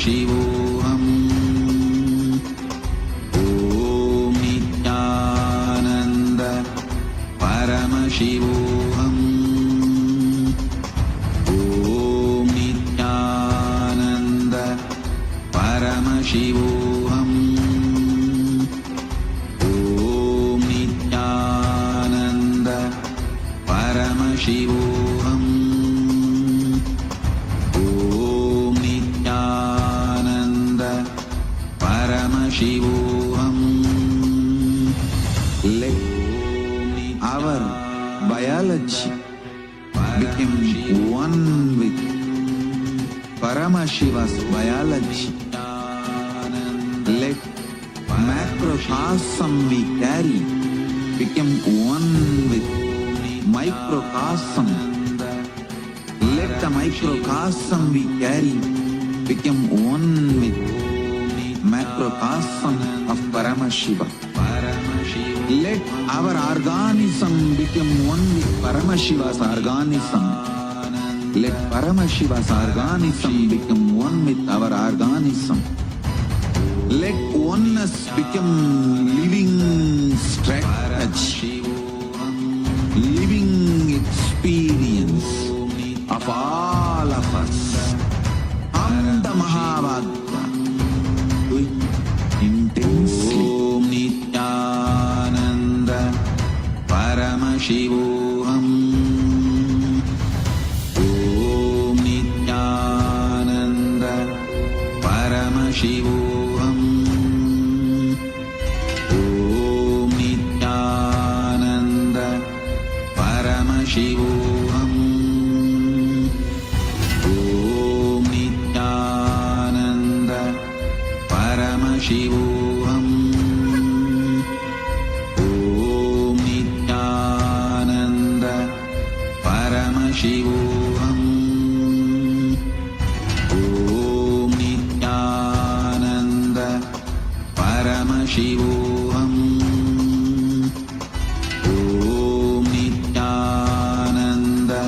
Paramashivoham. Om Nithyananda Paramashivoham. Om Nithyananda Paramashivoham. Om Nithyananda Paramashivoham. Om Nithyananda Paramashivoham. Let our biology become one with Paramashiva's biology. Let macrocosm we carry become one with microcosm. Let the microcosm we carry become one with macrocosm of Paramashiva. Let our organism become one with Paramashiva's organism. Let Paramashiva's organism become one with our organism. Let oneness become living strategy, living experience of all of us. Amda Mahavagya, do it intensely. Om Nithyananda Paramashivoham. Om Nithyananda Paramashivoham. Om Nithyananda Paramashivoham. Om Nithyananda Paramashivoham. Om Nithyananda Paramashivoham. Om Nithyananda Paramashivoham. Om Nithyananda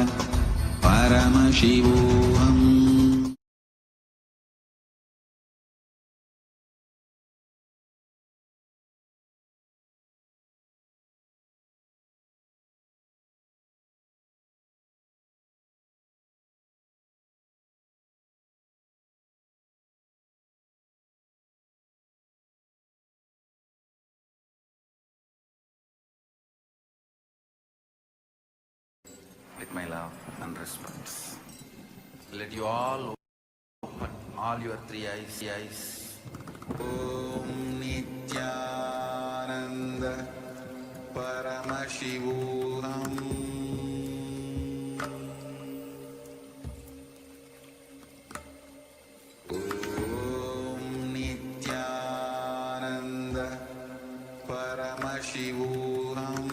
Paramashivoham. With my love and respect, let you all open all your three eyes. Om Nithyananda Paramashivoham. Om Nithyananda Paramashivoham.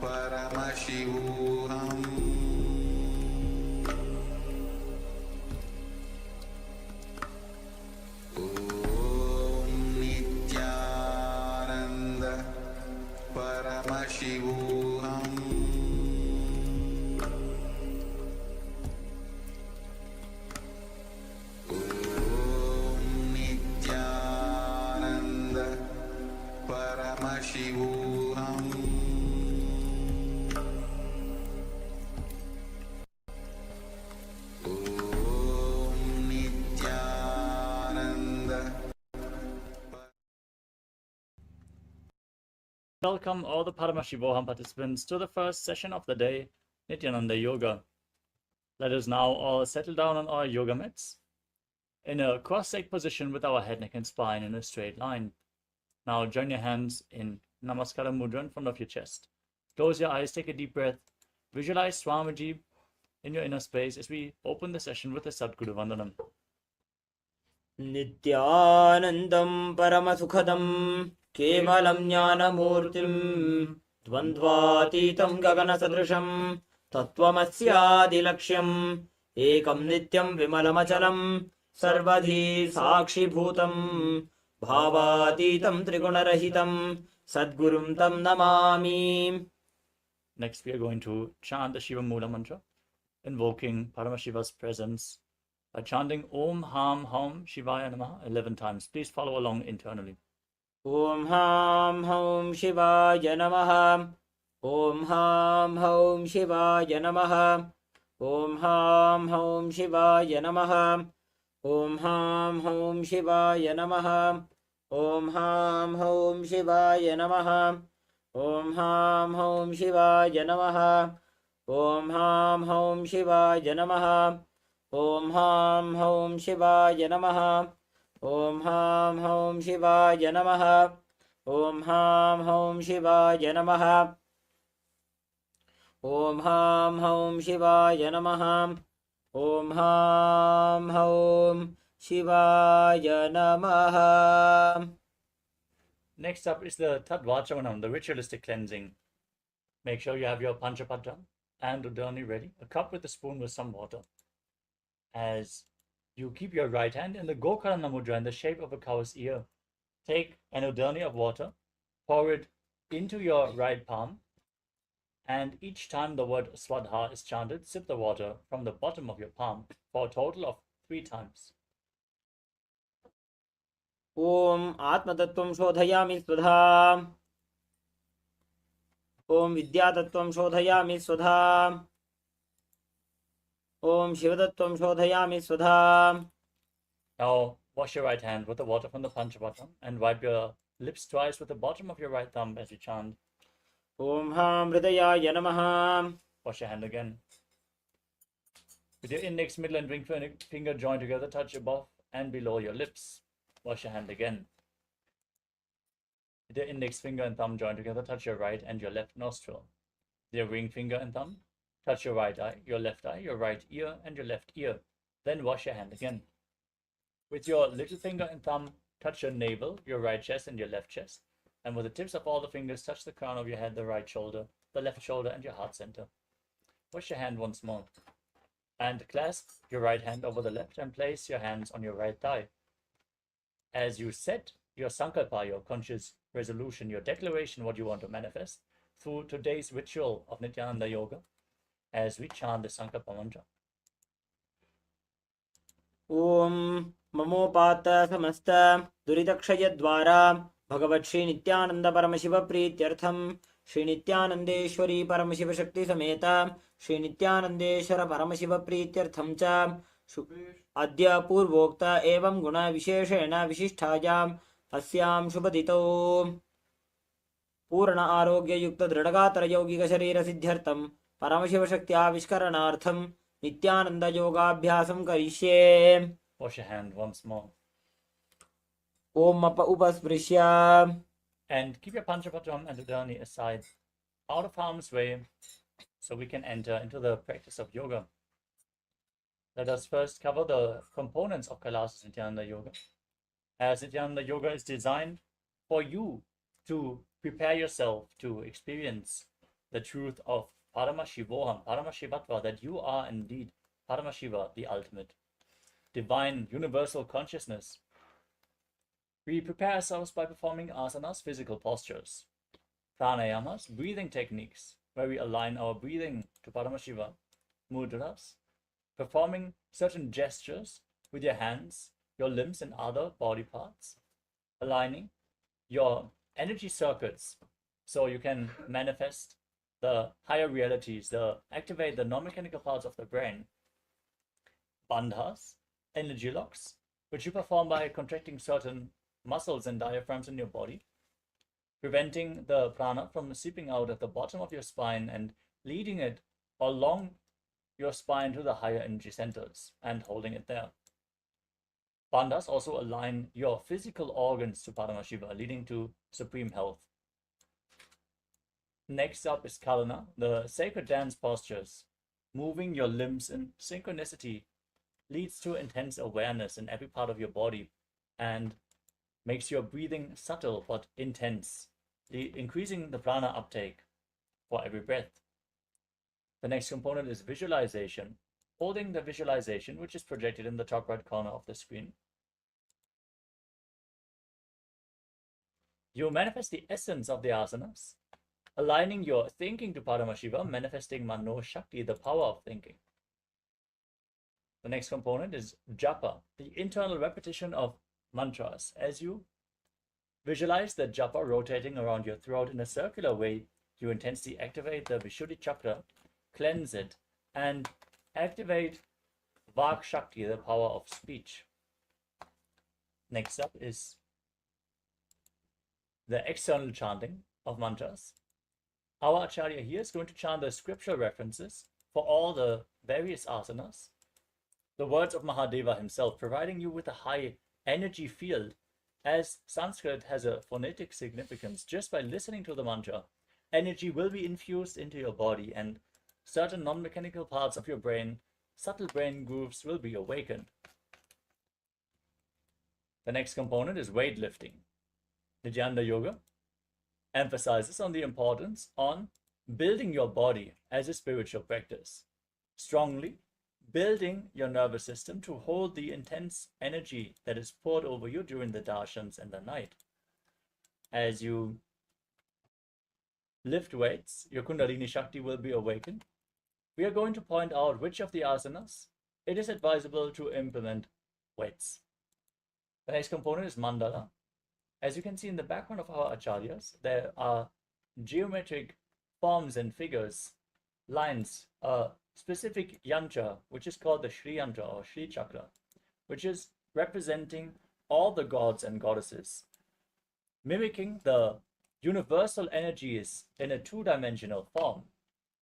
Paramashivoham. Om Nithyananda Paramashivoham. Om Nithyananda Paramashivoham. Welcome all the Paramashivoham participants to the first session of the day, Nithyananda Yoga. Let us now all settle down on our yoga mats in a cross-legged position with our head, neck and spine in a straight line. Now join your hands in Namaskara Mudra in front of your chest. Close your eyes, take a deep breath. Visualize Swamiji in your inner space as we open the session with a Sadguru Vandanam. Nithyanandam Paramasukhadam Kevalam Jnanamurtim Dvandvatitam Gaganasadrisham Tattvamasyaadilaksham Ekam Nityam Vimalamachalam Sarvadhi Sakshi Bhutam भावातीतं त्रिगुणरहितं सद्गुरुं तं Namami. Next, we are going to chant the Shiva Mula mantra, invoking Paramashiva's presence by chanting Om Ham Hum Shivaya Namaha 11 times. Please follow along internally. ॐ हां हौं शिवाय नमः. ॐ हां हौं शिवाय नमः. ॐ हां हौं शिवाय नमः. ॐ हां हौं शिवाय नमः. ॐ हां हौं शिवाय नमः. ॐ हां हौं शिवाय नमः. ॐ हां हौं शिवाय नमः. ॐ हां हौं शिवाय नमः. ॐ हां हौं शिवाय नमः. ॐ हां हौं शिवाय नमः. ॐ हां हौं शिवाय नमः. ॐ हां हौं शिवाय नमः. Next up is the Tadvachavanam, the ritualistic cleansing. Make sure you have your Panchapada and Udani ready, a cup with a spoon with some water. As you keep your right hand in the Gokarana Mudra in the shape of a cow's ear, take an Udani of water, pour it into your right palm, and each time the word Swadha is chanted, sip the water from the bottom of your palm for a total of 3 times. ॐ आत्मतत्त्वं शोधयामि स्वधा. ॐ विद्यातत्त्वं शोधयामि स्वधा. ॐ शिवतत्त्वं शोधयामि स्वधा. Now wash your right hand with the water from the Panchapatam and wipe your lips twice with the bottom of your right thumb as you chant. ॐ हां हृदयाय नमः. Wash your hand again. With your index, middle, and ring finger joined together, touch above and below your lips. Wash your hand again. With your index finger and thumb joined together, touch your right and your left nostril. With your ring finger and thumb, touch your right eye, your left eye, your right ear, and your left ear. Then wash your hand again. With your little finger and thumb, touch your navel, your right chest, and your left chest. And with the tips of all the fingers, touch the crown of your head, the right shoulder, the left shoulder, and your heart center. Wash your hand once more. And clasp your right hand over the left and place your hands on your right thigh. As you set your sankalpa, your conscious resolution, your declaration, what you want to manifest, through today's ritual of Nithyananda Yoga, as we chant the sankalpa mantra. ॐ ममोपात समस्त दुरितक्षयद्वारा भगवत् श्री नित्यानंद परमशिव प्रीत्यर्थम श्री नित्यानंदेश्वरी परमशिव शक्ति समेत श्री नित्यानंदेश्वर परमशिव प्रीत्यर्थम च अद्य पूर्वोक्त एवं गुण विशेषेण विशिष्टायाम् अस्यां शुभदितौ पूर्ण आरोग्य युक्त दृढ़गात्र यौगिक शरीर सिद्ध्यर्थम परमशिव शक्ति आविष्करणार्थम नित्यानंद योगाभ्यासं करिष्ये. Wash your hand once more. Om उपस्पृश्य. And keep your Panchapatam and Udani aside, out of harm's way, so we can enter into the practice of yoga. Let us first cover the components of KAILASA's Nithyananda Yoga. As Nithyananda Yoga is designed for you to prepare yourself to experience the truth of Paramashivoham, Paramashivatva, that you are indeed Paramashiva, the ultimate, divine, universal consciousness. We prepare ourselves by performing asanas, physical postures, pranayamas, breathing techniques, where we align our breathing to Paramashiva, mudras, performing certain gestures with your hands, your limbs, and other body parts, aligning your energy circuits so you can manifest the higher realities, activate the non-mechanical parts of the brain, bandhas, energy locks, which you perform by contracting certain muscles and diaphragms in your body, preventing the prana from seeping out at the bottom of your spine and leading it along your spine to the higher energy centers and holding it there. Bandhas also align your physical organs to Paramashiva, leading to supreme health. Next up is Kalana, the sacred dance postures. Moving your limbs in synchronicity leads to intense awareness in every part of your body and makes your breathing subtle but intense, increasing the prana uptake for every breath. The next component is visualization, holding the visualization which is projected in the top right corner of the screen. You manifest the essence of the asanas, aligning your thinking to Paramashiva, manifesting Mano Shakti, the power of thinking. The next component is japa, the internal repetition of mantras. As you visualize the japa rotating around your throat in a circular way, you intensely activate the Vishuddhi chakra, cleanse it, and activate Vak Shakti, the power of speech. Next up is the external chanting of mantras. Our Acharya here is going to chant the scriptural references for all the various asanas, the words of Mahadeva himself, providing you with a high energy field, as Sanskrit has a phonetic significance. Just by listening to the mantra, energy will be infused into your body and certain non-mechanical parts of your brain, subtle brain grooves, will be awakened. The next component is weightlifting. Nithyananda Yoga emphasizes on the importance on building your body as a spiritual practice, strongly building your nervous system to hold the intense energy that is poured over you during the darshans and the night. As you lift weights, your Kundalini Shakti will be awakened. We are going to point out which of the asanas it is advisable to implement weights. The next component is mandala. As you can see in the background of our acharyas, there are geometric forms and figures, lines, a specific yantra, which is called the Shri Yantra or Shri Chakra, which is representing all the gods and goddesses, mimicking the universal energies in a two-dimensional form.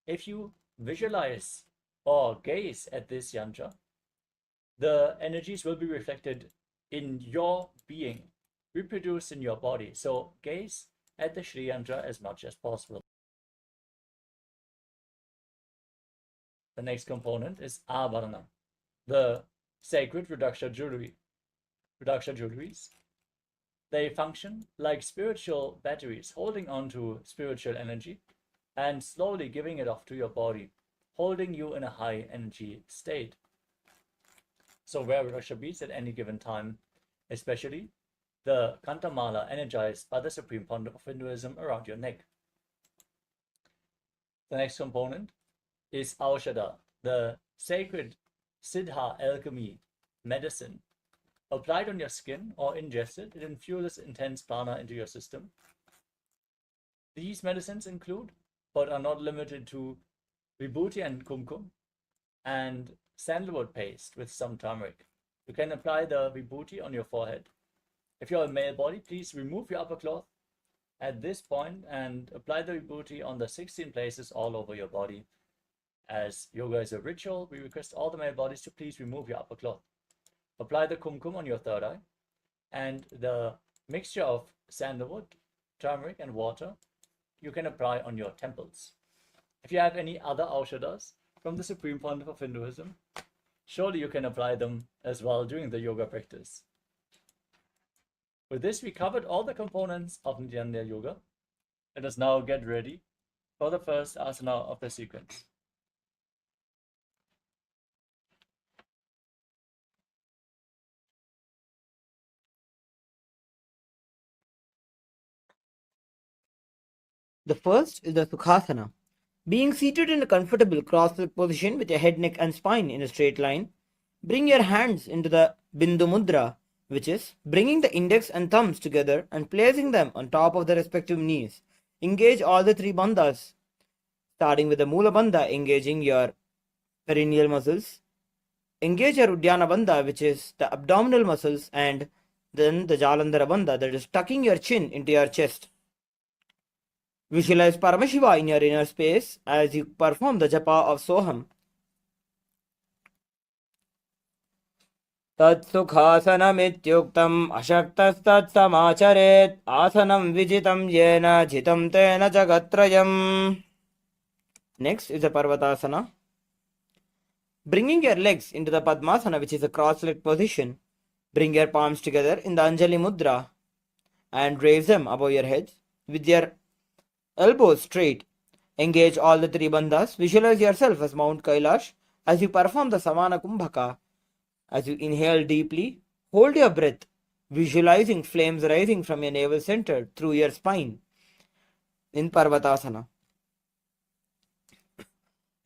If you visualize or gaze at this yantra, the energies will be reflected in your being, reproduced in your body. So gaze at the Shri Yantra as much as possible. The next component is Avarana, the sacred Rudraksha jewelry. Rudraksha jewelries, they function like spiritual batteries, holding on to spiritual energy and slowly giving it off to your body, holding you in a high energy state. So wear Rudraksha beads at any given time, especially the Kantamala energized by the Supreme Pontiff of Hinduism around your neck. The next component is Aushadha, the sacred Siddha alchemy medicine. Applied on your skin or ingested, it infuses intense prana into your system. These medicines include, but are not limited to, vibhuti and kumkum and sandalwood paste with some turmeric. You can apply the vibhuti on your forehead. If you're a male body, please remove your upper cloth at this point and apply the vibhuti on the 16 places all over your body. As yoga is a ritual, we request all the male bodies to please remove your upper cloth. Apply the kumkum on your third eye, and the mixture of sandalwood, turmeric, and water you can apply on your temples. If you have any other aushadas from the Supreme Pontiff of Hinduism, surely you can apply them as well during the yoga practice. With this, we covered all the components of Nithyananda Yoga. Let us now get ready for the first asana of the sequence. The first is the Sukhasana. Being seated in a comfortable cross-legged position with your head, neck and spine in a straight line, bring your hands into the Bindu Mudra, which is bringing the index and thumbs together and placing them on top of the respective knees. Engage all the three bandhas, starting with the Mula Bandha, engaging your perineal muscles. Engage your Uddiyana Bandha, which is the abdominal muscles, and then the Jalandhara Bandha, that is tucking your chin into your chest. Visualize Paramashiva in your inner space as you perform the japa of Soham. Tatsukhasanamityuktam ashaktastatsamachare asanam vijitam yena jitam tena jagatrayam. Next is the Parvatasana. Bringing your legs into the Padmasana, which is a cross-legged position. Bring your palms together in the Anjali Mudra and raise them above your head with your elbows straight. Engage all the three bandhas. Visualize yourself as Mount Kailash as you perform the Samana Kumbhaka. As you inhale deeply, hold your breath visualizing flames rising from your navel center through your spine in Parvatasana.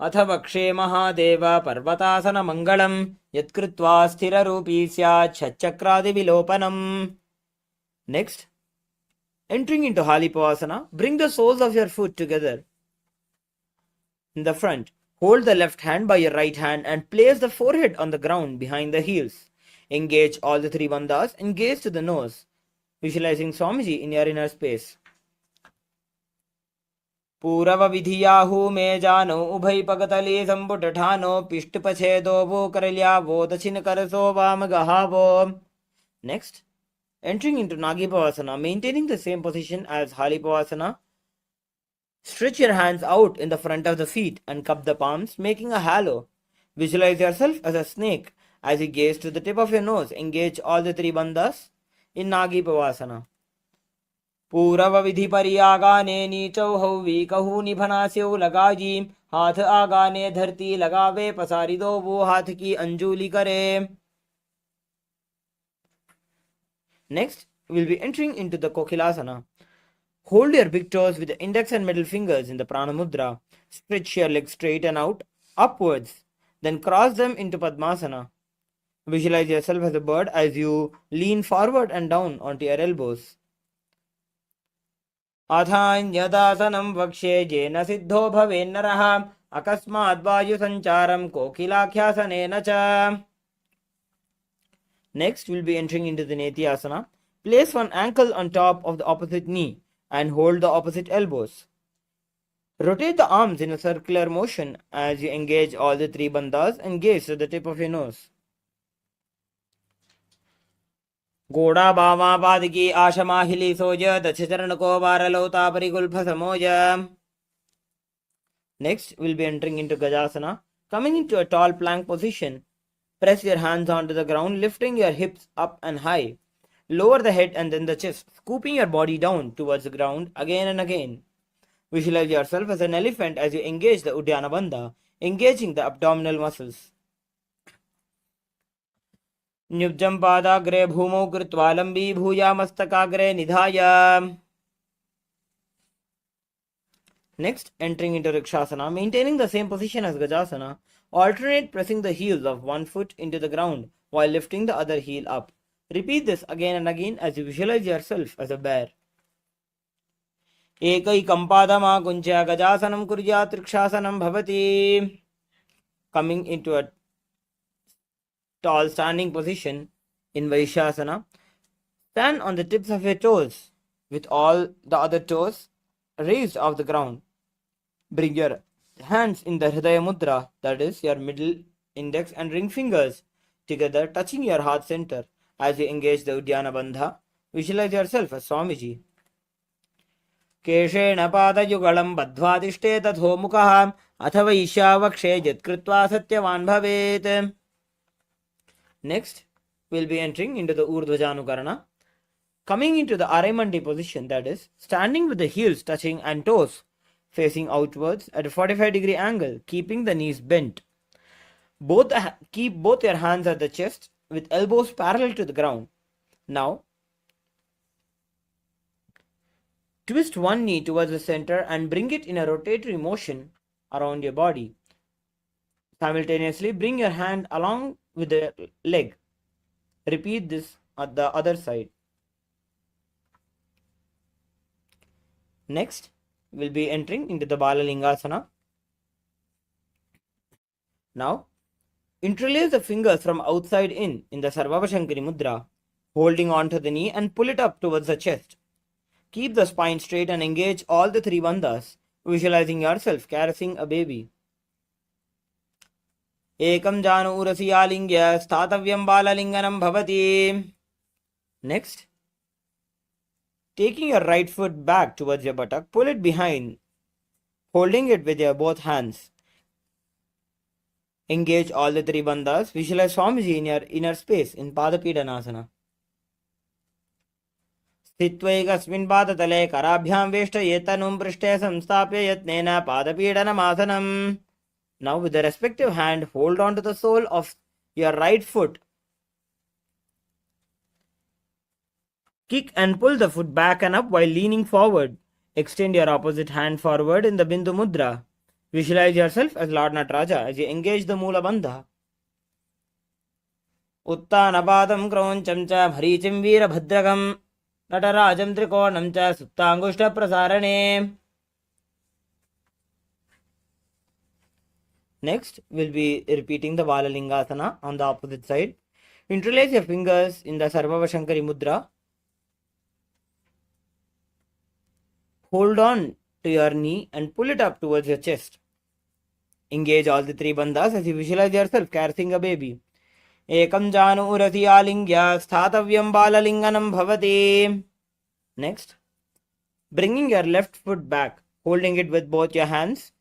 अथ वक्षे महादेव पर्वतासन मंगलम यत्कृत्वा स्थिररूपी स्यात् षट्चक्रादिविलोपनम्. Next, entering into Halipavasana, bring the soles of your foot together in the front. Hold the left hand by your right hand and place the forehead on the ground behind the heels. Engage all the three bandhas and gaze to the nose, visualizing Swamiji in your inner space. पूरव विधियाहु मे जानो उभय पगतले संपुटठानो पिष्ट पछेदो वो करल्या वो दक्षिण करसो वाम गहावो. Next, entering into Nagipavasana, maintaining the same position as Halipavasana. Stretch your hands out in the front of the feet and cup the palms, making a halo. Visualize yourself as a snake as you gaze to the tip of your nose. Engage all the three bandhas in Nagipavasana. पूरव विधि परि आगाने नीचौ हौवी कहू निभनास्यौ लगाजी हाथ आगाने धरती लगावे पसारी दो वो हाथ की अंजुली करे. Next, we will be entering into the Kokilasana. Hold your big toes with the index and middle fingers in the Prana Mudra. Stretch your legs straight and out, upwards. Then cross them into Padmasana. Visualize yourself as a bird as you lean forward and down onto your elbows. अथान्यदासनं वक्ष्ये जेन सिद्धो भवेन्नरः अकस्मात् वायुसञ्चारं कोकिलाख्यासनेन च. Next, we'll be entering into the Nithyananda. Place one ankle on top of the opposite knee and hold the opposite elbows. Rotate the arms in a circular motion as you engage all the three bandhas and gaze to the tip of your nose. घोड़ा बामा पादकी आशमाहिली सोज दक्ष चरण को वारलौता परिगुल्फ समोज. Next, we'll be entering into Gajasana. Coming into a tall plank position, press your hands onto the ground, lifting your hips up and high. Lower the head and then the chest, scooping your body down towards the ground again and again. Visualize yourself as an elephant as you engage the Uddiyana Bandha, engaging the abdominal muscles. न्युब्जं पादाग्रे भूमौ कृत्वा लम्बी भूया मस्तकाग्रे निधाय. Next, entering into Rikshasana, maintaining the same position as Gajasana, alternate pressing the heels of one foot into the ground while lifting the other heel up. Repeat this again and again as you visualize yourself as a bear. एकैकं पादमाकुञ्च्य गजासनं कुर्यात् Rikshāsanam bhavati. Coming into a tall standing position in Vaishasana, stand on the tips of your toes with all the other toes raised off the ground. Bring your hands in the Hridaya Mudra, that is your middle, index and ring fingers together, touching your heart center as you engage the Uddiyana Bandha. Visualize yourself as Swamiji. केशेण पादयुगलं बद्ध्वा तिष्ठे तथो मुखः अथवा ईशावक्षे यत्कृत्वा सत्यवान् भवेत्. Next, we'll be entering into the Urdhvajanukarana. Coming into the Arimandi position, that is, standing with the heels touching and toes facing outwards at a 45-degree angle, keeping the knees bent. Keep both your hands at the chest with elbows parallel to the ground. Now, twist one knee towards the center and bring it in a rotatory motion around your body. Simultaneously, bring your hand along with the leg. Repeat this at the other side. Next, we'll be entering into the Balalingasana. Now, interlace the fingers from outside in the Sarvabhashankari Mudra, holding onto the knee and pull it up towards the chest. Keep the spine straight and engage all the three bandhas, visualizing yourself caressing a baby. Ekam janu urasi alingya sthatavyam balalinganam bhavati. Next, taking your right foot back towards your buttock, pull it behind, holding it with your both hands. Engage all the three bandhas. Visualize Swamiji in your inner space in Padapidanasana. स्थित्वैकस्मिन् पादतले कराभ्यां वेष्टयेतनुं पृष्ठे संस्थाप्य यत्नेन पादपीडनमासनम्. Now with the respective hand, hold on to the sole of your right foot Kick and pull the foot back and up while leaning forward. Extend your opposite hand forward in the Bindu Mudra. Visualize yourself as Lord Nataraja as you engage the Mula Bandha. Uttanapadam Kroncham cha Bharichim Veerabhadragam Natarajam Trikonam cha Suptangushta Prasarane. Next, we'll be repeating the Balalingasana on the opposite side. Interlace your fingers in the Sarvava Shankari Mudra. Hold on to your knee and pull it up towards your chest. Engage all the three bandhas as you visualize yourself caressing a baby. Ekam janu urati alingya sthatavyam balalinganam bhavati. Next, bringing your left foot back, holding it with both your hands.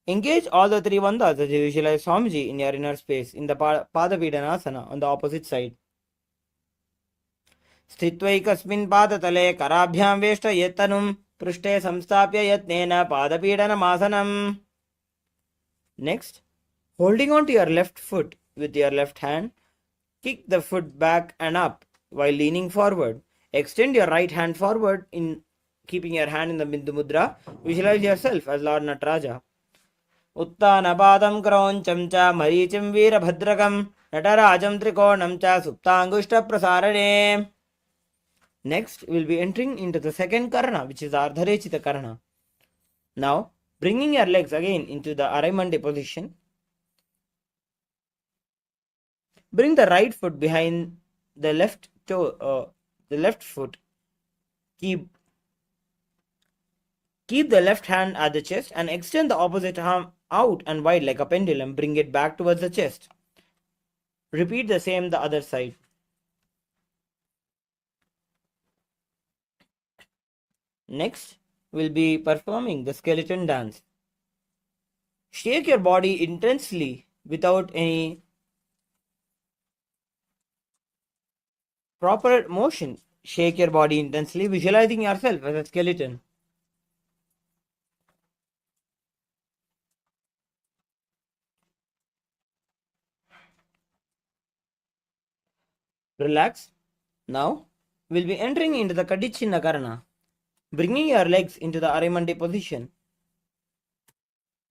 Engage all the three bandhas as you visualize Swamiji in your inner space in the Padapidanasana on the opposite side. स्थित्वैकस्मिन् पादतले कराभ्यां वेष्टयेत्तनुं पृष्ठे संस्थाप्य यत्नेन पादपीडनमासनम्. Next, holding on to your left foot with your left hand, kick the foot back and up while leaning forward. Extend your right hand forward in keeping your hand in the Bindu Mudra. Visualize yourself as Lord Nataraja. Uttanapadam Kroncham cha Marichim Veerabhadragam Natarajam Trikonam cha Suptangushta Prasarane. Next, we will be entering into the second Karana, which is Ardharechita Karana. Now, bringing your legs again into the Araimandi position. Bring the right foot behind the left toe, the left foot. Keep the left hand at the chest and extend the opposite arm out and wide like a pendulum. Bring it back towards the chest. Repeat the same the other side. Next, we'll be performing the skeleton dance. Shake your body intensely without any proper motion. Shake your body intensely, visualizing yourself as a skeleton. Relax. Now, we'll be entering into the Kadichinna Karana. Bringing your legs into the Arimandi position.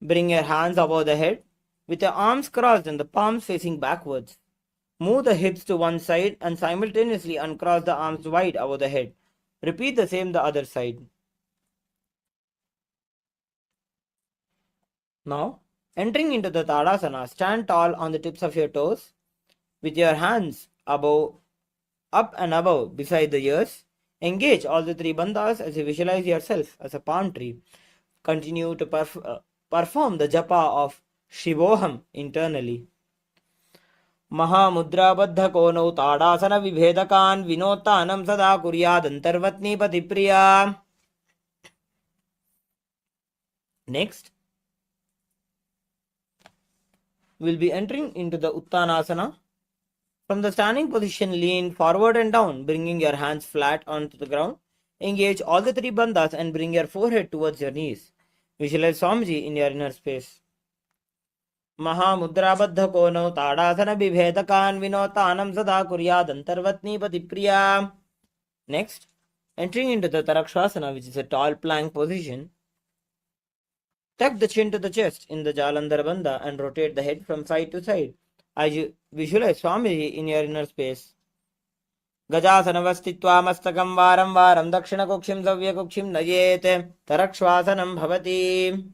Bring your hands above the head with your arms crossed and the palms facing backwards. Move the hips to one side and simultaneously uncross the arms wide above the head. Repeat the same the other side. Now, entering into the Tadasana, stand tall on the tips of your toes with your hands above, up and above beside the ears. Engage all the three bandhas as you visualize yourself as a palm tree. Continue to perform the japa of Shivoham internally. Mahamudra baddha kono tadasana vibhedakan vinottanam sada kuryad antarvatni patipriya. Next, we'll be entering into the Uttanasana. From the standing position, lean forward and down, bringing your hands flat onto the ground. Engage all the three bandhas and bring your forehead towards your knees. Visualize Swamiji in your inner space. Mahamudra baddha kono tadasana vibhedakan vinottanam sada kuryad antarvatni patipriya. Next, entering into the Tarakshasana, which is a tall plank position. Tuck the chin to the chest in the Jalandhara Bandha and rotate the head from side to side as you visualize Swamiji in your inner space. Gajasanavastitva mastakam varam varam dakshina kukshim zavya kukshim nayete tarakshvasanam bhavati.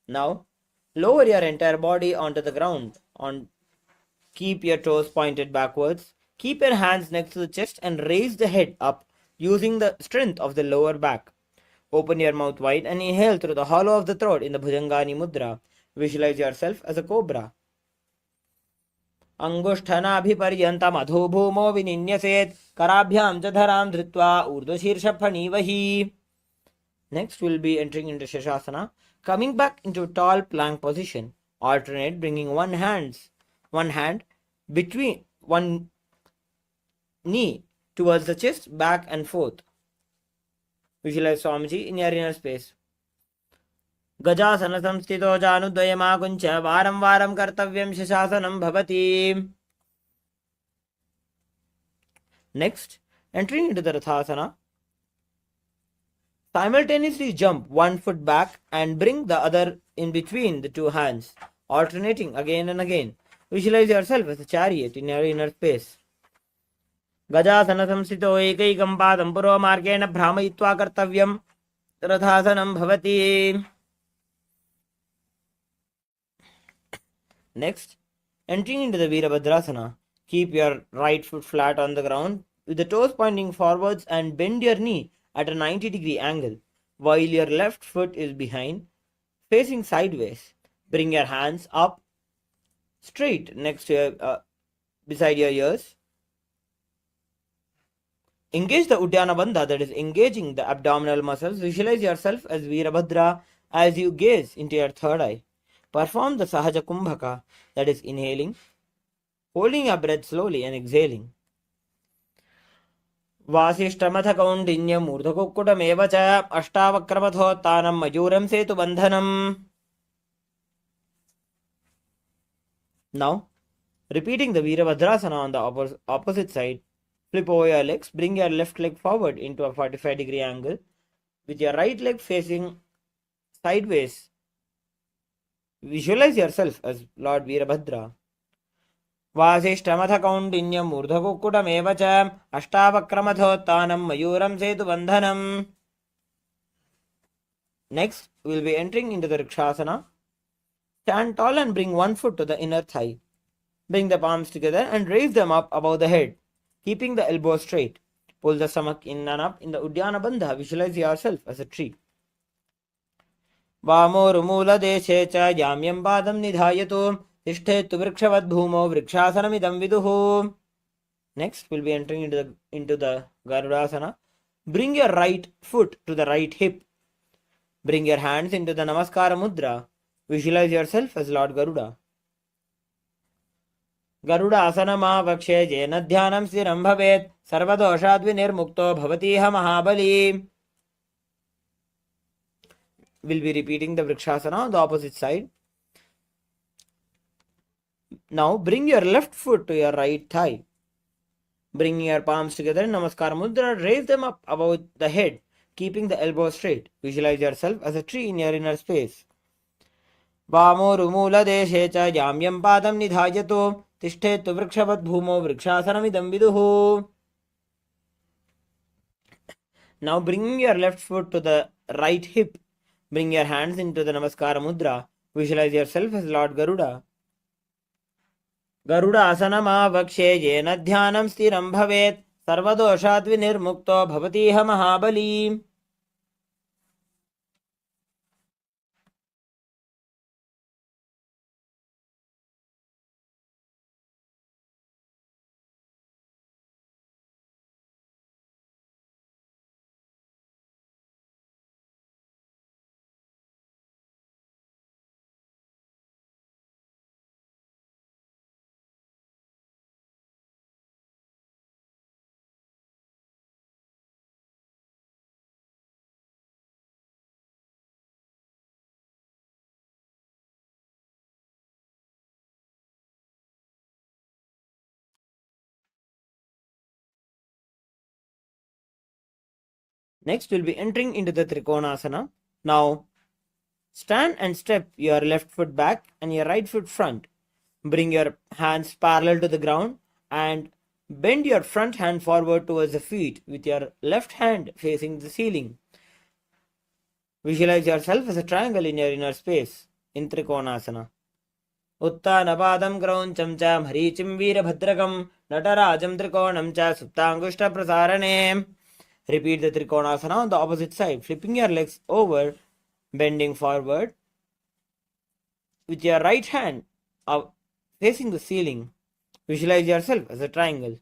Now, lower your entire body onto the ground. Keep your toes pointed backwards. Keep your hands next to the chest and raise the head up using the strength of the lower back. Open your mouth wide and inhale through the hollow of the throat in the Bhujangani Mudra. Visualize yourself as a cobra. Angushthanabhiparyantam adho bhumo vininyaset karabhyam jadharam dhritva urdhashirsha phanivahi. Next, we'll be entering into Shashasana. Coming back into tall plank position. Alternate, bringing one hand between one knee towards the chest, back and forth. Visualize Swamiji in your inner space. Gajasana samstito janudvayamakuncha varam varam kartavyam shashasanam bhavati. Next, Entering into the Rathasana, simultaneously jump one foot back and bring the other in between the two hands, alternating again and again. Visualize yourself as a chariot in your inner space. गजासन संस्थितो एकैकं पादं पुरोमार्गेण भ्रामयित्वा कर्तव्यं रथासनं भवति. Next, entering into the Virabhadrasana, keep your right foot flat on the ground with the toes pointing forwards and bend your knee at a 90-degree angle while your left foot is behind, facing sideways. Bring your hands up straight next to your beside your ears. Engage the Uddiyana Bandha, that is engaging the abdominal muscles. Visualize yourself as Virabhadra as you gaze into your third eye. Perform the Sahaja Kumbhaka, that is inhaling, holding your breath slowly and exhaling. वासिष्ठमथ कौण्डिन्यम् ऊर्ध्वकुक्कुटमेव च अष्टावक्रमथोत्थानं मयूरं सेतुबन्धनम्. Now, repeating the Virabhadrasana on the opposite side, flip over your legs, bring your left leg forward into a 45-degree angle with your right leg facing sideways. Visualize yourself as Lord Virabhadra. वासिष्ठमथ कौण्डिन्यम् ऊर्ध्वकुक्कुटमेव च अष्टावक्रमथोत्थानं मयूरं सेतुबन्धनम्. Next, we will be entering into the Rikshasana. Stand tall and bring one foot to the inner thigh. Bring the palms together and raise them up above the head, keeping the elbows straight. Pull the stomach in and up in the Uddiyana Bandha. Visualize yourself as a tree. वामोरुमूलदेशे च याम्यं पादं निधायतु तिष्ठेत्तु वृक्षवद्भूमौ वृक्षासनमिदं विदुः. Next, we'll be entering into the Garudasana. Bring your right foot to the right hip. Bring your hands into the Namaskara Mudra. Visualize yourself as Lord Garuda. Garudasana येन ध्यानं स्थिरं भवेत् सर्वदोषाद्विनिर्मुक्तो भवतीह महाबली. We'll be repeating the Vrikshasana on the opposite side. Now bring your left foot to your right thigh. Bring your palms together in Namaskara Mudra. Raise them up above the head, keeping the elbows straight. Visualize yourself as a tree in your inner space. वामोरुमूलदेशे च याम्यं पादं निधायतु तिष्ठेत्तु वृक्षवद्भूमौ वृक्षासनमिदं विदुः. Now bring your left foot to the right hip. Bring your hands into the Namaskara Mudra. Visualize yourself as Lord Garuda. Garudasana येन ध्यानं स्थिरं भवेत् सर्वदोषात् विनिर्मुक्तो भवतीह महाबली. Next, we'll be entering into the Trikonasana. Now, stand and step your left foot back and your right foot front. Bring your hands parallel to the ground and bend your front hand forward towards the feet with your left hand facing the ceiling. Visualize yourself as a triangle in your inner space in Trikonasana. उत्तानपादं क्रौञ्चं च मरीचिं वीरभद्रकं नटराजं त्रिकोणं च सुप्ताङ्गुष्ठप्रसारणे. Repeat the Trikonasana on the opposite side, flipping your legs over, bending forward with your right hand facing the ceiling. Visualize yourself as a triangle.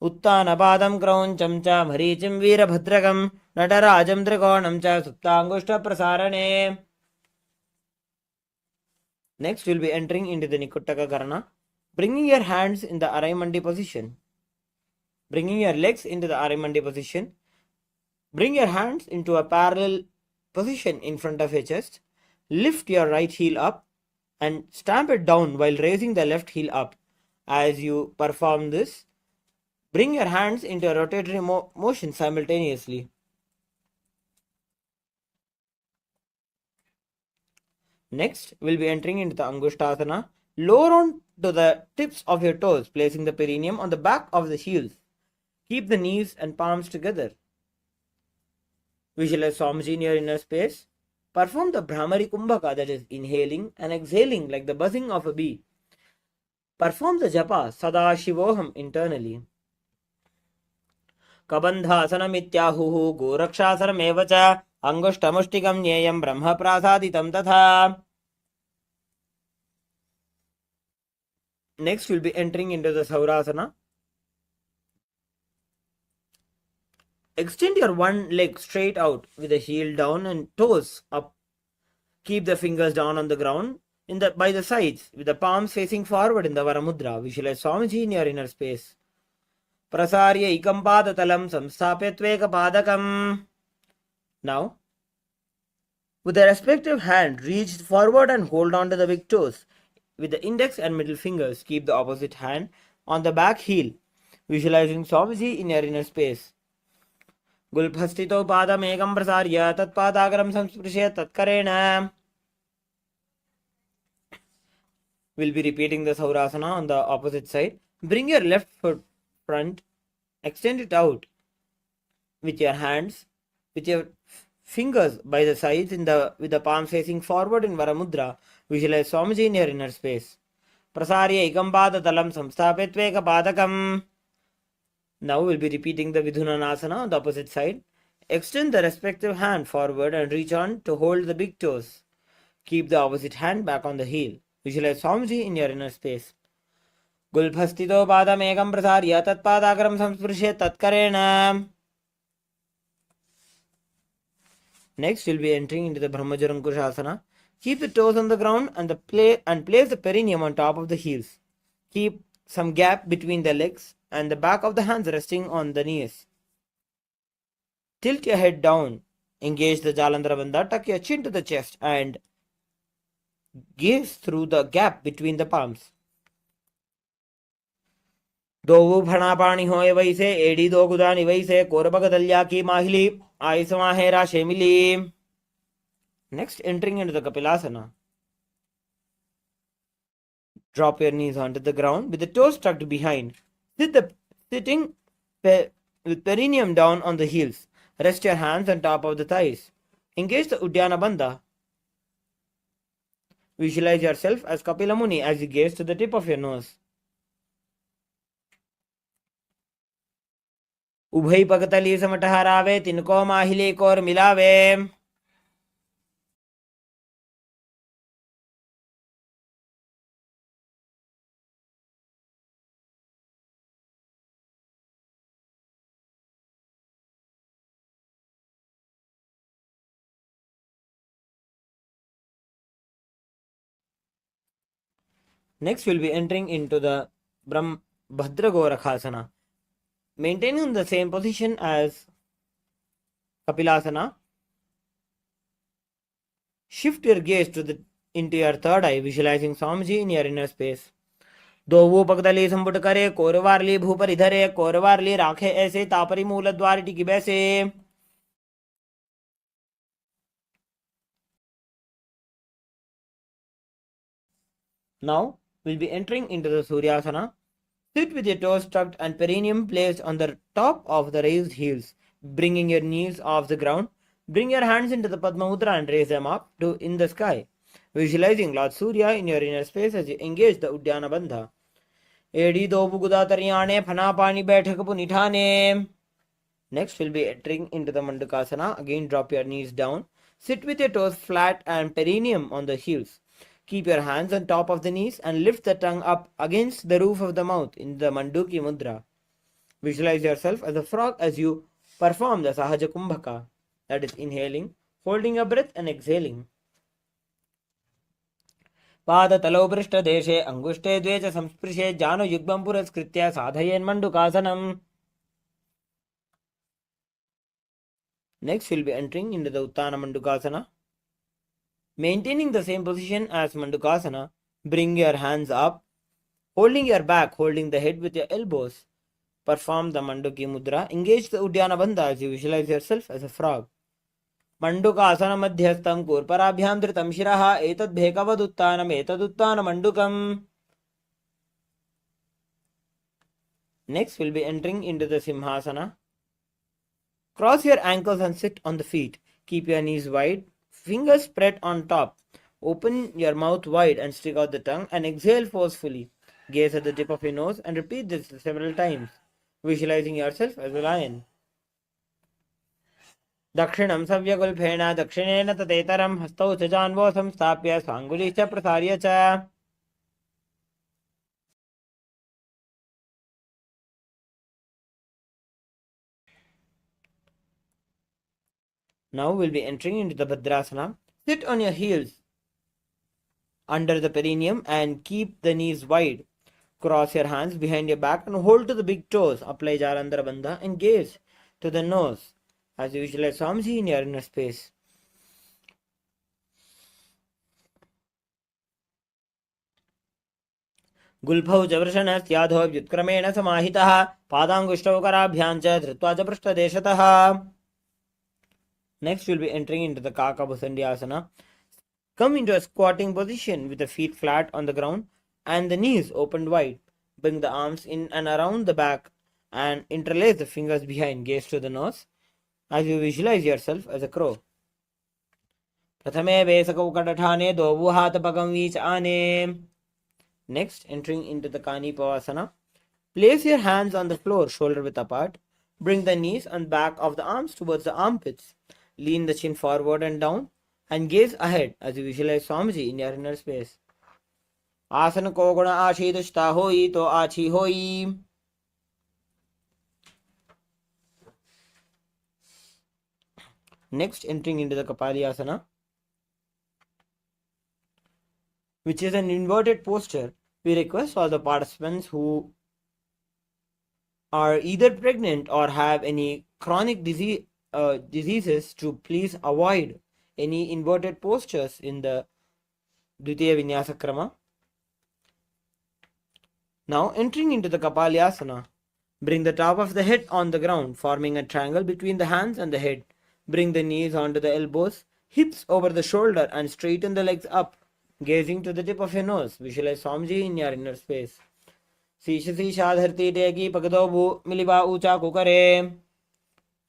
उत्तानपादं क्रौञ्चं च मरीचिं वीरभद्रकं नटराजं त्रिकोणं च सुप्ताङ्गुष्ठप्रसारणे. Next, we'll be entering into the Nikuttaka Karana, bringing your hands in the Araimandi position. Bringing your legs into the Arimandi position. Bring your hands into a parallel position in front of your chest. Lift your right heel up and stamp it down while raising the left heel up. As you perform this, Bring your hands into a rotatory motion simultaneously. Next, we'll be entering into the Angushtasana. Lower on to the tips of your toes, placing the perineum on the back of the heels. Keep the knees and palms together. Visualize Swamiji in your inner space. Perform the Brahmari Kumbhaka, that is inhaling and exhaling like the buzzing of a bee. Perform the japa Sadashivoham internally. Kabandhasanamittyahuhu Gorakshasanam cha Angushtamushtikam Nyayam Brahma Prasaditam Tatha. Next, we'll be entering into the Saurasana. Extend your one leg straight out with the heel down and toes up. Keep the fingers down on the ground by the sides with the palms facing forward in the Varamudra. Visualize Swamiji in your inner space. Prasarya ikam padatalam samsthapetveka padakam. Now, with the respective hand, reach forward and hold on to the big toes. With the index and middle fingers, keep the opposite hand on the back heel. Visualizing Swamiji in your inner space. Gulphastito padam ekam prasarya tatpadagaram samsprishya tatkarena. We'll be repeating the Saurasana on the opposite side. Bring your left foot front, extend it out with your hands, with your fingers by the sides with the palm facing forward in Varamudra. Visualize Swamiji in your inner space. Prasarya ikam padatalam samsthapetveka padakam. Now we'll be repeating the Vidhunanasana on the opposite side. Extend the respective hand forward and reach on to hold the big toes. Keep the opposite hand back on the heel. Visualize Swamiji in your inner space. Gulphastito padam ekam prasarya tatpadagaram samsprishya tatkarena. Next, we'll be entering into the Brahmajarankushasana. Keep the toes on the ground and place the perineum on top of the heels. Keep some gap between the legs and the back of the hands resting on the knees. Tilt your head down. Engage the Jalandhara Bandha. Tuck your chin to the chest and gaze through the gap between the palms. दो भणा पाणी होए वैसे AD दो गुदानी वैसे कोरबग दल्या की माहिली आयसमा है राशे मिली. Next, entering into the Kapilasana. Drop your knees onto the ground with the toes tucked behind. Sitting with perineum down on the heels. Rest your hands on top of the thighs. Engage the Uddiyana Bandha. Visualize yourself as Kapila Muni as you gaze to the tip of your nose. उभय पगतली समटहरावे तिनको माहिले core मिलावे. Next, we'll be entering into the Bhadragorakhasana. Maintaining the same position as Kapilasana, shift your gaze into your third eye, visualizing Swamiji in your inner space. दो वो पगदली संपुट करे कोरवारली भूपर इधरे कोरवारली राखे ऐसे तापरी मूल द्वार टिकी बैसे. Now, we'll be entering into the Suryasana. Sit with your toes tucked and perineum placed on the top of the raised heels, bringing your knees off the ground. Bring your hands into the Padma Mudra and raise them up in the sky, visualizing Lord Surya in your inner space as you engage the Uddiyana Bandha. Edi do buguda taryane phana pani baithak punithane. Next, we'll be entering into the Mandukasana. Again, drop your knees down. Sit with your toes flat and perineum on the heels. Keep your hands on top of the knees and lift the tongue up against the roof of the mouth in the Manduki Mudra. Visualize yourself as a frog as you perform the Sahaja Kumbhaka, that is inhaling, holding your breath and exhaling. Padatalo deshe angushte dvecha samsprishe jano yugbam puraskritya sadhayen Mandukasanam. Next, we'll be entering into the Uttana Mandukasana. Maintaining the same position as Mandukasana, bring your hands up, holding your back, holding the head with your elbows. perform the Manduki Mudra. Engage the Udyana Bandha as you visualize yourself as a frog. Mandukasana madhyastam kurparabhyam dhritam shiraha etad bhekavaduttanam etaduttan mandukam. Next, we'll be entering into the Simhasana. Cross your ankles and sit on the feet. Keep your knees wide, fingers spread on top. Open your mouth wide and stick out the tongue and exhale forcefully. Gaze at the tip of your nose and repeat this several times, visualizing yourself as a lion. दक्षिणं सव्यगुल्फेन दक्षिणेन ततेतरं हस्तौ च जान्वौ संस्थाप्य स्वाङ्गुली च प्रसार्य च. Now we'll be entering into the Bhadrasana. Sit on your heels under the perineum and keep the knees wide. Cross your hands behind your back and hold to the big toes. Apply Jalandhara Bandha and gaze to the nose as you visualize Swamiji in your inner space. गुल्फौ च वृषणस्याधोऽभ्युत्क्रमेण समाहितः पादाङ्गुष्ठौ कराभ्यां च धृत्वा च पृष्ठदेशतः. Next, we'll be entering into the Kakabhusandyasana. Come into a squatting position with the feet flat on the ground and the knees opened wide. Bring the arms in and around the back and interlace the fingers behind. Gaze to the nose as you visualize yourself as a crow. Prathame Vesakau Kadathane Dovu Hatapagam Vich Ane. Next, entering into the Kanipavasana. Place your hands on the floor, shoulder width apart. Bring the knees and back of the arms towards the armpits. Lean the chin forward and down and gaze ahead as you visualize Swamiji in your inner space. Asana ko guna ashi dushta hoi to achi hoi. Next, entering into the Kapalyasana, which is an inverted posture. We request all the participants who are either pregnant or have any chronic diseases to please avoid any inverted postures in the Dvitiya Vinyasa Krama. Now, entering into the Kapalyasana, bring the top of the head on the ground, forming a triangle between the hands and the head. Bring the knees onto the elbows, hips over the shoulder, and straighten the legs up, gazing to the tip of your nose. Visualize Swamiji in your inner space. Sisha Sisha Dharti Tegi Pagadobu Miliba Ucha Kukare.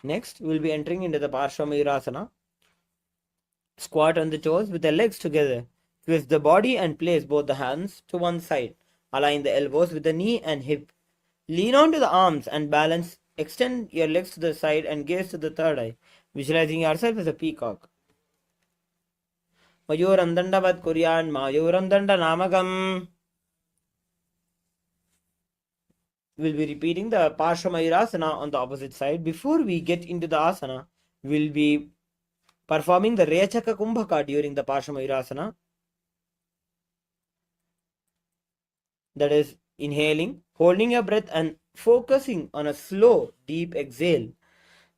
Next, we will be entering into the Parshvamayurasana. Squat on the toes with the legs together. Twist the body and place both the hands to one side. Align the elbows with the knee and hip. Lean onto the arms and balance. Extend your legs to the side and gaze to the third eye, visualizing yourself as a peacock. Mayuram Dandavat Kuryan Mayuram Danda Namakam. We'll be repeating the Parshvamayurasana on the opposite side. Before we get into the asana, we'll be performing the Rechaka Kumbhaka during the Parshvamayurasana. That is inhaling, holding your breath and focusing on a slow, deep exhale.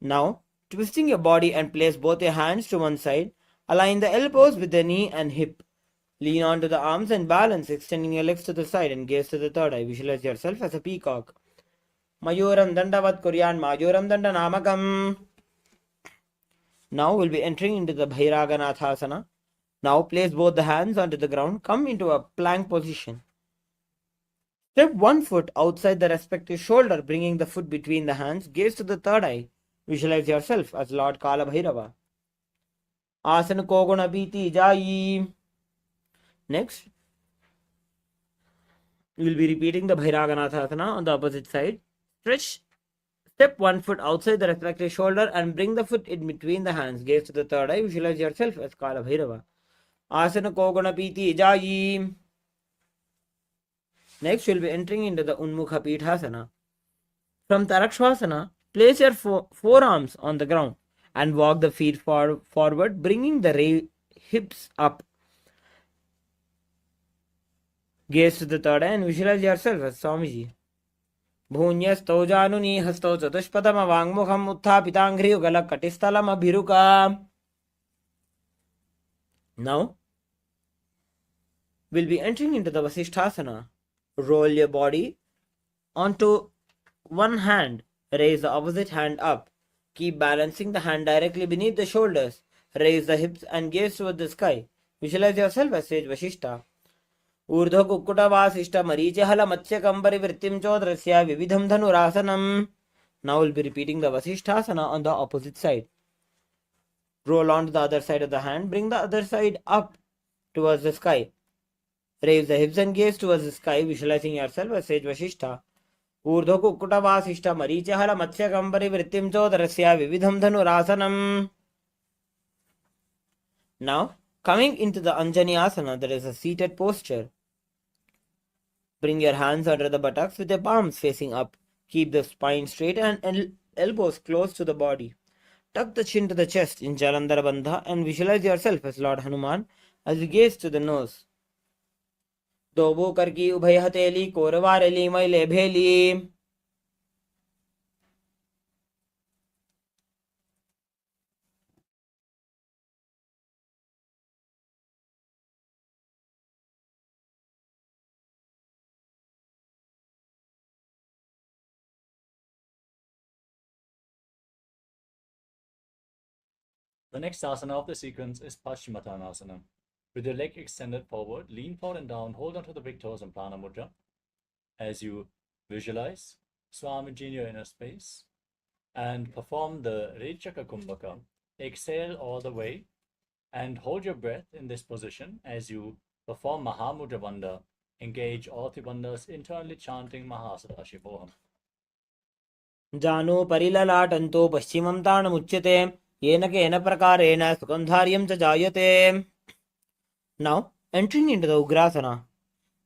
Now, twisting your body and place both your hands to one side. Align the elbows with the knee and hip. Lean onto the arms and balance, extending your legs to the side and gaze to the third eye. Visualize yourself as a peacock. Mayuram Dandavat Kuryan Mayuram Danda Namakam. Now we'll be entering into the Bhairaganathasana. Now place both the hands onto the ground. Come into a plank position. Step one foot outside the respective shoulder, bringing the foot between the hands. Gaze to the third eye. Visualize yourself as Lord Kala Bhairava. Asana Koguna Biti Jayi. Next, we will be repeating the Bhairaganathasana on the opposite side. Stretch. Step one foot outside the respective shoulder and bring the foot in between the hands. Gaze to the third eye. Visualize yourself as Kala Bhairava. Asana Koguna Piti Jayi. Next, we will be entering into the Unmukha Pithasana. From Tarakshvasana, place your forearms on the ground and walk the feet forward, bringing the hips up. Gaze to the third eye and visualize yourself as Swamiji. Bhunyastau januni hastau chatushpadama vangmukham utthapitanghri ugalak katistalam abhiruka. Now, we'll be entering into the Vasishthasana. Roll your body onto one hand, raise the opposite hand up. Keep balancing the hand directly beneath the shoulders. Raise the hips and gaze toward the sky. Visualize yourself as sage Vashishta. ऊर्ध्व कुक्कुटवासिष्ठ मरीचिहल मत्स्य कंबरी वृत्तिम चोद्रस्य विविधम धनुरासनम. Now we'll be repeating the Vasishthasana on the opposite side. Roll on to the other side of the hand. Bring the other side up towards the sky. Raise the hips and gaze towards the sky, visualizing yourself as sage Vashishtha. ऊर्ध्व कुक्कुटवासिष्ठ मरीचिहल मत्स्य कंबरी वृत्तिम चोदरस्य विविधम धनुरासनम. Now, coming into the Anjani Asana, that is a seated posture. Bring your hands under the buttocks with your palms facing up. Keep the spine straight and elbows close to the body. Tuck the chin to the chest in Jalandhara Bandha and visualize yourself as Lord Hanuman as you gaze to the nose. Dobo karki ubhay hateli koravareli maile bheli. The next asana of the sequence is Paschimottanasana. With your leg extended forward, lean forward and down, hold onto the big toes in Prana Mudra. As you visualize Swamiji in your inner space and perform the Rechaka Kumbhaka, exhale all the way and hold your breath in this position as you perform Mahamudra Bandha. Engage all three bandhas internally chanting Mahasadashivoham. जानो परिललाटन्तो पश्चिमं ताणमुच्यते येन केन प्रकारेण सुगन्धार्यं च जायते. Now, entering into the Ugrasana.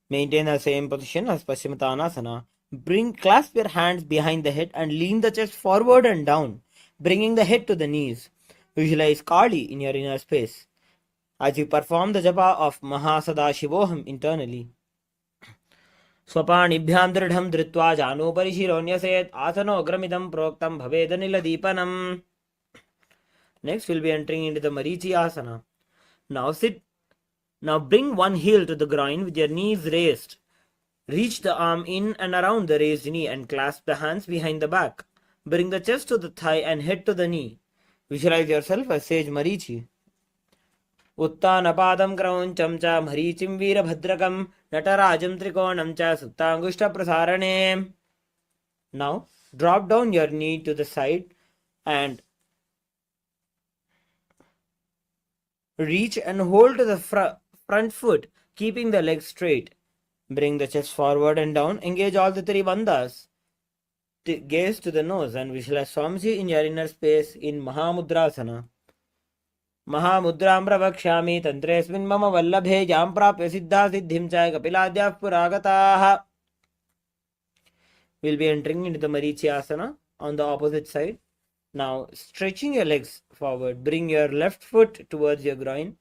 Maintain the same position as Paschimottanasana. Clasp your hands behind the head and lean the chest forward and down, bringing the head to the knees. Visualize Kali in your inner space as you perform the japa of Mahasadashivoham internally. स्वपाणिभ्यां दृढं धृत्वा जानोपरि शिरोन्यसेत् आसनोऽग्रमिदं प्रोक्तं भवेदनिलदीपनम्. Next we'll be entering into the Marichi Asana. Now bring one heel to the groin with your knees raised. Reach the arm in and around the raised knee and clasp the hands behind the back. Bring the chest to the thigh and head to the knee. Visualize yourself as sage Marichi. उत्तानपादं क्रौञ्चं च मरीचिं वीरभद्रकं नटराजं त्रिकोणं च सुप्ताङ्गुष्ठप्रसारणे. Now drop down your knee to the side and reach and hold to the front foot, keeping the legs straight. Bring the chest forward and down. Engage all the three bandhas. Gaze to the nose and visualize Swamiji in your inner space in Mahamudrasana. महामुद्रां प्रवक्ष्यामि तन्त्रेऽस्मिन् मम वल्लभे यां प्राप्य सिद्धा सिद्धिं च कपिलाद्याः पुरागताः. We'll be entering into the Marichi Asana on the opposite side. Now, stretching your legs forward, bring your left foot towards your groin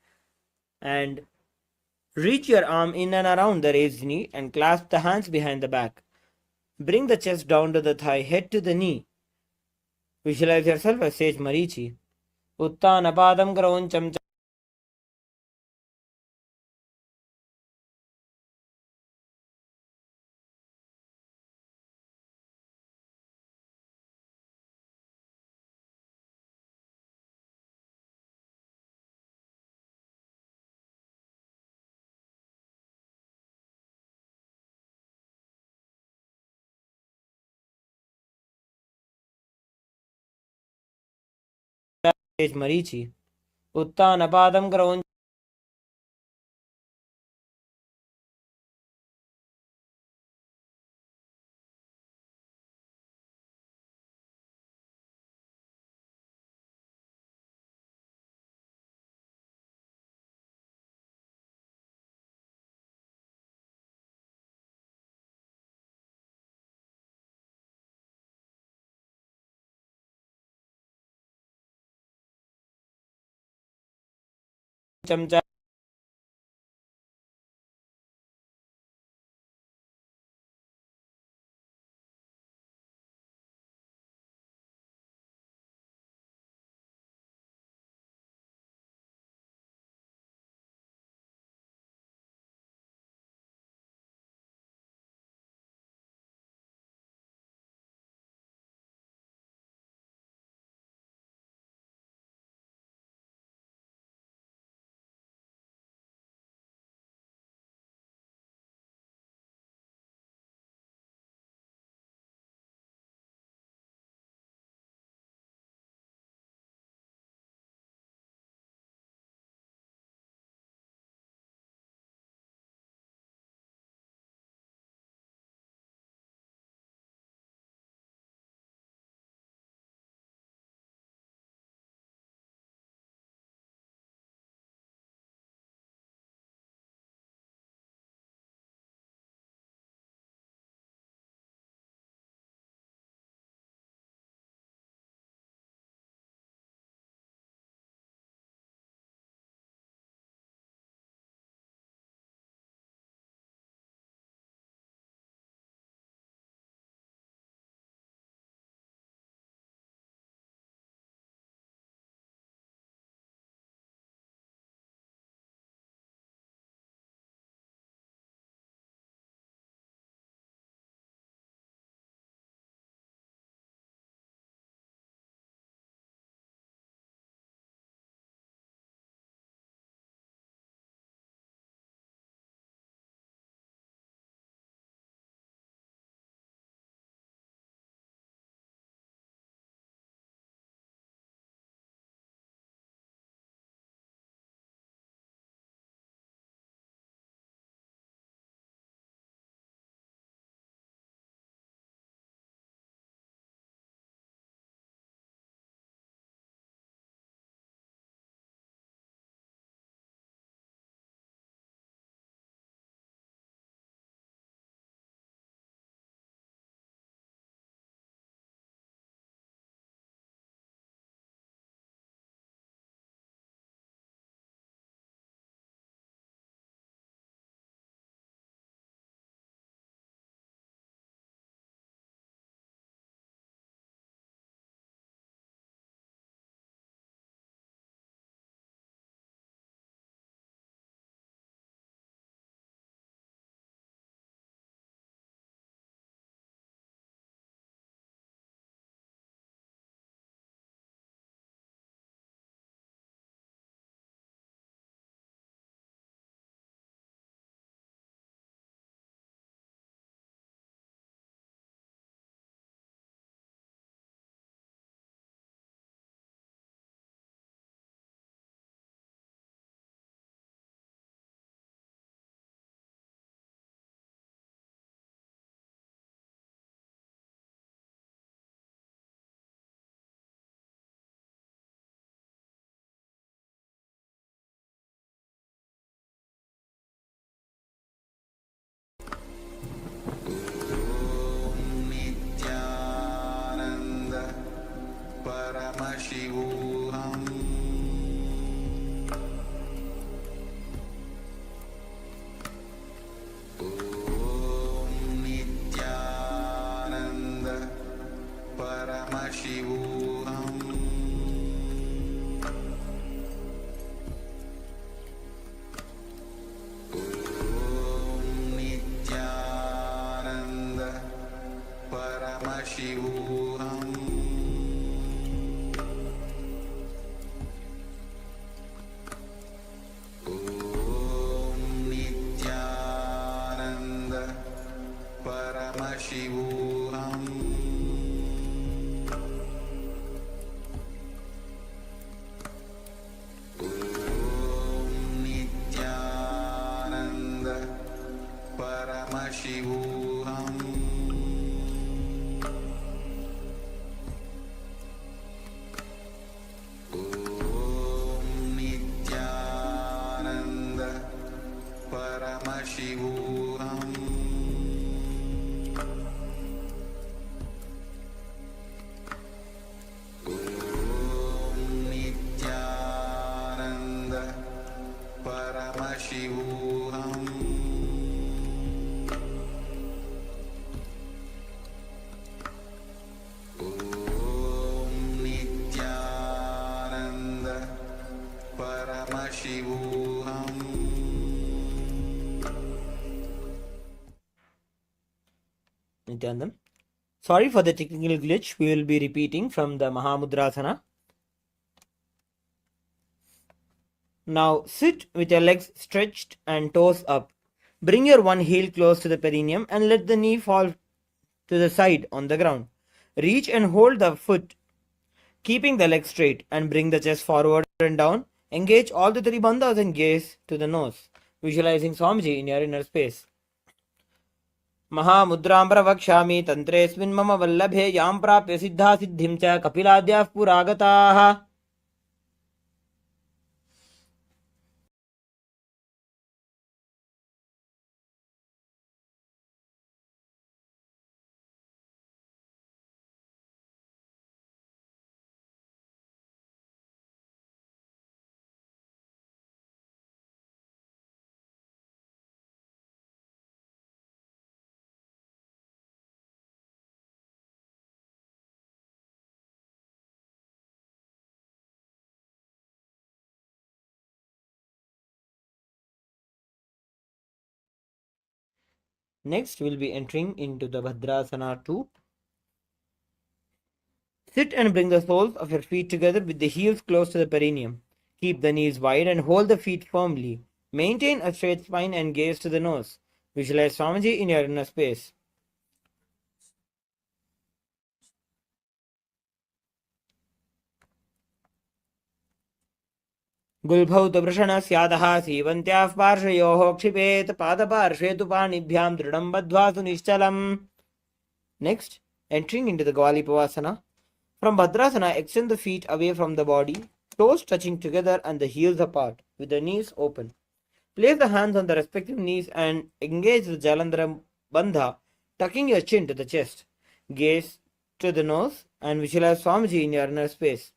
and reach your arm in and around the raised knee and clasp the hands behind the back. Bring the chest down to the thigh, head to the knee. Visualize yourself as sage Marichi. उत्तानपादं क्रौञ्चं च sage Marichi. उत्तानपादं क्रौञ्चं च Paramashivoham Om Nithyananda Paramashivoham Om Nithyananda Paramashivoham Om Nithyananda Paramashivoham Om Nithyananda Paramashivoham Om Nithyananda Paramashivoham Om Nithyananda Paramashivoham Om Nithyananda Paramashivoham Nithyanandam. Sorry for the technical glitch. We will be repeating from the Mahamudrasana. Now sit with your legs stretched and toes up. Bring your one heel close to the perineum and let the knee fall to the side on the ground. Reach and hold the foot, keeping the leg straight, and bring the chest forward and down. Engage all the three bandhas and gaze to the nose, visualizing Swamiji in your inner space. महामुद्रां प्रवक्ष्यामि तन्त्रेऽस्मिन् मम वल्लभे यां प्राप्य सिद्धा सिद्धिं च कपिलाद्याः पुरागताः. Next, we'll be entering into the Bhadrasana 2. Sit and bring the soles of your feet together with the heels close to the perineum. Keep the knees wide and hold the feet firmly. Maintain a straight spine and gaze to the nose. Visualize Swamiji in your inner space. गुल्भौ तु वृषणस्यादः सीवन्त्याः पार्श्वयोः क्षिपेत् पादपार्श्वे तु पाणिभ्यां दृढं बद्ध्वा सुनिश्चलम्. Next, entering into the Gvalipavasana. From Bhadrasana, extend the feet away from the body, toes touching together and the heels apart, with the knees open. Place the hands on the respective knees and engage the Jalandhara Bandha, tucking your chin to the chest. Gaze to the nose and visualize Swamiji in your inner space.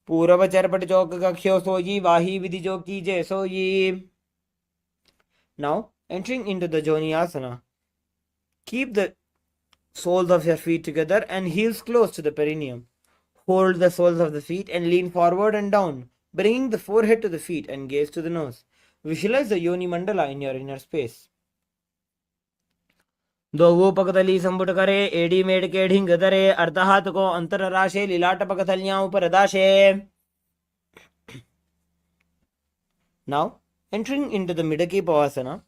पूरव चरपट चौक कक्ष्यो सोयी वाही विधि जो कीजे सोयी. Now, entering into the Joniasana. Keep the soles of your feet together and heels close to the perineum. Hold the soles of the feet and lean forward and down, bringing the forehead to the feet and gaze to the nose. Visualize the Yoni Mandala in your inner space. दोगो पकतली संबुट करे AD made के ढिंग दरे अर्धहात को अंतर राशे लीलाट पकतलियां ऊपर दाशे. Now, entering into the Midaki Pavasana.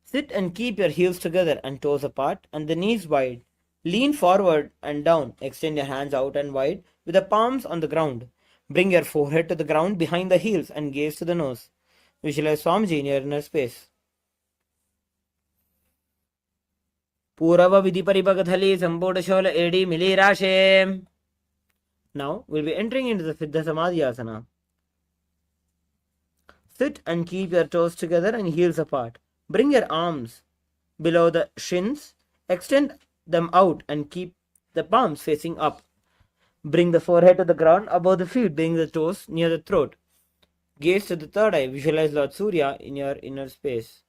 Sit and keep your heels together and toes apart and the knees wide. Lean forward and down. Extend your hands out and wide with the palms on the ground. Bring your forehead to the ground behind the heels and gaze to the nose. Visualize Swamiji in your inner space. पूरव विधि परिपकथली संपूर्ण एडी मिली राशे. Now we'll be entering into the Siddha Samadhyasana. Sit and keep your toes together and heels apart. Bring your arms below the shins, extend them out and keep the palms facing up. Bring the forehead to the ground above the feet, bring the toes near the throat. Gaze to the third eye. Visualize Lord Surya in your inner space.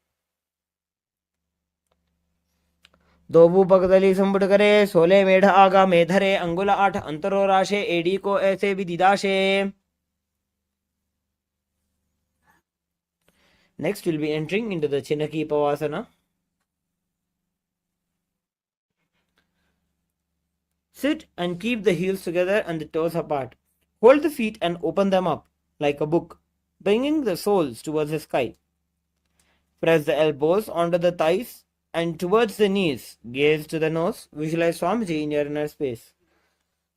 दोबू पगदली संबुट करे, सोले मेढ़ आगा मेधरे, अंगुल 8 अंतरो राशे, AD को ऐसे विदिदाशे. Next, we'll be entering into the Chinaki Pavasana. Sit and keep the heels together and the toes apart. Hold the feet and open them up like a book, bringing the soles towards the sky. Press the elbows onto the thighs and towards the knees. Gaze to the nose. Visualize Swamiji in your inner space.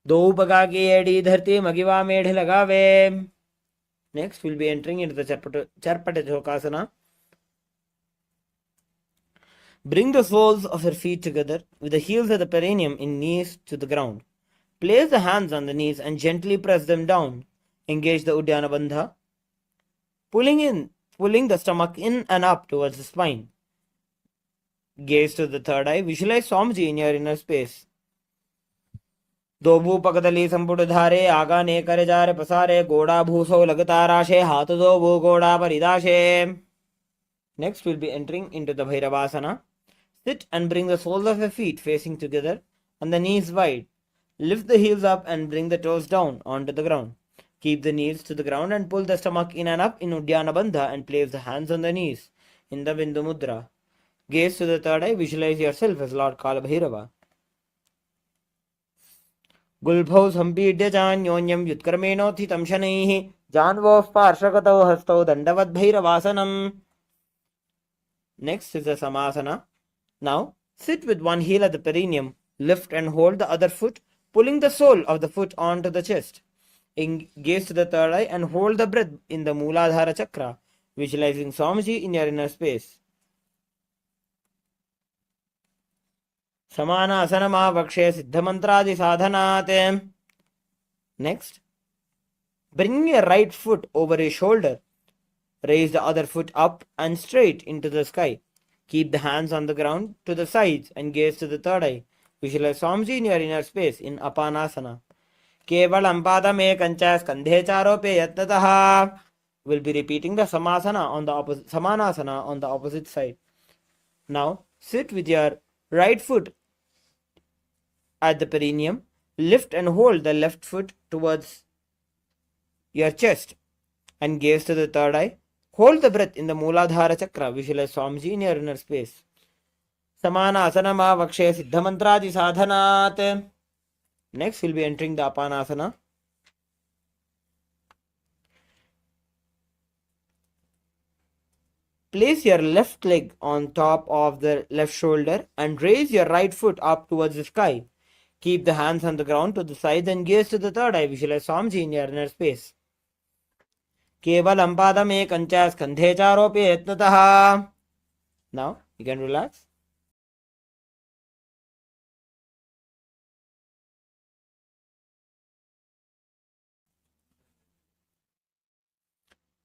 Do baga ki edi dharti magiva medh lagave. Next, we'll be entering into the Charpata Chokasana. Bring the soles of your feet together with the heels of the perineum in knees to the ground. Place the hands on the knees and gently press them down. Engage the Uddiyana Bandha. Pulling the stomach in and up towards the spine. Gaze to the third eye. Visualize Swamiji in your inner space. दोबू पकदली संपुट धारे, आगा ने करे जारे पसारे, गोड़ा भूसो लगता राशे, हाथ दोबू गोड़ा परिदाशे. Next, we'll be entering into the Bhairavasana. Sit and bring the soles of your feet facing together and the knees wide. Lift the heels up and bring the toes down onto the ground. Keep the knees to the ground and pull the stomach in and up in Uddiyana Bandha and place the hands on the knees in the Bindu Mudra. Gaze to the third eye. Visualize yourself as Lord Kalabhairava. गुल्भौ सम्पीड्य चान्योन्यं युत्कर्मेणोत्थितं शनैः जान्वोः पार्श्वगतौ हस्तौ दण्डवद्भैरवासनम्. Next is the Samasana. Now, sit with one heel at the perineum, lift and hold the other foot, pulling the sole of the foot onto the chest. Gaze to the third eye and hold the breath in the Mooladhara Chakra, visualizing Swamiji in your inner space. Samanasana vakshe siddhamantradi sadhanate. Next, bring your right foot over your shoulder. Raise the other foot up and straight into the sky. Keep the hands on the ground to the sides and gaze to the third eye. Visualize Swamiji in your inner space in Apanasana. Kevalam padame kancha skandhe charope yatnataha. We'll be repeating the Samanasana on the opposite side. Now, sit with your right foot at the perineum. Lift and hold the left foot towards your chest and gaze to the third eye. Hold the breath in the Mooladhara Chakra. Visualize Swamiji in your inner space. Samana asanama vakshe siddhamantradi sadhanat. Next, we'll be entering the Apanasana. Place your left leg on top of the left shoulder and raise your right foot up towards the sky. Keep the hands on the ground to the sides and gaze to the third eye. Visualize Swamiji in your inner space. Kevalam padame kancha skandhe charope yatnataha. Now, you can relax.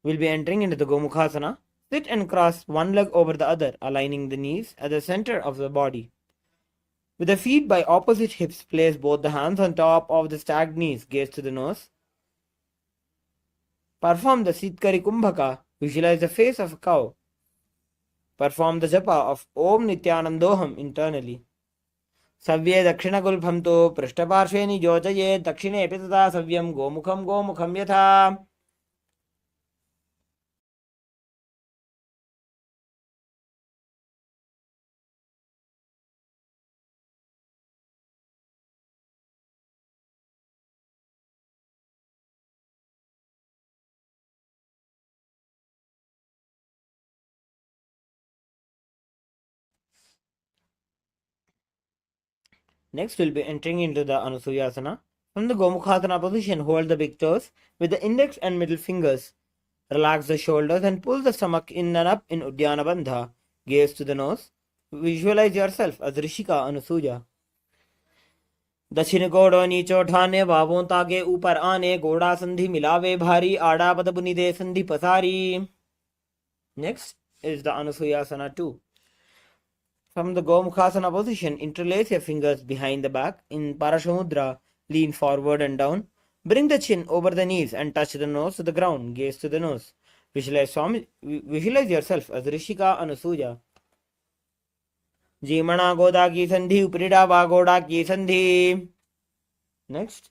We'll be entering into the Gomukhasana. Sit and cross one leg over the other, aligning the knees at the center of the body. With the feet by opposite hips, place both the hands on top of the stacked knees. Gaze to the nose. Perform the Sitkari Kumbhaka. Visualize the face of a cow. Perform the japa of Om Nithyanandoham internally. Savye Dakshina Gulbham to Prishtaparsheni Jojaye Dakshine Epitata Savyam Gomukham Yatha. Next, we'll be entering into the Anusuyasana. From the Gomukhasana position, hold the big toes with the index and middle fingers. Relax the shoulders and pull the stomach in and up in Uddiyana Bandha. Gaze to the nose. Visualize yourself as Rishika Anusuya. दक्षिण गोड़ो नीचो ठाने बाबों ताके ऊपर आने गोड़ा संधि मिलावे भारी आड़ा पद बुनिदे संधि पसारी. Next is the Anusuyasana 2. From the Gomukhasana position, interlace your fingers behind the back. In Parashamudra, lean forward and down. Bring the chin over the knees and touch the nose to the ground. Gaze to the nose. Visualize yourself as Rishika Anasuya. Jimana Goda ki sandhi, Uprida Vagoda ki sandhi. Next,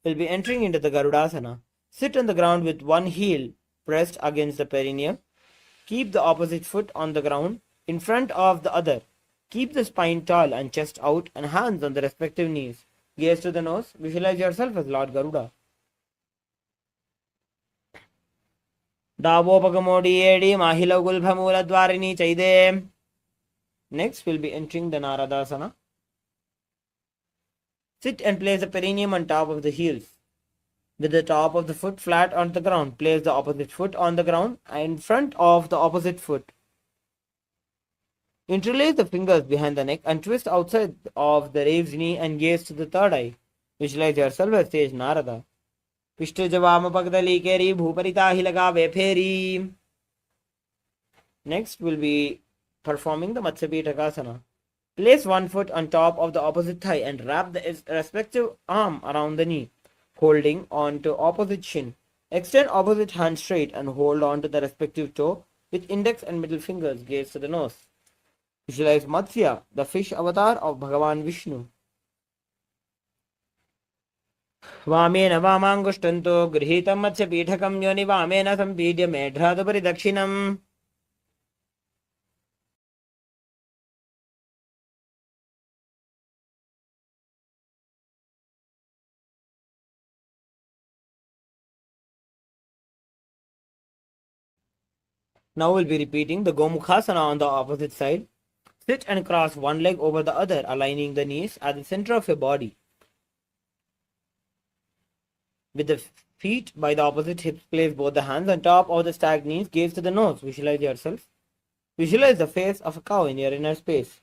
we'll be entering into the Garudasana. Sit on the ground with one heel pressed against the perineum. Keep the opposite foot on the ground in front of the other. Keep the spine tall and chest out and hands on the respective knees. Gaze to the nose. Visualize yourself as Lord Garuda. Davopagmodi edi mahila gulbhamula dwarini chaide. Next, we'll be entering the Naradasana. Sit and place the perineum on top of the heels. With the top of the foot flat on the ground, place the opposite foot on the ground in front of the opposite foot. Interlace the fingers behind the neck and twist outside of the raised knee and gaze to the third eye. Visualize yourself as sage Narada. Pishtu javama pagdali keri bhuparita hilaga veferi. Next, we'll be performing the Matsyapitakasana. Place one foot on top of the opposite thigh and wrap the respective arm around the knee, holding on to opposite shin. Extend opposite hand straight and hold on to the respective toe with index and middle fingers. Gaze to the nose. Visualize Matsya, the fish avatar of Bhagavan Vishnu. Vamena vamangushtanto grihitam Matsyapitakam yoni vamena sampidya medhradupari dakshinam. Now we'll be repeating the Gomukhasana on the opposite side. Sit and cross one leg over the other, aligning the knees at the center of your body. With the feet by the opposite hips, place both the hands on top of the stacked knees. Gaze to the nose. Visualize yourself. Visualize the face of a cow in your inner space.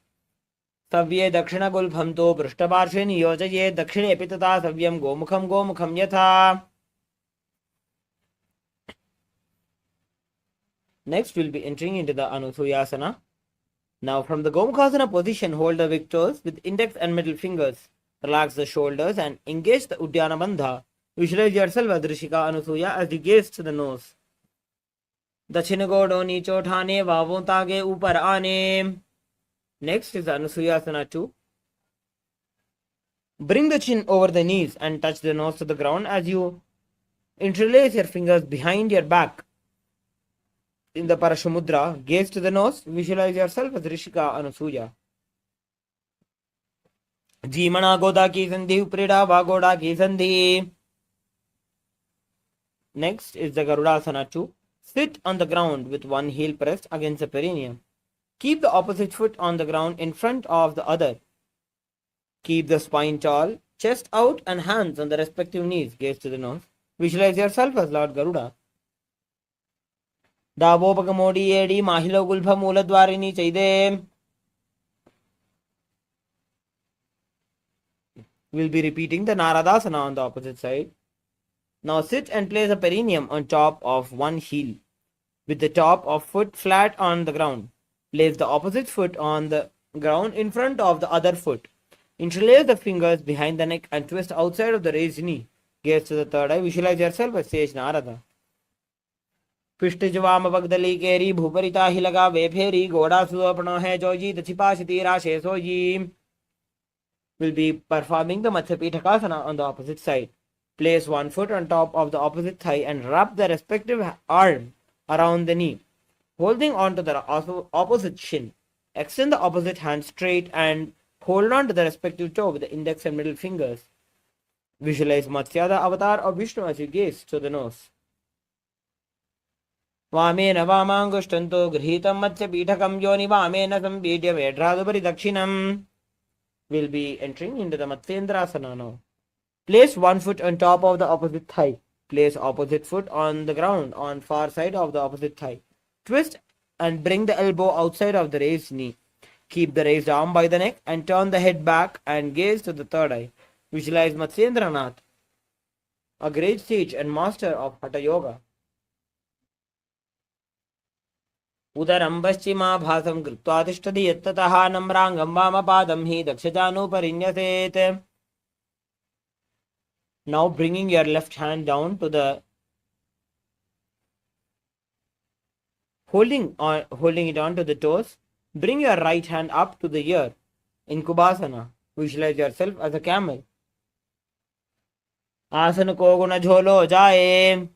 Savye dakshina gulbhamto prishtaparshe niyojaye dakshine pitata savyam gomukham yatha. Next, we'll be entering into the Anusuyasana. Now, from the Gomukhasana position, hold the big toes with index and middle fingers. Relax the shoulders and engage the Uddiyana Bandha. Visualize yourself as Rishika Anusuya as you gaze to the nose. Dachina godo nicho thane vavon tage upar aane. Next is Anusuyasana 2. Bring the chin over the knees and touch the nose to the ground as you interlace your fingers behind your back. In the Parashamudra, gaze to the nose, visualize yourself as Rishika Anusuya. Jimana Goda ki sandhi, Uprida Vagoda ki sandhi. Next is the Garudasana 2. Sit on the ground with one heel pressed against the perineum. Keep the opposite foot on the ground in front of the other. Keep the spine tall, chest out and hands on the respective knees. Gaze to the nose. Visualize yourself as Lord Garuda. Davopagmodi edi mahilo gulbha mula dwarini chaide. We'll be repeating the Naradasana on the opposite side. Now sit and place a perineum on top of one heel, with the top of foot flat on the ground. Place the opposite foot on the ground in front of the other foot. Interlace the fingers behind the neck and twist outside of the raised knee. Gaze to the third eye. Visualize yourself as sage Narada. पिष्टजवाम बगदली केरी भूपरिता ही लगा वे फेरी घोड़ा सुअपनो है Joji दछिपाशति राशे sooji. Will be performing the Matsyapitakasana on the opposite side. Place one foot on top of the opposite thigh and wrap the respective arm around the knee, holding on to the opposite shin. Extend the opposite hand straight and hold on to the respective toe with the index and middle fingers. Visualize Matsya, the avatar of Vishnu, as you gaze to the nose. Vamena vamangushtanto grihitam Matsyapitakam yoni vamena sampidya medhradupari dakshinam. We'll be entering into the Matsyendrasana now. Place one foot on top of the opposite thigh. Place opposite foot on the ground on far side of the opposite thigh. Twist and bring the elbow outside of the raised knee. Keep the raised arm by the neck and turn the head back and gaze to the third eye. Visualize Matsyendranath, a great sage and master of Hatha Yoga. उदरं पश्चिमाभासं कृत्वा तिष्ठति यत्ततः नम्राङ्गं वामपादं हि दक्षजानुपरिन्यसेत्. Now bringing your left hand down to the holding it on to the toes. Bring your right hand up to the ear in Kubasana. Visualize yourself as a camel. Asana ko guna jholo jaye.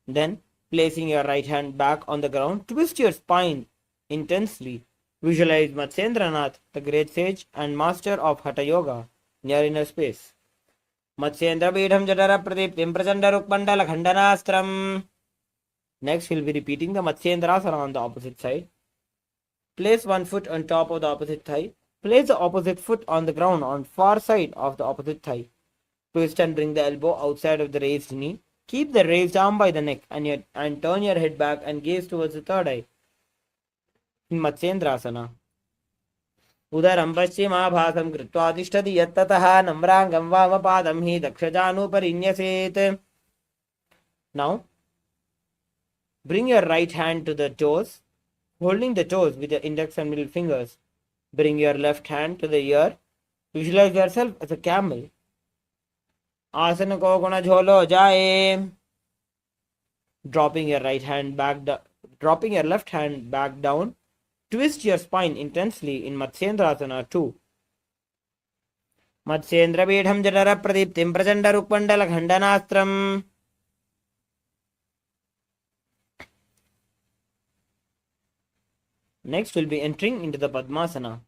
Then placing your right hand back on the ground, twist your spine intensely. Visualize Matsyendranath, the great sage and master of Hatha Yoga, near inner space. Matsyendra Bidham Jadara Pradiptim Prachanda Rukmandala Khandanastram. Next, we'll be repeating the Matsyendrasana on the opposite side. Place one foot on top of the opposite thigh. Place the opposite foot on the ground on far side of the opposite thigh. Twist and bring the elbow outside of the raised knee. Keep the raised arm by the neck and turn your head back and gaze towards the third eye. In Matsyendrasana. उदरं पश्चिमाभासं कृत्वा तिष्ठति यत्ततः नम्राङ्गं वामपादं हि दक्षजानुपरिन्यसेत्. Now, bring your right hand to the toes, holding the toes with the index and middle fingers. Bring your left hand to the ear. Visualize yourself as a camel. Asana ko guna jholo jaye. Dropping your left hand back down. Twist your spine intensely in Matsyendrasana 2. Matsyendra Bidham Jadara Pradiptim Prachanda Rukmandala Khandanastram. Next, we'll be entering into the Padmasana.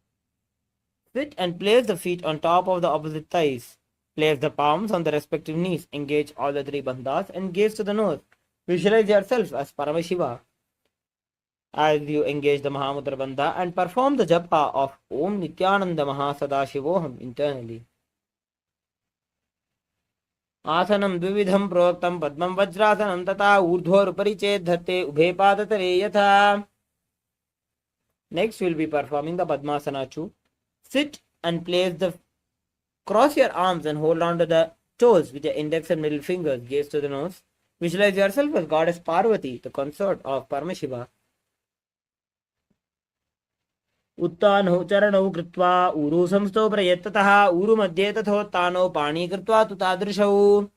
Sit and place the feet on top of the opposite thighs. Place the palms on the respective knees. Engage all the three bandhas and gaze to the nose. Visualize yourself as Paramashiva as you engage the Mahamudra Bandha and perform the japa of Om Nithyananda Sadashivoham internally. Asanam dvividham proktam padmam vajrasanam tata urdhor upari dharte ubhe padatare yatha. Next, we'll be performing the Padmasana 2. Sit and cross your arms and hold on to the toes with your index and middle fingers. Gaze to the nose. Visualize yourself as Goddess Parvati, the consort of Paramashiva. उत्तानौ चरणौ कृत्वा ऊरु संस्थौ प्रयत्ततः ऊरु मध्ये तथोत्तानौ पाणी कृत्वा तु तादृशौ.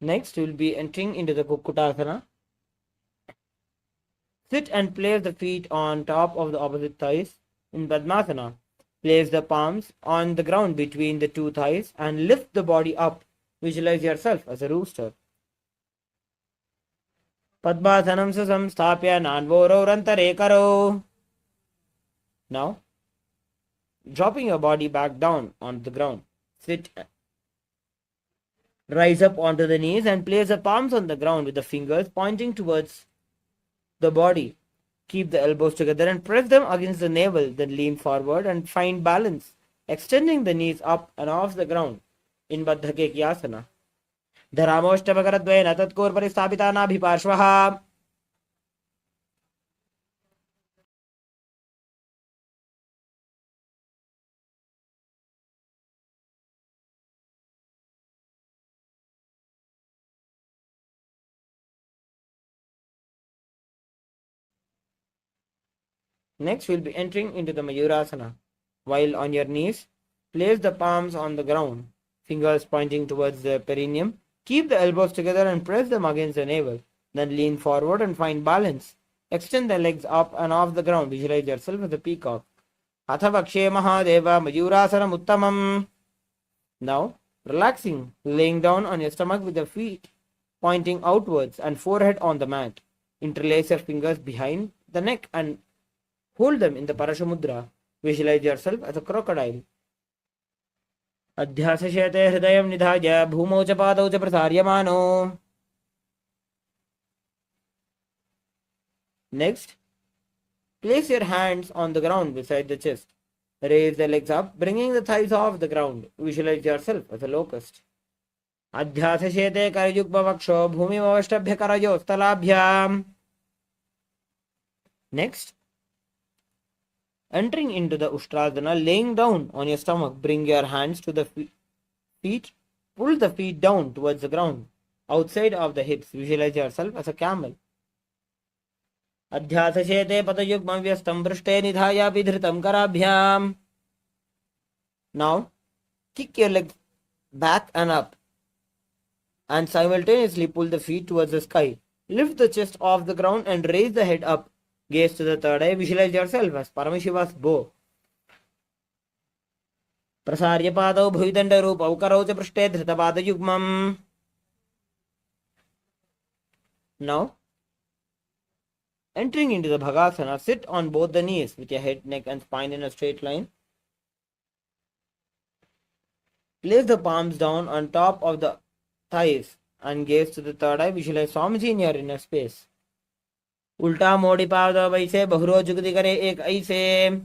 Next, we will be entering into the Kukkutasana. Sit and place the feet on top of the opposite thighs in Padmasana. Place the palms on the ground between the two thighs and lift the body up. Visualize yourself as a rooster. Padmasanam samstapya nanvororantare karo. Now, dropping your body back down on the ground. Rise up onto the knees and place the palms on the ground with the fingers pointing towards the body. Keep the elbows together and press them against the navel, then lean forward and find balance, extending the knees up and off the ground in Baddhakekyasana. Dharamoshtabhakaradvayena tatkur paristhapitanabhiparshvaha. Next, we'll be entering into the Mayurasana. While on your knees, place the palms on the ground, fingers pointing towards the perineum. Keep the elbows together and press them against the navel. Then lean forward and find balance. Extend the legs up and off the ground. Visualize yourself as a peacock. Atha Vakshe Mahadeva Mayurasanam Uttamam. Now, relaxing, laying down on your stomach with the feet pointing outwards and forehead on the mat. Interlace your fingers behind the neck and hold them in the Parashamudra. Visualize yourself as a crocodile. Adhyasashete hridayam nidhaya bhumau cha padau cha prasaryamano. Next, place your hands on the ground beside the chest. Raise the legs up, bringing the thighs off the ground. Visualize yourself as a locust. अध्यासशेते करयुग्मवक्षो भूमिमवष्टभ्य करयोस्तलाभ्याम्. Next, entering into the Ustrasana, laying down on your stomach, bring your hands to the feet, pull the feet down towards the ground, outside of the hips. Visualize yourself as a camel. अध्यासशेते पतयुग्मं व्यस्तं पृष्ठे निधाय विधृतं कराभ्याम्. Now, kick your legs back and up and simultaneously pull the feet towards the sky. Lift the chest off the ground and raise the head up. Gaze to the third eye. Visualize yourself as Paramashiva's bow. Prasarya padau bhuvidanda rupau karau cha prishte dhritapada yugmam. Now, entering into the Bhagasana, sit on both the knees with your head, neck and spine in a straight line. Place the palms down on top of the thighs and gaze to the third eye. Visualize Swamiji in your inner space. Ulta modi pada vaise bahuro jugdi kare ek aise.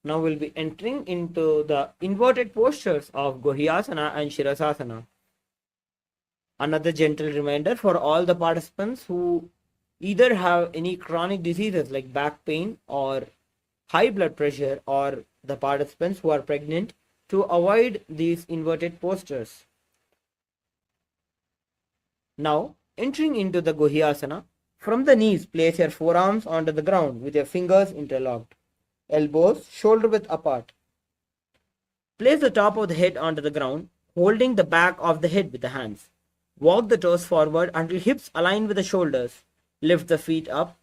Now we'll be entering into the inverted postures of Gohyasana and Shirasasana. Another gentle reminder for all the participants who either have any chronic diseases like back pain or high blood pressure, or the participants who are pregnant, to avoid these inverted postures. Now, entering into the Gohyasana, from the knees, place your forearms onto the ground with your fingers interlocked, elbows shoulder width apart. Place the top of the head onto the ground, holding the back of the head with the hands. Walk the toes forward until hips align with the shoulders. Lift the feet up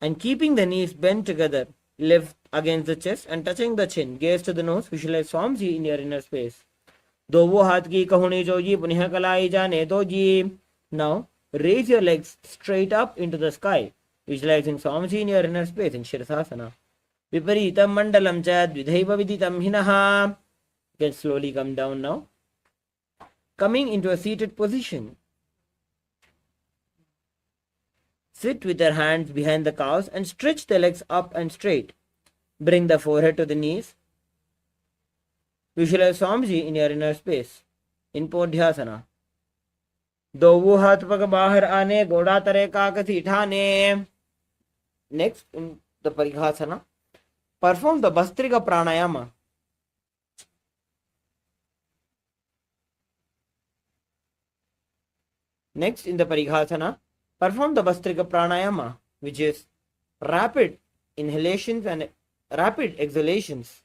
and keeping the knees bent together, lift against the chest and touching the chin. Gaze to the nose. Visualize Swamiji in your inner space. Do wo haath ki kahuni joji punih kalai jane doji. Now, raise your legs straight up into the sky, visualizing Swamiji in your inner space in Shirasasana. Viparitam mandalam cha dvidhaiva viditam hinaha. You can slowly come down now. Coming into a seated position. Sit with your hands behind the calves and stretch the legs up and straight. Bring the forehead to the knees. Visualize Swamiji in your inner space in Podhyasana. दो हाथ पग बाहर आने गोड़ा तरे काकसी ठाने. Next, in the Parighasana, perform the Bastrika Pranayama. Next, in the Parighasana, perform the Bastrika Pranayama, which is rapid inhalations and rapid exhalations.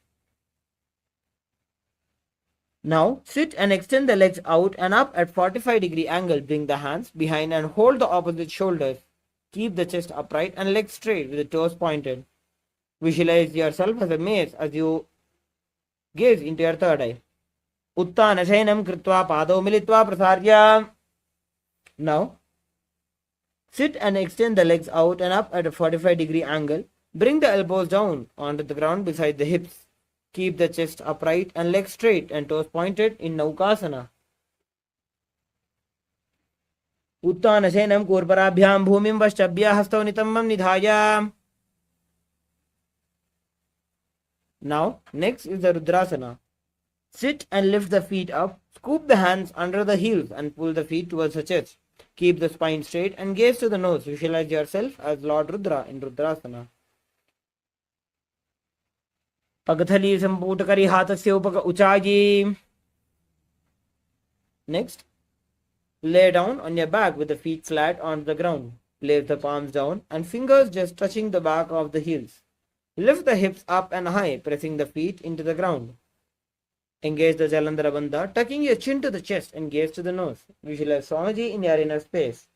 Now, sit and extend the legs out and up at 45-degree angle. Bring the hands behind and hold the opposite shoulders. Keep the chest upright and legs straight with the toes pointed. Visualize yourself as a mace as you gaze into your third eye. Uttana shayanam kritva pado militva prasarya. Now, sit and extend the legs out and up at a 45-degree angle. Bring the elbows down onto the ground beside the hips. Keep the chest upright and legs straight and toes pointed in Naukasana. Uttana shayanam kurparabhyam bhumim vaschabhya hastau nitammam nidhaya. Now, next is the Rudrasana. Sit and lift the feet up, scoop the hands under the heels and pull the feet towards the chest. Keep the spine straight and gaze to the nose. Visualize yourself as Lord Rudra in Rudrasana. Pagathali samputakari hatasya upaka uchayi. Next, lay down on your back with the feet flat on the ground. Place the palms down and fingers just touching the back of the heels. Lift the hips up and high, pressing the feet into the ground. Engage the Jalandhara Bandha, tucking your chin to the chest and gaze to the nose. Visualize Swamiji in your inner space.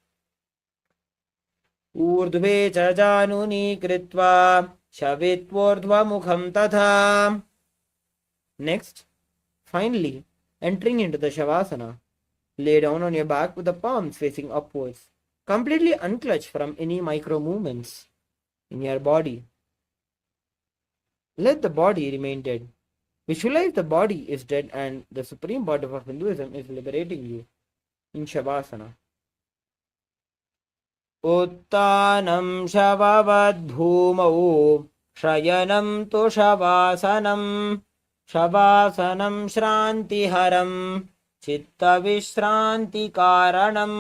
Urdhve chajanuni kritva shavitvordhva mukham tatha. Next, finally, entering into the Shavasana. Lay down on your back with the palms facing upwards. Completely unclutch from any micro movements in your body. Let the body remain dead. Visualize the body is dead and the supreme body of Hinduism is liberating you in Shavasana. Uttanam Shavavad Bhumau Shayanam Tu Shavasanam Shavasanam Shrantiharam चित्तविश्रान्तिकारणम्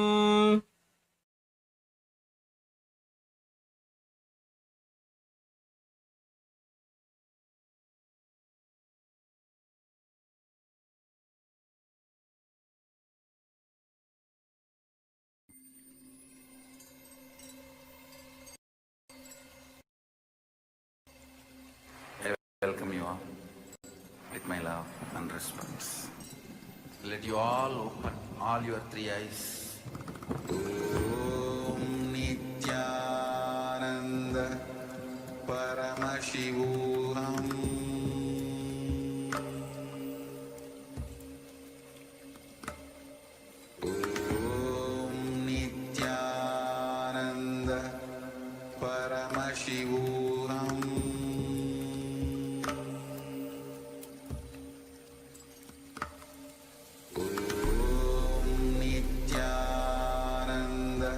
I welcome you all with my love and respects. Let you all open all your three eyes. Om Nithyananda Paramashivoham Om Nithyananda Paramashivoham Om Nithyananda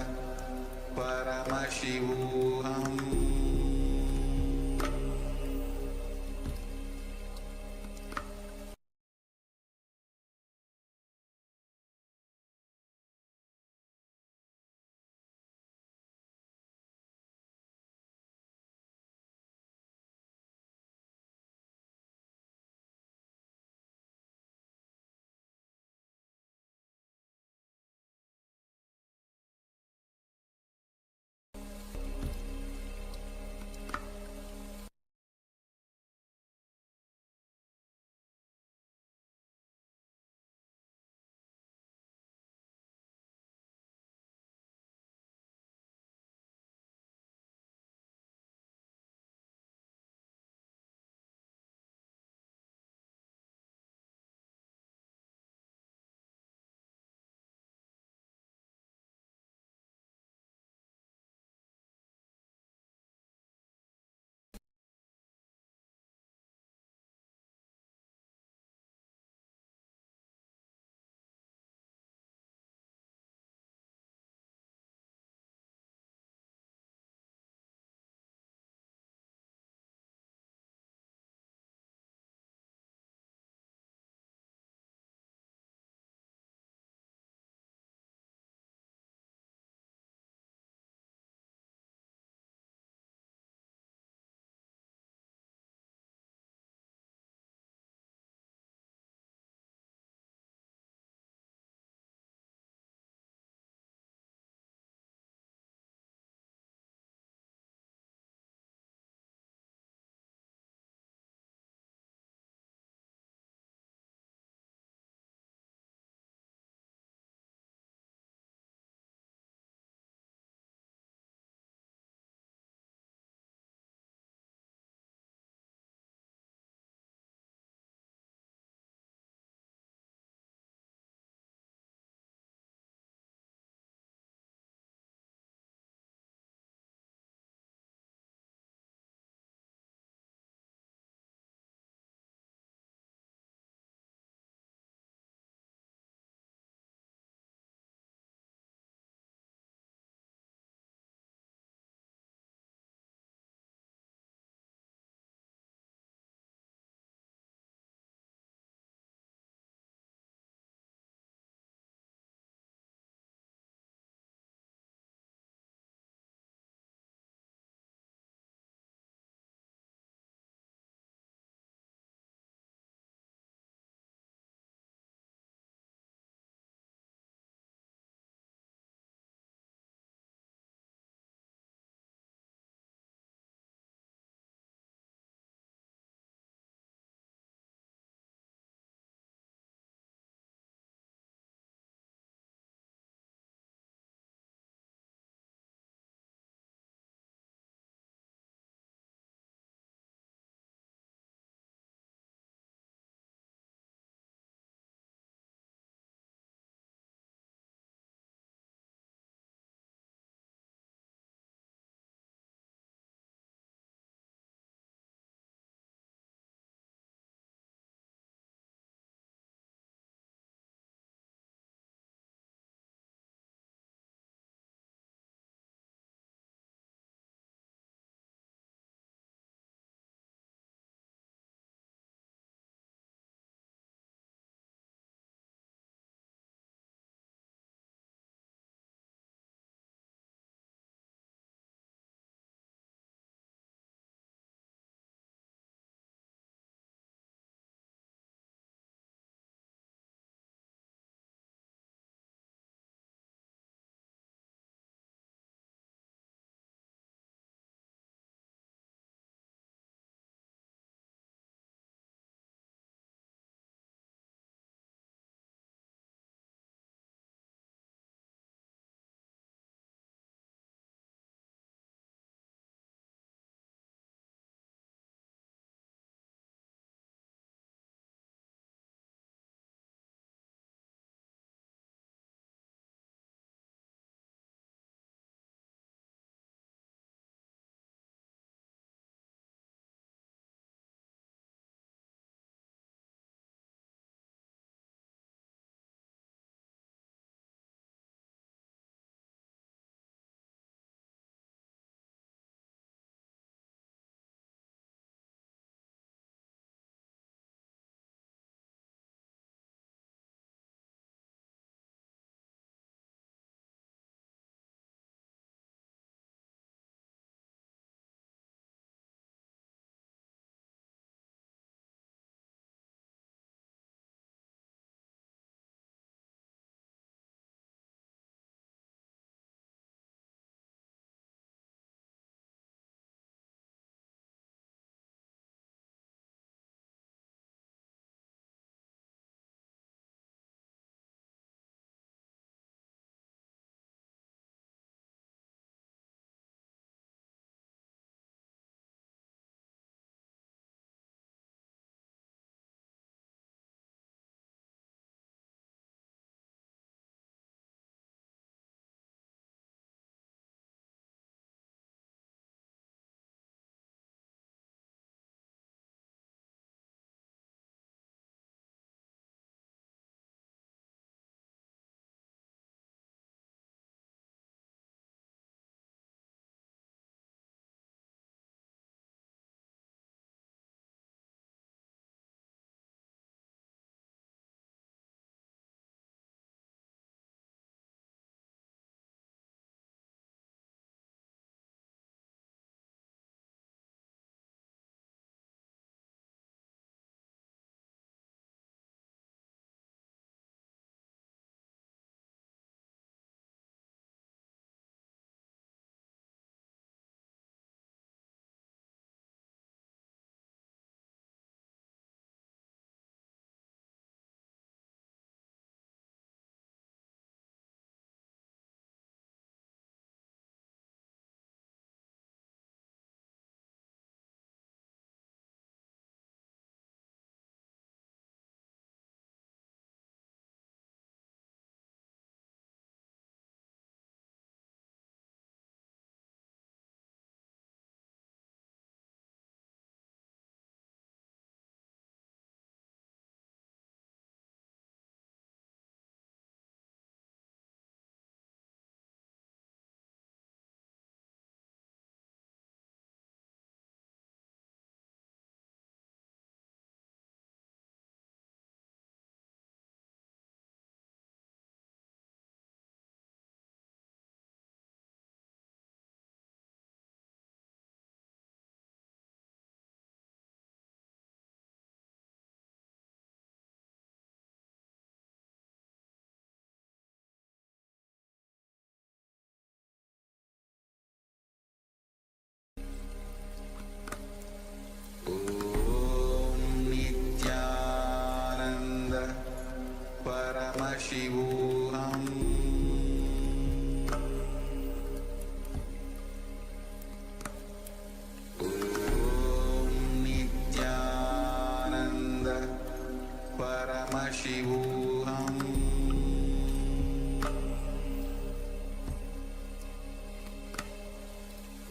Paramashivoham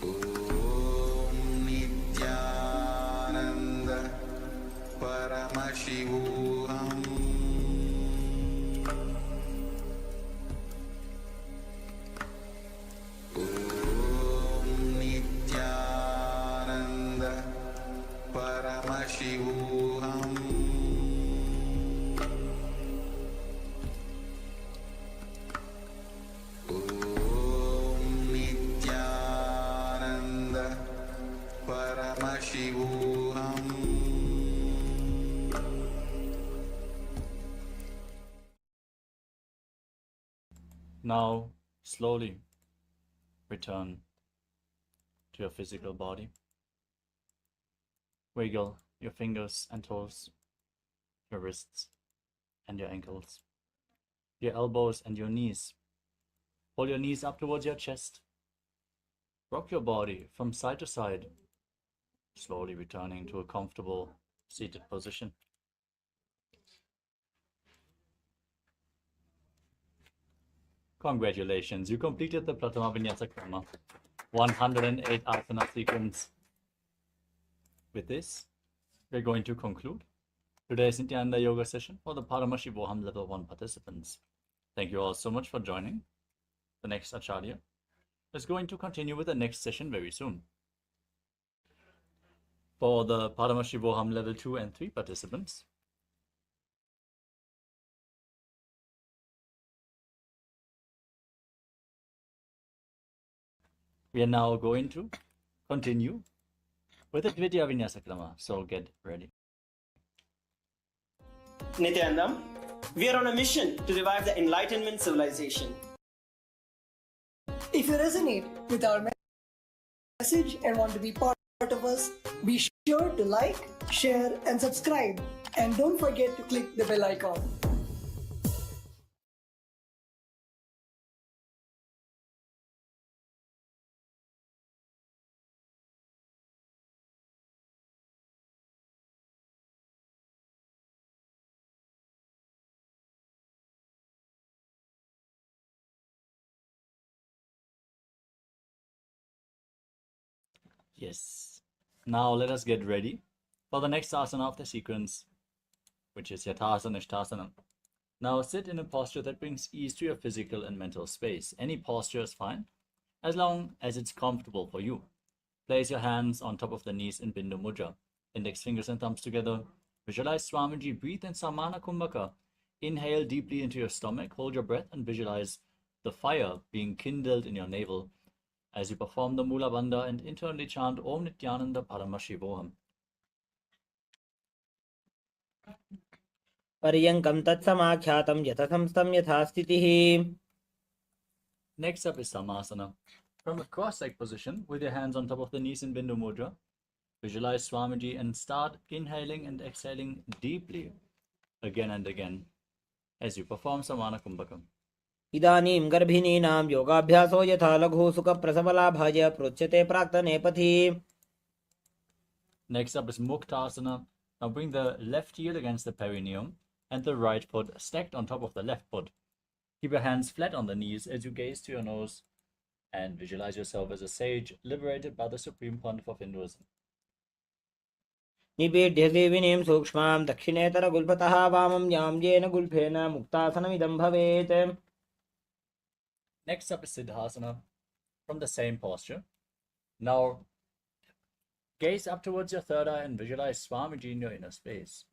Om Nithyananda Paramashivoham Om Nithyananda Paramashivoham Om Nithyananda Paramashivoham Now, slowly return to your physical body. Wiggle your fingers and toes, your wrists and your ankles, your elbows and your knees. Pull your knees up towards your chest. Rock your body from side to side, slowly returning to a comfortable seated position. Congratulations, you completed the Pratama Vinyasa Krama, 108 asana sequence. With this, we're going to conclude today's Nithyananda Yoga session for the Paramashivoham Level 1 participants. Thank you all so much for joining. The next Acharya is going to continue with the next session very soon. For the Paramashivoham Level 2 and 3 participants, we are now going to continue with the Dvitiya Vinyasa Krama, so get ready. Nithyananda, we are on a mission to revive the Enlightenment civilization. If you resonate with our message and want to be part of us, be sure to like, share, and subscribe. And don't forget to click the bell icon. Yes. Now let us get ready for the next asana of the sequence, which is Yathasana Ishtasana. Now sit in a posture that brings ease to your physical and mental space. Any posture is fine, as long as it's comfortable for you. Place your hands on top of the knees in Bindu Mudra. Index fingers and thumbs together. Visualize Swamiji. Breathe in Samana Kumbhaka. Inhale deeply into your stomach. Hold your breath and visualize the fire being kindled in your navel as you perform the Mula Bandha and internally chant Om Nithyananda Paramashivoham. पर्यङ्कं तत्समाख्यातं यथसंस्थं यथा स्थितिः. Next up is Samasana. From a cross-legged position with your hands on top of the knees in Bindu Mudra, visualize Swamiji and start inhaling and exhaling deeply again and again as you perform Samana Kumbhakam. इदानीं गर्भिणीनां योगाभ्यासो यथा लघु सुखप्रसवलाभाय प्रोच्यते प्राक्तनेपथि. Next up is Muktasana. Now bring the left heel against the perineum and the right foot stacked on top of the left foot. Keep your hands flat on the knees as you gaze to your nose and visualize yourself as a sage liberated by the Supreme Pontiff of Hinduism. निपीड्य देविनीं सूक्ष्मां दक्षिणेतरगुल्फतः वामं यां येन गुल्फेन मुक्तासनमिदं भवेत्. Next up is Siddhasana. From the same posture. Now gaze up towards your third eye and visualize Swamiji in your inner space.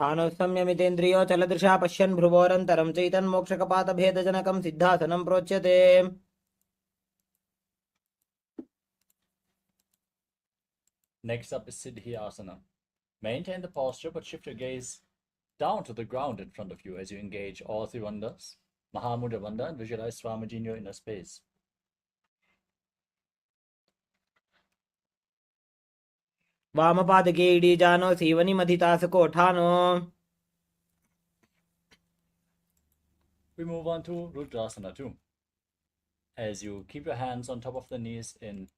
स्थानोत्संयमितेन्द्रियो चलदृशा पश्यन् भ्रुवोरन्तरं चैतन्मोक्षकपातभेदजनकं सिद्धासनं प्रोच्यते. Next up is Siddhyasana. Maintain the posture but shift your gaze down to the ground in front of you as you engage all three bandhas, Mahamudra Bandha, and visualize Swamiji in your inner space. वामपादके इडीजानो सीवनिमधितासकोठानो. We move on to Rudrasana too. As you keep your hands on top of the knees in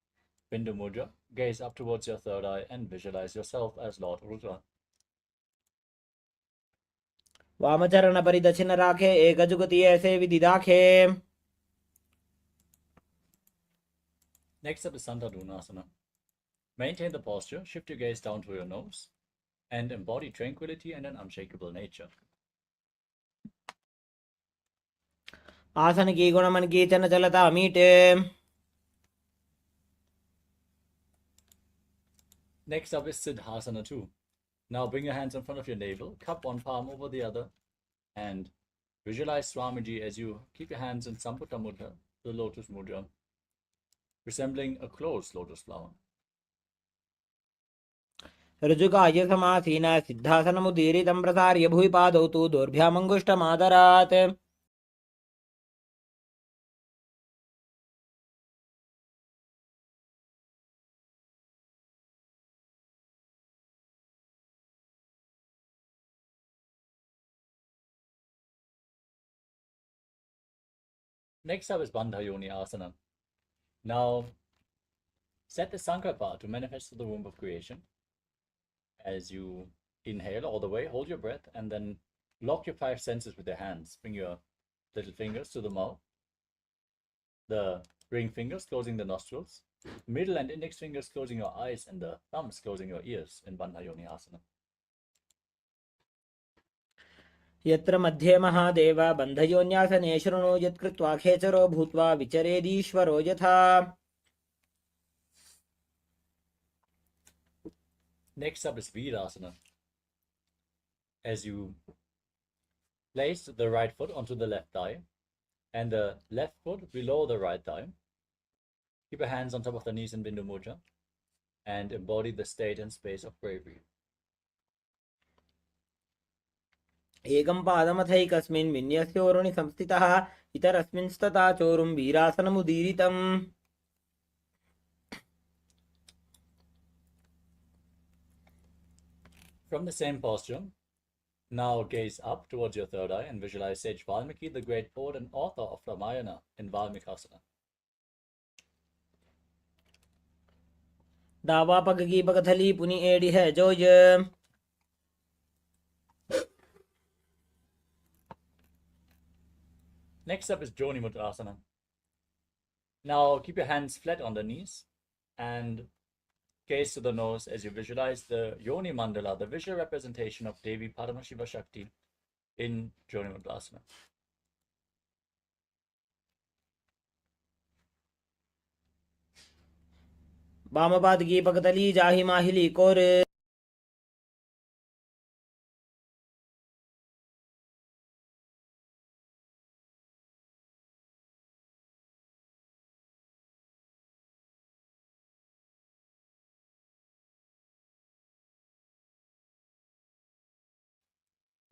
Bindu Mudra, gaze up towards your third eye and visualize yourself as Lord Rudra. वामचरण परिदक्षिण राखे एक जुगति ऐसे विधि दाखे. Next up is Santadunasana. Maintain the posture, shift your gaze down to your nose, and embody tranquility and an unshakable nature. आसन की गुण मन की चन चलता मीटे. Next up is Siddhasana 2. Now bring your hands in front of your navel, cup one palm over the other, and visualize Swamiji as you keep your hands in Samputa Mudra, the lotus mudra, resembling a closed lotus flower. ऋजुकाय समासीन सिद्धासनमुदीरितं प्रसार्य भुवि पादौ तु दोर्भ्यामङ्गुष्ठमादरात्. Next up is Bandha Yoni Asana. Now set the Sankalpa to manifest the womb of creation. As you inhale all the way, hold your breath, and then lock your five senses with your hands. Bring your little fingers to the mouth, the ring fingers closing the nostrils, middle and index fingers closing your eyes, and the thumbs closing your ears in Bandha Yoni Asana. यत्र मध्ये महादेव बन्धयोन्यासने शृणु यत्कृत्वा खेचरो भूत्वा विचरेदीश्वरो यथा. Next up is Virasana. As you place the right foot onto the left thigh and the left foot below the right thigh, keep your hands on top of the knees in Bindu Mudra and embody the state and space of bravery. एकं पादमथैकस्मिन् विन्यस्योरुणि संस्थितः इतरस्मिंस्तथा चोरुं वीरासनमुदीरितम्. From the same posture, now gaze up towards your third eye and visualize Sage Valmiki, the great poet and author of Ramayana, in Valmikasana. दावा पग की पगथली पुनि एड़ी है जोज. Next up is Joni Mudrasana. Now keep your hands flat on the knees and gaze to the nose as you visualize the Yoni Mandala, the visual representation of Devi Paramashiva Shakti in Joni Mudrasana. वामपाद की पगतली जाहि माहिली core.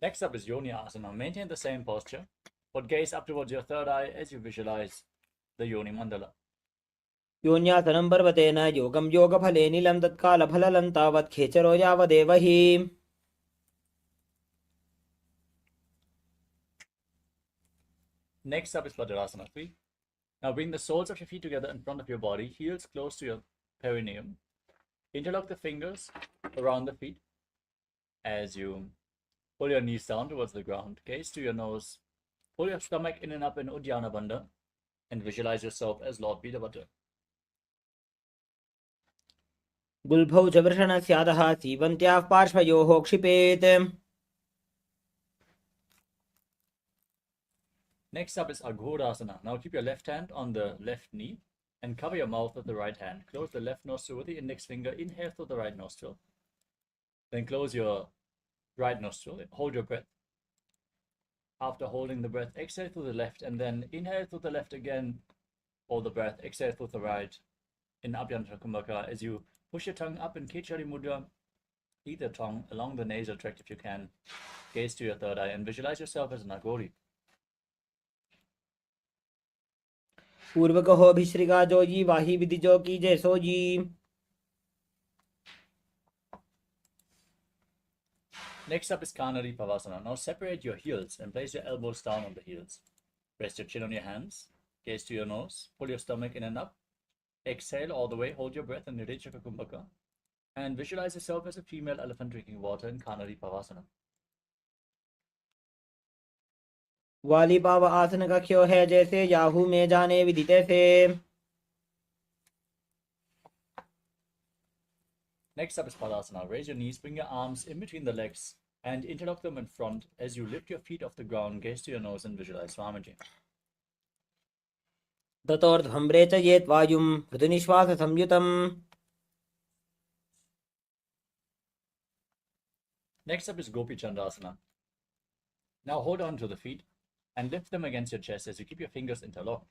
Next up is Yoni Asana. Maintain the same posture, but gaze up towards your third eye as you visualize the Yoni Mandala. योन्यासनं पर्वतेन योगं योगफले नीलं तत्कालफललं तावत् खेचरो यावदेव हि. Next up is Vajrasana 3. Now bring the soles of your feet together in front of your body, heels close to your perineum. Interlock the fingers around the feet as you pull your knees down towards the ground. Gaze to your nose. Pull your stomach in and up in Uddiyana Bandha and visualize yourself as Lord Vidabhadra. गुल्फौ च वृषणस्यादः सीवन्त्याः पार्श्वयोः क्षिपेत्. Next up is Aghodasana. Now keep your left hand on the left knee and cover your mouth with the right hand. Close the left nostril with the index finger. Inhale through the right nostril. Then close your right nostril. Hold your breath. After holding the breath, exhale through the left and then inhale through the left again. Hold the breath. Exhale through the right in Abhyantara Kumbhaka as you push your tongue up in Kichari Mudra. Eat the tongue along the nasal tract if you can. Gaze to your third eye and visualize yourself as an Agori. पूर्व कहो भिश्रिका जोजी वाही विधि जो की जय sooji. Next up is Kanari Pavasana. Now separate your heels and place your elbows down on the heels. Rest your chin on your hands. Gaze to your nose. Pull your stomach in and up. Exhale all the way. Hold your breath in Nirechaka Kumbhaka. And visualize yourself as a female elephant drinking water in Kanari Pavasana. वाली पाव आसन कख्यो है जैसे Yahoo में जाने विदिते से। Next up is Padasana. Raise your knees, bring your arms in between the legs, and interlock them in front as you lift your feet off the ground, gaze to your nose, and visualize Swamiji. ततोर्ध्वम्रे च येत् वायुं मृदुनिश्वास संयुतम्। Next up is Gopi Chandasana. Now hold on to the feet and lift them against your chest as you keep your fingers interlocked.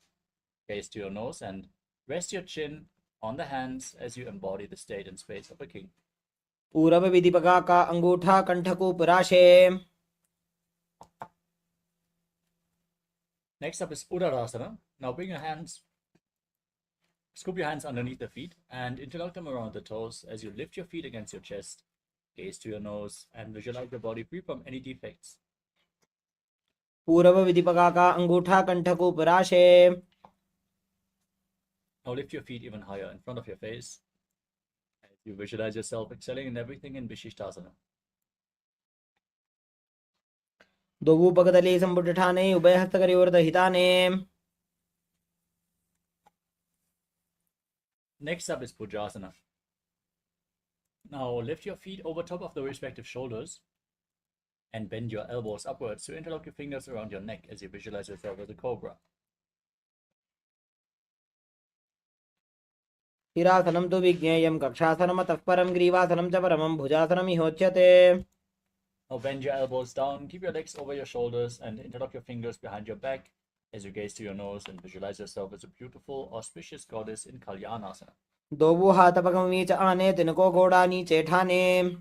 Gaze to your nose and rest your chin on the hands as you embody the state and space of a king. पूरब विधिपका का अंगूठा कंठकू पुराशे। Next up is Uddarasana. Now bring your hands, scoop your hands underneath the feet and interlock them around the toes as you lift your feet against your chest. Gaze to your nose and visualize your body free from any defects. पूरब विधिपका का अंगूठा कंठकू पुराशे। Now lift your feet even higher in front of your face as you visualize yourself excelling in everything in Vishishtasana. दोवु पगदली संपुटठाने उभय हस्तकरयोर्दहिताने। Next up is Pujasana. Now lift your feet over top of the respective shoulders and bend your elbows upwards to interlock your fingers around your neck as you visualize yourself as a cobra. हिरासनं तु विज्ञेयं कक्षासनमतः परं ग्रीवासनं च परमं भुजासनमिहोच्यते। Now bend your elbows down, keep your legs over your shoulders and interlock your fingers behind your back as you gaze to your nose and visualize yourself as a beautiful, auspicious goddess in Kalyanasana. दोवु हाथ पगमी च आने तिनको घोड़ा नीचे ठाने।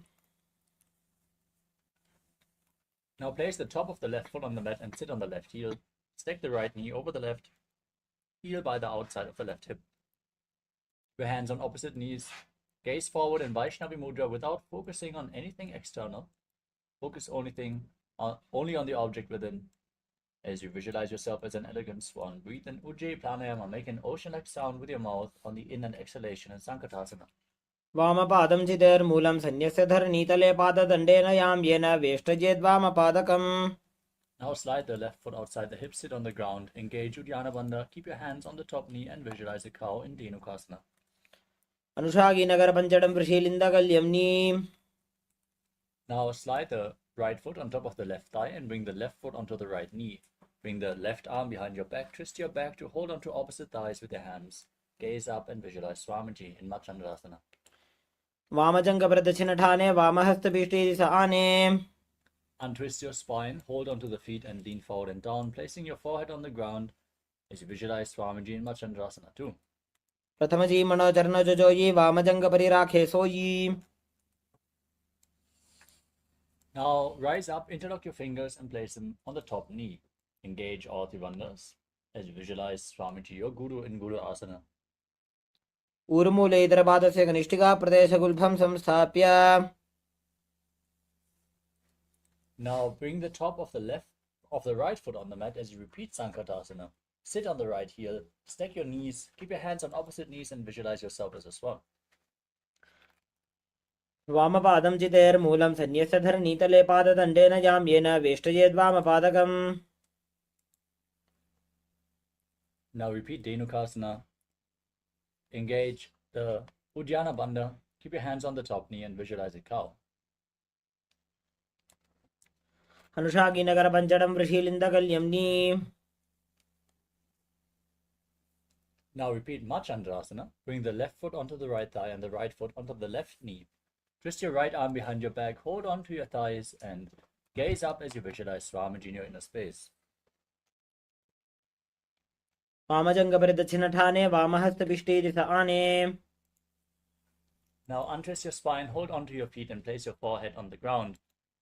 Now place the top of the left foot on the mat and sit on the left heel. Stack the right knee over the left heel by the outside of the left hip. Your hands on opposite knees. Gaze forward in Vaishnavi Mudra without focusing on anything external. Focus only on the object within. As you visualize yourself as an elegant swan, breathe in Ujjayi Pranayama, make an ocean-like sound with your mouth on the in and exhalation in Sankatasana. वामपादं चितेर्मूलं सन्यस्य धरणीतले पाददण्डेन यां येन वेष्टजेद्वामपादकम्। Now slide the left foot outside the hip, sit on the ground, engage Uddiyana Bandha, keep your hands on the top knee and visualize a cow in Dhenukasana. अनुषागी Nagar पंचडं वृषीलिन्दगल्यम्नी। Now slide the right foot on top of the left thigh and bring the left foot onto the right knee. Bring the left arm behind your back, twist your back to hold onto opposite thighs with your hands. Gaze up and visualize Swamiji in Machandrasana. वामजंग प्रदक्षिण ठाने वामहस्तपीष्टे दिश आने। Untwist your spine, hold onto the feet and lean forward and down, placing your forehead on the ground as you visualize Swamiji in Machandrasana too. प्रथम जी मनो चरण जोजोयी वामजंग परिराखे सोयी। Now rise up, interlock your fingers and place them on the top knee. Engage all three bandhas as you visualize Swamiji, your Guru, in Guru Asana. ऊर्मूले इतरपादस्य कनिष्ठिका प्रदेशगुल्भं संस्थाप्य। Now bring the top of the right foot on the mat as you repeat Sankatasana. Sit on the right heel, stack your knees, keep your hands on opposite knees and visualize yourself as a swan. वामपादं चितेर्मूलं सन्यस्य धरणीतले पाददण्डेन यां येन वेष्टजेद्वामपादकम्। Now repeat Dhenukasana. Engage the Uddiyana Bandha. Keep your hands on the top knee and visualize a cow. अनुषागी Nagar पंचडं वृषीलिन्दगल्यम्नी। Now repeat Machandrasana. Bring the left foot onto the right thigh and the right foot onto the left knee. Twist your right arm behind your back, hold on to your thighs and gaze up as you visualize Swamiji in your inner space. वामजंग प्रदक्षिण ठाने वामहस्तपीष्टे दिश आने। Now untwist your spine, hold onto your feet and place your forehead on the ground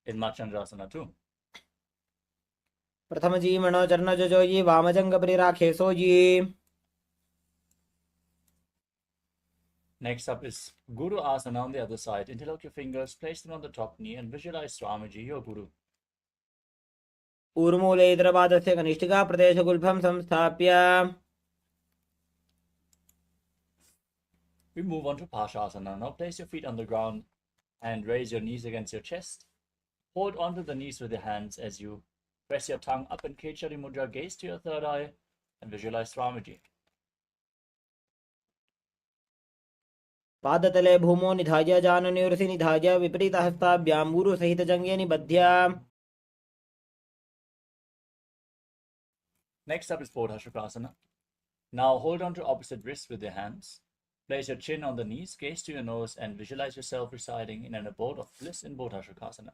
in Machandrasana too. प्रथम जी मनो चरण जोजोयी वामजंग परिराखे सोयी। Next up is Guru Asana on the other side. Interlock your fingers, place them on the top knee and visualize Swamiji, your Guru. ऊर्मूले इतरपादस्य कनिष्ठिका प्रदेशगुल्भं संस्थाप्य। We move on to Pashasana. Now place your feet on the ground and raise your knees against your chest. Hold onto the knees with your hands as you Press your tongue up in Kechari Mudra, gaze to your third eye, and visualize Swamiji. पादतले भूमो निधाय जाननिवृसि निधाय विपरीतहस्ताभ्यां गुरुसहितजङ्गे निबध्य. Next up is Bodhasukasana. Now hold on to opposite wrists with your hands. Place your chin on the knees, gaze to your nose, and visualize yourself residing in an abode of bliss in Bodhasukasana.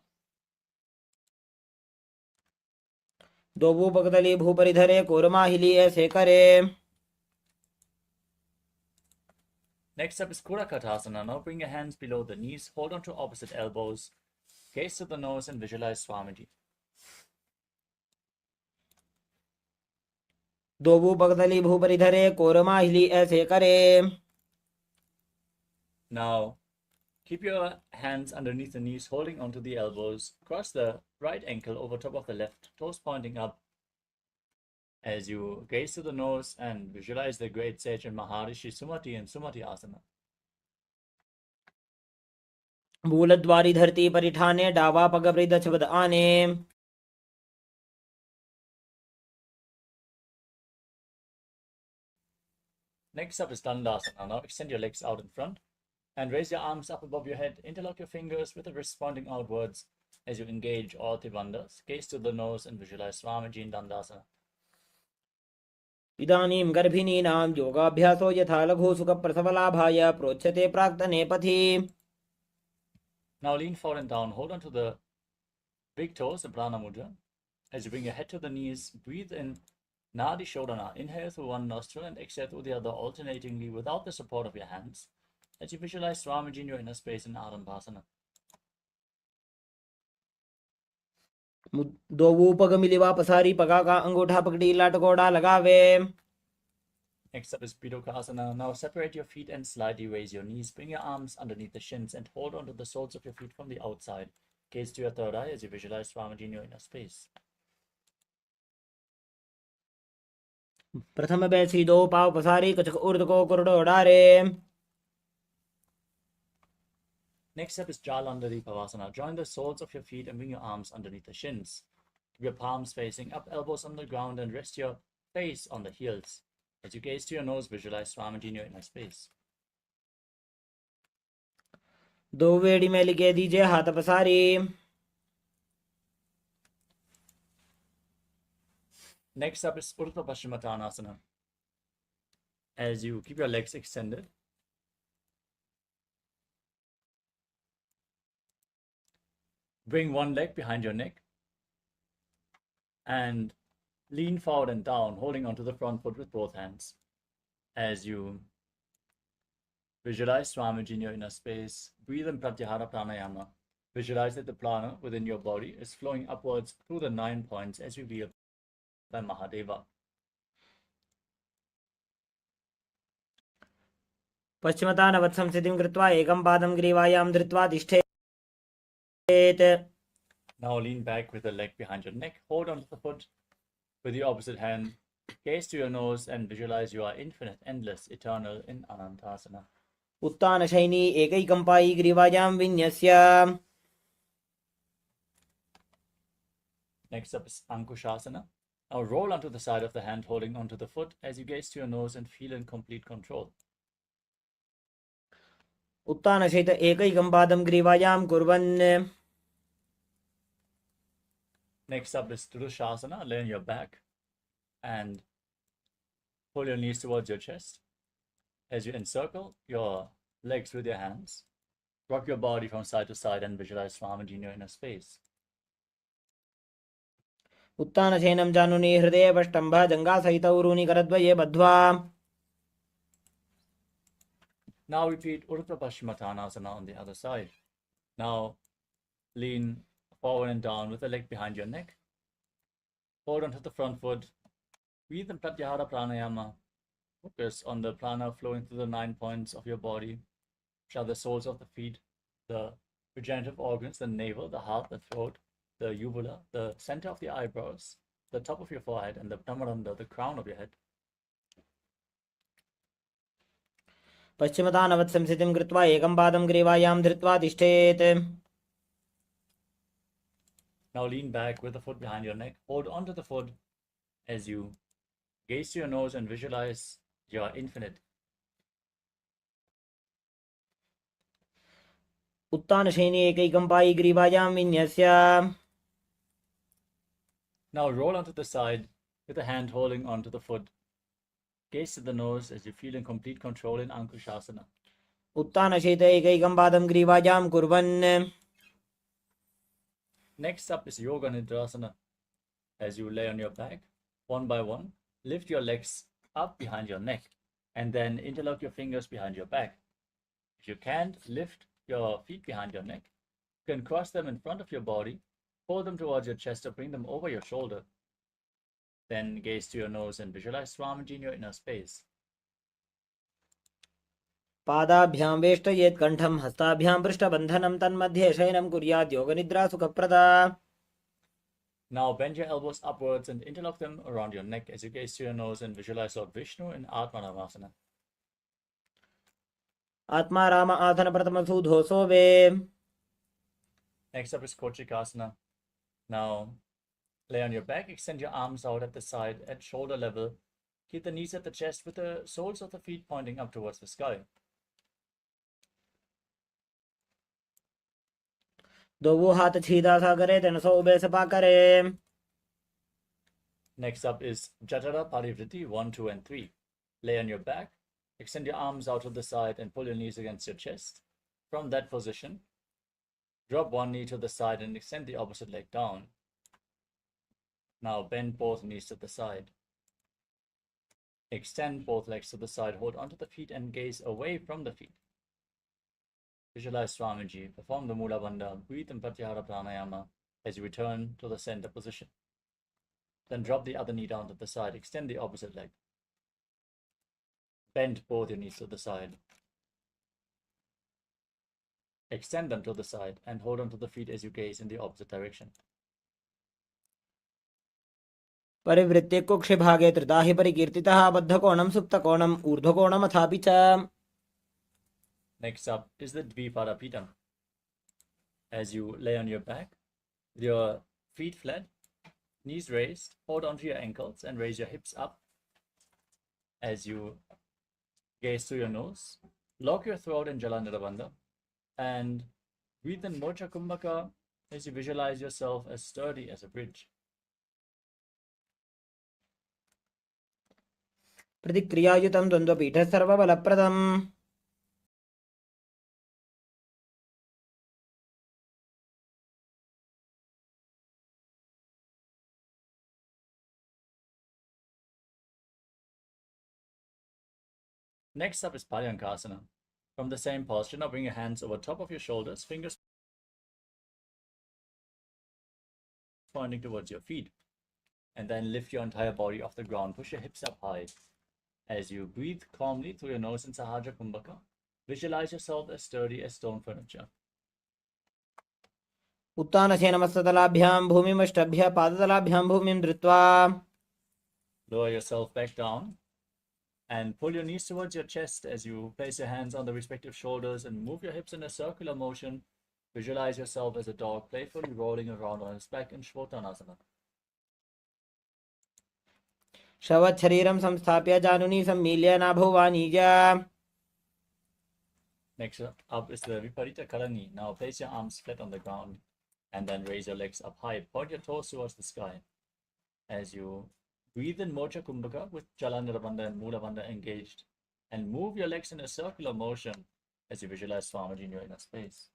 दोबू पगतली भूपरिधरे कोरमाहिली ऐसे करे. Next up is Kurakatasana. Now bring your hands below the knees, hold on to opposite elbows, gaze to the nose, and visualize Swamiji. दोबू पगतली भूपरिधरे कोरमाहिली ऐसे करे. Now keep your hands underneath the knees, holding onto the elbows. Cross the right ankle over top of the left, toes pointing up. As you gaze to the nose and visualize the great sage and Maharishi Sumati and Sumati Asana. मूलद्वारी धरती परिठाने डावा पग दक्षपद आने. Next up is Dandasana. Now extend your legs out in front and raise your arms up above your head. Interlock your fingers with the wrists pointing outwards as you engage all Tribandhas. Gaze to the nose and visualize Swamiji in Dandasana. इदानीं गर्भिणीनां योगाभ्यासो यथा लघु सुख प्रसवलाभाय प्रोच्यते प्राक्तने पथि. Now lean forward and down. Hold on to the big toes, the Prana Mudra. As you bring your head to the knees, breathe in Nadi Shodhana. Inhale through one nostril and exhale through the other alternatingly without the support of your hands. As you visualize Swamiji in your inner space in Arambhasana. दोबू पग मिलिवा पसारी पगा का अंगूठा पकड़ी लाटकोड़ा लगावे. Next up is Pidokasana. Now separate your feet and slightly raise your knees. Bring your arms underneath the shins and hold onto the soles of your feet from the outside. Gaze to your third eye as you visualize Swamiji in your inner space. प्रथम बैसी दो पाव पसारी कचक उर्द को कुरडो डारे. Next up is Jalandhari Pavasana. Join the soles of your feet and bring your arms underneath the shins. Keep your palms facing up, elbows on the ground, and rest your face on the heels. As you gaze to your nose, visualize Swamiji in your inner space. दो वेड़ी में लिखे दीजिए हाथ पसारी. Next up is Urdhva Paschimottanasana. As you keep your legs extended, bring one leg behind your neck and lean forward and down, holding onto the front foot with both hands. As you visualize Swamiji in your inner space, breathe in Pratyahara Pranayama. Visualize that the prana within your body is flowing upwards through the 9 points as revealed by Mahadeva. पश्चिमतानवत् संस्थितिं कृत्वा एकं पादं ग्रीवायां धृत्वा तिष्ठेत्. Now lean back with the leg behind your neck. Hold onto the foot with the opposite hand. Gaze to your nose and visualize you are infinite, endless, eternal in Anantasana. उत्तानशयनी एकैकं पायी ग्रीवायां विन्यस्य. Next up is Ankushasana. Now roll onto the side of the hand, holding onto the foot as you gaze to your nose and feel in complete control. उत्तानशयित एकैकं पादं ग्रीवायां कुर्वन्. Next up is Dudushasana. Lay on your back and pull your knees towards your chest. As you encircle your legs with your hands, rock your body from side to side and visualize Swamiji in your inner space. उत्तानशयनं जानुनी हृदये पष्टम्भ जङ्घासहितौ ऊरूनि करद्वये बद्ध्वा. Now repeat Urdhva Paschimottanasana on the other side. Now lean forward and down with the leg behind your neck. Hold onto the front foot. Breathe in Pratyahara Pranayama. Focus on the prana flowing through the 9 points of your body, which are the soles of the feet, the regenerative organs, the navel, the heart, the throat, the uvula, the center of the eyebrows, the top of your forehead, and the Brahmaranda, the crown of your head. पश्चिमतानवत् संस्थितिं कृत्वा एकं पादं ग्रीवायां धृत्वा तिष्ठेत्. Now lean back with the foot behind your neck. Hold onto the foot as you gaze to your nose and visualize you are infinite. उत्तानशयने एकैकं Pai ग्रीवायां विन्यस्य. Now roll onto the side with a hand holding onto the foot. Gaze to the nose as you feel in complete control in Ankushasana. उत्तानशयित एकैकं पादं ग्रीवायां कुर्वन्. Next up is Yoga Nidrasana. As you lay on your back, one by one, lift your legs up behind your neck and then interlock your fingers behind your back. If you can't lift your feet behind your neck, you can cross them in front of your body, pull them towards your chest or bring them over your shoulder. Then gaze to your nose and visualize Swamiji in your inner space. पादाभ्यां वेष्टयेत् कण्ठं हस्ताभ्यां पृष्ठबन्धनं तन्मध्ये शयनं कुर्यात् योगनिद्रा सुखप्रदा. Now bend your elbows upwards and interlock them around your neck as you gaze to your nose and visualize Lord Vishnu in Atmanamasana. आत्मा राम आसन प्रथम सुधोसो वे. Next up is Kochikasana. Now lay on your back, extend your arms out at the side at shoulder level. Keep the knees at the chest with the soles of the feet pointing up towards the sky. दोवो हाथ छीदा सा करे तेन सो ube Sapa करे. Next up is Jatara Parivriti 1, 2, and 3. Lay on your back, extend your arms out to the side and pull your knees against your chest. From that position, drop one knee to the side and extend the opposite leg down. Now bend both knees to the side. Extend both legs to the side, hold onto the feet and gaze away from the feet. Visualize Swamiji, perform the Mula Bandha, breathe in Pratyahara Pranayama as you return to the center position. Then drop the other knee down to the side, extend the opposite leg. Bend both your knees to the side. Extend them to the side and hold onto the feet as you gaze in the opposite direction. परिवृत्ते कुक्षे भागे त्रिता हि परिकीर्तितः बद्धकोणं सुप्तकोणं ऊर्ध्वकोणमथापि च. Next up is the Dviparapita. As you lay on your back, with your feet flat, knees raised, hold onto your ankles and raise your hips up. As you gaze through your nose, lock your throat in Jalandhara Bandha and breathe in Mocha Kumbhaka as you visualize yourself as sturdy as a bridge. प्रतिक्रियायुतं द्वन्द्वपीठः सर्वबलप्रदम्. Next up is Paryankasana. From the same posture, now bring your hands over top of your shoulders, fingers pointing towards your feet. And then lift your entire body off the ground. Push your hips up high. As you breathe calmly through your nose in Sahaja Kumbhaka, visualize yourself as sturdy as stone furniture. उत्तानशयनमस्ततलाभ्यां भूमिमष्टभ्यः पादतलाभ्यां भूमिं धृत्वा. Lower yourself back down and pull your knees towards your chest as you place your hands on the respective shoulders and move your hips in a circular motion. Visualize yourself as a dog playfully rolling around on its back in Shvotanasana. शवत् शरीरं संस्थाप्य जानुनी सम्मील्य नाभुवानीय. Next up is the Viparita Karani. Now place your arms flat on the ground and then raise your legs up high. Point your toes towards the sky. As you breathe in Mocha Kumbhaka with Jalandhara Bandha and Mula Bandha engaged and move your legs in a circular motion as you visualize Swamiji in your inner space.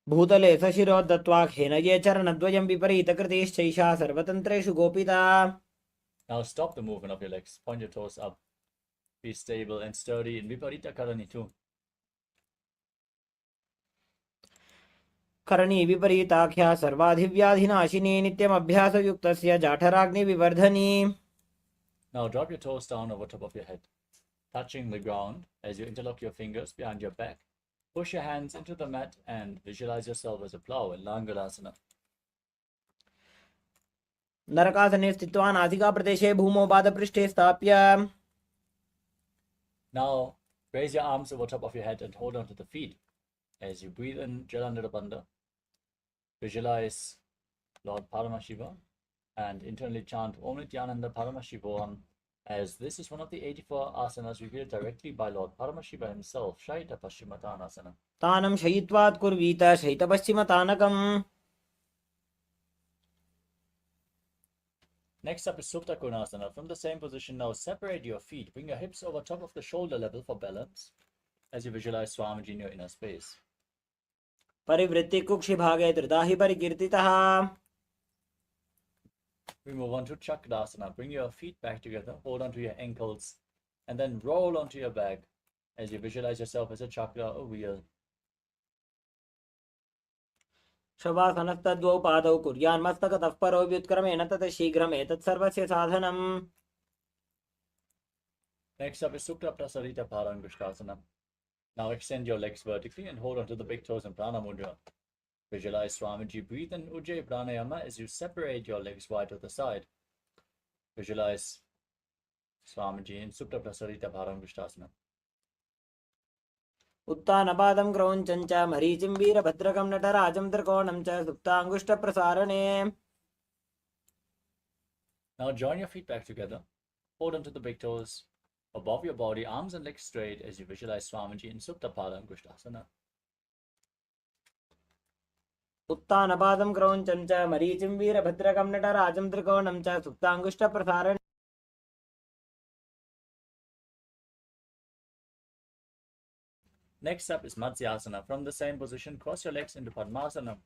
भूतले सशिरो दत्त्वा खेनये चरणद्वयं विपरीतकृतिश्चैषा सर्वतन्त्रेषु गोपिता. Now stop the movement of your legs. Point your toes up. Be stable and sturdy in Viparita Karani too. Karni विपरीताख्या सर्वाधिव्याधिनाशिनी नित्यमभ्यासयुक्तस्य जाठराग्निविवर्धनी. Now drop your toes down over top of your head, touching the ground as you interlock your fingers behind your back. Push your hands into the mat and visualize yourself as a plow in Langarasana. नरकासने स्थित्वा नासिकाप्रदेशे भूमौ पादपृष्ठे स्थाप्य. Now raise your arms over top of your head and hold on to the feet as you breathe in Jalandhara Bandha. Visualize Lord Paramashiva and internally chant Om Nithyananda Paramashivoham, as this is one of the 84 asanas revealed directly by Lord Paramashiva himself, Shaita Paschimatanasana. तानं शयित्वात् कुर्वीत शयितपश्चिमतानकम्. Next up is Supta Konasana. From the same position, now separate your feet. Bring your hips over top of the shoulder level for balance as you visualize Swamiji in your inner space. परिवृत्ति कुक्षिभागे धृता हि परिकीर्तितः. We move on to Chakradasana. Bring your feet back together, hold onto your ankles, and then roll onto your back as you visualize yourself as a chakra or wheel. शवासनस्तद्वौ पादौ कुर्यान्मस्तकतः परो व्युत्क्रमेण ततः शीघ्रम् एतत् सर्वस्य साधनम्. Next up is Supta Prasarita Parangushtasana. Now extend your legs vertically and hold onto the big toes in Prana Mudra. Visualize Swamiji. Breathe in Ujjayi Pranayama as you separate your legs wide to the side. Visualize Swamiji in Supta Prasarita Parangushtasana. उत्तानपादं क्रौञ्चं च मरीचिं वीरभद्रकं नटराजं त्रिकोणं च सुप्ताङ्गुष्ठप्रसारणे. Now join your feet back together. Hold onto the big toes above your body, arms and legs straight as you visualize Swamiji in Supta Parangushtasana. उत्तानपादं क्रौञ्चं च मरीचिं वीरभद्रकं नटराजं त्रिकोणं च सुप्ताङ्गुष्ठप्रसारणे. Next up is Matsyasana. From the same position, cross your legs into Padmasana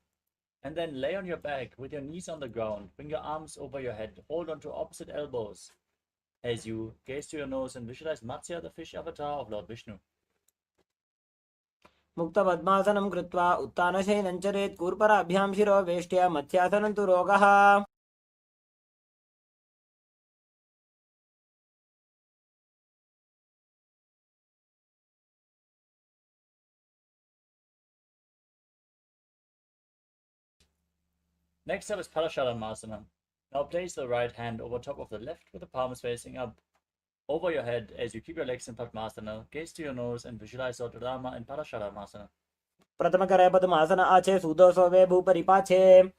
and then lay on your back with your knees on the ground. Bring your arms over your head. Hold onto opposite elbows as you gaze to your nose and visualize Matsya, the fish avatar of Lord Vishnu. मुक्तपद्मासनं कृत्वा उत्तानशयनं चरेत् कूर्पराभ्यां शिरो वेष्ट्या मत्स्यासनं तु रोगः. Next up is Parasharamasana. Now place the right hand over top of the left with the palms facing up over your head as you keep your legs in Padmasana. Gaze to your nose and visualize Lord Rama in Parasharamasana. प्रथमकरे पद्मासन आचे सुदोषो वे भूपरिपाचे.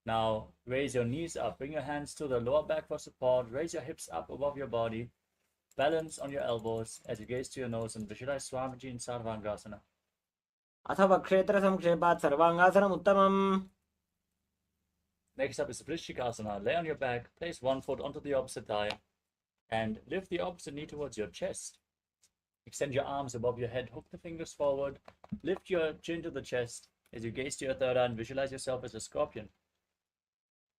Now raise your knees up. Bring your hands to the lower back for support. Raise your hips up above your body. Balance on your elbows as you gaze to your nose and visualize Swamiji in Sarvangasana. अथवा क्षेत्र संक्षेपात् सर्वांगासनम् उत्तमम्. Next up is Vrishikasana. Lay on your back, place one foot onto the opposite thigh, and lift the opposite knee towards your chest. Extend your arms above your head, hook the fingers forward, lift your chin to the chest as you gaze to your third eye and visualize yourself as a scorpion.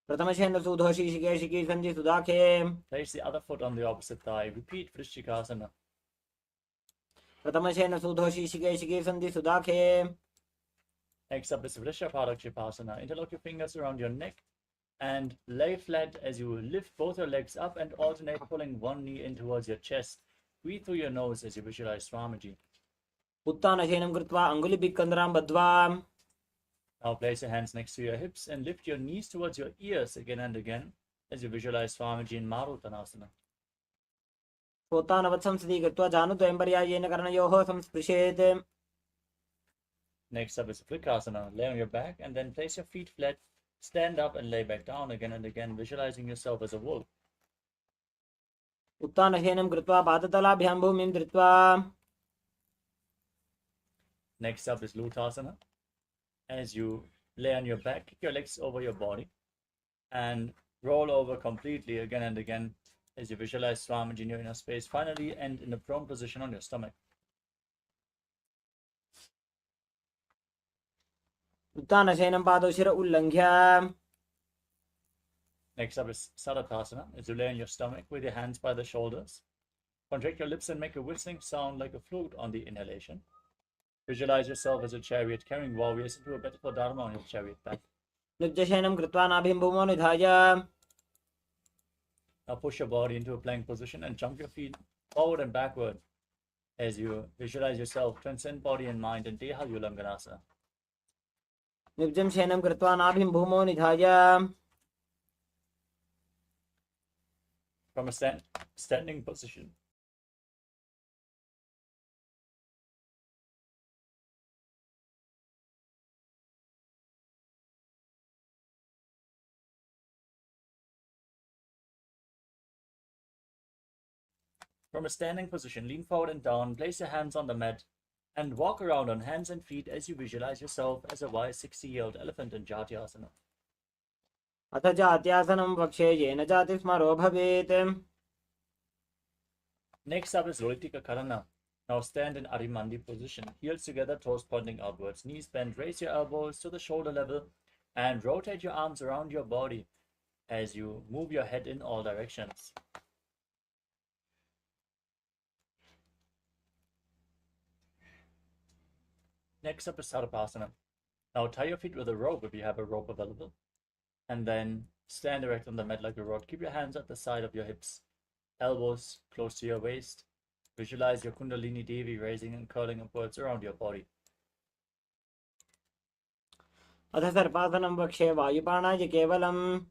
प्रथमशेन सुधोषि शिकेशिकी सन्धि सुदाखे. Place the other foot on the opposite thigh. Repeat Vrishikasana. प्रथमशेन सुधोषि शिकेशिकी सन्धि सुदाखे. Next up is Vrishabharakshipasana. Interlock your fingers around your neck and lay flat as you lift both your legs up and alternate pulling one knee in towards your chest. Breathe through your nose as you visualize Swamiji. उत्तानशयनं कृत्वा अङ्गुलिपिक्कन्द्रां बद्ध्वा. Now place your hands next to your hips and lift your knees towards your ears again and again as you visualize Swamiji in Marutanasana. स्वोत्तानवत् संस्थिति कृत्वा जानुद्वयं पर्यायेन कर्णयोः संस्पृशेत्. Next up is Vrikasana. Lay on your back and then place your feet flat. Stand up and lay back down again and again, visualizing yourself as a wolf. उत्तानशयनं कृत्वा पादतलाभ्यां भूमिं धृत्वा. Next up is Lutasana. As you lay on your back, kick your legs over your body and roll over completely again and again as you visualize Swamiji in your inner space. Finally, end in a prone position on your stomach. उत्तानशयनं पादौ शिर उल्लङ्घ्य. Next up is Sadatasana. As you lay on your stomach with your hands by the shoulders, contract your lips and make a whistling sound like a flute on the inhalation. Visualize yourself as a chariot carrying warriors into a battle for Dharma on your chariot back. नित्यशयनं कृत्वा नाभिं भूमौ निधाय. Now push your body into a plank position and jump your feet forward and backward as you visualize yourself transcend body and mind in Deha Ulanganasana. निब्जं शयनं कृत्वा नाभिं भूमौ निधाय. From a standing position, From a standing position, lean forward and down, place your hands on the mat, and walk around on hands and feet as you visualize yourself as a wise 60-year-old elephant in Jatyasana. अथ जात्यासनं वक्षे येन जाति स्मरो भवेत्. Next up is Roitika Karana. Now stand in Arimandi position. Heels together, toes pointing outwards. Knees bent. Raise your elbows to the shoulder level and rotate your arms around your body as you move your head in all directions. Next up is Sarvasana. Now tie your feet with a rope if you have a rope available. And then stand erect on the mat like a rod. Keep your hands at the side of your hips. Elbows close to your waist. Visualize your Kundalini Devi raising and curling upwards around your body. अथ सर्पासनं वक्षे वायुपाणाय केवलम्.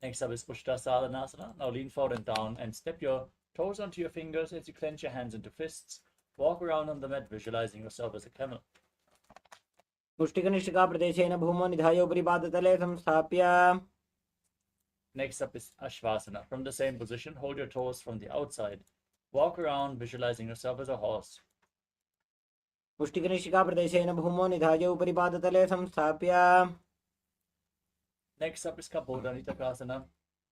Next up is Ushtrasadhanasana. Now lean forward and down and step your toes onto your fingers as you clench your hands into fists. Walk around on the mat visualizing yourself as a camel. मुष्टिकनिष्ठिका प्रदेशेन भूमौ निधाय उपरि पादतले संस्थाप्य. Next up is Ashvasana. From the same position, hold your toes from the outside. Walk around visualizing yourself as a horse. मुष्टिकनिष्ठिका प्रदेशेन भूमौ निधाय उपरि पादतले संस्थाप्य. Next up is Kapodanitakasana.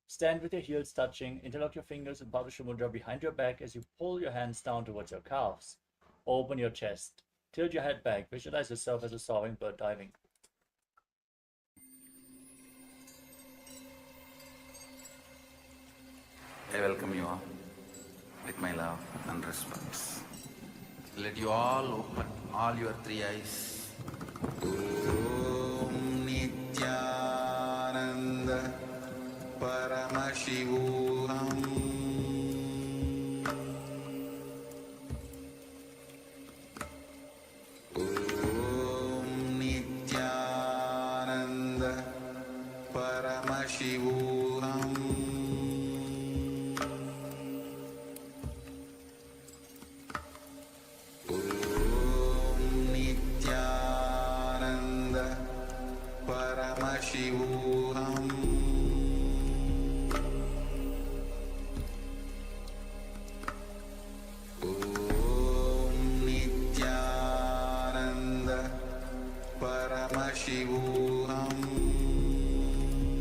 Stand with your heels touching. Interlock your fingers in Bhavasya Mudra behind your back as you pull your hands down towards your calves. Open your chest. Tilt your head back. Visualize yourself as a soaring bird diving. I welcome you all with my love and respect. Let you all open all your three eyes. Om Nithyananda Paramashivoham Om Nithyananda Paramashivoham Paramashivoham Om Nithyananda Paramashivoham Om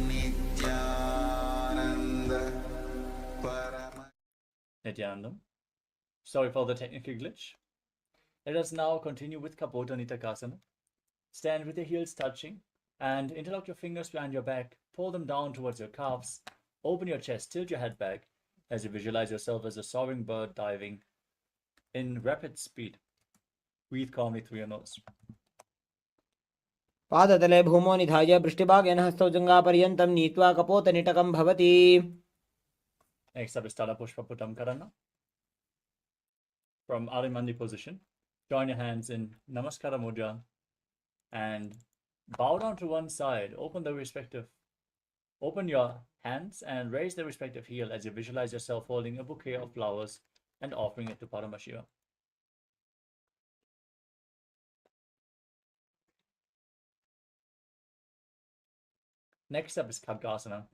Nithyananda Nithyananda. Sorry for the technical glitch. Let us now continue with Kapodanitakasana. Stand with your heels touching and interlock your fingers behind your back. Pull them down towards your calves. Open your chest, tilt your head back as you visualize yourself as a soaring bird diving in rapid speed. Breathe calmly through your nose. पादतले भूमौ निधाय पृष्ठभागेन हस्तौ जङ्घापर्यन्तं नीत्वा कपोतनिटकं भवति. Next up is Tala Pushpaputam Karana. From Arimandi position, join your hands in Namaskara Mudra and bow down to one side. Open your hands and raise the respective heel as you visualize yourself holding a bouquet of flowers and offering it to Paramashiva. Next up is Khadgasana.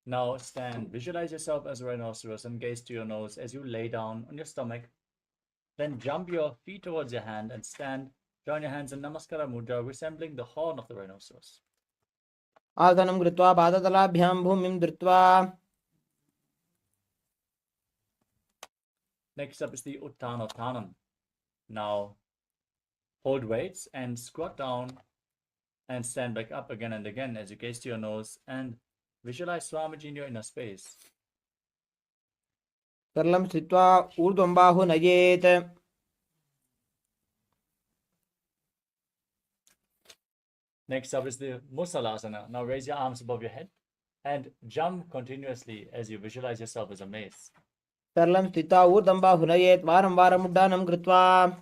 Now stand, visualize yourself as a rhinoceros and gaze to your nose as you lay down on your stomach. Then jump your feet towards your hand and stand. Join your hands in Namaskara Mudra, resembling the horn of the rhinoceros. आसनं कृत्वा पादतलाभ्यां भूमिं धृत्वा. Next up is the Uttanottanam. Now hold weights and squat down and stand back up again and again as you gaze to your nose and visualize Swamiji in your inner space. सरलं स्थित्वा ऊर्ध्वं बाहु नयेत्. Next up is the Musalasana. Now raise your arms above your head and jump continuously as you visualize yourself as a mace. सरलं स्थित्वा ऊर्ध्वं बाहु नयेत् वारं वारम् उड्डानं कृत्वा.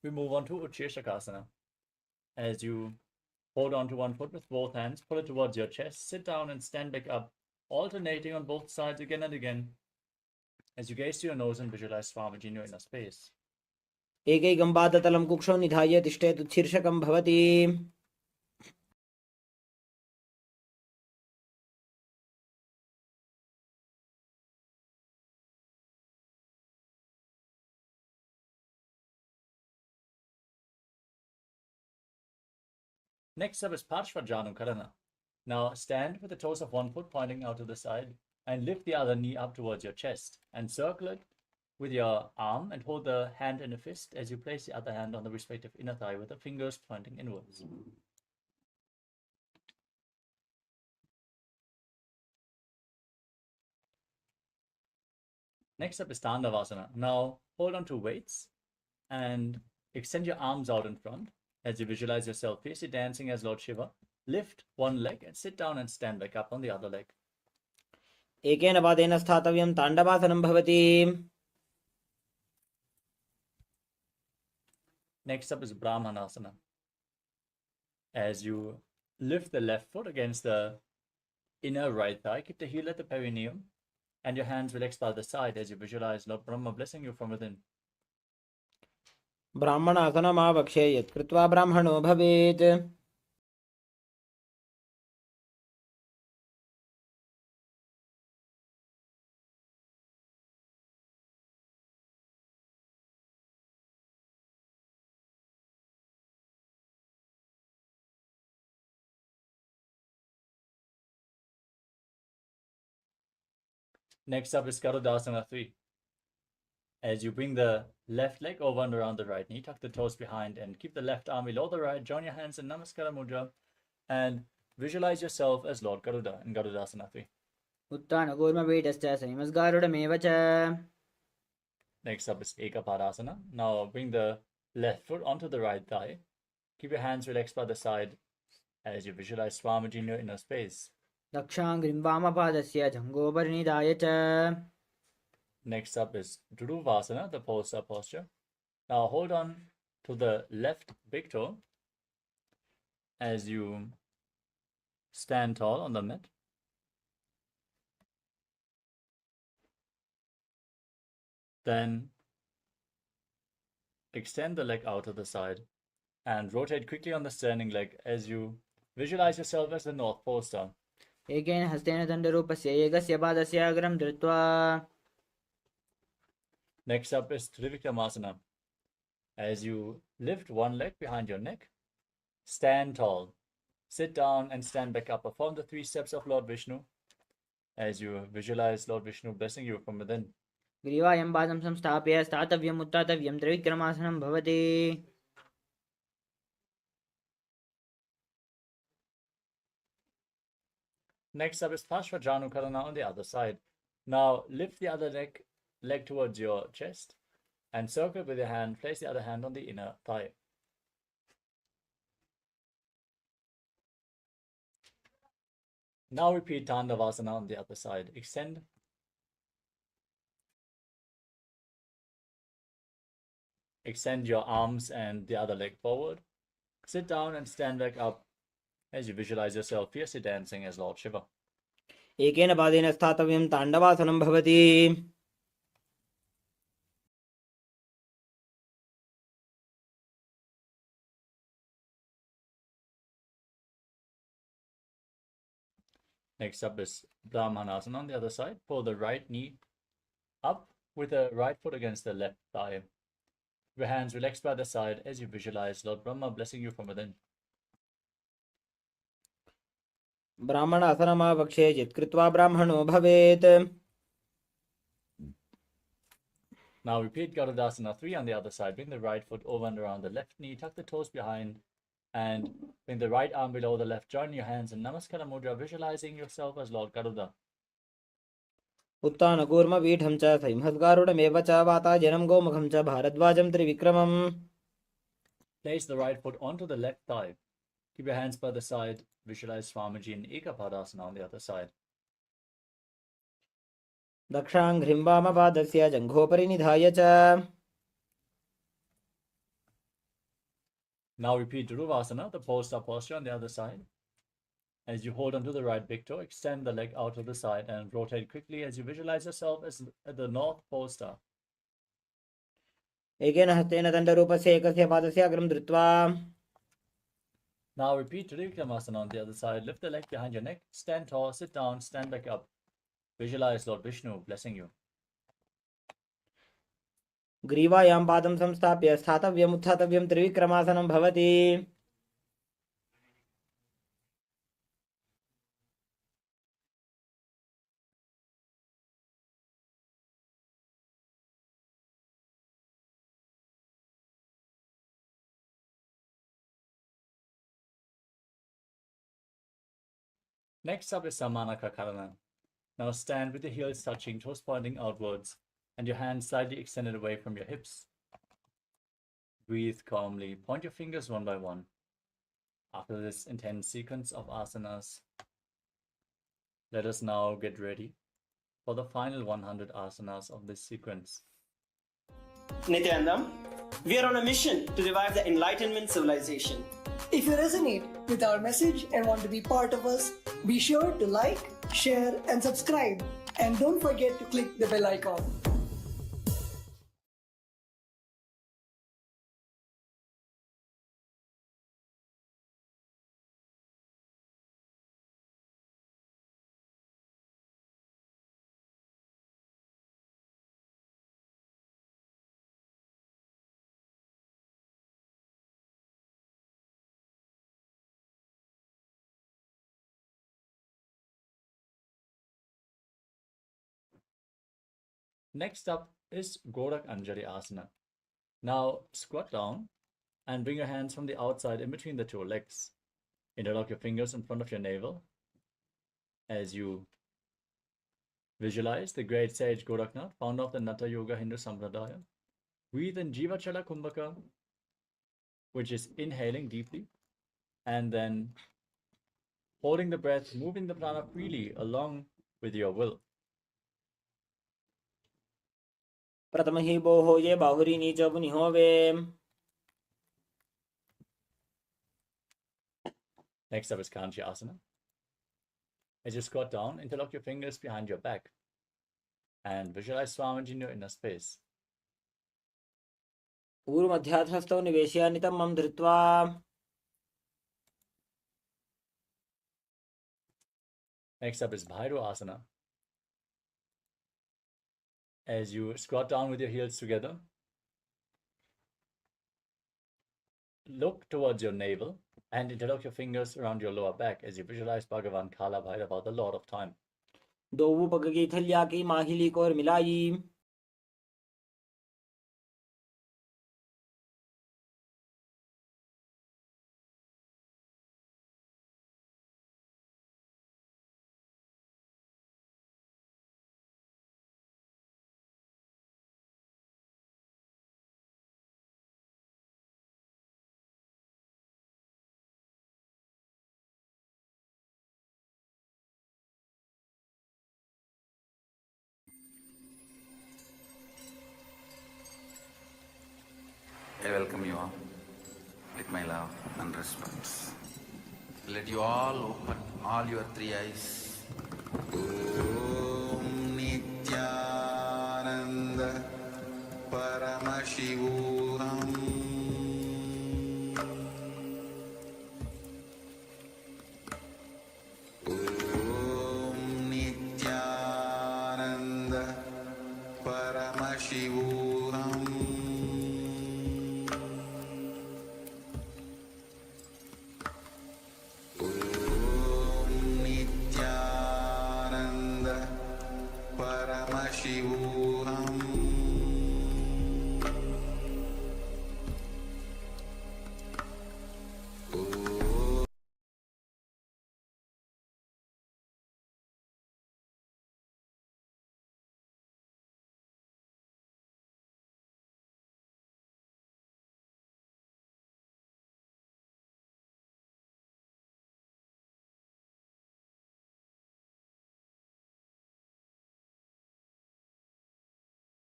We move on to Ucheshakasana. As you hold on to one foot with both hands, pull it towards your chest, sit down and stand back up, alternating on both sides again and again as you gaze to your nose and visualize Swamiji in your inner space. एकैकं पादतलं कुक्षौ निधाय तिष्ठेत् उत्शीर्षकं भवति. Next up is Parshvajanam Karana. Now stand with the toes of one foot pointing out to the side and lift the other knee up towards your chest and circle it with your arm and hold the hand in a fist as you place the other hand on the respective inner thigh with the fingers pointing inwards. Next up is Tandavasana. Now hold on to weights and extend your arms out in front as you visualize yourself fiercely dancing as Lord Shiva. Lift one leg and sit down and stand back up on the other leg. एकेन पादेन स्थातव्यं ताण्डवासनं भवति. Next up is Brahmanasana. As you lift the left foot against the inner right thigh, keep the heel at the perineum and your hands relaxed by the side as you visualize Lord Brahma blessing you from within. ब्राह्मणासनमावक्षे यत् कृत्वा ब्राह्मणो भवेत्. Next up is Garudasana 3. As you bring the left leg over and around the right knee, tuck the toes behind and keep the left arm below the right, join your hands in Namaskara Mudra and visualize yourself as Lord Garuda in Garudasana 3. उत्तानकूर्मपीठश्च संयमस्गारुडमेव च. Next up is Ekapadasana. Now bring the left foot onto the right thigh. Keep your hands relaxed by the side as you visualize Swamiji in your inner space. दक्षाङ्घ्रिं वामपादस्य जङ्घोपरिनिधाय च. Next up is Dhuruvasana, the poster posture. Now hold on to the left big toe as you stand tall on the mat. Then extend the leg out to the side and rotate quickly on the standing leg as you visualize yourself as the North Pole Star. एकेन हस्तेन दण्डरूपस्य एकस्य पादस्य अग्रं धृत्वा. Next up is Trivikramasana. As you lift one leg behind your neck, stand tall, sit down and stand back up. Perform the 3 steps of Lord Vishnu as you visualize Lord Vishnu blessing you from within. ग्रीवायं पादं संस्थाप्य स्थातव्यम् उत्थातव्यं त्रिविक्रमासनं भवति. Next up is Parshvajanu Karana on the other side. Now lift the other leg towards your chest and circle with your hand. Place the other hand on the inner thigh. Now repeat Tandavasana on the other side. Extend your arms and the other leg forward. Sit down and stand back up as you visualize yourself fiercely dancing as Lord Shiva. एकेन पादेन स्थातव्यं ताण्डवासनं भवति. Next up is Brahmanasana on the other side. Pull the right knee up with the right foot against the left thigh. Your hands relaxed by the side as you visualize Lord Brahma blessing you from within. ब्राह्मणासनमावक्षे यत् कृत्वा ब्राह्मणो भवेत्. Now repeat Garudasana 3 on the other side. Bring the right foot over and around the left knee. Tuck the toes behind and bring the right arm below the left. Join your hands in Namaskara Mudra, visualizing yourself as Lord Garuda. उत्तानकूर्मपीठं च संहस्गारुडमेव च वाताजनं गोमुखं च भारद्वाजं त्रिविक्रमम्. Place the right foot onto the left thigh. Keep your hands by the side. Visualize Swamiji in Ekapadasana on the other side. दक्षाङ्घ्रिं वामपादस्य जङ्घोपरिनिधाय च. Now repeat Dhuruvasana, the pole-star posture on the other side. As you hold onto the right big toe, extend the leg out to the side and rotate quickly as you visualize yourself as the North Pole Star. एकेन हस्तेन दण्डरूपस्य एकस्य पादस्य अग्रं धृत्वा Now repeat Trivikramasana on the other side. Lift the leg behind your neck. Stand tall, sit down, stand back up. Visualize Lord Vishnu blessing you. ग्रीवायां पादं संस्थाप्य स्थातव्यम् उत्थातव्यं त्रिविक्रमासनं भवति. Next up is Samanaka Karana. Now stand with your heels touching, toes pointing outwards, and your hands slightly extended away from your hips. Breathe calmly. Point your fingers one by one. After this intense sequence of asanas, let us now get ready for the final 100 asanas of this sequence. Nithyananda, we are on a mission to revive the Enlightenment civilization. If you resonate with our message and want to be part of us, be sure to like, share, and subscribe. And don't forget to click the bell icon. Next up is Gorak Anjali Asana. Now squat down and bring your hands from the outside in between the two legs. Interlock your fingers in front of your navel as you visualize the great sage Goraknath, founder of the Natha Yoga Hindu Sampradaya. Breathe in Jivachala Kumbhaka, which is inhaling deeply, and then holding the breath, moving the prana freely along with your will. प्रथमहि बोहो ये बाहुरी नीच पुनिहोवे. Next up is Kanchi Asana. As you squat down, interlock your fingers behind your back and visualize Swamiji in your inner space. पूर्वमध्यात्हस्तौ निवेश्य नितम्बं धृत्वा. Next up is Bhairu Asana. As you squat down with your heels together, look towards your navel and interlock your fingers around your lower back as you visualize Bhagavan Kala Bhairava, the Lord of Time. दोऊ पग की थलिया की माहिली को और मिलाई. I welcome you all with my love and respect. Let you all open all your three eyes. Om Nithyananda Paramashivoham Om Nithyananda Paramashivoham Paramashivoham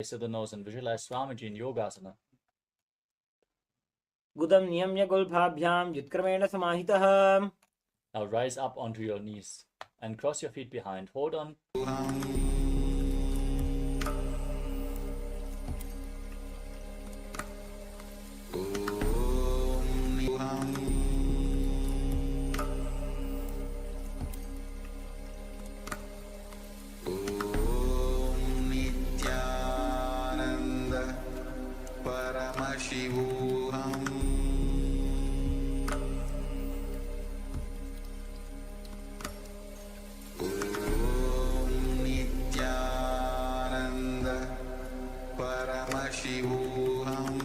Face of the nose and visualize Swamiji in Yogasana. गुदं नियम्य गुल्फाभ्यां युत्क्रमेण समाहितः. Now rise up onto your knees and cross your feet behind. Hold on. Paramashivoham Om Nithyananda Paramashivoham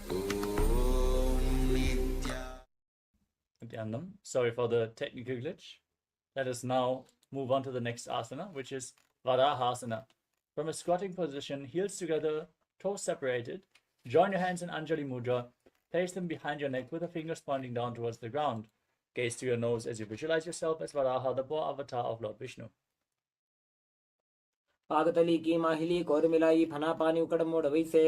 Om Nithyananda. Sorry for the technical glitch. Let us now move on to the next asana, which is Varahasana. From a squatting position, heels together, toes separated, join your hands in Anjali Mudra, place them behind your neck with the fingers pointing down towards the ground. Gaze to your nose as you visualize yourself as Varaha, the boar avatar of Lord Vishnu. पागतली की माहिली core मिलाई फना पानी उकड़ मोड़ वैसे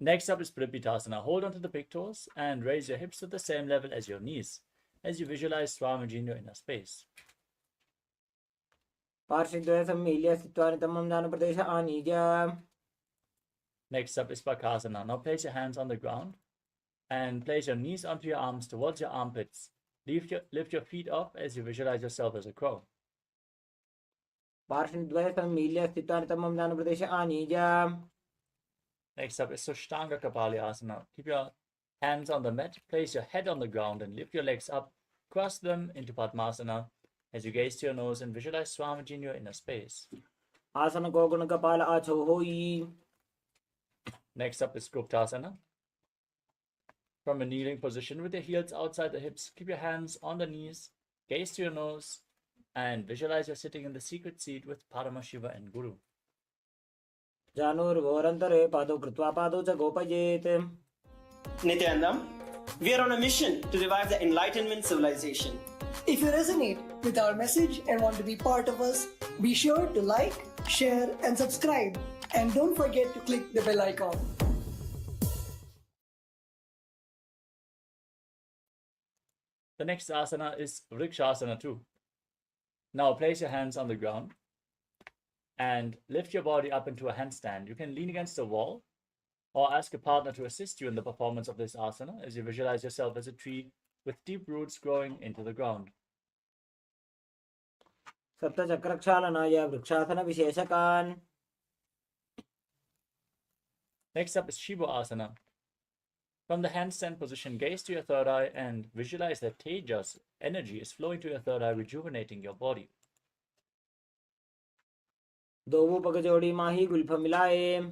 Next up is Pripittasana. Hold onto the big toes and raise your hips to the same level as your knees as you visualize Swamiji in your inner space. पार्श्वद्वय सम्मील्य स्थित्वानितमं ज्ञानप्रदेश आनीय Next up is Bakasana. Now place your hands on the ground and place your knees onto your arms towards your armpits. Lift your feet up as you visualize yourself as a crow. पार्श्वद्वय सम्मील्य स्थित्वानितमं ज्ञानप्रदेश आनीय Next up is Sushtanga Kapaliyasana. Keep your hands on the mat, place your head on the ground and lift your legs up. Cross them into Padmasana as you gaze to your nose and visualize Swamiji in your inner space. आसन को गुण कपाल आछो होई Next up is Guptasana. From a kneeling position with your heels outside the hips, keep your hands on the knees, gaze to your nose, and visualize you're sitting in the secret seat with Paramashiva and Guru. जानूर्घोरन्तरे पादौ कृत्वा पादौ च गोपयेत् Nithyananda, we are on a mission to revive the Enlightenment civilization. If you resonate with our message and want to be part of us, be sure to like, share, and subscribe. And don't forget to click the bell icon. The next asana is Vrikshasana 2. Now place your hands on the ground and lift your body up into a handstand. You can lean against a wall or ask a partner to assist you in the performance of this asana as you visualize yourself as a tree with deep roots growing into the ground. सप्तचक्रक्षालनाय vrikshasana विशेषकान् Next up is Shiva Asana. From the handstand position, gaze to your third eye and visualize that Tejas energy is flowing to your third eye, rejuvenating your body. दो पग जोड़ी माही Gulf मिलाए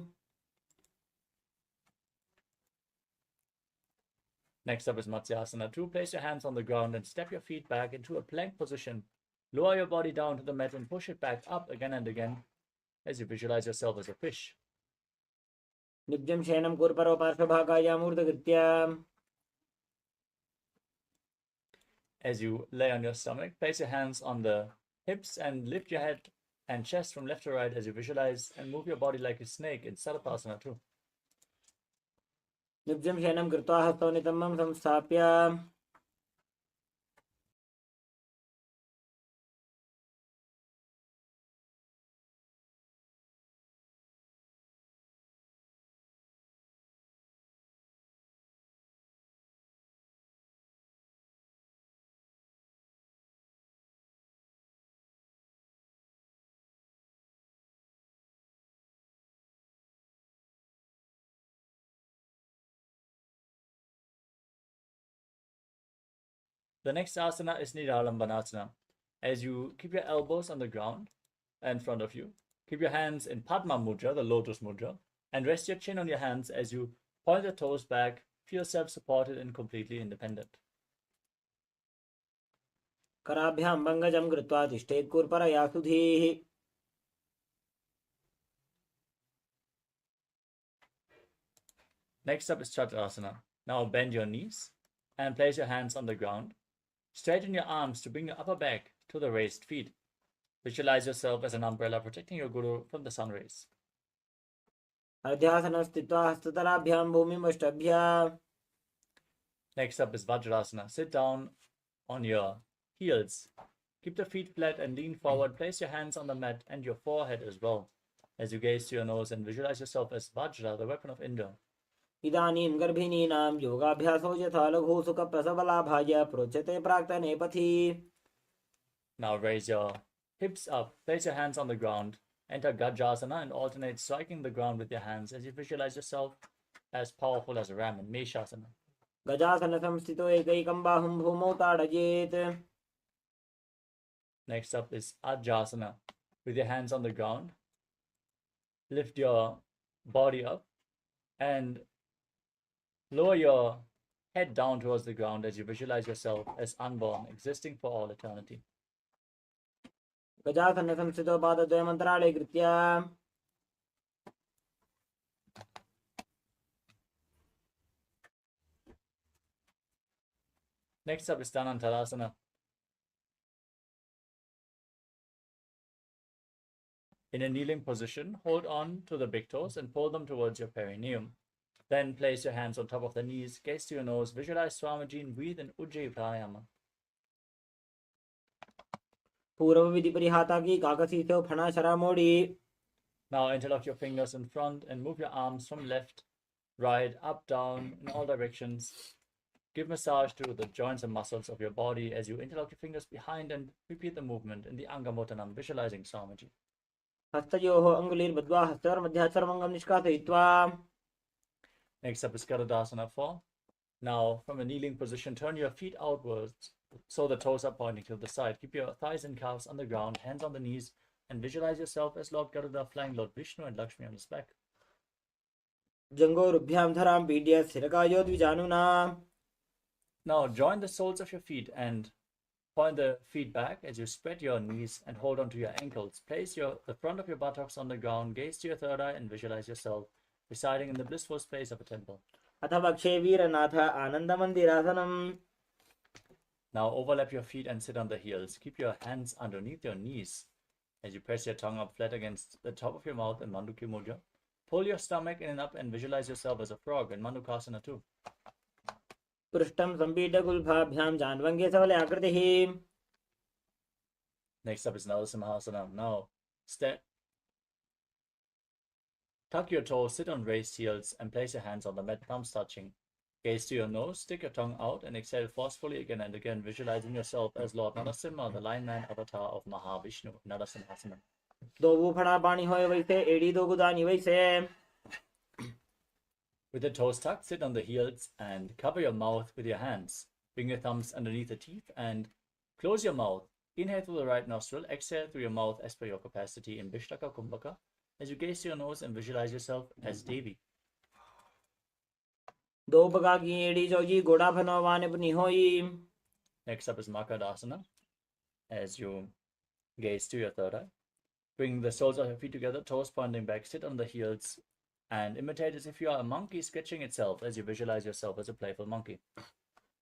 Next up is Matsyasana 2. Place your hands on the ground and step your feet back into a plank position. Lower your body down to the mat and push it back up again and again as you visualize yourself as a fish. निब्जं शयनं कुर्परो पार्श्वभागाय मूर्धकृत्य As you lay on your stomach, place your hands on the hips and lift your head and chest from left to right as you visualize and move your body like a snake in Sarapasana 2. निब्जं शयनं कृत्वा हस्तौ नितम्बं संस्थाप्य The next asana is Nidhalambanasana. As you keep your elbows on the ground in front of you, keep your hands in Padma Mudra, the lotus mudra, and rest your chin on your hands as you point the toes back, feel self-supported and completely independent. कराभ्यां भङ्गजं कृत्वा तिष्ठेत् कुर्परया सुधीः Next up is Chaturasana. Now bend your knees and place your hands on the ground. Straighten your arms to bring your upper back to the raised feet. Visualize yourself as an umbrella protecting your guru from the sun rays. अध्यासनं स्थित्वा हस्ततलाभ्यां भूमिमष्टभ्य Next up is Vajrasana. Sit down on your heels. Keep the feet flat and lean forward. Place your hands on the mat and your forehead as well as you gaze to your nose and visualize yourself as Vajra, the weapon of Indra. इदानीं गर्भिणीनां योगाभ्यासो यथा लघु सुखप्रसवलाभाय प्रोच्यते प्राक्तने पथि. Now raise your hips up, place your hands on the ground, enter Gajasana and alternate striking the ground with your hands as you visualize yourself as powerful as a ram in Meshasana. गजासन संस्थितो एकैकं बाहुं भूमौ ताडयेत्. Next up is Ajasana. With your hands on the ground, lift your body up and lower your head down towards the ground as you visualize yourself as unborn, existing for all eternity. गजासन संस्थितो पादद्वयमन्तराळे कृत्य. Next up is Dhanantarasana. In a kneeling position, hold on to the big toes and pull them towards your perineum. Then place your hands on top of the knees, gaze to your nose, visualize Swamiji and breathe in Ujjayi Pranayama. पूर्व विधि परिहाता की काकसी से फणा शरा मोड़ी. Now interlock your fingers in front and move your arms from left, right, up, down, in all directions. Give massage to the joints and muscles of your body as you interlock your fingers behind and repeat the movement in the Angamotanam, visualizing Swamiji. हस्तयोः अङ्गुलीर्बद्ध्वा हस्तयोर्मध्ये सर्वङ्गं निष्कासयित्वा. Next up is Garudasana 4. Now, from a kneeling position, turn your feet outwards so the toes are pointing to the side. Keep your thighs and calves on the ground, hands on the knees, and visualize yourself as Lord Garuda flying Lord Vishnu and Lakshmi on his back. जङ्घोरुभ्यां धरां पीड्य स्थिरकायो द्विजानुना. Now, join the soles of your feet and point the feet back as you spread your knees and hold onto your ankles. Place the front of your buttocks on the ground, gaze to your third eye, and visualize yourself residing in the blissful space of a temple. अथ वक्षे वीरनाथ आनन्दमन्दिरासनम्. Now overlap your feet and sit on the heels. Keep your hands underneath your knees as you press your tongue up flat against the top of your mouth in Mandukya Mudra. Pull your stomach in and up and visualize yourself as a frog in Mandukasana 2. पृष्ठं सम्पीड्य गुल्फाभ्यां जान्वङ्गे सबले आकृतिः. Next up is Narasimhasana. Now tuck your toes, sit on raised heels, and place your hands on the mat, thumbs touching. Gaze to your nose, stick your tongue out, and exhale forcefully again and again, visualizing yourself as Lord Narasimha, the lion man avatar of Mahavishnu, Narasimhasana. दो फणा पानी होए वैसे एड़ी दो गुदानी वैसे. With the toes tucked, sit on the heels and cover your mouth with your hands. Bring your thumbs underneath the teeth and close your mouth. Inhale through the right nostril, exhale through your mouth as per your capacity in Vishtaka Kumbhaka as you gaze to your nose and visualize yourself as Devi. दो बगा की एड़ी जोगी गोड़ा फनवाने अपनी होई. Next up is Makadasana. As you gaze to your third eye, bring the soles of your feet together, toes pointing back, sit on the heels, and imitate as if you are a monkey sketching itself as you visualize yourself as a playful monkey.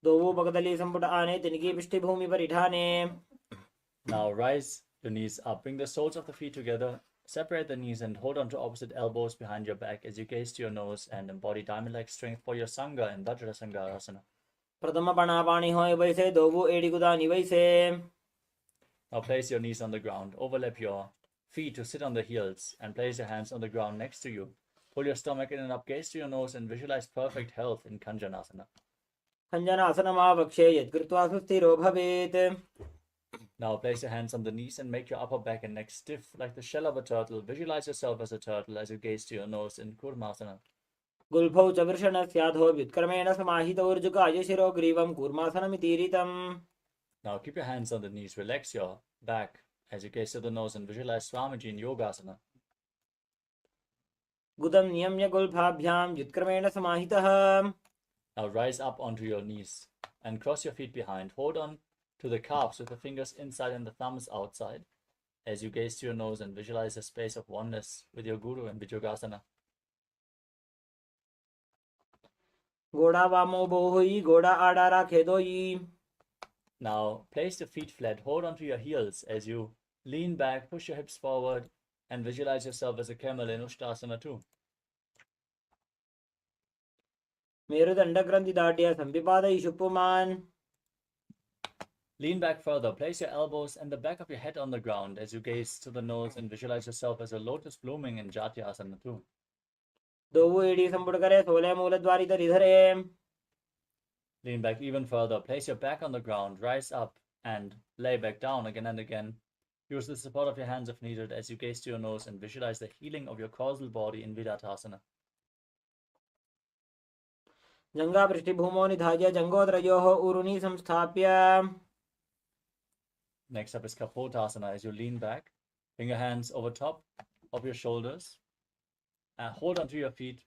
दो बगदली संपुट आने तिनकी पृष्ठभूमि पर इठाने. Now rise your knees up, bring the soles of the feet together, separate the knees and hold on to opposite elbows behind your back as you gaze to your nose and embody diamond-like strength for your Sangha in Vajrasangarasana. प्रथम पणा पानी होए वैसे दो वो एड़ी गुदानी वैसे. Now place your knees on the ground, overlap your feet to sit on the heels, and place your hands on the ground next to you. Pull your stomach in and up, gaze to your nose, and visualize perfect health in Kanjanasana. खञ्जनासनमावक्षे यत्कृत्वा सुस्थिरो भवेत्. Now place your hands on the knees and make your upper back and neck stiff like the shell of a turtle. Visualize yourself as a turtle as you gaze to your nose in Kurmasana. गुल्फौ च वृषणस्याधो व्युत्क्रमेण समाहितोर्जुकाय शिरो ग्रीवं कूर्मासनमितीरितम्. Now keep your hands on the knees, relax your back as you gaze to the nose and visualize Swamiji in Yogasana. गुदं नियम्य गुल्फाभ्यां व्युत्क्रमेण समाहितः. Now rise up onto your knees and cross your feet behind. Hold on to the calves with the fingers inside and the thumbs outside as you gaze to your nose and visualize a space of oneness with your Guru in Vijogasana. घोड़ा वामो बोहोई घोड़ा आड़ा राखे दोई. Now place the feet flat, hold onto your heels as you lean back, push your hips forward, and visualize yourself as a camel in Ushtasana 2. मेरुदण्डग्रन्थि दाट्य संविपादयिषु पुमान्. Lean back further, place your elbows and the back of your head on the ground as you gaze to the nose and visualize yourself as a lotus blooming in Jatyasana 2. दोवु AD संपुट करे 16 मूलद्वारी धरी धरे. Lean back even further. Place your back on the ground. Rise up and lay back down again and again. Use the support of your hands if needed as you gaze to your nose and visualize the healing of your causal body in Vidattasana. जंगा पृष्ठभूमौ निधाय जंगोदरयोः ऊरुनि संस्थाप्य. Next up is Kalpataru as you lean back. Bring your hands over top of your shoulders and hold onto your feet.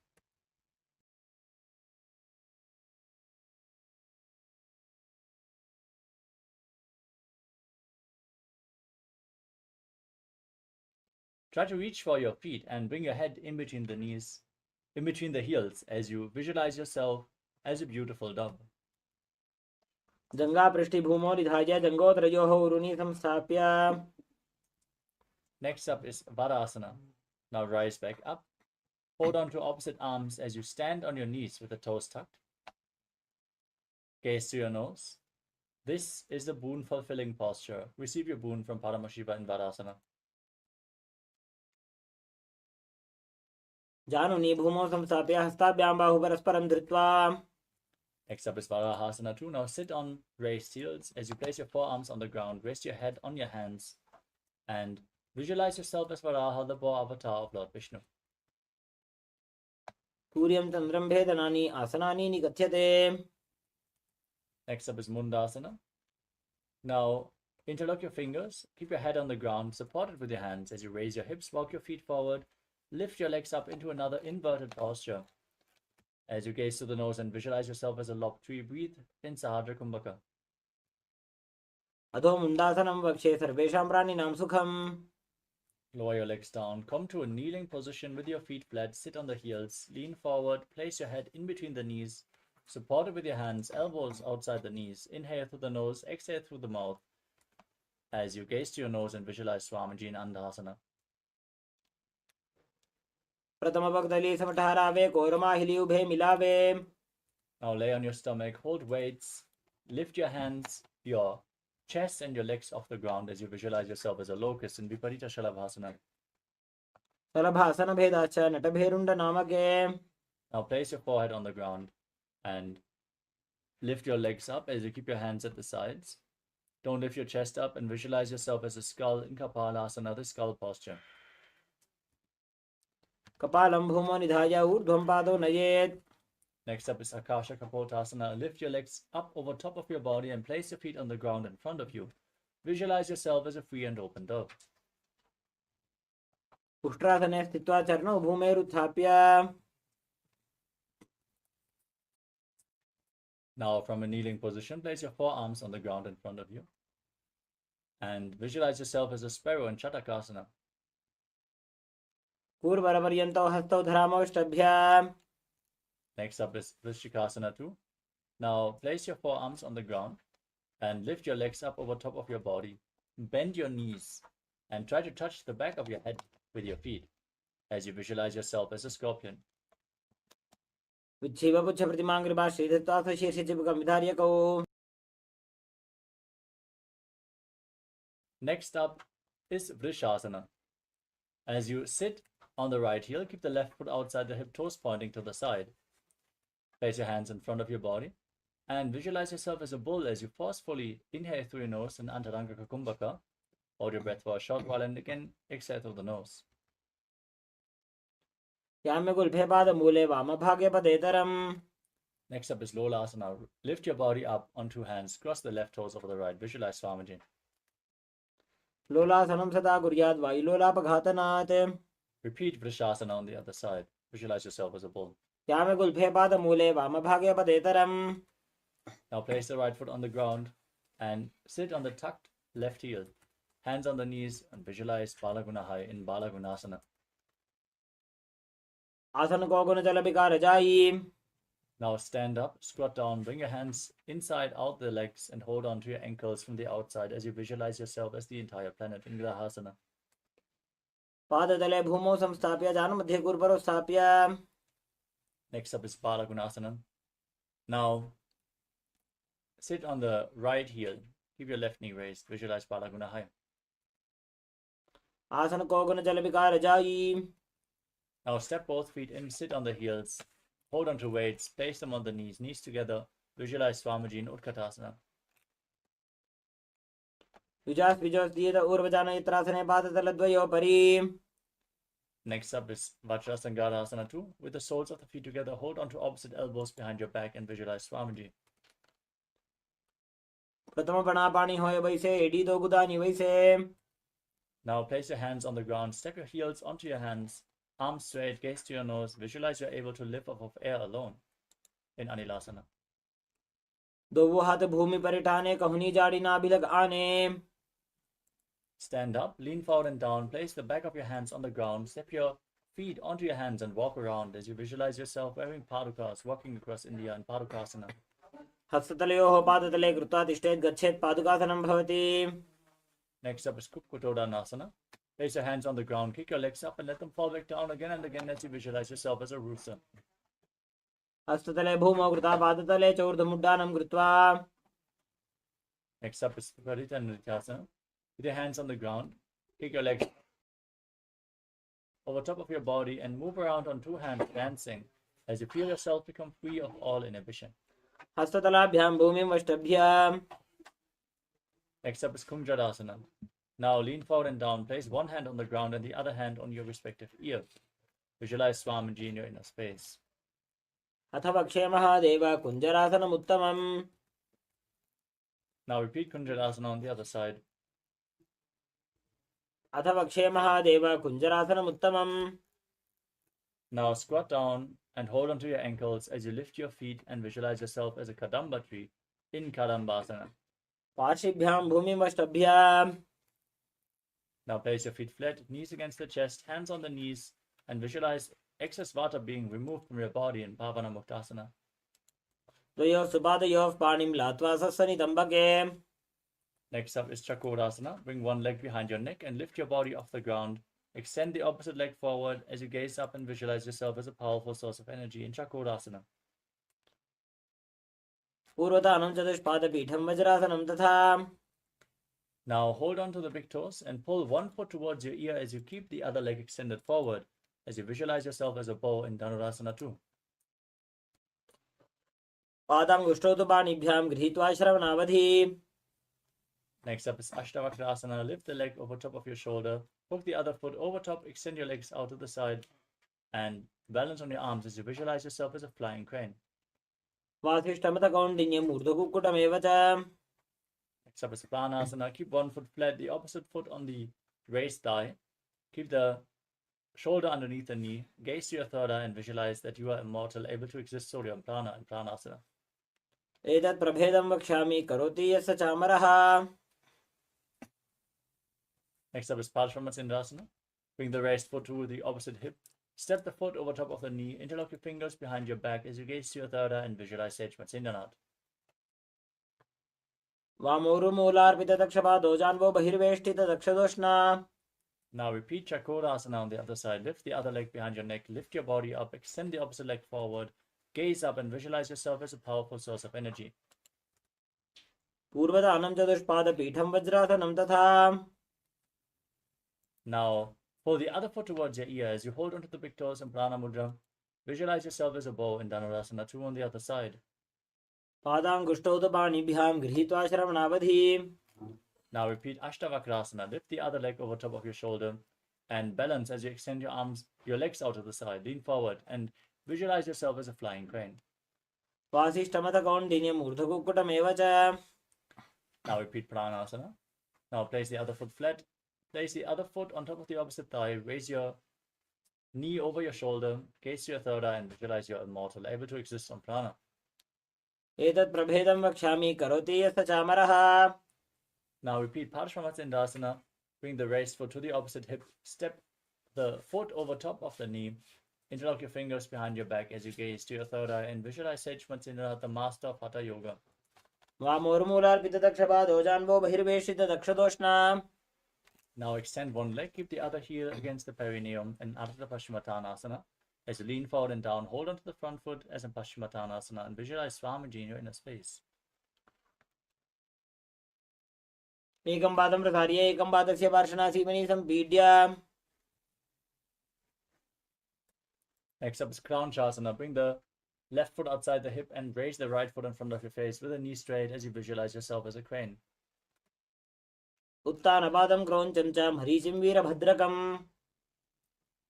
Try to reach for your feet and bring your head in between the knees, in between the heels as you visualize yourself as a beautiful dove. जंगा पृष्ठभूमौ निधाय जंगोदरयोः ऊरुनि संस्थाप्य. Next up is Varasana. Now rise back up. Hold on to opposite arms as you stand on your knees with the toes tucked. Gaze to your nose. This is the boon fulfilling posture. Receive your boon from Paramashiva in Varasana. जानुनि भूमौ संस्थाप्य हस्ताभ्यां बाहु परस्परं धृत्वा. Next up is Varahasana 2. Now sit on raised heels as you place your forearms on the ground. Rest your head on your hands and visualize yourself as Varaha, the boar avatar of Lord Vishnu. सूर्यं चन्द्रं भेदनानि आसनानि निगच्छते. Next up is Mundasana. Now interlock your fingers, keep your head on the ground, support it with your hands as you raise your hips, walk your feet forward, lift your legs up into another inverted posture. As you gaze to the nose and visualize yourself as a lopped tree, breathe in Sahadra Kumbhaka. अधो मुण्डासनं वक्षे सर्वेषां प्राणिनां सुखम्. Lower your legs down, come to a kneeling position with your feet flat, sit on the heels, lean forward, place your head in between the knees, support it with your hands, elbows outside the knees. Inhale through the nose, exhale through the mouth as you gaze to your nose and visualize Swamiji in Andhasana. प्रथमभक्तली समठहरावे कोरमाहिली उभे मिलावे. Now lay on your stomach, hold weights, lift your hands, your chest and your legs off the ground as you visualize yourself as a locust in Viparita Shalabhasana. शलभासन भेदाच नटभेरुण्ड नामके. Now place your forehead on the ground and lift your legs up as you keep your hands at the sides. Don't lift your chest up and visualize yourself as a skull in Kapalasana, the skull posture. कपालं भूमौ निधाय ऊर्ध्वं पादौ नयेत्. Next up is Akasha Kapotasana. Lift your legs up over top of your body and place your feet on the ground in front of you. Visualize yourself as a free and open dove. उष्ट्रासने स्थित्वा चरणौ भूमेरुत्थाप्य. Now from a kneeling position, place your forearms on the ground in front of you. And visualize yourself as a sparrow in Chatakasana. पूर्वरपर्यन्तौ हस्तौ धरामौष्टभ्याम्. Next up is Vrishikasana 2. Now place your forearms on the ground and lift your legs up over top of your body. Bend your knees and try to touch the back of your head with your feet as you visualize yourself as a scorpion. विच्छिवपुच्छ प्रतिमाङ्ग्रिभा श्रीधत्वा स्वशीर्षचिबुकं विधार्यकौ. Next up is Vrishasana. As you sit on the right heel, keep the left foot outside the hip, toes pointing to the side. Place your hands in front of your body and visualize yourself as a bull as you forcefully inhale through your nose in Antaranga Kumbhaka. Hold your breath for a short while and again exhale through the nose. याम्यगुल्फे पादमूले वामभागे पदेतरम्. Next up is Lolasana. Lift your body up on two hands. Cross the left toes over the right. Visualize Swamiji. लोलासनं सदा कुर्यात् वायुलोलापघातनात्. Repeat Vrishasana on the other side. Visualize yourself as a bull. याम्यगुल्फे पादमूले वामभागे पदेतरम्. Now place the right foot on the ground and sit on the tucked left heel. Hands on the knees and visualize Balagunahai in Balagunasana. आसन को गुण जल विकार जाई. Now stand up, squat down, bring your hands inside out the legs and hold on to your ankles from the outside as you visualize yourself as the entire planet in Grahasana. पादतले भूमौ संस्थाप्य जानुमध्ये गुरुपरौ स्थाप्य. Next up is Balagunasana. Now sit on the right heel. Keep your left knee raised. Visualize Balagunahai. आसन को गुण जल विकार जाई. Now step both feet in, sit on the heels, hold onto weights, place them on the knees, knees together. Visualize Swamiji in Utkatasana. Vijas Vijosdita Urvajana Yitrasane Padataladdvayopari. Next up is Vajrasangadasana 2. With the soles of the feet together, hold onto opposite elbows behind your back and visualize Swamiji. Pratama Panapani Hoya Vaise, Edido Gudani Vaise. Now place your hands on the ground, step your heels onto your hands, arms straight, gaze to your nose. Visualize you're able to lift off of air alone in Anilasana. दो हाथ भूमि पर उठाने कहनी जाड़ी ना भी लग आने. Stand up, lean forward and down, place the back of your hands on the ground, step your feet onto your hands and walk around as you visualize yourself wearing padukas, walking across India in Padukasana. हस्ततलयोः पादतले कृत्वा तिष्ठेत् गच्छेत् पादुकासनं भवति. Next up is Kupkutodanasana. Place your hands on the ground, kick your legs up and let them fall back down again and again as you visualize yourself as a rooster. हस्ततले भूमौ कृता पादतले चौर्धमुड्डानं कृत्वा. Next up is Viparita Nrityasana. With your hands on the ground, kick your legs over top of your body and move around on two hands dancing as you feel yourself become free of all inhibition. हस्ततलाभ्यां भूमिं वष्टभ्य. Next up is Kumjadasana. Now lean forward and down, place one hand on the ground and the other hand on your respective ear. Visualize Swamiji in your inner space. अथ वक्षे महादेव कुञ्जरासनम् उत्तमम्. Now repeat Kunjadasana on the other side. अथ वक्षे महादेव कुञ्जरासनम् उत्तमम्. Now squat down and hold onto your ankles as you lift your feet and visualize yourself as a Kadamba tree in Kadambasana. पार्श्विभ्यां भूमिं वष्टभ्य. Now place your feet flat, knees against the chest, hands on the knees, and visualize excess vata being removed from your body in Pavana Muktasana. द्वयोः सुपादयोः पाणिं लात्वा सस्सनितम्बके. Next up is Chakodasana. Bring one leg behind your neck and lift your body off the ground. Extend the opposite leg forward as you gaze up and visualize yourself as a powerful source of energy in Chakodasana. पूर्वतानं चतुष्पादपीठं वज्रासनं तथा. Now hold on to the big toes and pull one foot towards your ear as you keep the other leg extended forward as you visualize yourself as a bow in Dhanurasana 2. पादाङ्गुष्ठौ तु पाणिभ्यां गृहीत्वा श्रवणावधि. Next up is Ashtavakrasana. Lift the leg over top of your shoulder, hook the other foot over top, extend your legs out to the side, and balance on your arms as you visualize yourself as a flying crane. वासिष्ठमथ कौण्डिन्यम् ऊर्ध्वकुक्कुटमेव च. Next up is Pranasana. Keep one foot flat, the opposite foot on the raised thigh. Keep the shoulder underneath the knee. Gaze to your third eye and visualize that you are immortal, able to exist solely on prana and Pranasana. एतत् प्रभेदं वक्ष्यामि करोति यस्य चामरः. Next up is Parshvamatsindasana. Bring the raised foot to the opposite hip. Step the foot over top of the knee. Interlock your fingers behind your back as you gaze to your third eye and visualize Sage Matsindanath. वामोरुमूलार्पितदक्षपादो जान्वो बहिर्वेष्टितदक्षदोष्णा. Now repeat Chakodasana on the other side. Lift the other leg behind your neck. Lift your body up. Extend the opposite leg forward. Gaze up and visualize yourself as a powerful source of energy. पूर्वतानं चतुष्पादपीठं वज्रासनं तथा. Now pull the other foot towards your ear as you hold onto the big toes in Prana Mudra. Visualize yourself as a bow in Dhanurasana 2 on the other side. पादाङ्गुष्ठौ तु पाणिभ्यां गृहीत्वा श्रवणावधि. Now repeat Ashtavakrasana. Lift the other leg over top of your shoulder and balance as you extend your arms, your legs out to the side. Lean forward and visualize yourself as a flying crane. वासिष्ठमथ कौण्डिन्यम् ऊर्ध्वकुक्कुटमेव च. Now repeat Pranasana. Now place the other foot flat. Place the other foot on top of the opposite thigh. Raise your knee over your shoulder. Gaze to your third eye and visualize you're immortal, able to exist on prana. एतत् प्रभेदं वक्ष्यामि करोति यस्य चामरः. Now repeat Parshvamatsindasana. Bring the raised foot to the opposite hip. Step the foot over top of the knee. Interlock your fingers behind your back as you gaze to your third eye and visualize Sage Matsindanath, the master of Hatha Yoga. वामोरुमूलार्पितदक्षपादो जान्वो बहिर्वेष्टितदक्षदोष्णा. Now extend one leg, keep the other heel against the perineum in Ardha Paschimottanasana. As you lean forward and down, hold onto the front foot as in Paschimottanasana and visualize Swamiji in your inner space. एकं पादं प्रसार्य एकं पादस्य पार्श्वनासीमनि सम्पीड्य. Next up is Kranchasana. Bring the left foot outside the hip and raise the right foot in front of your face with the knee straight as you visualize yourself as a crane. Uttanapadam Kroncham cha Maricim Veerabhadrakam.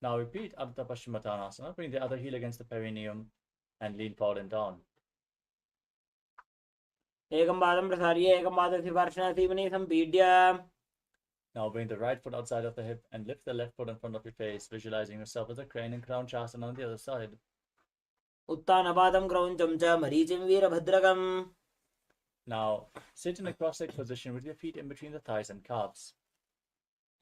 Now repeat Ardha Paschimottanasana. Bring the other heel against the perineum and lean forward and down. Ekam Padam Prasarya Ekam Padam Sivarshana Sivani Sampidya. Now bring the right foot outside of the hip and lift the left foot in front of your face, visualizing yourself as a crane in Kranchasana on the other side. Uttanapadam Kroncham cha Maricim Veerabhadrakam. Now sit in a cross-legged position with your feet in between the thighs and calves.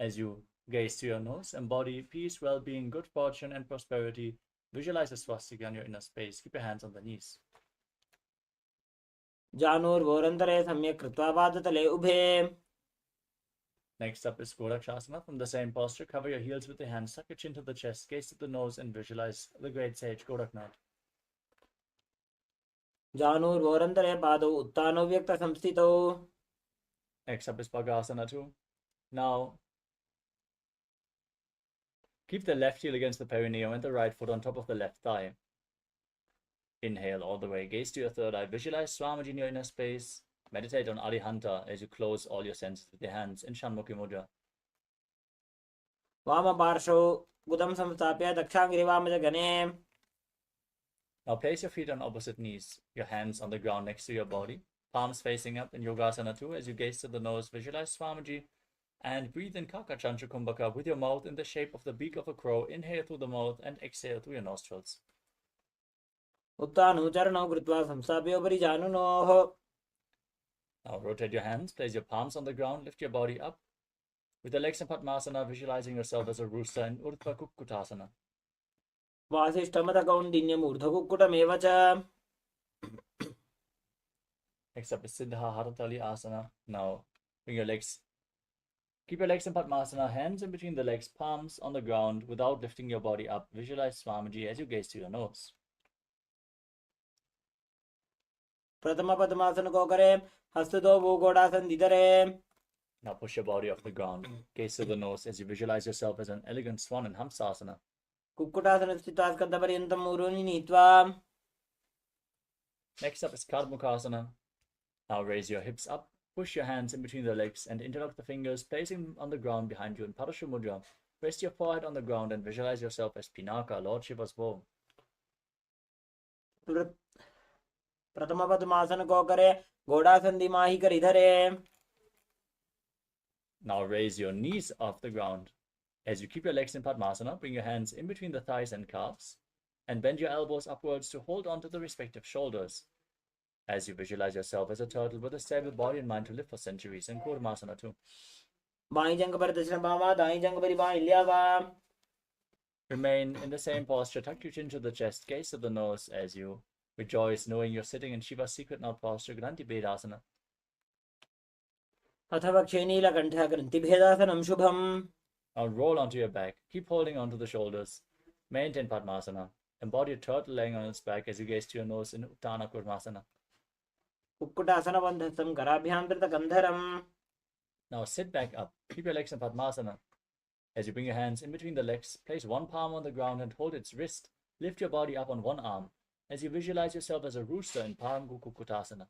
As you gaze to your nose, embody peace, well-being, good fortune, and prosperity. Visualize a swastika on your inner space. Keep your hands on the knees. Janur Vorantare Samyak Kritva Padatale Ubhe. Next up is Gorakshasana. From the same posture, cover your heels with your hands, tuck your chin to the chest, gaze to the nose, and visualize the great sage Goraknath. Janur Vorantare Pado Uttano Vyakta Samstito. Next up is Bhagasana 2. Now, keep the left heel against the perineum and the right foot on top of the left thigh. Inhale all the way, gaze to your third eye, visualize Swamiji in your inner space. Meditate on Arihanta as you close all your senses with your hands in Shanmukhi Mudra. Vama Parsho Gudam Samstapya Dakshangiri Vamajagane. Now place your feet on opposite knees, your hands on the ground next to your body, palms facing up in Yogasana 2 as you gaze to the nose, visualize Swamiji, and breathe in Kakachantra Kumbhaka with your mouth in the shape of the beak of a crow. Inhale through the mouth and exhale through your nostrils. Uttanu Charano Kritva Samstapyo Parijanunoho. Now rotate your hands, place your palms on the ground, lift your body up. With the legs in Padmasana, visualizing yourself as a rooster in Urdhva Kukkutasana. Vasishtamata Kaundinyam Urdhakukkutam Evacha. Next up is Siddha Haratali Asana. Now bring your legs, keep your legs in Padmasana, hands in between the legs, palms on the ground without lifting your body up. Visualize Swamiji as you gaze to your nose. Pratama Padmasana Kokare Hastudo Vogodasan Didare. Now push your body off the ground, gaze to the nose as you visualize yourself as an elegant swan in Hamsasana. Kukkutasana Stitas Kandaparyantam Muruni Nitva. Next up is Kardmukasana. Now raise your hips up, push your hands in between the legs and interlock the fingers, placing them on the ground behind you in Parashu Mudra. Rest your forehead on the ground and visualize yourself as Pinaka, Lord Shiva's bow. Pratama Padmasana Kokare Godasan Dimahi Karidhare. Now raise your knees off the ground. As you keep your legs in Padmasana, bring your hands in between the thighs and calves and bend your elbows upwards to hold on to the respective shoulders. As you visualize yourself as a turtle with a stable body and mind to live for centuries in Kurmasana 2. Remain in the same posture, tuck your chin to the chest, gaze to the nose as you rejoice knowing you're sitting in Shiva's secret knot posture, Granti Bedasana. Now roll onto your back, keep holding onto the shoulders, maintain Padmasana, embody a turtle laying on its back as you gaze to your nose in Uttana Kurmasana. Now sit back up, keep your legs in Padmasana. As you bring your hands in between the legs, place one palm on the ground and hold its wrist, lift your body up on one arm as you visualize yourself as a rooster in Paramgu Kukkutasana.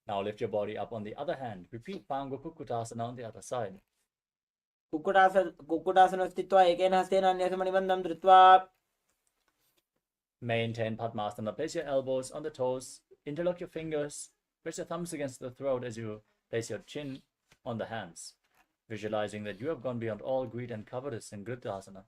Now lift your body up on the other hand. Repeat Pango Kukkutasana on the other side. Maintain Padmasana. Place your elbows on the toes. Interlock your fingers. Press your thumbs against the throat as you place your chin on the hands. Visualizing that you have gone beyond all greed and covetous in Gridasana.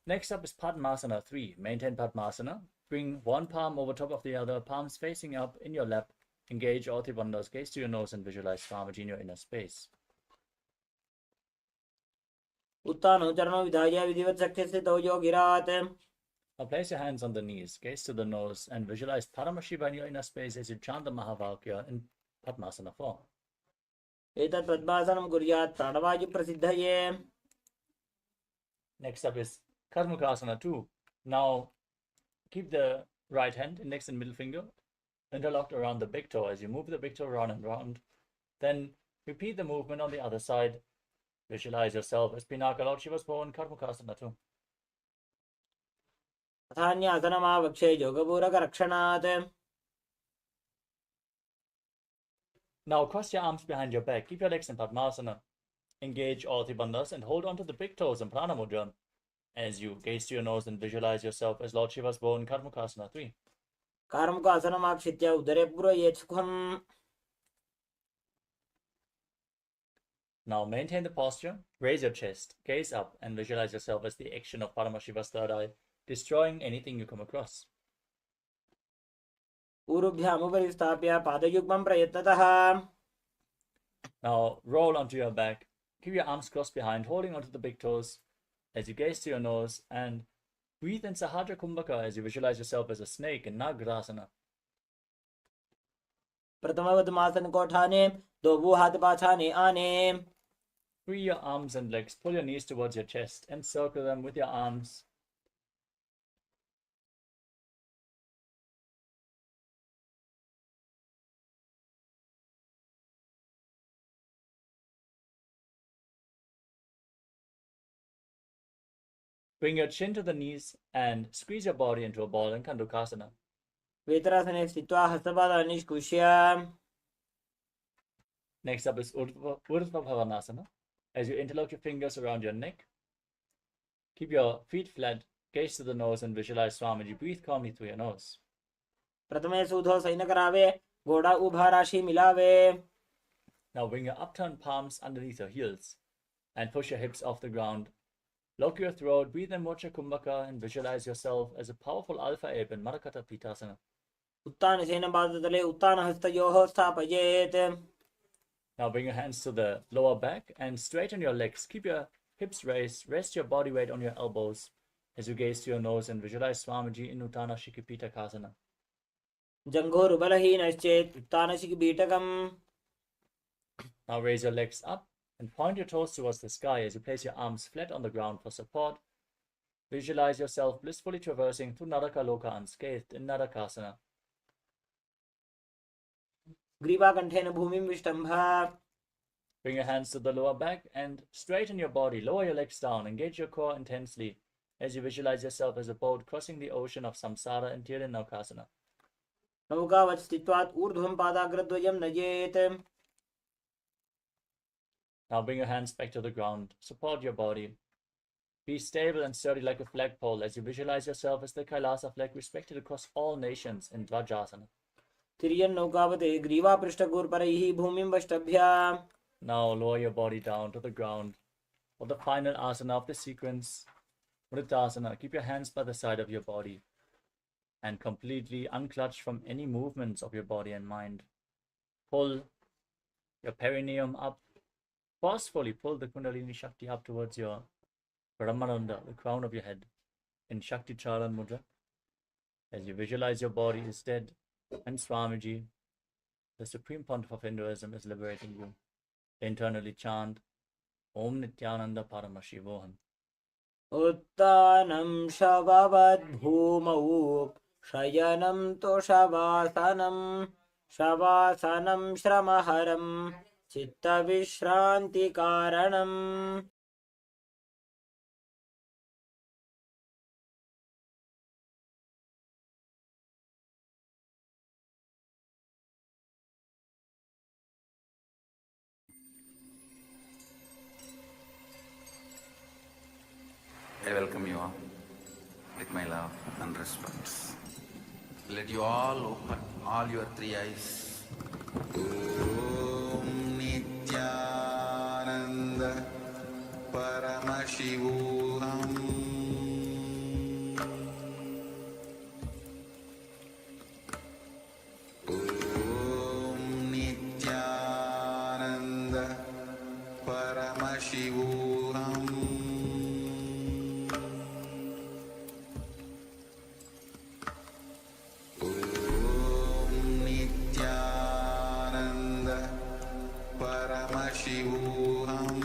Next up is Padmasana 3. Maintain Padmasana. Bring one palm over top of the other, palms facing up in your lap. Engage all three bandhas, gaze to your nose and visualize Swamiji in your inner space. Now place your hands on the knees, gaze to the nose and visualize Paramashivoham in your inner space as you chant the Mahavakya in Padmasana form. Next up is Karmukasana 2. Now keep the right hand, index and middle finger interlocked around the big toe as you move the big toe round and round. Then repeat the movement on the other side. Visualize yourself as Pinaka Lord Shiva's bow in Karmakasana too. अथान्यासनमावक्षे योगपूरकरक्षणात्. Now cross your arms behind your back. Keep your legs in Padmasana. Engage all three bandhas and hold onto the big toes in Prana Mudra as you gaze to your nose and visualize yourself as Lord Shiva's bow in Karmakasana 3. कार्मुकासनमाक्षित्य उदरे पूरयेत् सुखम्. Now maintain the posture, raise your chest, gaze up, and visualize yourself as the action of Paramashiva's third eye, destroying anything you come across. ऊरुभ्यामुपरि स्थाप्य पादयुग्मं प्रयत्नतः. Now roll onto your back, keep your arms crossed behind, holding onto the big toes as you gaze to your nose, and breathe in Sahadra Kumbhaka as you visualize yourself as a snake in Nagrasana. प्रथमवद्मासन को ठाने दो वो हाथ पाछाने आने. Free your arms and legs, pull your knees towards your chest, and circle them with your arms. Bring your chin to the knees and squeeze your body into a ball in Kandukasana. वेतरासने स्थित्वा हस्तपादान् निष्कुष्य. Next up is Urdhva Bhavanasana. As you interlock your fingers around your neck, keep your feet flat, gaze to the nose, and visualize Swamiji. Breathe calmly through your nose. प्रथमे सूधो San करावे घोड़ा उभा राशि मिलावे. Now bring your upturned palms underneath your heels and push your hips off the ground. Lock your throat, breathe in Mocha Kumbhaka, and visualize yourself as a powerful alpha ape in Marakata Pitasana. उत्तान सेन पादतले उत्तान हस्तयोः स्थापयेत्. Now bring your hands to the lower back and straighten your legs. Keep your hips raised, rest your body weight on your elbows as you gaze to your nose and visualize Swamiji in Uttana Shikipitakasana. जङ्घोरुबलहीनश्चेत् उत्तानशिखिपीठकम्. Now raise your legs up and point your toes towards the sky as you place your arms flat on the ground for support. Visualize yourself blissfully traversing through Naraka Loka unscathed in Narakasana. ग्रीवाकण्ठेन भूमिं विष्टम्भ. Bring your hands to the lower back and straighten your body. Lower your legs down. Engage your core intensely as you visualize yourself as a boat crossing the ocean of samsara in Tirunakasana. नौकावत् स्थित्वात् ऊर्ध्वं पादाग्रद्वयं नयेत्. Now bring your hands back to the ground. Support your body. Be stable and sturdy like a flagpole as you visualize yourself as the Kailasa flag respected across all nations in Dvajasana. तिर्यन् नौकावते ग्रीवापृष्ठगोर्परैः भूमिं वष्टभ्य. Now lower your body down to the ground for the final asana of the sequence, Vritasana. Keep your hands by the side of your body and completely unclutch from any movements of your body and mind. Pull your perineum up. Forcefully pull the Kundalini Shakti up towards your Brahmananda, the crown of your head, in Shakti Charan Mudra. As you visualize your body is dead and Swamiji, the Supreme Pontiff of Hinduism, is liberating you. Internally chant Om Nithyananda Paramashivoham. उत्तानं शववद्भूमौ शयनं तोषवासनं शवासनं श्रमहरं चित्तविश्रान्तिकारणम्. I welcome you all with my love and respect. Let you all open all your three eyes. Om Nithyananda Paramashivoham. Om Nithyananda Paramashivoham. Paramashivoham.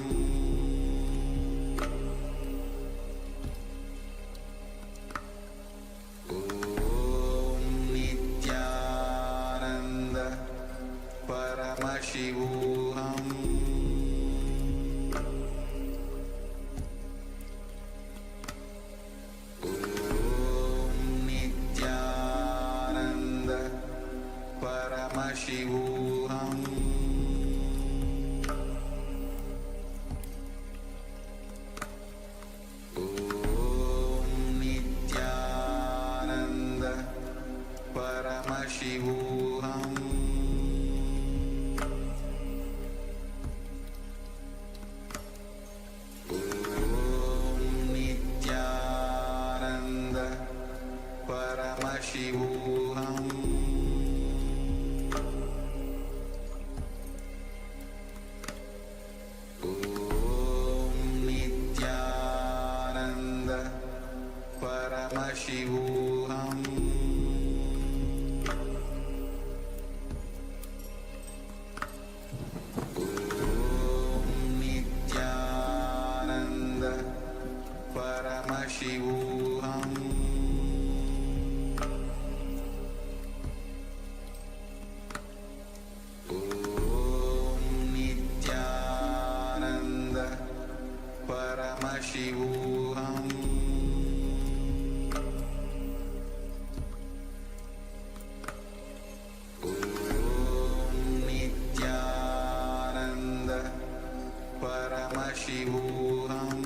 Paramashivoham Om Nithyananda Paramashivoham Nithyananda Paramashivoham Om Nithyananda Paramashivoham Om Nithyananda Paramashivoham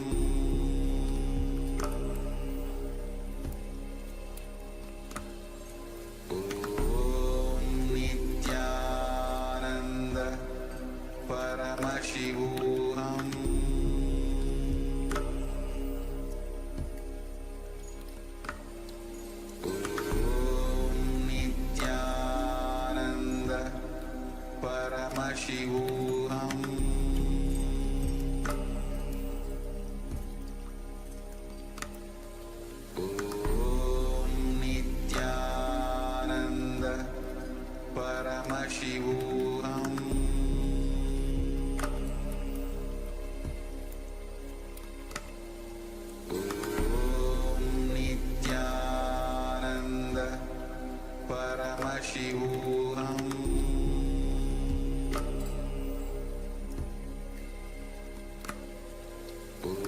Om Nithyananda Paramashivoham Om Nithyananda Paramashivoham Om Nithyananda Paramashivoham Om Nithyananda Paramashivoham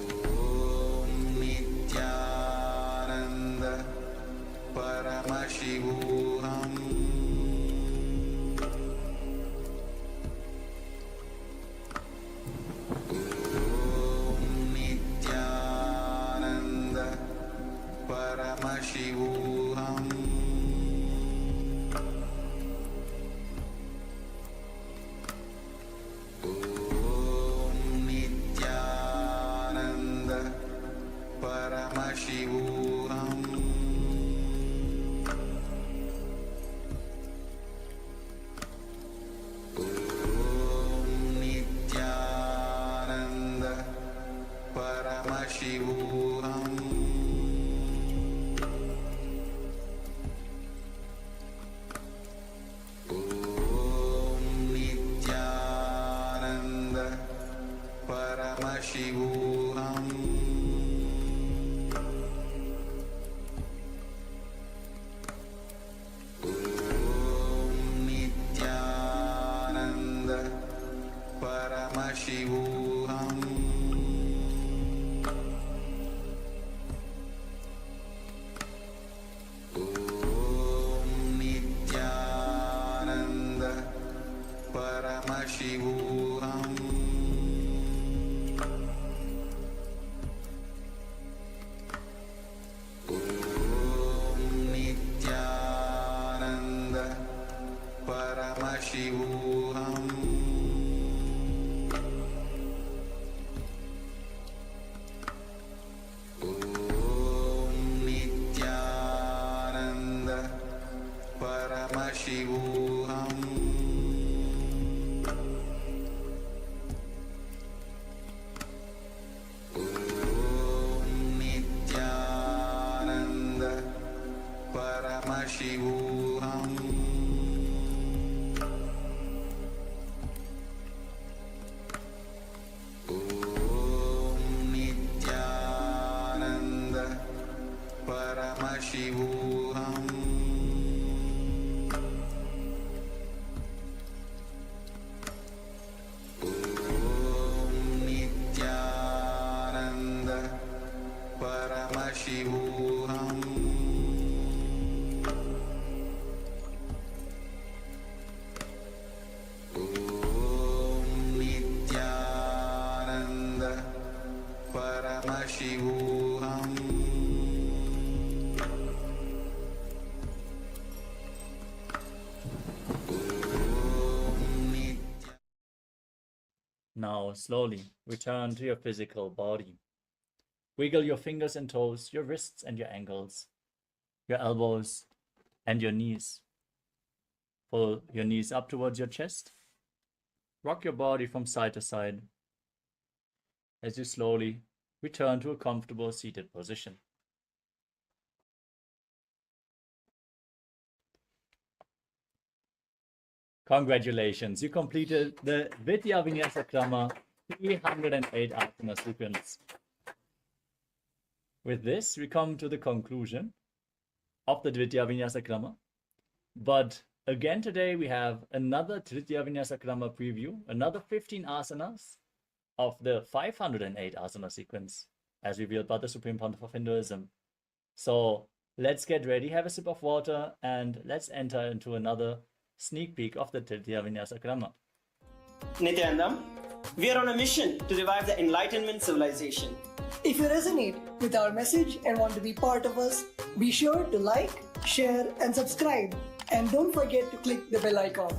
Om Nithyananda Paramashivoham Om Nithyananda Paramashivoham Om Nithyananda Paramashivoham Om Nithyananda Paramashivoham Om Nithyananda Paramashivoham Om Nithyananda Paramashivoham Om Nithyananda Paramashivoham Om Nithyananda Paramashivoham Om Nithyananda Paramashivoham Om Nithyananda Paramashivoham Om Nithyananda Paramashivoham Om Nithyananda Paramashivoham Om Nithyananda Paramashivoham Now, slowly, return to your physical body. Wiggle your fingers and toes, your wrists and your ankles, your elbows, and your knees. Pull your knees up towards your chest. Rock your body from side to side as you slowly return to a comfortable seated position. Congratulations, you completed the Vidya Vinyasa Krama 308 asana sequence. With this, we come to the conclusion of the Vidya Vinyasa Krama. But again today, we have another Tritya Vinyasa Krama preview, another 15 asanas of the 508 asana sequence, as revealed by the Supreme Pontiff of Hinduism. So let's get ready, have a sip of water, and let's enter into another sneak peek of the Tritya Vinyasa Krama. Nithyananda, we are on a mission to revive the Enlightenment civilization. If you resonate with our message and want to be part of us, be sure to like, share, and subscribe. And don't forget to click the bell icon.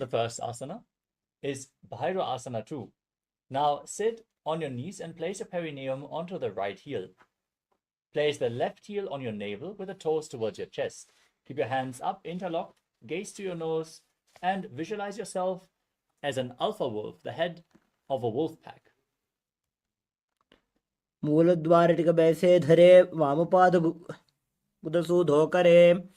The first asana is Bhaira Asana 2. Now sit on your knees and place your perineum onto the right heel. Place the left heel on your navel with the toes towards your chest. Keep your hands up, interlocked, gaze to your nose, and visualize yourself as an alpha wolf, the head of a wolf pack. मूलद्वारिटिक बैसे धरे वामपाद गुदसु धोकरे.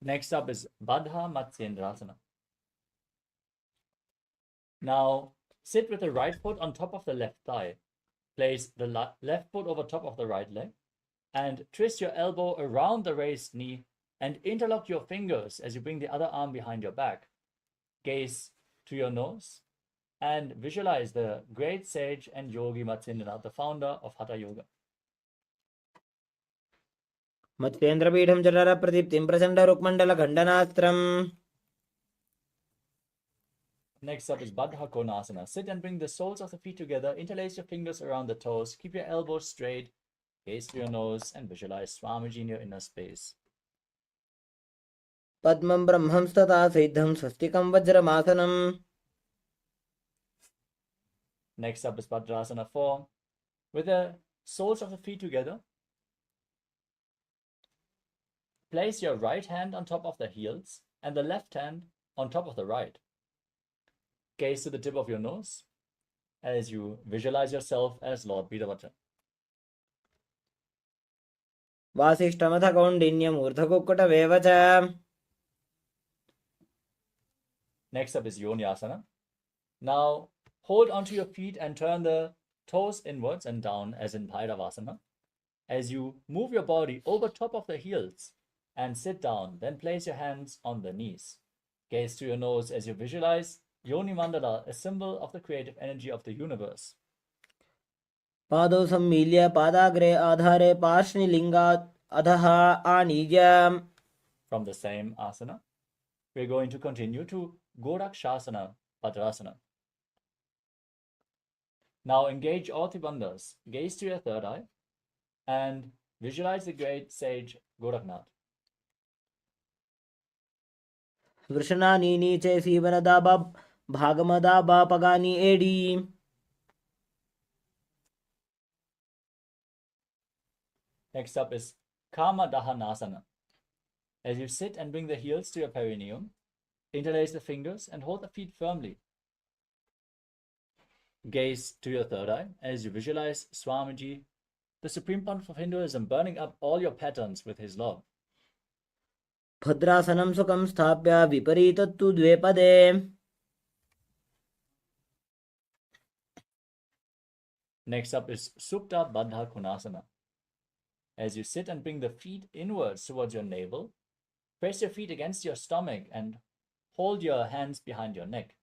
Next up is Baddha Matsyendrasana. Now sit with the right foot on top of the left thigh. Place the left foot over top of the right leg and twist your elbow around the raised knee and interlock your fingers as you bring the other arm behind your back. Gaze to your nose and visualize the great sage and yogi Matsyendranath, the founder of Hatha Yoga. मत्स्येन्द्रपीठं चरर प्रदीप्तिं Prachanda रुक्मण्डल खण्डनास्त्रम्. Next up is Baddha Konasana. Sit and bring the soles of the feet together. Interlace your fingers around the toes. Keep your elbows straight. Gaze to your nose and visualize Swamiji in your inner space. पद्मं ब्रह्मं स्तथा सिद्धं स्वस्तिकं वज्रमासनम्. Next up is Bhadrasana 4. With the soles of the feet together, place your right hand on top of the heels and the left hand on top of the right. Gaze to the tip of your nose as you visualize yourself as Lord Bidavata. वासिष्ठमथ कौण्डिन्यमूर्धकुक्कुटवेव च. Next up is Yonyasana. Now hold onto your feet and turn the toes inwards and down as in Bhairavasana. As you move your body over top of the heels and sit down, then place your hands on the knees. Gaze to your nose as you visualize Yoni Mandala, a symbol of the creative energy of the universe. पादौ सम्मील्य पादाग्रे आधारे पार्श्वलिङ्गात् अधः आनीय. From the same asana, we're going to continue to Gorakshasana, Bhadrasana. Now engage all three bandhas, gaze to your third eye, and visualize the great sage Goraknath. वृषणानि च सीवनदा भागमदा पगानि AD. Next up is Kama Dahanasana. As you sit and bring the heels to your perineum, interlace the fingers and hold the feet firmly. Gaze to your third eye as you visualize Swamiji, the Supreme Pontiff of Hinduism, burning up all your patterns with his love. भद्रासनं सुखं स्थाप्य विपरीतत्तु द्वे पदे. Next up is Supta Baddha Konasana. As you sit and bring the feet inwards towards your navel, press your feet against your stomach and hold your hands behind your neck.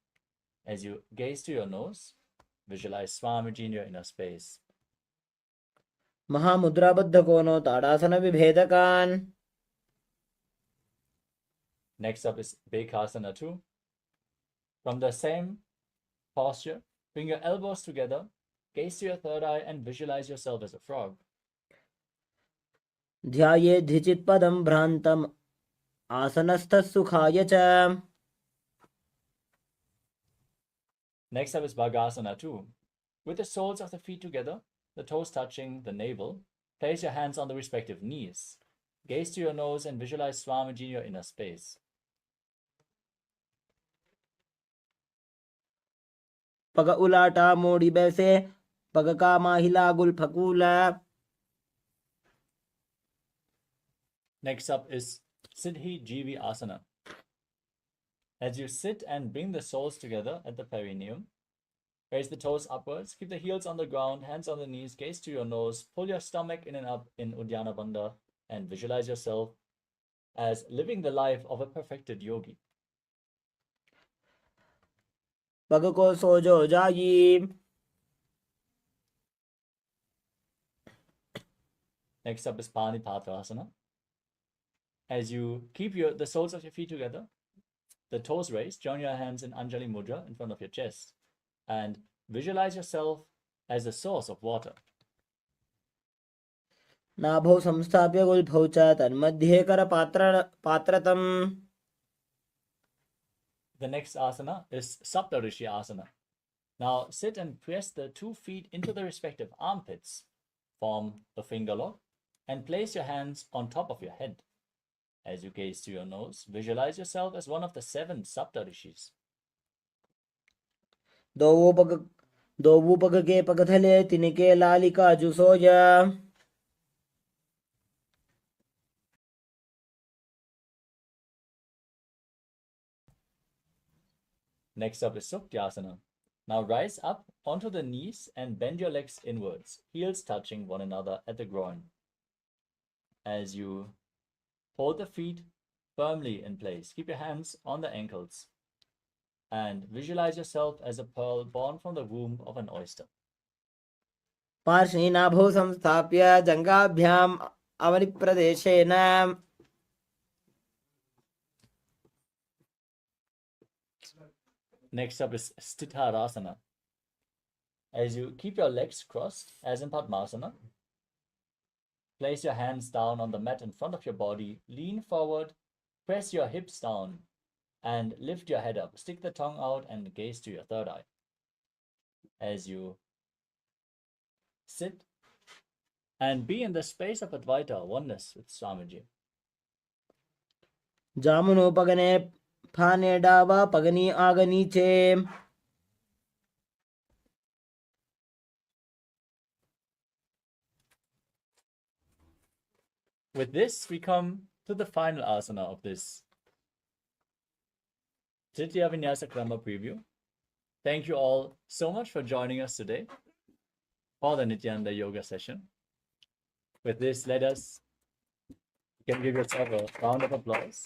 As you gaze to your nose, visualize Swamiji in your inner space. महामुद्राबद्ध कोनो ताड़ासन विभेदकान्. Next up is Bekasana 2. From the same posture, bring your elbows together, gaze to your third eye, and visualize yourself as a frog. ध्यायेद्धिचित्पदं भ्रान्तम् आसनस्थः सुखाय च. Next up is Bhagasana 2. With the soles of the feet together, the toes touching the navel, place your hands on the respective knees. Gaze to your nose and visualize Swamiji in your inner space. पग उलाटा मोड़ी बैसे पग का माहिला गुल फकूला. Next up is Siddhi Jivi Asana. As you sit and bring the soles together at the perineum, raise the toes upwards, keep the heels on the ground, hands on the knees, gaze to your nose, pull your stomach in and up in Uddiyana Bandha, and visualize yourself as living the life of a perfected yogi. पग को सोजो जाई. Next up is Panipatrasana. As you keep the soles of your feet together, the toes raised, join your hands in Anjali Mudra in front of your chest, and visualize yourself as the source of water. नाभौ संस्थाप्य गुल्फौ च तन्मध्ये करपात्रतम्. The next asana is Saptarishi Asana. Now sit and press the 2 feet into the respective armpits, form a finger lock, and place your hands on top of your head. As you gaze to your nose, visualize yourself as one of the 7 Saptarishis. दो पग के पगथले तिनके लालिका जुसोजा. Next up is Suktyasana. Now rise up onto the knees and bend your legs inwards, heels touching one another at the groin. As you hold the feet firmly in place, keep your hands on the ankles, and visualize yourself as a pearl born from the womb of an oyster. पार्श्वे नाभौ संस्थाप्य जङ्घाभ्याम् अवनिप्रदेशेन. Next up is Sthitarasana. As you keep your legs crossed, as in Padmasana, place your hands down on the mat in front of your body, lean forward, press your hips down, and lift your head up. Stick the tongue out and gaze to your third eye. As you sit and be in the space of Advaita, oneness with Swamiji. जामुनोपगने फाने डावा पगनी आगनी चे. With this, we come to the final asana of this Tritiya Vinyasa Krama preview. Thank you all so much for joining us today for the Nithyananda Yoga session. With this, you can give yourself a round of applause.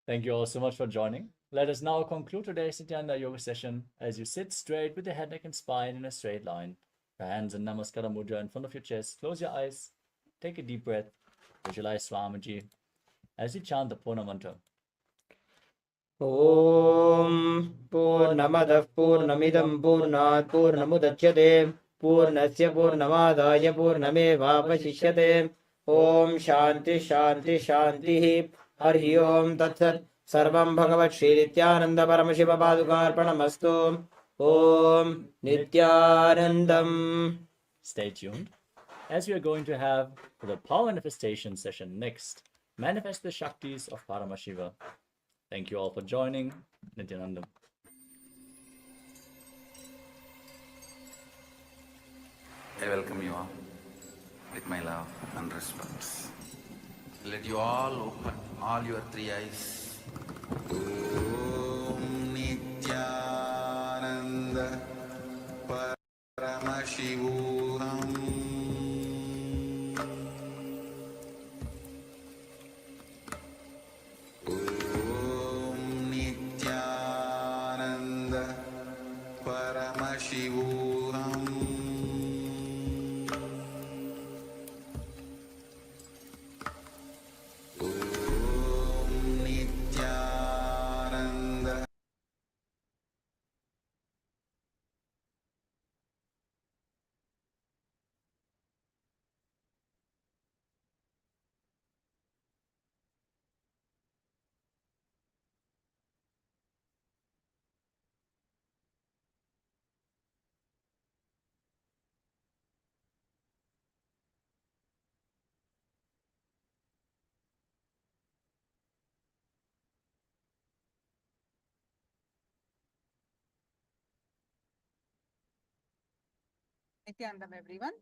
Thank you all so much for joining. Let us now conclude today's Nithyananda Yoga session as you sit straight with your head, neck, and spine in a straight line. Your hands in Namaskara Mudra in front of your chest. Close your eyes. Take a deep breath. Visualize Swamiji as you chant the Purna mantra. ॐ पूर्णमदः पूर्णमिदं पूर्णात् पूर्णमुदच्यते पूर्णस्य पूर्णमादाय पूर्णमेवावशिष्यते. ॐ शान्ति शान्ति शान्तिः. हरि ओं तत्सत्. सर्वं भगवत् श्री नित्यानन्द परमशिव पादुकार्पणमस्तु. ॐ नित्यानन्दम्. Stay tuned as we are going to have the power manifestation session next. Manifest the Shaktis of Paramashiva. Thank you all for joining. Nithyananda. I welcome you all with my love and respect. Let you all open all your 3 eyes. Om Nithyananda Paramashivoham Om Nithyananda Paramashivoham Om Nithyananda, everyone.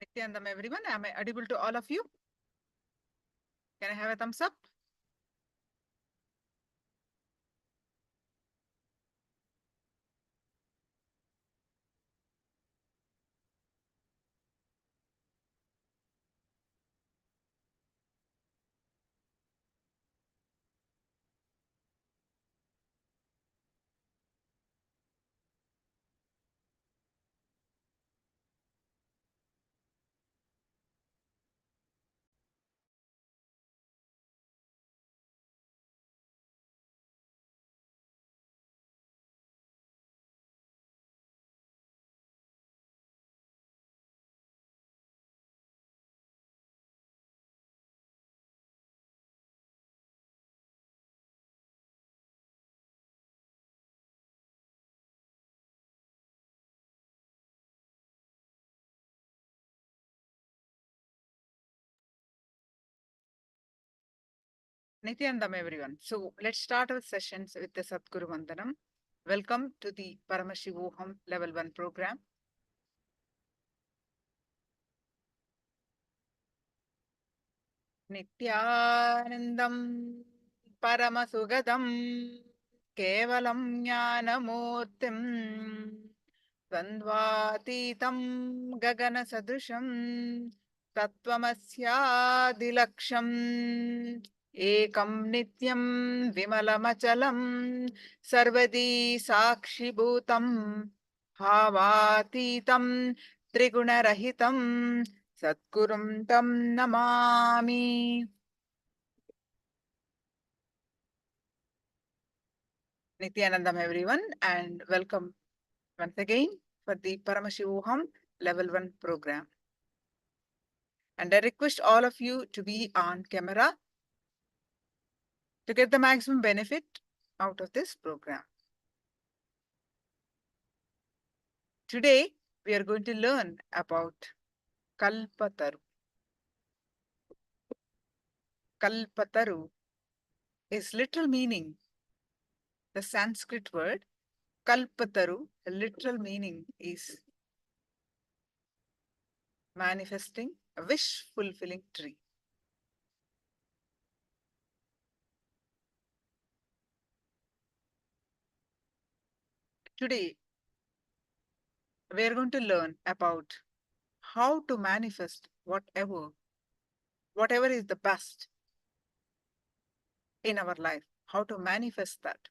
Nithyananda, everyone. Am I audible to all of you? Can I have a thumbs up? Nithyananda, everyone. So let's start our sessions with the Sadguru Vandanam. Welcome to the Paramashivoham Level-1 program. Nithyanandam Paramasugadam Kevalam Jnanamurtim Dvandvatitam Gagana Sadrusham Tattvamasyadilaksham Ekam Nityam Vimalamachalam Sarvadi Sakshibhutam Bhavatitam Trigunarahitam Satgurum Tam Namami. Nithyanandam, everyone, and welcome once again for the Paramashivoham Level-1 program. And I request all of you to be on camera to get the maximum benefit out of this program. Today, we are going to learn about Kalpataru. Kalpataru is literal meaning. The Sanskrit word Kalpataru, the literal meaning is manifesting a wish-fulfilling tree. Today, we are going to learn about how to manifest whatever is the best in our life, how to manifest that.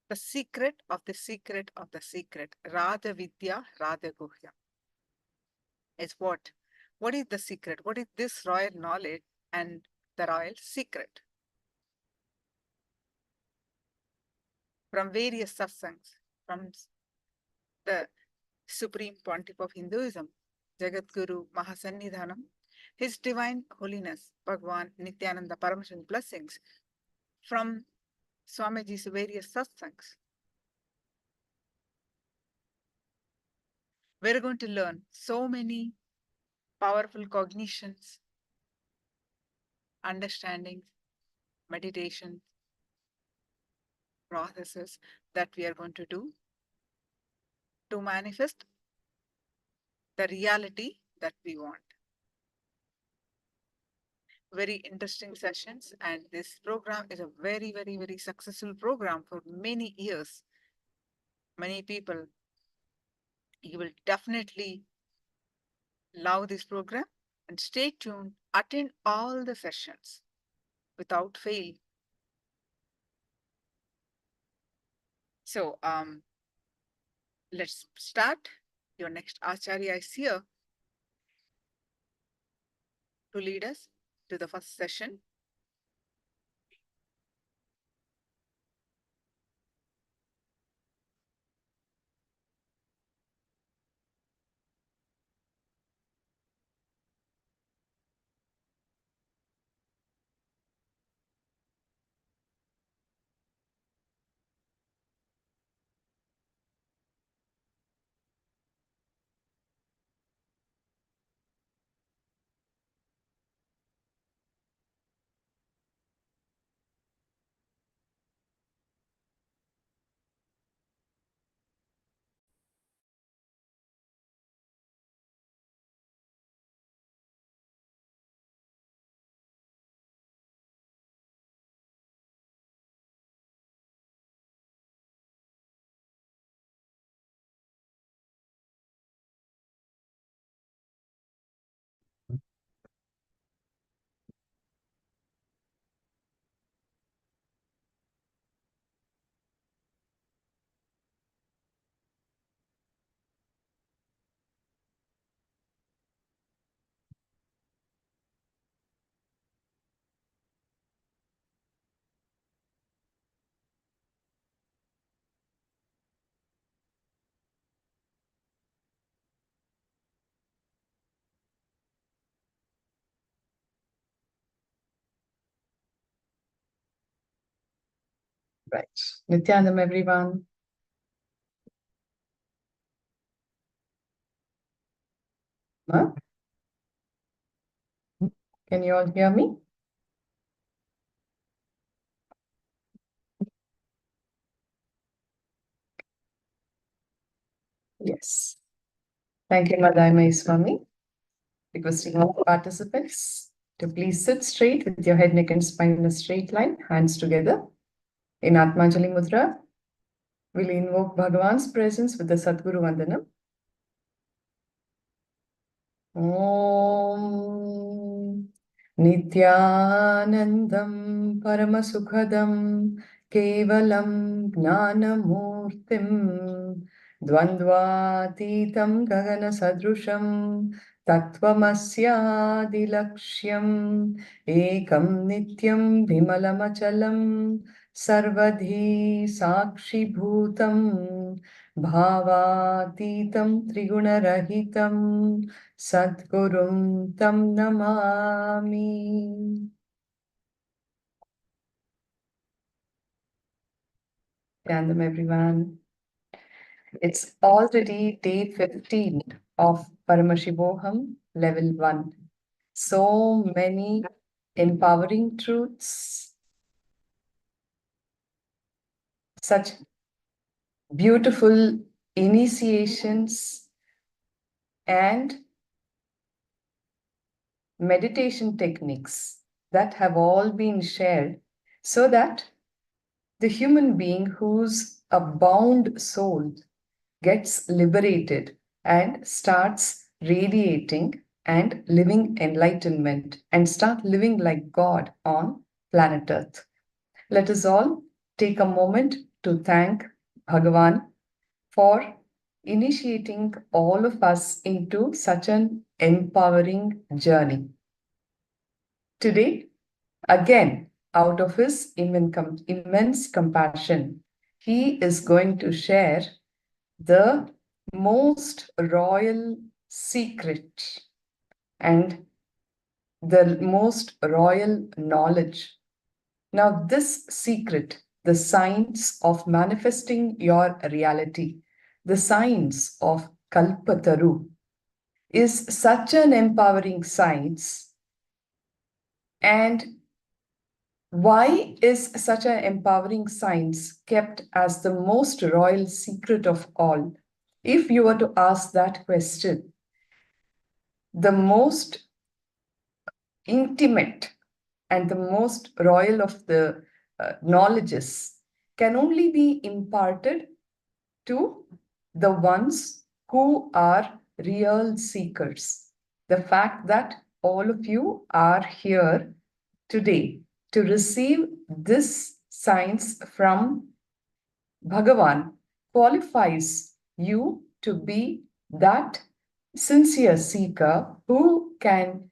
The secret of the secret of the secret, Raja Vidya, Raja Guhya, is what? What is the secret? What is this royal knowledge and the royal secret? From various satsangs, from the Supreme Pontiff of Hinduism, Jagadguru Mahasannidhanam, His Divine Holiness, Bhagwan Nithyananda Paramashan's blessings, from Swamiji's various satsangs. We're going to learn so many powerful cognitions, understandings, meditation processes that we are going to do to manifest the reality that we want. Very interesting sessions, and this program is a very, very, very successful program for many years. Many people, you will definitely love this program, and stay tuned, attend all the sessions without fail. So let's start. Your next Acharya is here to lead us to the first session. Right. Nithyananda, everyone. Huh? Can you all hear me? Yes. Thank you, Madhya Swami. Requesting all participants to please sit straight with your head, neck, and spine in a straight line, hands together. In Atmanjali Mudra, we'll invoke Bhagavan's presence with the Sadguru Vandanam. Om Nithyanandam Paramasukhadam Kevalam Gnanamurtim Dvandvatitam Gagana Sadrusham Tattvamasyadilaksham Ekam Nityam Vimalamachalam Sarvadhi Sakshi Bhutam Bhavatitam Trigunarahitam Sadgurum Tam Namami. Random, everyone. It's already day 15 of Paramashivoham Level 1. So many empowering truths, such beautiful initiations and meditation techniques that have all been shared so that the human being who's a bound soul gets liberated and starts radiating and living enlightenment and start living like God on planet Earth. Let us all take a moment to thank Bhagavan for initiating all of us into such an empowering journey. Today, again, out of his immense compassion, he is going to share the most royal secret and the most royal knowledge. Now, this secret, the science of manifesting your reality, the science of Kalpataru, is such an empowering science. And why is such an empowering science kept as the most royal secret of all? If you were to ask that question, the most intimate and the most royal of the knowledges can only be imparted to the ones who are real seekers. The fact that all of you are here today to receive this science from Bhagavan qualifies you to be that sincere seeker who can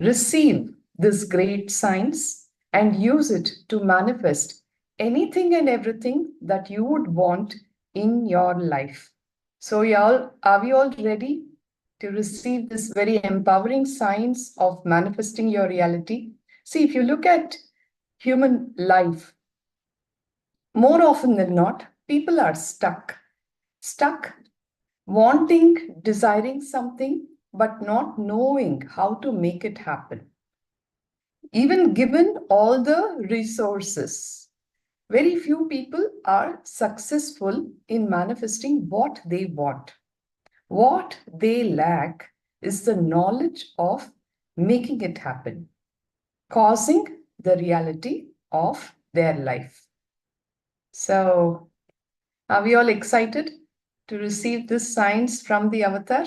receive this great science and use it to manifest anything and everything that you would want in your life. So, y'all, are we all ready to receive this very empowering science of manifesting your reality? See, if you look at human life, more often than not, people are stuck wanting, desiring something, but not knowing how to make it happen. Even given all the resources, very few people are successful in manifesting what they want. What they lack is the knowledge of making it happen, causing the reality of their life. So, are we all excited to receive this science from the avatar?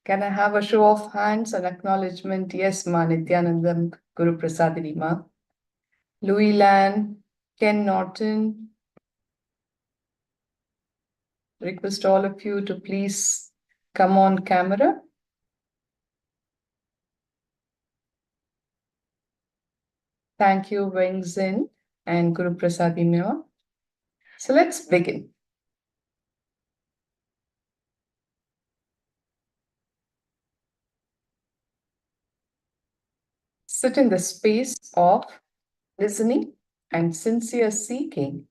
Can I have a show of hands and acknowledgement? Yes, Ma Nithyanandam, Guru Prasadini Ma. Louis Lan, Ken Norton. Request all of you to please come on camera. Thank you, Weng Zin and Guru Prasadini Ma. So let's begin. Sit in the space of listening and sincere seeking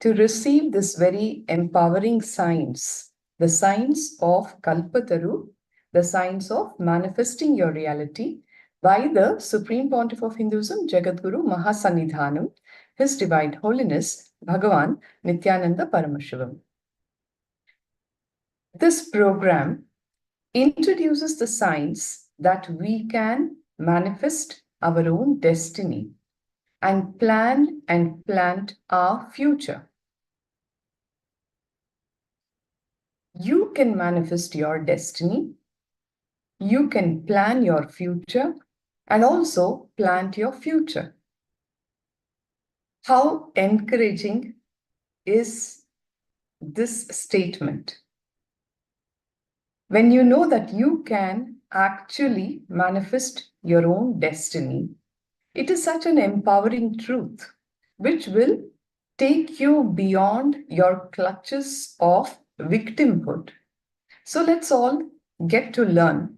to receive this very empowering science, the science of Kalpataru, the science of manifesting your reality by the Supreme Pontiff of Hinduism, Jagadguru Mahasannidhanam, His Divine Holiness, Bhagavan Nithyananda Paramashivoham. This program introduces the science that we can manifest our own destiny and plan and plant our future. You can manifest your destiny, you can plan your future, and also plant your future. How encouraging is this statement? When you know that you can actually manifest your own destiny, it is such an empowering truth which will take you beyond your clutches of victimhood. So let's all get to learn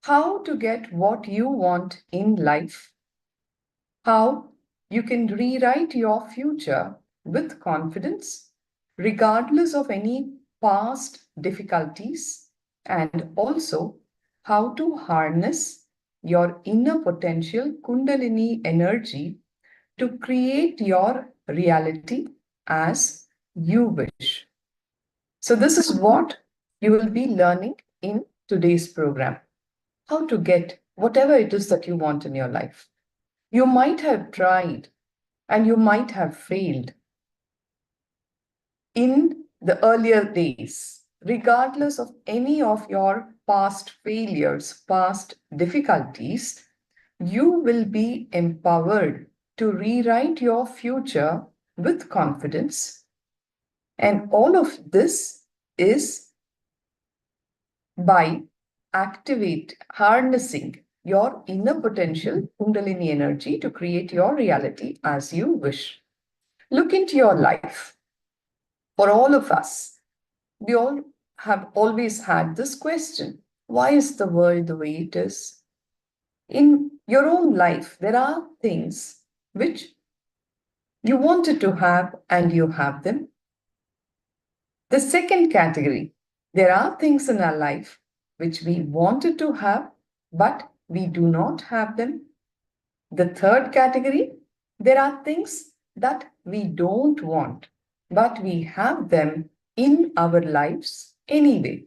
how to get what you want in life, how you can rewrite your future with confidence, regardless of any past difficulties, and also how to harness your inner potential Kundalini energy to create your reality as you wish. So, this is what you will be learning in today's program. How to get whatever it is that you want in your life. You might have tried and you might have failed in the earlier days, regardless of any of your past failures, past difficulties. You will be empowered to rewrite your future with confidence. And all of this is by harnessing your inner potential Kundalini energy to create your reality as you wish. Look into your life. For all of us, we all have always had this question: why is the world the way it is? In your own life, there are things which you wanted to have and you have them. The second category, there are things in our life which we wanted to have, but we do not have them. The third category, there are things that we don't want, but we have them in our lives anyway.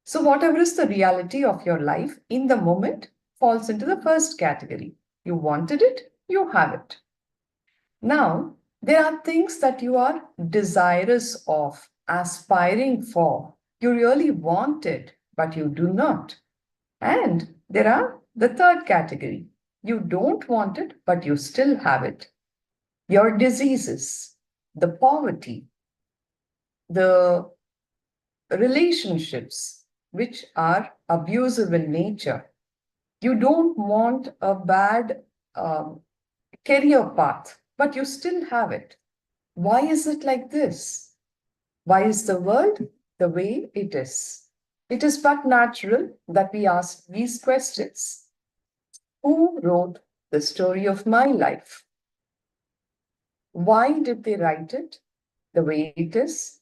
So whatever is the reality of your life in the moment falls into the first category. You wanted it, you have it. Now, there are things that you are desirous of, aspiring for. You really want it, but you do not. And there are the third category. You don't want it, but you still have it. Your diseases, the poverty, the relationships which are abusive in nature. You don't want a bad career path, but you still have it. Why is it like this? Why is the world the way it is? It is but natural that we ask these questions. Who wrote the story of my life? Why did they write it the way it is?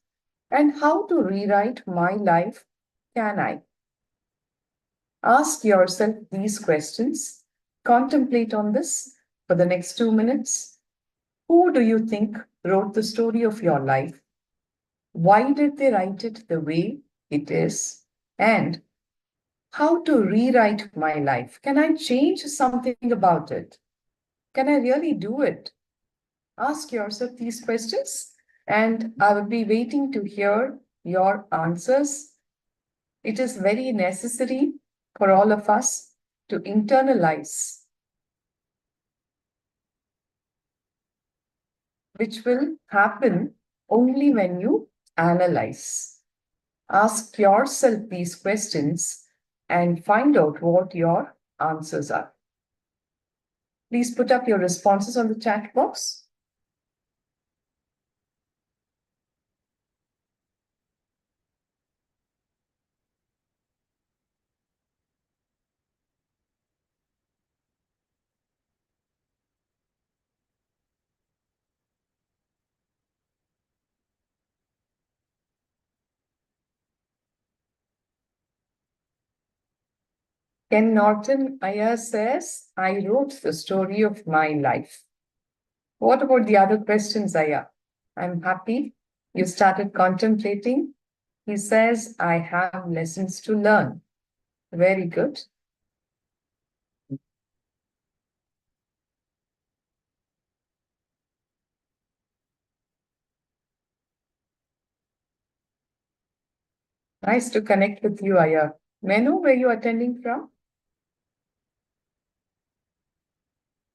And how to rewrite my life can I? Ask yourself these questions. Contemplate on this for the next 2 minutes. Who do you think wrote the story of your life? Why did they write it the way it is? And how to rewrite my life? Can I change something about it? Can I really do it? Ask yourself these questions, and I will be waiting to hear your answers. It is very necessary for all of us to internalize, which will happen only when you analyze. Ask yourself these questions and find out what your answers are. Please put up your responses on the chat box. Ken Norton Aya says, I wrote the story of my life. What about the other questions, Aya? I'm happy you started contemplating. He says, I have lessons to learn. Very good. Nice to connect with you, Aya. May I know where you're attending from?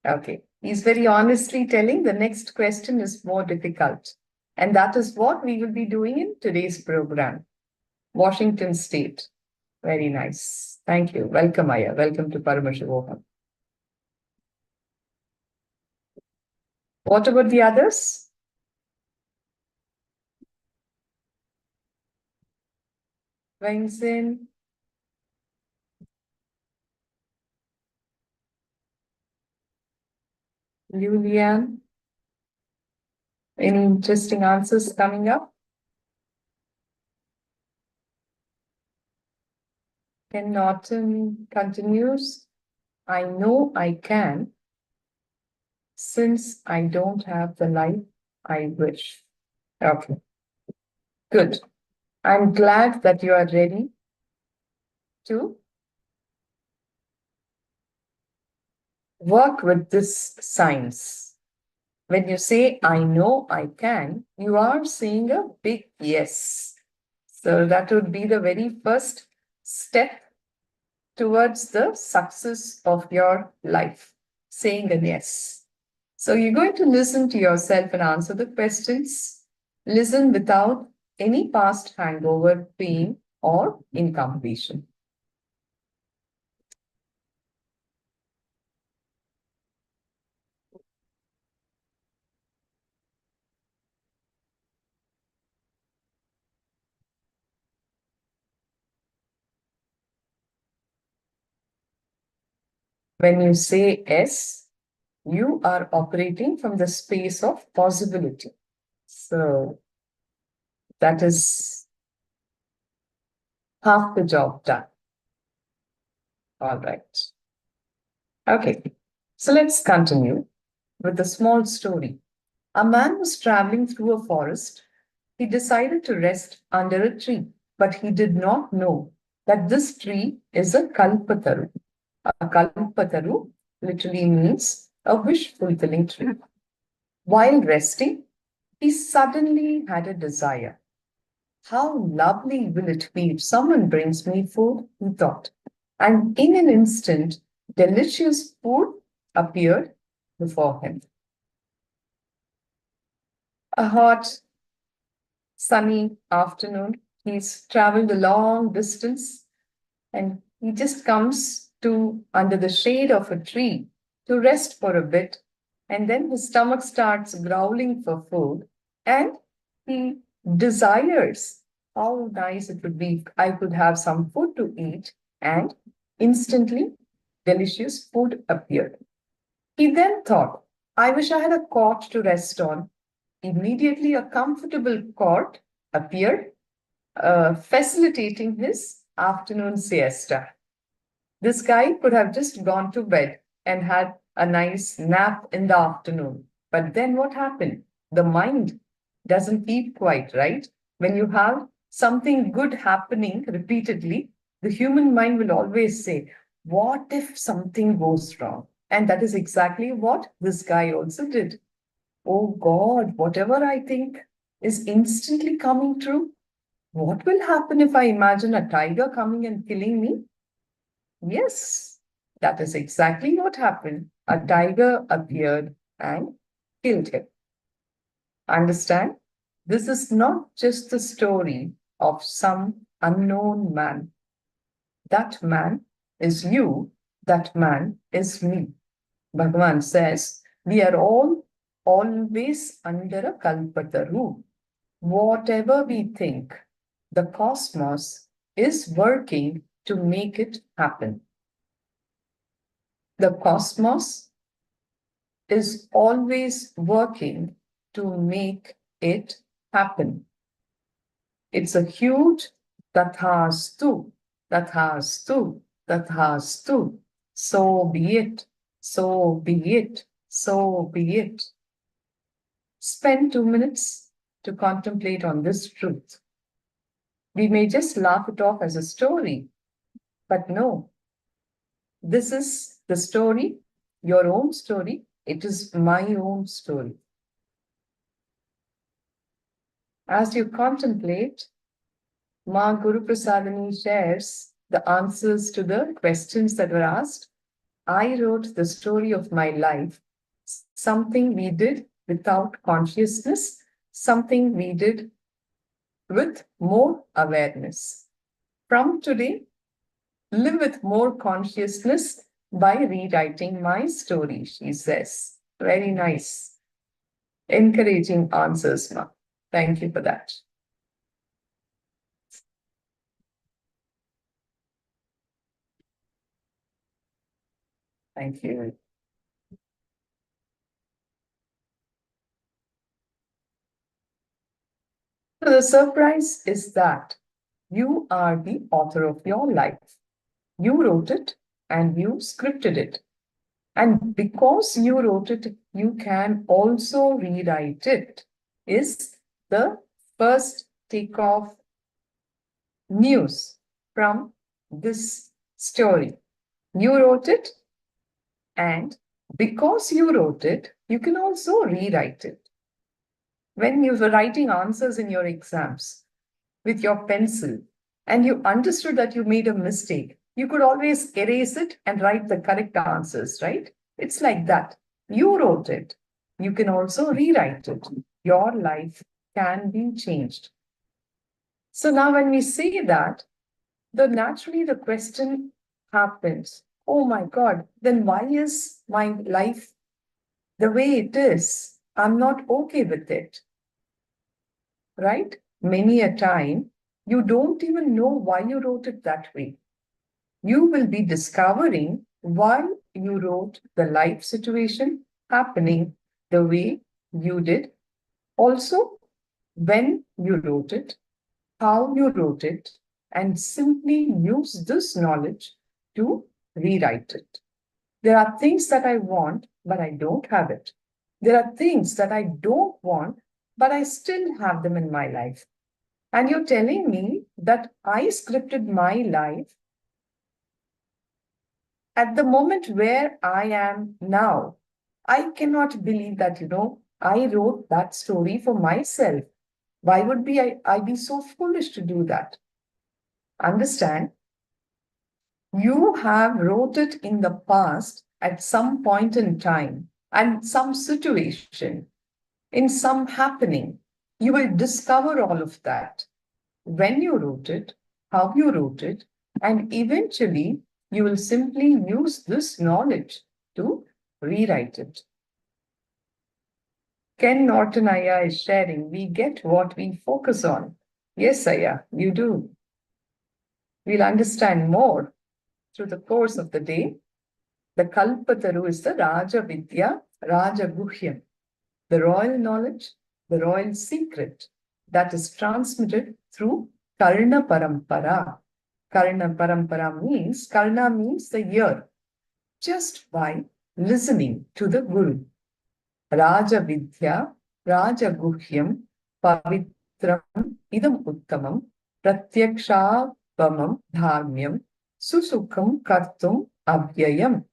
Okay. He's very honestly telling the next question is more difficult. And that is what we will be doing in today's program. Washington State. Very nice. Thank you. Welcome, Aya. Welcome to Paramashivoham. What about the others? Wengsin, Julian. Any interesting answers coming up? Ken Norton continues. I know I can, since I don't have the life I wish. Okay, good. I'm glad that you are ready to work with this science. When you say, I know I can, you are saying a big yes. So that would be the very first step towards the success of your life, saying a yes. So you're going to listen to yourself and answer the questions. Listen without any past hangover, pain, or incompletion. When you say yes, you are operating from the space of possibility. So that is half the job done. All right. Okay, so let's continue with a small story. A man was traveling through a forest. He decided to rest under a tree, but he did not know that this tree is a Kalpataru. A Kalpataru literally means a wish-fulfilling tree. While resting, he suddenly had a desire. How lovely will it be if someone brings me food, he thought. And in an instant, delicious food appeared before him. a hot, sunny afternoon. He's traveled a long distance and he just comes to under the shade of a tree to rest for a bit. And then his stomach starts growling for food and he desires how nice it would be if I could have some food to eat. And instantly, delicious food appeared. He then thought, I wish I had a cot to rest on. Immediately, a comfortable cot appeared, facilitating his afternoon siesta. This guy could have just gone to bed and had a nice nap in the afternoon. But then what happened? The mind doesn't keep quiet, right? When you have something good happening repeatedly, the human mind will always say, what if something goes wrong? And that is exactly what this guy also did. Oh God, whatever I think is instantly coming true. What will happen if I imagine a tiger coming and killing me? Yes, that is exactly what happened. A tiger appeared and killed him. Understand? This is not just the story of some unknown man. That man is you, that man is me. Bhagavan says, we are all always under a Kalpataru. Whatever we think, the cosmos is working to make it happen. The cosmos is always working to make it happen. It's a huge tathastu, tathastu, tathastu. So be it, so be it, so be it. Spend 2 minutes to contemplate on this truth. We may just laugh it off as a story, but no, this is the story, your own story. It is my own story. As you contemplate, Ma Guru Prasadani shares the answers to the questions that were asked. I wrote the story of my life, something we did without consciousness, something we did with more awareness. From today, live with more consciousness by rewriting my story, she says. Very nice. Encouraging answers, Ma. Thank you for that. Thank you. So the surprise is that you are the author of your life. You wrote it and you scripted it. And because you wrote it, you can also rewrite it, is the first takeoff news from this story. You wrote it, and because you wrote it, you can also rewrite it. When you were writing answers in your exams with your pencil and you understood that you made a mistake, you could always erase it and write the correct answers, right? It's like that. You wrote it. You can also rewrite it. Your life can be changed. So now when we say that, naturally the question happens, oh my God, then why is my life the way it is? I'm not okay with it. Right? Many a time, you don't even know why you wrote it that way. You will be discovering why you wrote the life situation happening the way you did. Also, when you wrote it, how you wrote it, and simply use this knowledge to rewrite it. There are things that I want, but I don't have it. There are things that I don't want, but I still have them in my life. And you're telling me that I scripted my life at the moment where I am now. I cannot believe that, I wrote that story for myself. Why would I be so foolish to do that? Understand? You have wrote it in the past at some point in time and some situation. in some happening. You will discover all of that. When you wrote it, how you wrote it, and eventually you will simply use this knowledge to rewrite it. Ken Norton Aya is sharing, we get what we focus on. Yes, Aya, you do. We'll understand more through the course of the day. The Kalpataru is the Raja Vidya, Raja Guhyam, the royal knowledge, the royal secret that is transmitted through Karna Parampara. Karna Parampara means, Karna means the ear, just by listening to the Guru. Raja Vidya, Raja Guhyam, Pavitram, Idam Uttamam, Pratyakshavamam Dharmyam, Susukham Kartum Abhyayam.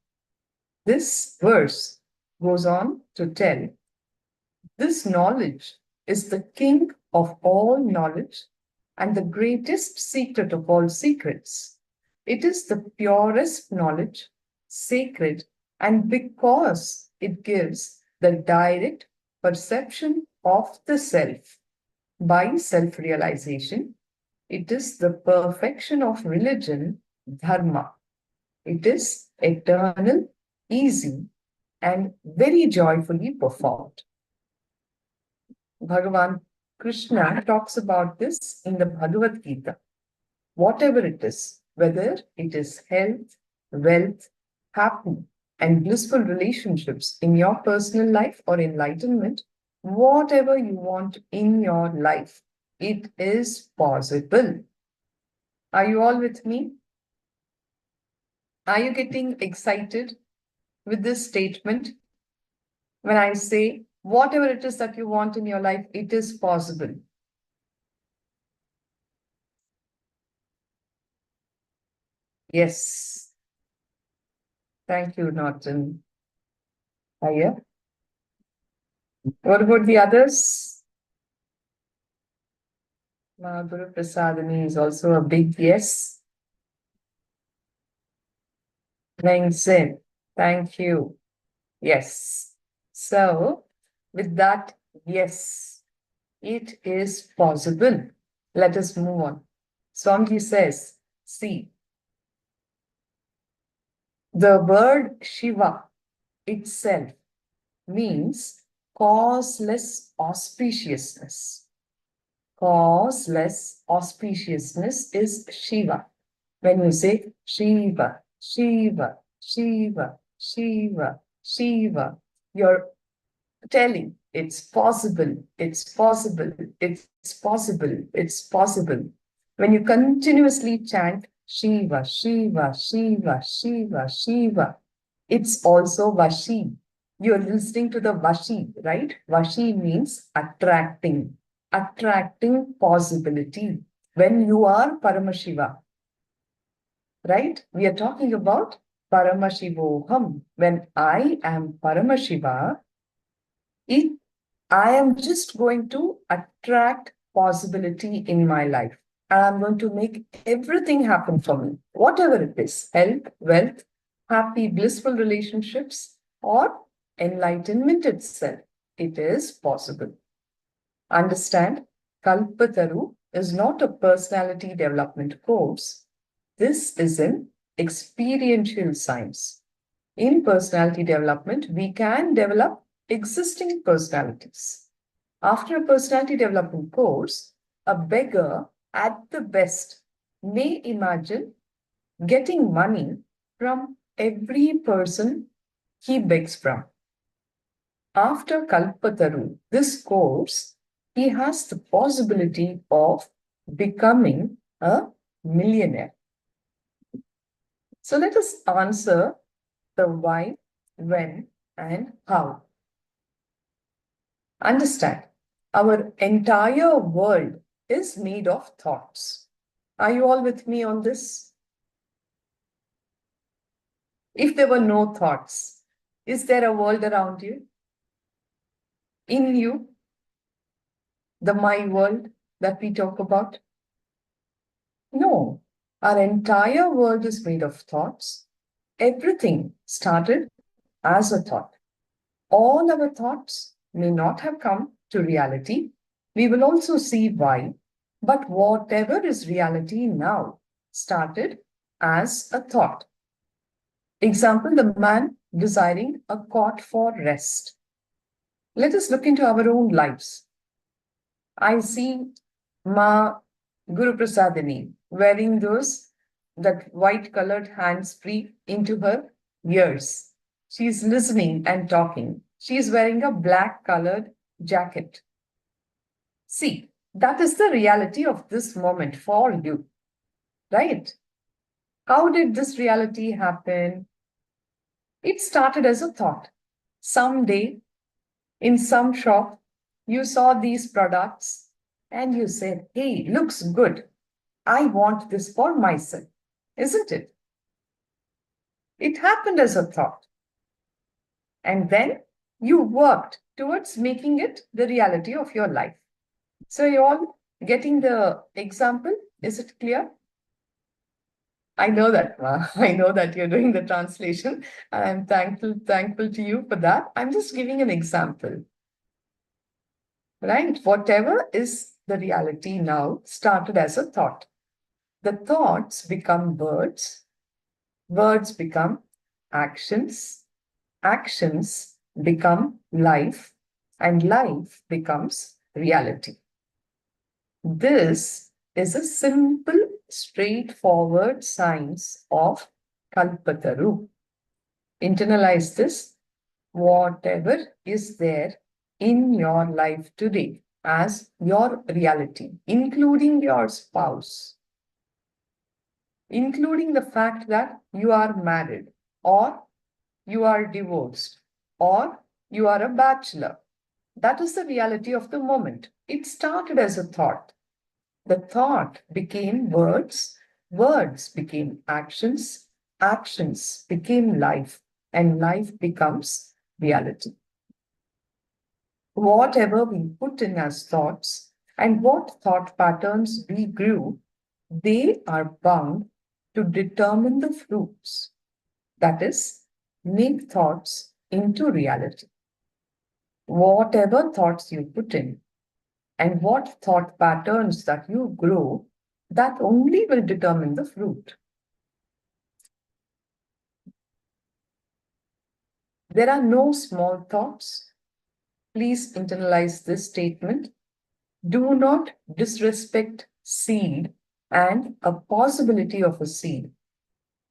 This verse goes on to tell, this knowledge is the king of all knowledge and the greatest secret of all secrets. It is the purest knowledge, sacred, and because it gives the direct perception of the self by self-realization, it is the perfection of religion, dharma. It is eternal, easy, and very joyfully performed. Bhagavan Krishna talks about this in the Bhagavad Gita. Whatever it is, whether it is health, wealth, happy, and blissful relationships in your personal life or enlightenment, whatever you want in your life, it is possible. Are you all with me? Are you getting excited with this statement? When I say, whatever it is that you want in your life, it is possible. Yes. Thank you, Norton. Aya. What about the others? Guru Prasadani is also a big yes. Zen. Thank you. Yes. So, with that, yes, it is possible. Let us move on. Swamiji says, see, the word Shiva itself means causeless auspiciousness. Causeless auspiciousness is Shiva. When you say Shiva, Shiva, Shiva, Shiva, Shiva, you're telling it's possible, it's possible, it's possible, it's possible. When you continuously chant Shiva, Shiva, Shiva, Shiva, Shiva, it's also Vashi. You're listening to the Vashi, right? Vashi means attracting possibility. When you are Paramashiva, right? We are talking about Paramashivoham. When I am Paramashiva, I am just going to attract possibility in my life. And I'm going to make everything happen for me, whatever it is, health, wealth, happy, blissful relationships, or enlightenment itself. It is possible. Understand, Kalpataru is not a personality development course. This is an experiential science. In personality development, we can develop existing personalities. After a personality development course, a beggar at the best may imagine getting money from every person he begs from. After Kalpataru, this course, he has the possibility of becoming a millionaire. So let us answer the why, when, and how. Understand, our entire world is made of thoughts. Are you all with me on this? If there were no thoughts, is there a world around you? In you? The my world that we talk about? No, our entire world is made of thoughts. Everything started as a thought. All our thoughts may not have come to reality. We will also see why. But whatever is reality now started as a thought. Example, the man desiring a cot for rest. Let us look into our own lives. I see Ma Guru Prasadini wearing that white colored hands free into her ears. She is listening and talking. She is wearing a black colored jacket. See, that is the reality of this moment for you, right? How did this reality happen? It started as a thought. Someday, in some shop, you saw these products and you said, hey, looks good. I want this for myself, isn't it? It happened as a thought. And then you worked towards making it the reality of your life. So you're all getting the example? Is it clear? I know that, Ma. I know that you're doing the translation. I'm thankful to you for that. I'm just giving an example. Right? Whatever is the reality now started as a thought. The thoughts become words. Words become actions. Actions become life. And life becomes reality. This is a simple, straightforward science of Kalpataru. Internalize this. Whatever is there in your life today as your reality, including your spouse, including the fact that you are married or you are divorced or you are a bachelor. That is the reality of the moment. It started as a thought. The thought became words, words became actions, actions became life, and life becomes reality. Whatever we put in as thoughts and what thought patterns we grew, they are bound to determine the fruits. That is, make thoughts into reality. Whatever thoughts you put in and what thought patterns that you grow, that only will determine the fruit. There are no small thoughts. Please internalize this statement. Do not disrespect seed and a possibility of a seed.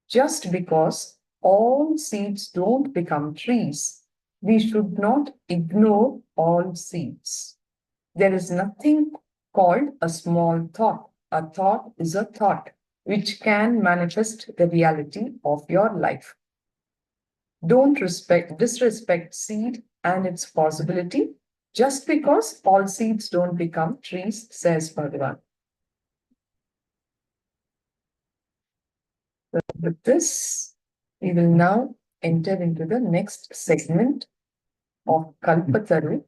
Just because all seeds don't become trees, we should not ignore all seeds. There is nothing called a small thought. A thought is a thought which can manifest the reality of your life. Don't disrespect seed and its possibility just because all seeds don't become trees, says Bhagavan. With this, we will now enter into the next segment of Kalpataru.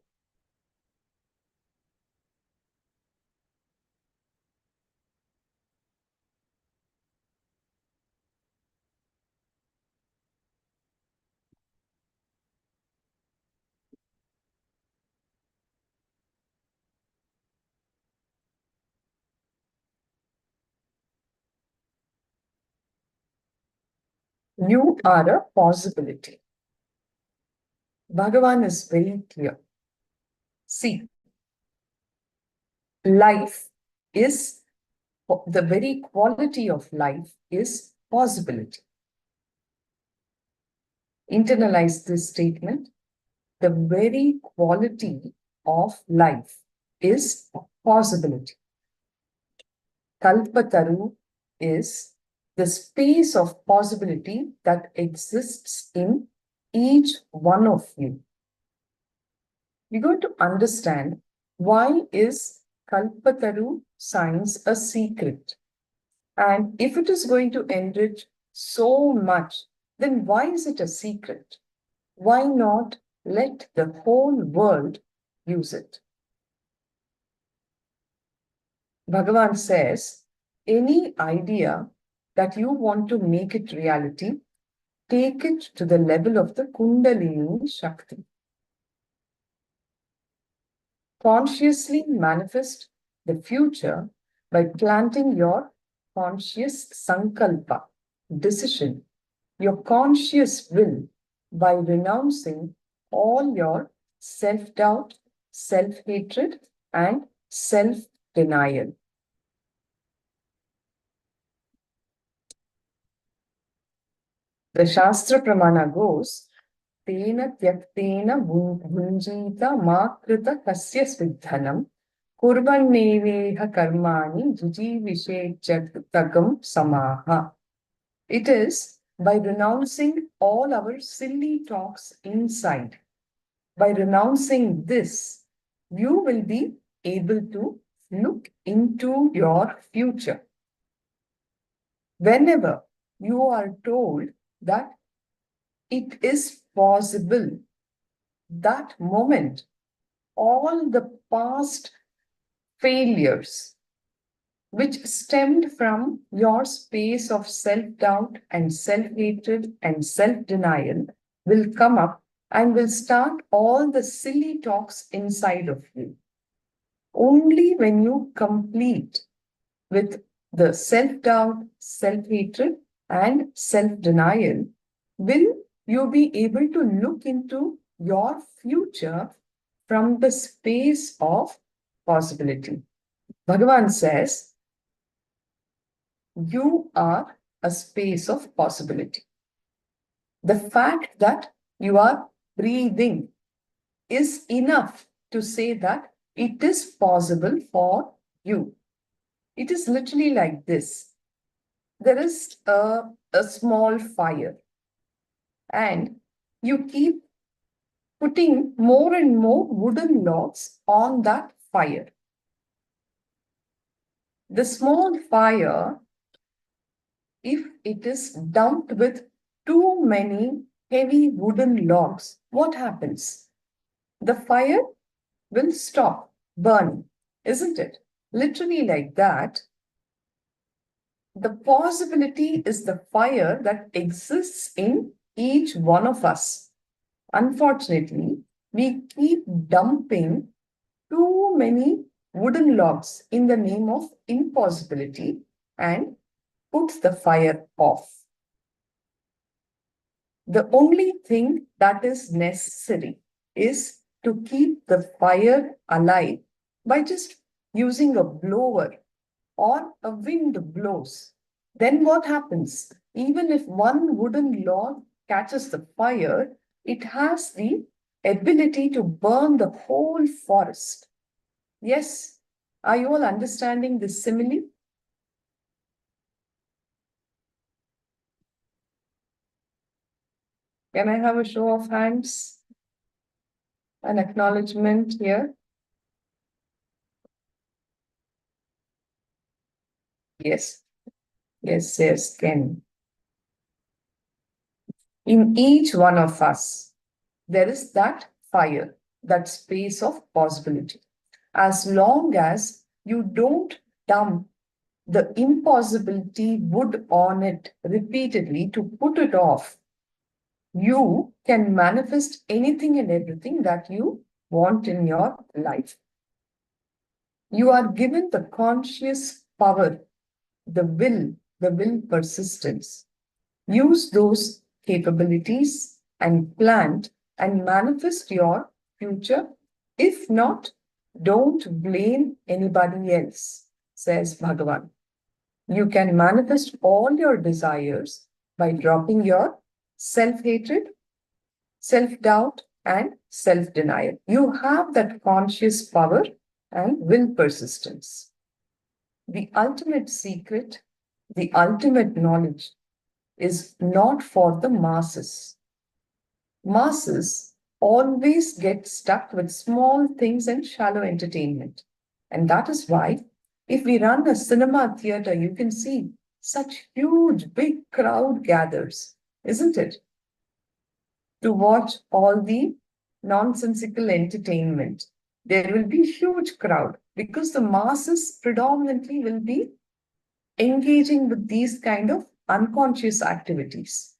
You are a possibility. Bhagavan is very clear. See, life is, the very quality of life is possibility. Internalize this statement. The very quality of life is possibility. Kalpataru is the space of possibility that exists in each one of you. We're going to understand why is Kalpataru science a secret? And if it is going to enrich so much, then why is it a secret? Why not let the whole world use it? Bhagavan says, any idea that you want to make it reality, take it to the level of the Kundalini Shakti. consciously manifest the future by planting your conscious sankalpa, decision, your conscious will, by renouncing all your self-doubt, self-hatred, and self-denial. The Shastra Pramana goes, Tena tyaktena bhunjita makrita kasya sviddhanam kurvanneveha karmani jijivishechagam samaha. It is by renouncing all our silly talks inside. By renouncing this, you will be able to look into your future. Whenever you are told that it is possible, that moment, all the past failures which stemmed from your space of self-doubt and self-hatred and self-denial will come up and will start all the silly talks inside of you. Only when you complete with the self-doubt, self-hatred, and self-denial will you be able to look into your future from the space of possibility. Bhagavan says, you are a space of possibility. The fact that you are breathing is enough to say that it is possible for you. It is literally like this. There is a small fire, and you keep putting more and more wooden logs on that fire. The small fire, if it is dumped with too many heavy wooden logs, what happens? The fire will stop burning, isn't it? Literally like that. The possibility is the fire that exists in each one of us. Unfortunately, we keep dumping too many wooden logs in the name of impossibility and put the fire off. The only thing that is necessary is to keep the fire alive by just using a blower or a wind blows. Then what happens? Even if one wooden log catches the fire, it has the ability to burn the whole forest. Yes, are you all understanding this simile? Can I have a show of hands? An acknowledgement here. Yes, Ken. In each one of us, there is that fire, that space of possibility. As long as you don't dump the impossibility wood on it repeatedly to put it off, you can manifest anything and everything that you want in your life. You are given the conscious power, the will persistence. Use those capabilities and plant and manifest your future. If not, don't blame anybody else, says Bhagavan. You can manifest all your desires by dropping your self-hatred, self-doubt, and self-denial. You have that conscious power and will persistence. The ultimate secret, the ultimate knowledge is not for the masses. Masses always get stuck with small things and shallow entertainment. And that is why, if we run a cinema theater, you can see such huge, big crowd gathers, isn't it? To watch all the nonsensical entertainment. There will be huge crowd because the masses predominantly will be engaging with these kind of unconscious activities.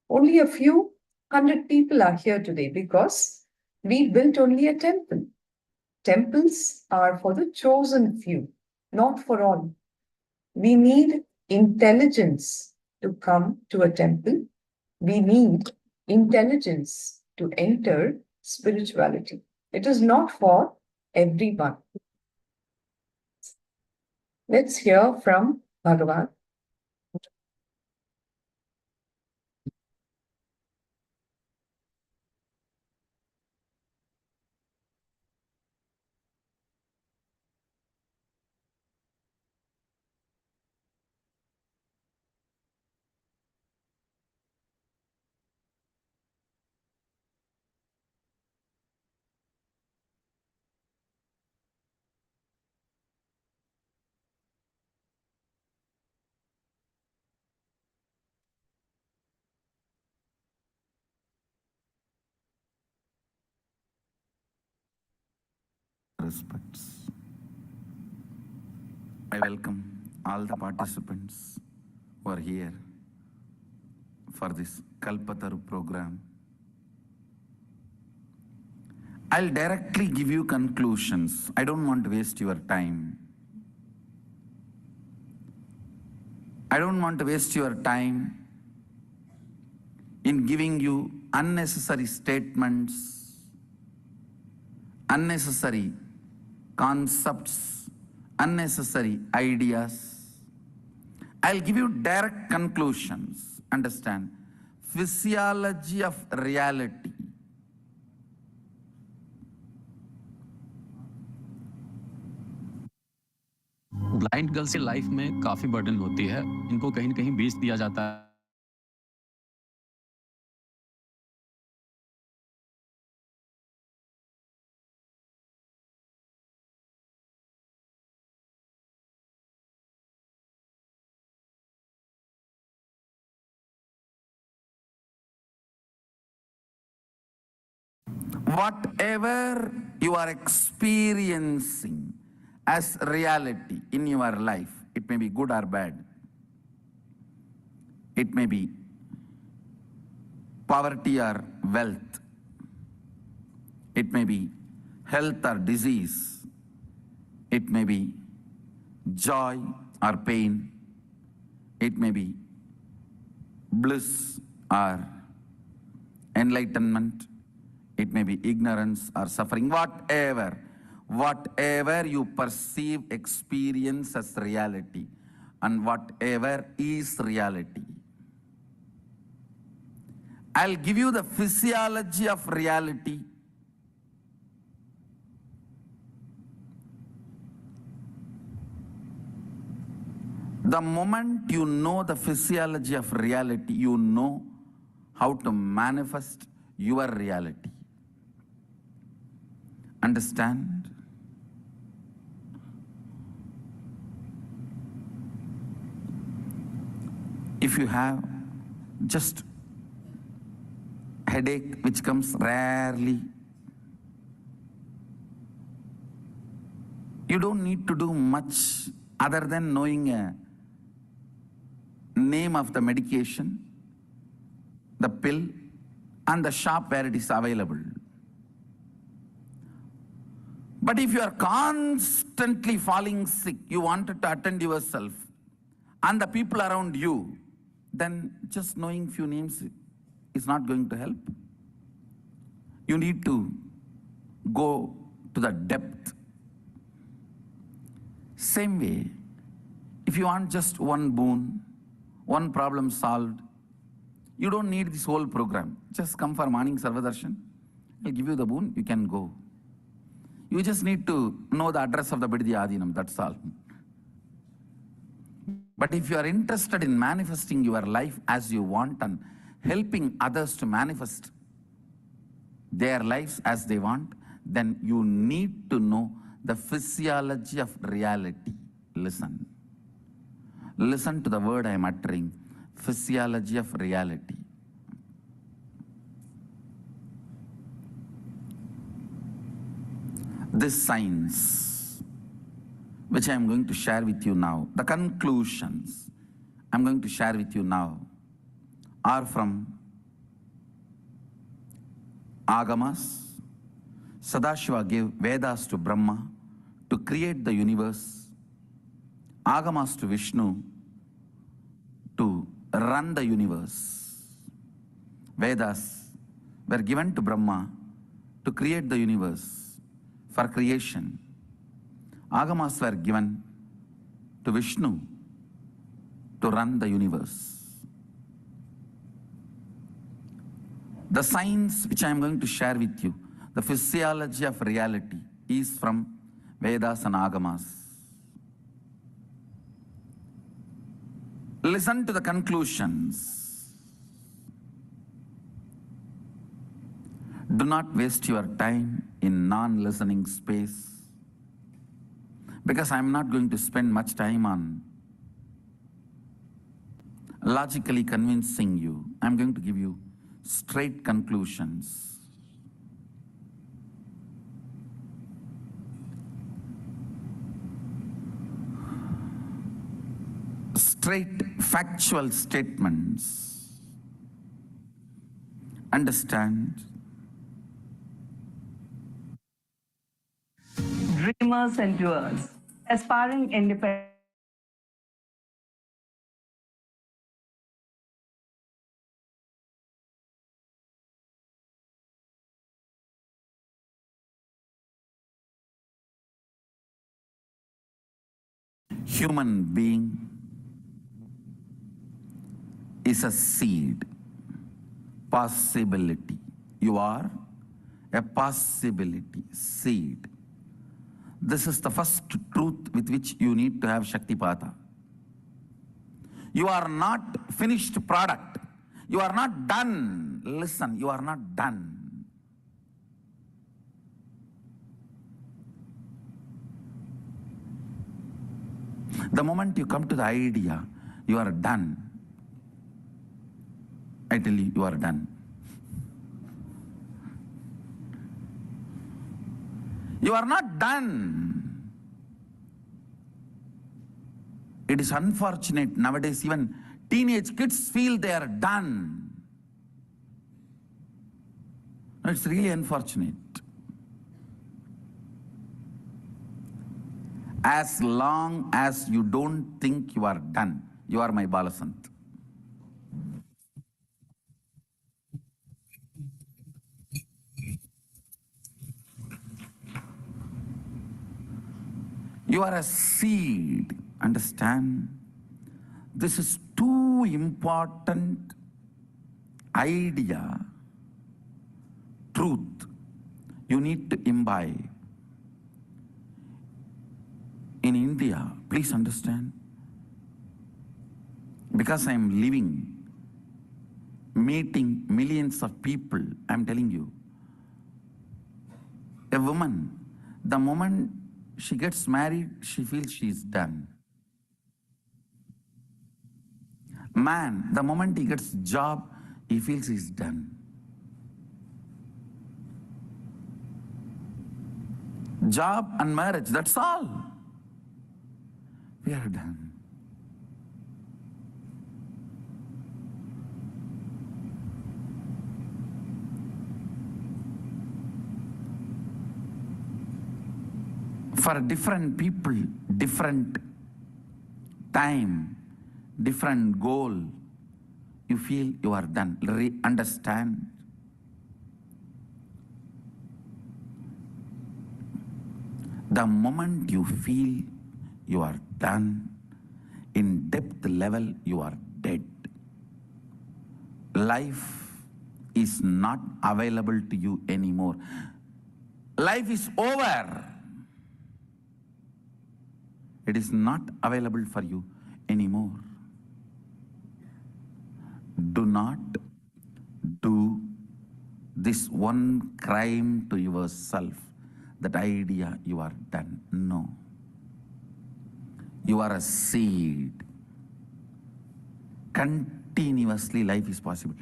Only a few 100 people are here today because we built only a temple. temples are for the chosen few, not for all. We need intelligence to come to a temple. We need intelligence to enter spirituality. It is not for everyone. Let's hear from Bhagavan. Respects. I welcome all the participants who are here for this Kalpataru program. I'll directly give you conclusions. I don't want to waste your time. I don't want to waste your time in giving you unnecessary statements, unnecessary concepts, unnecessary ideas. I'll give you direct conclusions. Understand? Physiology of reality. Blind girls की life में काफी burden होती है, इनको कहीं न कहीं बेच दिया जाता है। Whatever you are experiencing as reality in your life, it may be good or bad. It may be poverty or wealth. It may be health or disease. It may be joy or pain. It may be bliss or enlightenment. It may be ignorance or suffering. Whatever you perceive, experience as reality, and whatever is reality. I'll give you the physiology of reality. The moment you know the physiology of reality, you know how to manifest your reality. Understand? If you have just headache which comes rarely, you don't need to do much other than knowing a name of the medication, the pill, and the shop where it is available. But if you are constantly falling sick, you wanted to attend yourself and the people around you, then just knowing few names is not going to help. You need to go to the depth. Same way, if you want just one boon, one problem solved, you don't need this whole program. Just come for morning Sarvadarshan. I'll give you the boon, you can go. You just need to know the address of the Biddi Adinam, that's all. But if you are interested in manifesting your life as you want and helping others to manifest their lives as they want, then you need to know the physiology of reality. Listen. Listen to the word I am uttering. Physiology of reality. This science, which I am going to share with you now, the conclusions I am going to share with you now are from Agamas, Sadashiva gave Vedas to Brahma to create the universe, Agamas to Vishnu to run the universe. Vedas were given to Brahma to create the universe for creation. Agamas were given to Vishnu to run the universe. The science which I am going to share with you, the physiology of reality, is from Vedas and Agamas. Listen to the conclusions. Do not waste your time in non-listening space, because I am not going to spend much time on logically convincing you. I am going to give you straight conclusions. Straight factual statements. Understand? Dreamers and doers, aspiring independent. Human being is a seed, possibility. You are a possibility, seed. This is the first truth with which you need to have Shaktipata. You are not finished product. You are not done. Listen, you are not done. The moment you come to the idea, you are done. I tell you, you are done. You are not done. It is unfortunate nowadays, even teenage kids feel they are done. It's really unfortunate. As long as you don't think you are done, you are my Balasant. You are a seed, understand? This is too important idea, truth, you need to imbibe. In India, please understand, because I am living, meeting millions of people, I am telling you, a woman, the moment she gets married, she feels she is done. Man, the moment he gets job, he feels he's done. Job and marriage, that's all. We are done. For different people, different time, different goal, you feel you are done. Understand? The moment you feel you are done, in depth level you are dead. Life is not available to you anymore. Life is over. It is not available for you anymore. Do not do this one crime to yourself, that idea you are done. No. You are a seed. Continuously life is possible.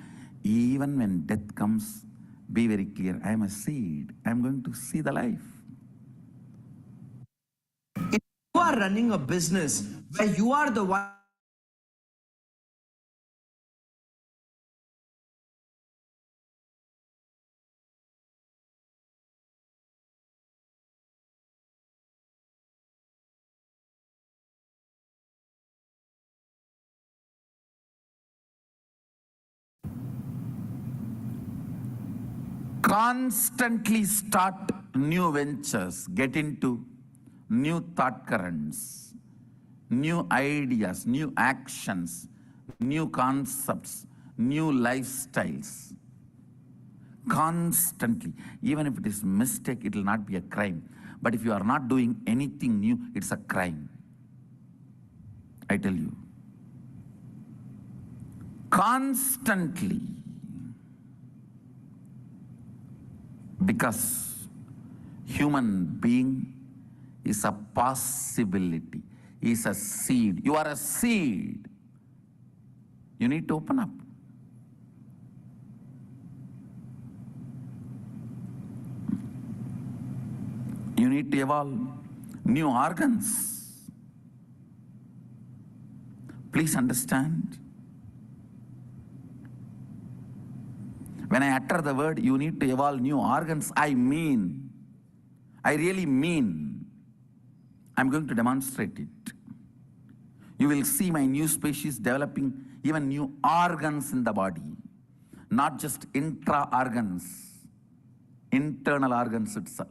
Even when death comes, be very clear, I am a seed. I am going to see the life. If you are running a business where you are the one Constantly start new ventures, get into new thought currents, new ideas, new actions, new concepts, new lifestyles. Constantly. Even if it is mistake, it will not be a crime. But if you are not doing anything new, it's a crime. I tell you. Constantly. Because human being is a possibility, is a seed. You are a seed. You need to open up. You need to evolve new organs. Please understand. When I utter the word, you need to evolve new organs, I really mean. I'm going to demonstrate it. You will see my new species developing even new organs in the body, not just intra-organs, internal organs itself.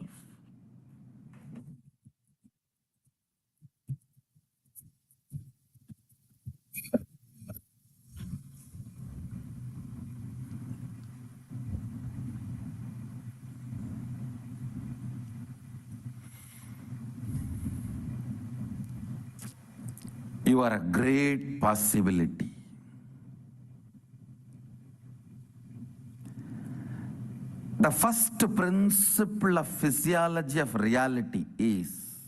You are a great possibility. The first principle of physiology of reality is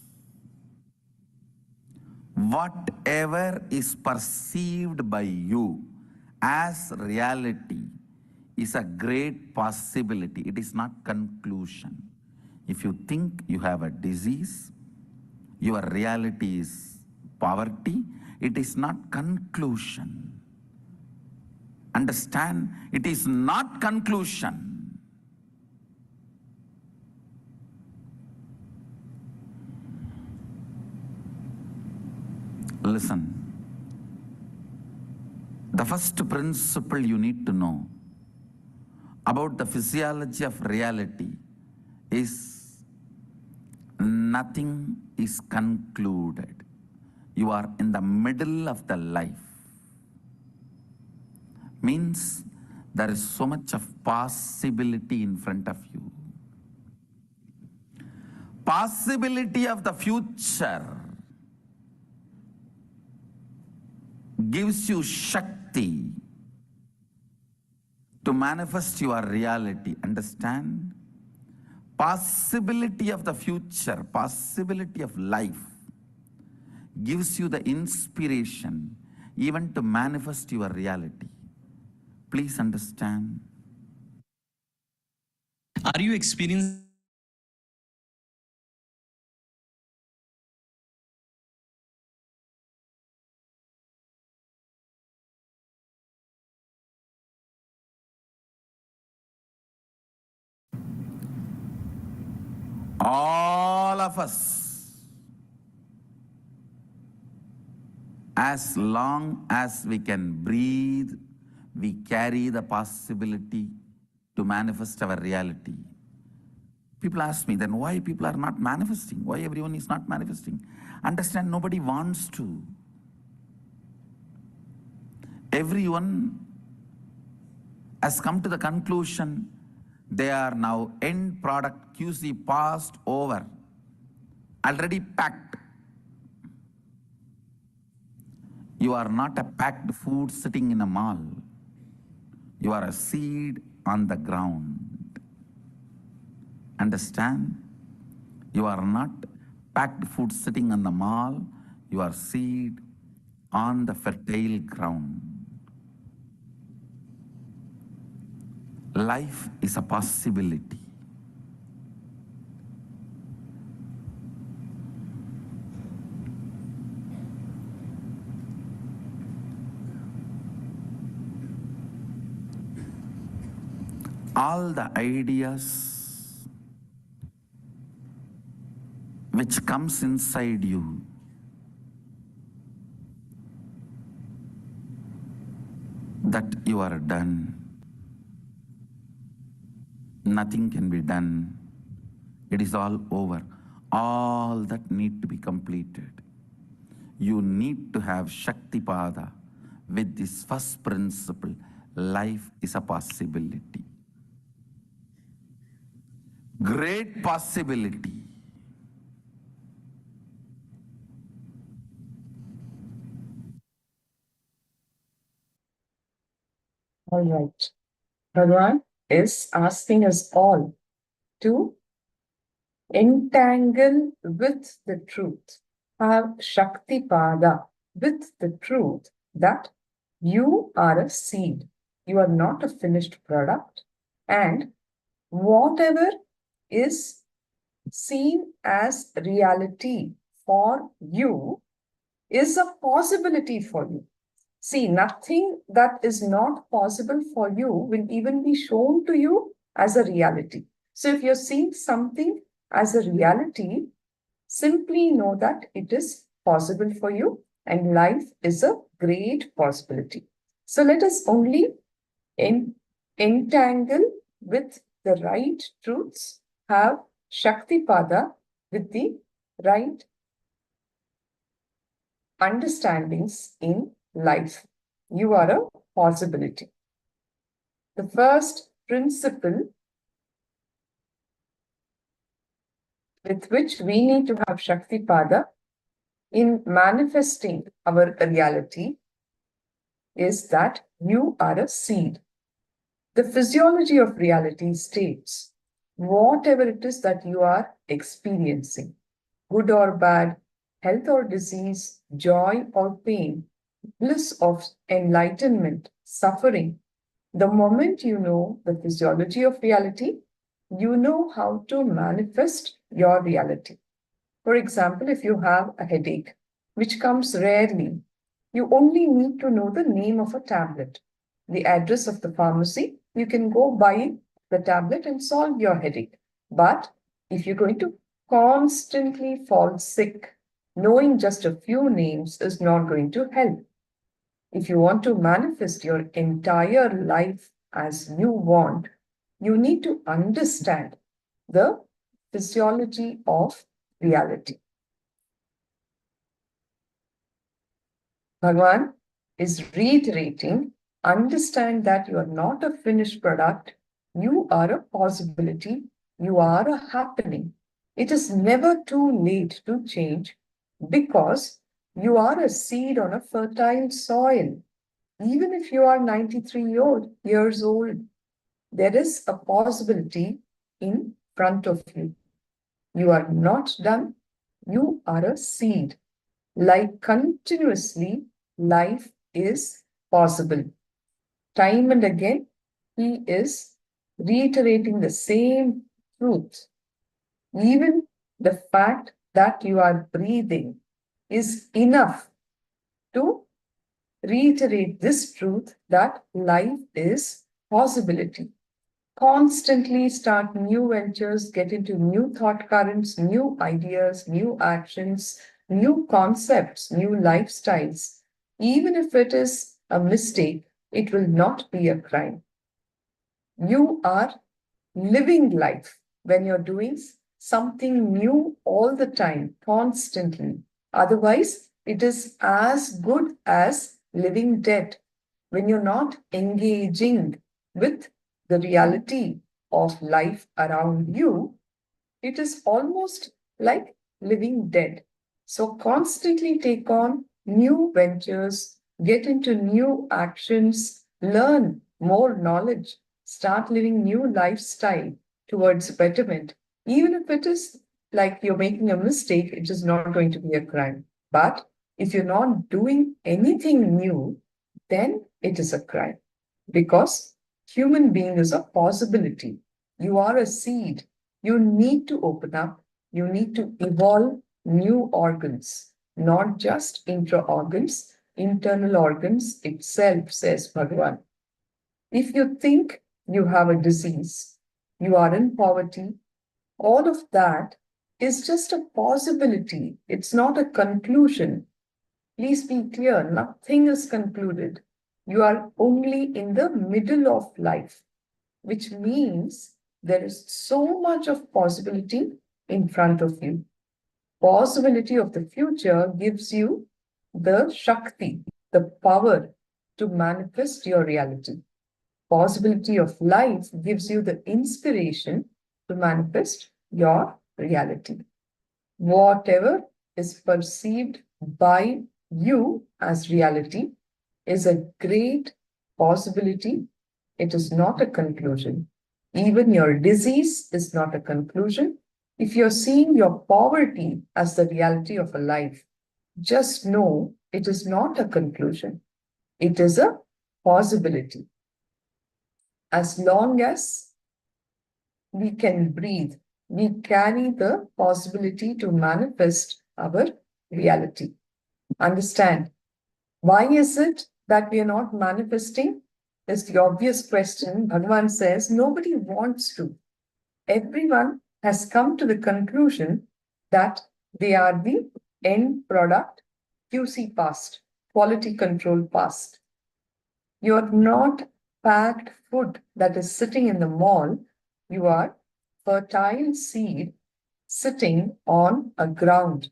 whatever is perceived by you as reality is a great possibility. It is not conclusion. If you think you have a disease, your reality is poverty, it is not conclusion. Understand, it is not conclusion. Listen. The first principle you need to know about the physiology of reality is nothing is concluded. You are in the middle of the life. Means there is so much of possibility in front of you. Possibility of the future gives you Shakti to manifest your reality. Understand? Possibility of the future, possibility of life gives you the inspiration even to manifest your reality. Please understand. Are you experiencing All of us, as long as we can breathe, we carry the possibility to manifest our reality. People ask me, then why people are not manifesting? Why everyone is not manifesting? Understand, nobody wants to. Everyone has come to the conclusion they are now end product QC passed over, already packed. You are not a packed food sitting in a mall. You are a seed on the ground. Understand? You are not packed food sitting on the mall. You are seed on the fertile ground. Life is a possibility. All the ideas which comes inside you that you are done, nothing can be done. It is all over. All that need to be completed. You need to have Shaktipada with this first principle. Life is a possibility. Great possibility. All right. Bhagavan is asking us all to entangle with the truth, have Shaktipada with the truth that you are a seed. You are not a finished product, and whatever is seen as reality for you is a possibility for you. See, nothing that is not possible for you will even be shown to you as a reality. So if you're seeing something as a reality, simply know that it is possible for you and life is a great possibility. So let us only entangle with the right truths, have Shaktipada with the right understandings in life. You are a possibility. The first principle with which we need to have Shaktipada in manifesting our reality is that you are a seed. The physiology of reality states whatever it is that you are experiencing, good or bad, health or disease, joy or pain, bliss of enlightenment, suffering. The moment you know the physiology of reality, you know how to manifest your reality. For example, if you have a headache, which comes rarely, you only need to know the name of a tablet, the address of the pharmacy. You can go buy the tablet and solve your headache. But if you're going to constantly fall sick, knowing just a few names is not going to help. If you want to manifest your entire life as you want, you need to understand the physiology of reality. Bhagavan is reiterating, understand that you are not a finished product, you are a possibility, you are a happening. It is never too late to change because you are a seed on a fertile soil. Even if you are 93 years old, there is a possibility in front of you. You are not done. You are a seed. Like continuously, life is possible. Time and again, he is reiterating the same truth. Even the fact that you are breathing is enough to reiterate this truth that life is possibility. Constantly start new ventures, get into new thought currents, new ideas, new actions, new concepts, new lifestyles. Even if it is a mistake, it will not be a crime. You are living life when you're doing something new all the time, constantly. Otherwise, it is as good as living dead when you're not engaging with the reality of life around you. It is almost like living dead. So constantly take on new ventures, get into new actions, learn more knowledge, start living new lifestyle towards betterment. Even if it is like you're making a mistake, it is not going to be a crime. But if you're not doing anything new, then it is a crime. Because human being is a possibility. You are a seed. You need to open up. You need to evolve new organs, not just intra-organs, internal organs itself, says Bhagavan. If you think you have a disease, you are in poverty, all of that is just a possibility. It's not a conclusion. Please be clear, nothing is concluded. You are only in the middle of life, which means there is so much of possibility in front of you. Possibility of the future gives you the Shakti, the power to manifest your reality. Possibility of life gives you the inspiration to manifest your reality. Whatever is perceived by you as reality is a great possibility. It is not a conclusion. Even your disease is not a conclusion. If you're seeing your poverty as the reality of a life, just know it is not a conclusion. It is a possibility. As long as we can breathe, we carry the possibility to manifest our reality. Understand, why is it that we are not manifesting? Is the obvious question. Bhagavan says nobody wants to. Everyone has come to the conclusion that they are the end product, QC passed, quality control passed. You are not packed food that is sitting in the mall. You are fertile seed sitting on a ground.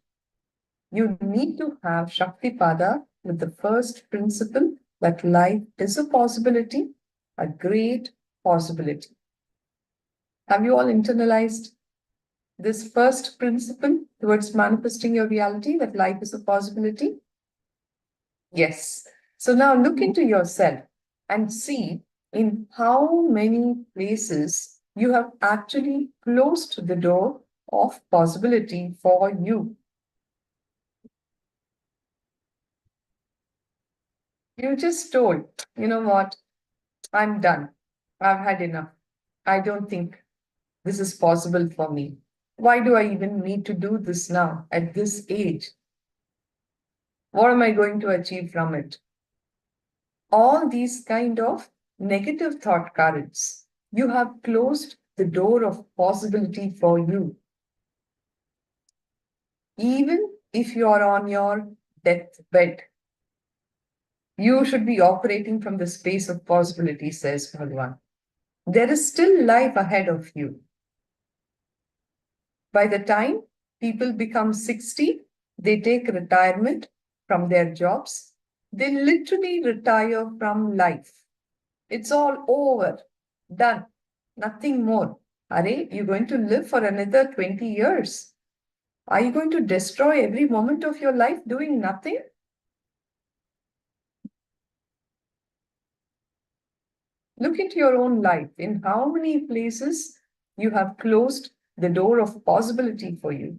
You need to have Shaktipada with the first principle that life is a possibility, a great possibility. Have you all internalized this first principle towards manifesting your reality, that life is a possibility? Yes. So now look into yourself and see in how many places you have actually closed the door of possibility for you. You just told, you know what, I'm done. I've had enough. I don't think this is possible for me. Why do I even need to do this now at this age? What am I going to achieve from it? All these kind of negative thought currents, you have closed the door of possibility for you. Even if you are on your deathbed, you should be operating from the space of possibility, says Bhagavan. There is still life ahead of you. By the time people become 60, they take retirement from their jobs. They literally retire from life. It's all over, done, nothing more. Are you going to live for another 20 years? Are you going to destroy every moment of your life doing nothing? Look into your own life. In how many places you have closed the door of possibility for you?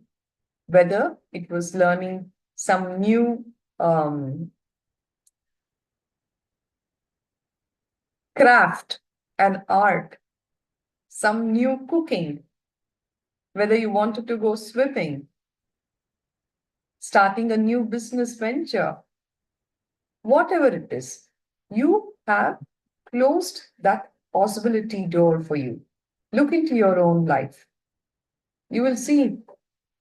Whether it was learning some new craft and art, some new cooking, whether you wanted to go swimming, starting a new business venture, whatever it is, you have closed that possibility door for you. Look into your own life. You will see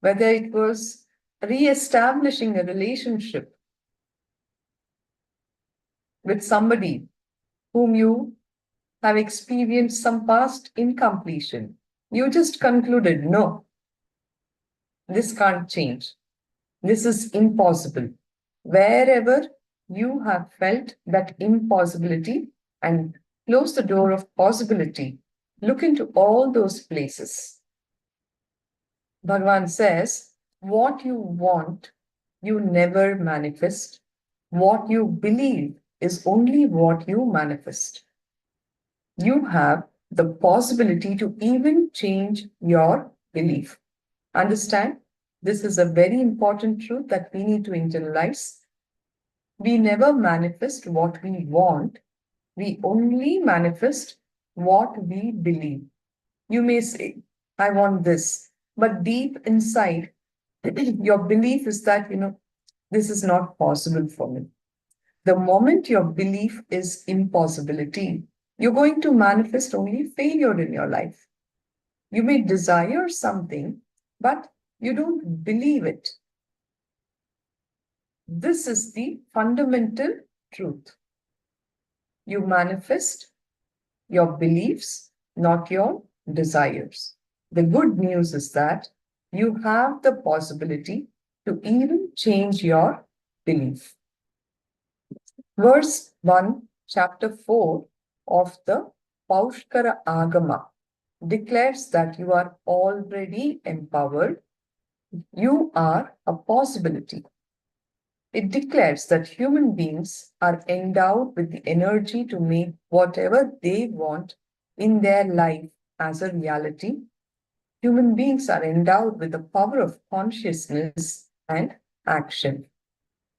whether it was re-establishing a relationship with somebody whom you have experienced some past incompletion. You just concluded, no, this can't change. This is impossible. Wherever you have felt that impossibility and close the door of possibility, look into all those places. Bhagavan says, what you want, you never manifest. What you believe is only what you manifest. You have the possibility to even change your belief. Understand? This is a very important truth that we need to internalize. We never manifest what we want. We only manifest what we believe. You may say, I want this, but deep inside, your belief is that, this is not possible for me. The moment your belief is impossibility, you're going to manifest only failure in your life. You may desire something, but you don't believe it. This is the fundamental truth. You manifest your beliefs, not your desires. The good news is that you have the possibility to even change your belief. Verse 1, chapter 4 of the Paushkara Agama declares that you are already empowered. You are a possibility. It declares that human beings are endowed with the energy to make whatever they want in their life as a reality. Human beings are endowed with the power of consciousness and action.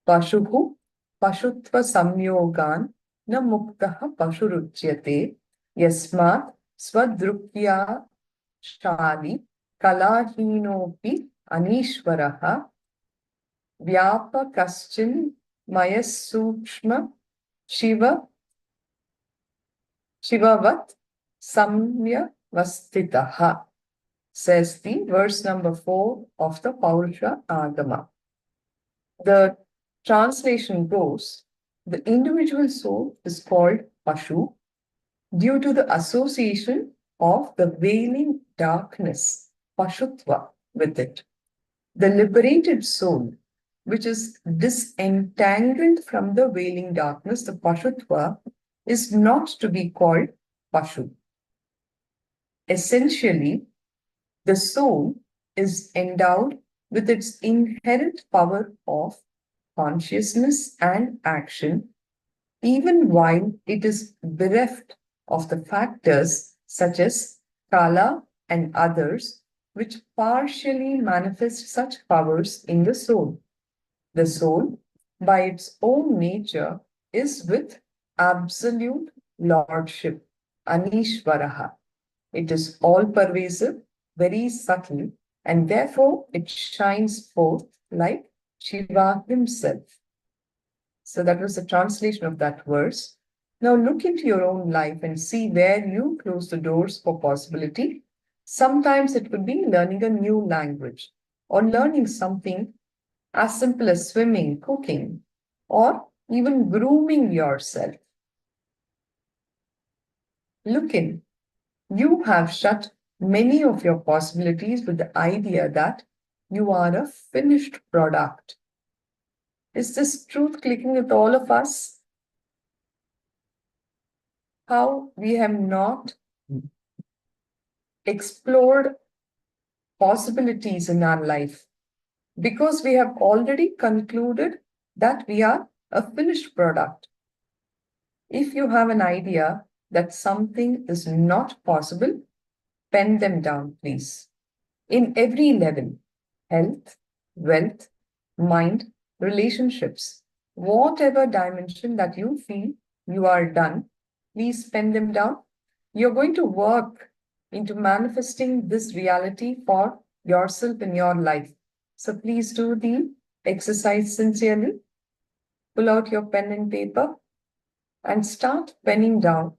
Pashuhu pashutva samyogan na muktaha pashuruchyate yasmat swadrukya shali kalahinopi anishvaraha vyapakaschin mayasukshma shivavat samya vastitaha, says the verse number 4 of the Paurusha Agama. The translation goes, the individual soul is called Pashu due to the association of the veiling darkness, Pashutva, with it. The liberated soul, which is disentangled from the veiling darkness, the Pashutva, is not to be called Pashu. Essentially, the soul is endowed with its inherent power of consciousness and action, even while it is bereft of the factors such as kala and others, which partially manifest such powers in the soul. The soul, by its own nature, is with absolute lordship, Anishvaraha. It is all-pervasive, very subtle, and therefore it shines forth like Shiva himself. So that was the translation of that verse. Now look into your own life and see where you close the doors for possibility. Sometimes it could be learning a new language or learning something as simple as swimming, cooking, or even grooming yourself. Look in. You have shut many of your possibilities with the idea that you are a finished product. Is this truth clicking with all of us? How we have not explored possibilities in our life because we have already concluded that we are a finished product. If you have an idea that something is not possible, pen them down, please. In every level, health, wealth, mind, relationships, whatever dimension that you feel you are done, please pen them down. You're going to work into manifesting this reality for yourself in your life. So please do the exercise sincerely. Pull out your pen and paper and start penning down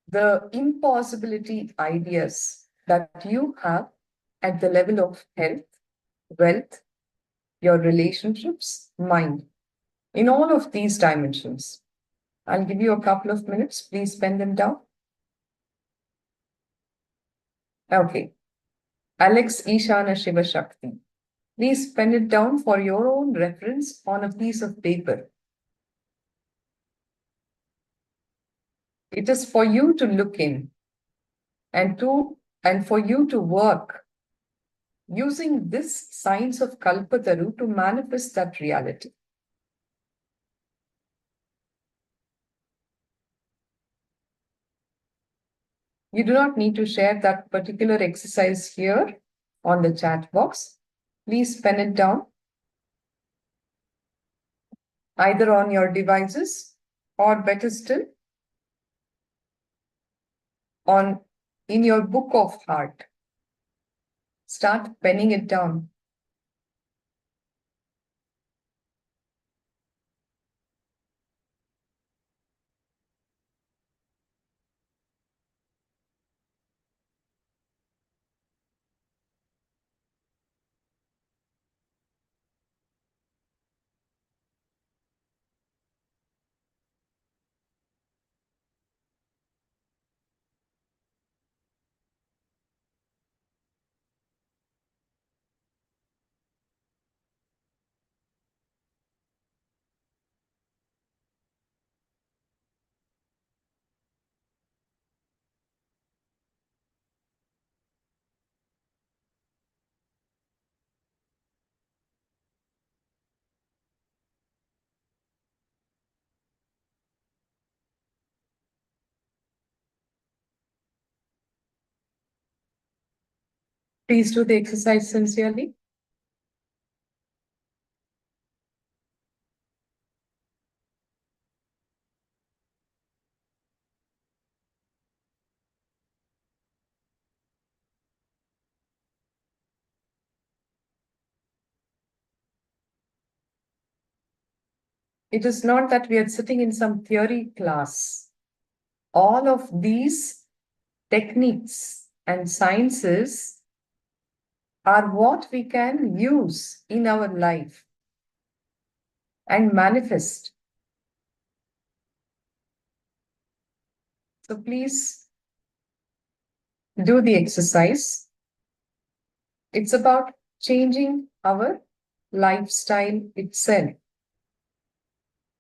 the impossibility ideas that you have at the level of health, wealth, your relationships, mind, in all of these dimensions. I'll give you a couple of minutes. Please pen them down. Okay. Alex Ishana Shiva Shakti. Please pen it down for your own reference on a piece of paper. It is for you to look in and for you to work using this science of Kalpataru to manifest that reality. You do not need to share that particular exercise here on the chat box. Please pen it down either on your devices or better still in your book of heart. Start penning it down. Please do the exercise sincerely. It is not that we are sitting in some theory class. All of these techniques and sciences are what we can use in our life and manifest. So please do the exercise. It's about changing our lifestyle itself,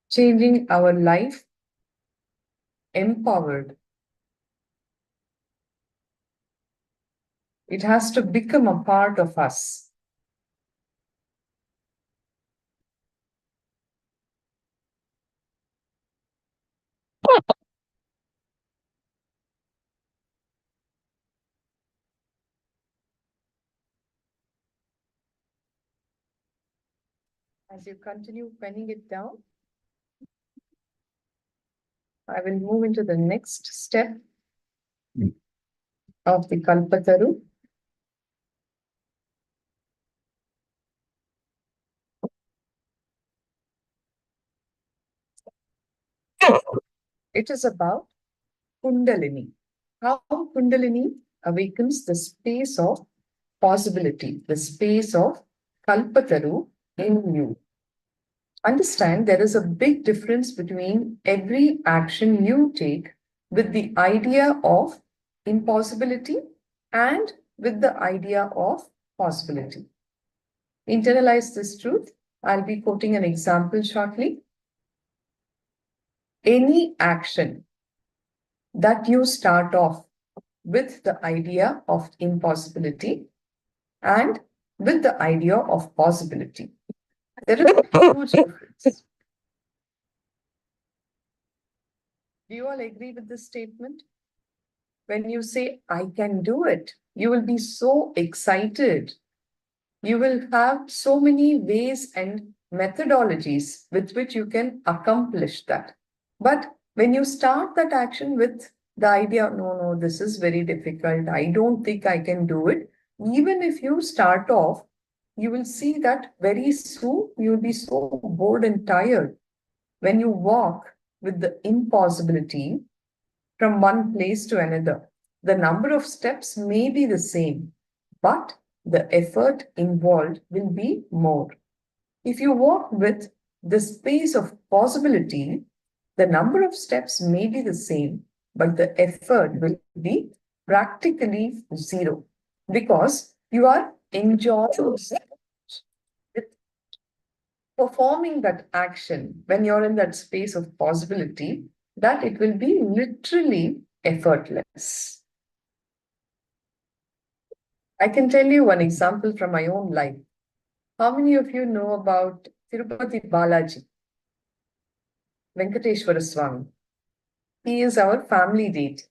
changing our life empowered. It has to become a part of us. As you continue penning it down, I will move into the next step of the Kalpataru. It is about Kundalini. How Kundalini awakens the space of possibility, the space of Kalpataru in you. Understand there is a big difference between every action you take with the idea of impossibility and with the idea of possibility. Internalize this truth. I'll be quoting an example shortly. Any action that you start off with the idea of impossibility and with the idea of possibility, there is a huge difference. Do you all agree with this statement? When you say, I can do it, you will be so excited. You will have so many ways and methodologies with which you can accomplish that. But when you start that action with the idea, no, this is very difficult, I don't think I can do it, even if you start off, you will see that very soon you will be so bored and tired. When you walk with the impossibility from one place to another, the number of steps may be the same, but the effort involved will be more. If you walk with the space of possibility, the number of steps may be the same, but the effort will be practically zero because you are enjoying with performing that action when you're in that space of possibility, that it will be literally effortless. I can tell you one example from my own life. How many of you know about Tirupati Balaji, Venkateshwara Swami? He is our family deity.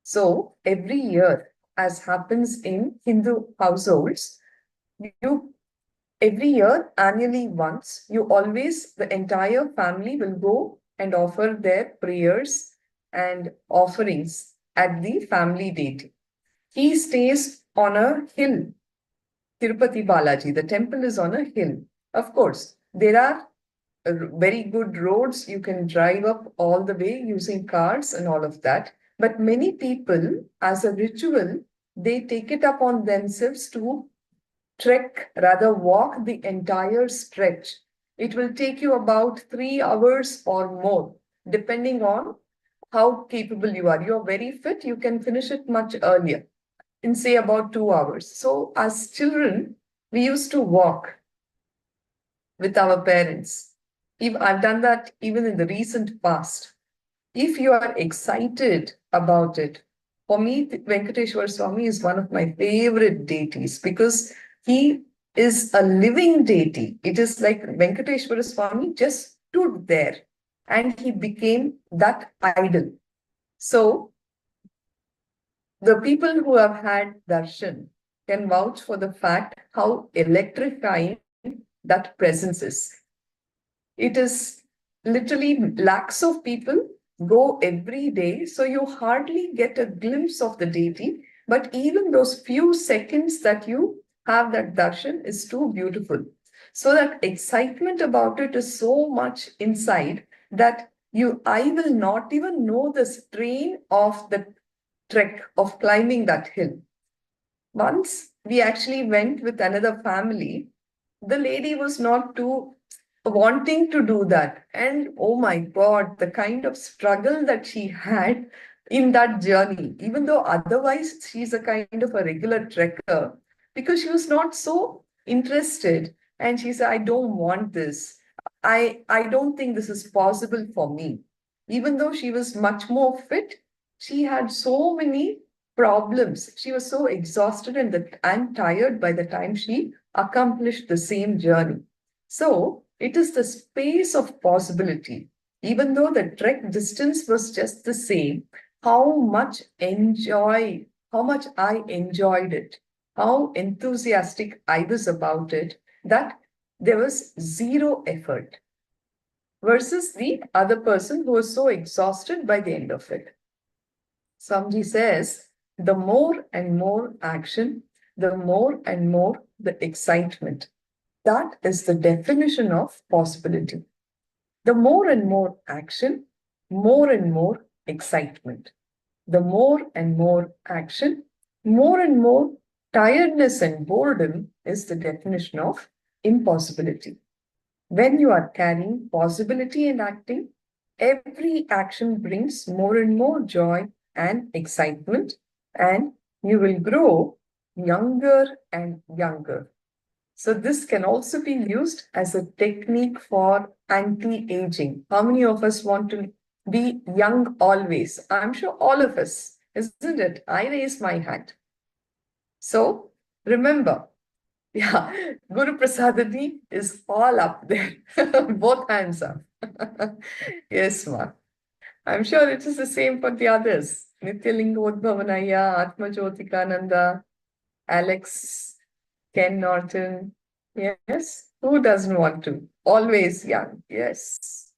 So every year, as happens in Hindu households, every year, annually once, the entire family will go and offer their prayers and offerings at the family deity. He stays on a hill, Tirupati Balaji. The temple is on a hill. Of course, there are very good roads. You can drive up all the way using cars and all of that. But many people, as a ritual, they take it upon themselves to walk the entire stretch. It will take you about 3 hours or more, depending on how capable you are. You're very fit, you can finish it much earlier, in say about 2 hours. So as children, we used to walk with our parents. I've done that even in the recent past. If you are excited about it, for me, Venkateshwara Swami is one of my favorite deities because he is a living deity. It is like Venkateshwara Swami just stood there and he became that idol. So the people who have had darshan, can vouch for the fact how electrifying that presence is. It is literally lakhs of people go every day, so you hardly get a glimpse of the deity. But even those few seconds that you have that darshan is too beautiful. So that excitement about it is so much inside that I will not even know the strain of the trek of climbing that hill. Once we actually went with another family, the lady was not too wanting to do that. And oh my God, the kind of struggle that she had in that journey, even though otherwise she's a kind of a regular trekker, because she was not so interested. And she said, I don't want this. I don't think this is possible for me. Even though she was much more fit, she had so many problems. She was so exhausted and tired by the time she accomplished the same journey. So it is the space of possibility. Even though the trek distance was just the same, how much I enjoyed it, how enthusiastic I was about it, that there was zero effort versus the other person who was so exhausted by the end of it. Swamiji says, the more and more action, the more and more the excitement. That is the definition of possibility. The more and more action, more and more excitement. The more and more action, more and more tiredness and boredom is the definition of impossibility. When you are carrying possibility and acting, every action brings more and more joy and excitement, and you will grow younger and younger. So this can also be used as a technique for anti-aging. How many of us want to be young always? I'm sure all of us, isn't it? I raise my hand. So remember, yeah, Guru Prasadani is all up there, both hands up. Yes, ma. I'm sure it is the same for the others. Nityalingodbhavanaya, Atma Jyotikananda, Alex, Ken Norton. Yes, who doesn't want to? Always young. Yes.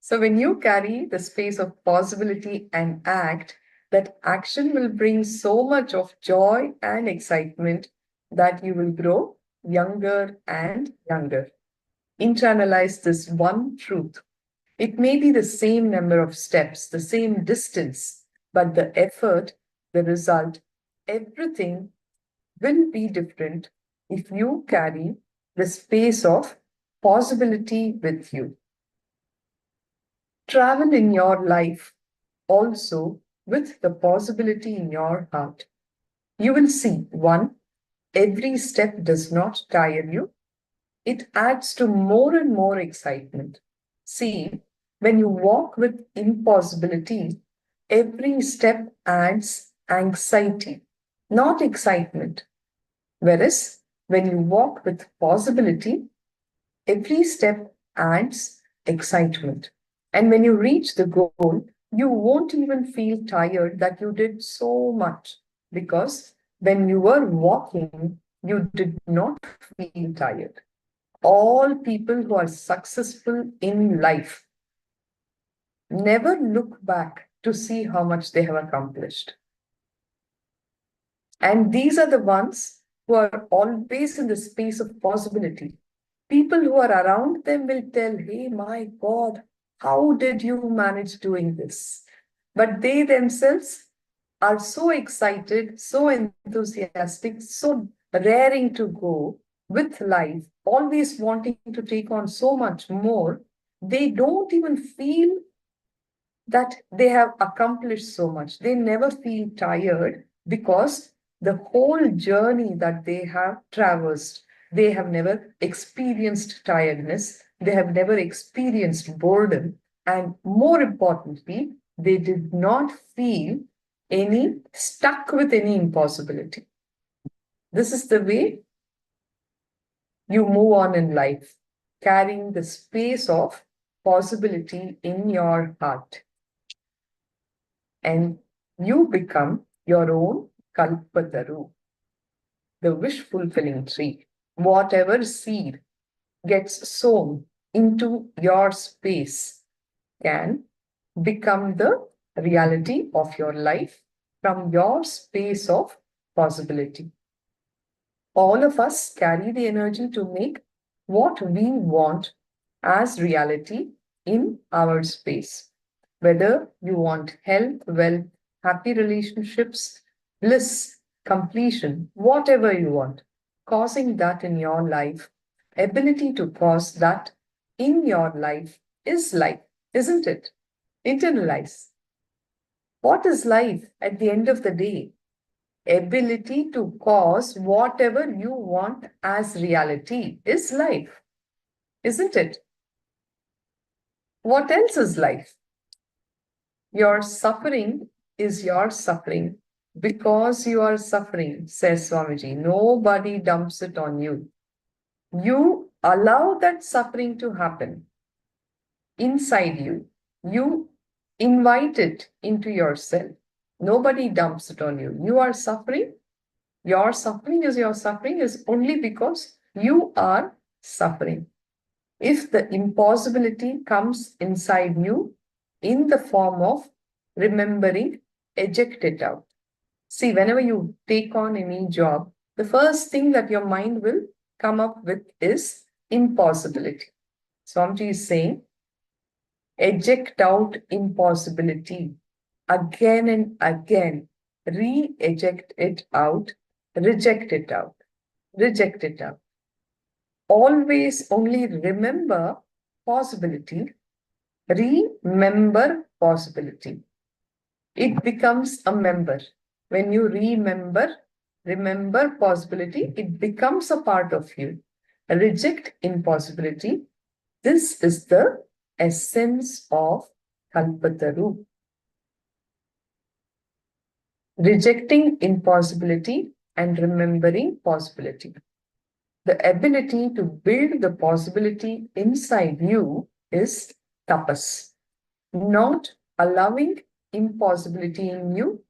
So when you carry the space of possibility and act, that action will bring so much of joy and excitement that you will grow younger and younger. Internalize this one truth. It may be the same number of steps, the same distance, but the effort, the result, everything will be different if you carry the space of possibility with you. Travel in your life also with the possibility in your heart. You will see, one, every step does not tire you. It adds to more and more excitement. See, when you walk with impossibility, every step adds anxiety, not excitement. Whereas when you walk with possibility, every step adds excitement. And when you reach the goal, you won't even feel tired that you did so much, because when you were walking, you did not feel tired. All people who are successful in life never look back to see how much they have accomplished. And these are the ones who are always in the space of possibility. People who are around them will tell, hey, my God, how did you manage doing this? But they themselves are so excited, so enthusiastic, so raring to go with life, always wanting to take on so much more. They don't even feel that they have accomplished so much. They never feel tired because the whole journey that they have traversed, they have never experienced tiredness, they have never experienced boredom, and more importantly, they did not feel stuck with any impossibility. This is the way you move on in life, carrying the space of possibility in your heart. And you become your own Kalpataru. the wish-fulfilling tree. Whatever seed gets sown into your space can become the reality of your life from your space of possibility. All of us carry the energy to make what we want as reality in our space. Whether you want health, wealth, happy relationships, bliss, completion, whatever you want, causing that in your life, ability to cause that in your life is life, isn't it? Internalize. What is life at the end of the day? Ability to cause whatever you want as reality is life, isn't it? What else is life? Your suffering is your suffering because you are suffering, says Swamiji. Nobody dumps it on you. You allow that suffering to happen inside you. You invite it into yourself. Nobody dumps it on you. You are suffering. Your suffering is only because you are suffering. If the impossibility comes inside you in the form of remembering, eject it out. See, whenever you take on any job, the first thing that your mind will come up with is impossibility. Swamiji is saying, eject out impossibility again and again. Re-eject it out, reject it out, reject it out. Always only remember possibility, remember possibility. It becomes a member. When you remember possibility, it becomes a part of you. Reject impossibility. This is the essence of Kalpataru. Rejecting impossibility and remembering possibility. The ability to build the possibility inside you is tapas. Not allowing impossibility in you,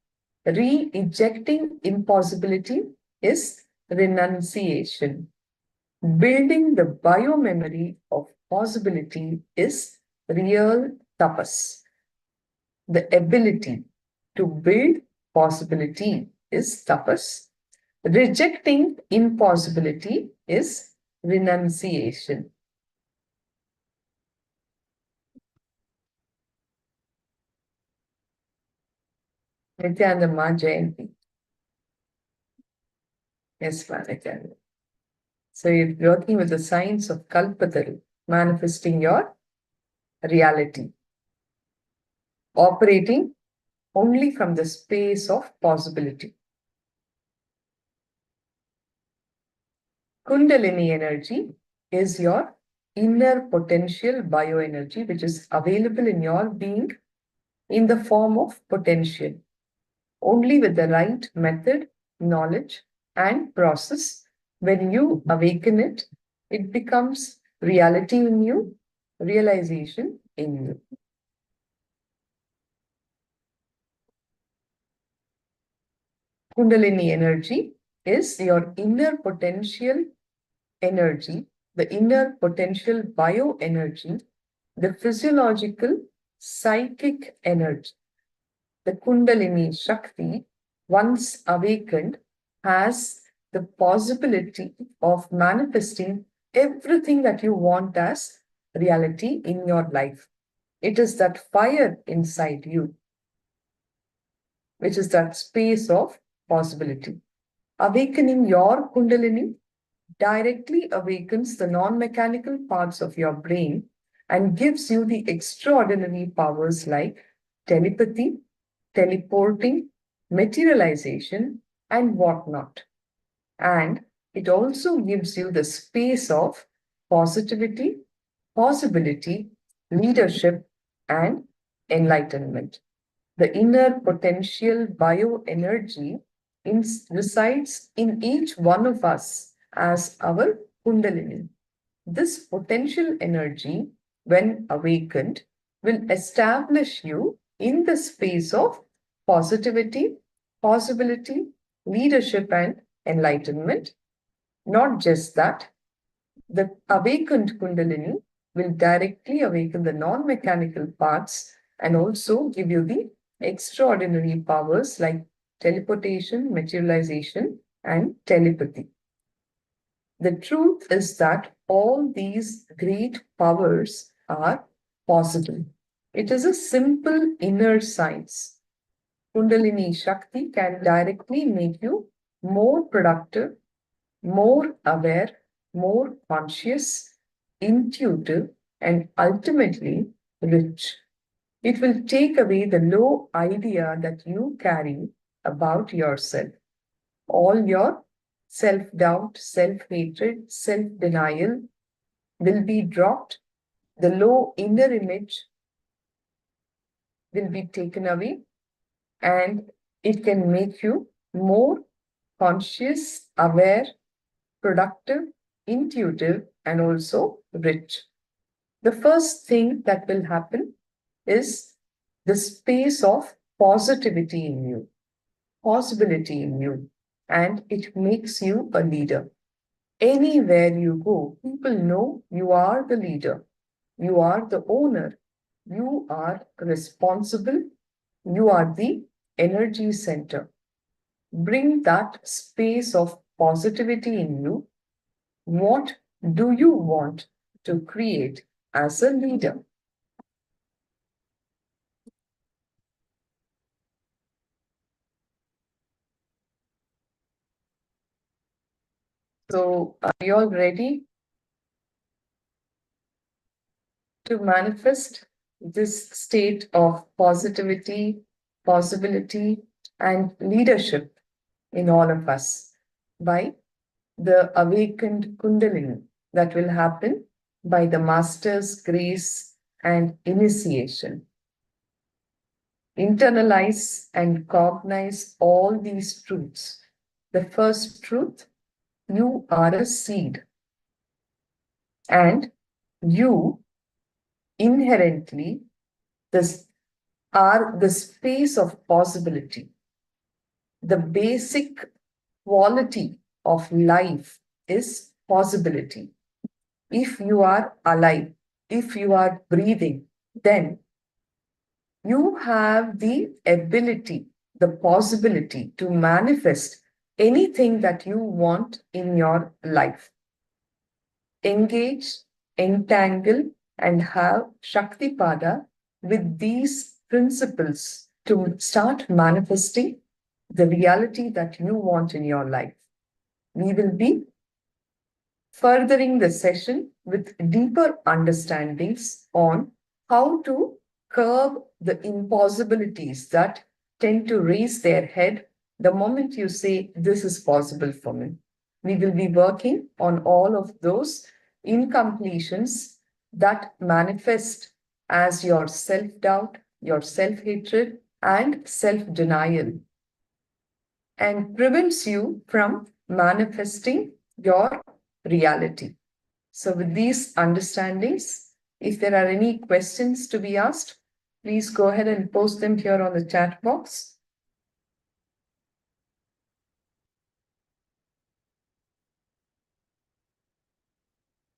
re-ejecting impossibility is renunciation. Building the biomemory of possibility is real tapas. The ability to build possibility is tapas. Rejecting impossibility is renunciation. Nithyananda Ma Jayanti. Yes, Ma Nithyananda. So you're working with the science of Kalpataru, manifesting your reality. Operating only from the space of possibility. Kundalini energy is your inner potential bioenergy, which is available in your being in the form of potential. Only with the right method, knowledge, and process, when you awaken it, it becomes reality in you, realization in you. Kundalini energy is your inner potential energy, the inner potential bioenergy, the physiological psychic energy. The Kundalini Shakti, once awakened, has the possibility of manifesting everything that you want as reality in your life. It is that fire inside you, which is that space of possibility. Awakening your Kundalini directly awakens the non-mechanical parts of your brain and gives you the extraordinary powers like telepathy, teleporting, materialization, and whatnot. And it also gives you the space of positivity, possibility, leadership, and enlightenment. The inner potential bioenergy resides in each one of us as our Kundalini. This potential energy, when awakened, will establish you in the space of positivity, possibility, leadership, and enlightenment. Not just that, the awakened Kundalini will directly awaken the non-mechanical parts and also give you the extraordinary powers like teleportation, materialization, and telepathy. The truth is that all these great powers are possible. It is a simple inner science. Kundalini Shakti can directly make you more productive, more aware, more conscious, intuitive, and ultimately rich. It will take away the low idea that you carry about yourself. All your self-doubt, self-hatred, self-denial will be dropped. The low inner image will be taken away, and it can make you more conscious, aware, productive, intuitive, and also rich. The first thing that will happen is the space of positivity in you, possibility in you, and it makes you a leader. Anywhere you go, people know you are the leader, you are the owner, you are responsible, you are the energy center. Bring that space of positivity in you. What do you want to create as a leader? So, are you all ready to manifest this state of positivity, possibility, and leadership in all of us by the awakened Kundalini that will happen by the Master's grace and initiation? Internalize and cognize all these truths. The first truth, you are a seed, and you inherently are the space of possibility. The basic quality of life is possibility. If you are alive, if you are breathing, then you have the ability, the possibility to manifest anything that you want in your life. Engage, entangle, and have Shaktipada with these principles to start manifesting the reality that you want in your life. We will be furthering the session with deeper understandings on how to curb the impossibilities that tend to raise their head the moment you say, this is possible for me. We will be working on all of those incompletions that manifest as your self-doubt, your self-hatred, and self-denial, and prevents you from manifesting your reality. So with these understandings, if there are any questions to be asked, please go ahead and post them here on the chat box.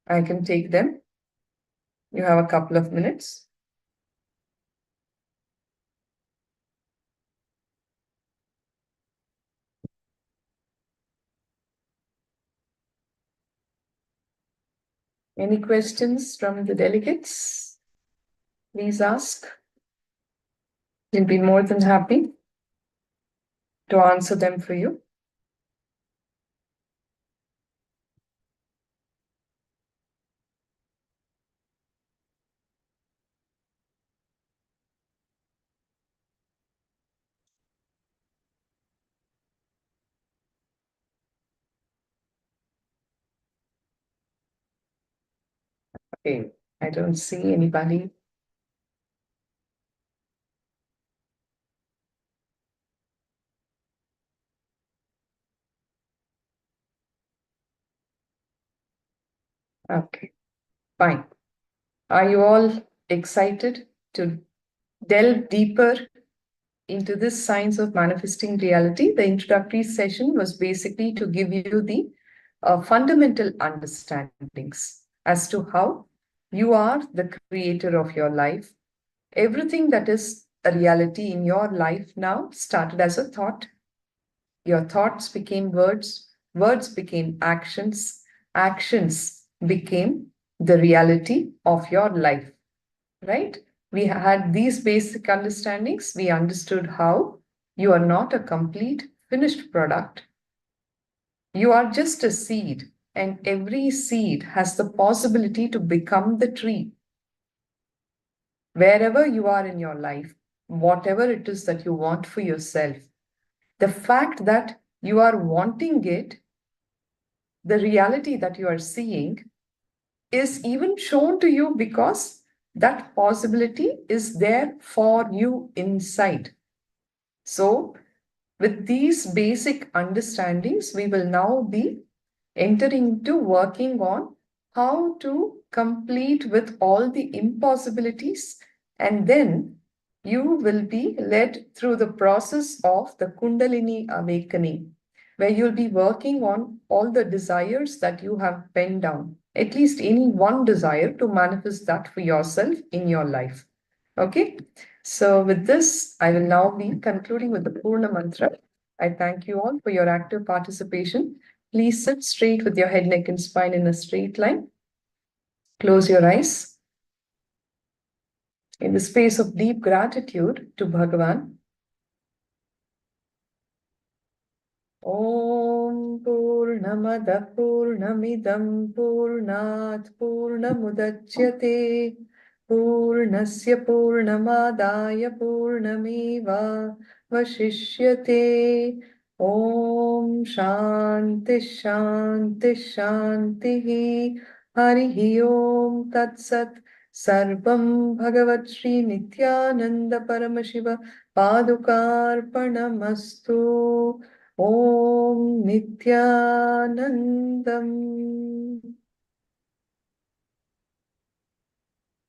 I can take them. You have a couple of minutes. Any questions from the delegates? Please ask. We'll be more than happy to answer them for you. Okay, I don't see anybody. Okay, fine. Are you all excited to delve deeper into this science of manifesting reality, the introductory session was basically to give you the fundamental understandings as to how you are the creator of your life. Everything that is a reality in your life now started as a thought. Your thoughts became words, words became actions, actions became the reality of your life, right? We had these basic understandings. We understood how you are not a complete finished product. You are just a seed, and every seed has the possibility to become the tree. Wherever you are in your life, whatever it is that you want for yourself, the fact that you are wanting it, the reality that you are seeing, is even shown to you because that possibility is there for you inside. So, with these basic understandings, we will now be entering into working on how to complete with all the impossibilities, and then you will be led through the process of the Kundalini awakening, where you'll be working on all the desires that you have penned down, at least any one desire to manifest that for yourself in your life. Okay, so with this, I will now be concluding with the Purna Mantra. I thank you all for your active participation. Please sit straight with your head, neck, and spine in a straight line. Close your eyes. In the space of deep gratitude to Bhagavan, Om Purnamada Purnamidam Purnat Purnamudachyate Purnasya Purnamadaya Purnameva Vashishyate. Om Shanti Shanti Shanti Harihi Om Tat Sat Sarvam Bhagavat Shri Nithyananda Paramashiva Padukarpanamastu. Om Nithyanandam.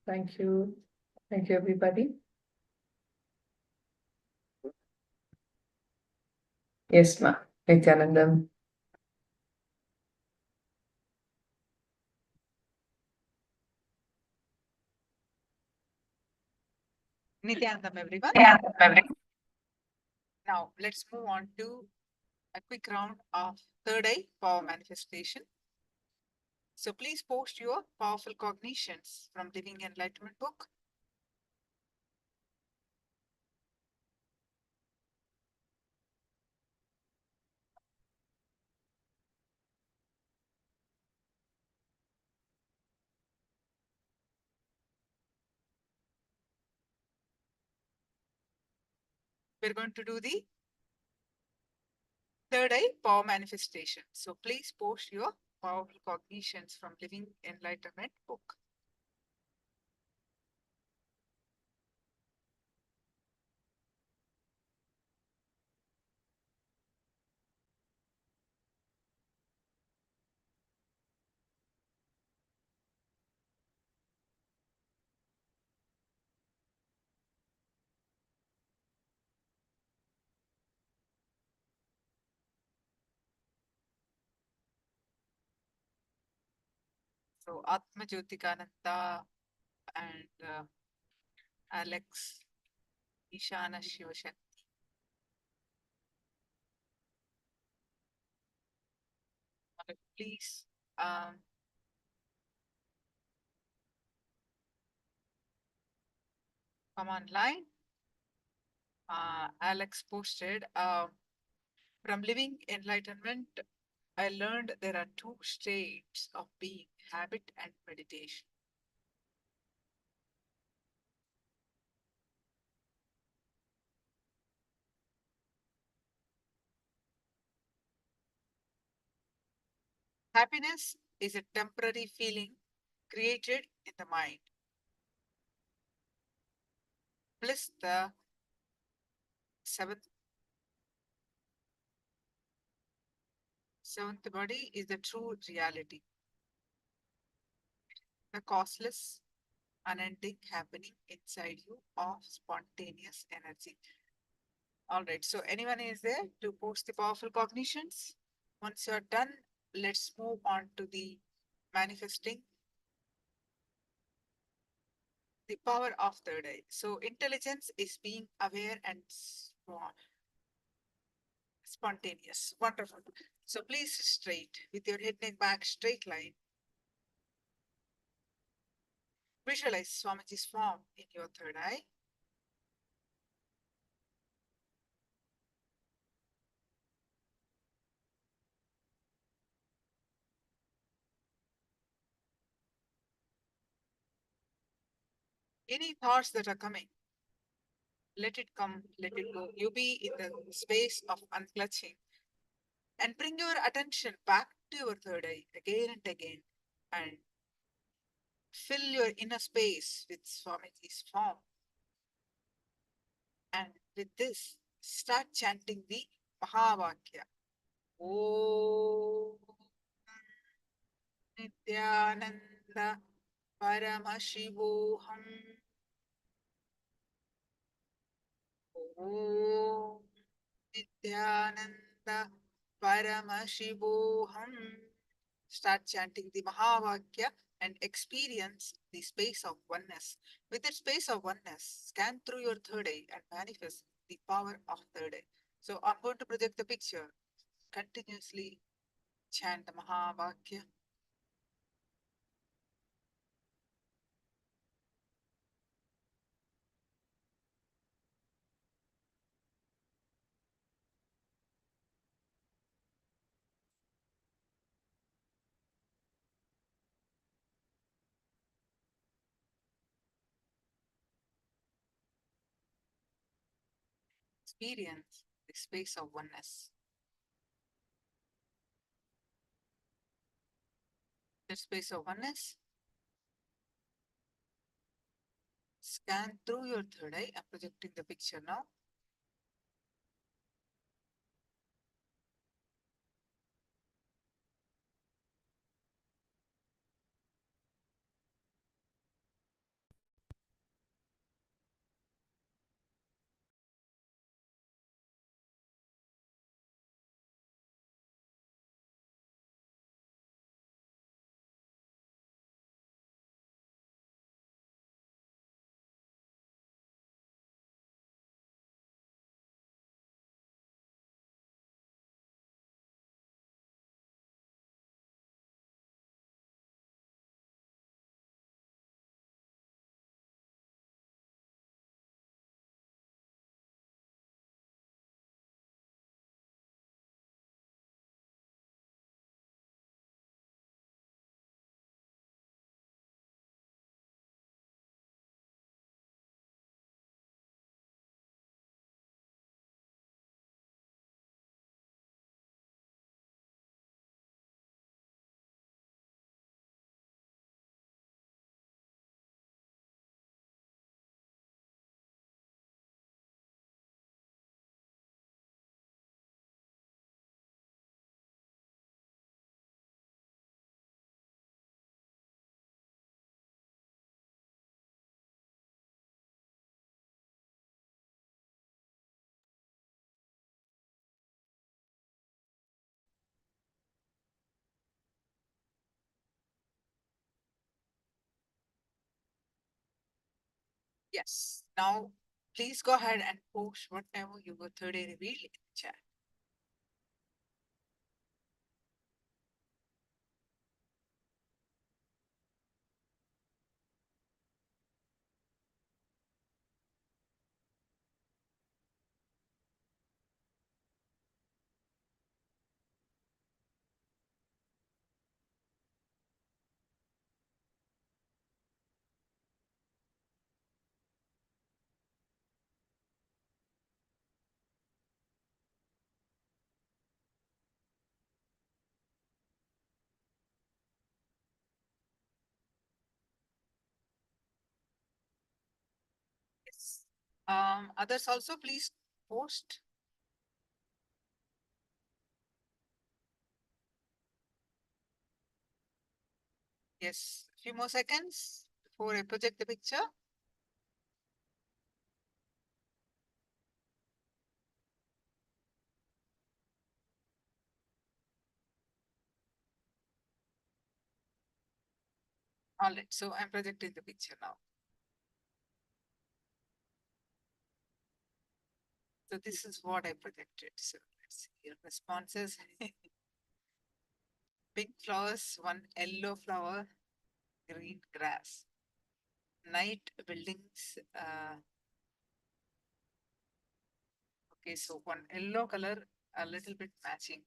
Thank you. Thank you, everybody. Yes, ma'am. Nithyanandam. Nithyanandam, everyone. Now, let's move on to a quick round of third eye power manifestation. So please post your powerful cognitions from Living Enlightenment book. We're going to do the third eye power manifestation. So please post your powerful cognitions from Living Enlightenment book. So Atma Jyotikananda and Alex Ishana Shivashan. Please come online. Alex posted, from Living Enlightenment, I learned there are two states of being, habit and meditation. Happiness is a temporary feeling created in the mind. Bliss, the seventh body, is the true reality. The causeless, unending happening inside you of spontaneous energy. All right, so anyone is there to post the powerful cognitions? Once you're done, let's move on to the manifesting the power of third eye. So intelligence is being aware and spontaneous. Wonderful. So please straight with your head, neck, back, straight line. Visualize Swamiji's form in your third eye. Any thoughts that are coming, let it come, let it go. You be in the space of unclutching and bring your attention back to your third eye again and again and fill your inner space with Swamiji's form. And with this, start chanting the Mahavakya. Om Nithyananda Paramashivoham. Om Nithyananda Paramashivoham. Start chanting the Mahavakya and experience the space of oneness. With that space of oneness, scan through your third eye and manifest the power of third eye. So I'm going to project the picture. Continuously chant the Mahavakya. Experience the space of oneness. The space of oneness. Scan through your third eye. I'm projecting the picture now. Yes. Now, please go ahead and post whatever you were third eye revealed in the chat. Yes. Others also please post. Yes, a few more seconds before I project the picture. All right, so I'm projecting the picture now. So this is what I projected. So let's see your responses. Pink flowers, one yellow flower, green grass. Night buildings. Okay, so one yellow color, a little bit matching.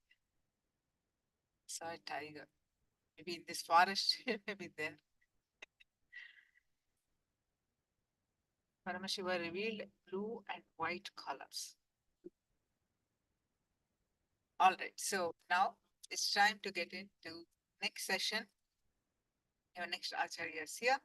Saw a tiger. Maybe in this forest, maybe there. Paramashiva revealed blue and white colors. All right, so now it's time to get into next session. Your next Acharya is here.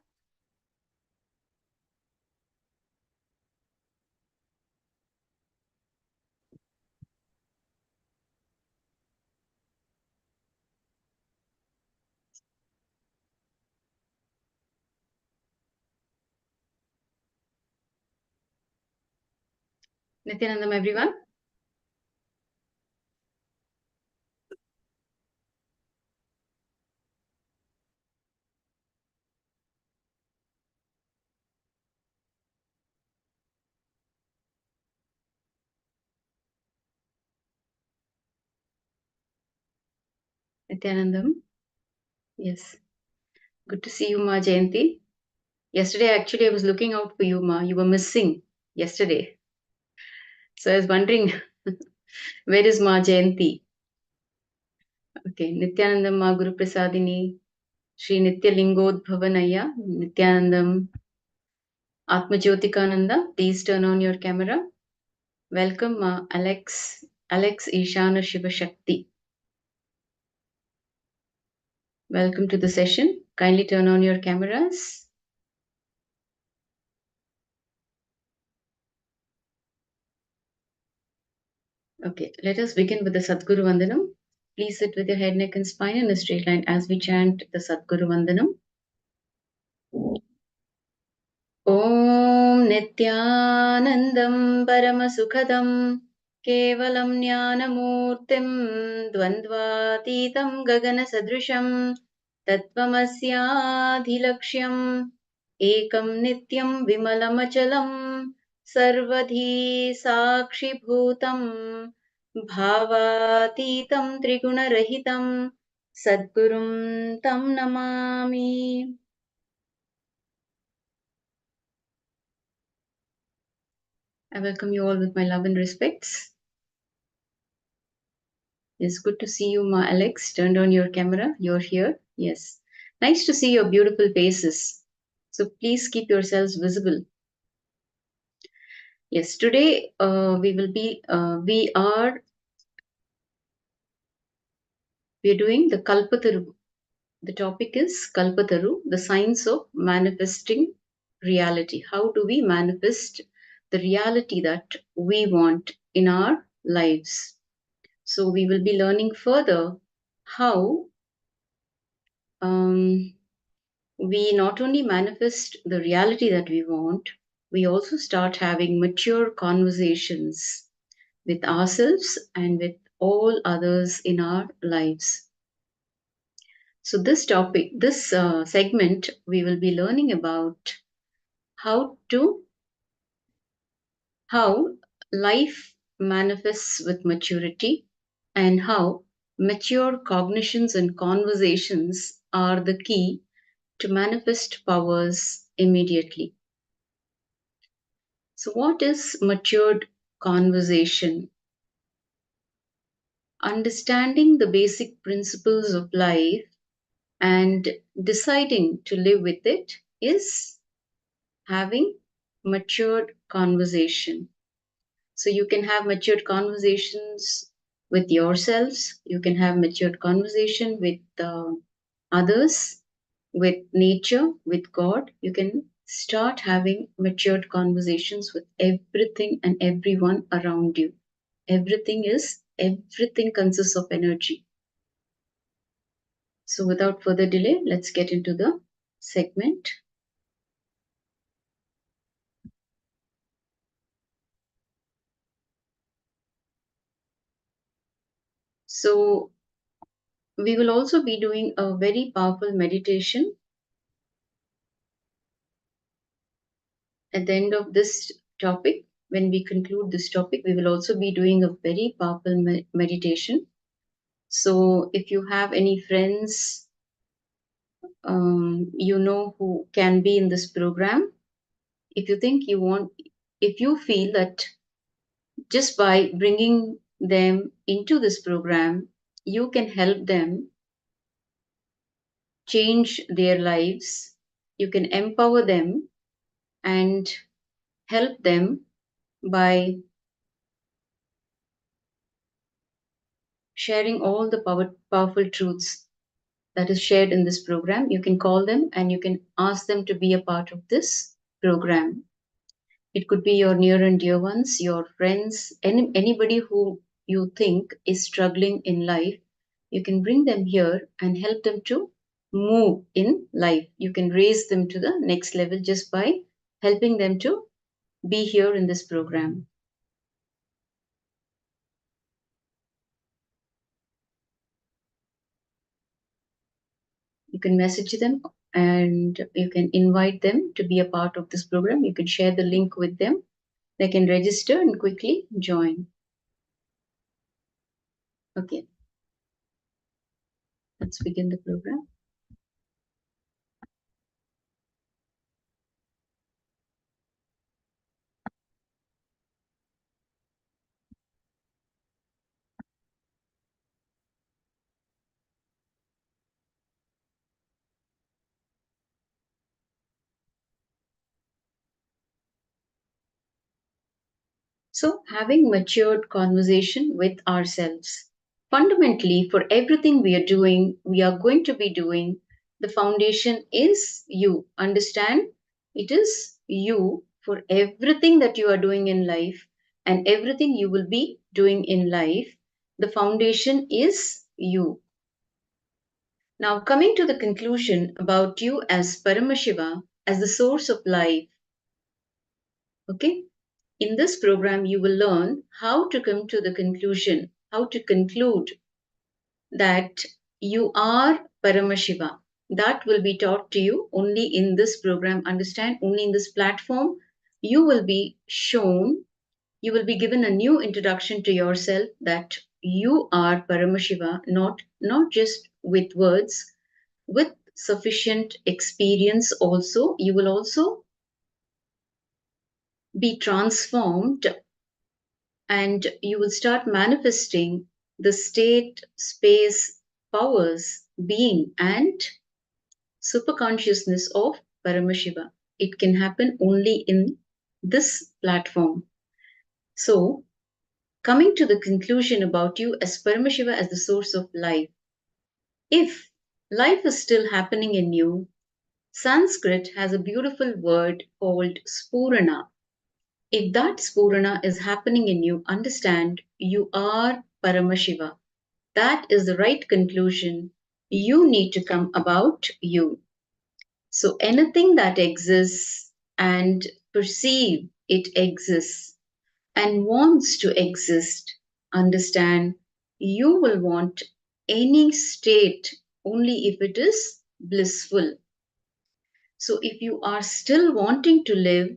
Nithyananda, everyone. Nithyanandam. Yes. Good to see you, Ma Jayanti. Yesterday, actually, I was looking out for you, Ma. You were missing yesterday. So I was wondering, where is Ma Jayanti? Okay. Nithyanandam, Ma Guru Prasadini, Sri Nityalingodbhavanaya, Nithyanandam, Atmajyotikananda. Please turn on your camera. Welcome, Ma Alex Ishana Shiva Shakti. Welcome to the session. Kindly turn on your cameras. Okay, let us begin with the Sadguru Vandanam. Please sit with your head, neck, and spine in a straight line as we chant the Sadguru Vandanam. Om Nithyanandam Paramasukhadam Kevalam Jnanamurtim Dvandvatitam Gagana Sadrusham Tattvamasyadhilaksham Ekam Nityam Vimalamachalam Sarvadhi Sakshibhutam Bhavatitam Triguణarahitam Sadgurum Tam Namami. I welcome you all with my love and respects. It's good to see you, Ma Alex. Turned on your camera. You're here. Yes. Nice to see your beautiful faces. So please keep yourselves visible. Yes, today we are doing the Kalpataru. The topic is Kalpataru, the science of manifesting reality. How do we manifest the reality that we want in our lives? So we will be learning further how we not only manifest the reality that we want, we also start having mature conversations with ourselves and with all others in our lives. So this segment, we will be learning about how life manifests with maturity and how mature cognitions and conversations are the key to manifest powers immediately. So, what is matured conversation? Understanding the basic principles of life and deciding to live with it is having matured conversation. So you can have matured conversations with yourselves, you can have matured conversation with others, with nature, with God. You can start having matured conversations with everything and everyone around you. Everything consists of energy. So without further delay, let's get into the segment. So we will also be doing a very powerful meditation at the end of this topic, when we conclude this topic, we will also be doing a very powerful meditation. So if you have any friends, who can be in this program, if you feel that just by bringing them into this program, you can help them change their lives, you can empower them and help them by sharing all the powerful truths that is shared in this program. You can call them and you can ask them to be a part of this program. It could be your near and dear ones, your friends, anybody who you think is struggling in life. You can bring them here and help them to move in life. You can raise them to the next level just by helping them to be here in this program. You can message them and you can invite them to be a part of this program. You can share the link with them. They can register and quickly join. Okay. Let's begin the program. So, having matured conversation with ourselves. Fundamentally, for everything we are doing, we are going to be doing, the foundation is you. Understand? It is you for everything that you are doing in life and everything you will be doing in life. The foundation is you. Now, coming to the conclusion about you as Paramashiva, as the source of life. Okay? In this program, you will learn how to come to the conclusion, how to conclude that you are Paramashiva. That will be taught to you only in this program. Understand? Only in this platform, you will be shown, you will be given a new introduction to yourself that you are Paramashiva, not just with words, with sufficient experience also. You will also be transformed and you will start manifesting the state, space, powers, being, and superconsciousness of Paramashiva. It can happen only in this platform. So, coming to the conclusion about you as Paramashiva as the source of life. If life is still happening in you, Sanskrit has a beautiful word called Spurana. If that Spurana is happening in you, understand you are Paramashiva. That is the right conclusion you need to come about you. So anything that exists and perceive it exists and wants to exist, understand you will want any state only if it is blissful. So if you are still wanting to live,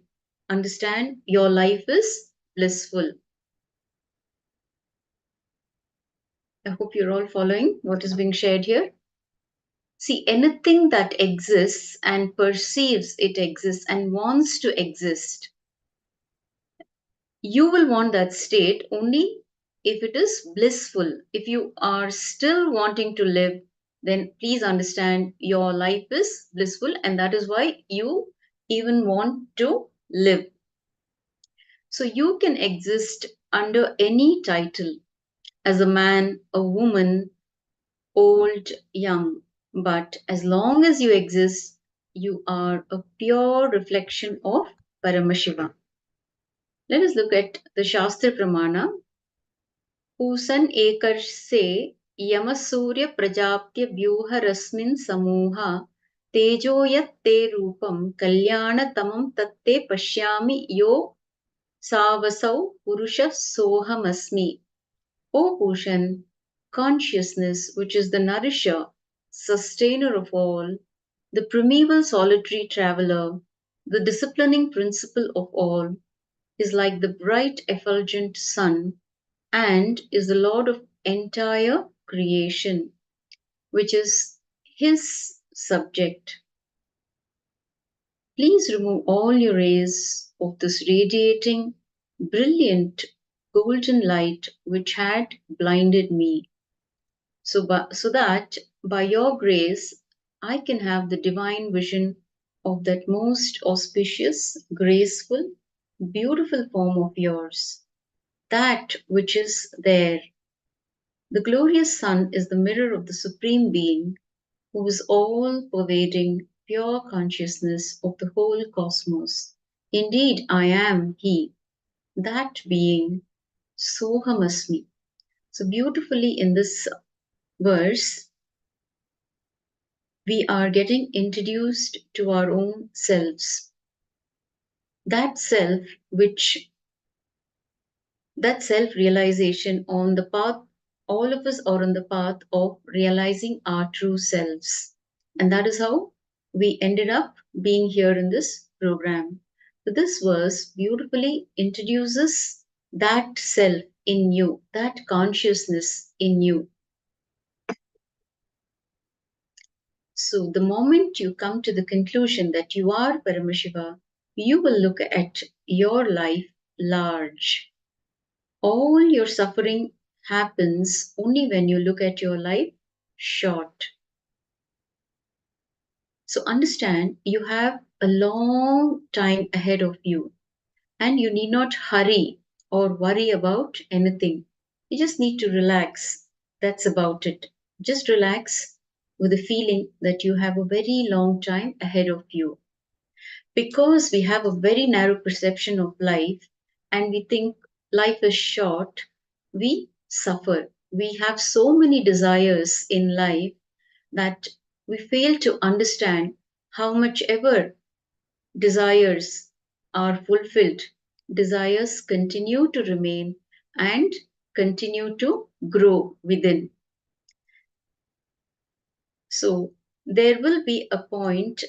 understand your life is blissful. I hope you're all following what is being shared here. See, anything that exists and perceives it exists and wants to exist, you will want that state only if it is blissful. If you are still wanting to live, then please understand your life is blissful and that is why you even want to live. So you can exist under any title as a man, a woman, old, young. But as long as you exist, you are a pure reflection of Paramashiva. Let us look at the Shastra Pramana. Pusan ekar se Yamasurya Prajaptya Vyuha Rasmin Samoha Tejoyat te Rupam Kalyana Tamam Tatte Pashyami Yo Savasau Purusha Sohamasmi. O Bhushan, consciousness, which is the nourisher, sustainer of all, the primeval solitary traveler, the disciplining principle of all, is like the bright effulgent sun and is the Lord of entire creation, which is his subject. Please remove all your rays of this radiating, brilliant, golden light which had blinded me, so that by your grace I can have the divine vision of that most auspicious, graceful, beautiful form of yours, that which is there. The glorious sun is the mirror of the Supreme Being, who is all pervading, pure consciousness of the whole cosmos. Indeed, I am He, that being, Sohamasmi. So, beautifully in this verse, we are getting introduced to our own selves. That self, that self realization on the path, all of us are on the path of realizing our true selves. And that is how we ended up being here in this program. So this verse beautifully introduces that self in you, that consciousness in you. So the moment you come to the conclusion that you are Paramashiva, you will look at your life large. All your suffering happens only when you look at your life short. So understand you have a long time ahead of you and you need not hurry or worry about anything. You just need to relax. That's about it. Just relax with the feeling that you have a very long time ahead of you. Because we have a very narrow perception of life and we think life is short, we suffer. We have so many desires in life that we fail to understand how much ever desires are fulfilled, desires continue to remain and continue to grow within. So there will be a point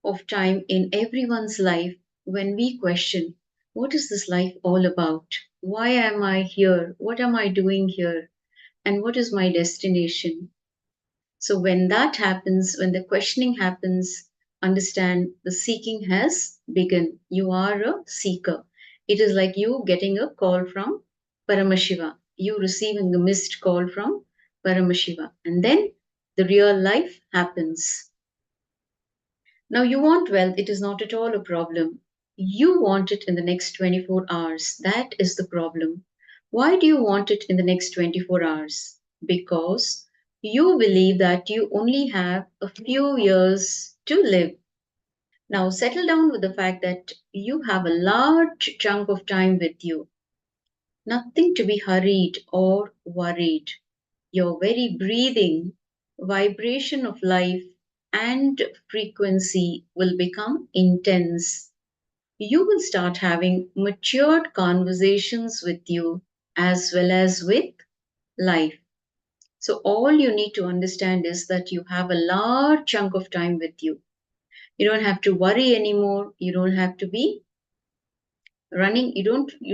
of time in everyone's life when we question, what is this life all about? Why am I here? What am I doing here? And what is my destination? So when that happens, when the questioning happens, understand the seeking has begun. You are a seeker. It is like you getting a call from Paramashiva, you receiving a missed call from Paramashiva, and then the real life happens. Now you want wealth, it is not at all a problem. You want it in the next 24 hours. That is the problem. Why do you want it in the next 24 hours? Because you believe that you only have a few years to live. Now settle down with the fact that you have a large chunk of time with you. Nothing to be hurried or worried. Your very breathing, vibration of life, and frequency will become intense. You will start having matured conversations with you as well as with life. So, all you need to understand is that you have a large chunk of time with you. You don't have to worry anymore. You don't have to be running. You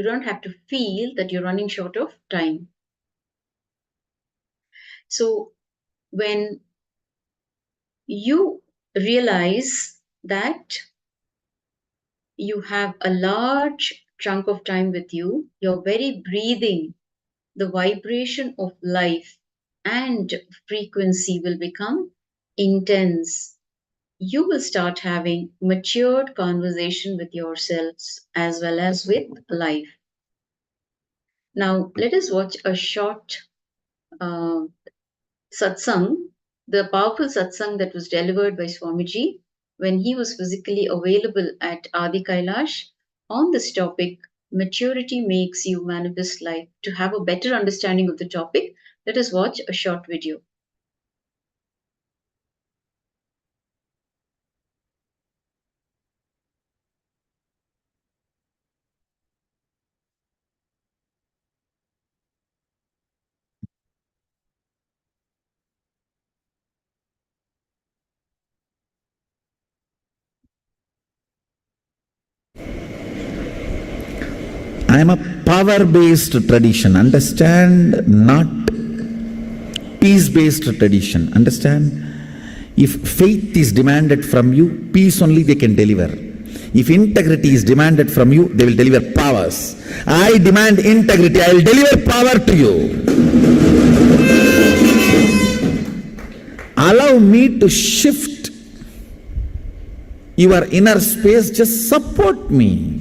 don't have to feel that you're running short of time. So, when you realize that you have a large chunk of time with you, your very breathing, the vibration of life and frequency will become intense. You will start having matured conversation with yourselves as well as with life. Now, let us watch a short satsang, the powerful satsang that was delivered by Swamiji when he was physically available at Adi Kailash on this topic, maturity makes you manifest life. To have a better understanding of the topic, let us watch a short video. I am a power-based tradition, understand? Not peace-based tradition, understand? If faith is demanded from you, peace only they can deliver. If integrity is demanded from you, they will deliver powers. I demand integrity, I will deliver power to you. Allow me to shift your inner space, just support me.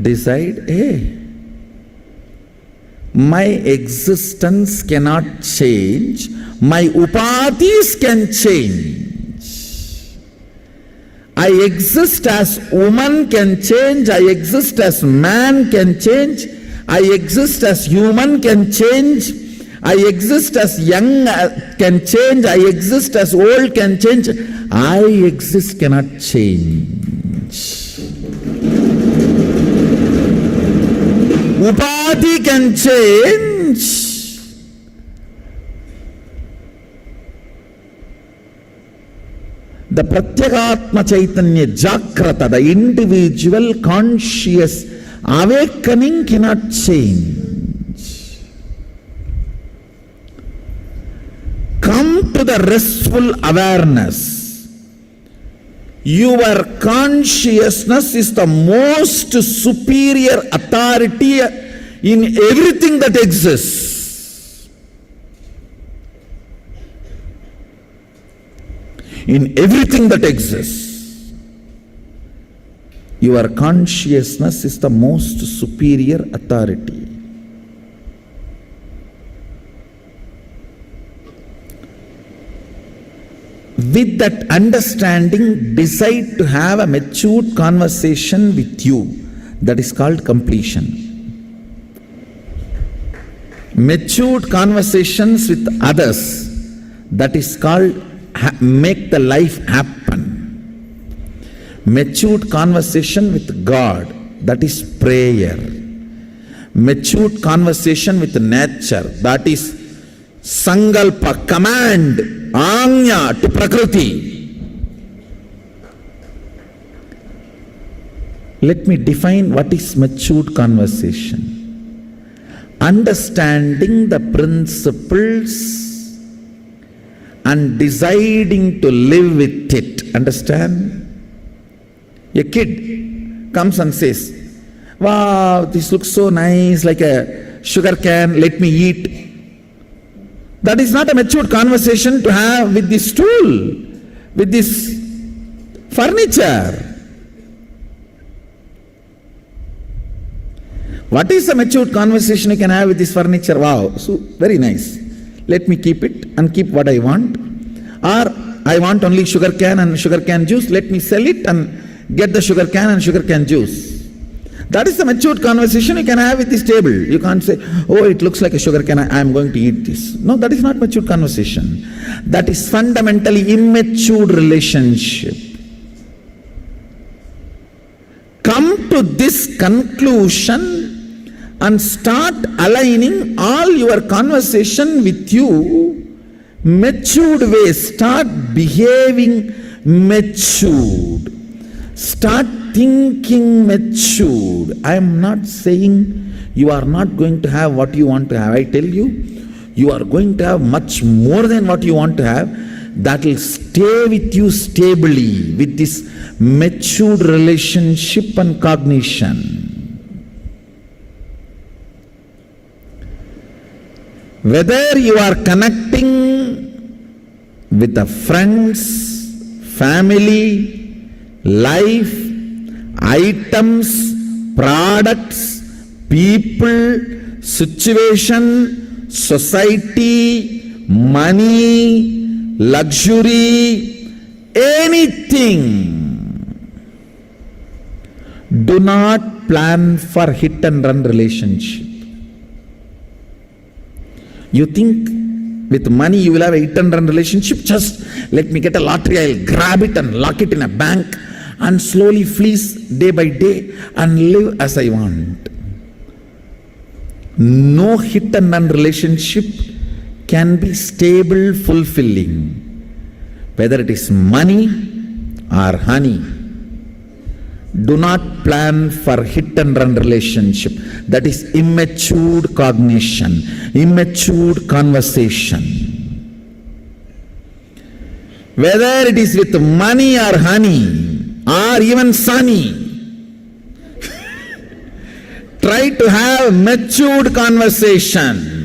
Decide, hey, my existence cannot change, my upadhis can change. I exist as woman can change, I exist as man can change, I exist as human can change, I exist as young can change, I exist as old can change, I exist cannot change. Upadhi can change. The Pratyekatma Chaitanya Jagrata, the individual conscious awakening cannot change. Come to the restful awareness. Your consciousness is the most superior authority in everything that exists. In everything that exists, your consciousness is the most superior authority. With that understanding, decide to have a matured conversation with you. That is called completion. Matured conversations with others, that is called make the life happen. Matured conversation with God, that is prayer. Matured conversation with nature, that is sangalpa, command, Anya to Prakriti. Let me define what is matured conversation. Understanding the principles and deciding to live with it. Understand? A kid comes and says, wow, this looks so nice, like a sugar can, let me eat. That is not a matured conversation to have with this stool, with this furniture. What is a matured conversation you can have with this furniture? Wow, so very nice. Let me keep it and keep what I want. Or I want only sugar can and sugar cane juice. Let me sell it and get the sugar can and sugar cane juice. That is the matured conversation you can have with this table. You can't say, oh, it looks like a sugar cane, I am going to eat this. No, that is not matured conversation. That is fundamentally immature relationship. Come to this conclusion and start aligning all your conversation with you matured way. Start behaving matured. Start thinking matured. I am not saying you are not going to have what you want to have. I tell you, you are going to have much more than what you want to have. That will stay with you stably with this matured relationship and cognition. Whether you are connecting with the friends, family, life, items, products, people, situation, society, money, luxury, anything. Do not plan for hit and run relationship. You think with money you will have a hit and run relationship? Just let me get a lottery, I'll grab it and lock it in a bank and slowly fleece day by day and live as I want. No hit and run relationship can be stable, fulfilling, whether it is money or honey. Do not plan for hit and run relationship. That is immature cognition, immature conversation. Whether it is with money or honey or even sunny, try to have matured conversation.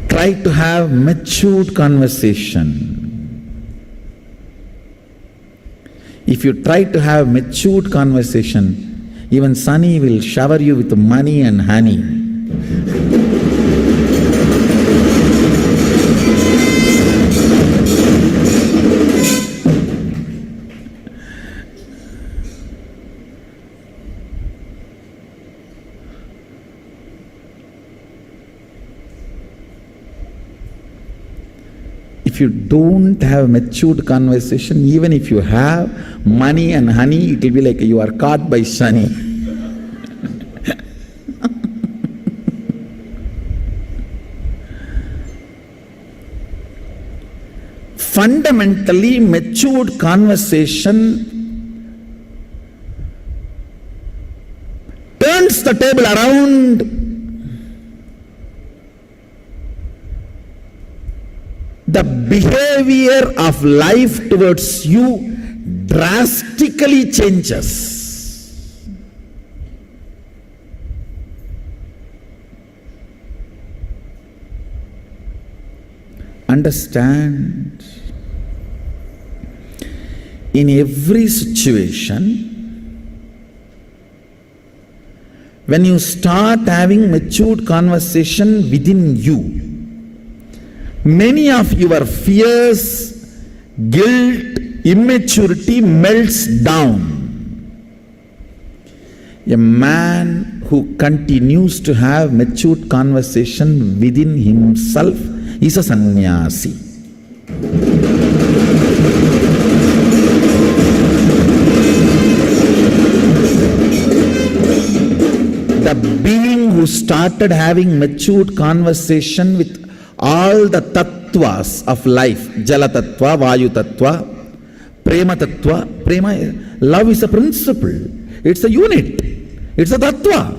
Try to have matured conversation. If you try to have matured conversation, even Sunny will shower you with money and honey. If you don't have matured conversation, even if you have money and honey, it will be like you are caught by Shani. Fundamentally, matured conversation turns the table around. The behavior of life towards you drastically changes. Understand, in every situation, when you start having matured conversation within you, many of your fears, guilt, immaturity melts down. A man who continues to have matured conversation within himself is a sannyasi. The being who started having matured conversation with all the tattvas of life, jala tattva, vayu tattva, prema tattva. Prema, love is a principle, it's a unit, it's a tattva.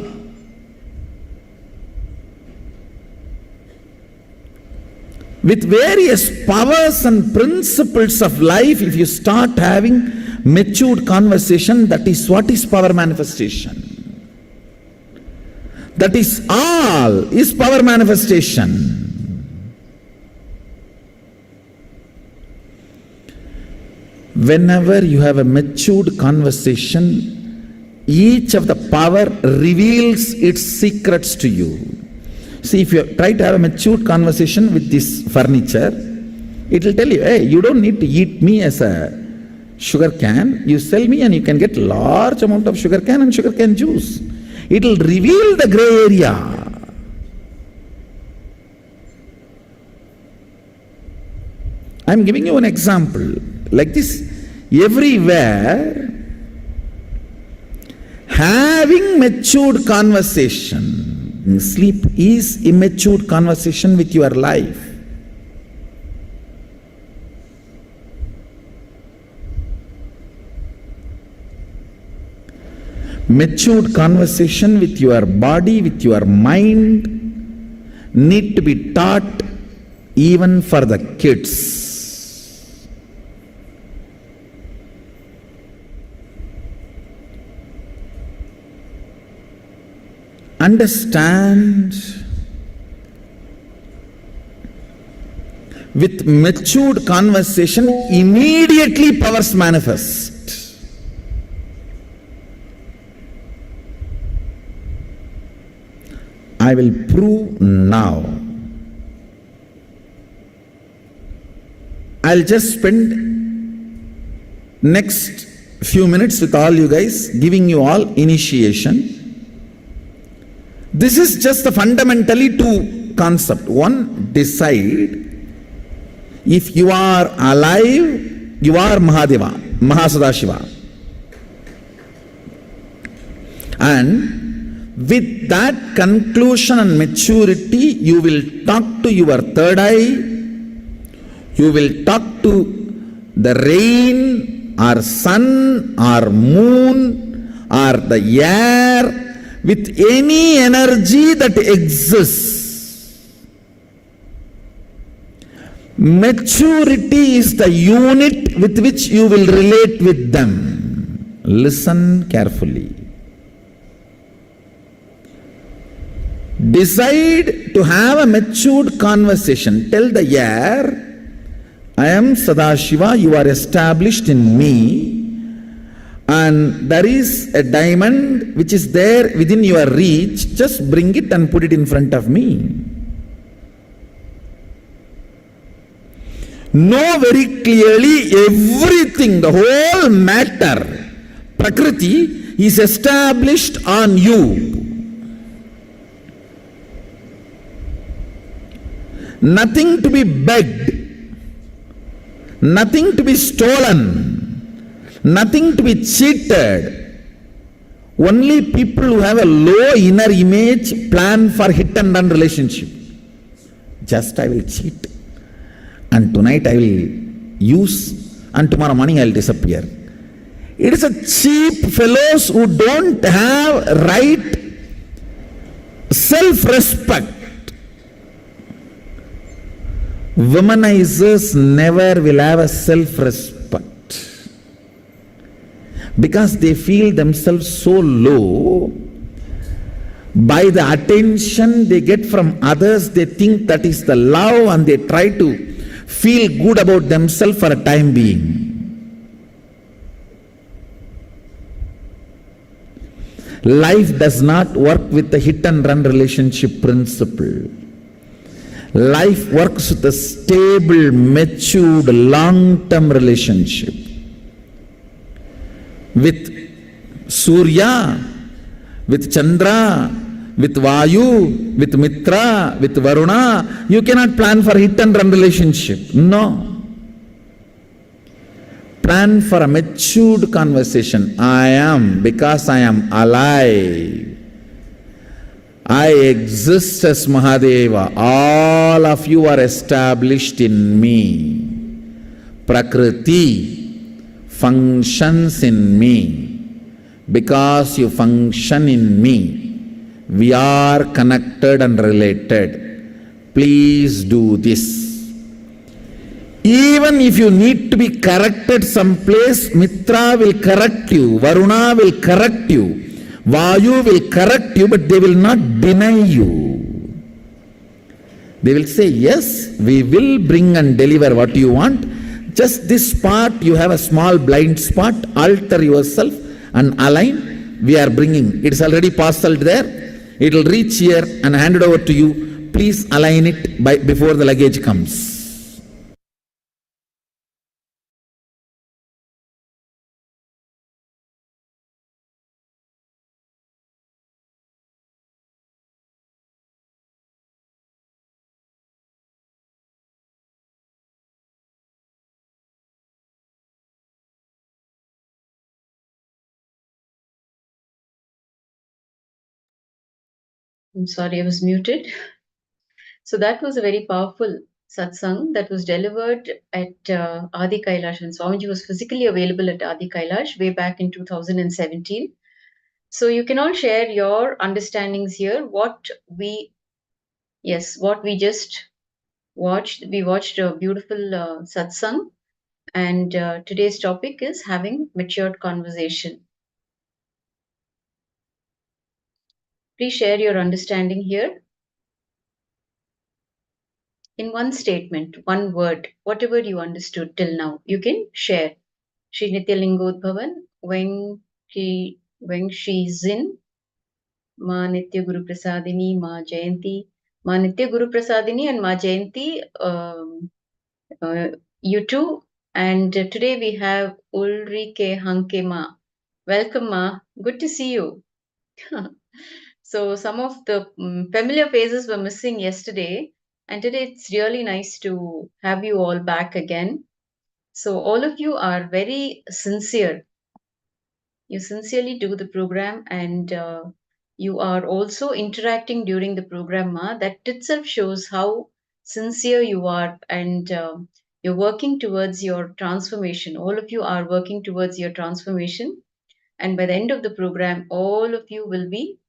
With various powers and principles of life, if you start having matured conversation, that is what is power manifestation. That is all is power manifestation. Whenever you have a matured conversation, each of the power reveals its secrets to you. See, if you try to have a matured conversation with this furniture, it will tell you, hey, you don't need to eat me as a sugar can. You sell me and you can get large amount of sugar can and sugar cane juice. It will reveal the gray area. I am giving you an example. Like this, everywhere, having matured conversation, sleep is immature conversation with your life. Matured conversation with your body, with your mind, need to be taught even for the kids. Understand, with matured conversation, immediately powers manifest. I will prove now. I'll just spend next few minutes with all you guys, giving you all initiation. This is just the fundamentally two concepts. One, decide. If you are alive, you are Mahadeva, Mahasadashiva. And with that conclusion and maturity, you will talk to your third eye, you will talk to the rain or sun or moon or the air, with any energy that exists. Maturity is the unit with which you will relate with them. Listen carefully. Decide to have a matured conversation. Tell the air, I am Sadashiva, you are established in me, and there is a diamond which is there within your reach. Just bring it and put it in front of me. Know very clearly everything, the whole matter, Prakriti, is established on you. Nothing to be begged, nothing to be stolen, nothing to be cheated. Only people who have a low inner image plan for hit and run relationship. Just I will cheat, and tonight I will use, and tomorrow morning I will disappear. It is a cheap fellows who don't have right self-respect. Womanizers never will have a self-respect because they feel themselves so low. By the attention they get from others, they think that is the love, and they try to feel good about themselves for a time being. Life does not work with the hit and run relationship principle. Life works with a stable, matured, long-term relationship. With Surya, with Chandra, with Vayu, with Mitra, with Varuna, you cannot plan for hit and run relationship. No. Plan for a matured conversation. I am, because I am alive. I exist as Mahadeva. All of you are established in me. Prakriti functions in me. Because you function in me, we are connected and related. Please do this. Even if you need to be corrected someplace, Mitra will correct you, Varuna will correct you, Vayu will correct you, but they will not deny you. They will say, yes, we will bring and deliver what you want. Just this part, you have a small blind spot, alter yourself and align. We are bringing. It is already parceled there. It will reach here and hand it over to you. Please align it before the luggage comes. I'm sorry, I was muted. So that was a very powerful satsang that was delivered at Adi Kailash, and Swamiji was physically available at Adi Kailash way back in 2017. So you can all share your understandings here. What we just watched. We watched a beautiful satsang, and today's topic is having matured conversation. Please share your understanding here. In one statement, one word, whatever you understood till now, you can share. Shri Nityalingodbhavan, Weng Shi Zin, Ma Nitya Guru Prasadini, Ma Jayanti, Ma Nitya Guru Prasadini and Ma Jayanti, you too. And today we have Ulrike Hanke Ma. Welcome, Ma. Good to see you. So some of the familiar faces were missing yesterday, and today it's really nice to have you all back again. So all of you are very sincere. You sincerely do the program, and you are also interacting during the program, Ma. That itself shows how sincere you are, and You're working towards your transformation. All of you are working towards your transformation. And by the end of the program, all of you will be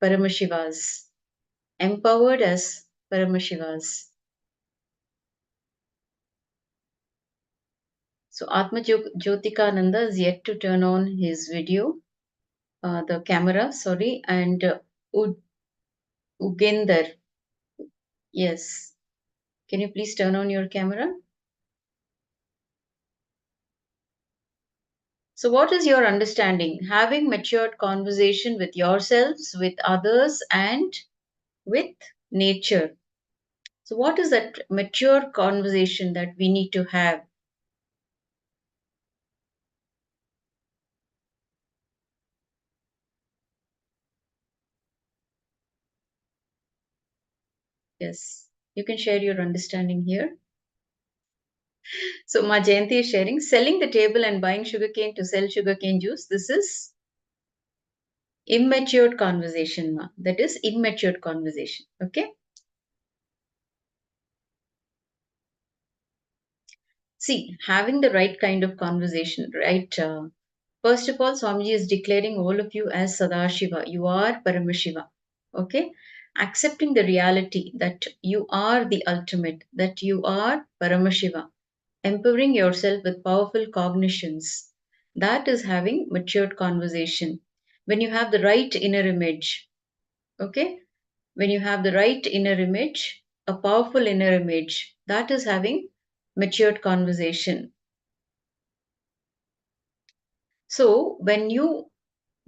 Paramashivas, empowered as Paramashivas. So Atma Jyotikananda is yet to turn on his video, the camera, sorry, and Ugender. Yes. Can you please turn on your camera? So what is your understanding? Having matured conversation with yourselves, with others, and with nature. So what is that mature conversation that we need to have? Yes, you can share your understanding here. So Ma Jayanti is sharing, selling the table and buying sugarcane to sell sugarcane juice. This is immature conversation, Ma. That is immature conversation. Okay. See, having the right kind of conversation, right? First of all, Swamiji is declaring all of you as Sadashiva. You are Paramashiva. Okay. Accepting the reality that you are the ultimate, that you are Paramashiva. Empowering yourself with powerful cognitions. That is having matured conversation. When you have the right inner image, okay? When you have the right inner image, a powerful inner image, that is having matured conversation. So, when you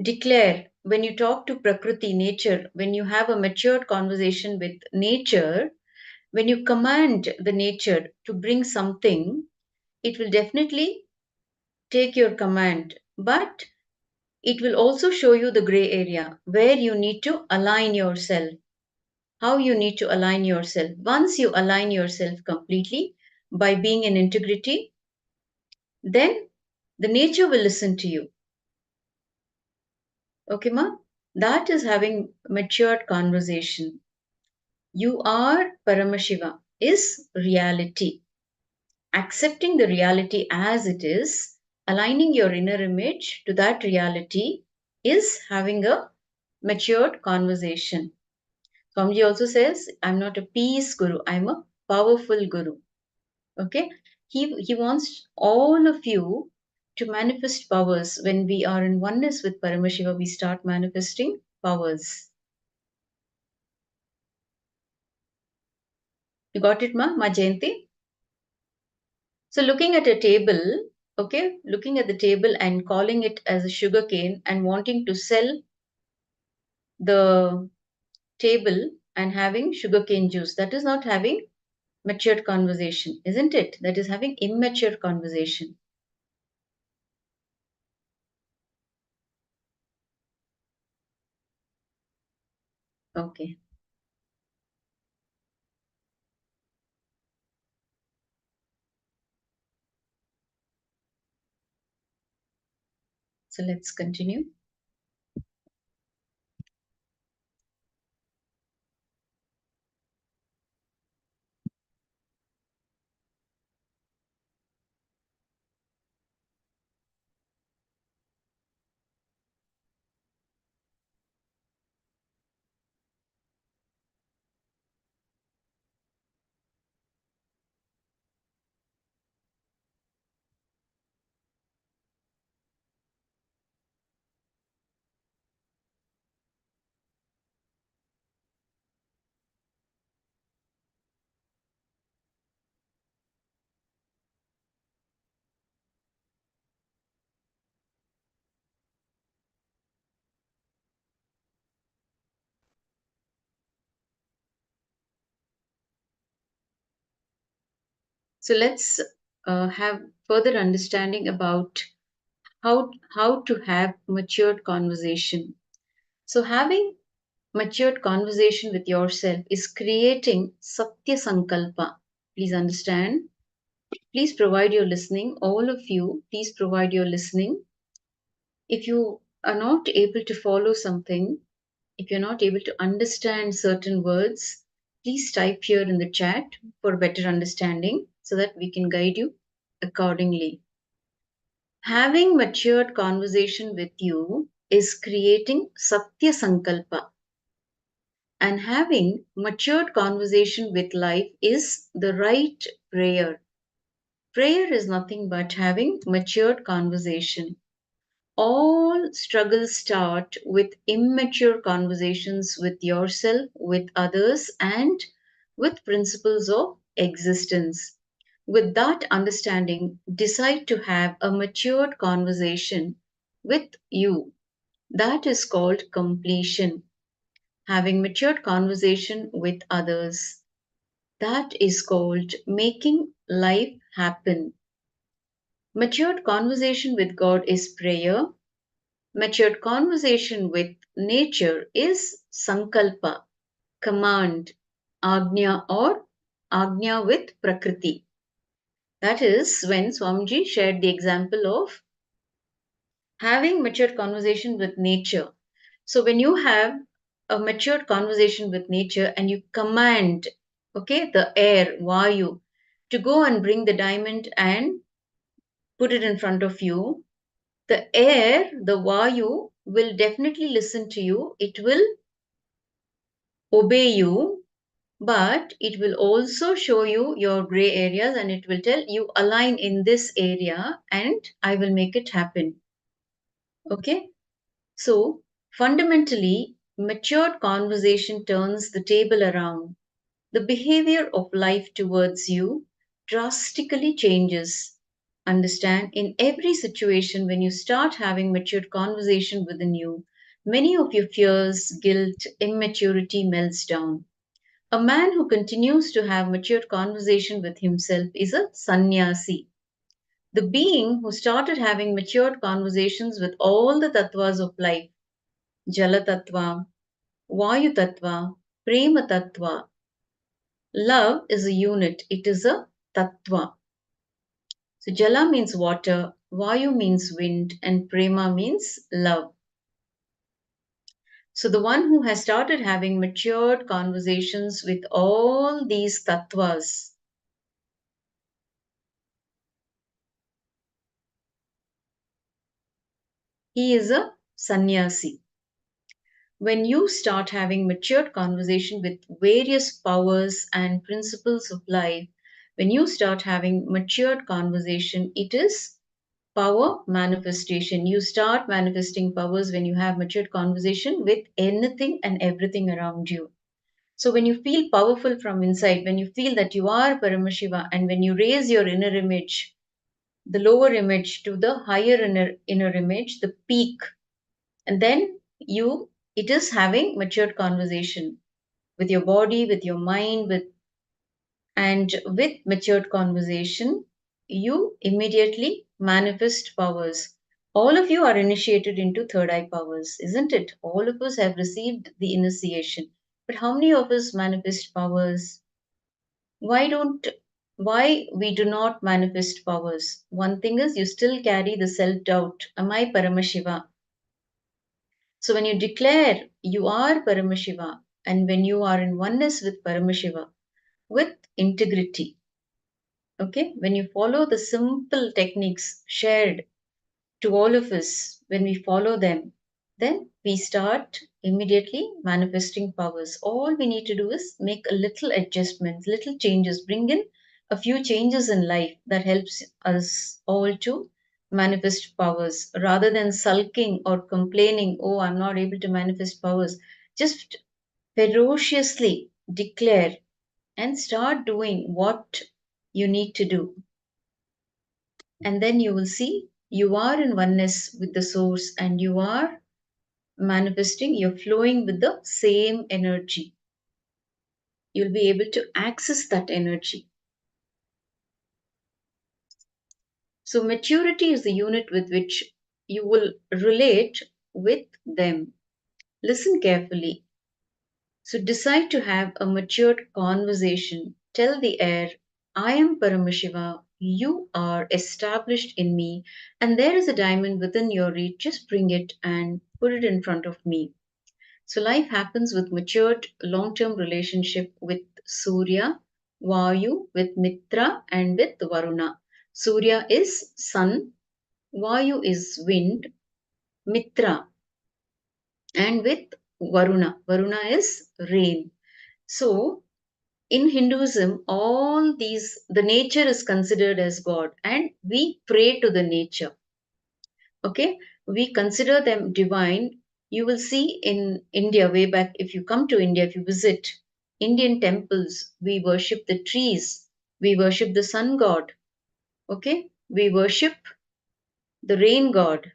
declare, when you talk to Prakriti, nature, when you have a matured conversation with nature, when you command the nature to bring something, it will definitely take your command, but it will also show you the gray area where you need to align yourself, how you need to align yourself. Once you align yourself completely by being in integrity, then the nature will listen to you. Okay, ma? That is having matured conversation. You are Paramashiva is reality. Accepting the reality as it is, aligning your inner image to that reality is having a matured conversation. Swamiji also says, I'm not a peace guru, I'm a powerful guru. Okay? He wants all of you to manifest powers. When we are in oneness with Paramashiva, we start manifesting powers. You got it, Ma Jayanti? So looking at a table, okay, looking at the table and calling it as a sugar cane and wanting to sell the table and having sugarcane juice, that is not having matured conversation, isn't it? That is having immature conversation. Okay. So let's continue. So let's have further understanding about how to have matured conversation. So having matured conversation with yourself is creating Satya Sankalpa. Please understand. Please provide your listening. All of you, please provide your listening. If you are not able to follow something, if you're not able to understand certain words, please type here in the chat for better understanding. so that we can guide you accordingly. Having matured conversation with you is creating Satya Sankalpa. And having matured conversation with life is the right prayer. Prayer is nothing but having matured conversation. All struggles start with immature conversations with yourself, with others, and with principles of existence. With that understanding, decide to have a matured conversation with you. That is called completion. Having matured conversation with others. That is called making life happen. Matured conversation with God is prayer. Matured conversation with nature is sankalpa, command, agnya or agnya with prakriti. That is when Swamiji shared the example of having matured conversation with nature. So when you have a matured conversation with nature and you command, okay, the air, vayu, to go and bring the diamond and put it in front of you, the air, the vayu, will definitely listen to you. It will obey you, but it will also show you your gray areas and it will tell you align in this area and I will make it happen. Okay? So, fundamentally, matured conversation turns the table around. The behavior of life towards you drastically changes. Understand, in every situation, when you start having matured conversation within you, many of your fears, guilt, immaturity melts down. A man who continues to have matured conversation with himself is a sannyasi. The being who started having matured conversations with all the tattvas of life, Jala Tattva, Vayu Tattva, Prema Tattva. Love is a unit, it is a Tattva. So Jala means water, Vayu means wind, and Prema means love. So the one who has started having matured conversations with all these Tattvas, he is a sannyasi. When you start having matured conversation with various powers and principles of life, when you start having matured conversation, it is power manifestation. You start manifesting powers when you have matured conversation with anything and everything around you. So when you feel powerful from inside, when you feel that you are Paramashiva, and when you raise your inner image, the lower image to the higher inner image, the peak, and then it is having matured conversation with your body, with your mind, with matured conversation, you immediately manifest powers. All of you are initiated into third eye powers, isn't it? All of us have received the initiation. But how many of us manifest powers? Why we do not manifest powers? One thing is you still carry the self-doubt. Am I Paramashiva? So when you declare you are Paramashiva and when you are in oneness with Paramashiva, with integrity, okay, when you follow the simple techniques shared to all of us, when we follow them, then we start immediately manifesting powers. All we need to do is make a little adjustments, little changes, bring in a few changes in life that helps us all to manifest powers rather than sulking or complaining, oh, I'm not able to manifest powers. Just ferociously declare and start doing what you need to do. And then you will see you are in oneness with the source and you are manifesting, you're flowing with the same energy. You'll be able to access that energy. So, maturity is the unit with which you will relate with them. Listen carefully. So, decide to have a matured conversation. Tell the air, I am Paramashiva, you are established in me, and there is a diamond within your reach. Just bring it and put it in front of me. So, life happens with matured long term relationship with Surya, Vayu with Mitra and with Varuna. Surya is sun, Vayu is wind, Mitra, and with Varuna. Varuna is rain. So, in Hinduism, all these, the nature is considered as God, and we pray to the nature. Okay, we consider them divine. You will see in India, way back, if you come to India, if you visit Indian temples, we worship the trees, we worship the sun god. Okay, we worship the rain god.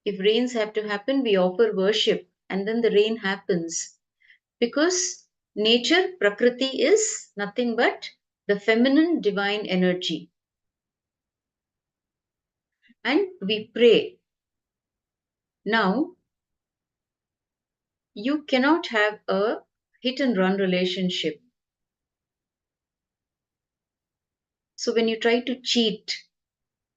If rains have to happen, we offer worship, and then the rain happens. Because nature, Prakriti, is nothing but the feminine divine energy. And we pray. Now, you cannot have a hit and run relationship. So when you try to cheat,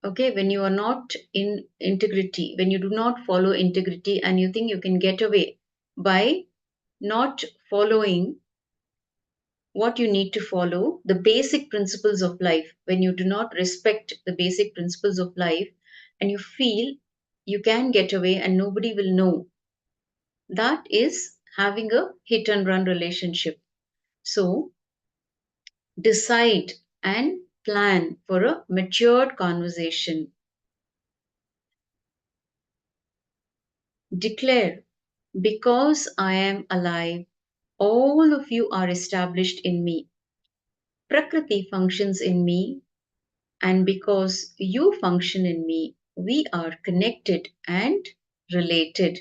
okay, when you are not in integrity, when you do not follow integrity and you think you can get away by not following what you need to follow, the basic principles of life, when you do not respect the basic principles of life and you feel you can get away and nobody will know, that is having a hit and run relationship. So decide and plan for a matured conversation. Declare, because I am alive, all of you are established in me. Prakriti functions in me, and because you function in me, we are connected and related.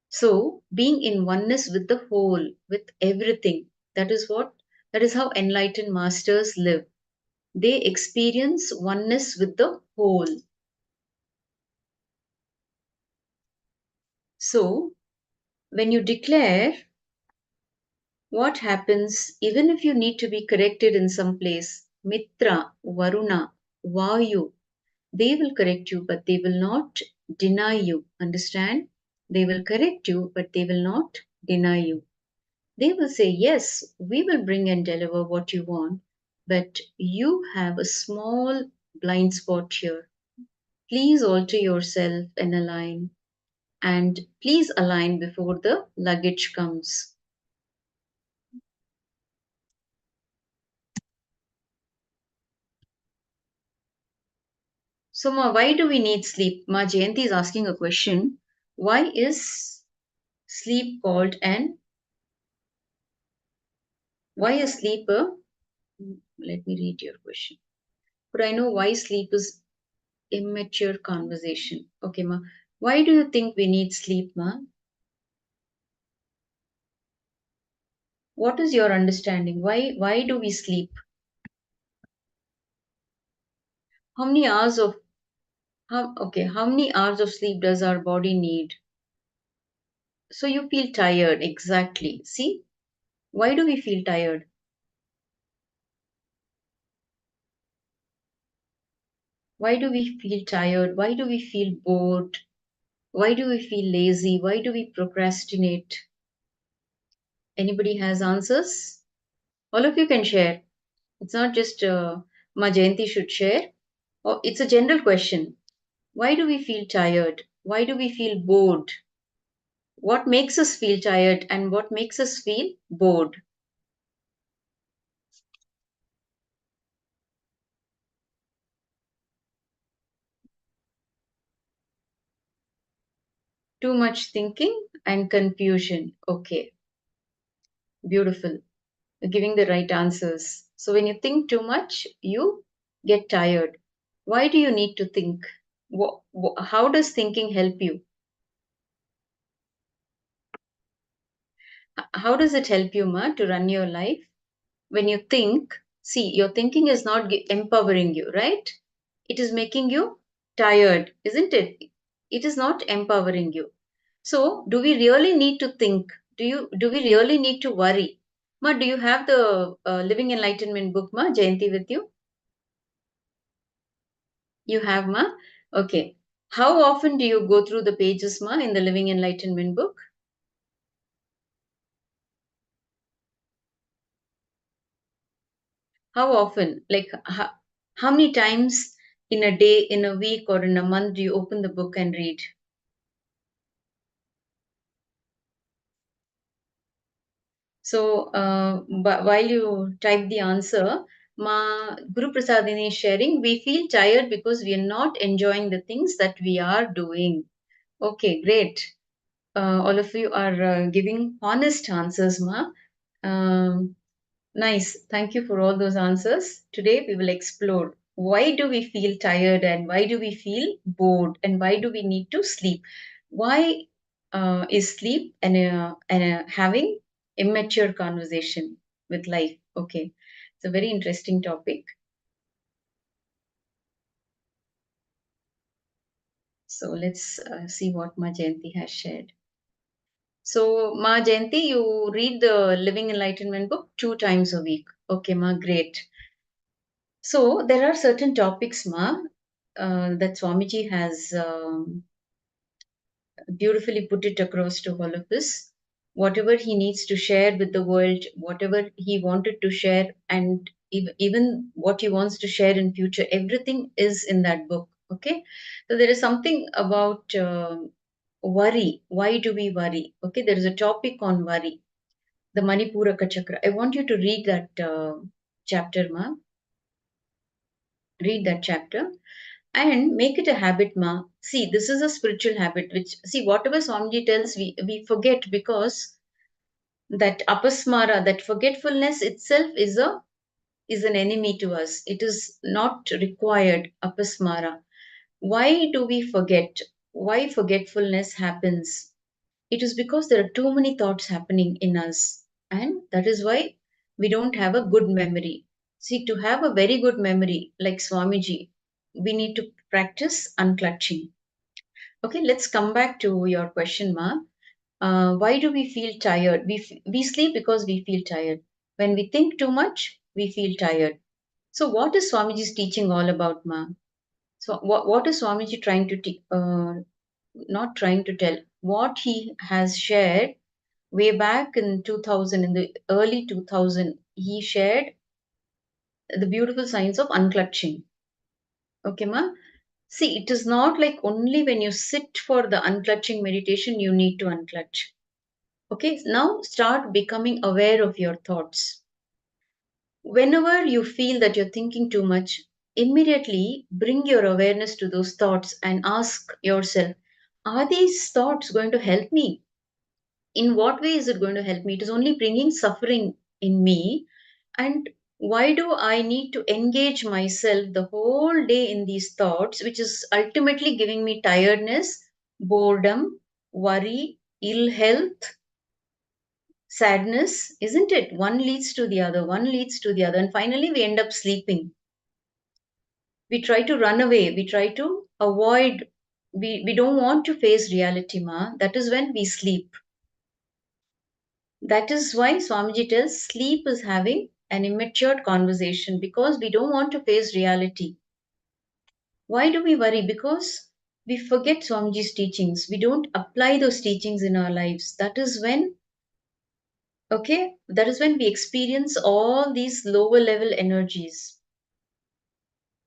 So, being in oneness with the whole, with everything, that is how enlightened masters live. They experience oneness with the whole. So, when you declare, what happens even if you need to be corrected in some place? Mitra, Varuna, Vayu, they will correct you, but they will not deny you. Understand? They will correct you, but they will not deny you. They will say, yes, we will bring and deliver what you want, but you have a small blind spot here. Please alter yourself and align. And please align before the luggage comes. So, Ma, why do we need sleep? Ma, Jayanti is asking a question. Why is sleep called why is sleep a, let me read your question. Could I know why sleep is immature conversation? Okay, Ma. Why do you think we need sleep, Ma? What is your understanding? Why do we sleep? How many hours of how many hours of sleep does our body need? So you feel tired, exactly. See? Why do we feel tired? Why do we feel tired? Why do we feel bored? Why do we feel lazy? Why do we procrastinate? Anybody has answers? All of you can share. It's not just Ma Jayanti should share. Oh, it's a general question. Why do we feel tired? Why do we feel bored? What makes us feel tired and what makes us feel bored? Too much thinking and confusion. Okay, beautiful. You're giving the right answers. So when you think too much, you get tired. Why do you need to think? How does thinking help you? How does it help you, Ma, to run your life? When you think, see, your thinking is not empowering you, right? It is making you tired, isn't it? It is not empowering you. So, do we really need to think? Do we really need to worry? Ma, do you have the Living Enlightenment book, Ma, Jayanti, with you? You have, Ma? Okay. How often do you go through the pages, Ma, in the Living Enlightenment book? How often? Like, how many times in a day, in a week, or in a month do you open the book and read? So, while you type the answer, Ma Guru Prasadini is sharing, we feel tired because we are not enjoying the things that we are doing. Okay, great. All of you are giving honest answers, Ma. Nice. Thank you for all those answers. Today we will explore why do we feel tired and why do we feel bored and why do we need to sleep? Why is sleep and having immature conversation with life? Okay, it's a very interesting topic. So let's see what Ma Jayanti has shared. So, Ma Jayanti, you read the Living Enlightenment book 2 times a week. Okay, Ma, great. So, there are certain topics, Ma, that Swamiji has beautifully put it across to all of us. Whatever he needs to share with the world, whatever he wanted to share, and even what he wants to share in future, everything is in that book. Okay, so there is something about worry. Why do we worry? Okay, there is a topic on worry, the Manipuraka Chakra. I want you to read that chapter, Ma. Read that chapter and make it a habit, Ma. See, this is a spiritual habit, which, see, whatever Swamiji tells, we forget, because that apasmara, that forgetfulness itself is an enemy to us. It is not required, apasmara. Why do we forget? Why forgetfulness happens? It is because there are too many thoughts happening in us, and that is why we don't have a good memory. See, to have a very good memory, like Swamiji, we need to practice unclutching. Okay, let's come back to your question, Ma. Why do we feel tired? We sleep because we feel tired. When we think too much, we feel tired. So, what is Swamiji's teaching all about, Ma? So, what is Swamiji trying to not trying to tell? What he has shared way back in 2000, in the early 2000, he shared the beautiful science of unclutching. Okay, Ma? See, it is not like only when you sit for the unclutching meditation you need to unclutch. Okay, now start becoming aware of your thoughts. Whenever you feel that you're thinking too much, immediately bring your awareness to those thoughts and ask yourself, are these thoughts going to help me? In what way is it going to help me? It is only bringing suffering in me. And why do I need to engage myself the whole day in these thoughts, which is ultimately giving me tiredness, boredom, worry, ill health, sadness, isn't it? One leads to the other, one leads to the other, and finally we end up sleeping. We try to run away, we try to avoid, we don't want to face reality, Ma. That is when we sleep. That is why Swamiji tells sleep is having an immature conversation, because we don't want to face reality. Why do we worry? Because we forget Swamiji's teachings. We don't apply those teachings in our lives. That is when, okay, that is when we experience all these lower level energies.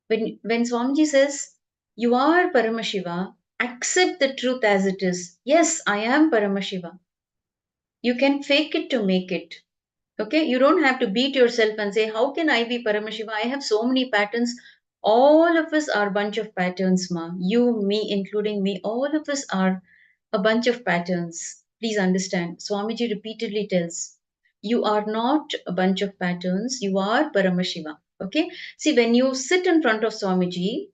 When Swamiji says, you are Paramashiva, accept the truth as it is. Yes, I am Paramashiva. You can fake it to make it. Okay, you don't have to beat yourself and say, how can I be Paramashiva? I have so many patterns. All of us are a bunch of patterns, Ma. You, me, including me, all of us are a bunch of patterns. Please understand. Swamiji repeatedly tells, you are not a bunch of patterns, you are Paramashiva. Okay, see, when you sit in front of Swamiji,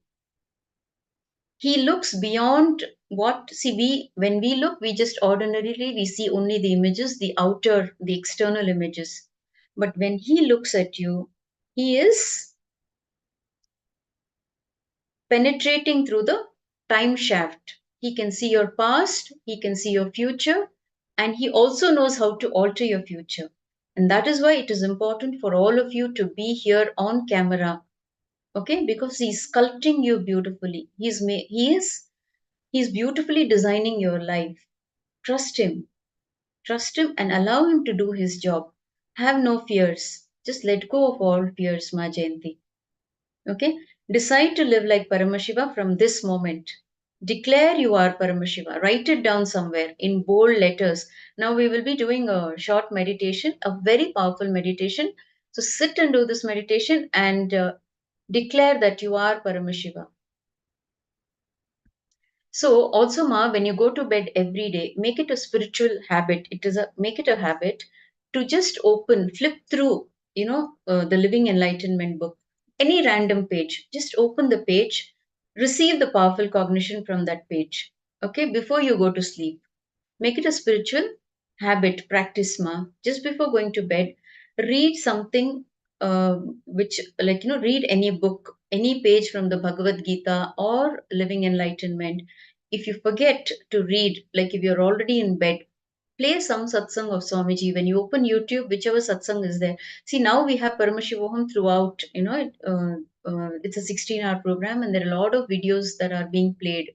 he looks beyond what, see, when we look, we just ordinarily we see only the images, the outer, the external images. But when he looks at you, he is penetrating through the time shaft. He can see your past, he can see your future, and he also knows how to alter your future. And that is why it is important for all of you to be here on camera. Okay, because he's sculpting you beautifully. He's beautifully designing your life. Trust him. Trust him and allow him to do his job. Have no fears. Just let go of all fears, Ma Jayanti. Okay? Decide to live like Paramashiva from this moment. Declare you are Paramashiva. Write it down somewhere in bold letters. Now we will be doing a short meditation, a very powerful meditation. So sit and do this meditation and declare that you are Paramashiva. So also, Ma, when you go to bed every day, make it a spiritual habit. Make it a habit to just flip through, the Living Enlightenment book, any random page. Just open the page, receive the powerful cognition from that page. Okay, before you go to sleep, make it a spiritual habit. Practice, Ma. Just before going to bed, read something, which, read any book, any page from the Bhagavad Gita or Living Enlightenment. If you forget to read, like if you're already in bed, play some satsang of Swamiji. When you open YouTube, whichever satsang is there. See, now we have Paramashivoham throughout, it's a 16-hour program and there are a lot of videos that are being played.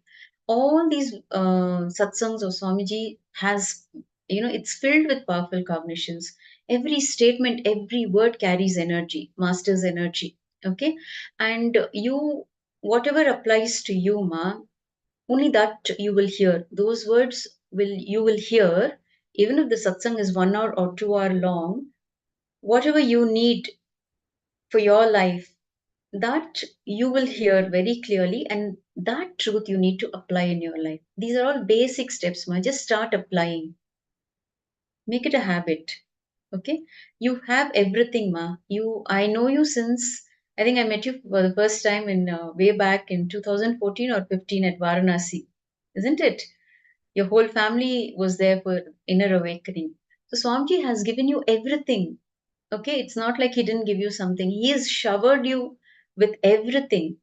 All these satsangs of Swamiji has, it's filled with powerful cognitions. Every statement, every word carries energy, master's energy. Okay. And whatever applies to you, Ma, only that you will hear. Those words you will hear, even if the satsang is 1 hour or 2 hour long, whatever you need for your life, that you will hear very clearly, and that truth you need to apply in your life. These are all basic steps, Ma. Just start applying. Make it a habit. Okay? You have everything, Ma. I know you since, I think I met you for the first time in way back in 2014 or 15 at Varanasi. Isn't it? Your whole family was there for inner awakening. So Swamiji has given you everything. Okay, it's not like he didn't give you something. He has showered you with everything.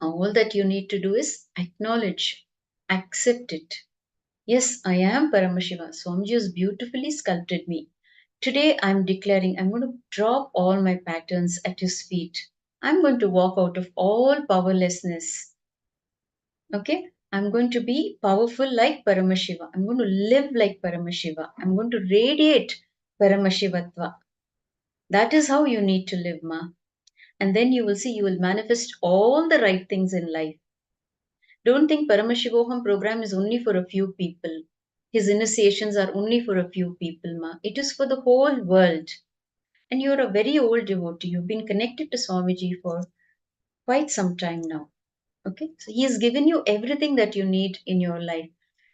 All that you need to do is acknowledge, accept it. Yes, I am Paramashiva. Swamiji has beautifully sculpted me. Today I'm declaring I'm going to drop all my patterns at his feet. I'm going to walk out of all powerlessness. Okay? I'm going to be powerful like Paramashiva. I'm going to live like Paramashiva. I'm going to radiate Paramashivatva. That is how you need to live, Ma. And then you will see you will manifest all the right things in life. Don't think Paramashivoham program is only for a few people. His initiations are only for a few people, Ma. It is for the whole world. And you're a very old devotee. You've been connected to Swamiji for quite some time now. Okay, so he has given you everything that you need in your life.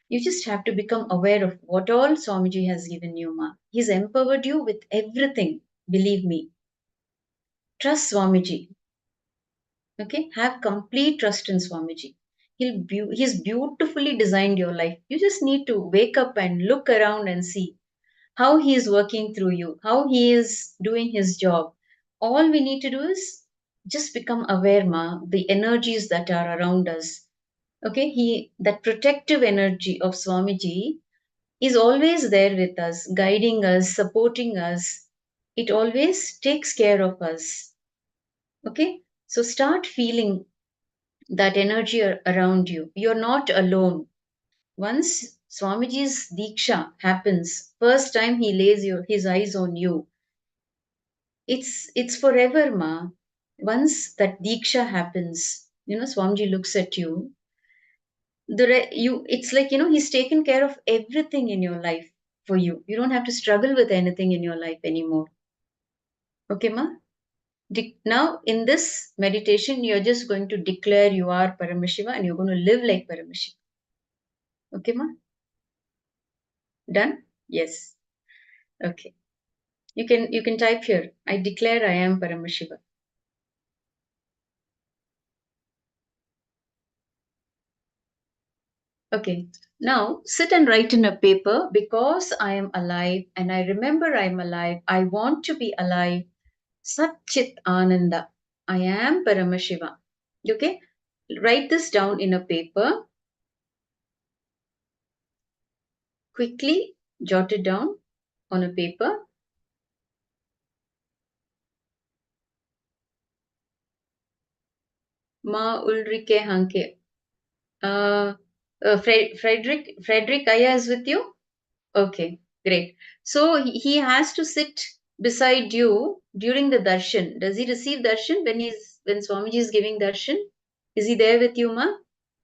You just have to become aware of what all Swamiji has given you, Ma. He's empowered you with everything. Believe me. Trust Swamiji. Okay, have complete trust in Swamiji. He's beautifully designed your life. You just need to wake up and look around and see how he is working through you, how he is doing his job. All we need to do is just become aware, Ma, the energies that are around us. Okay, that protective energy of Swamiji is always there with us, guiding us, supporting us. It always takes care of us. Okay, so start feeling that energy around you. You're not alone. Once Swamiji's Diksha happens, first time he lays his eyes on you, it's forever, Ma. Once that Diksha happens, Swamiji looks at you, it's like, he's taken care of everything in your life for you. You don't have to struggle with anything in your life anymore. Okay, Ma? Now, in this meditation, you're just going to declare you are Paramashiva and you're going to live like Paramashiva. Okay, Ma? Done? Yes. Okay. You can type here. I declare I am Paramashiva. Okay. Now sit and write in a paper, because I am alive and I remember I am alive. I want to be alive. Sat Chit Ananda. I am Paramashiva. Okay. Write this down in a paper. Quickly jot it down on a paper. Ma Ulrike Hanke. Frederick Aya is with you? Okay, great. So he has to sit beside you during the darshan? Does he receive darshan when Swamiji is giving darshan? Is he there with you, ma?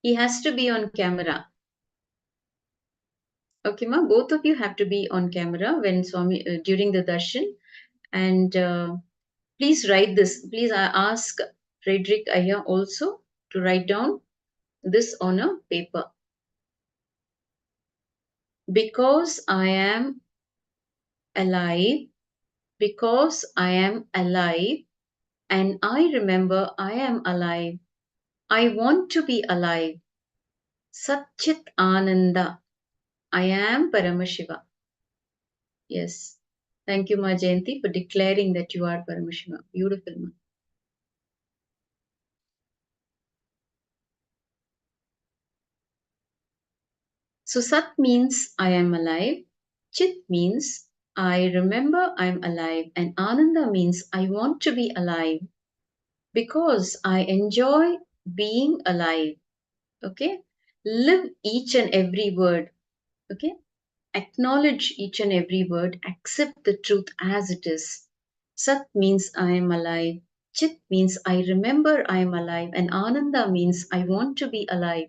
He has to be on camera. Okay, ma, both of you have to be on camera when Swami during the darshan. And please write this. Please ask Frederick Ayya also to write down this on a paper. Because I am alive, because I am alive, and I remember I am alive. I want to be alive. Satchit Ananda. I am Paramashiva. Yes. Thank you, Ma Jayanti, for declaring that you are Paramashiva. Beautiful, Ma. So Sat means I am alive. Chit means I remember I am alive. And Ananda means I want to be alive because I enjoy being alive. Okay? Live each and every word. Okay? Acknowledge each and every word, accept the truth as it is. Sat means I am alive. Chit means I remember I am alive. And Ananda means I want to be alive.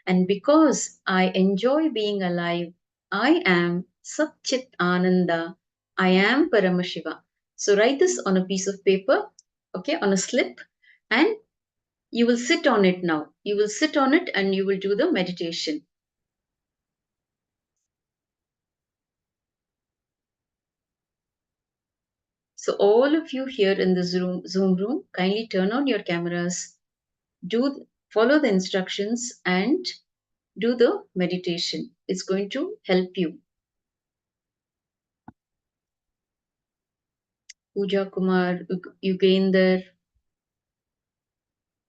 And because I enjoy being alive, I am Sat Chit Ananda. I am Paramashiva. So write this on a piece of paper, okay, on a slip, and you will sit on it now. You will sit on it and you will do the meditation. So all of you here in the Zoom room, kindly turn on your cameras, follow the instructions and do the meditation. It's going to help you. Pooja Kumar, Yugender,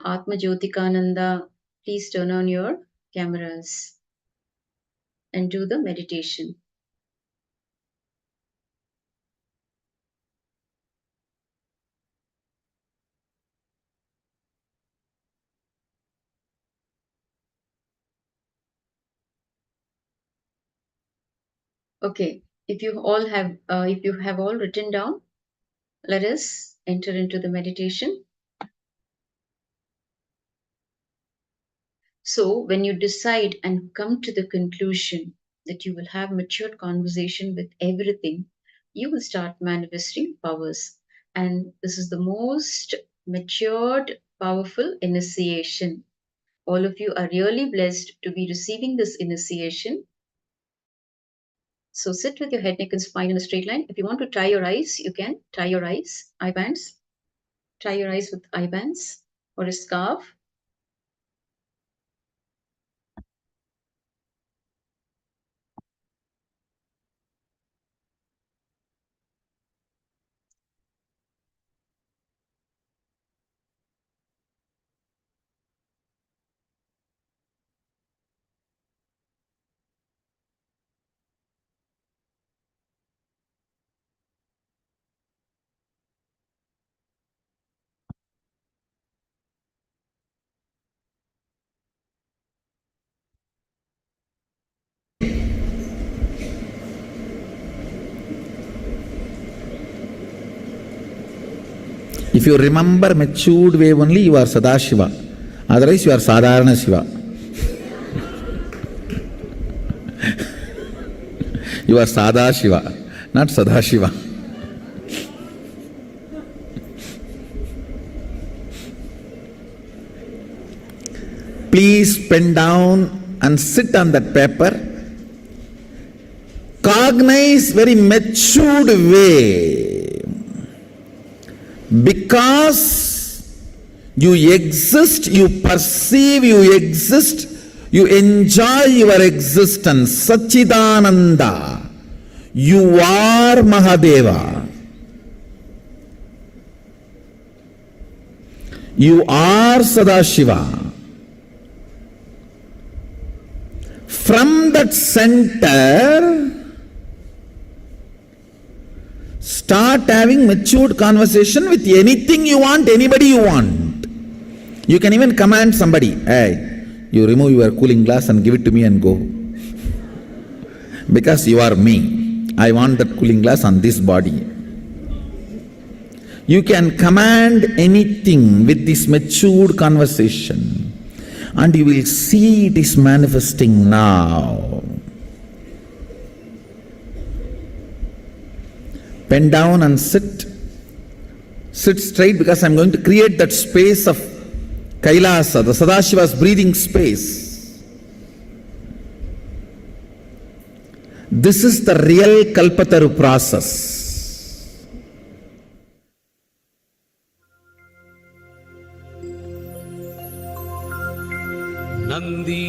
Atma Jyotikananda, please turn on your cameras and do the meditation. Okay, if you have all written down, let us enter into the meditation. So when you decide and come to the conclusion that you will have matured conversation with everything, you will start manifesting powers. And this is the most matured, powerful initiation. All of you are really blessed to be receiving this initiation. So sit with your head, neck, and spine in a straight line. If you want to tie your eyes, you can tie your eyes, eye bands. Tie your eyes with eye bands or a scarf. If you remember matured way only, you are Sadashiva. Otherwise, you are Sadharana Shiva. You are Sadashiva, not Sadashiva. Please pen down and sit on that paper. Cognize very matured way. Because you exist, you perceive you exist, you enjoy your existence. Satchidananda. You are Mahadeva. You are Sadashiva. From that center, start having matured conversation with anything you want, anybody you want. You can even command somebody, hey, you remove your cooling glass and give it to me and go. Because you are me. I want that cooling glass on this body. You can command anything with this matured conversation, and you will see it is manifesting now. Bend down and sit. Sit straight, because I'm going to create that space of Kailasa, the Sadashiva's breathing space. This is the real Kalpataru process. Nandi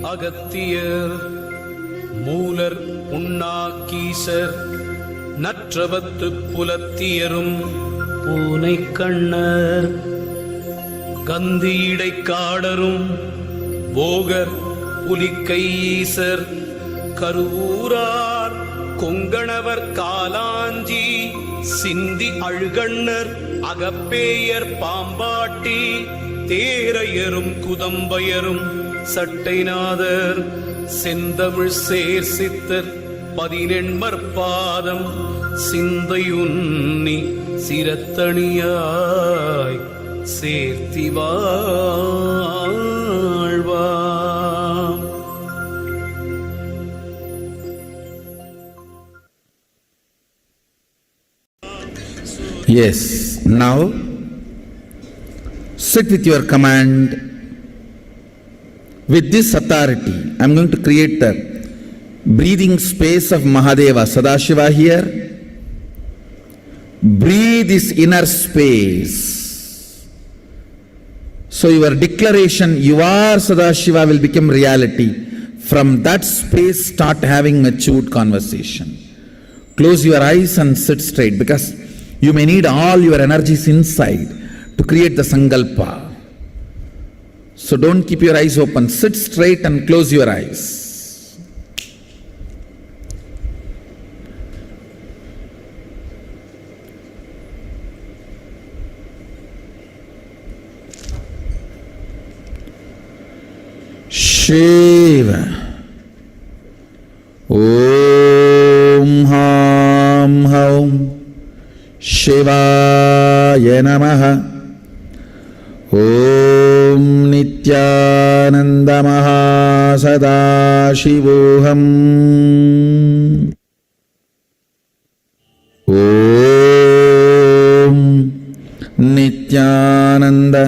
Agathiyar Moolar உண்ணாக்கீசர் நற்றவத்து புலத்தியரும் பூனை கண்ணர் கந்தியிடை காடரும் போகர் புலிக்கையீசர் கருவூரார் கொங்கணவர் காலாஞ்சி சிந்தி அழுகண்ணர் அகப்பேயர் பாம்பாட்டி தேரையரும் குதம்பயரும் சட்டைநாதர் செந்தமிழ் சேர் சித்தர் 18 பாதம் சிந்தையுன்னி சிரத்தணியாய் சேர்த்தி வாழ்வாம். Yes, now sit with your command. With this authority, I am going to create the breathing space of Mahadeva, Sadashiva here. Breathe this inner space. So your declaration, you are Sadashiva, will become reality. From that space, start having matured conversation. Close your eyes and sit straight, because you may need all your energies inside to create the Sankalpa. So don't keep your eyes open. Sit straight and close your eyes. Shiva. Om Ham Haum Shivaya Namaha. Om Nithyananda Sadashivoham. Om Nithyananda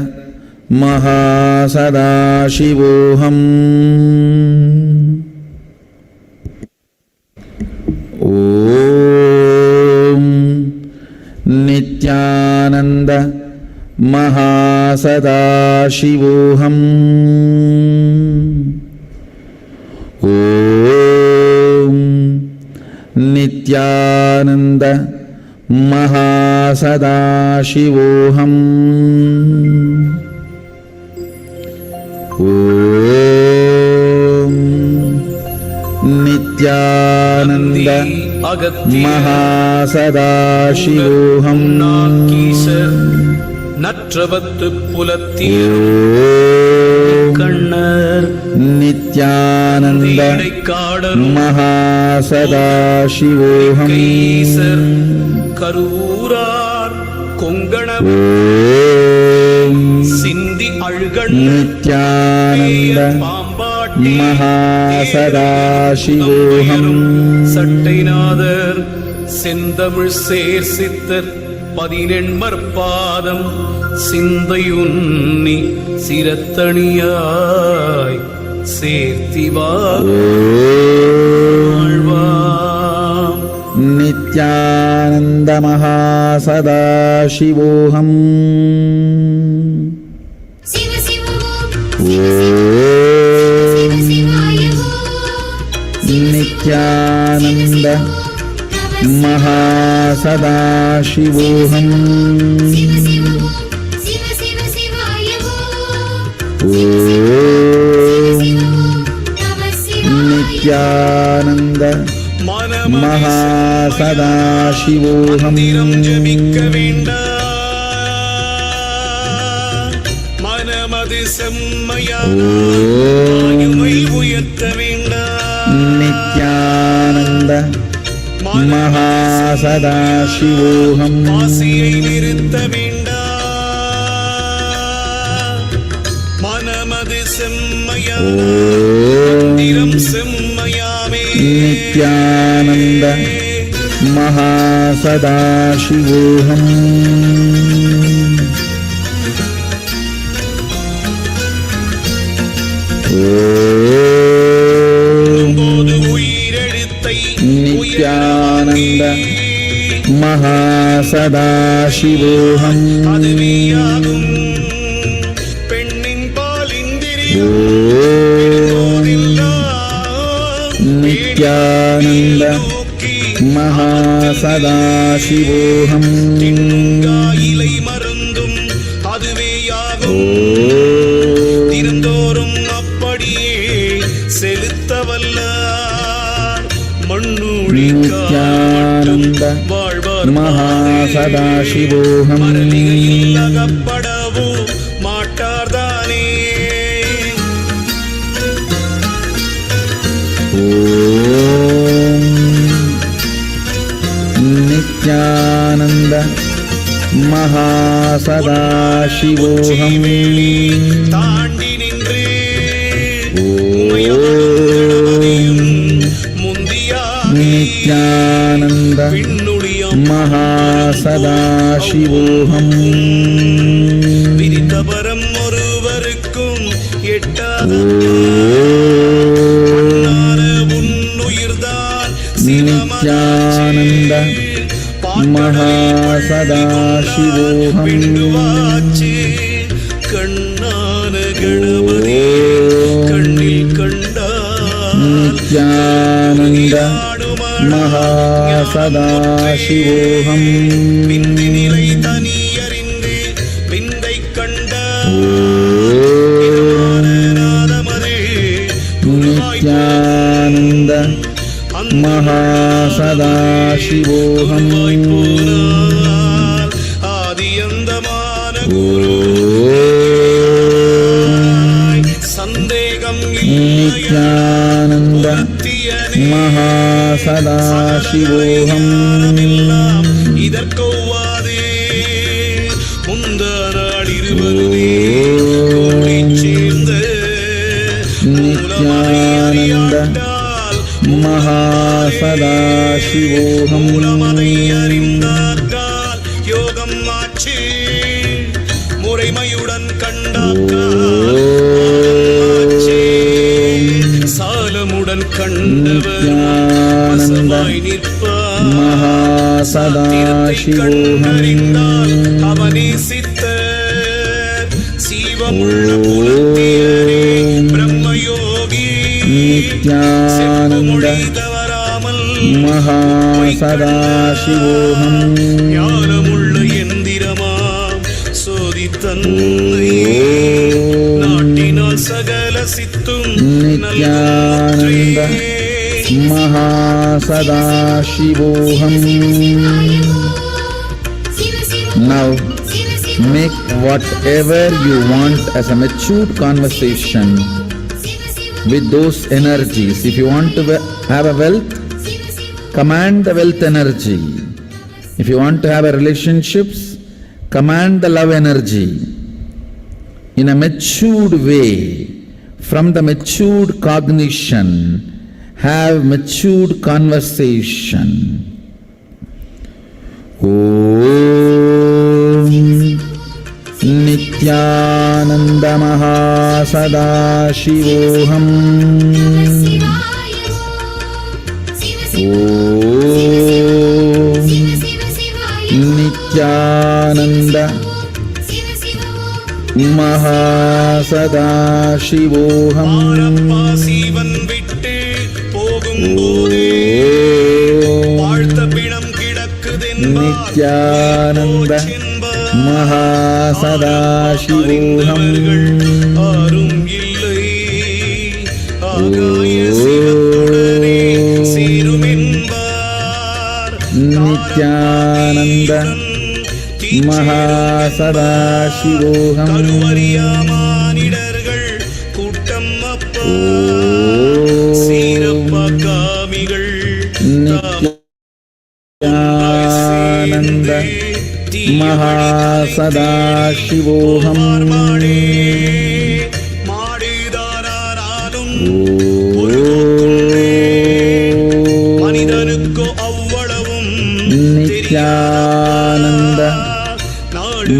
Sadashivoham. Om Nithyananda Sadashivoham. Om Nithyananda Sadashivoham. Om Nithyananda Sadashivoham. நற்றவத்து புலத்தியரும் கண்ணர் Nithyananda Sadashivoham. Karuvurar Konganavar சிந்தி அழுகண்ணர் Nithyananda பாம்பாட்டி Sadashivoham. Sattainathar செந்தமிழ் சேர் சித்தர் 18 பாதம் சிந்தையுன்னி சிரத்தணியாய் சேர்த்தி வாழ்வாம். Nithyananda Sadashivoham. Nithyananda Sadashivoham. Nithyananda Sadashivoham. ஜபிக்க வேண்டாம், மனமது செம்மையாயுமை உயர்த்த வேண்டாம். Nithyananda Mahasadaशिवोऽहम् வாசியை நிறுத்த வேண்டா மனமது செம்மையாந்திரம் செம்மையாமே Nithyananda Mahasadaशिवोऽहम् Nithyananda Mahasadaशिवोऽहम् அதுவேயாகும் பெண்ணின் பால் Nithyananda Mahasadaशिवोऽहम् இலை மருந்தும் அதுவேயாகும் தினந்தோறும் அப்படியே செலுத்தவல்ல Nithyananda Mahasadaशिवोऽहम् மரணிகையில் அகப்படவோ மாட்டார்தானே Nithyananda Mahasadaशिवोऽहम् தாண்டி நின்று Nithyananda Mahasadaशिवोऽहम् விரித்தபரம் ஒருவருக்கும் எட்டாத உன்னுயிர்தான் Nithyananda Mahasadaशिवोऽहम् கண்ணான கணபதி கண்ணில் கண்டால் Nithyananda Mahasadaशिवोऽहम् விந்தி நிலை தனியறிந்து விந்தை கண்ட Nithyananda Mahasadaशिवोऽहम् ஆதியந்தமான சந்தேகம் Nithyananda Mahasadaशिवोऽहम् இதற்கொவ்வாது முந்த நாள் இருவருமே கூடி சேர்ந்த Nithyananda Mahasadaशिवोऽहम् அறிந்தாக்கால் யோகம் ஆச்சு முறைமையுடன் கண்டாக்கால் சாலமுடன் கண்டவர் வசமாய் நிற்பார் Mahasadaशिवोऽहम् அவனே சித்தர் சீவமுள்ள புலத்தியரே பிரம்மயோகி Nithyananda Mahasadaशिवोऽहम् ஞானமுள்ள எந்திரமாம் சோதித்தன்னை நாட்டினால் சகல சித்தும் Nithyananda Mahasadaशिवोऽहम् Now make whatever you want as a matured conversation with those energies. If you want to have a wealth, command the wealth energy. If you want to have a relationships, command the love energy. In a matured way, from the matured cognition, have matured conversation. Om Nithyananda Mahasadaशिवोऽहम् Om Nithyananda Mahasadaशिवोऽहम् சீவன் விட்டு போகும்போது வாழ்த்த பிணம் கிடக்குதென்பார் Nithyananda Mahasadaशिवोऽहम् ஆரும் இல்லை ஆகாய சிவத்துடனே சேருமென்பார் Nithyananda Mahasadaशिवोऽहम् கருவறியாமானிடர்கள் கூட்டம் அப்பா சீரப்பா காமிகள் Nithyananda Mahasadaशिवोऽहम् Nithyananda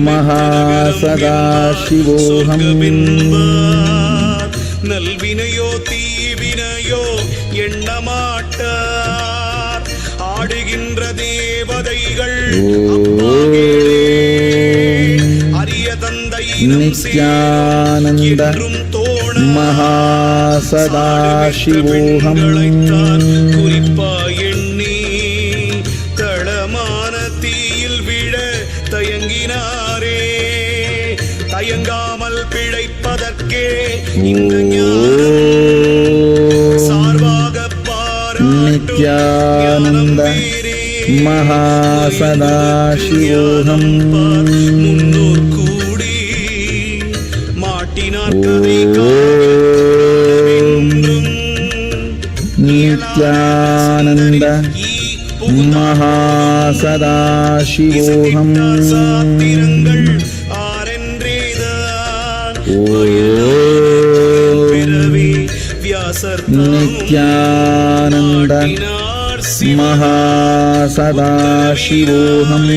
Mahasadaशिवोऽहम् நல்வினையோ தீவினையோ எண்ணமாட்டார் ஆடுகின்ற தேவதைகள் அரிய தந்தை Nithyananda Mahasadaशिवोऽहम् குறிப்பா எண்ணி தளமான தீயில் விழ தயங்கினாரே தயங்காமல் பிழைப்பதற்கே இந்த சார்பாக Nithyananda Mahasadaशिवोऽहम् முன்னோர் கூடி மாட்டினார் கதை Nithyananda Mahasadaशिवोऽहम् சாத்திரங்கள் ஆரென்றேதான் பிறவி வியாசர் Nithyananda Mahasadaशिवोऽहम्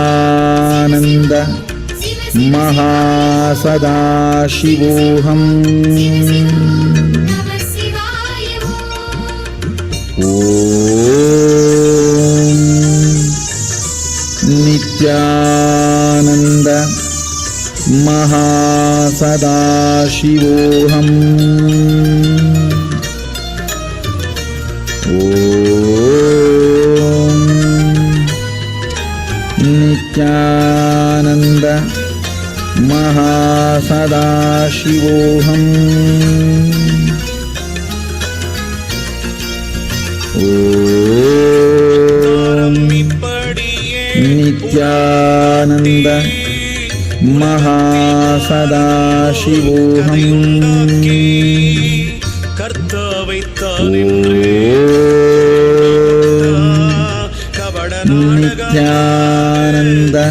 Nithyananda Mahasadaशिवोऽहम् Nithyananda Mahasadaशिवोऽहम् Nithyananda Mahasadaशिवोऽहम् Nithyananda Mahasadaशिवोऽहम् கர்த்தாவை Nithyananda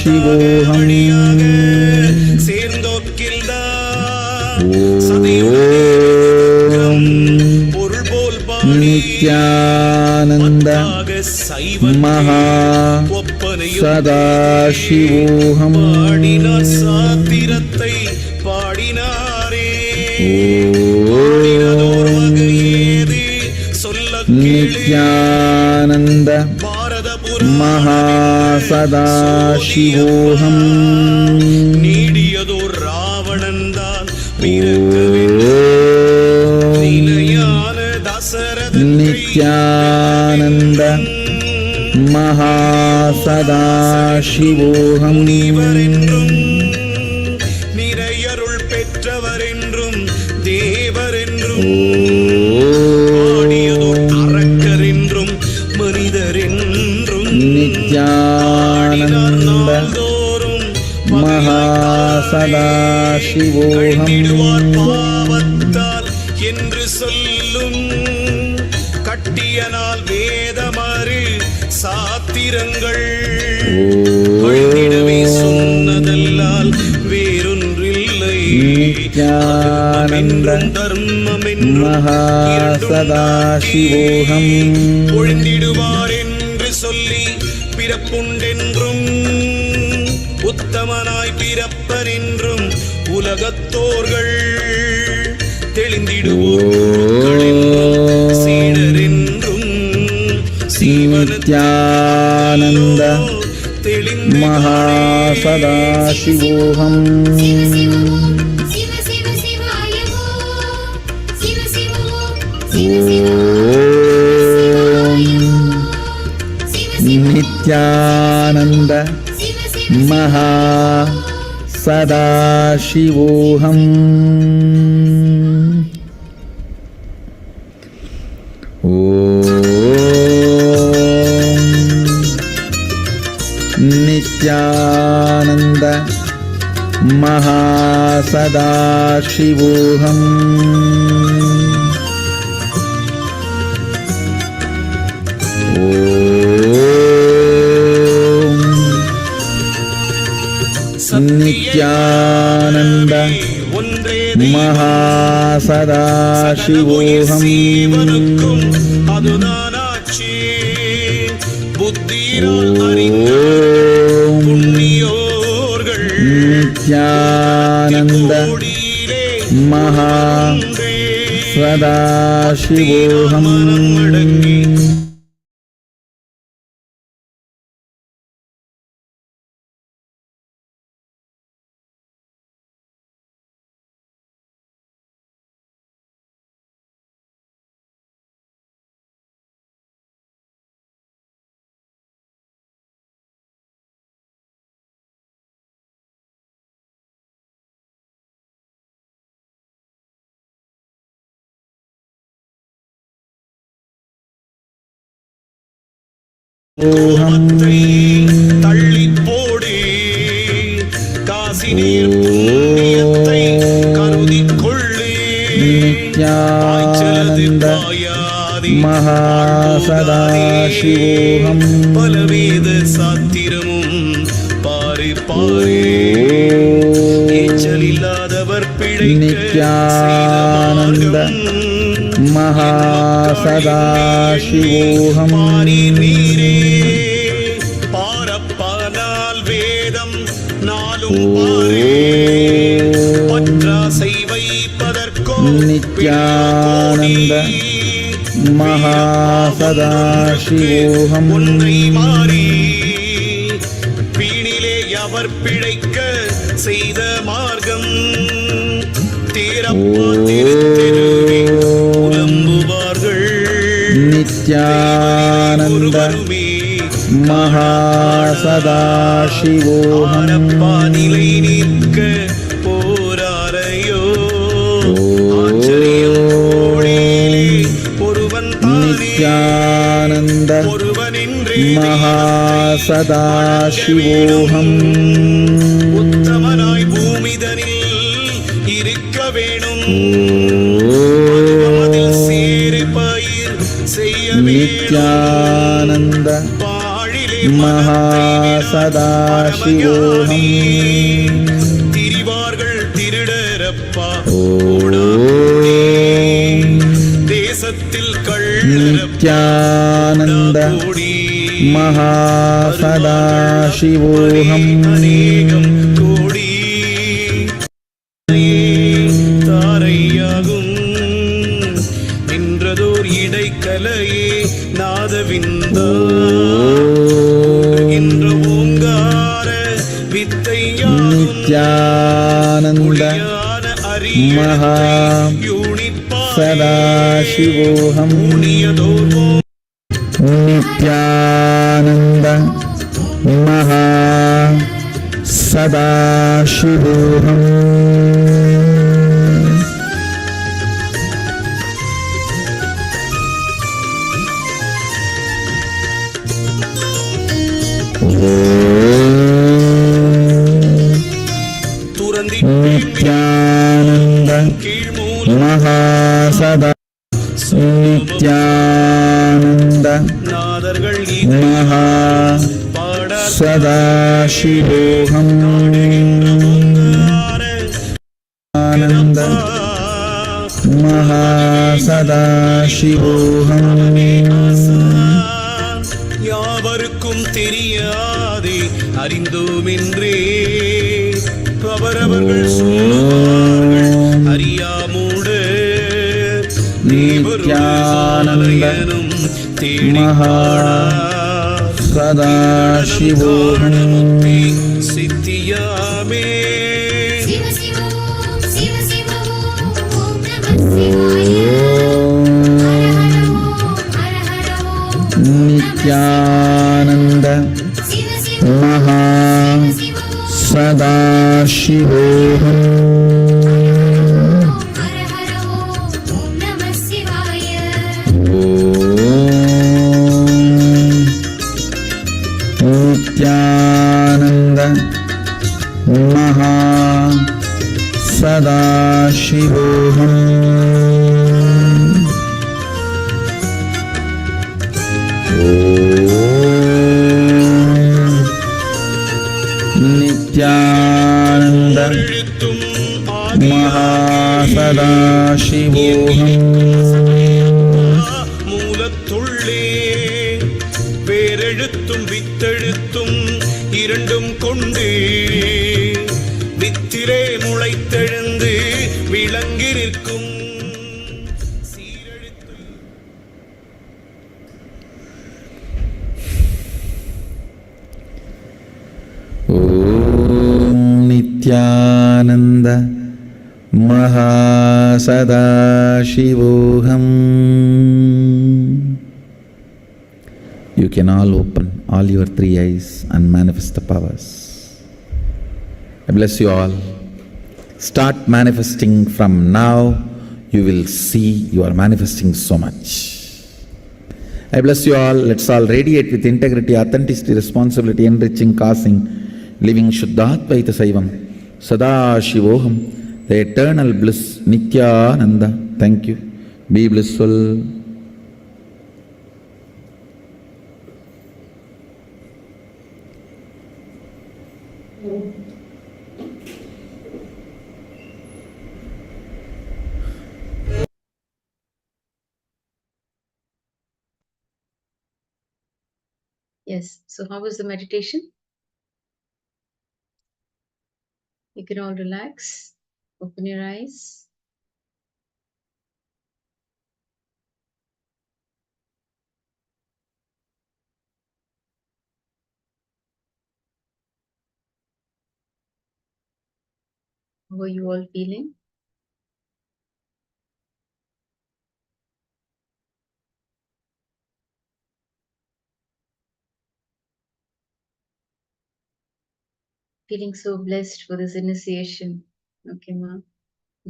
Mahasadaशिवोऽहम् Nithyananda Mahasadaशिवोऽहम् சாத்திரத்தை பாடினாரே Nithyananda Mahasadaशिवोऽहम् நீடியதோர் ராவணன்தான் நிலையான தசரத Nithyananda Mahasadaशिवोऽहम् நிறையருள் பெற்றவர் என்றும் தேவர் என்றும் பாடியதோர் அரக்கர் என்றும் மனிதர் என்றும் Nithyananda Mahasadaशिवोऽहम् பாவத்தால் என்று சொல்லும் கட்டியனால் வேதமறு சாத்திரங்கள் கொள்ளிடவே சொன்னதல்லால் வேறொன்றில்லை Nithyananda Mahasadaशिवोऽहम् ஒழிந்திடுவார் என்று சொல்லி பிறப்புண்டென்றும் உத்தமனாய் பிறப்பர் என்றும் உலகத்தோர்கள் தெளிந்திடுவோர் சீடர் என்றும் Nithyananda Mahasadaशिवोऽहम् Nithyananda Mahasadaशिवोऽहम् Nithyananda Paramashivoham Nithyananda Mahasadashivoham Nithyananda Mahasadashivoham தள்ளி போடே காசி நீர் புண்ணியத்தை கருதி கொள்ளே Nithyananda Mahasadashivoham பலவேத சாத்திரமும் பாரு பாரு ஏச்சலில்லாதவர் பிழைக்க Nithyananda Mahasadashivoham நீரே பாரப்பானால் வேதம் நாளும் பாரே பற்றாசை வைப்பதற்கோ Nithyananda Mahasadashivoham ஒன்றை மாறி வீணிலே அவர் பிழைக்க செய்த மார்க்கம் தேரப்பா திருத்தெருவே புலம்புவார்கள் Nithyananda Mahasadashivoham நிலை நிற்க போராரையோ ஆச்சரியம் கோடியிலே ஒருவன் Nithyananda Mahasadashivoham உத்தமனாய் பூமிதனில் இருக்க வேணும் அதில் சேரு பயிர் செய்ய Nithyananda Mahasadashivoham திரிவார்கள் திருடரப்பா தேசத்தில் Nithyananda Mahasadashivoham அநேகம் கோடி தாரையாகும் நின்றதோர் இடைக்கலையே நாதவிந்தா என்ற ஓங்கார வித்தையாகும் Nithyananda Mahasadashivoham Nithyananda Mahasadashivoham Nithyananda Mahasada Nithyananda Mahasadashivoham Nithyananda Mahasadashivoham யாவருக்கும் தெரியாதே அறிந்தோமென்றே அவரவர்கள் சொல்லுவார்கள் அறியாமூட Nithyananda Mahasadashivoham சித்தியாமே Nithyananda Mahasadashivoham Nithyananda Nithyananda Mahasadaशिवोऽहम् மூலத்துள்ளே வேரெழுத்தும் வித்தெழுத்தும் இரண்டும் கொண்டு வித்திலே முளைத்தெழுந்து விளங்கி நிற்கும் Nithyananda Mahasadaशिवोऽहम्. You can all open all your three eyes and manifest the powers. I bless you all. Start manifesting from now. You will see you are manifesting so much. I bless you all. Let's all radiate with integrity, authenticity, responsibility, enriching, causing, living Shuddhatvaita Saivam. Sadashivoham, the eternal bliss, Nithyananda. Thank you. Be blissful. Yes, so how was the meditation? You can all relax, open your eyes. How are you all feeling? Feeling so blessed for this initiation. Okay, ma.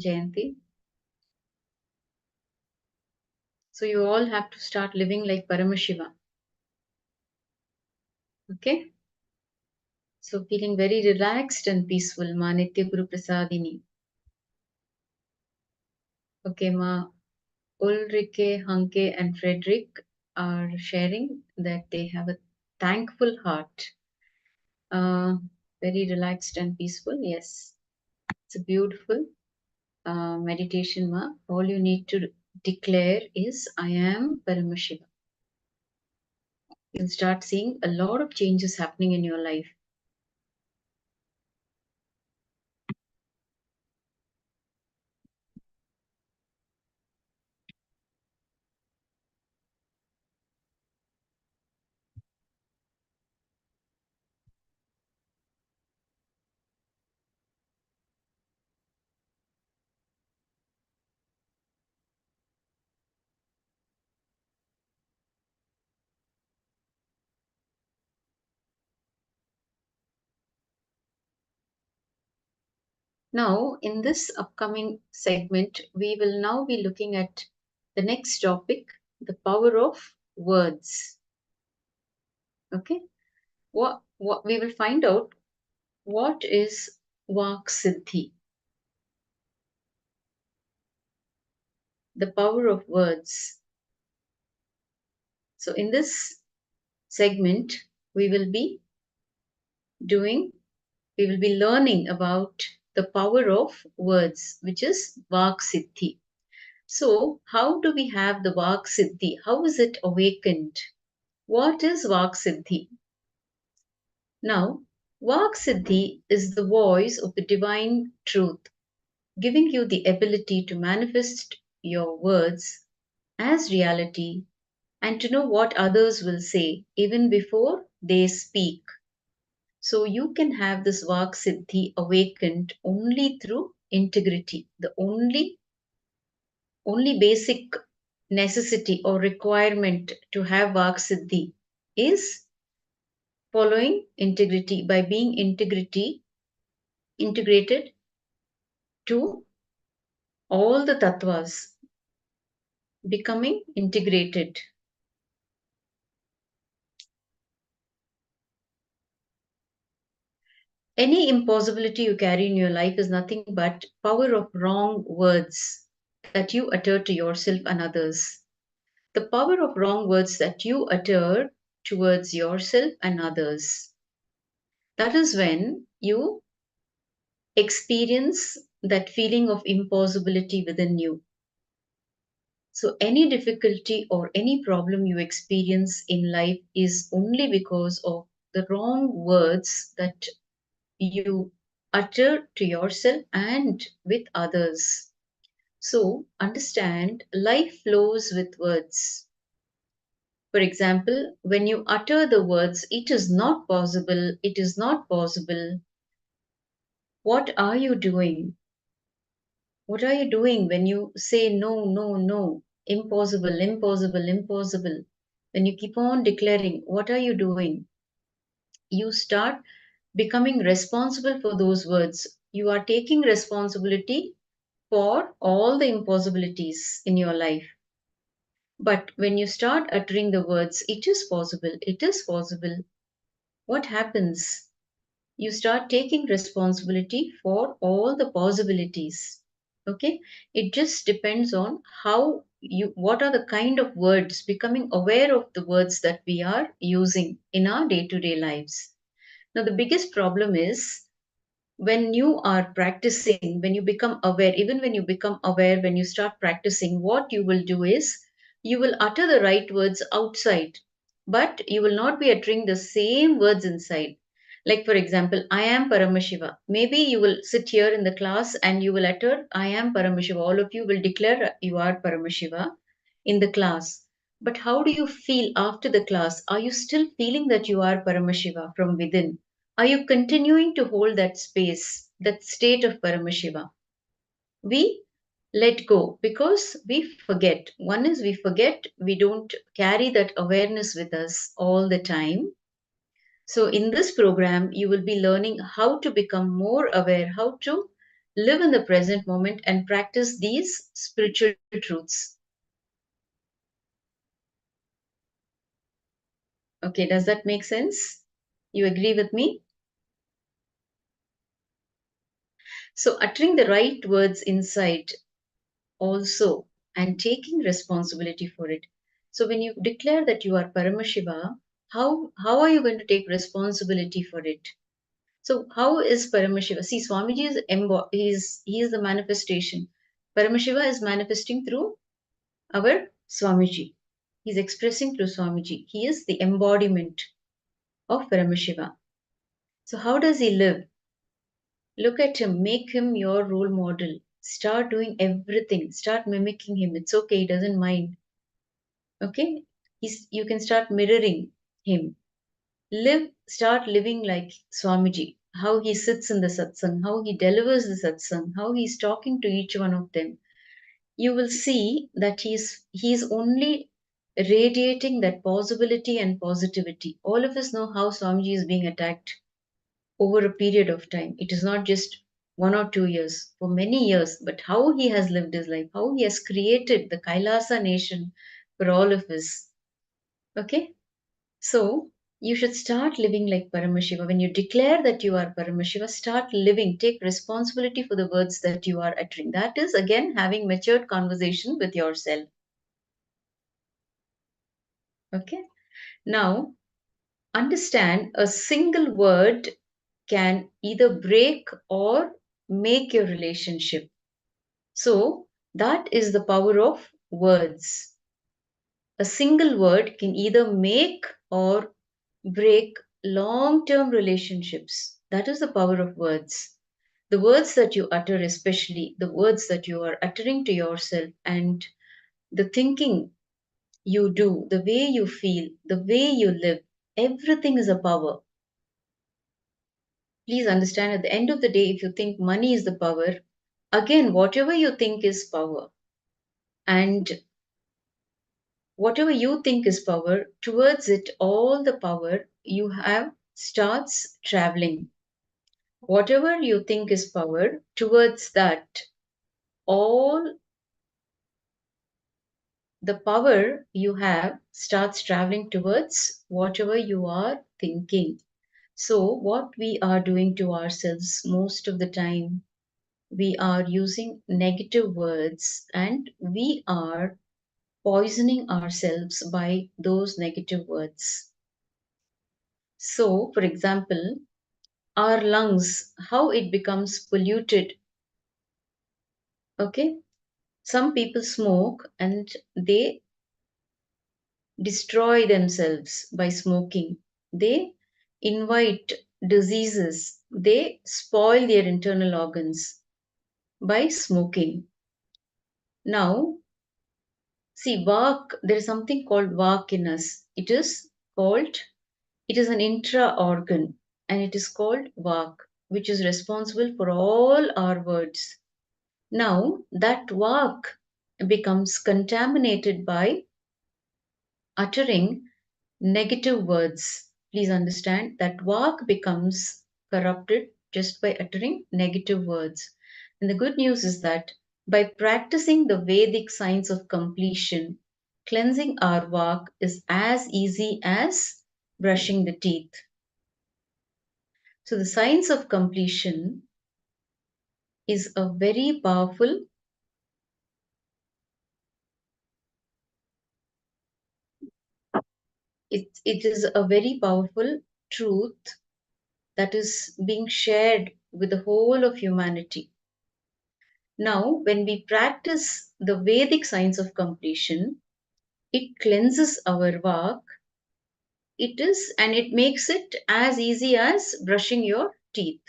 Jayanti. So you all have to start living like Paramashiva. Okay? So feeling very relaxed and peaceful, ma. Nitya Guru Prasadini. Okay, ma. Ulrike, Hanke, and Frederick are sharing that they have a thankful heart. Very relaxed and peaceful. Yes. It's a beautiful meditation, ma. All you need to declare is, I am Paramashiva. You'll start seeing a lot of changes happening in your life. Now, in this upcoming segment, we will now be looking at the next topic, the power of words. Okay? What we will find out what is Vak Siddhi, the power of words. So, in this segment, we will be learning about the power of words, which is Vak Siddhi. So, how do we have the Vak Siddhi? How is it awakened? What is Vak Siddhi? Now, Vak Siddhi is the voice of the divine truth, giving you the ability to manifest your words as reality and to know what others will say even before they speak. So you can have this Vak Siddhi awakened only through integrity. The only basic necessity or requirement to have Vak Siddhi is following integrity, by being integrated to all the tattvas, becoming integrated. Any impossibility you carry in your life is nothing but power of wrong words that you utter to yourself and others. The power of wrong words that you utter towards yourself and others. That is when you experience that feeling of impossibility within you. So, any difficulty or any problem you experience in life is only because of the wrong words that you utter to yourself and with others. So, understand life flows with words. For example, when you utter the words, it is not possible, it is not possible, what are you doing? What are you doing when you say no, no, no, impossible, impossible, impossible? When you keep on declaring, what are you doing? You start becoming responsible for those words. You are taking responsibility for all the impossibilities in your life. But when you start uttering the words, it is possible, it is possible, what happens? You start taking responsibility for all the possibilities. Okay, it just depends on how you, what are the kind of words, becoming aware of the words that we are using in our day-to-day lives. Now the biggest problem is when you are practicing, when you become aware, even when you become aware, when you start practicing, what you will do is you will utter the right words outside, but you will not be uttering the same words inside. Like, for example, I am Paramashiva. Maybe you will sit here in the class and you will utter, I am Paramashiva. All of you will declare you are Paramashiva in the class. But how do you feel after the class? Are you still feeling that you are Paramashiva from within? Are you continuing to hold that space, that state of Paramashiva? We let go because we forget. One is we forget, we don't carry that awareness with us all the time. So, in this program, you will be learning how to become more aware, how to live in the present moment and practice these spiritual truths. Okay, does that make sense? You agree with me? So, uttering the right words inside also and taking responsibility for it. So, when you declare that you are Paramashiva, how are you going to take responsibility for it? So, how is Paramashiva? See, Swamiji is he is the manifestation. Paramashiva is manifesting through our Swamiji. He is expressing through Swamiji. He is the embodiment of Paramashiva. So, how does he live? Look at him, make him your role model. Start doing everything, start mimicking him. It's okay, he doesn't mind. Okay? You can start mirroring him. Start living like Swamiji, how he sits in the satsang, how he delivers the satsang, how he's talking to each one of them. You will see that he's only radiating that possibility and positivity. All of us know how Swamiji is being attacked over a period of time. It is not just 1 or 2 years, for many years, but how he has lived his life, how he has created the Kailasa nation for all of us. Okay? So, you should start living like Paramashiva. When you declare that you are Paramashiva, start living. Take responsibility for the words that you are uttering. That is, again, having matured conversation with yourself. Okay? Now, understand a single word can either break or make your relationship. So, that is the power of words. A single word can either make or break long term relationships. That is the power of words. The words that you utter, especially the words that you are uttering to yourself, and the thinking you do, the way you feel, the way you live, everything is a power. Please understand, at the end of the day, if you think money is the power, again, whatever you think is power. And whatever you think is power, towards it, all the power you have starts traveling. Whatever you think is power, towards that, all the power you have starts traveling towards whatever you are thinking. So, what we are doing to ourselves most of the time, we are using negative words and we are poisoning ourselves by those negative words. So, for example, our lungs, how it becomes polluted. Okay, some people smoke and they destroy themselves by smoking. They invite diseases, they spoil their internal organs by smoking. Now, see, vak, there is something called vak in us. It is an intra organ and it is called vak, which is responsible for all our words. Now, that vak becomes contaminated by uttering negative words. Please understand that vak becomes corrupted just by uttering negative words. And the good news is that by practicing the Vedic science of completion, cleansing our vak is as easy as brushing the teeth. So the science of completion is a very powerful it is a very powerful truth that is being shared with the whole of humanity. Now, when we practice the Vedic science of completion, it cleanses our vak. It makes it as easy as brushing your teeth.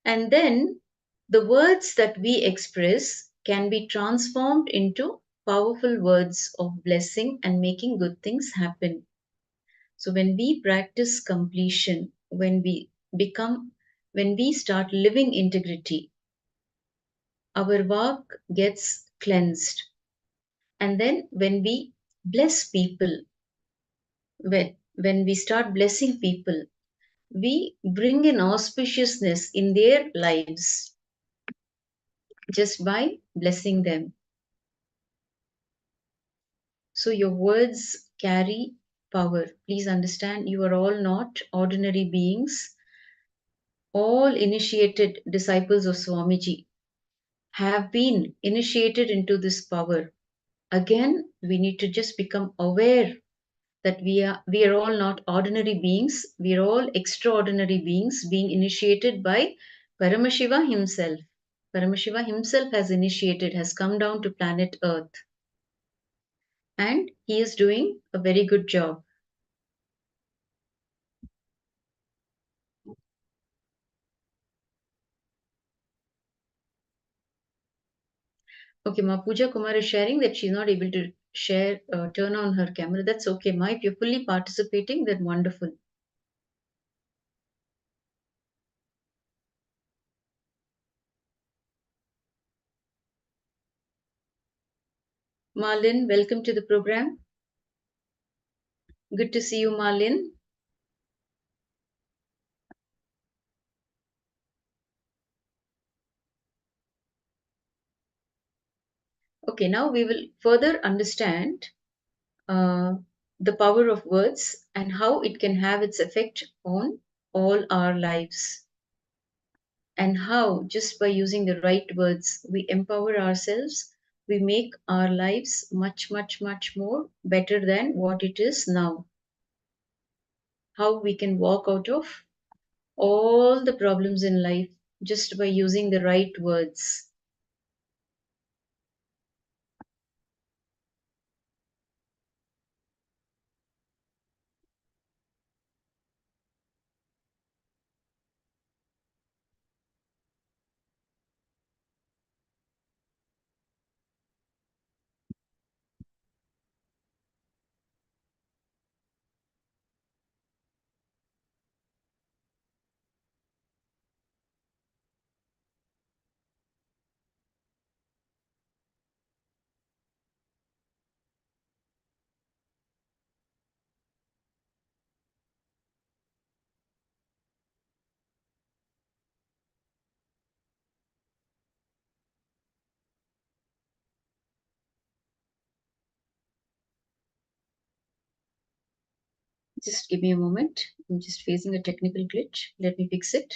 And then the words that we express can be transformed into powerful words of blessing and making good things happen. So when we practice completion, when we start living integrity, our vak gets cleansed. And then when we bless people, when we start blessing people, we bring in auspiciousness in their lives just by blessing them. So your words carry power. Please understand, you are all not ordinary beings. All initiated disciples of Swamiji have been initiated into this power. Again, we need to just become aware that we are all not ordinary beings. We are all extraordinary beings being initiated by Paramashiva himself. Paramashiva himself has come down to planet Earth. And he is doing a very good job. Okay, Ma Pooja Kumar is sharing that she's not able to turn on her camera. That's okay, Ma. If you're fully participating, then wonderful. Marlin, welcome to the program. Good to see you, Marlin. Okay, now we will further understand the power of words and how it can have its effect on all our lives. And how, just by using the right words, we empower ourselves, we make our lives much, much, much more better than what it is now. How we can walk out of all the problems in life just by using the right words. Just give me a moment. I'm just facing a technical glitch. Let me fix it.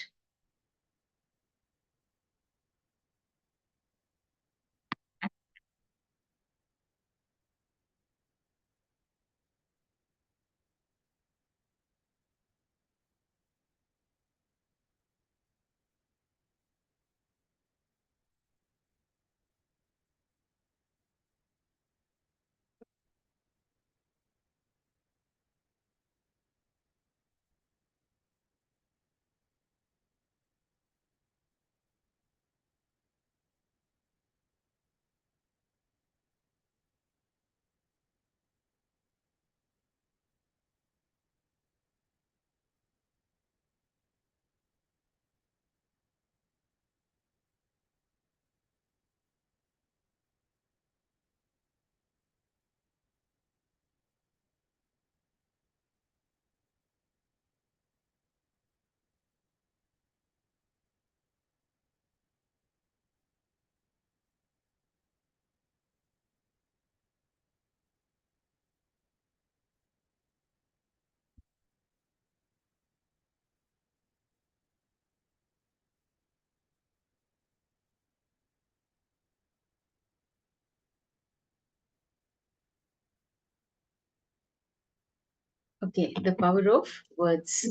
Okay, the power of words.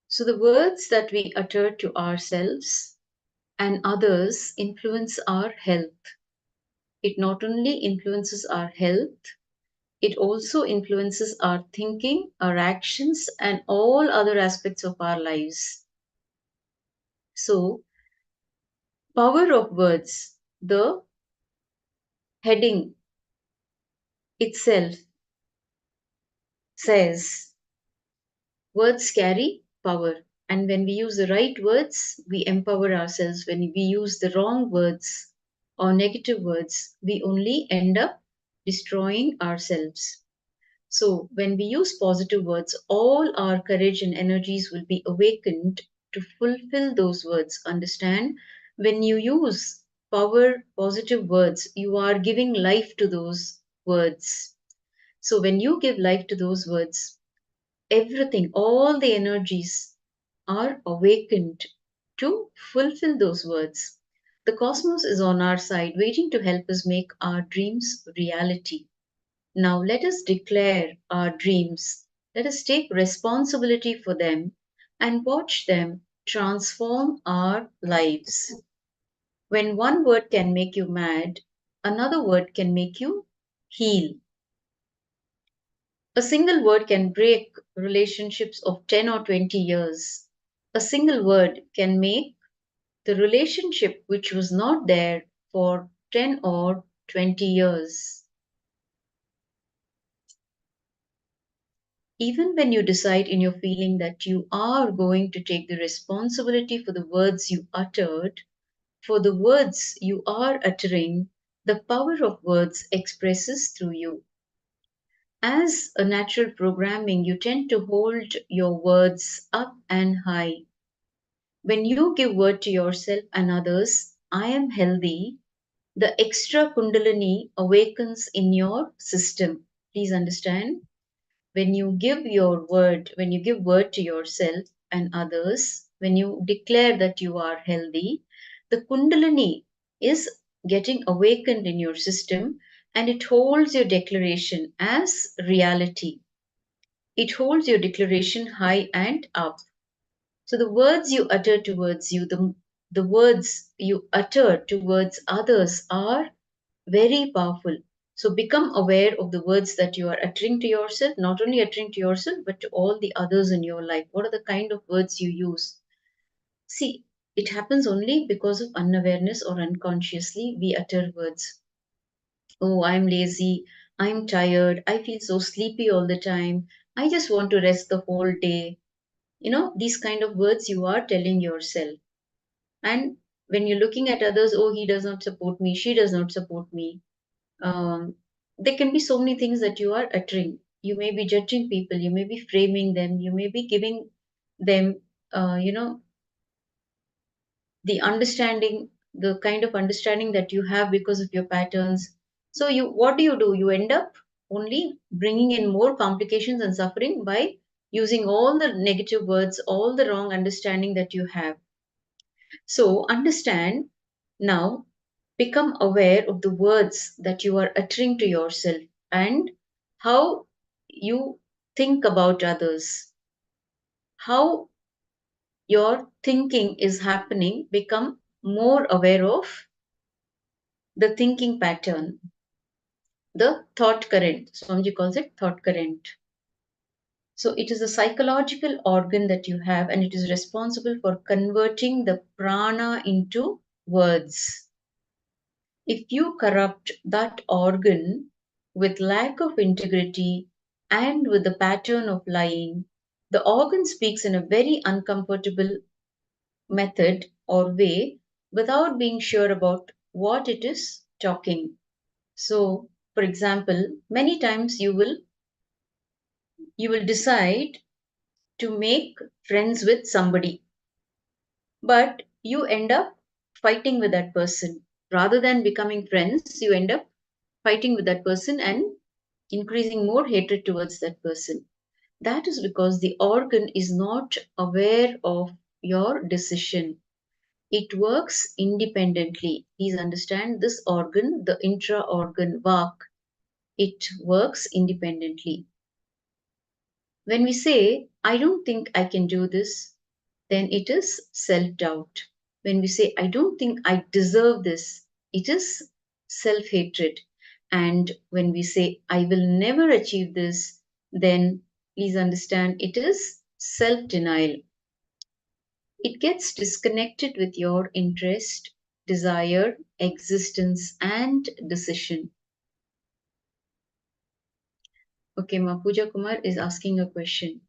So the words that we utter to ourselves and others influence our health. It not only influences our health, it also influences our thinking, our actions, and all other aspects of our lives. So, power of words, the heading itself says words carry power. And when we use the right words, we empower ourselves. When we use the wrong words or negative words, we only end up destroying ourselves. So, when we use positive words, all our courage and energies will be awakened to fulfill those words. Understand? When you use positive words, you are giving life to those words. So, when you give life to those words, everything, all the energies are awakened to fulfill those words. The cosmos is on our side, waiting to help us make our dreams reality. Now let us declare our dreams. Let us take responsibility for them and watch them transform our lives. When one word can make you mad, another word can make you heal. A single word can break relationships of 10 or 20 years. A single word can make the relationship which was not there for 10 or 20 years. Even when you decide in your feeling that you are going to take the responsibility for the words you uttered, for the words you are uttering, the power of words expresses through you. As a natural programming, you tend to hold your words up and high. When you give word to yourself and others, I am healthy, the extra kundalini awakens in your system. Please understand. When you give word to yourself and others, when you declare that you are healthy, the kundalini is getting awakened in your system and it holds your declaration as reality. It holds your declaration high and up. So the words you utter towards you, the words you utter towards others are very powerful. So become aware of the words that you are uttering to yourself, not only uttering to yourself, but to all the others in your life. What are the kind of words you use? See, it happens only because of unawareness or unconsciously we utter words. Oh, I'm lazy. I'm tired. I feel so sleepy all the time. I just want to rest the whole day. These kind of words you are telling yourself. And when you're looking at others, oh, he does not support me. She does not support me. There can be so many things that you are uttering. You may be judging people, you may be framing them, you may be giving them, the kind of understanding that you have because of your patterns. So what do? You end up only bringing in more complications and suffering by using all the negative words, all the wrong understanding that you have. So understand now, become aware of the words that you are uttering to yourself and how you think about others, how your thinking is happening. Become more aware of the thinking pattern, the thought current. Swamiji calls it thought current. So it is a psychological organ that you have, and it is responsible for converting the prana into words. If you corrupt that organ with lack of integrity and with the pattern of lying, the organ speaks in a very uncomfortable method or way without being sure about what it is talking. So, for example, many times you will decide to make friends with somebody, but you end up fighting with that person. Rather than becoming friends, you end up fighting with that person and increasing more hatred towards that person. That is because the organ is not aware of your decision. It works independently. Please understand, this organ, the intra organ vak, it works independently. When we say, I don't think I can do this, then it is self-doubt. When we say, I don't think I deserve this, it is self-hatred. And when we say, I will never achieve this, then please understand, it is self-denial. It gets disconnected with your interest, desire, existence, and decision. Okay, Ma Pooja Kumar is asking a question.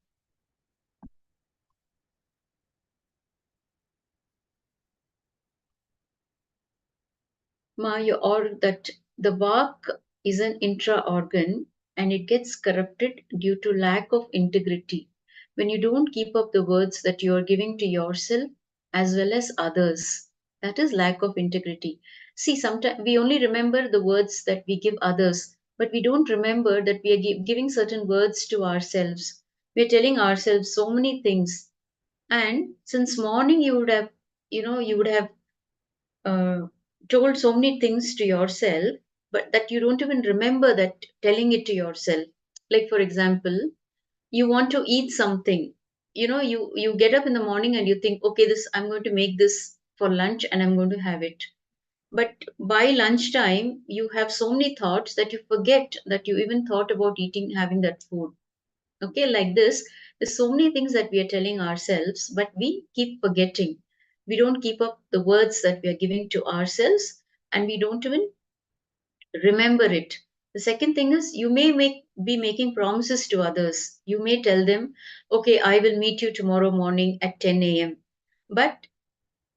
Ma, that the vak is an intra-organ and it gets corrupted due to lack of integrity. When you don't keep up the words that you are giving to yourself as well as others, that is lack of integrity. See, sometimes we only remember the words that we give others, but we don't remember that we are giving certain words to ourselves. We are telling ourselves so many things. And since morning you would have, uh, told so many things to yourself, but that you don't even remember that telling it to yourself. Like, for example, you want to eat something. You get up in the morning and you think, okay, this I'm going to make this for lunch and I'm going to have it. But by lunchtime, you have so many thoughts that you forget that you even thought about having that food. Okay, like this, there's so many things that we are telling ourselves, but we keep forgetting. We don't keep up the words that we are giving to ourselves, and we don't even remember it. The second thing is, you may be making promises to others. You may tell them, okay, I will meet you tomorrow morning at 10 a.m. But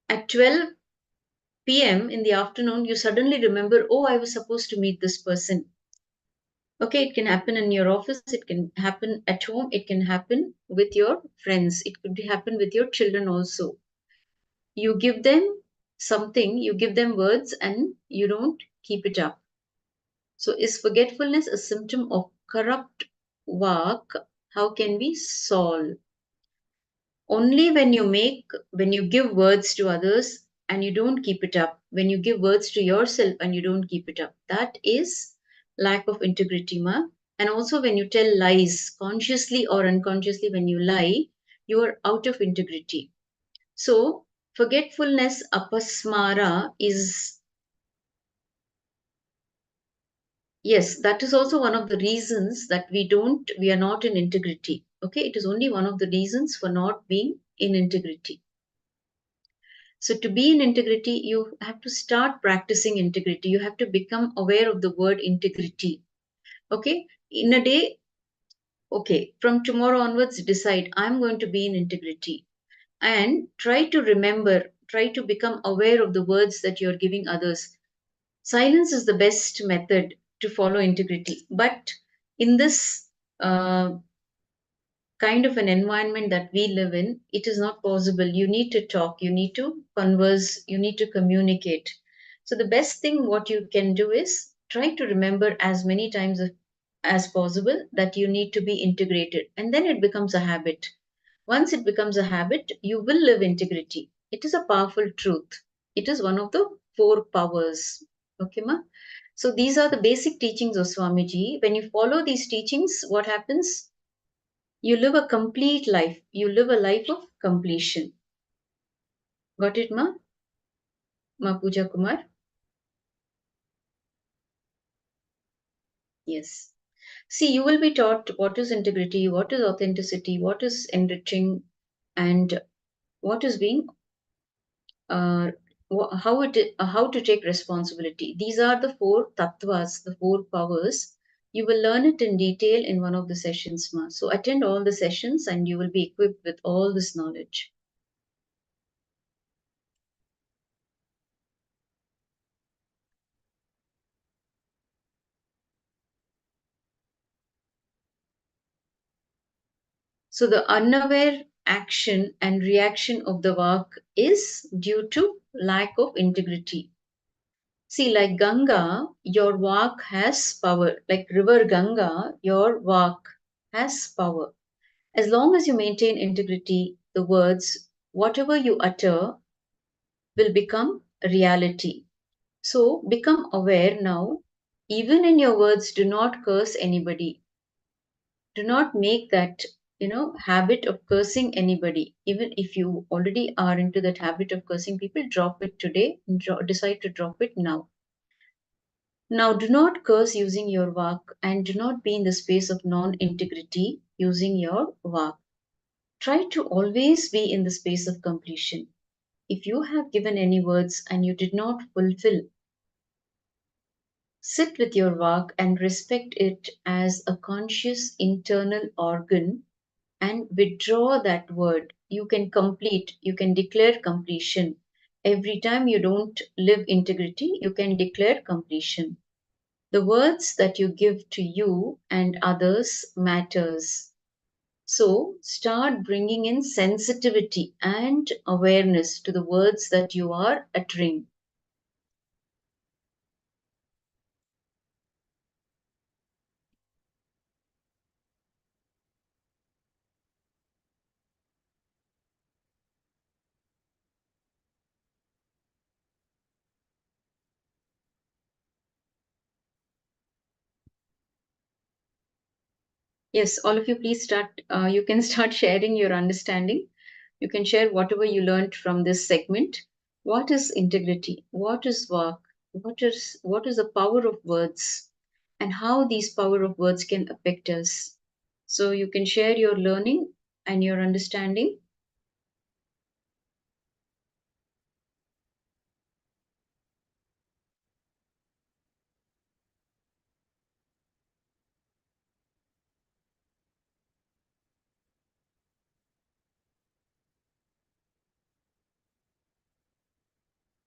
at 12 p.m. in the afternoon, you suddenly remember, oh, I was supposed to meet this person. Okay, it can happen in your office, it can happen at home, it can happen with your friends, it could happen with your children also. You give them something, you give them words, and you don't keep it up. So, is forgetfulness a symptom of corrupt vak? How can we solve? Only when you give words to others and you don't keep it up, when you give words to yourself and you don't keep it up, that is lack of integrity, ma. And also when you tell lies, consciously or unconsciously, when you lie, you are out of integrity. So forgetfulness, apasmara, is, yes, that is also one of the reasons that we are not in integrity. Okay, it is only one of the reasons for not being in integrity. So to be in integrity, you have to start practicing integrity. You have to become aware of the word integrity. Okay, in a day, okay, from tomorrow onwards, decide I'm going to be in integrity, and try to remember, try to become aware of the words that you're giving others. Silence is the best method to follow integrity. But in this kind of an environment that we live in, it is not possible. You need to talk, you need to converse, you need to communicate. So the best thing what you can do is try to remember as many times as possible that you need to be integrated, and then it becomes a habit. Once it becomes a habit, you will live integrity. It is a powerful truth. It is one of the 4 powers. Okay, ma? So these are the basic teachings of Swamiji. When you follow these teachings, what happens? You live a complete life. You live a life of completion. Got it, ma? Ma Pooja Kumar? Yes. See, you will be taught what is integrity, what is authenticity, what is enriching, and what is being how to take responsibility. These are the 4 tattvas, the 4 powers. You will learn it in detail in one of the sessions, ma. So attend all the sessions and you will be equipped with all this knowledge. So the unaware action and reaction of the vak is due to lack of integrity. See, like Ganga, your vak has power. Like river Ganga, your vak has power. As long as you maintain integrity, the words, whatever you utter, will become a reality. So become aware now. Even in your words, do not curse anybody. Do not make that habit of cursing anybody. Even if you already are into that habit of cursing people, drop it today and decide to drop it now. Now, do not curse using your vak and do not be in the space of non-integrity using your vak. Try to always be in the space of completion. If you have given any words and you did not fulfill, sit with your vak and respect it as a conscious internal organ and withdraw that word. You can complete, you can declare completion. Every time you don't live integrity, you can declare completion. The words that you give to you and others matters. So start bringing in sensitivity and awareness to the words that you are uttering. Yes, all of you, please start. You can start sharing your understanding. You can share whatever you learned from this segment. What is integrity? What is vak? What is the power of words? And how these power of words can affect us? So you can share your learning and your understanding.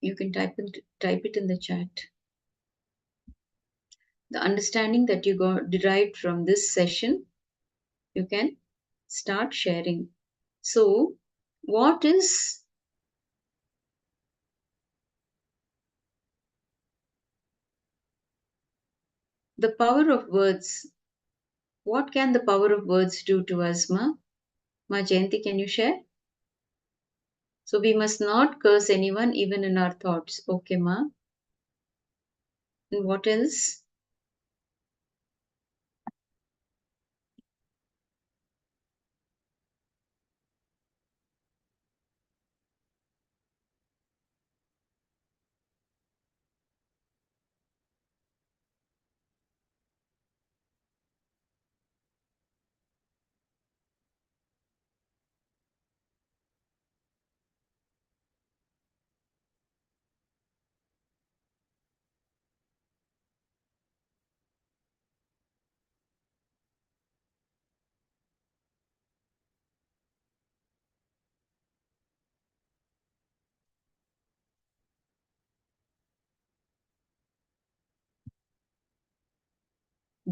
You can type it in the chat. The understanding that you got derived from this session, you can start sharing. So, what is the power of words? What can the power of words do to us, ma? Ma Jayanti, can you share? So we must not curse anyone even in our thoughts. Okay, ma. And what else?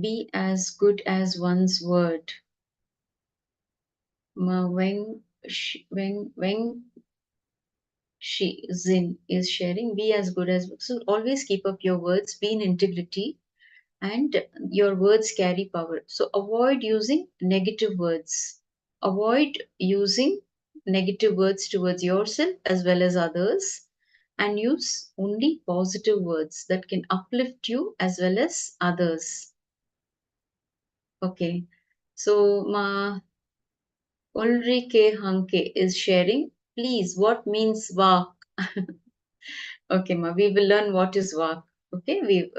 Be as good as one's word. Ma Weng Zin is sharing. Be as good as. So always keep up your words. Be in integrity. and your words carry power. So avoid using negative words. Avoid using negative words towards yourself as well as others, and use only positive words that can uplift you as well as others. Okay, so Ma Ulrike Hanke is sharing, please, what means vak? Okay, Ma, we will learn what is vak. Okay,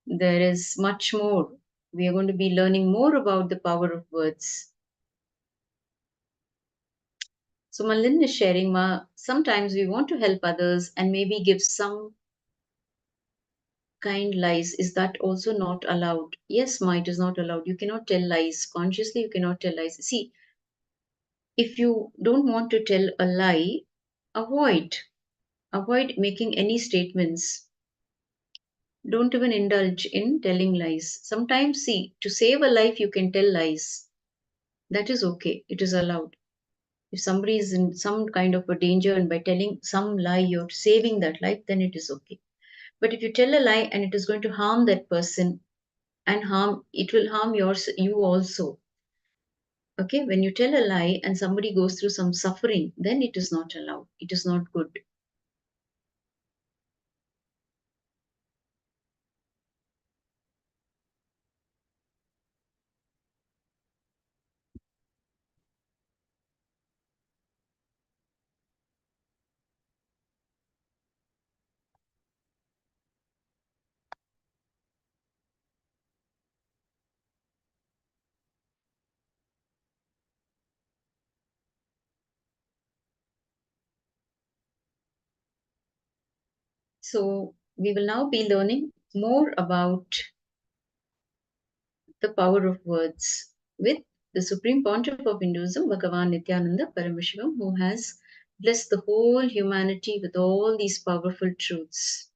there is much more. We are going to be learning more about the power of words. So Malin is sharing, Ma, sometimes we want to help others and maybe give some kind lies. Is that also not allowed? Yes, Ma, it is not allowed. You cannot tell lies. Consciously, you cannot tell lies. See, if you don't want to tell a lie, avoid making any statements. Don't even indulge in telling lies. Sometimes, see, to save a life, you can tell lies. That is okay. It is allowed. If somebody is in some kind of a danger and by telling some lie, you're saving that life, then it is okay. But if you tell a lie and it is going to harm that person and it will harm you also. Okay, when you tell a lie and somebody goes through some suffering, then it is not allowed. It is not good. So we will now be learning more about the power of words with the Supreme Pontiff of Hinduism, Bhagavan Nithyananda Paramashivoham, who has blessed the whole humanity with all these powerful truths.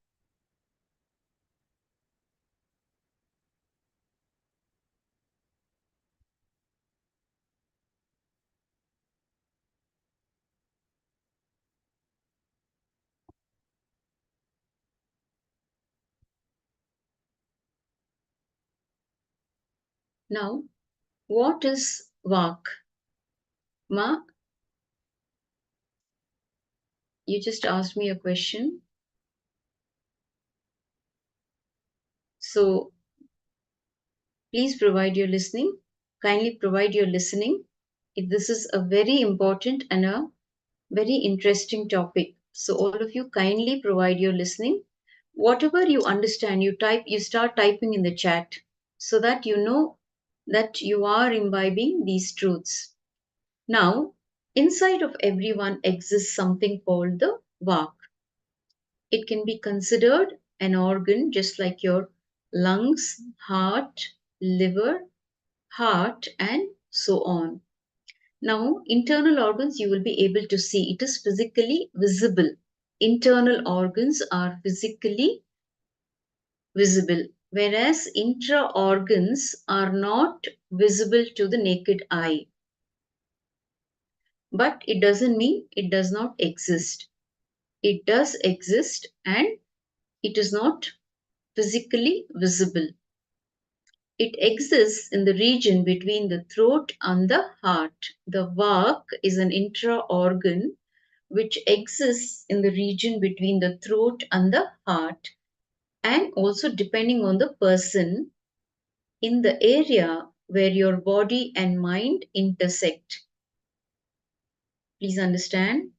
Now, what is Vak? Ma, you just asked me a question. So, please provide your listening. Kindly provide your listening. This is a very important and a very interesting topic. So, all of you kindly provide your listening. Whatever you understand, you start typing in the chat so that you know that you are imbibing these truths. Now, inside of everyone exists something called the Vak. It can be considered an organ just like your lungs, heart, liver, heart, and so on. Now, internal organs you will be able to see. It is physically visible. Internal organs are physically visible, whereas intra-organs are not visible to the naked eye. But it doesn't mean it does not exist. It does exist and it is not physically visible. It exists in the region between the throat and the heart. The Vak is an intra-organ which exists in the region between the throat and the heart, and also depending on the person, in the area where your body and mind intersect. Please understand,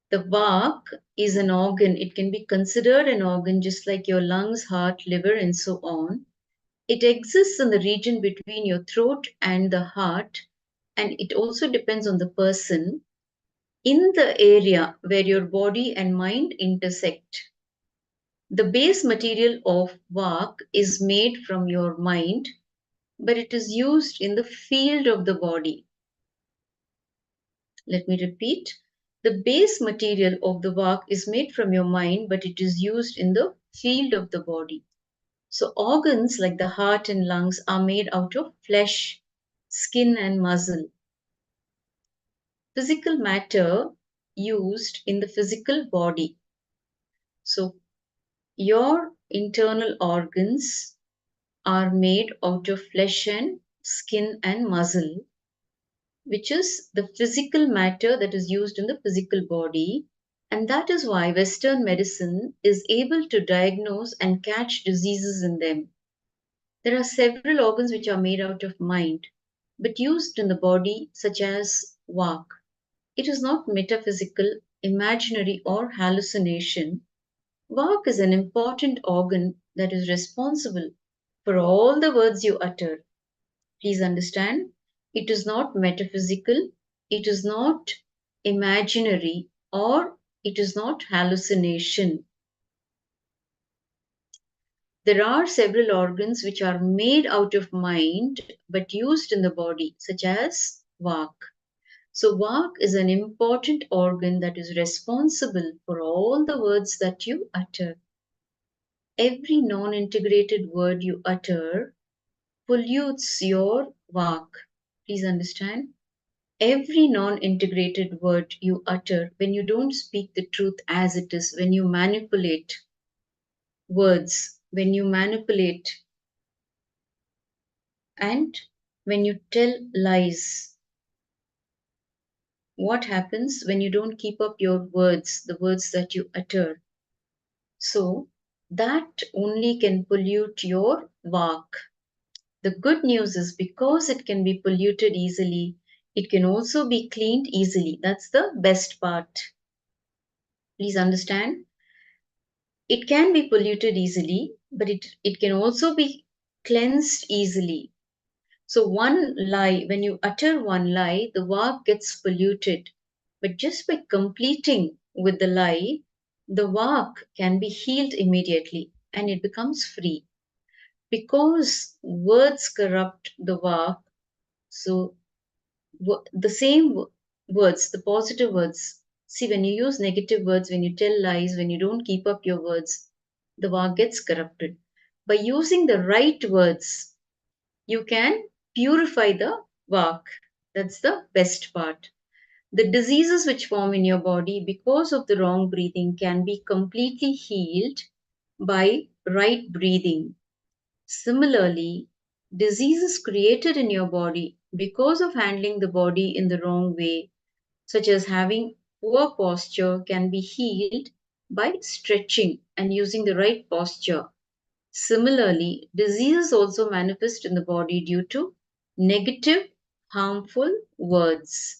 the Vak is an organ. It can be considered an organ just like your lungs, heart, liver, and so on. It exists in the region between your throat and the heart, and it also depends on the person in the area where your body and mind intersect. The base material of Vak is made from your mind, but it is used in the field of the body. Let me repeat. The base material of the Vak is made from your mind, but it is used in the field of the body. So organs like the heart and lungs are made out of flesh, skin, and muscle. Physical matter used in the physical body. So your internal organs are made out of flesh and skin and muscle, which is the physical matter that is used in the physical body. And that is why Western medicine is able to diagnose and catch diseases in them. There are several organs which are made out of mind, but used in the body, such as Vak. It is not metaphysical, imaginary, or hallucination. Vak is an important organ that is responsible for all the words you utter. Please understand, it is not metaphysical, it is not imaginary, or it is not hallucination. There are several organs which are made out of mind but used in the body, such as Vak. So, Vak is an important organ that is responsible for all the words that you utter. Every non-integrated word you utter pollutes your Vak. Please understand. Every non-integrated word you utter, when you don't speak the truth as it is, when you manipulate words, when you manipulate and when you tell lies, what happens when you don't keep up your words, the words that you utter? So that only can pollute your Vak. The good news is, because it can be polluted easily, it can also be cleaned easily. That's the best part. Please understand. It can be polluted easily, but it can also be cleansed easily. So one lie, when you utter one lie, the Vak gets polluted. But just by completing with the lie, the Vak can be healed immediately and it becomes free. Because words corrupt the Vak, so the same words, the positive words. See, when you use negative words, when you tell lies, when you don't keep up your words, the Vak gets corrupted. By using the right words, you can purify the Vak. That's the best part. The diseases which form in your body because of the wrong breathing can be completely healed by right breathing. Similarly, diseases created in your body because of handling the body in the wrong way, such as having poor posture, can be healed by stretching and using the right posture. Similarly, diseases also manifest in the body due to negative, harmful words.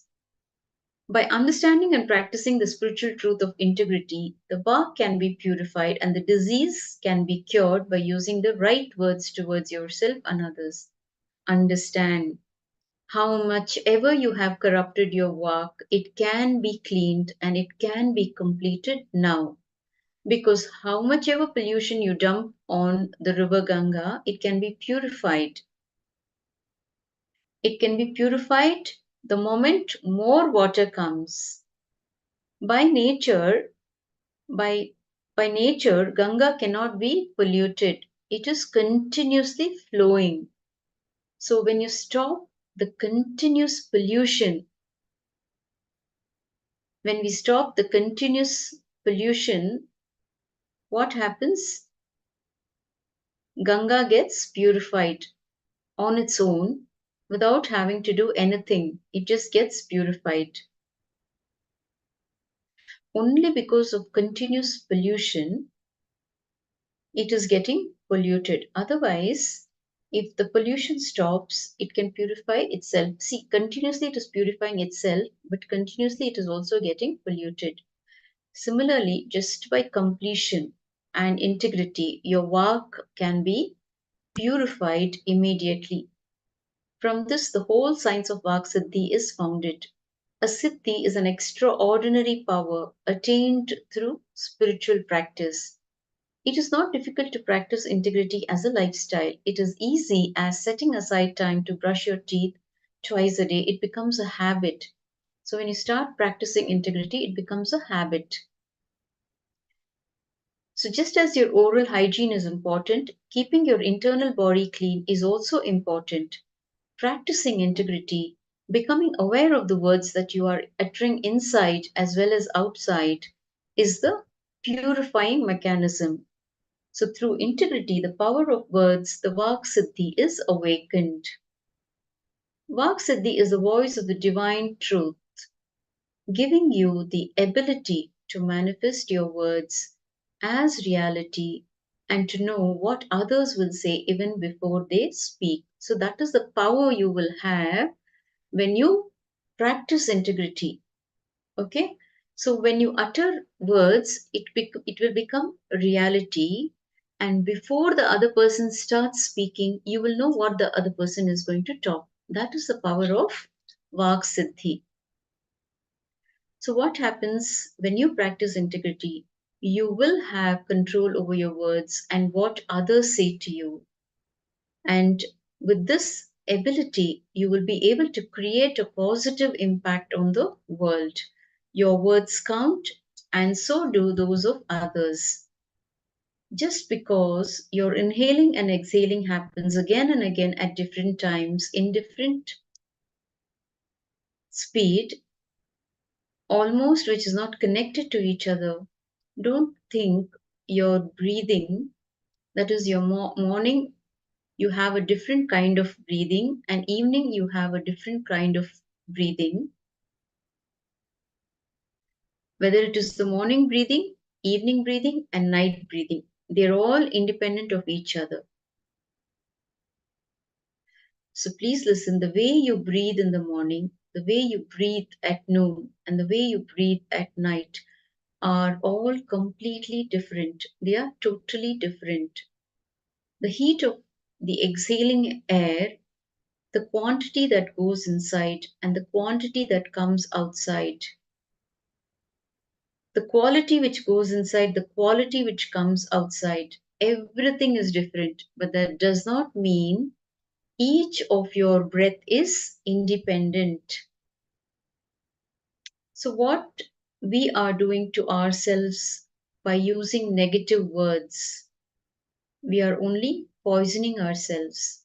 By understanding and practicing the spiritual truth of integrity, the Vak can be purified and the disease can be cured by using the right words towards yourself and others. Understand, how much ever you have corrupted your Vak, it can be cleaned and it can be completed now. Because how much ever pollution you dump on the river Ganga, it can be purified. It can be purified the moment more water comes. By nature, Ganga cannot be polluted. It is continuously flowing. So when you stop the continuous pollution, what happens? Ganga gets purified on its own without having to do anything. It just gets purified. Only because of continuous pollution, it is getting polluted. Otherwise, if the pollution stops, it can purify itself. See, continuously it is purifying itself, but continuously it is also getting polluted. Similarly, just by completion and integrity, your Vak can be purified immediately. From this, the whole science of Vak Siddhi is founded. A Siddhi is an extraordinary power attained through spiritual practice. It is not difficult to practice integrity as a lifestyle. It is easy as setting aside time to brush your teeth twice a day. It becomes a habit. So when you start practicing integrity, it becomes a habit. So just as your oral hygiene is important, keeping your internal body clean is also important. Practicing integrity, becoming aware of the words that you are uttering inside as well as outside, is the purifying mechanism. So through integrity, the power of words, the Vak Siddhi is awakened. Vak Siddhi is the voice of the divine truth, giving you the ability to manifest your words as reality and to know what others will say even before they speak. So that is the power you will have when you practice integrity. Okay? So when you utter words, it will become reality, and before the other person starts speaking, you will know what the other person is going to talk. That is the power of Vak Siddhi. So what happens when you practice integrity? You will have control over your words and what others say to you. And with this ability, you will be able to create a positive impact on the world. Your words count, and so do those of others. Just because your inhaling and exhaling happens again and again at different times in different speed, almost which is not connected to each other, don't think your breathing, that is your morning, you have a different kind of breathing, and evening you have a different kind of breathing. Whether it is the morning breathing, evening breathing, and night breathing, they're all independent of each other. So please listen, the way you breathe in the morning, the way you breathe at noon, and the way you breathe at night are all completely different. They are totally different. The heat of the exhaling air, the quantity that goes inside and the quantity that comes outside, the quality which goes inside, the quality which comes outside, everything is different. But that does not mean each of your breath is independent. So what we are doing to ourselves by using negative words, we are only poisoning ourselves.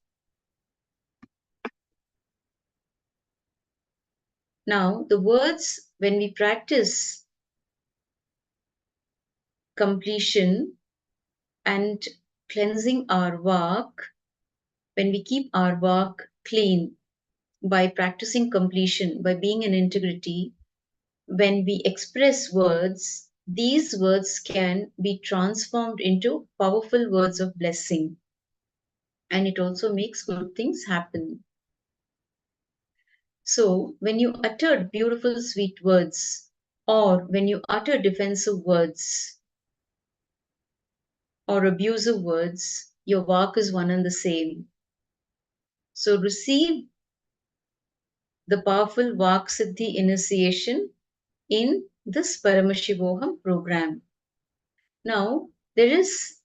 Now, the words, when we practice completion and cleansing our Vak, when we keep our Vak clean by practicing completion, by being in integrity, when we express words, these words can be transformed into powerful words of blessing. And it also makes good things happen. So, when you utter beautiful, sweet words, or when you utter defensive words or abusive words, your Vak is one and the same. So, receive the powerful Vak Siddhi initiation in this Paramashivoham program. Now, there is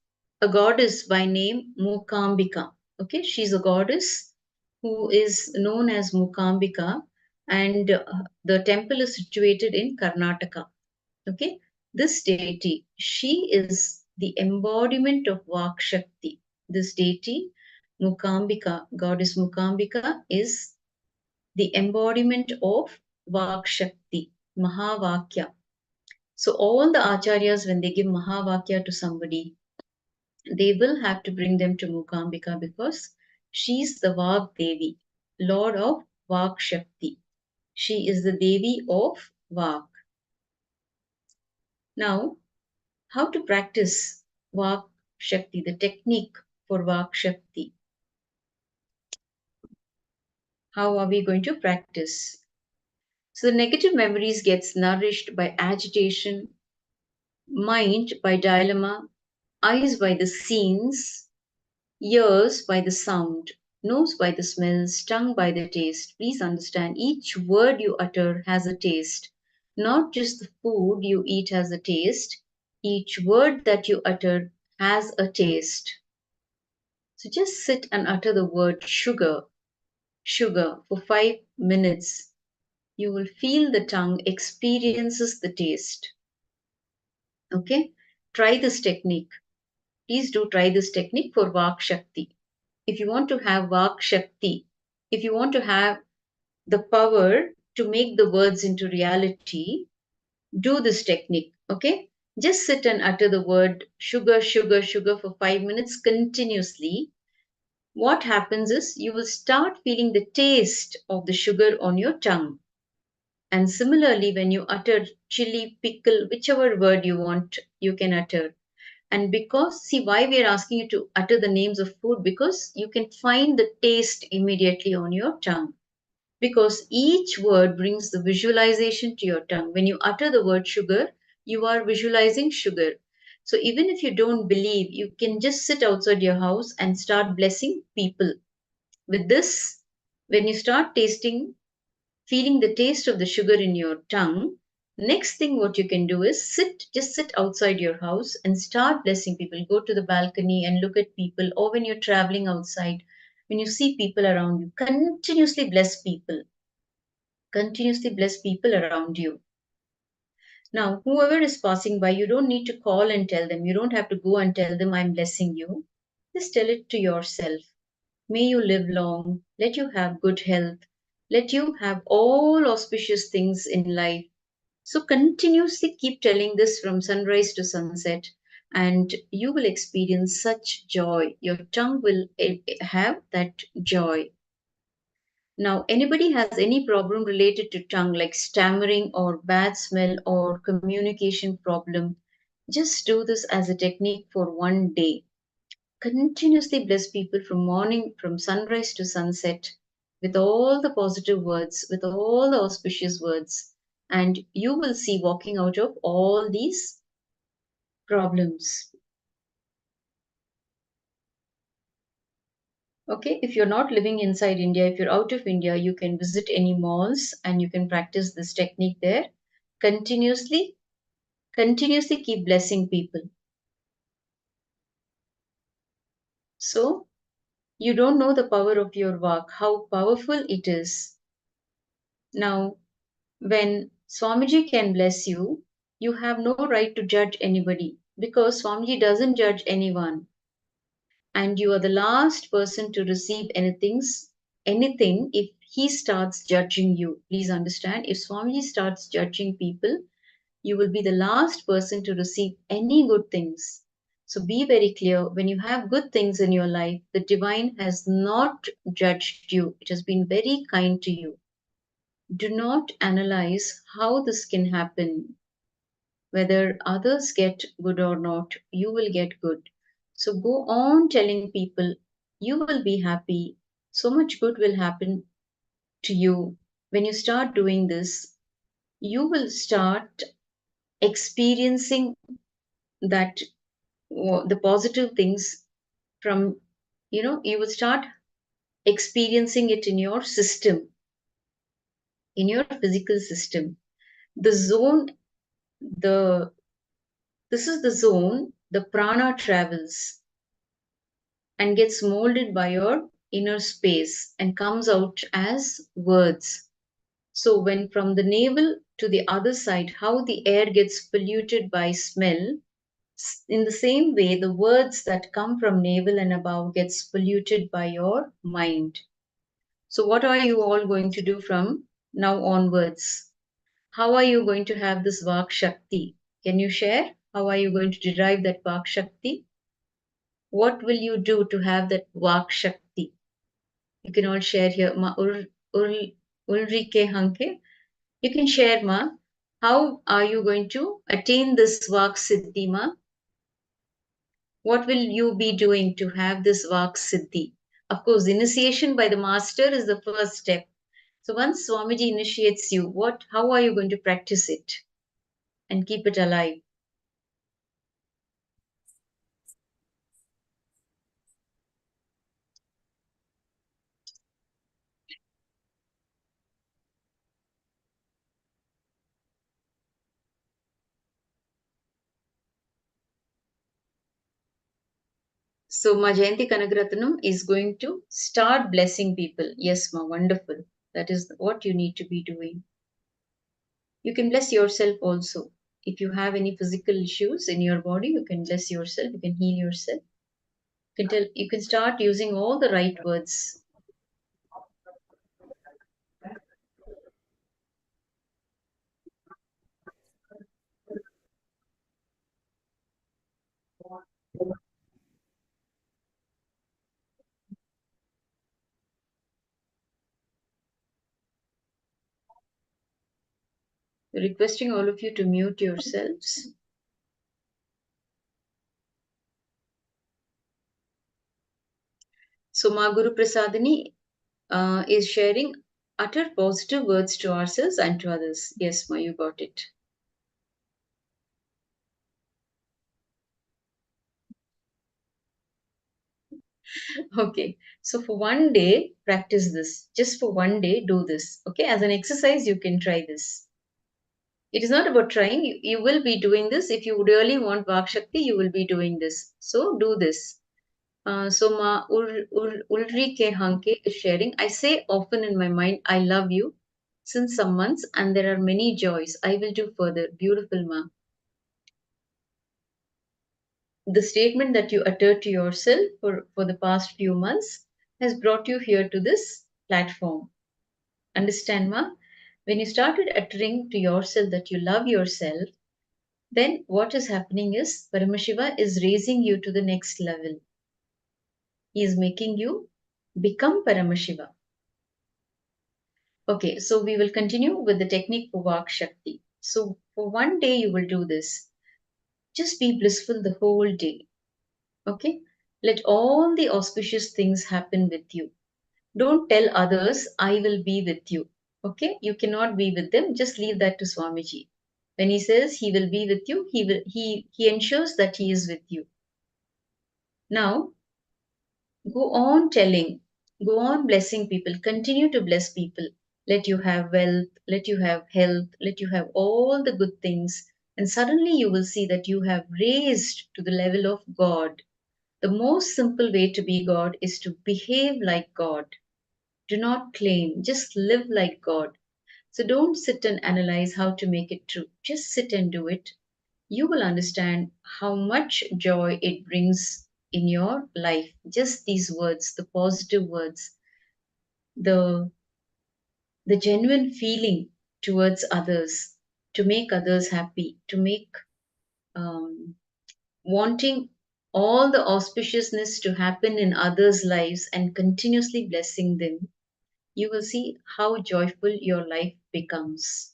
a goddess by name Mukambika. Okay, she's a goddess who is known as Mukambika, and the temple is situated in Karnataka. Okay, this deity, she is the embodiment of Vak Shakti. This deity, Mukambika, goddess Mukambika, is the embodiment of Vak Shakti, Mahavakya. So all the acharyas, when they give Mahavakya to somebody, they will have to bring them to Mukambika because she's the Vak Devi, Lord of Vak Shakti. She is the Devi of Vak. Now, how to practice Vak Shakti, the technique for Vak Shakti? How are we going to practice? So the negative memories gets nourished by agitation, mind by dilemma, eyes by the scenes, ears by the sound, nose by the smells, tongue by the taste. Please understand, each word you utter has a taste. Not just the food you eat has a taste. Each word that you utter has a taste. So just sit and utter the word sugar, sugar for 5 minutes. You will feel the tongue experiences the taste. Okay? Try this technique. Please do try this technique for Vak Shakti. If you want to have Vak Shakti, if you want to have the power to make the words into reality, do this technique. Okay? Just sit and utter the word sugar, sugar, sugar for 5 minutes continuously. What happens is you will start feeling the taste of the sugar on your tongue. And similarly, when you utter chili, pickle, whichever word you want, you can utter. And because, see, why we are asking you to utter the names of food, because you can find the taste immediately on your tongue. Because each word brings the visualization to your tongue. When you utter the word sugar, you are visualizing sugar. So even if you don't believe, you can just sit outside your house and start blessing people. With this, when you start feeling the taste of the sugar in your tongue, next thing what you can do is just sit outside your house and start blessing people. Go to the balcony and look at people, or when you're traveling outside, when you see people around you, continuously bless people. Continuously bless people around you. Now, whoever is passing by, you don't need to call and tell them. You don't have to go and tell them, I'm blessing you. Just tell it to yourself. May you live long. Let you have good health. Let you have all auspicious things in life. So continuously keep telling this from sunrise to sunset, and you will experience such joy. Your tongue will have that joy. Now, anybody has any problem related to tongue, like stammering or bad smell or communication problem, just do this as a technique for 1 day. Continuously bless people from sunrise to sunset, with all the positive words, with all the auspicious words, and you will see walking out of all these problems. Okay, if you're not living inside India, if you're out of India, you can visit any malls and you can practice this technique there. Continuously keep blessing people. So, you don't know the power of your vak, how powerful it is. Now, when Swamiji can bless you, you have no right to judge anybody, because Swamiji doesn't judge anyone. And you are the last person to receive anything if he starts judging you. Please understand, if Swamiji starts judging people, you will be the last person to receive any good things. So be very clear, when you have good things in your life, the divine has not judged you. It has been very kind to you. Do not analyze how this can happen. Whether others get good or not, you will get good. So go on telling people, you will be happy. So much good will happen to you. When you start doing this, you will start experiencing that the positive things from, you will start experiencing it in your system, in your physical system. The zone, this is the zone the prana travels and gets molded by your inner space and comes out as words. So when from the navel to the other side, how the air gets polluted by smell, in the same way, the words that come from navel and above gets polluted by your mind. So what are you all going to do from now onwards? How are you going to have this Vak Shakti? Can you share? How are you going to derive that Vak Shakti? What will you do to have that Vak Shakti? You can all share here. Ma Ulrike Hanke. You can share, Ma. How are you going to attain this Vak Siddhi, Ma? What will you be doing to have this Vak Siddhi? Of course, initiation by the master is the first step. So once Swamiji initiates you, how are you going to practice it and keep it alive? So Majayanti Kanagratnam is going to start blessing people. Yes, Ma, wonderful. That is what you need to be doing. You can bless yourself also. If you have any physical issues in your body, you can bless yourself, you can heal yourself. You can start using all the right words. Requesting all of you to mute yourselves. So, Ma Guru Prasadini is sharing utter positive words to ourselves and to others. Yes, Ma, you got it. Okay, so for one day, practice this. Just for one day, do this. Okay, as an exercise, you can try this. It is not about trying. You will be doing this. If you really want Vak Shakti, you will be doing this. So do this. So Ma Ulrike Hanke is sharing. I say often in my mind, I love you since some months, and there are many joys. I will do further. Beautiful Ma. The statement that you uttered to yourself for the past few months has brought you here to this platform. Understand, Ma? When you started uttering to yourself that you love yourself, then what is happening is Paramashiva is raising you to the next level. He is making you become Paramashiva. Okay, so we will continue with the technique for Vak Shakti. So for one day you will do this. Just be blissful the whole day. Okay? Let all the auspicious things happen with you. Don't tell others, I will be with you. Okay? You cannot be with them. Just leave that to Swamiji. When he says he will be with you, he ensures that he is with you. Now, go on telling, go on blessing people, continue to bless people. Let you have wealth, let you have health, let you have all the good things. And suddenly you will see that you have raised to the level of God. The most simple way to be God is to behave like God. Do not claim, just live like God. So don't sit and analyze how to make it true. Just sit and do it. You will understand how much joy it brings in your life. Just these words, the positive words, the genuine feeling towards others, to make others happy, to make wanting all the auspiciousness to happen in others' lives and continuously blessing them, you will see how joyful your life becomes.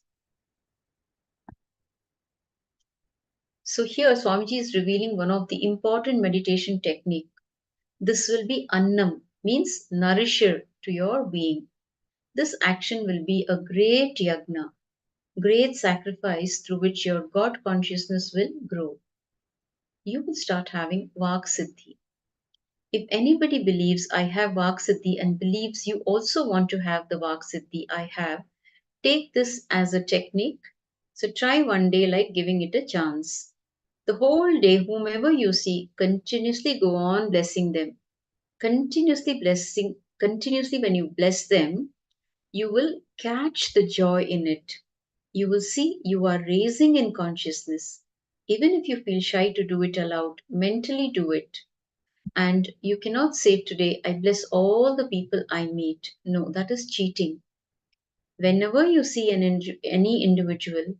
So here Swamiji is revealing one of the important meditation technique. This will be annam, means nourisher to your being. This action will be a great yagna, great sacrifice through which your God consciousness will grow. You will start having Vak Siddhi. If anybody believes I have Vak Siddhi and believes you also want to have the Vak Siddhi I have, take this as a technique. So try one day like giving it a chance. The whole day, whomever you see, continuously go on blessing them. Continuously when you bless them, you will catch the joy in it. You will see you are raising in consciousness. Even if you feel shy to do it aloud, mentally do it. And you cannot say today, I bless all the people I meet. No, that is cheating. Whenever you see any individual,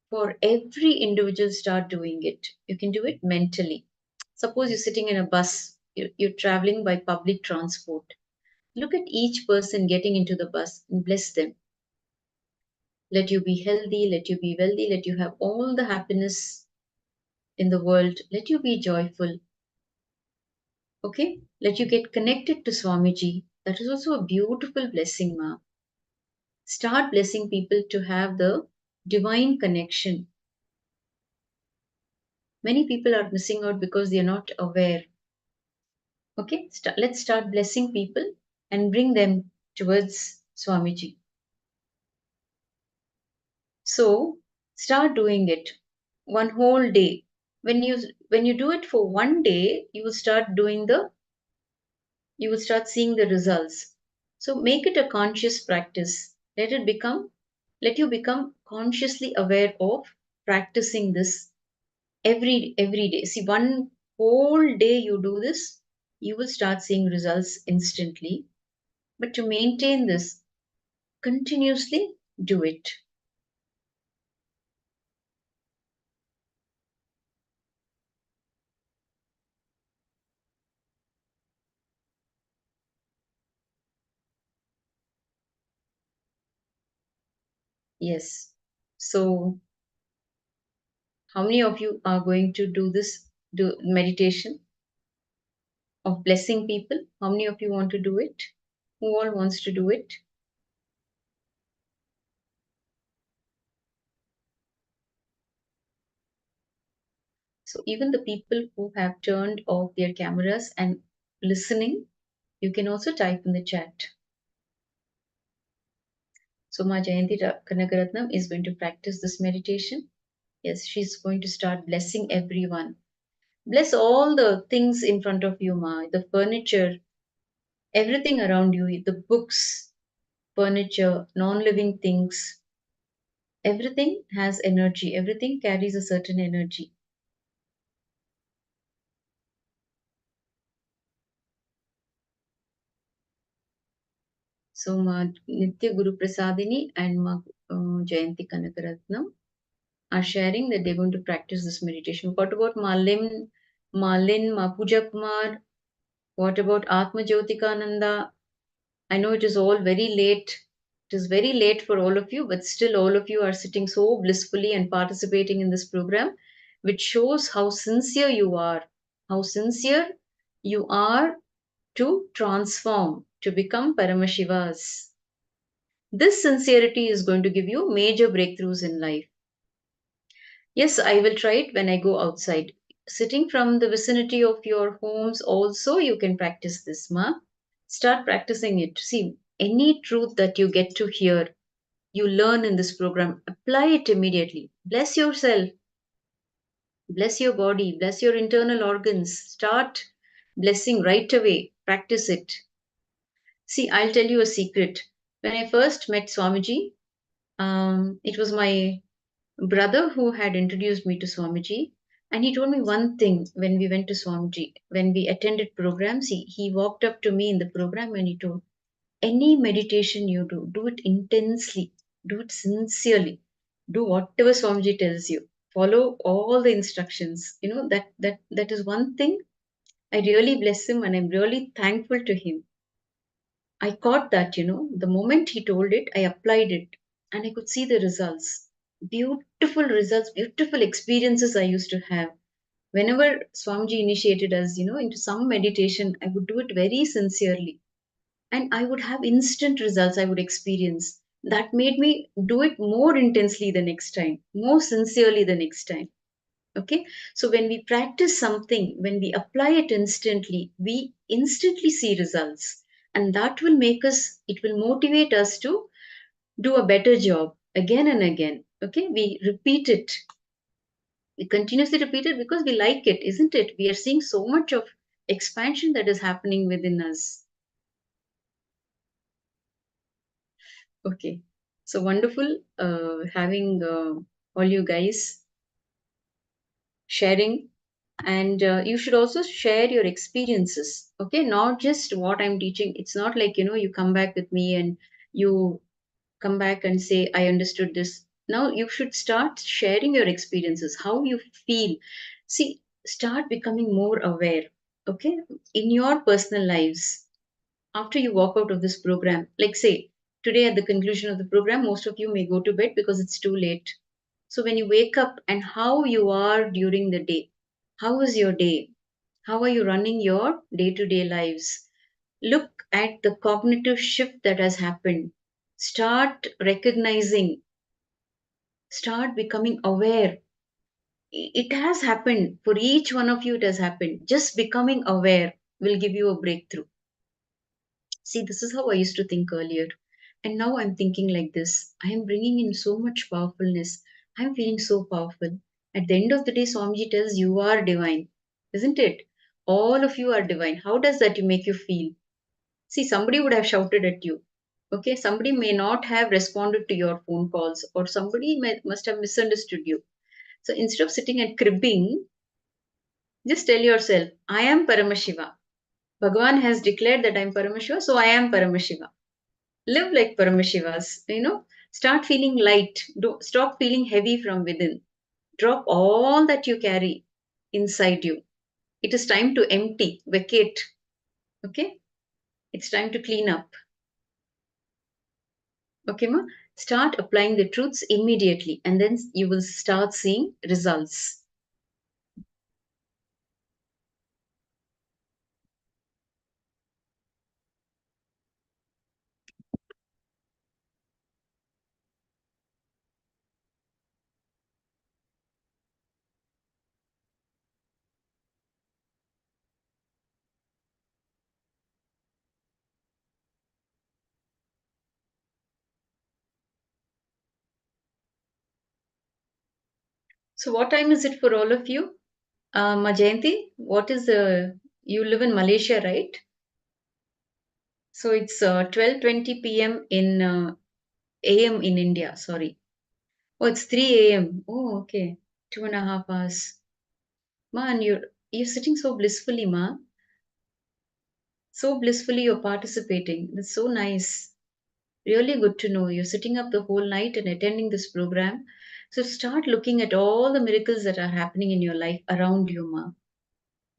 for every individual, start doing it. You can do it mentally. Suppose you're sitting in a bus, you're traveling by public transport. Look at each person getting into the bus and bless them. Let you be healthy, let you be wealthy, let you have all the happiness in the world, let you be joyful. Okay? Let you get connected to Swamiji. That is also a beautiful blessing, Ma. Start blessing people to have the divine connection. Many people are missing out because they are not aware. Okay? Let's start blessing people and bring them towards Swamiji. So start doing it one whole day. When you do it for one day, you will start seeing the results. So make it a conscious practice. Let you become consciously aware of practicing this every day. See, one whole day you do this, you will start seeing results instantly. But to maintain this, continuously do it. Yes. So, how many of you are going to do this meditation of blessing people? How many of you want to do it? Who all wants to do it? So even the people who have turned off their cameras and listening, you can also type in the chat. So Ma Jayanti Kanagaratnam is going to practice this meditation. Yes, she's going to start blessing everyone. Bless all the things in front of you, Ma. The furniture, everything around you, the books, furniture, non-living things. Everything has energy. Everything carries a certain energy. So Ma Nitya Guru Prasadini and Ma Jayanti Kanagaratnam are sharing that they're going to practice this meditation. What about Malin, Ma Puja Kumar? What about Atma Jyotikananda? I know it is all very late. It is very late for all of you, but still all of you are sitting so blissfully and participating in this program, which shows how sincere you are. How sincere you are to transform, to become Paramashivas. This sincerity is going to give you major breakthroughs in life. Yes, I will try it when I go outside. Sitting from the vicinity of your homes also, you can practice this, Ma. Start practicing it. See, any truth that you get to hear, you learn in this program, apply it immediately. Bless yourself. Bless your body. Bless your internal organs. Start blessing right away. Practice it. See, I'll tell you a secret. When I first met Swamiji, it was my brother who had introduced me to Swamiji, and he told me one thing when we went to Swamiji, when we attended programs. He walked up to me in the program and he told, any meditation you do, do it intensely, do it sincerely, do whatever Swamiji tells you, follow all the instructions. You know, that is one thing. I really bless him and I'm really thankful to him. I caught that, the moment he told it, I applied it and I could see the results. Beautiful results, beautiful experiences I used to have. Whenever Swamiji initiated us, into some meditation, I would do it very sincerely. And I would have instant results I would experience. That made me do it more intensely the next time, more sincerely the next time. Okay, so when we practice something, when we apply it instantly, we instantly see results, and that will make us, it will motivate us to do a better job again and again. Okay, we repeat it, we continuously repeat it because we like it, isn't it? We are seeing so much of expansion that is happening within us. Okay, so wonderful having all you guys sharing. And you should also share your experiences. Okay, not just what I'm teaching. It's not like, you come back with me and you come back and say, I understood this. Now you should start sharing your experiences, how you feel. See, start becoming more aware, okay, in your personal lives. After you walk out of this program, like say, today at the conclusion of the program, most of you may go to bed because it's too late. So when you wake up and how you are during the day, how is your day? How are you running your day-to-day lives? Look at the cognitive shift that has happened. Start recognizing, start becoming aware. It has happened. For each one of you, it has happened. Just becoming aware will give you a breakthrough. See, this is how I used to think earlier. And now I'm thinking like this. I am bringing in so much powerfulness. I'm feeling so powerful. At the end of the day, Swamiji tells you are divine, isn't it? All of you are divine. How does that make you feel? See, somebody would have shouted at you. Okay, somebody may not have responded to your phone calls, or somebody must have misunderstood you. So instead of sitting and cribbing, just tell yourself, I am Paramashiva. Bhagavan has declared that I am Paramashiva, so I am Paramashiva. Live like Paramashivas, start feeling light. Stop feeling heavy from within. Drop all that you carry inside you. It is time to empty, vacate. Okay? It's time to clean up. Okay, ma? Start applying the truths immediately, and then you will start seeing results. So what time is it for all of you? Majayanti, what is you live in Malaysia, right? So it's 12:20 p.m. in AM in India, sorry. Oh, it's 3 a.m. Oh, okay. 2.5 hours. Ma, and you're sitting so blissfully, Ma. So blissfully you're participating. That's so nice. Really good to know. You're sitting up the whole night and attending this program. So start looking at all the miracles that are happening in your life around you, Ma.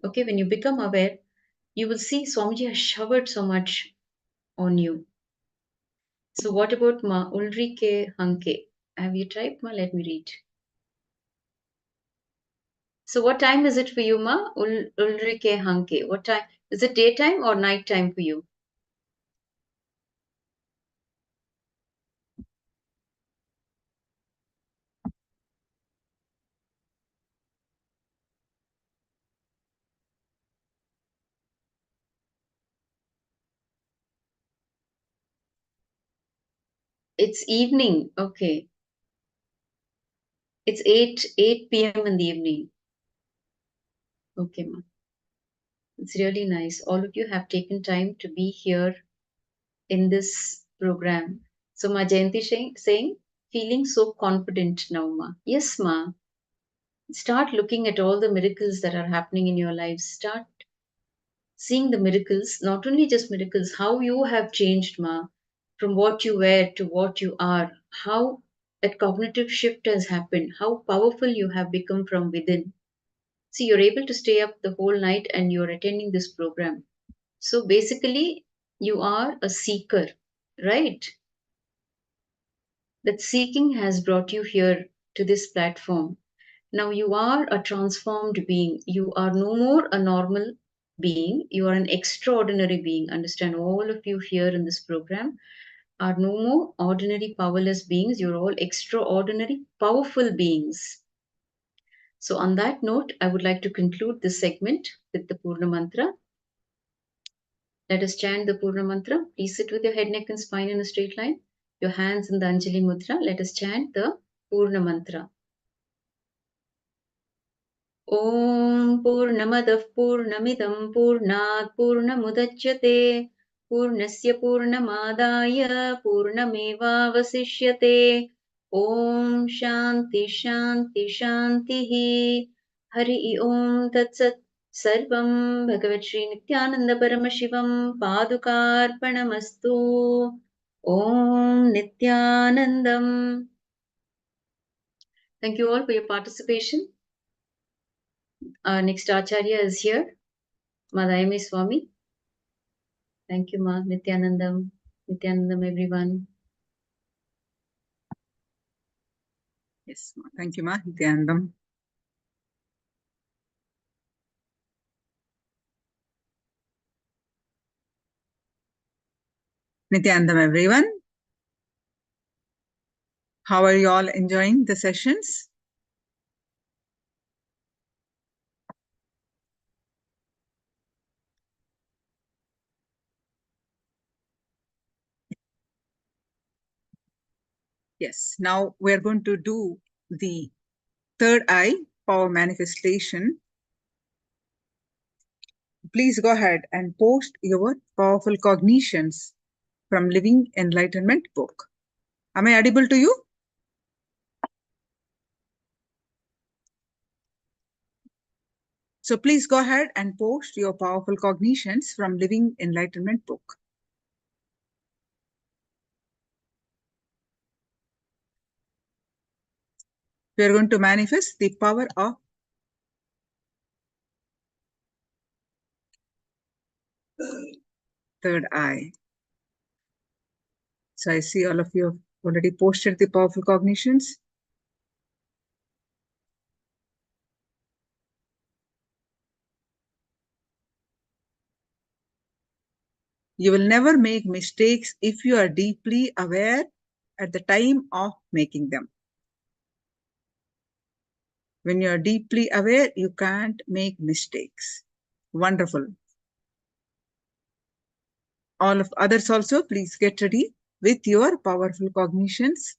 Okay, when you become aware, you will see Swamiji has showered so much on you. So what about Ma Ulrike Hanke? Have you typed, Ma? Let me read. So what time is it for you, Ma? Ulrike Hanke. What time? Is it daytime or nighttime for you? It's evening. Okay. It's 8 p.m. in the evening. Okay, Ma. It's really nice. All of you have taken time to be here in this program. So Ma Jayanti saying, feeling so confident now, Ma. Yes, Ma. Start looking at all the miracles that are happening in your lives. Start seeing the miracles, not only just miracles, how you have changed, Ma, from what you were to what you are, how that cognitive shift has happened, how powerful you have become from within. See, you're able to stay up the whole night and you're attending this program. So basically, you are a seeker, right? That seeking has brought you here to this platform. Now you are a transformed being. You are no more a normal being. You are an extraordinary being. Understand, all of you here in this program are no more ordinary, powerless beings. You're all extraordinary, powerful beings. So, on that note, I would like to conclude this segment with the Purna Mantra. Let us chant the Purna Mantra. Please sit with your head, neck, and spine in a straight line. Your hands in the Anjali Mudra. Let us chant the Purna Mantra. ॐ पूर्णमदः पूर्णमिदं पूर्णात् पूर्णमुदच्यते पूर्णस्य पूर्णमादाय पूर्णमेवावशिष्यते ॐ शान्ति शान्ति शान्तिः हरि ओं तत्सत् सर्वं भगवत् श्री नित्यानंद परमशिवं पादुकार्पणमस्तु ॐ नित्यानन्दम्. Thank you all for your participation. Our next Acharya is here, Madayami Swami. Thank you, Ma. Nithyanandam. Nithyanandam, everyone. Yes, thank you, Ma. Nithyanandam. Nithyanandam, everyone. How are you all enjoying the sessions? Yes, now we're going to do the third eye power manifestation. Please go ahead and post your powerful cognitions from Living Enlightenment book. Am I audible to you? So please go ahead and post your powerful cognitions from Living Enlightenment book. We are going to manifest the power of third eye. So I see all of you already posted the powerful cognitions. You will never make mistakes if you are deeply aware at the time of making them. When you are deeply aware, you can't make mistakes. Wonderful. All of others also, please get ready with your powerful cognitions.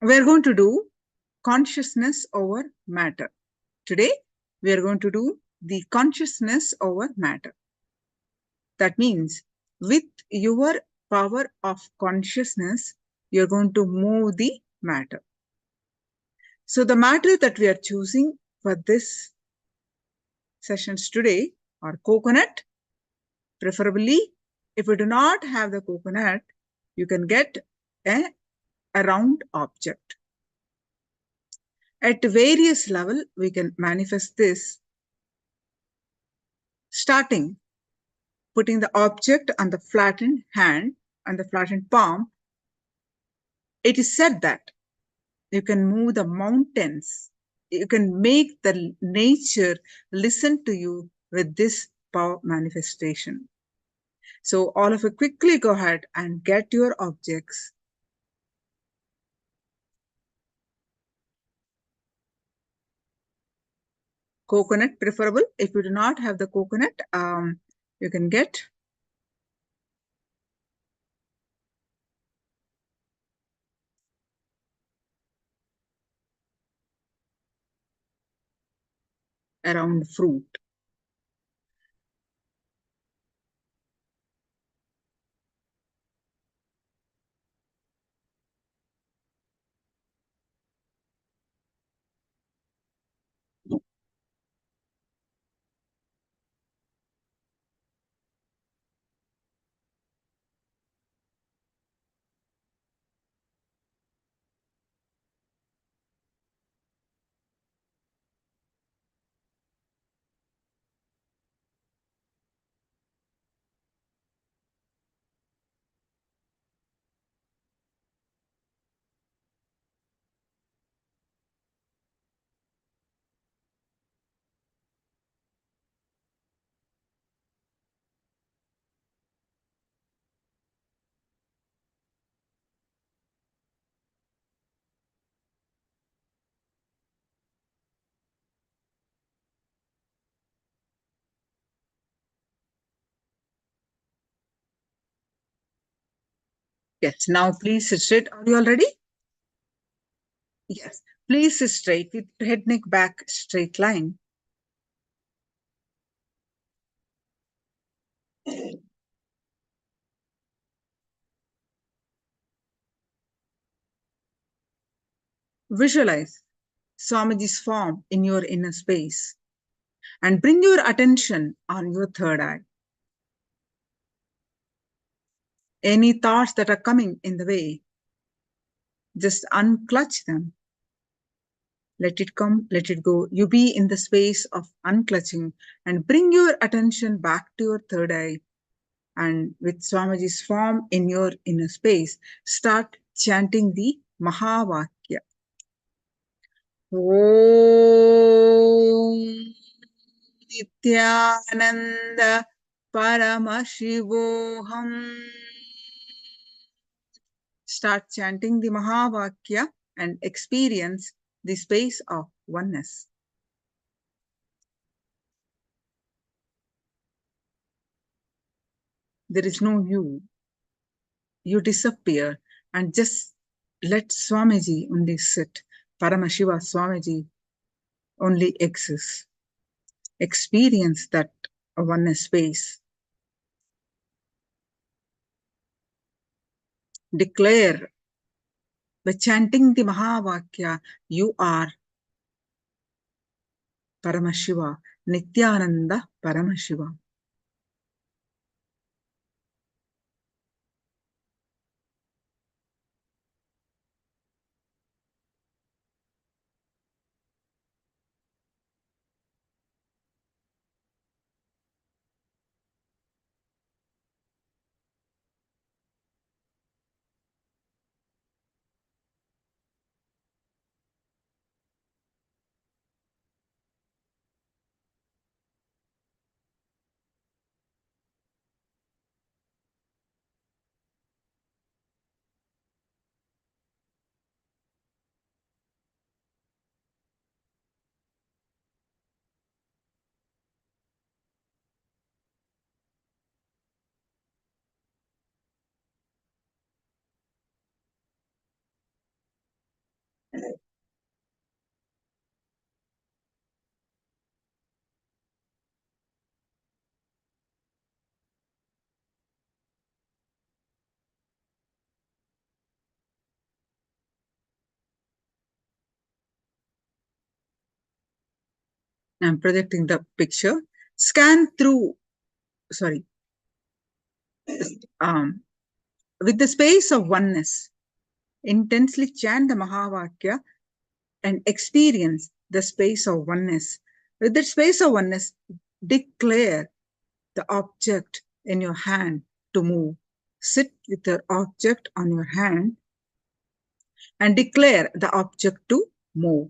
We're going to do consciousness over matter. Today, we are going to do the consciousness over matter. That means with your power of consciousness, you're going to move the matter. So the matter that we are choosing for this sessions today are coconut. Preferably, if you do not have the coconut, you can get a round object. At various level, we can manifest this, starting putting the object on the flattened hand, on the flattened palm. It is said that you can move the mountains, you can make the nature listen to you with this power manifestation. So all of you quickly go ahead and get your objects. Coconut preferable. If you do not have the coconut, you can get around fruit. Yes, now please sit straight. Are you all ready? Yes, please sit straight with head, neck, back, straight line. Visualize Swamiji's form in your inner space and bring your attention on your third eye. Any thoughts that are coming in the way, just unclutch them. Let it come, let it go. You be in the space of unclutching and bring your attention back to your third eye. And with Swamiji's form in your inner space, start chanting the Mahavakya. Om Nithyananda Paramashivoham. Start chanting the Mahavakya and experience the space of oneness. There is no you. You disappear and just let Swamiji only sit. Paramashiva Swamiji only exists. Experience that oneness space. Declare by chanting the Mahavakya, you are Paramashiva, Nithyananda Paramashiva. I'm projecting the picture. Scan through, sorry, with the space of oneness. Intensely chant the Mahavakya and experience the space of oneness. With the space of oneness, declare the object in your hand to move. Sit with your object on your hand and declare the object to move.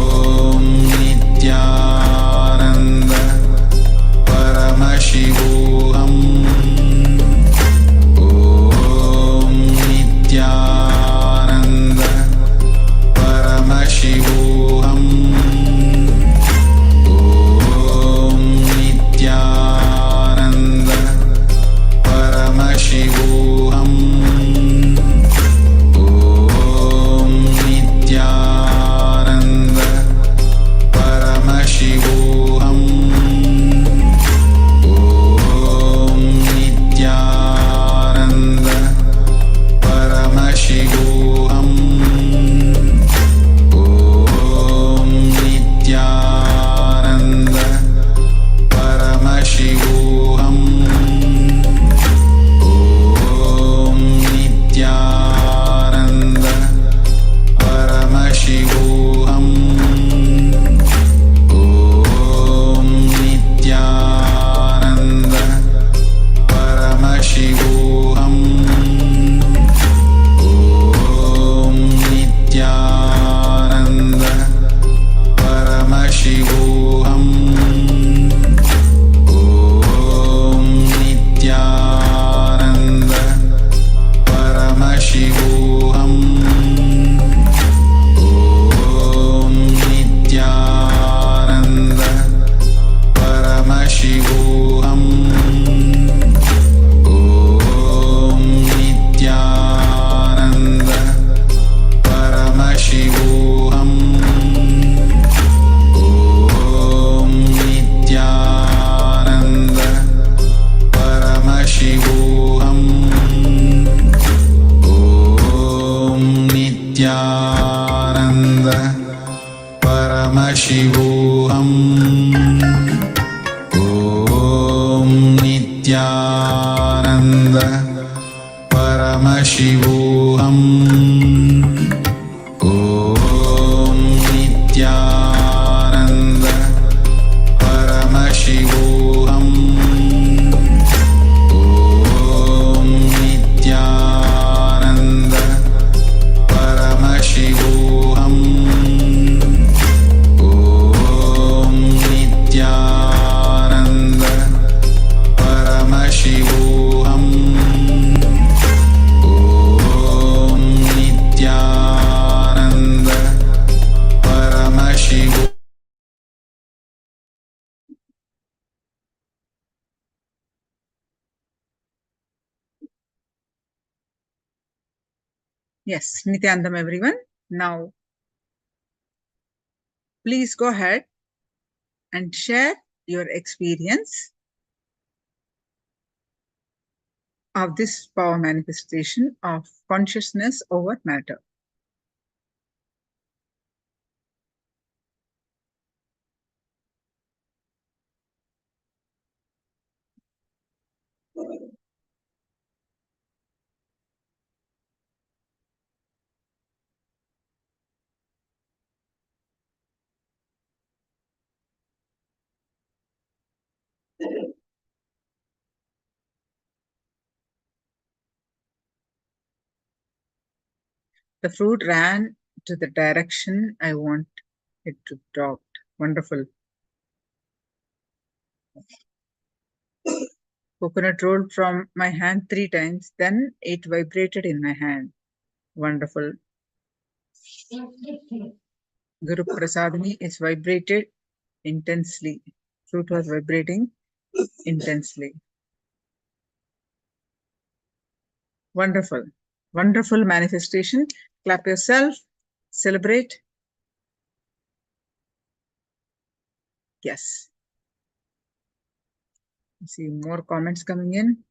Paramashivoham Om Nithyananda Paramashivoham Om Nithyananda Paramashivoham Om Nithyananda Paramashivoham Om Nithyananda Paramashivoham Om Nithyananda Paramashivoham. Yes, Nithyanandam everyone. Now, please go ahead and share your experience of this power manifestation of consciousness over matter. The fruit ran to the direction I want it to drop. Wonderful. Coconut rolled from my hand 3 times, then it vibrated in my hand. Wonderful. Guru Prasadani is vibrated intensely. Fruit was vibrating intensely. Wonderful. Wonderful manifestation. Clap yourself. Celebrate. Yes. I see more comments coming in.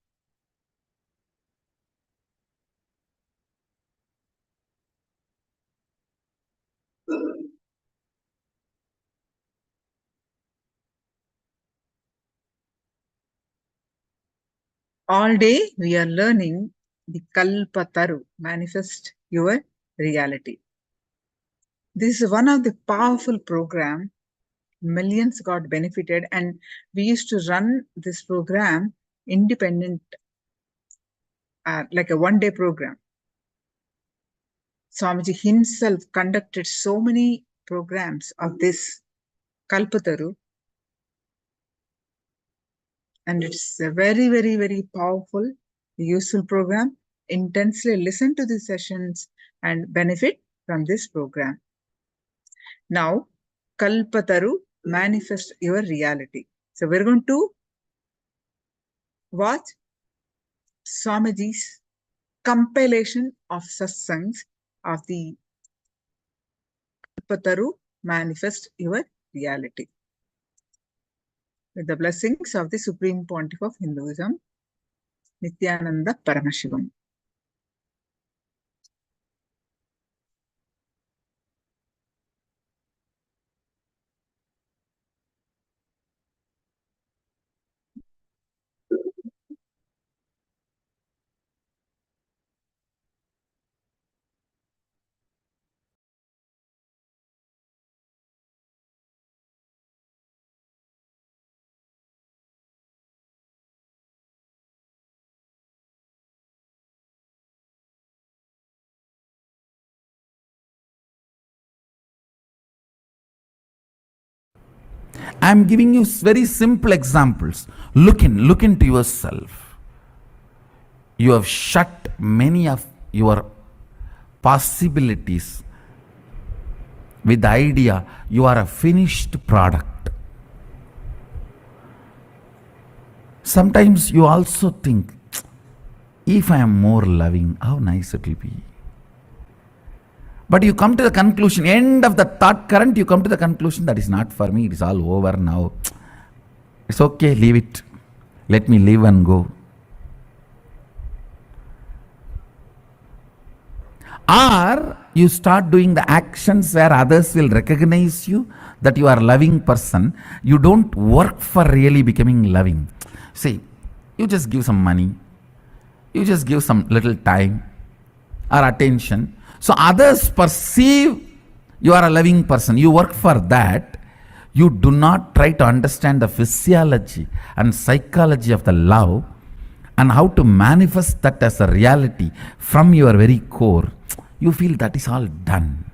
All day we are learning the Kalpataru, manifest your reality. This is one of the powerful program. Millions got benefited, and we used to run this program independent, like a one-day program. Swamiji himself conducted so many programs of this Kalpataru, and it's a very, very, very powerful, useful program. Intensely listen to these sessions and benefit from this program. Now, Kalpataru, manifest your reality. So we're going to watch Swamiji's compilation of satsangs of the Kalpataru, manifest your reality. With the blessings of the Supreme Pontiff of Hinduism, Nithyananda Paramashivam. I am giving you very simple examples. Look into yourself. You have shut many of your possibilities with the idea you are a finished product. Sometimes you also think, if I am more loving, how nice it will be. But you come to the conclusion, end of the thought current, you come to the conclusion that is not for me, it is all over now. It's okay, leave it. Let me live and go. Or you start doing the actions where others will recognize you that you are a loving person. You don't work for really becoming loving. See, you just give some money, you just give some little time or attention. So others perceive you are a loving person. You work for that. You do not try to understand the physiology and psychology of the love and how to manifest that as a reality from your very core. You feel that is all done.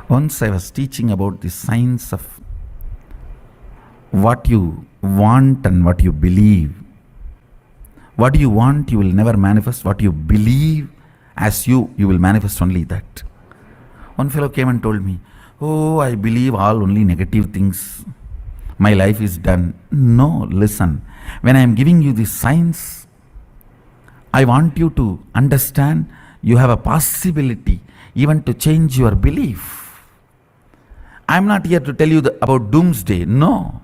Once I was teaching about the science of what you want and what you believe. What you want, you will never manifest. What you believe as you will manifest only that. One fellow came and told me, oh, I believe all only negative things. My life is done. No, listen. When I am giving you this science, I want you to understand you have a possibility even to change your belief. I am not here to tell you about doomsday. No.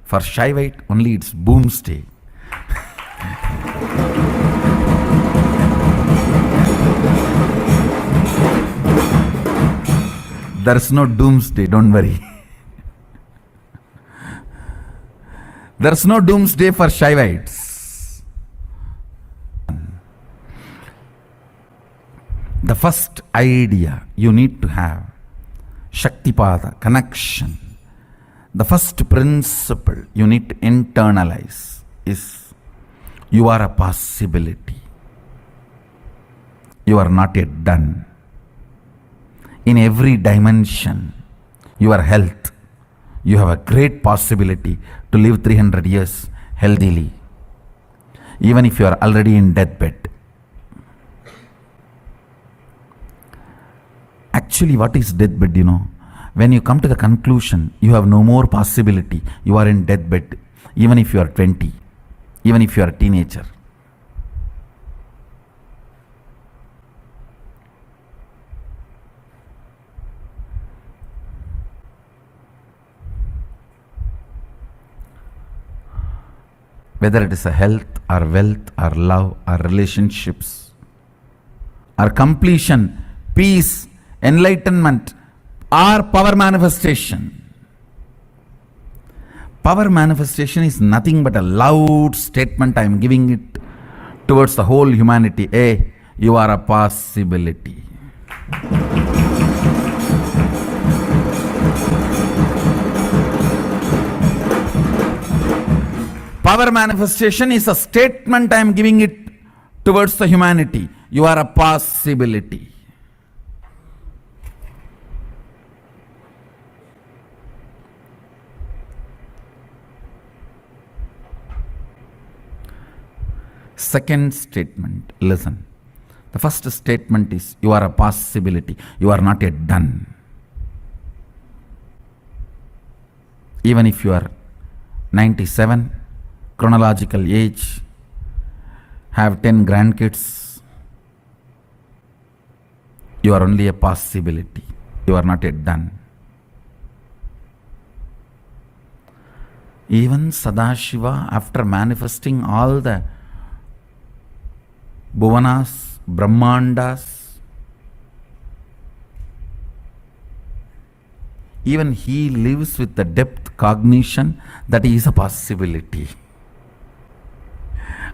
For Shaivite, only it's boomsday. There's no doomsday, don't worry. There's no doomsday for Shaivites. The first idea you need to have, Shaktipada, connection. The first principle you need to internalize is you are a possibility. You are not yet done. In every dimension, your health, you have a great possibility to live 300 years healthily, even if you are already in deathbed. Actually, what is deathbed, you know? When you come to the conclusion, you have no more possibility. You are in deathbed, even if you are 20, even if you are a teenager. Whether it is a health or wealth or love or relationships or completion, peace, enlightenment, or power manifestation. Power manifestation is nothing but a loud statement I am giving it towards the whole humanity. Hey, you are a possibility. Power manifestation is a statement I am giving it towards the humanity. You are a possibility. Second statement, listen. The first statement is you are a possibility. You are not yet done. Even if you are 97, chronological age, have 10 grandkids, you are only a possibility. You are not yet done. Even Sadashiva, after manifesting all the Bhuvanas, Brahmandas, even he lives with the depth cognition that he is a possibility.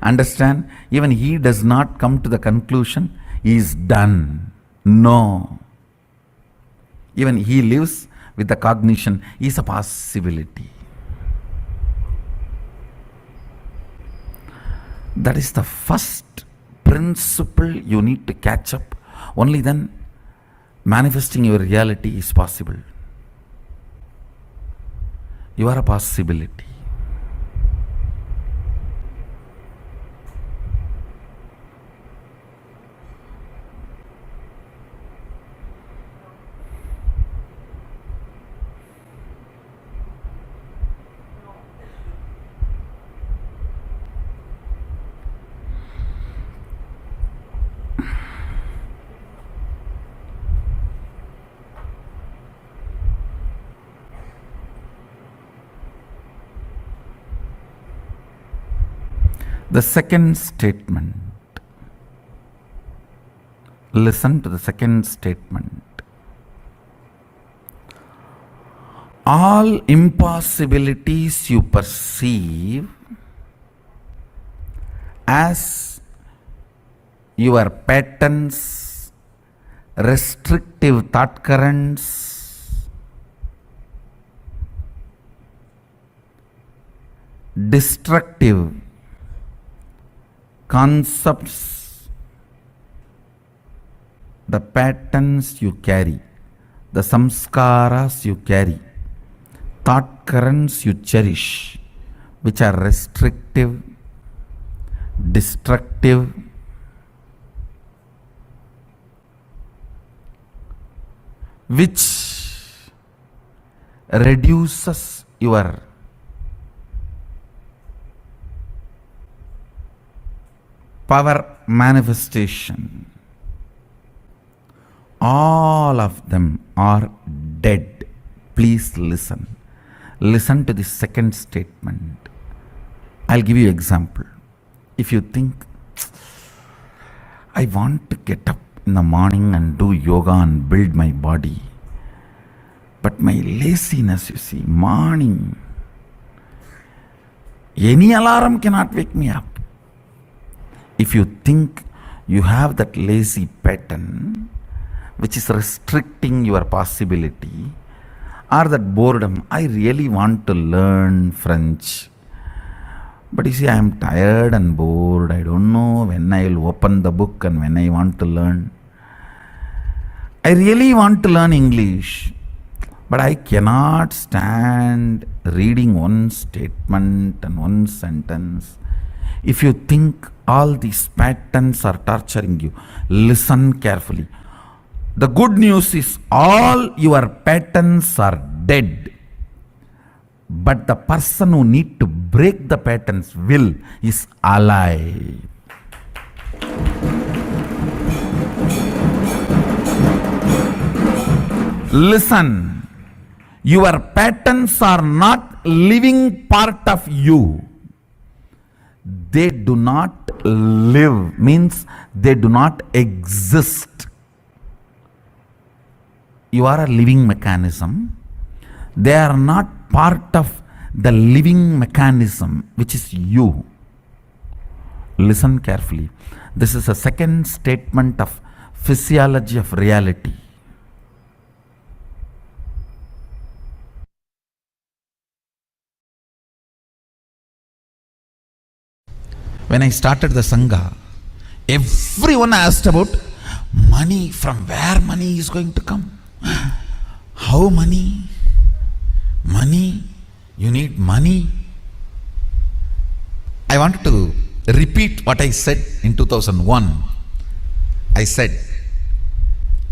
Understand? Even he does not come to the conclusion he is done. No. Even he lives with the cognition he is a possibility. That is the first principle you need to catch up. Only then manifesting your reality is possible. You are a possibility. The second statement. Listen to the second statement. All impossibilities you perceive as your patterns, restrictive thought currents, destructive concepts, the patterns you carry, the samskaras you carry, thought currents you cherish, which are restrictive, destructive, which reduces your power manifestation. All of them are dead. Please listen. Listen to the second statement. I'll give you an example. If you think, I want to get up in the morning and do yoga and build my body, but my laziness, you see, morning, any alarm cannot wake me up. If you think you have that lazy pattern, which is restricting your possibility, or that boredom, I really want to learn French, but you see, I am tired and bored, I don't know when I will open the book and when I want to learn. I really want to learn English, but I cannot stand reading one statement and one sentence. If you think all these patterns are torturing you, listen carefully. The good news is all your patterns are dead. But the person who needs to break the patterns will is alive. Listen, your patterns are not living part of you. They do not live, means they do not exist. You are a living mechanism. They are not part of the living mechanism, which is you. Listen carefully. This is a second statement of physiology of reality. When I started the Sangha, everyone asked about money, from where money is going to come. How money? Money? You need money? I wanted to repeat what I said in 2001. I said,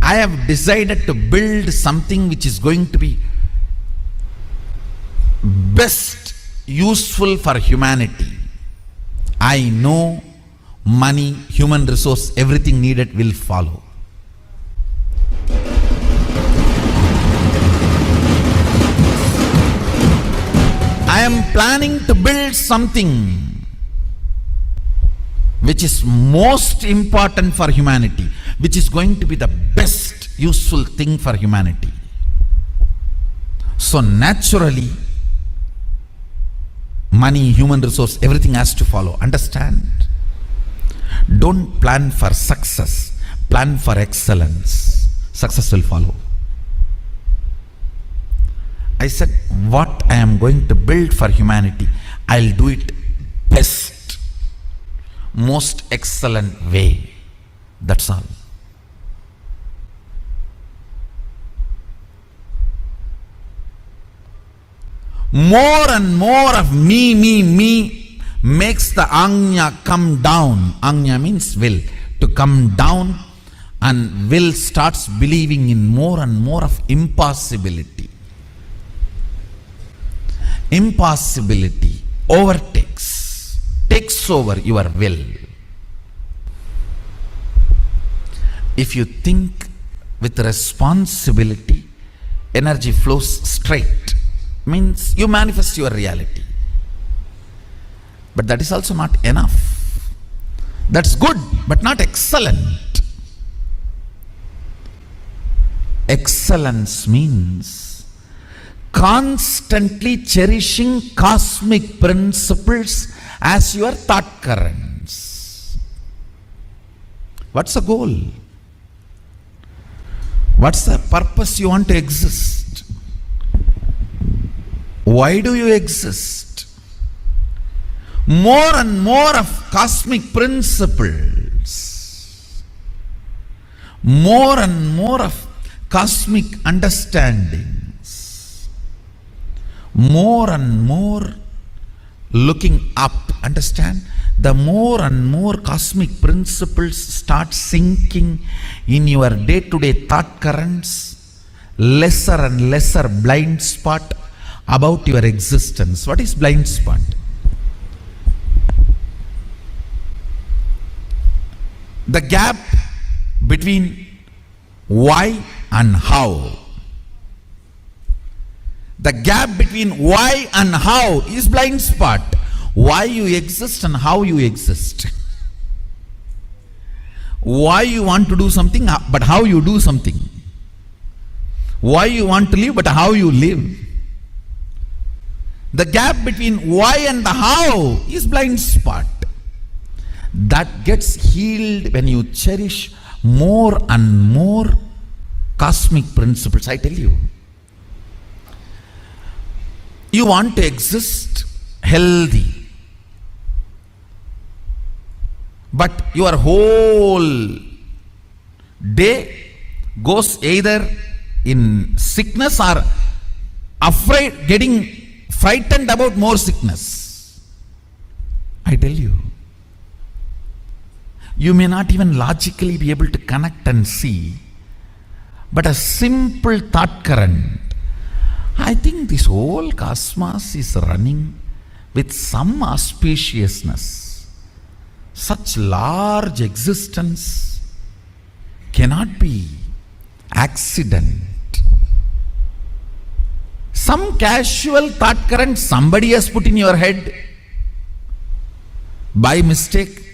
I have decided to build something which is going to be best useful for humanity. I know money, human resource, everything needed will follow. I am planning to build something which is most important for humanity, which is going to be the best useful thing for humanity. So naturally, money, human resource, everything has to follow. Understand? Don't plan for success, plan for excellence. Success will follow. I said, what I am going to build for humanity, I'll do it best, most excellent way. That's all. More and more of me makes the Anya come down. Anya means will, to come down, and will starts believing in more and more of impossibility. Impossibility takes over your will. If you think with responsibility, energy flows straight. Means you manifest your reality. But that is also not enough. That's good, but not excellent. Excellence means constantly cherishing cosmic principles as your thought currents. What's the goal? What's the purpose you want to exist? Why do you exist? More and more of cosmic principles. More and more of cosmic understandings. More and more looking up. Understand? The more and more cosmic principles start sinking in your day-to-day thought currents, lesser and lesser blind spot about your existence. What is blind spot? The gap between why and how. The gap between why and how is blind spot. Why you exist and how you exist. Why you want to do something, but how you do something. Why you want to live, but how you live. The gap between why and the how is blind spot. That gets healed when you cherish more and more cosmic principles. I tell you, you want to exist healthy, but your whole day goes either in sickness or afraid, getting frightened about more sickness. I tell you, you may not even logically be able to connect and see, but a simple thought current. I think this whole cosmos is running with some auspiciousness. Such large existence cannot be accident. Some casual thought current somebody has put in your head by mistake.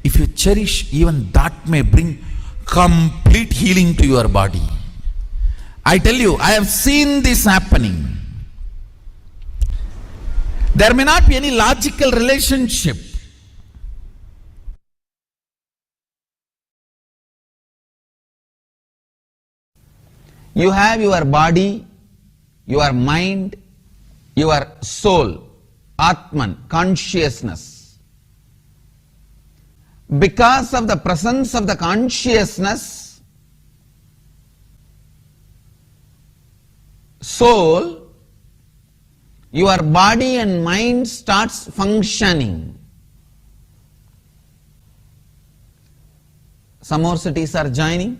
If you cherish, even that may bring complete healing to your body. I tell you, I have seen this happening. There may not be any logical relationship. You have your body, your mind, your soul, Atman, consciousness. Because of the presence of the consciousness, soul, your body and mind starts functioning. Some more cities are joining.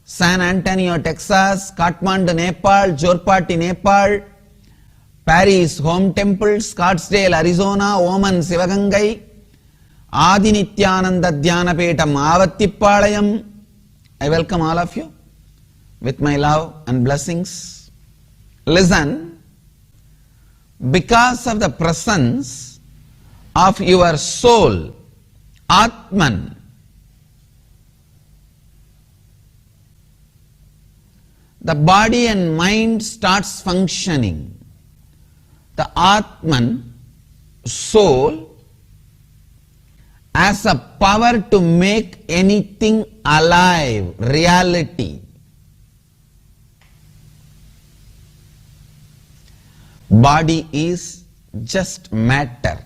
San Antonio, Texas, Kathmandu, Nepal, Jorpati, Nepal, Paris, Home Temple, Scottsdale, Arizona, Oman, Sivagangai, Adi Nithyananda Dhyanapetham, Avattipalayam. I welcome all of you with my love and blessings. Listen, because of the presence of your soul, Atman, the body and mind starts functioning. The Atman, soul, has a power to make anything alive, reality. Body is just matter.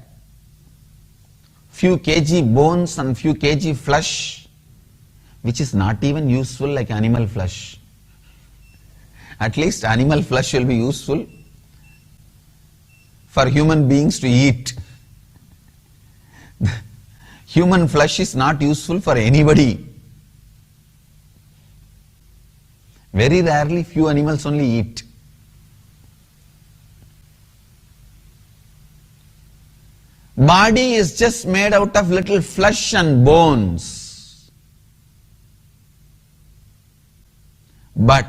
Few kg bones and few kg flesh, which is not even useful like animal flesh. At least animal flesh will be useful for human beings to eat. Human flesh is not useful for anybody. Very rarely, few animals only eat. Body is just made out of little flesh and bones. But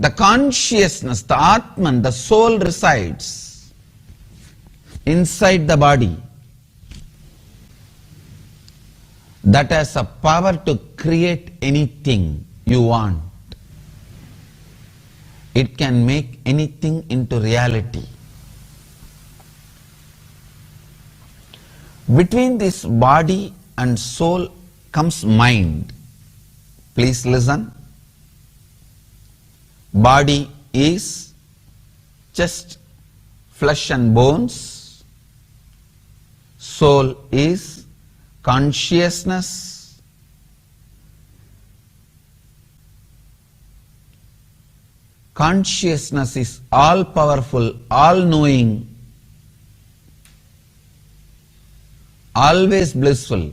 the consciousness, the Atman, the soul resides inside the body. That has a power to create anything you want. It can make anything into reality. Between this body and soul comes mind. Please listen. Body is just flesh and bones. Soul is consciousness. Consciousness is all powerful, all knowing, always blissful.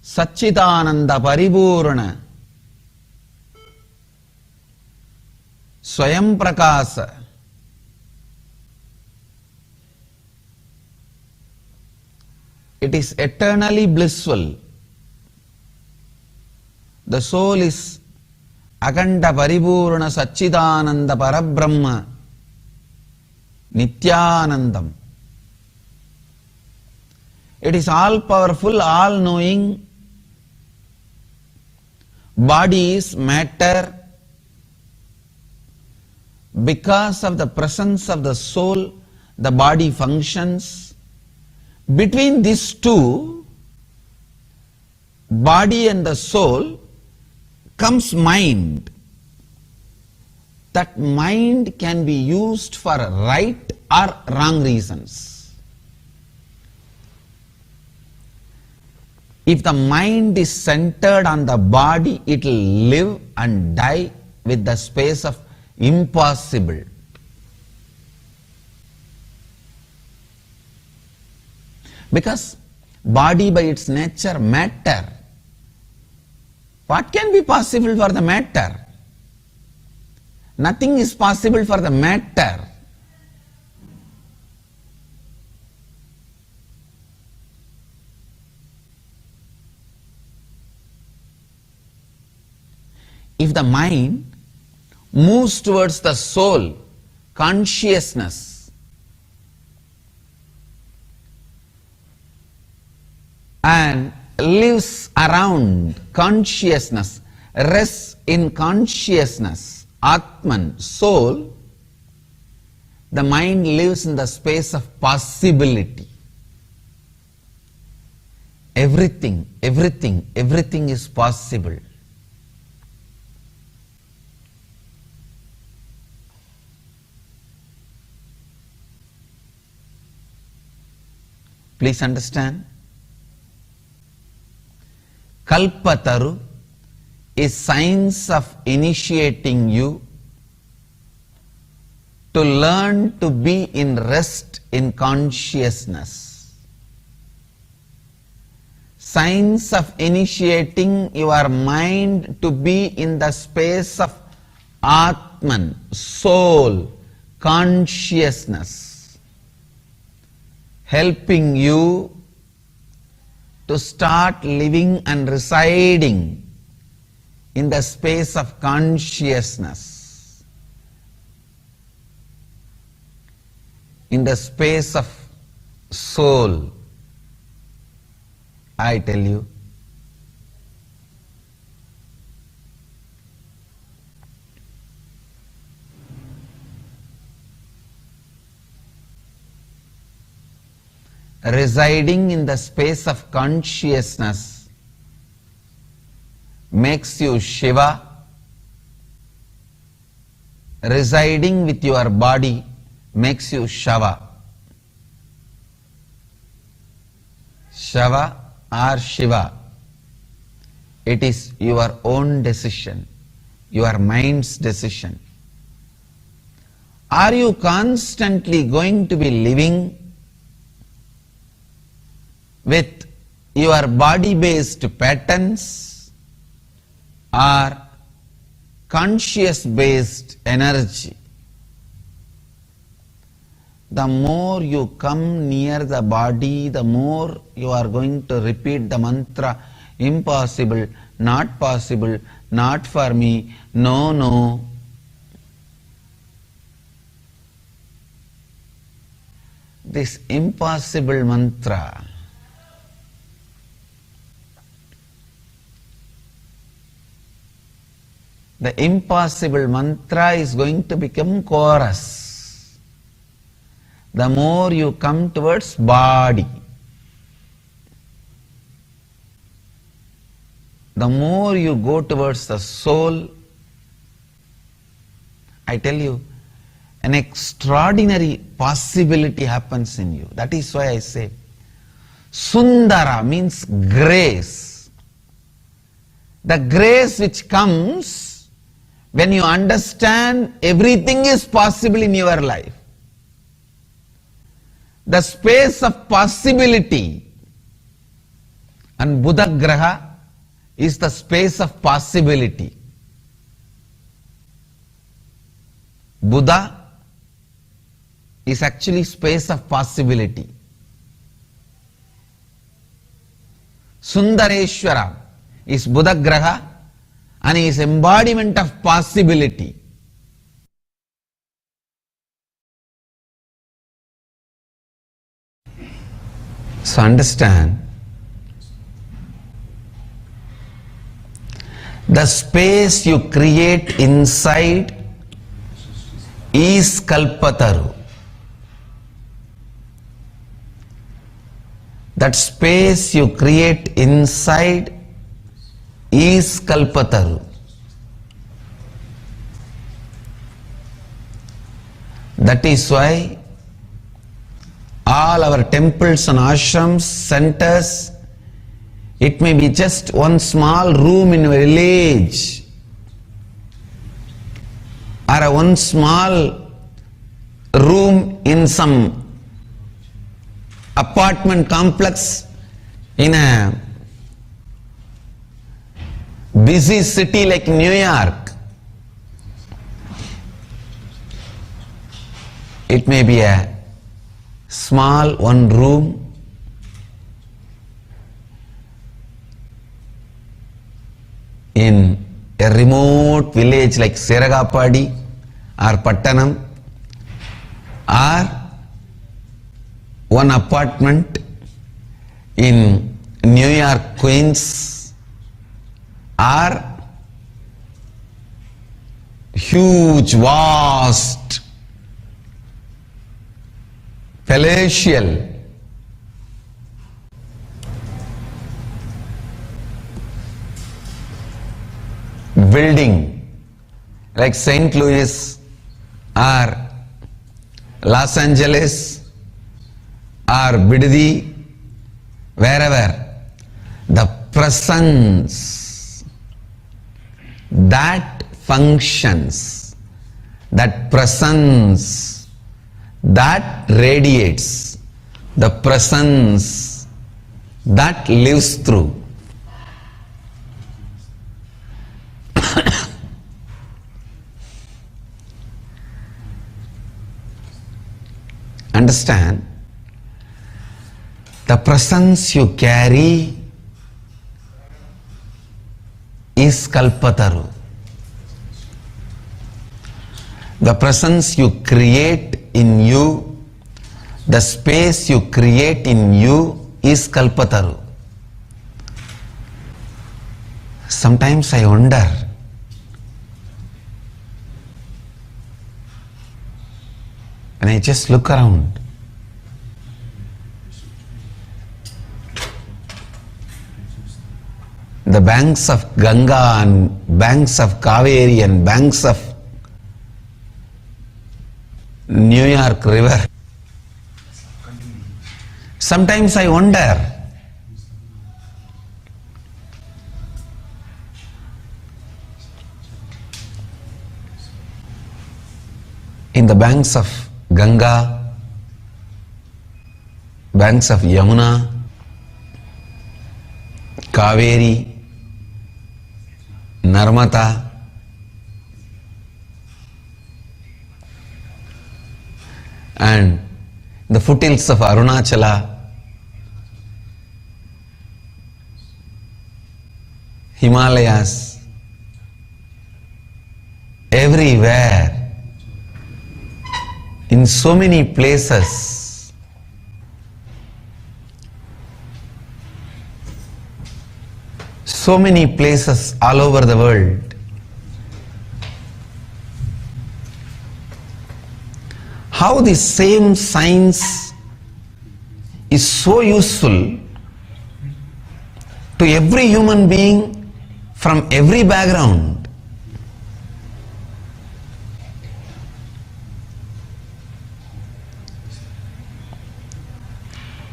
Satchidananda Paripurana. Swayam Prakasa. It is eternally blissful. The soul is Akanda Paripurana Satchidananda Parabrahma Nithyanandam. It is all powerful, all knowing. Body is matter. Because of the presence of the soul, the body functions. Between these two, body and the soul, comes mind. That mind can be used for right or wrong reasons. If the mind is centered on the body, it will live and die with the space of impossible. Because body by its nature matter. What can be possible for the matter? Nothing is possible for the matter. If the mind moves towards the soul, consciousness, and lives around consciousness, rests in consciousness, Atman, soul, the mind lives in the space of possibility. Everything is possible. Please understand. Kalpataru is science of initiating you to learn to be in rest in consciousness. Science of initiating your mind to be in the space of Atman, soul, consciousness, helping you to start living and residing in the space of consciousness, in the space of soul. I tell you, residing in the space of consciousness makes you Shiva. Residing with your body makes you Shava. Shava or Shiva. It is your own decision, your mind's decision. Are you constantly going to be living with your body-based patterns or conscious-based energy? The more you come near the body, the more you are going to repeat the mantra, impossible, not possible, not for me, no, no. this impossible mantra. The impossible mantra is going to become chorus. The more you come towards body, the more you go towards the soul, I tell you, an extraordinary possibility happens in you. That is why I say, Sundara means grace. The grace which comes when you understand everything is possible in your life. The space of possibility, and Buddha Graha is the space of possibility. Buddha is actually space of possibility. Sundareshwara is Buddha Graha and is embodiment of possibility. So understand, the space you create inside is Kalpataru. That space you create inside is Kalpataru. That is why all our temples and ashrams, centers, it may be just one small room in a village or a one small room in some apartment complex in a busy city like New York. It may be a small one room in a remote village like Seragapadi or Pattanam, or one apartment in New York, Queens, or huge, vast, palatial building like St. Louis or Los Angeles or Bidadi, wherever, the presence that functions, that presence that radiates, the presence that lives through. Understand, the presence you carry is Kalpataru. The presence you create in you, the space you create in you is Kalpataru. Sometimes I wonder, when I just look around, the banks of Ganga and banks of Kaveri and banks of New York River. Sometimes I wonder, in the banks of Ganga, banks of Yamuna, Kaveri, Narmada, and the foothills of Arunachala, Himalayas, everywhere, in so many places, so many places all over the world. How this same science is so useful to every human being from every background.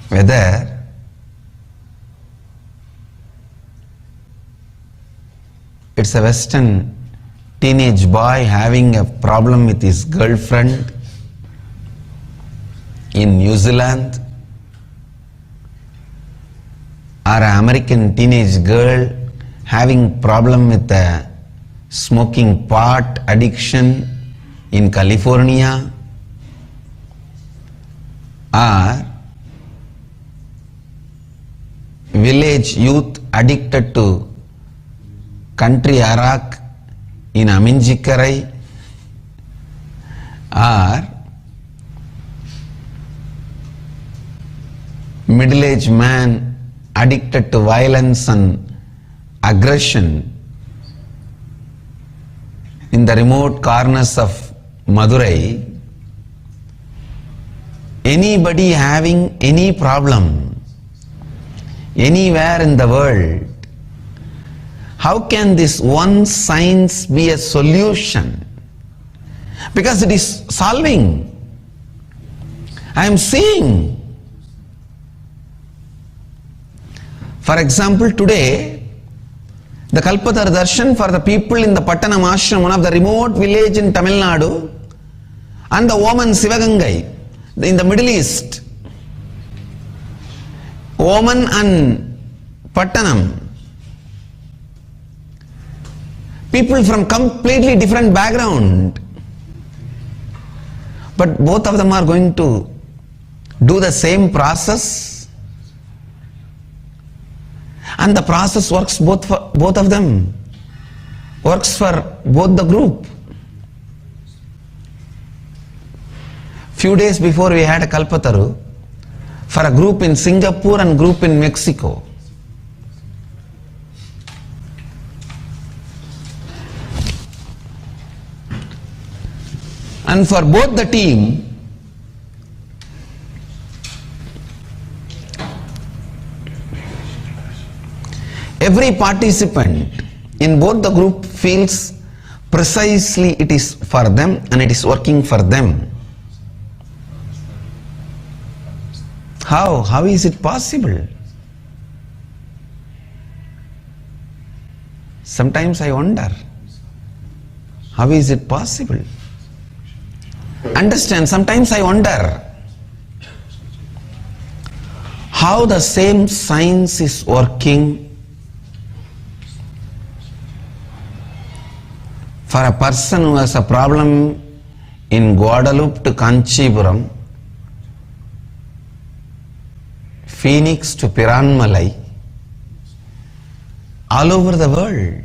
Whether it's a Western teenage boy having a problem with his girlfriend in New Zealand, or an American teenage girl having problem with the smoking pot addiction in California, or village youth addicted to country arak in Aminjikarai, or middle-aged man addicted to violence and aggression in the remote corners of Madurai, anybody having any problem anywhere in the world, how can this one science be a solution? Because it is solving. I am seeing. For example, today, the Kalpataru darshan for the people in the Paramashivoham, one of the remote village in Tamil Nadu, and the woman Sivagangai in the Middle East, Oman and Pattanam, people from completely different background, but both of them are going to do the same process, and the process works both for both of them, works for both the group. Few days before we had a Kalpataru for a group in Singapore and group in Mexico. And for both the team, every participant in both the group feels precisely it is for them and it is working for them. How? How is it possible? Sometimes I wonder, how is it possible? Understand, sometimes I wonder how the same science is working for a person who has a problem in Guadalupe to Kanchipuram, Phoenix to Piranmalai, all over the world.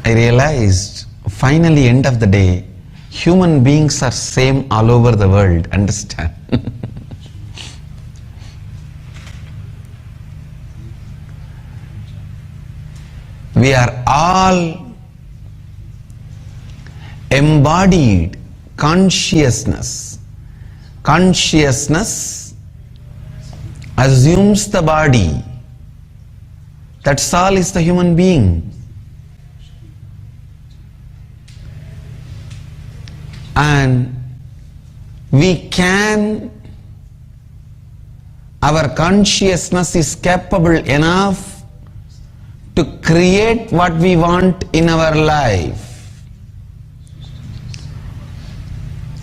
I realized, finally, end of the day, human beings are same all over the world, understand? We are all embodied consciousness. Consciousness assumes the body. That's all is the human being. And we can, our consciousness is capable enough to create what we want in our life.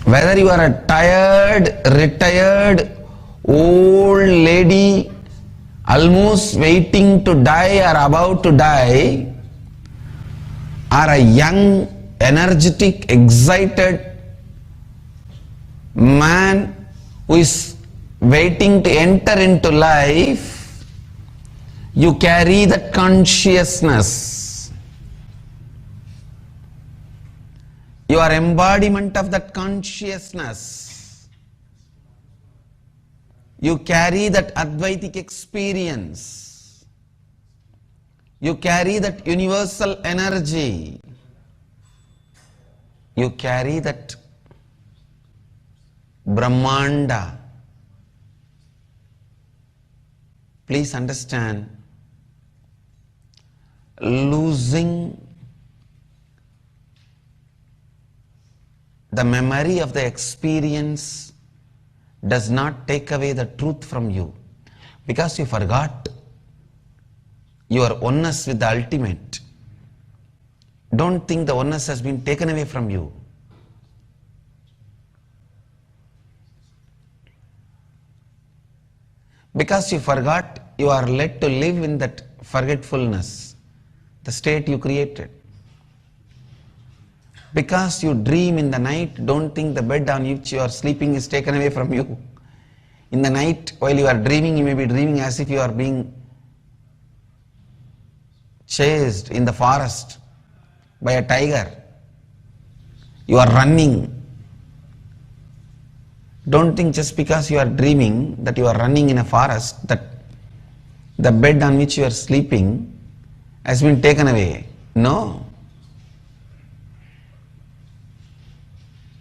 Whether you are a tired, retired, old lady, almost waiting to die or about to die, or a young, energetic, excited man who is waiting to enter into life, you carry that consciousness. You are embodiment of that consciousness. You carry that Advaitic experience. You carry that universal energy. You carry that Brahmanda. Please understand, losing the memory of the experience does not take away the truth from you, because you forgot your oneness with the ultimate. Don't think the oneness has been taken away from you. Because you forgot, you are led to live in that forgetfulness, the state you created. Because you dream in the night, don't think the bed on which you are sleeping is taken away from you. In the night, while you are dreaming, you may be dreaming as if you are being chased in the forest by a tiger. You are running. Don't think just because you are dreaming that you are running in a forest, that the bed on which you are sleeping has been taken away. No.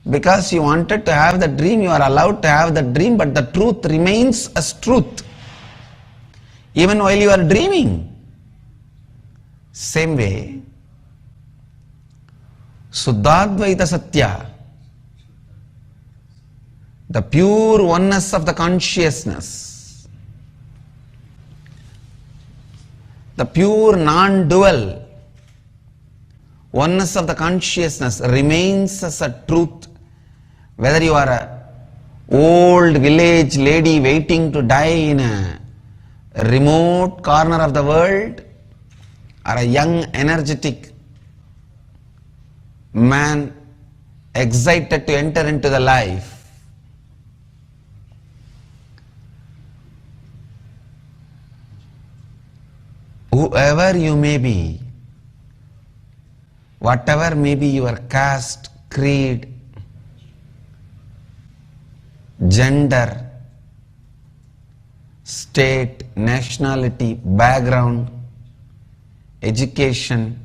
Because you wanted to have the dream, you are allowed to have the dream, but the truth remains as truth, even while you are dreaming. Same way, Suddhadvaita Satya, the pure oneness of the consciousness, the pure non-dual oneness of the consciousness remains as a truth, whether you are a old village lady waiting to die in a remote corner of the world, or a young energetic man excited to enter into the life. Whoever you may be, whatever may be your caste, creed, gender, state, nationality, background, education,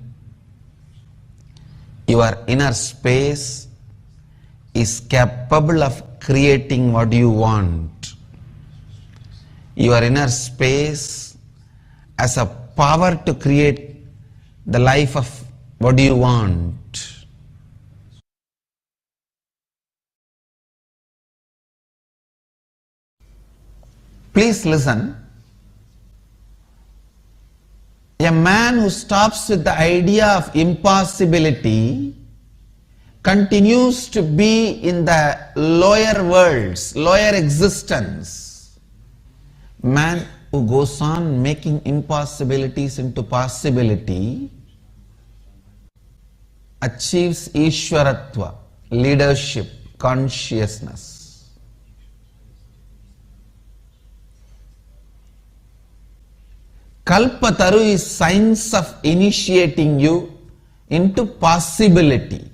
your inner space is capable of creating what you want. Your inner space has a power to create the life of what you want. Please listen. A man who stops with the idea of impossibility continues to be in the lower worlds, lower existence. Man who goes on making impossibilities into possibility achieves Ishwaratva, leadership, consciousness. Kalpataru is science of initiating you into possibility.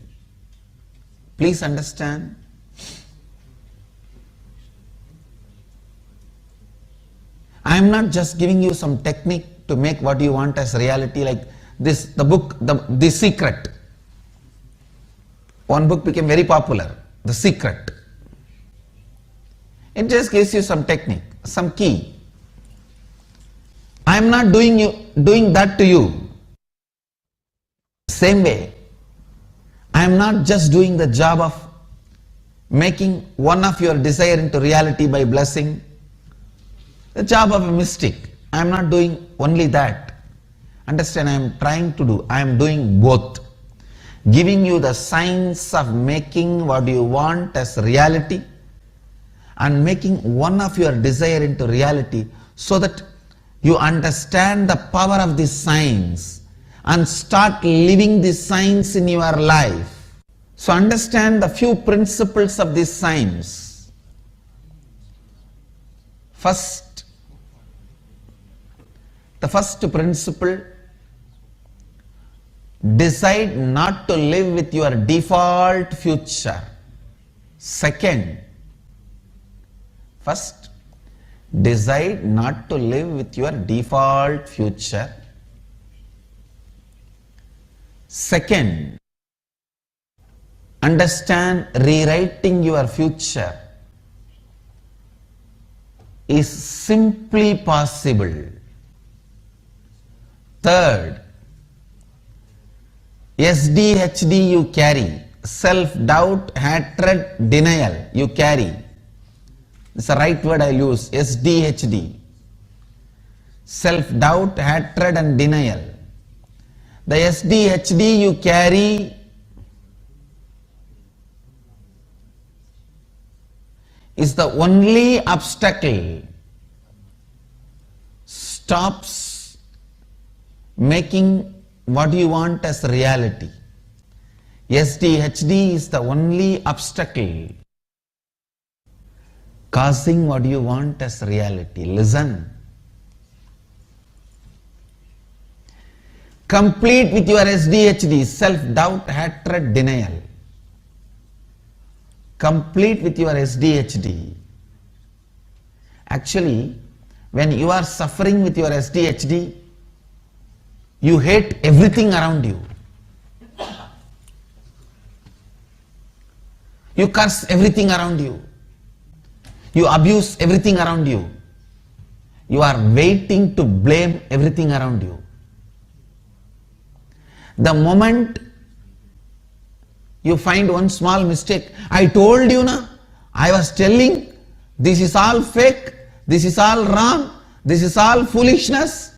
Please understand. I am not just giving you some technique to make what you want as reality, like this, the book, The Secret. One book became very popular, The Secret. It just gives you some technique, some key. I am not doing that to you. Same way, I am not just doing the job of making one of your desire into reality by blessing. The job of a mystic. I am not doing only that. Understand, I am trying to do, I am doing both. Giving you the science of making what you want as reality and making one of your desire into reality, so that you understand the power of this science and start living this science in your life. So understand the few principles of this science. First, the first principle, decide not to live with your default future. Second, first, Decide not to live with your default future. Second, understand rewriting your future is simply possible. Third, SDHD you carry, self-doubt, hatred, denial you carry. It's the right word I use, SDHD. Self-doubt, hatred and denial. The SDHD you carry is the only obstacle stops making what you want as reality. SDHD is the only obstacle causing what you want as reality. Listen. Complete with your SDHD, self-doubt, hatred, denial. Complete with your SDHD. Actually, when you are suffering with your SDHD, you hate everything around you. You curse everything around you. You abuse everything around you. You are waiting to blame everything around you. The moment you find one small mistake, I told you na, I was telling, this is all fake, this is all wrong, this is all foolishness.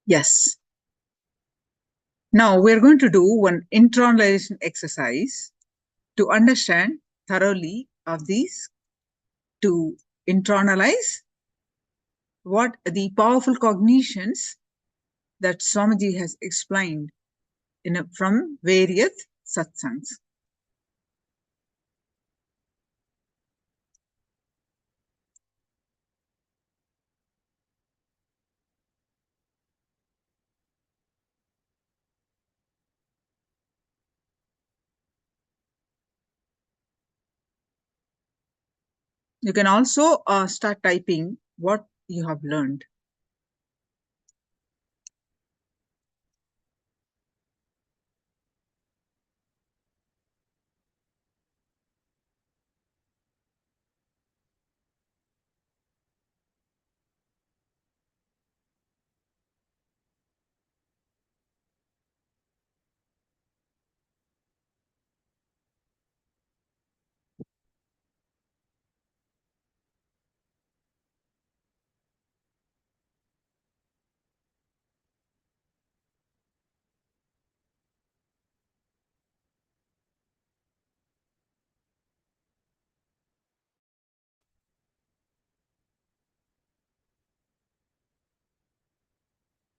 Yes. Now we're going to do one internalization exercise to understand thoroughly of these, to internalize what the powerful cognitions that Swamiji has explained from various satsangs. You can also start typing what you have learned.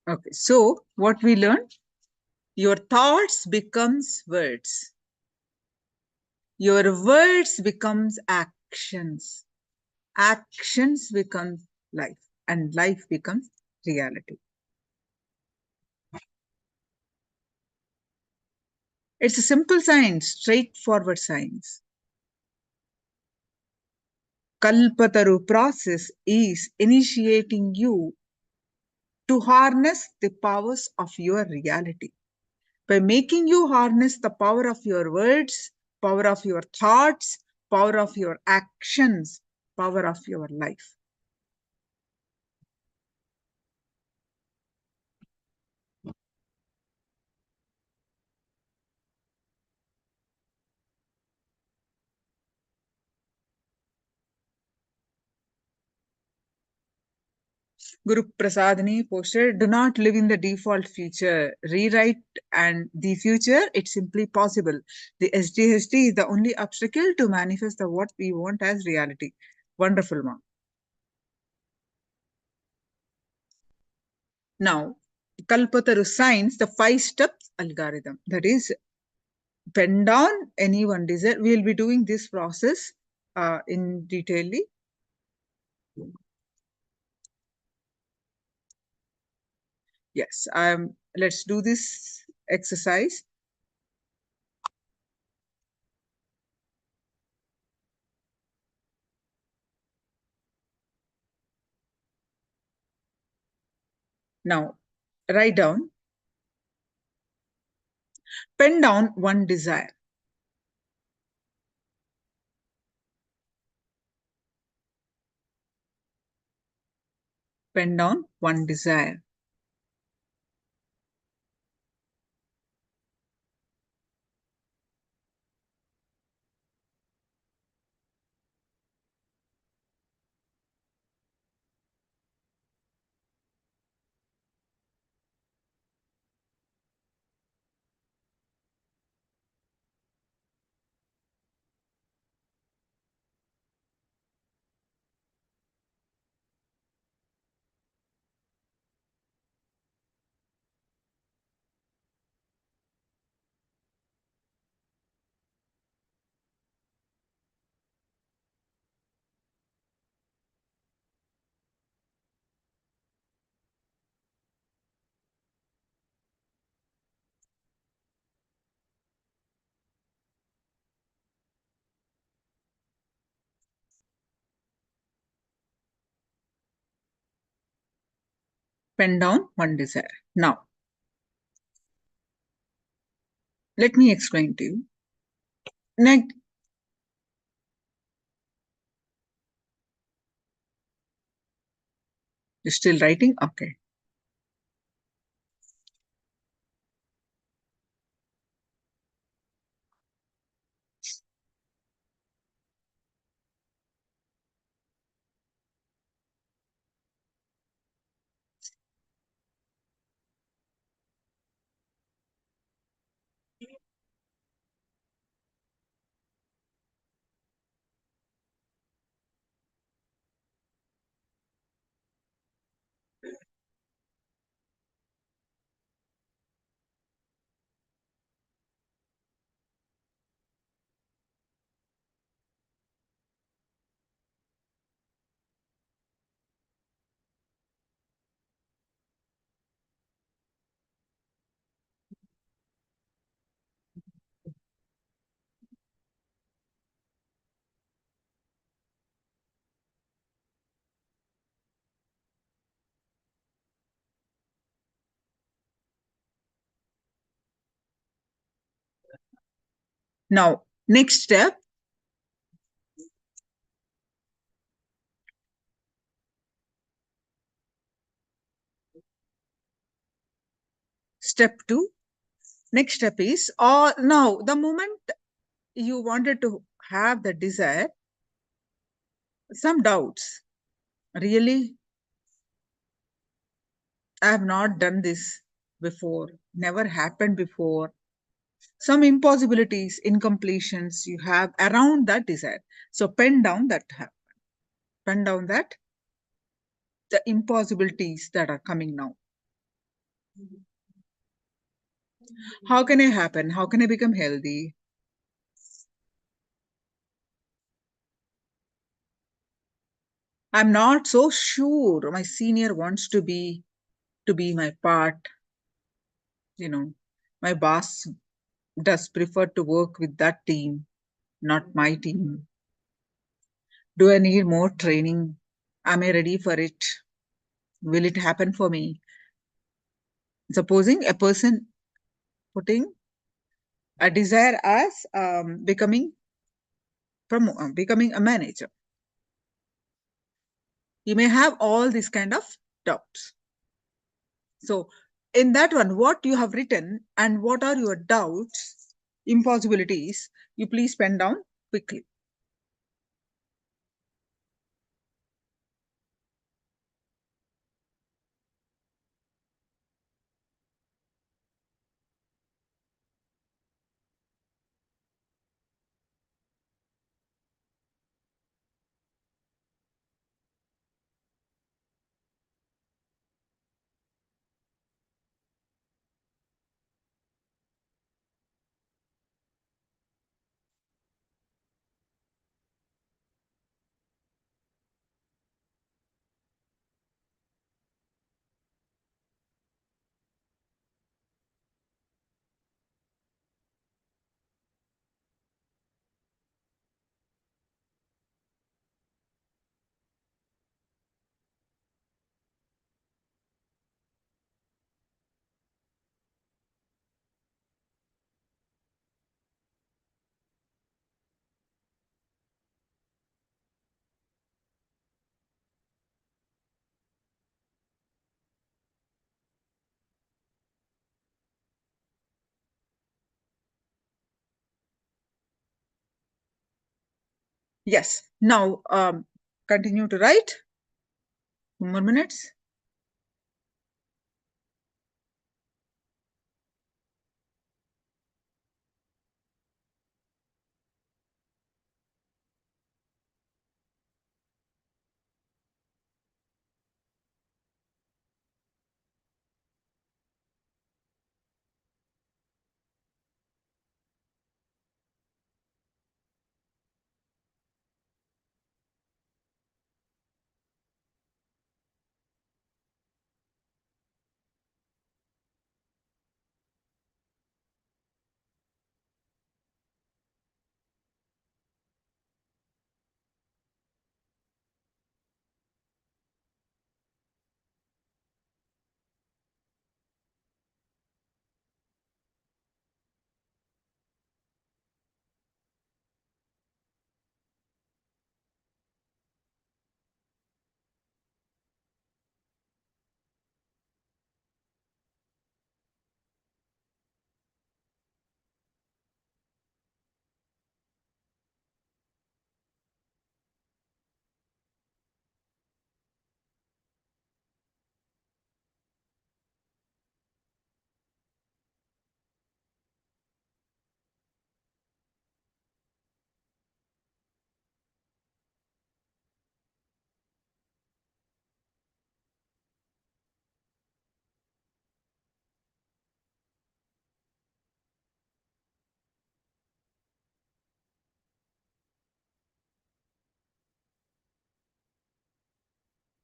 Okay, so what we learned? Your thoughts becomes words. Your words becomes actions. Actions become life, and life becomes reality. It's a simple science, straightforward science. Kalpataru process is initiating you to harness the powers of your reality. By making you harness the power of your words, power of your thoughts, power of your actions, power of your life. Guru Prasadani posted, do not live in the default future, rewrite and the future, it's simply possible. The SDHD is the only obstacle to manifest the what we want as reality. Wonderful, ma'am. Now, Kalpataru signs the 5-step algorithm. That is, pen down any one desire. We will be doing this process in detail. Yes, let's do this exercise. Now, write down, pen down one desire. Pen down one desire. Pen down one desire. Now, let me explain to you. Next, you're still writing? Okay. Now, next step. Step 2. Next step is, now the moment you wanted to have the desire, some doubts. Really, I have not done this before, never happened before. Some impossibilities, incompletions you have around that desire. So pen down that, pen down that, the impossibilities that are coming now. How can it happen? How can I become healthy? I'm not so sure my senior wants to be my part. My boss does prefer to work with that team, not my team. Do I need more training? Am I ready for it? Will it happen for me? Supposing a person putting a desire as becoming a manager. You may have all these kind of doubts. So in that one, what you have written and what are your doubts, impossibilities, you please pen down quickly. Yes. Now, continue to write. 2 more minutes.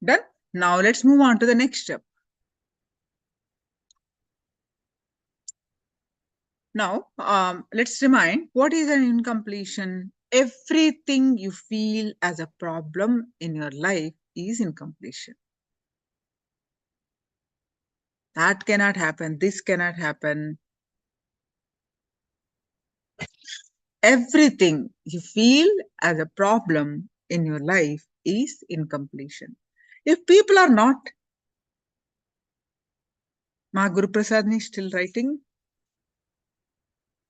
Done. Now let's move on to the next step. Now, let's remind what is an incompletion. Everything you feel as a problem in your life is incompletion. That cannot happen. This cannot happen. Everything you feel as a problem in your life is incompletion. If people are not, Ma Guru Prasad is still writing.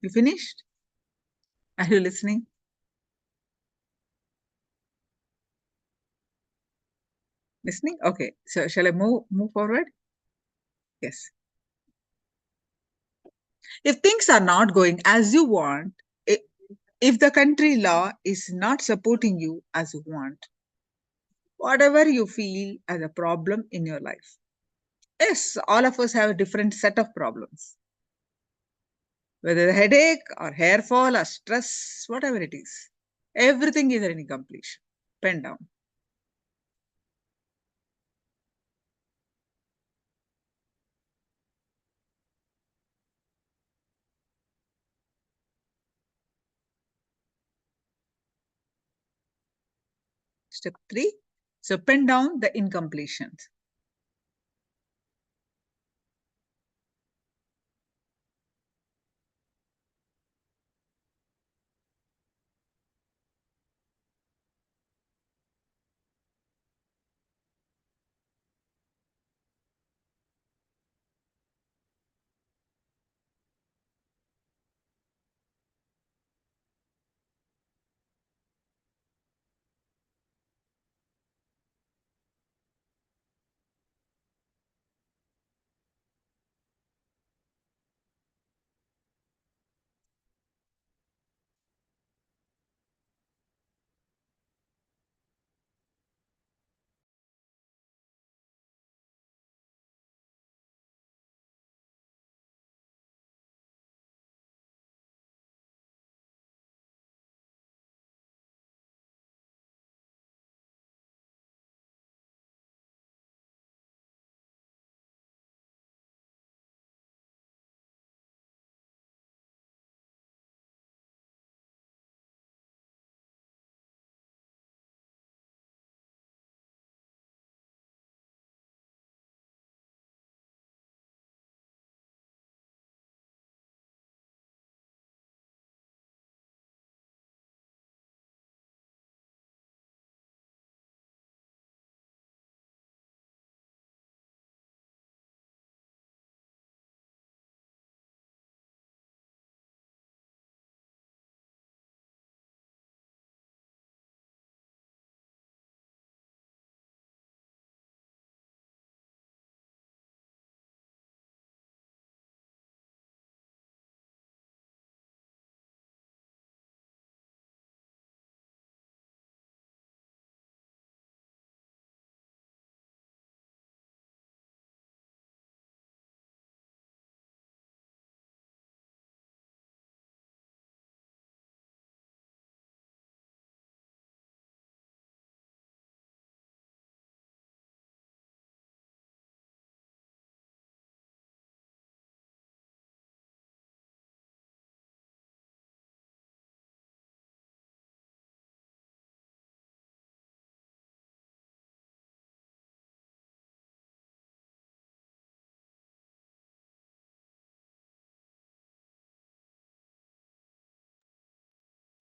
You finished? Are you listening? Listening? Okay. So shall I move forward? Yes. If things are not going as you want, if the country law is not supporting you as you want, whatever you feel as a problem in your life. Yes, all of us have a different set of problems. Whether a headache or hair fall or stress, whatever it is. Everything is an incompletion. Pen down. Step 3. So pen down the incompletions.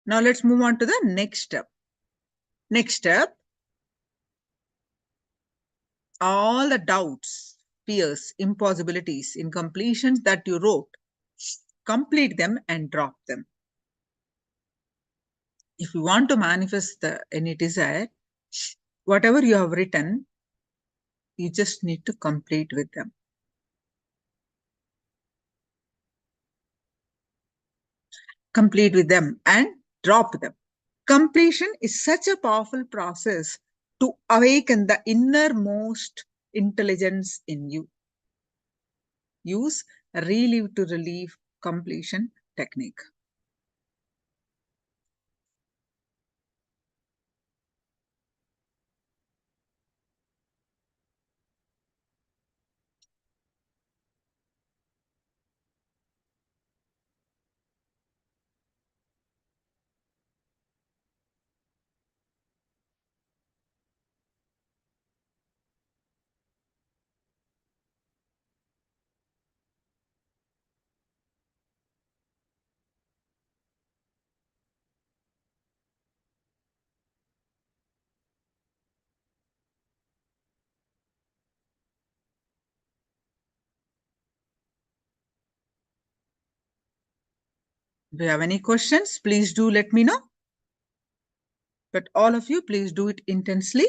Now let's move on to the next step. Next step, all the doubts, fears, impossibilities, incompletions that you wrote, complete them and drop them. If you want to manifest any desire, whatever you have written, you just need to complete with them. Complete with them and drop them. Completion is such a powerful process to awaken the innermost intelligence in you. Use relieve to relieve completion technique. If you have any questions, please do let me know. But all of you, please do it intensely.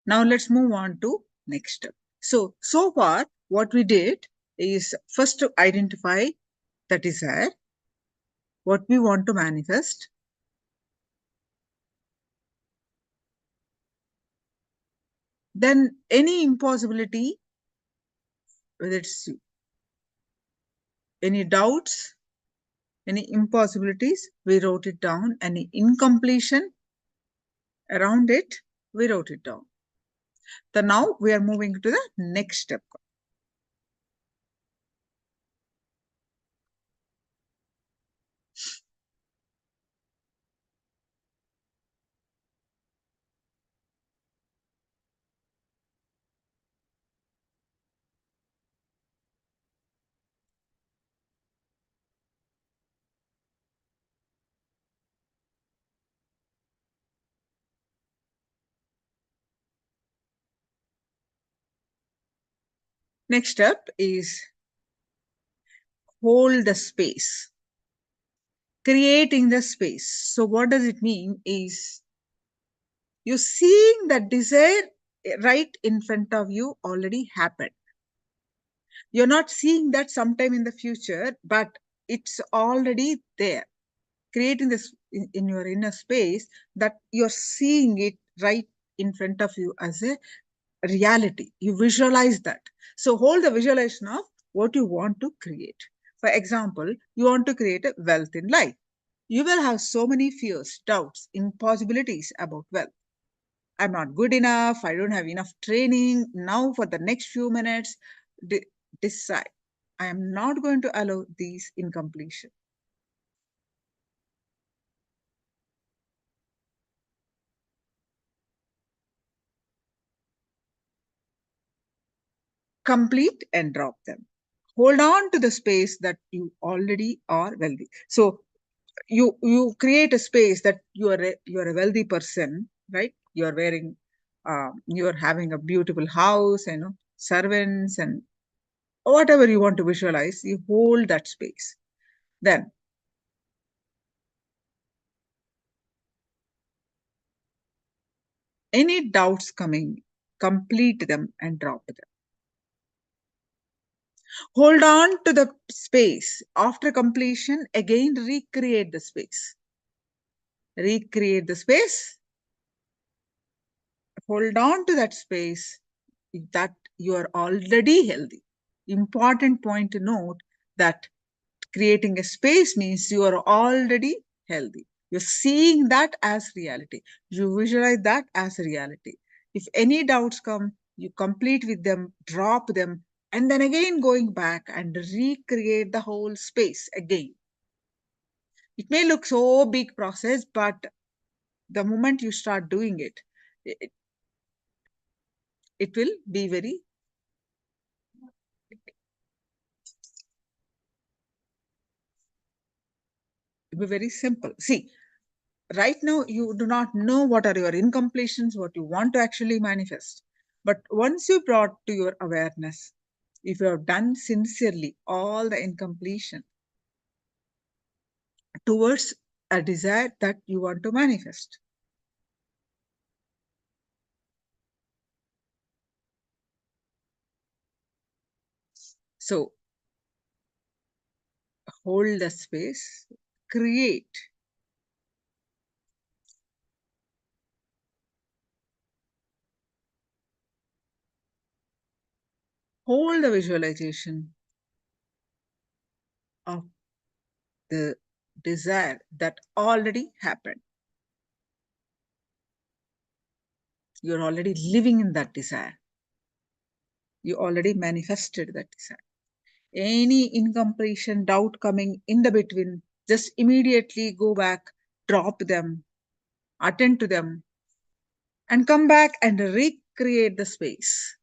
Now let's move on to next step. So far what we did is first to identify the desire, what we want to manifest. Then any impossibility, whether it's any doubts, any impossibilities, we wrote it down. Any incompletion around it, we wrote it down. So now we are moving to the next step. Next step is hold the space, creating the space. So what does it mean is you're seeing that desire right in front of you already happened. You're not seeing that sometime in the future, but it's already there. Creating this in your inner space that you're seeing it right in front of you as a reality. You visualize that. So hold the visualization of what you want to create. For example, you want to create a wealth in life. You will have so many fears, doubts, impossibilities about wealth. I'm not good enough. I don't have enough training. Now for the next few minutes, decide. I am not going to allow these incompletion. Complete and drop them. Hold on to the space that you already are wealthy. So you create a space that you're a wealthy person, right? You're wearing, you're having a beautiful house, servants and whatever you want to visualize. You hold that space. Then any doubts coming, complete them and drop them. Hold on to the space. After completion, again recreate the space. Recreate the space. Hold on to that space that you are already healthy. Important point to note that creating a space means you are already healthy. You're seeing that as reality. You visualize that as reality. If any doubts come, you complete with them, drop them, and then again going back and recreate the whole space again. It may look so big process, but the moment you start doing it, it will be very simple. See, right now you do not know what are your incompletions, what you want to actually manifest. But once you brought to your awareness, if you have done sincerely all the incompletion towards a desire that you want to manifest. So hold the space, create. Hold the visualization of the desire that already happened. You're already living in that desire. You already manifested that desire. Any incompletion, doubt coming in the between, just immediately go back, drop them, attend to them, and come back and recreate the space.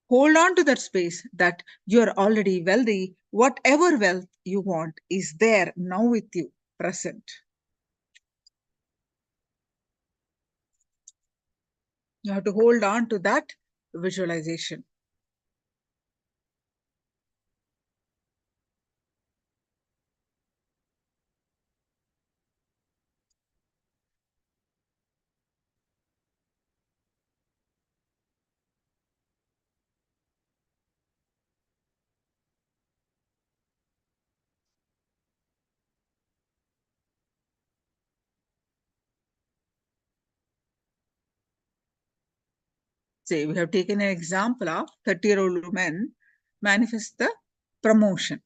Hold on to that space that you're already wealthy. Whatever wealth you want is there now with you, present. You have to hold on to that visualization. say we have taken an example of 30-year-old woman manifest the promotion.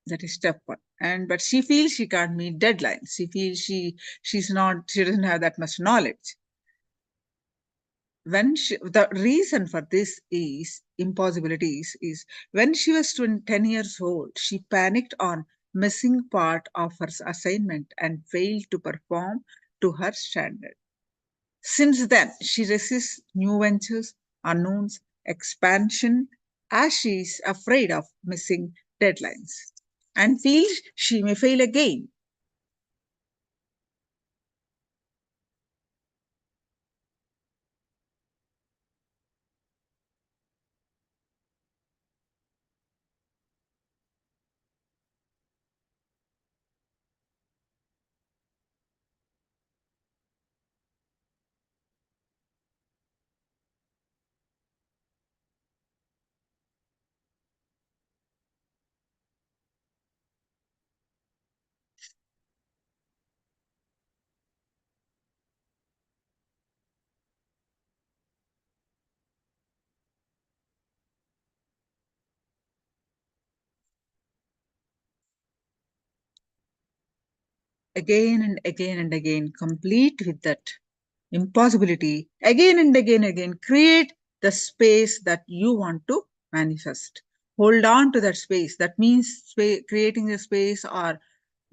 That is step one. But she feels she can't meet deadlines. She feels she doesn't have that much knowledge. The reason for this is impossibilities is when she was 10 years old, she panicked on missing part of her assignment and failed to perform to her standard. Since then, she resists new ventures, unknowns, expansion, as she is afraid of missing deadlines and feels she may fail again. Again and again and again, complete with that impossibility, again and again, create the space that you want to manifest. Hold on to that space. That means creating the space or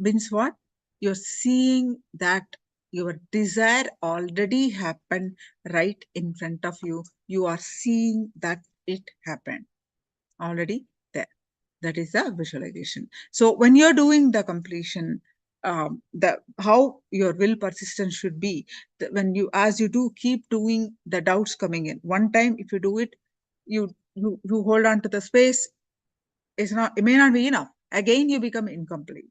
means what? You're seeing that your desire already happened right in front of you. You are seeing that it happened already there. That is the visualization. So when you're doing the completion, how your will persistence should be, when you, as you do, keep doing, the doubts coming in. One time, if you do it, you hold on to the space. It may not be enough. Again, you become incomplete,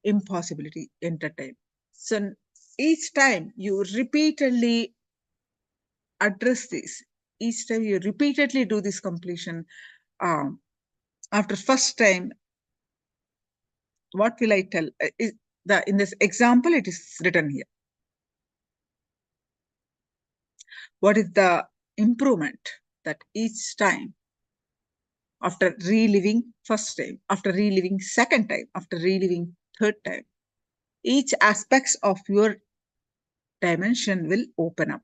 impossibility, entertain. So each time you repeatedly address this, each time you repeatedly do this completion, after first time, what will I tell? In this example, it is written here. What is the improvement that each time, after reliving first time, after reliving second time, after reliving third time, each aspects of your dimension will open up.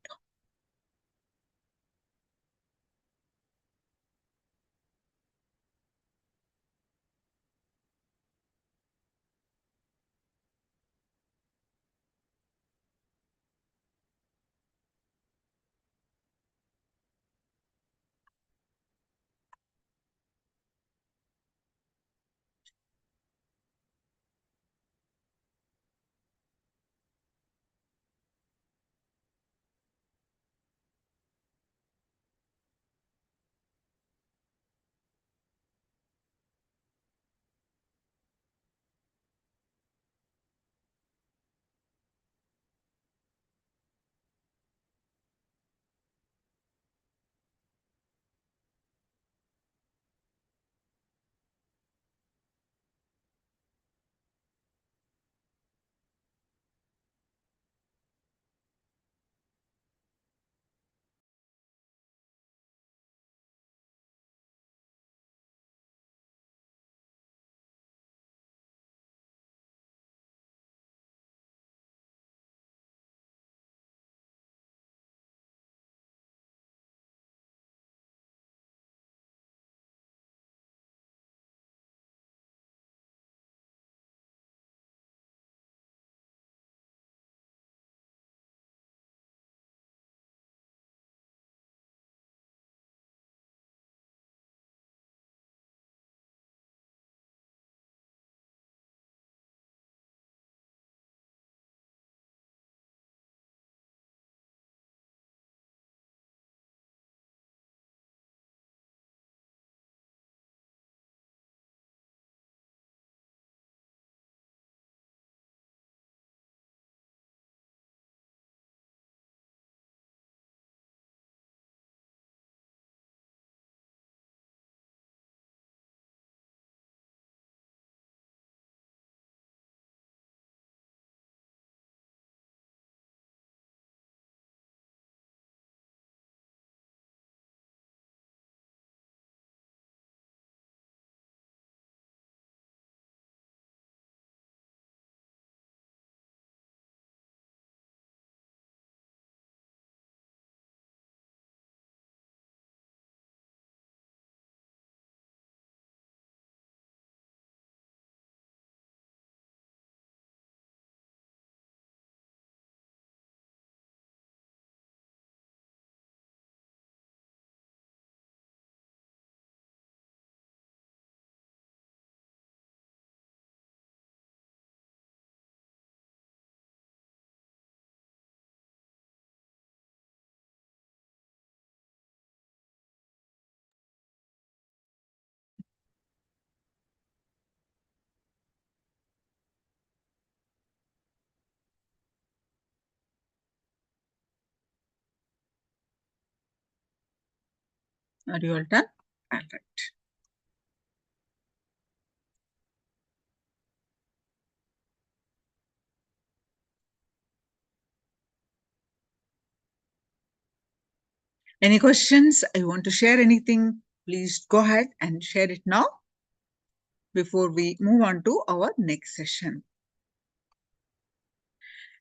Are you all done? All right. Any questions? I want to share anything. Please go ahead and share it now before we move on to our next session.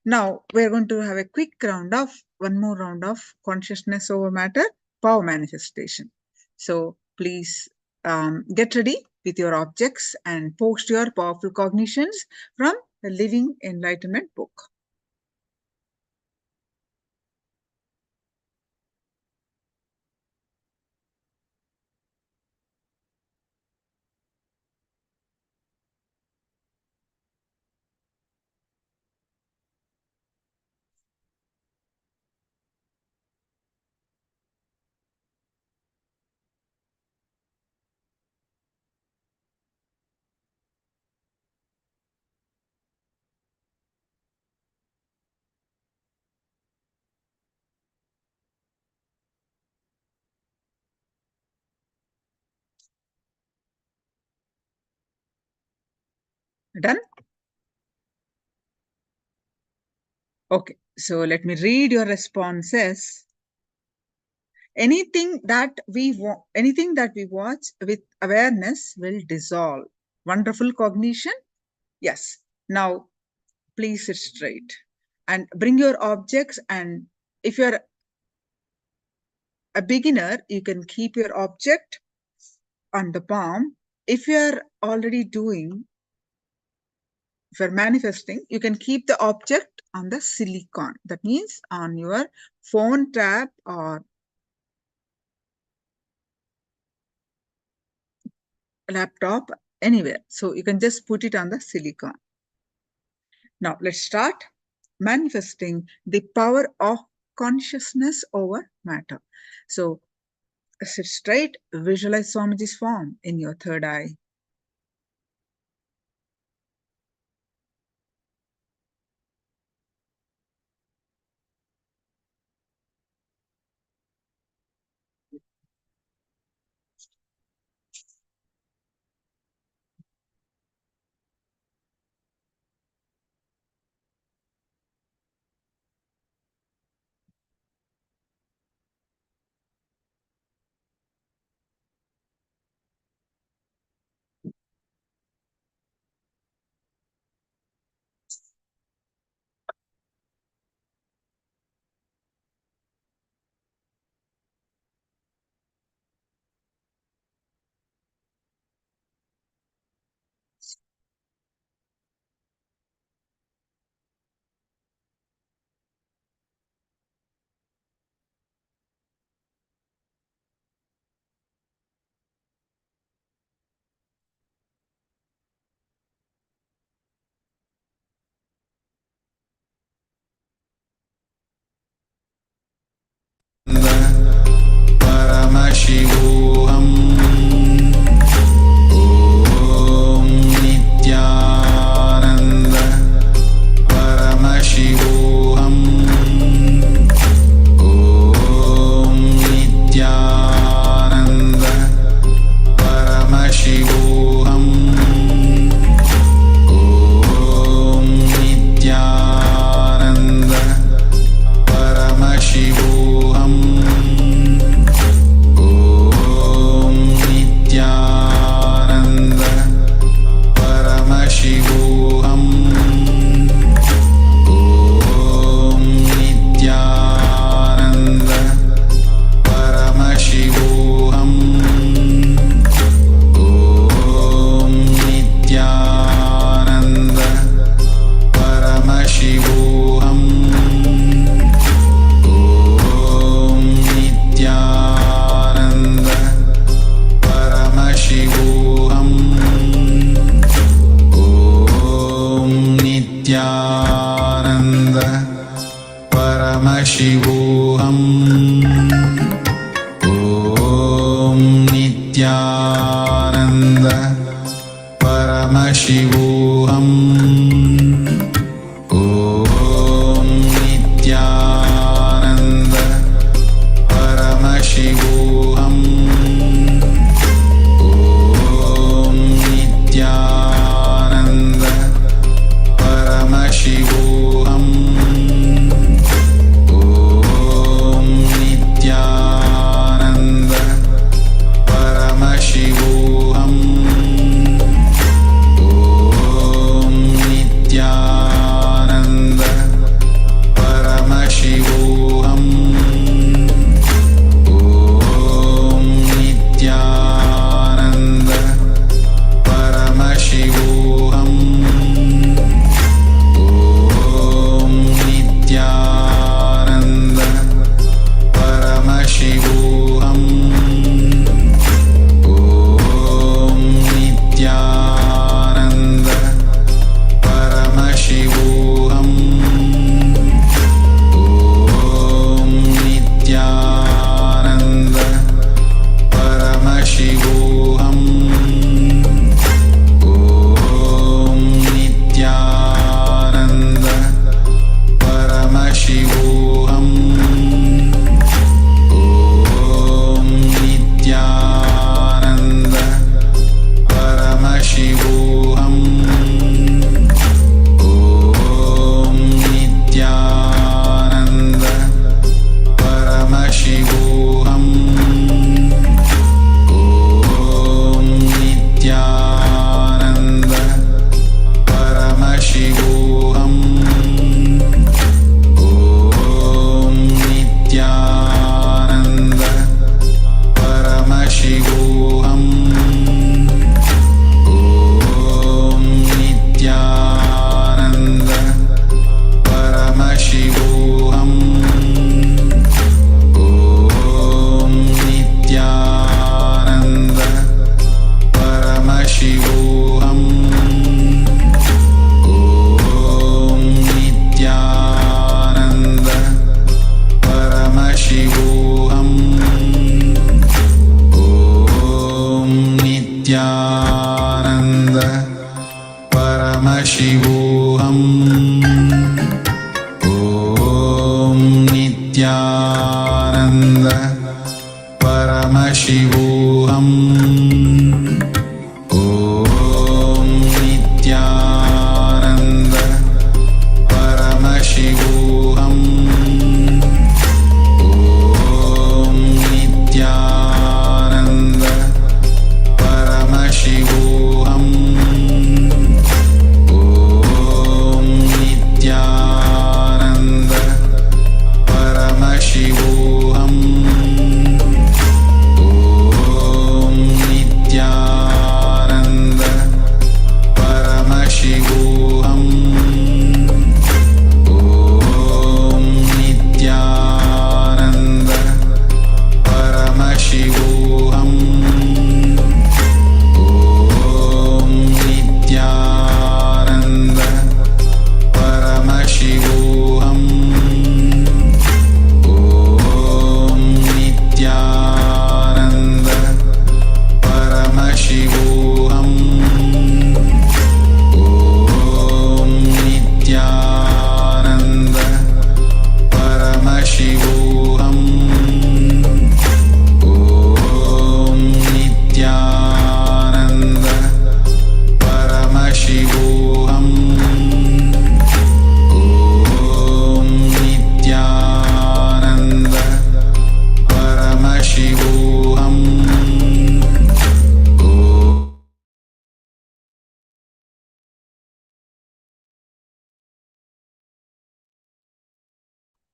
Now, we're going to have a quick one more round of consciousness over matter, power manifestation. So please get ready with your objects and post your powerful cognitions from the Living Enlightenment book. Done? Okay, so let me read your responses. Anything that we watch with awareness will dissolve. Wonderful cognition? Yes. Now, please sit straight and bring your objects. And if you're a beginner, you can keep your object on the palm. If you're already if you're manifesting, you can keep the object on the silicon. That means on your phone tab or laptop, anywhere. So you can just put it on the silicon. Now let's start manifesting the power of consciousness over matter. So sit straight, visualize Swamiji's form in your third eye. Paramashivoham Om Nithyananda Paramashivoham Om Nithyananda Paramashivoham Om Nithyananda Paramashivoham Paramashivoham Om Nithyananda Paramashivoham Om Nithyananda Paramashivoham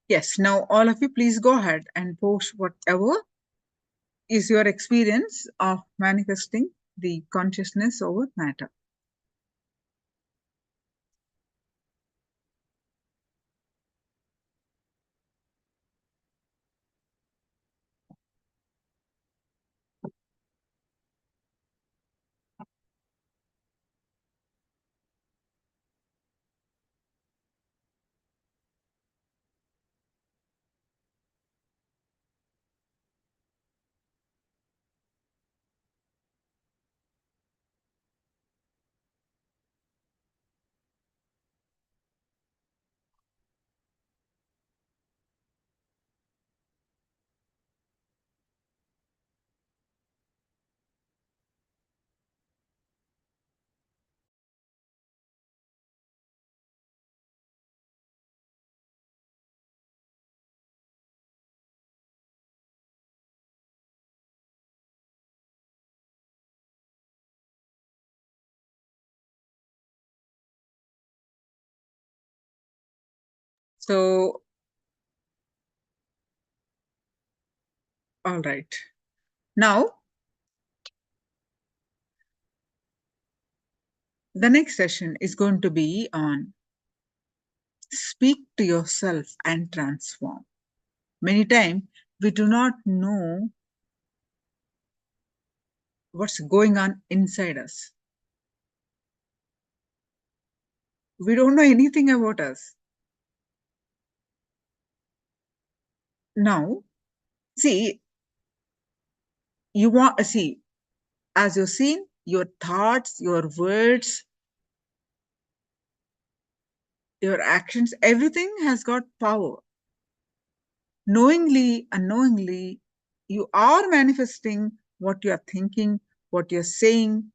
Yes, now all of you please go ahead and post whatever is your experience of manifesting the consciousness over matter. So, all right. Now, the next session is going to be on speak to yourself and transform. Many times we do not know what's going on inside us. We don't know anything about us. Now, see, as you've seen, your thoughts, your words, your actions, everything has got power. Knowingly, unknowingly, you are manifesting what you are thinking, what you're saying.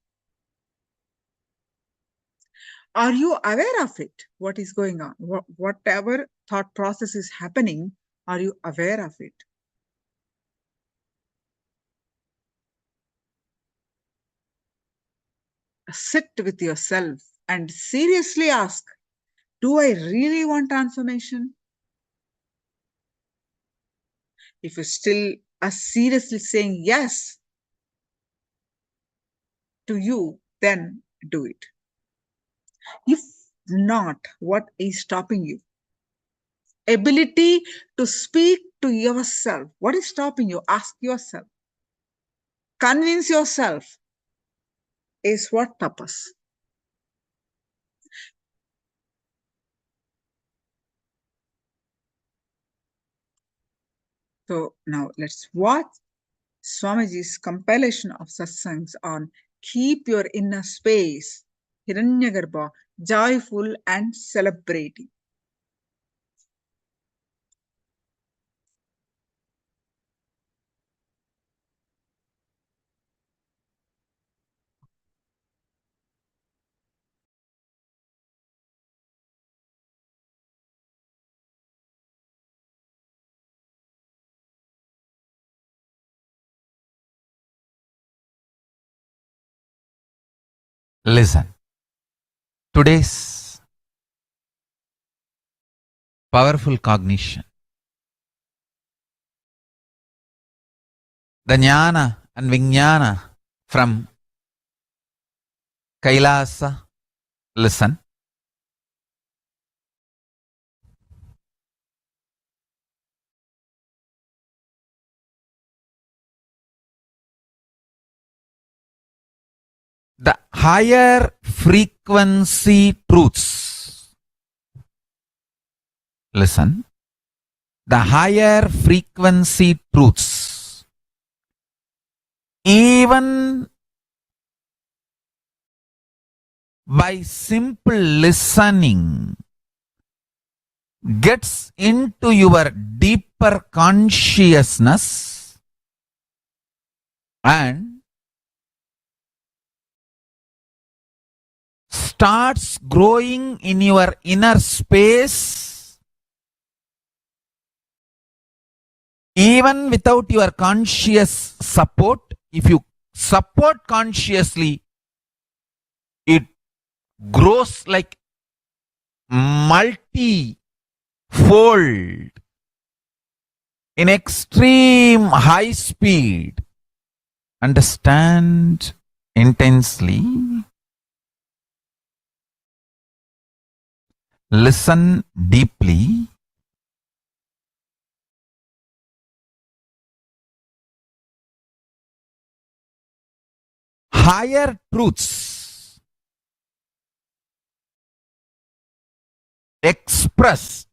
Are you aware of it? What is going on? Whatever thought process is happening, are you aware of it? Sit with yourself and seriously ask, do I really want transformation? If you still are seriously saying yes to you, then do it. If not, what is stopping you? Ability to speak to yourself. What is stopping you? Ask yourself. Convince yourself is what tapas. So now let's watch Swamiji's compilation of satsangs on keep your inner space, Hiranyagarbha, joyful and celebrating. Listen. Today's powerful cognition, the jnana and vijnana from KAILASA. Listen. The higher frequency truths. Listen. The higher frequency truths, even by simple listening, gets into your deeper consciousness and starts growing in your inner space. Even without your conscious support, if you support consciously, it grows like multi-fold in extreme high speed. Understand intensely. Listen deeply. Higher truths expressed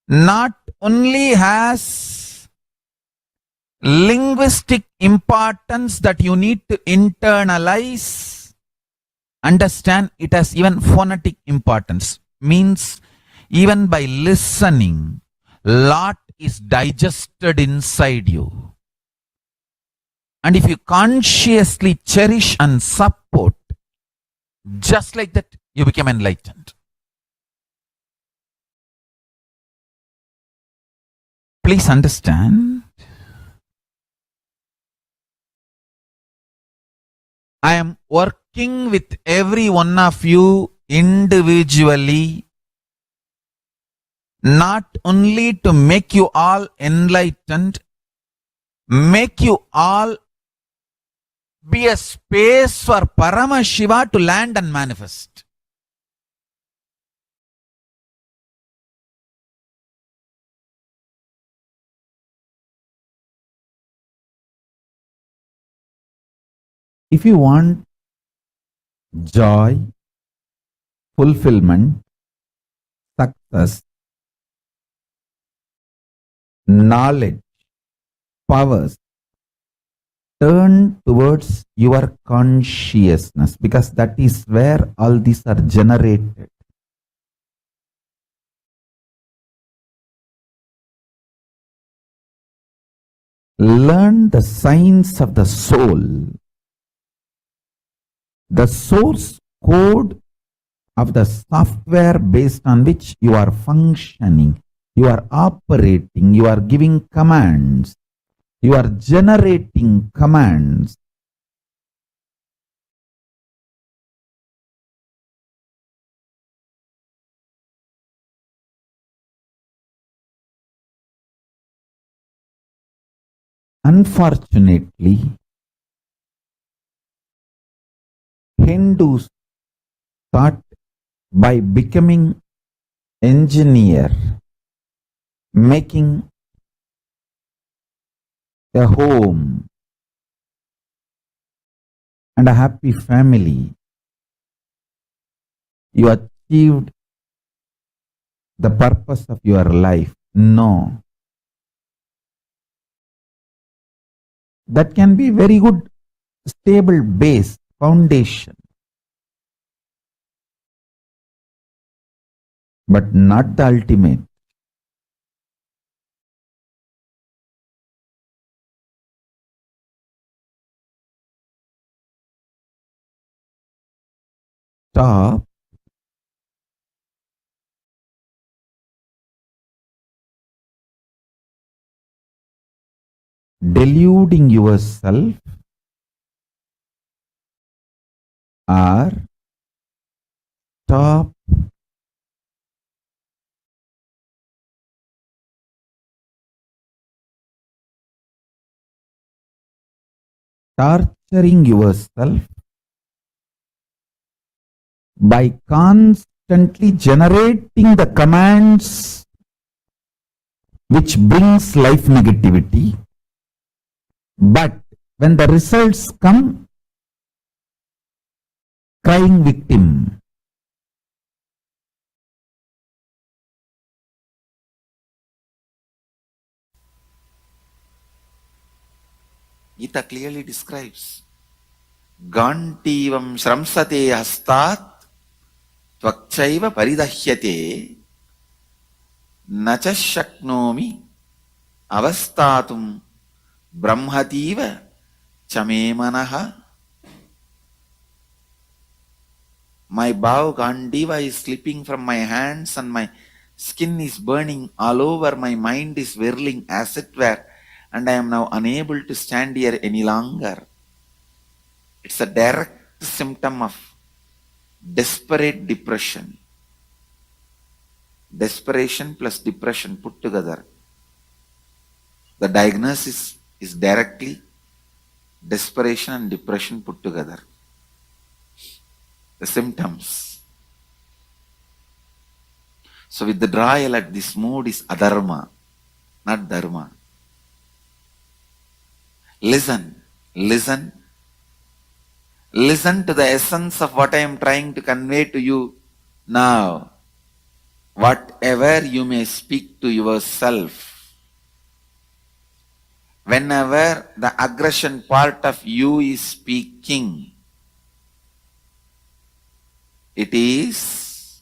not only has linguistic importance that you need to internalize, understand it has even phonetic importance. Means even by listening, lot is digested inside you. And if you consciously cherish and support, just like that, you become enlightened. Please understand, I am working with every one of you individually, not only to make you all enlightened, make you all be a space for Paramashiva to land and manifest. If you want joy, fulfillment, success, knowledge, powers, turn towards your consciousness, because that is where all these are generated. Learn the science of the soul, the source code of the software based on which you are functioning, you are operating, you are giving commands, you are generating commands. Unfortunately, Hindus thought by becoming engineer, making a home and a happy family, you achieved the purpose of your life. No. That can be very good, stable base, foundation, but not the ultimate. Stop deluding yourself, or stop torturing yourself by constantly generating the commands which brings life negativity. But when the results come, crying victim. Gita clearly describes Gantivam Shramsate Hastat Tvakchaiva Paridahyate Nacha Shaknomi Avastatum Brahmativa Chame Manaha. My bow Gandiva is slipping from my hands and my skin is burning all over. My mind is whirling as it were, and I am now unable to stand here any longer. It's a direct symptom of desperate depression. Desperation plus depression put together. The diagnosis is directly desperation and depression put together. The symptoms. So withdrawal at this mood is adharma, not dharma. Listen to the essence of what I am trying to convey to you now. Whatever you may speak to yourself, whenever the aggression part of you is speaking, it is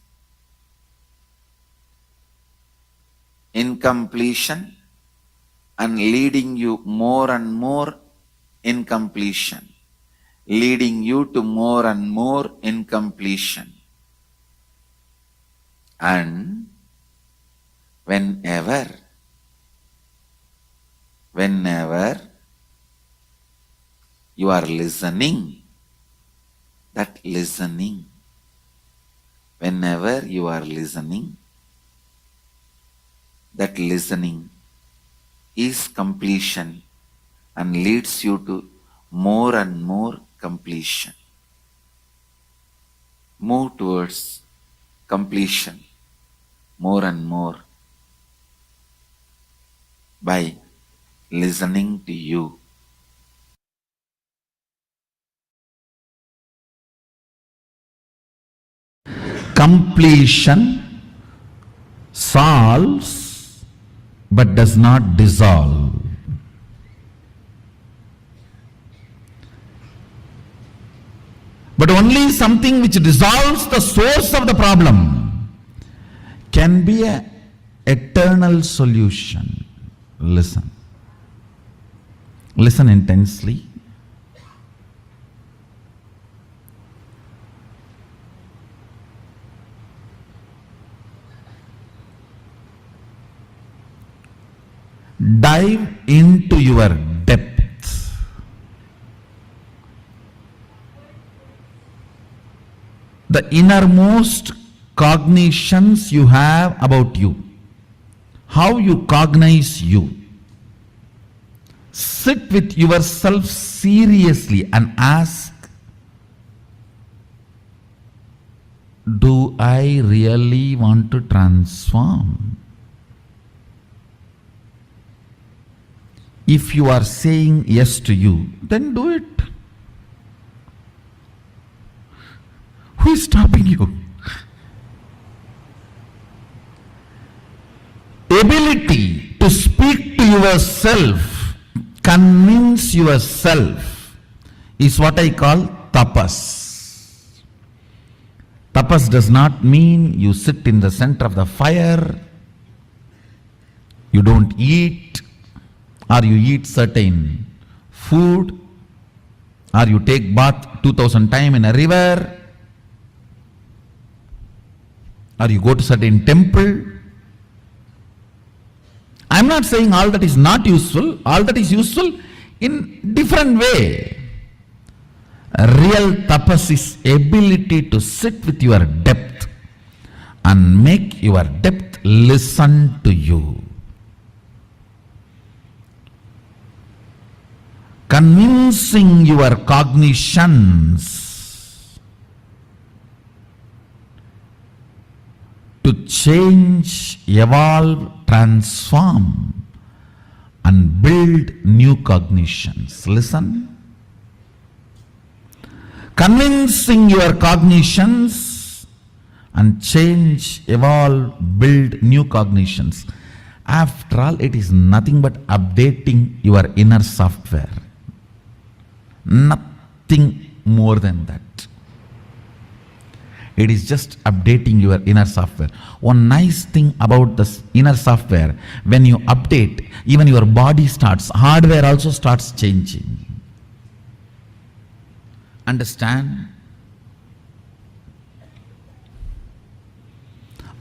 incompletion and leading you more and more incompletion, leading you to more and more incompletion. And whenever you are listening, whenever you are listening, that listening is completion and leads you to more and more completion. Move towards completion more and more by listening to you. Completion solves but does not dissolve. But only something which dissolves the source of the problem can be an eternal solution. Listen. Listen intensely. Dive into your depth. The innermost cognitions you have about you. How you cognize you. Sit with yourself seriously and ask, do I really want to transform? If you are saying yes to you, then do it. Who is stopping you? Ability to speak to yourself, convince yourself, is what I call tapas. Tapas does not mean you sit in the center of the fire, you don't eat, or you eat certain food, or you take bath 2000 times in a river, or you go to certain temple. I am not saying all that is not useful, all that is useful in different way. Real tapas is ability to sit with your depth and make your depth listen to you. Convincing your cognitions to change, evolve, transform, and build new cognitions. Listen. Convincing your cognitions and change, evolve, build new cognitions. After all, it is nothing but updating your inner software. Nothing more than that. It is just updating your inner software. One nice thing about this inner software, when you update, even your body starts, hardware also starts changing. Understand?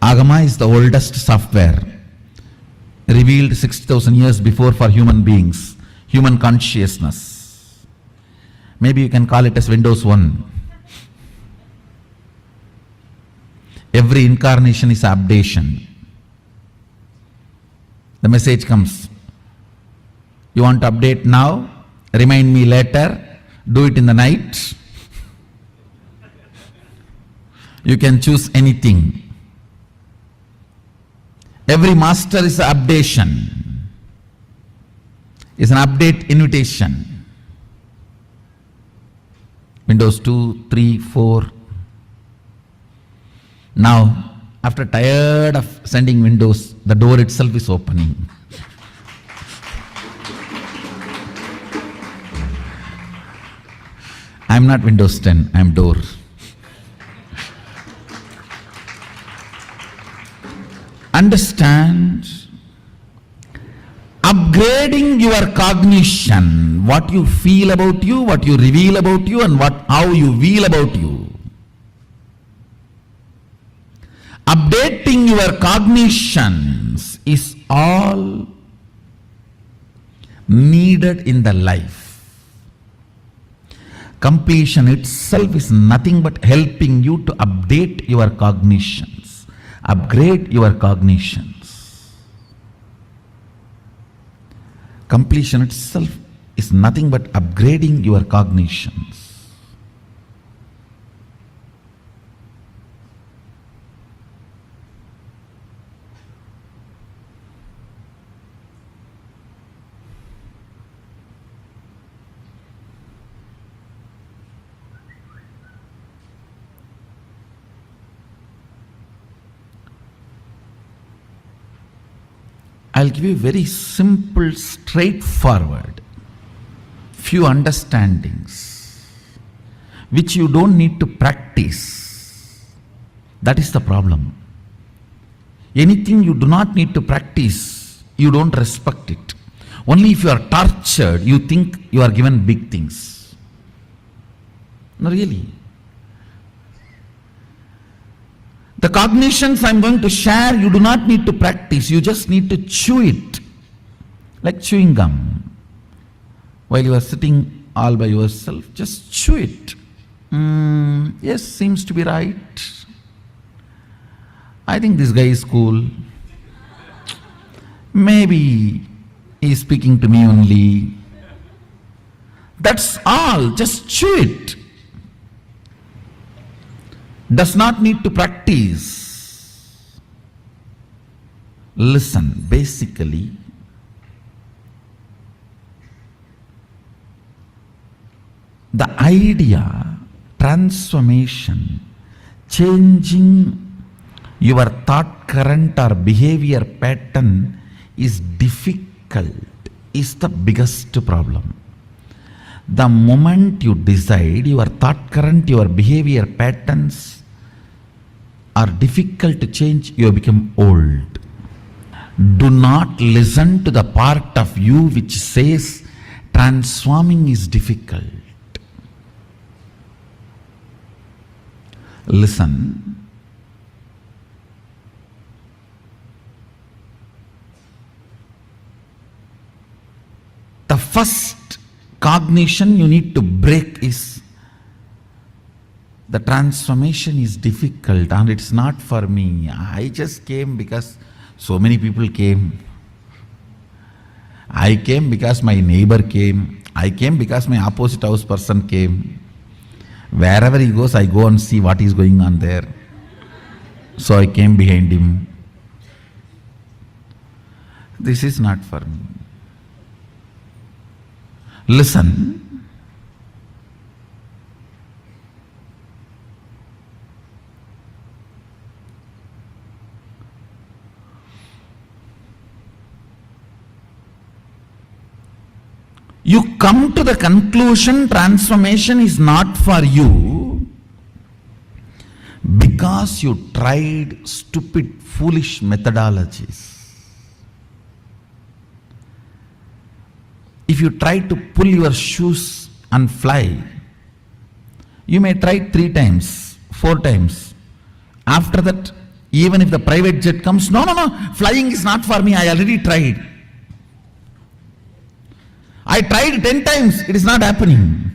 Agama is the oldest software, revealed 60,000 years before for human beings, human consciousness. Maybe you can call it as Windows 1. Every incarnation is updation. The message comes, You want to update now? Remind me later. Do it in the night. You can choose anything. Every master is an updation. It's an update invitation. Windows 2, 3, 4. Now, after tired of sending windows, the door itself is opening. I'm not Windows 10, I'm door. Understand, upgrading your cognition, what you feel about you, what you reveal about you, and how you feel about you. Updating your cognitions is all needed in the life. Completion itself is nothing but helping you to update your cognitions, upgrade your cognitions. Completion itself is nothing but upgrading your cognitions. I'll give you very simple, straightforward, few understandings, which you don't need to practice. That is the problem. Anything you do not need to practice, you don't respect it. Only if you are tortured, you think you are given big things. No, really. The cognitions I'm going to share, you do not need to practice. You just need to chew it, like chewing gum. While you are sitting all by yourself, just chew it. Yes, seems to be right. I think this guy is cool. Maybe he is speaking to me only. That's all, just chew it. Does not need to practice. Listen, basically, the idea, transformation, changing your thought current or behavior pattern is difficult, is the biggest problem. The moment you decide your thought current, your behavior patterns are difficult to change, you become old. Do not listen to the part of you which says transforming is difficult. Listen. The first cognition you need to break is the transformation is difficult and it's not for me. I just came because so many people came. I came because my neighbor came. I came because my opposite house person came. Wherever he goes, I go and see what is going on there. So I came behind him. This is not for me. Listen. You come to the conclusion transformation is not for you because you tried stupid, foolish methodologies. If you try to pull your shoes and fly, you may try 3 times, 4 times. After that, even if the private jet comes, no, flying is not for me, I already tried. I tried 10 times, it is not happening.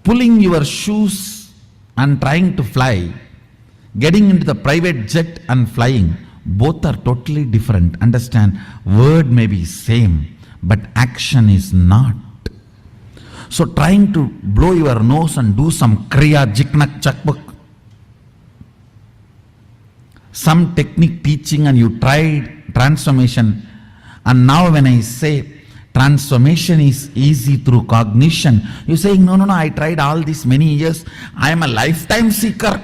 Pulling your shoes and trying to fly, getting into the private jet and flying, Both are totally different. Understand? Word may be same, but action is not. So trying to blow your nose and do some kriya, jiknak, chakbuk, some technique teaching, and you tried transformation, and now when I say transformation is easy through cognition, you're saying, no, I tried all this many years, I am a lifetime seeker.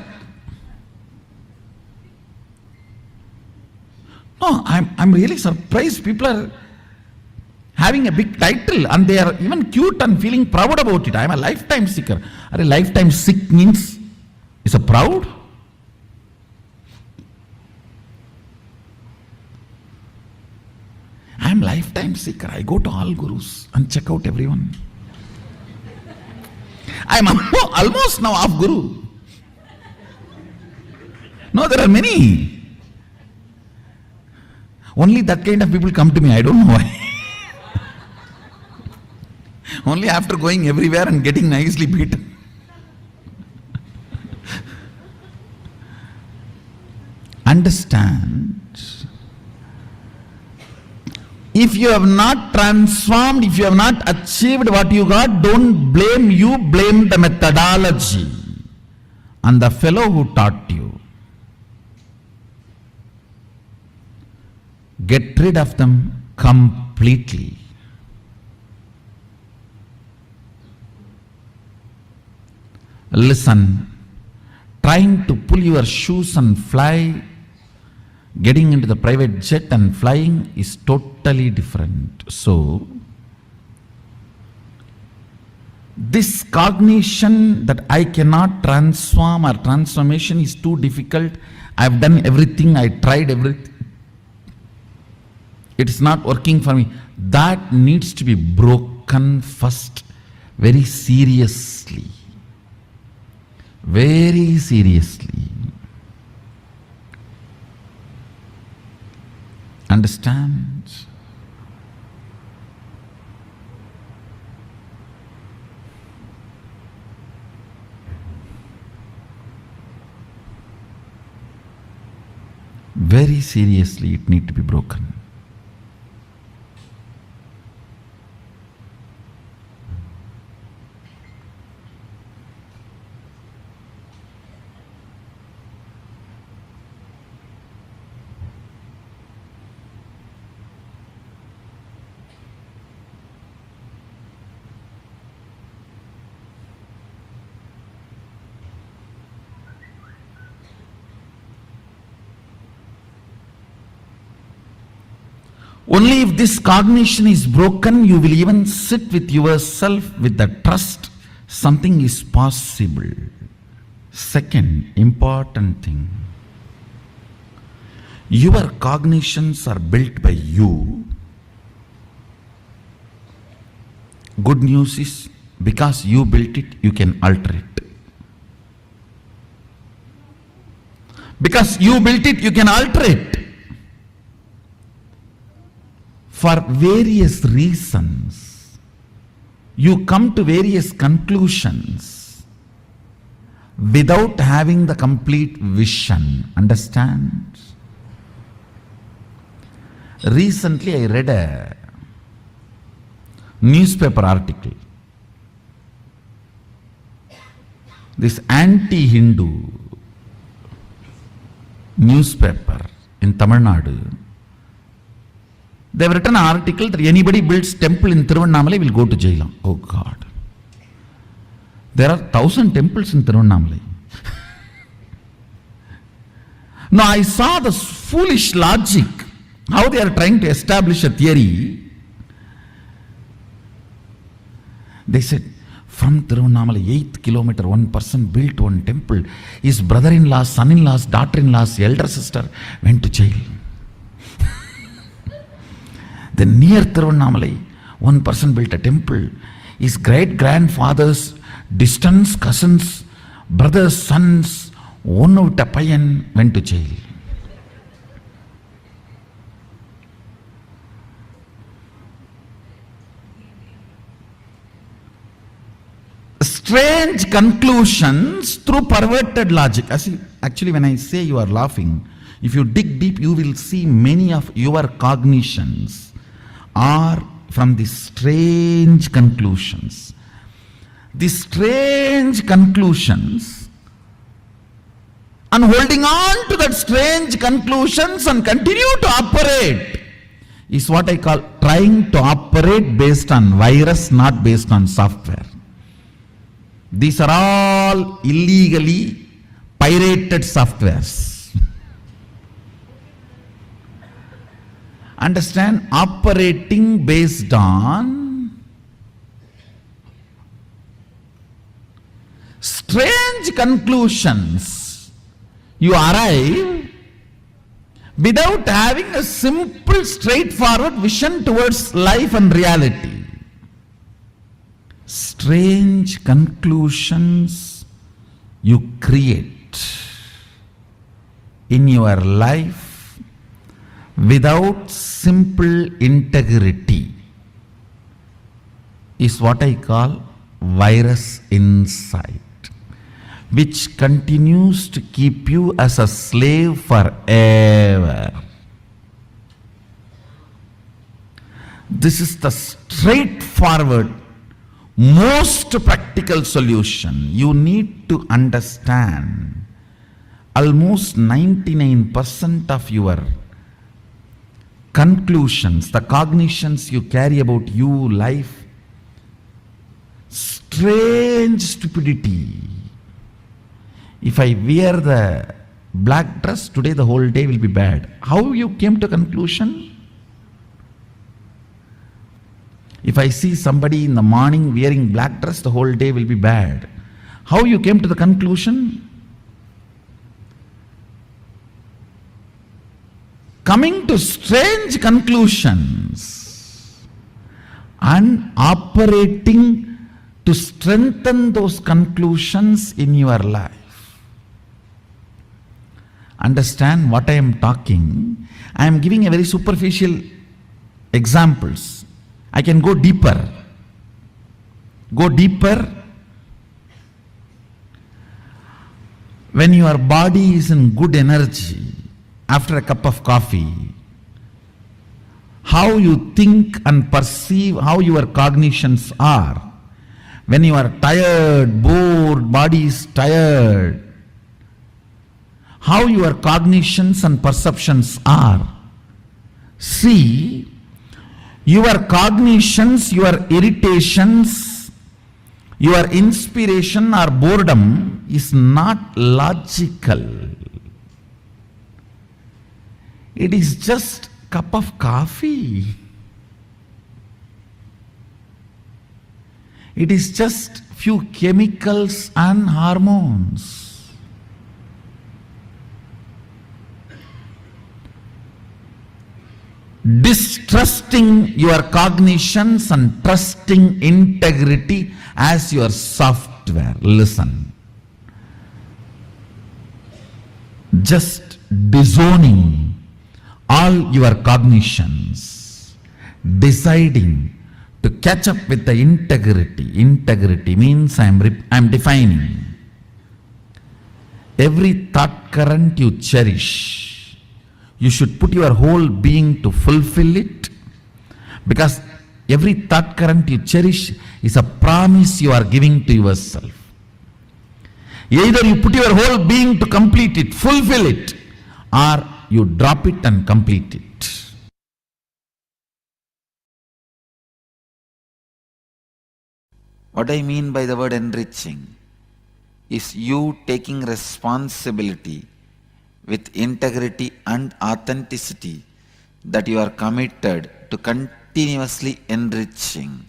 No, I'm really surprised. People are having a big title and they are even cute and feeling proud about it. I am a lifetime seeker. Are a lifetime sick means is a proud? I am lifetime seeker. I go to all gurus and check out everyone. I am almost now off guru. No, there are many. Only that kind of people come to me. I don't know why. Only after going everywhere and getting nicely beaten. Understand. If you have not transformed, if you have not achieved what you got, don't blame you, blame the methodology and the fellow who taught you. Get rid of them completely. Listen, trying to pull your shoes and fly, getting into the private jet and flying is totally different. So, this cognition that I cannot transform or transformation is too difficult, I've done everything, I tried everything, it's not working for me, that needs to be broken first, very seriously. Very seriously. Understand? Very seriously, it needs to be broken. Only if this cognition is broken, you will even sit with yourself with the trust something is possible. Second important thing, your cognitions are built by you. Good news is, because you built it, you can alter it. Because you built it, you can alter it. For various reasons, you come to various conclusions without having the complete vision. Understand? Recently, I read a newspaper article. This anti-Hindu newspaper in Tamil Nadu, they have written an article that anybody builds temple in Tiruvannamalai will go to jail. Oh God. There are 1,000 temples in Tiruvannamalai. Now I saw the foolish logic, how they are trying to establish a theory. They said, from Tiruvannamalai, 8th kilometer, one person built one temple. His brother-in-law, son-in-laws, daughter-in-laws, elder sister went to jail. Then near Tiruvannamalai, one person built a temple. His great-grandfathers, distant cousins, brothers, sons, one of payan went to jail. Strange conclusions through perverted logic. Actually, when I say you are laughing, if you dig deep, you will see many of your cognitions are from these strange conclusions. These strange conclusions, and holding on to that strange conclusions and continue to operate is what I call trying to operate based on virus, not based on software. These are all illegally pirated softwares. Understand? Operating based on strange conclusions. You arrive without having a simple, straightforward vision towards life and reality. Strange conclusions you create in your life without simple integrity is what I call virus inside, which continues to keep you as a slave forever. This is the straightforward, most practical solution. You need to understand almost 99% of your conclusions, the cognitions you carry about you, life, strange stupidity. If I wear the black dress today, the whole day will be bad. How you came to conclusion? If I see somebody in the morning wearing black dress, the whole day will be bad. How you came to the conclusion? Coming to strange conclusions and operating to strengthen those conclusions in your life. Understand what I am talking. I am giving a very superficial examples. I can go deeper. Go deeper. When your body is in good energy after a cup of coffee, how you think and perceive, how your cognitions are. When you are tired, bored, body is tired, how your cognitions and perceptions are. See, your cognitions, your irritations, your inspiration or boredom is not logical. It is just cup of coffee. It is just few chemicals and hormones. Distrusting your cognitions and trusting integrity as your software. Listen. Just disowning all your cognitions, deciding to catch up with the integrity. Integrity means I am defining every thought current you cherish. You should put your whole being to fulfill it, because every thought current you cherish is a promise you are giving to yourself. Either you put your whole being to complete it, fulfill it, or you drop it and complete it. What I mean by the word enriching is you taking responsibility with integrity and authenticity that you are committed to continuously enriching,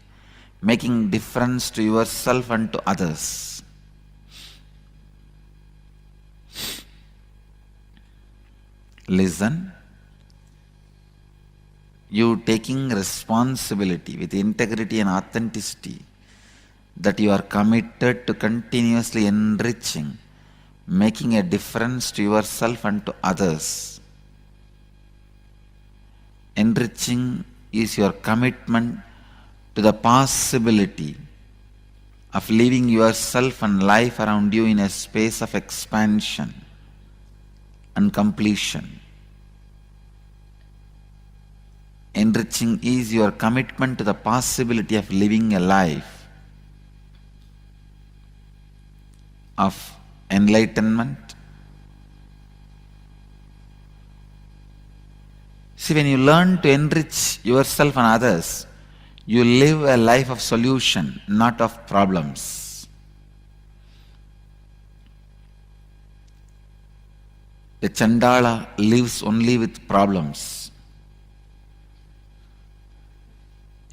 making difference to yourself and to others. Listen. You taking responsibility with integrity and authenticity that you are committed to continuously enriching, making a difference to yourself and to others. Enriching is your commitment to the possibility of living yourself and life around you in a space of expansion. and completion. Enriching is your commitment to the possibility of living a life of enlightenment. See, when you learn to enrich yourself and others, you live a life of solution, not of problems. A Chandala lives only with problems.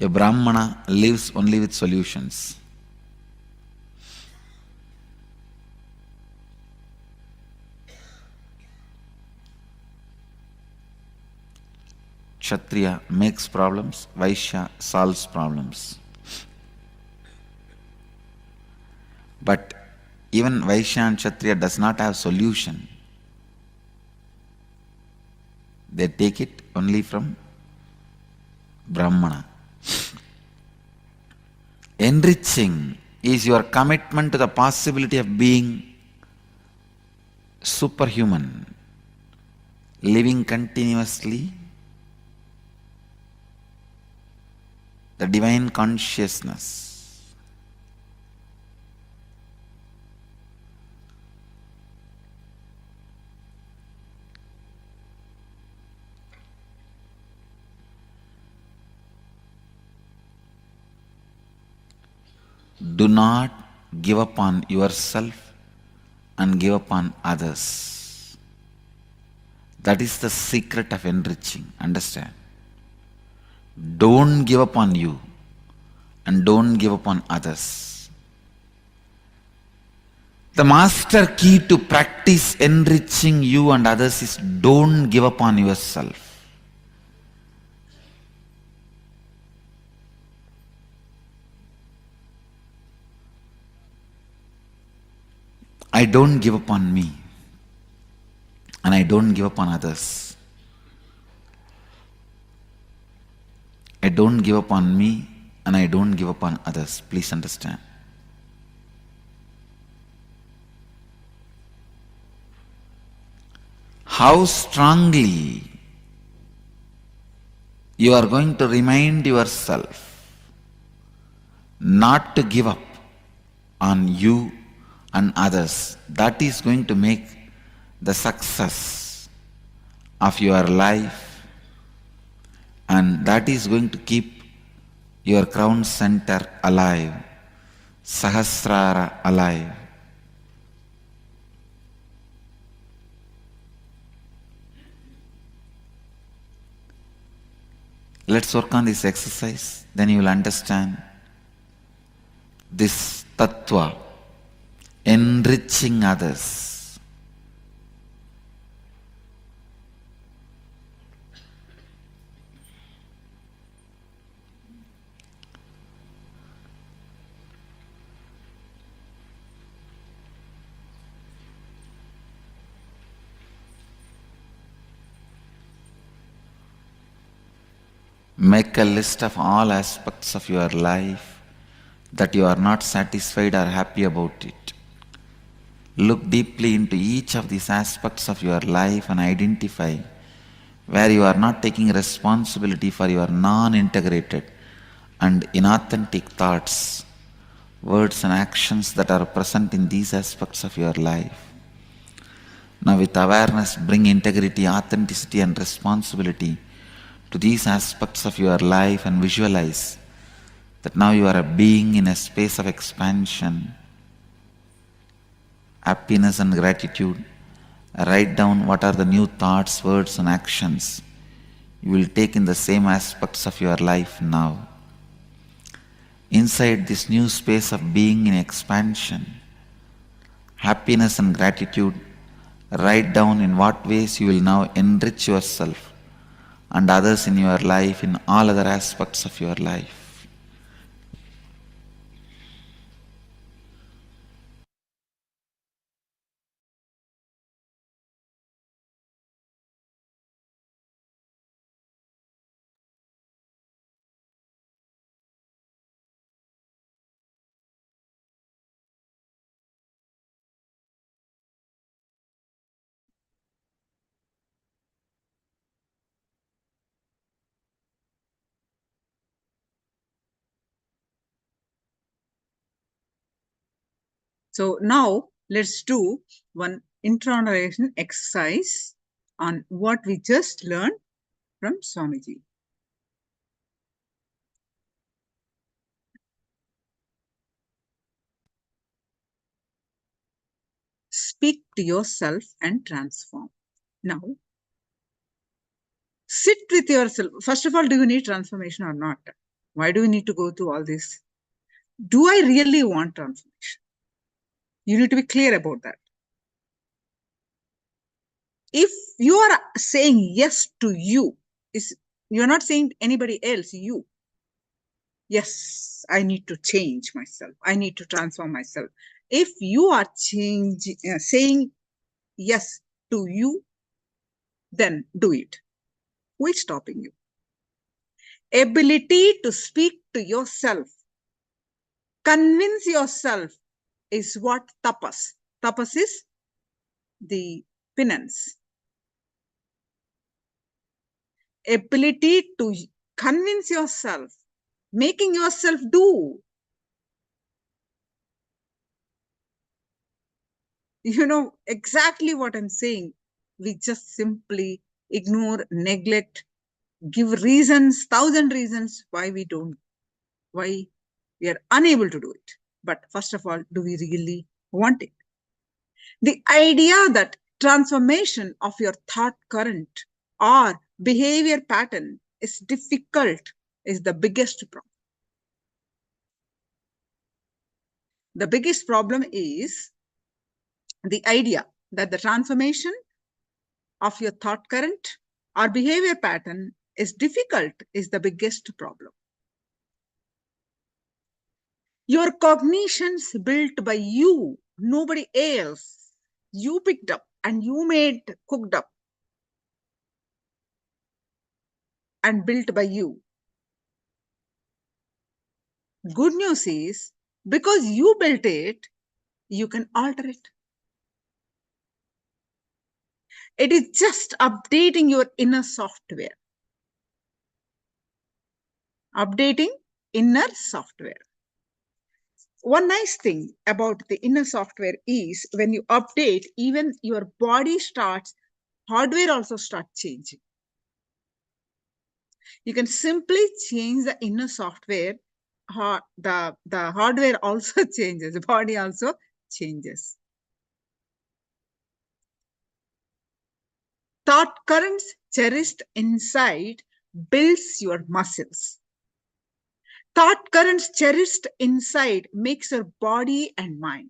A Brahmana lives only with solutions. Kshatriya makes problems, Vaishya solves problems. But even Vaishya and Kshatriya does not have solution. They take it only from Brahmana. Enriching is your commitment to the possibility of being superhuman, living continuously the divine consciousness. Do not give up on yourself and give up on others. That is the secret of enriching. Understand? Don't give up on you and don't give up on others. The master key to practice enriching you and others is don't give up on yourself. I don't give up on me and I don't give up on others. I don't give up on me and I don't give up on others. Please understand. How strongly you are going to remind yourself not to give up on you and others, that is going to make the success of your life, and that is going to keep your crown center alive, Sahasrara alive. Let's work on this exercise, then you will understand this tattva, enriching others. Make a list of all aspects of your life that you are not satisfied or happy about it. Look deeply into each of these aspects of your life and identify where you are not taking responsibility for your non-integrated and inauthentic thoughts, words and actions that are present in these aspects of your life. Now with awareness, bring integrity, authenticity and responsibility to these aspects of your life and visualize that now you are a being in a space of expansion, happiness and gratitude. Write down what are the new thoughts, words and actions you will take in the same aspects of your life now. Inside this new space of being in expansion, happiness and gratitude, write down in what ways you will now enrich yourself and others in your life, in all other aspects of your life. So now let's do one internalization exercise on what we just learned from Swamiji. Speak to yourself and transform. Now, sit with yourself. First of all, do you need transformation or not? Why do we need to go through all this? Do I really want transformation? You need to be clear about that. If you are saying yes to you, you're not saying anybody else, you. Yes, I need to change myself. I need to transform myself. If you are saying yes to you, then do it. Who is stopping you? Ability to speak to yourself, convince yourself is what tapas. Tapas is the penance. Ability to convince yourself, making yourself do. You know exactly what I'm saying. We just simply ignore, neglect, give reasons, 1,000 reasons why we are unable to do it. But first of all, do we really want it? The idea that transformation of your thought current or behavior pattern is difficult is the biggest problem. The biggest problem is the idea that the transformation of your thought current or behavior pattern is difficult is the biggest problem. Your cognitions built by you, nobody else. You picked up and you made, cooked up and built by you. Good news is, because you built it, you can alter it. It is just updating your inner software. Updating inner software. One nice thing about the inner software is when you update, even your body starts, hardware also starts changing. You can simply change the inner software. The hardware also changes, the body also changes. Thought currents cherished inside builds your muscles. Thought currents cherished inside makes your body and mind.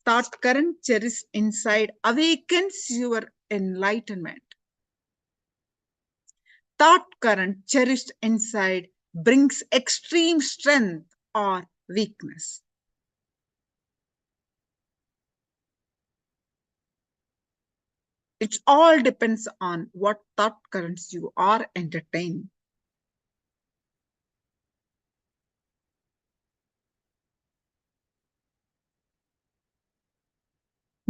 Thought current cherished inside awakens your enlightenment. Thought current cherished inside brings extreme strength or weakness. It all depends on what thought currents you are entertaining.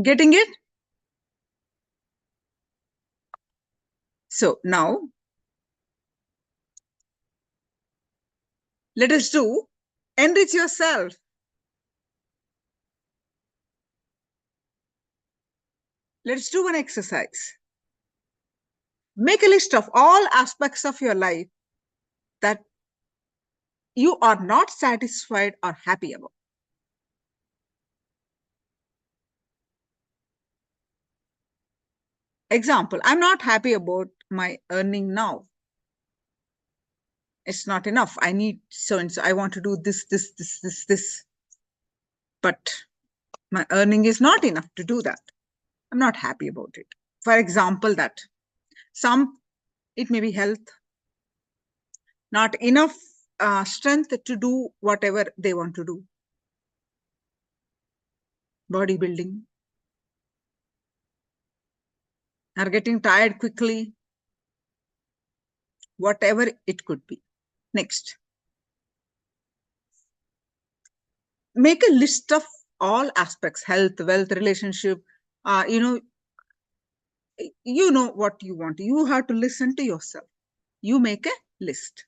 Getting it? So now, let us do enrich yourself. Let's do one exercise. Make a list of all aspects of your life that you are not satisfied or happy about. Example, I'm not happy about my earning now. It's not enough. I need so and so. I want to do this. But my earning is not enough to do that. I'm not happy about it. For example, that it may be health, not enough strength to do whatever they want to do. Bodybuilding, are getting tired quickly, whatever it could be. Next, make a list of all aspects, health, wealth, relationship. You know what you want. You have to listen to yourself. You make a list.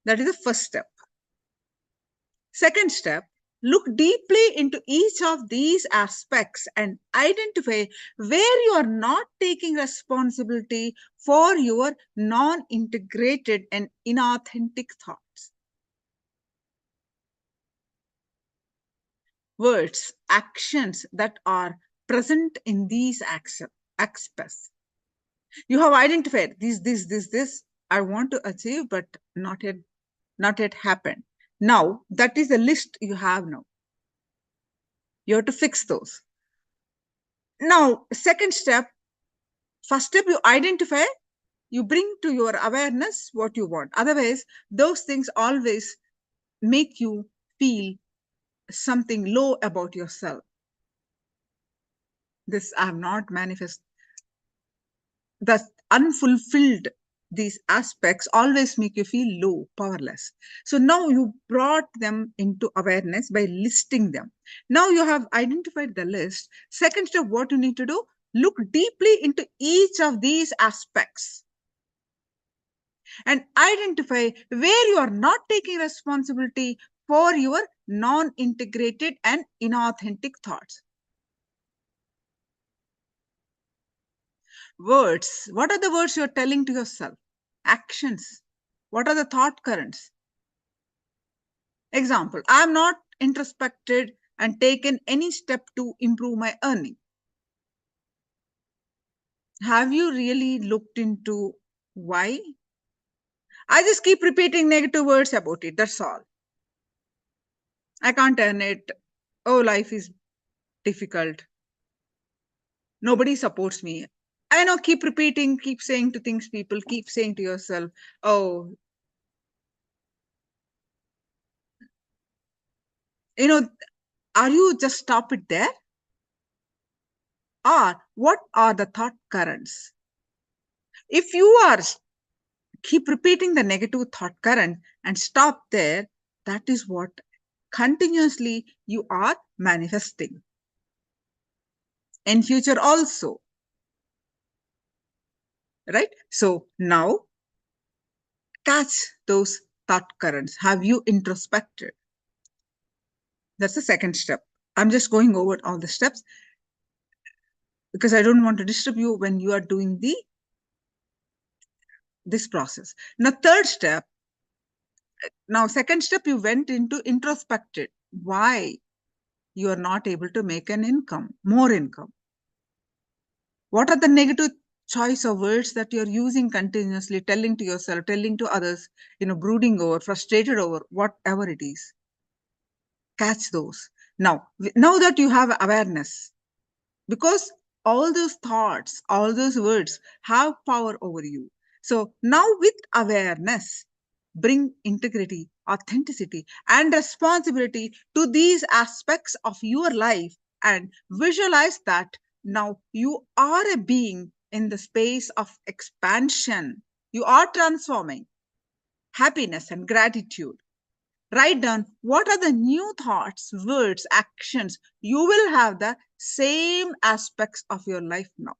That is the first step. Second step, Look deeply into each of these aspects and identify where you are not taking responsibility for your non-integrated and inauthentic thoughts. Words, actions that are present in these aspects. You have identified this I want to achieve, but not yet happened. Now, that is the list you have now. You have to fix those. Now, second step, first step, you identify, you bring to your awareness what you want. Otherwise, those things always make you feel something low about yourself. This I have not manifested. The unfulfilled, these aspects always make you feel low, powerless. So now you brought them into awareness by listing them. Now you have identified the list. Second step, what you need to do, look deeply into each of these aspects and identify where you are not taking responsibility for your non-integrated and inauthentic thoughts. Words. What are the words you're telling to yourself? Actions. What are the thought currents? Example, I'm not introspected and taken any step to improve my earning. Have you really looked into why? I just keep repeating negative words about it. That's all. I can't earn it. Oh, life is difficult. Nobody supports me. I know, keep repeating, keep saying to things, people, keep saying to yourself, oh, are you just stop it there? Or what are the thought currents? If you are keep repeating the negative thought current and stop there, that is what continuously you are manifesting. In future also. Right? So now catch those thought currents. Have you introspected? That's the second step. I'm just going over all the steps because I don't want to disturb you when you are doing this process. Now, third step. Now, second step, you went into introspected. Why you are not able to make an income, more income? What are the negative choice of words that you're using continuously, telling to yourself, telling to others, brooding over, frustrated over, whatever it is? Catch those. Now that you have awareness, because all those thoughts, all those words have power over you. So now with awareness, bring integrity, authenticity, and responsibility to these aspects of your life and visualize that now you are a being in the space of expansion. You are transforming happiness and gratitude. Write down what are the new thoughts, words, actions you will have the same aspects of your life now.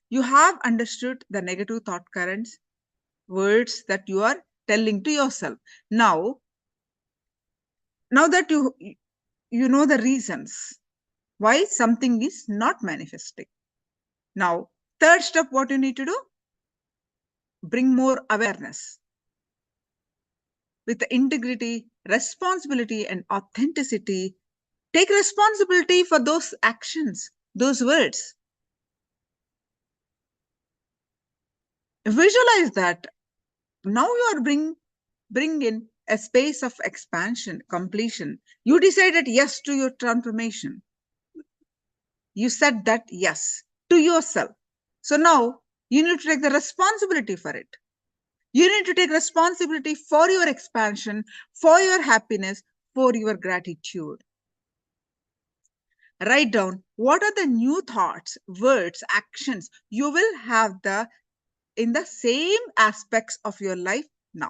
You have understood the negative thought currents, words that you are telling to yourself. Now that you know the reasons why something is not manifesting. Now, third step, what you need to do? Bring more awareness. With the integrity, responsibility, and authenticity, take responsibility for those actions, those words. Visualize that now you are bring in a space of expansion, completion. You decided yes to your transformation. You said that yes to yourself. So now you need to take the responsibility for it. You need to take responsibility for your expansion, for your happiness, for your gratitude. Write down what are the new thoughts, words, actions you will have in the same aspects of your life now.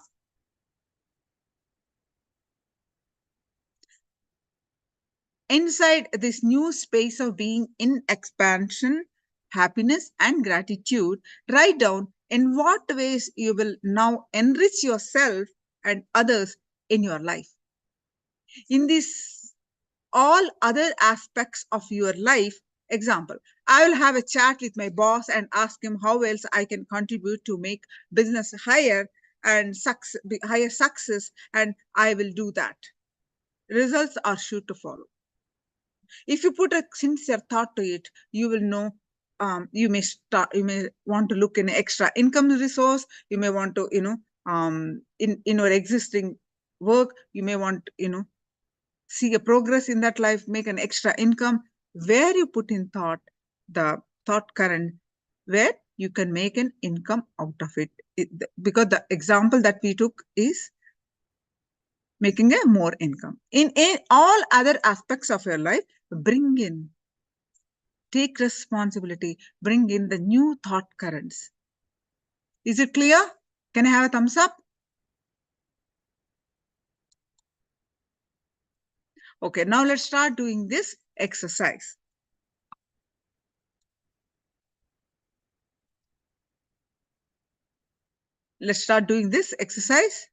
Inside this new space of being in expansion, happiness, and gratitude, write down in what ways you will now enrich yourself and others in your life. In this all other aspects of your life. Example, I will have a chat with my boss and ask him how else I can contribute to make business higher and higher success, and I will do that. Results are sure to follow. If you put a sincere thought to it, you will know. You may want to look in extra income resource. You may want to, in your existing work, you may want, see a progress in that life, make an extra income. Where you put in thought, the thought current, where you can make an income out of it. Because the example that we took is making a more income. In all other aspects of your life, bring in, take responsibility, bring in the new thought currents. Is it clear? Can I have a thumbs up? Okay, now let's start doing this exercise. Let's start doing this exercise.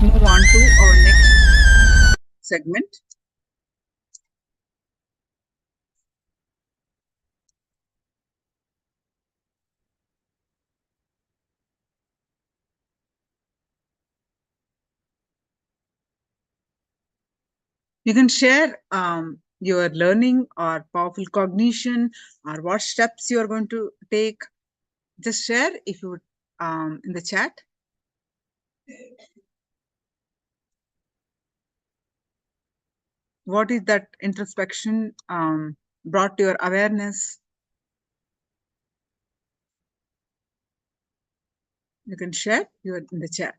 move on to our next segment. You can share your learning or powerful cognition or what steps you are going to take. Just share if you would in the chat. What is that introspection brought to your awareness? You can share in the chat.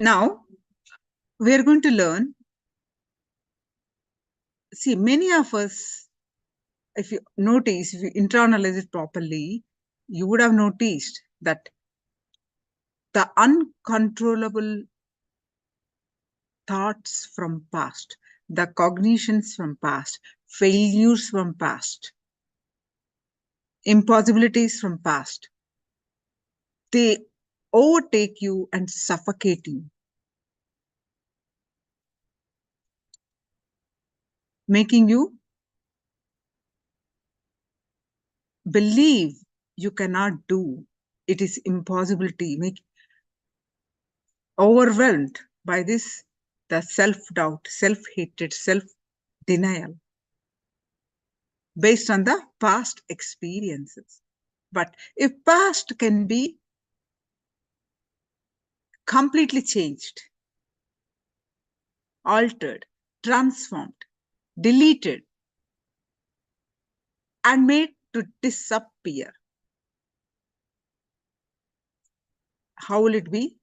Now, we are going to learn. See, many of us, if you notice, if you internalize it properly, you would have noticed that the uncontrollable thoughts from past, the cognitions from past, failures from past, impossibilities from past, they overtake you and suffocate you, making you believe you cannot do. It is impossibility, make overwhelmed by this, the self-doubt, self-hatred, self-denial based on the past experiences. But if past can be completely changed, altered, transformed, deleted, and made to disappear, how will it be?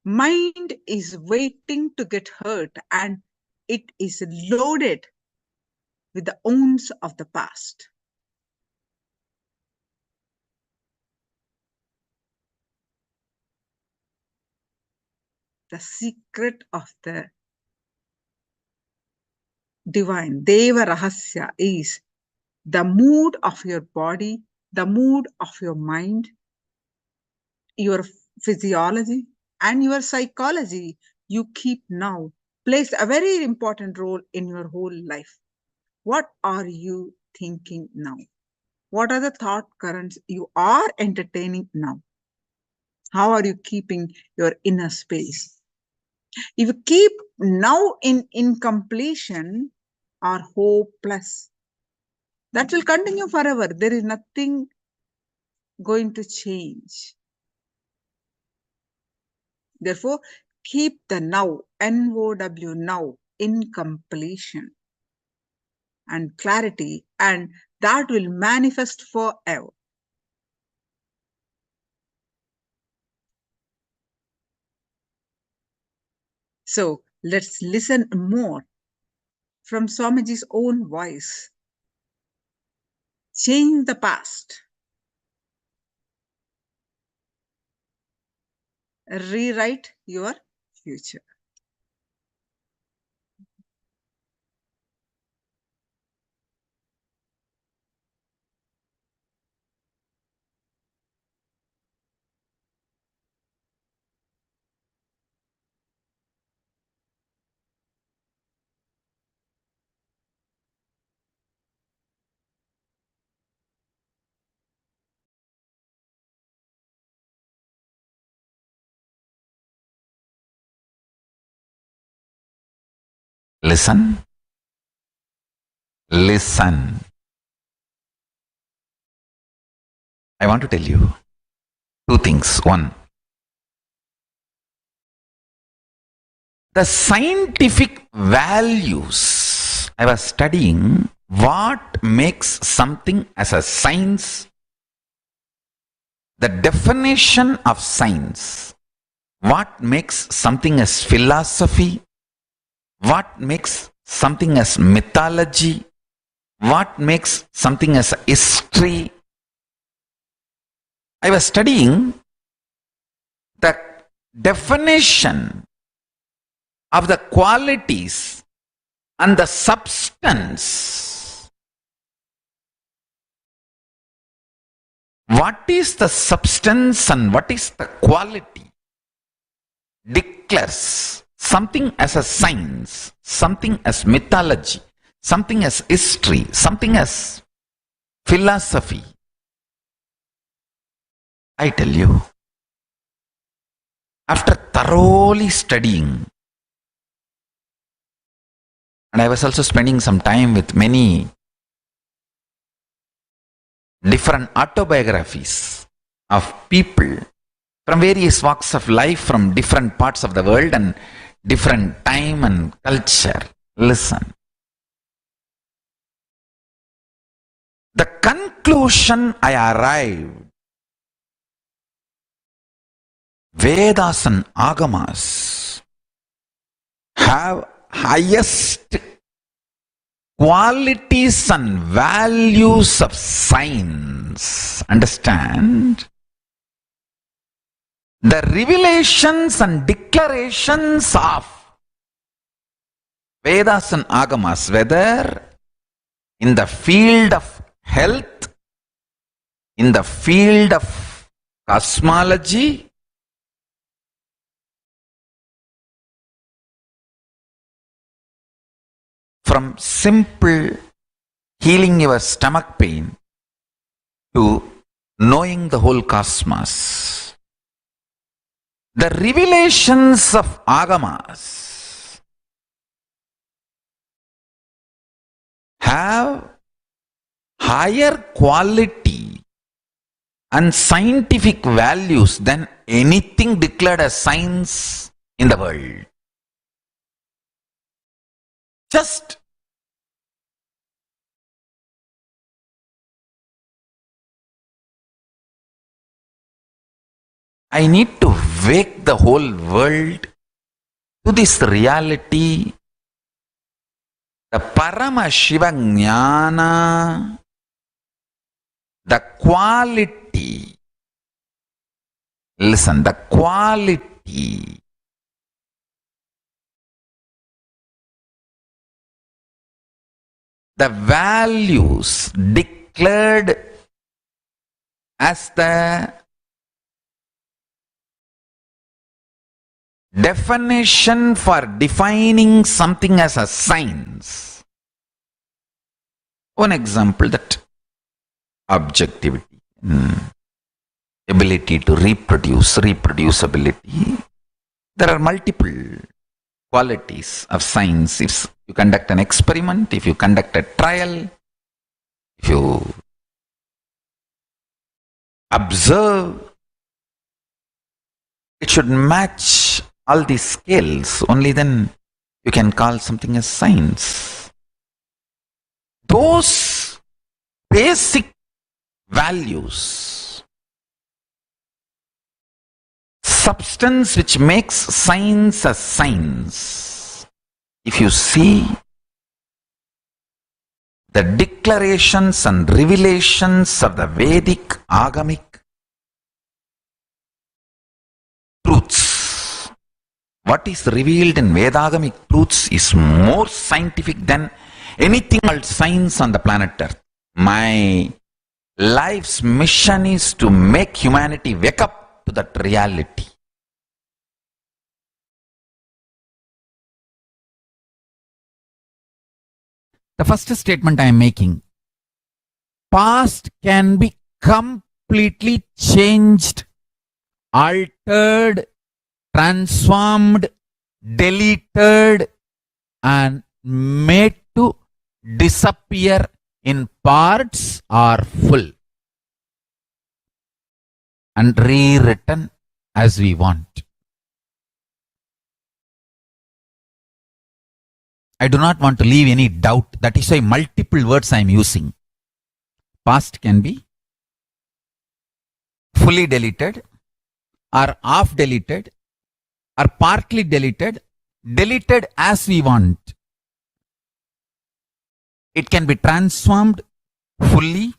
Mind is waiting to get hurt, and it is loaded with the wounds of the past. The secret of the divine, Deva Rahasya, is the mood of your body, the mood of your mind, your physiology, and your psychology. You keep now plays a very important role in your whole life. What are you thinking now? What are the thought currents you are entertaining now? How are you keeping your inner space? If you keep now in incompletion or hopeless, that will continue forever. There is nothing going to change. Therefore, keep the now, N-O-W, now, in completion and clarity, and that will manifest forever. So let's listen more from Swamiji's own voice. Change the past. Rewrite your future. Listen. Listen. I want to tell you two things. One, the scientific values. I was studying what makes something as a science, the definition of science, what makes something as philosophy, what makes something as mythology, what makes something as history. I was studying the definition of the qualities and the substance. What is the substance and what is the quality declares something as a science, something as mythology, something as history, something as philosophy. I tell you, after thoroughly studying, and I was also spending some time with many different autobiographies of people from various walks of life, from different parts of the world and different time and culture. Listen. The conclusion I arrived, Vedas and Agamas have highest qualities and values of science. Understand? The revelations and declarations of Vedas and Agamas, whether in the field of health, in the field of cosmology, from simple healing your stomach pain to knowing the whole cosmos. The revelations of Agamas have higher quality and scientific values than anything declared as science in the world. Just I need to wake the whole world to this reality, the Paramashiva Jnana, the quality. Listen, the quality the values declared as the definition for defining something as a science One example, that objectivity, ability to reproducibility. There are multiple qualities of science. If you conduct an experiment, if you conduct a trial, if you observe, it should match all these scales. Only then you can call something as science. Those basic values, substance which makes science a science. If you see the declarations and revelations of the Vedic Agamic truths, what is revealed in Vedagamic truths is more scientific than anything called science on the planet Earth. My life's mission is to make humanity wake up to that reality. The first statement I am making, past can be completely changed, altered, transformed, deleted, and made to disappear in parts or full, and rewritten as we want. I do not want to leave any doubt. That is why multiple words I am using. Past can be fully deleted, or half deleted, or partly deleted, deleted as we want. It can be transformed fully,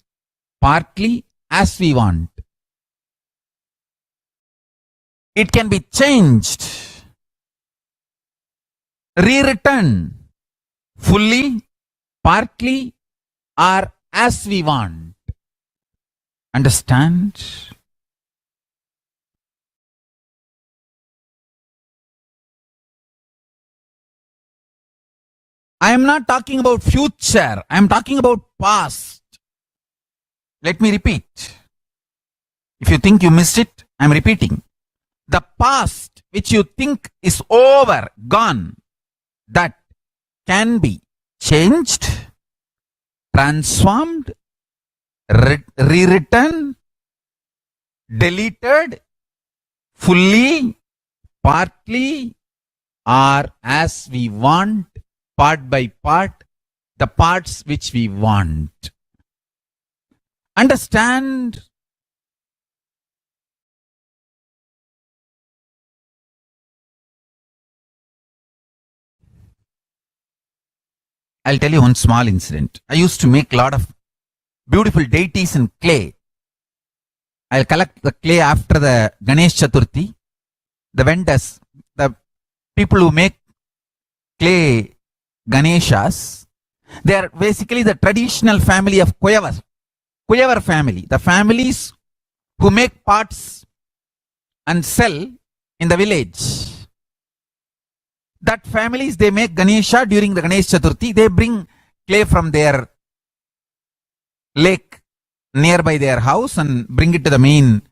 partly, as we want. It can be changed, rewritten, fully, partly, or as we want. Understand? I am not talking about future. I am talking about past. Let me repeat. If you think you missed it, I am repeating. The past which you think is over, gone, that can be changed, transformed, rewritten, deleted, fully, partly, or as we want, part by part, the parts which we want. Understand? I'll tell you one small incident. I used to make a lot of beautiful deities in clay. I'll collect the clay after the Ganesh Chaturthi. The vendors, the people who make clay Ganeshas, they are basically the traditional family of Kuyavar family. The families who make pots and sell in the village. That families, they make Ganesha during the Ganesh Chaturthi. They bring clay from their lake nearby their house and bring it to the main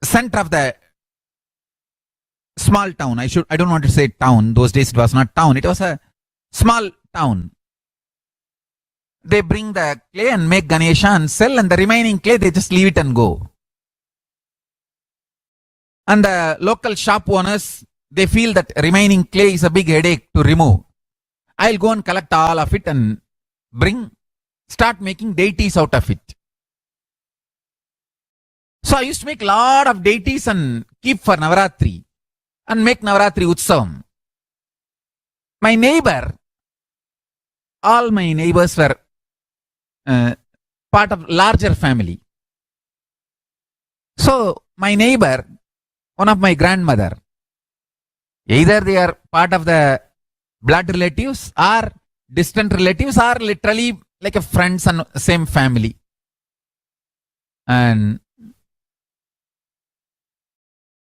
center of the small town. I don't want to say town. Those days it was not town. It was a small town. They bring the clay and make Ganesha and sell, and the remaining clay they just leave it and go. And the local shop owners, they feel that remaining clay is a big headache to remove. I'll go and collect all of it and start making deities out of it. So I used to make a lot of deities and keep for Navaratri and make Navaratri Utsavam. My neighbor, all my neighbors were part of larger family. So my neighbor, one of my grandmother, either they are part of the blood relatives or distant relatives or literally like a friends and same family. And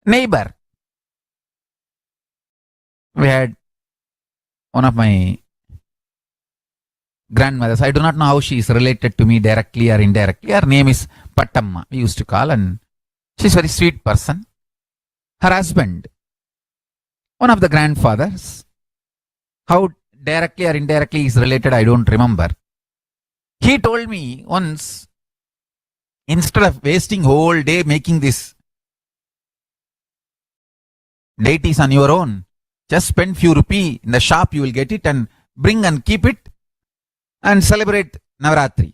neighbor, we had one of my grandmothers. I do not know how she is related to me directly or indirectly. Her name is Pattamma, we used to call, and she's a very sweet person. Her husband, one of the grandfathers, how directly or indirectly he is related, I don't remember. He told me once, instead of wasting whole day making this deities on your own, just spend few rupee in the shop, you will get it, and bring and keep it and celebrate Navaratri.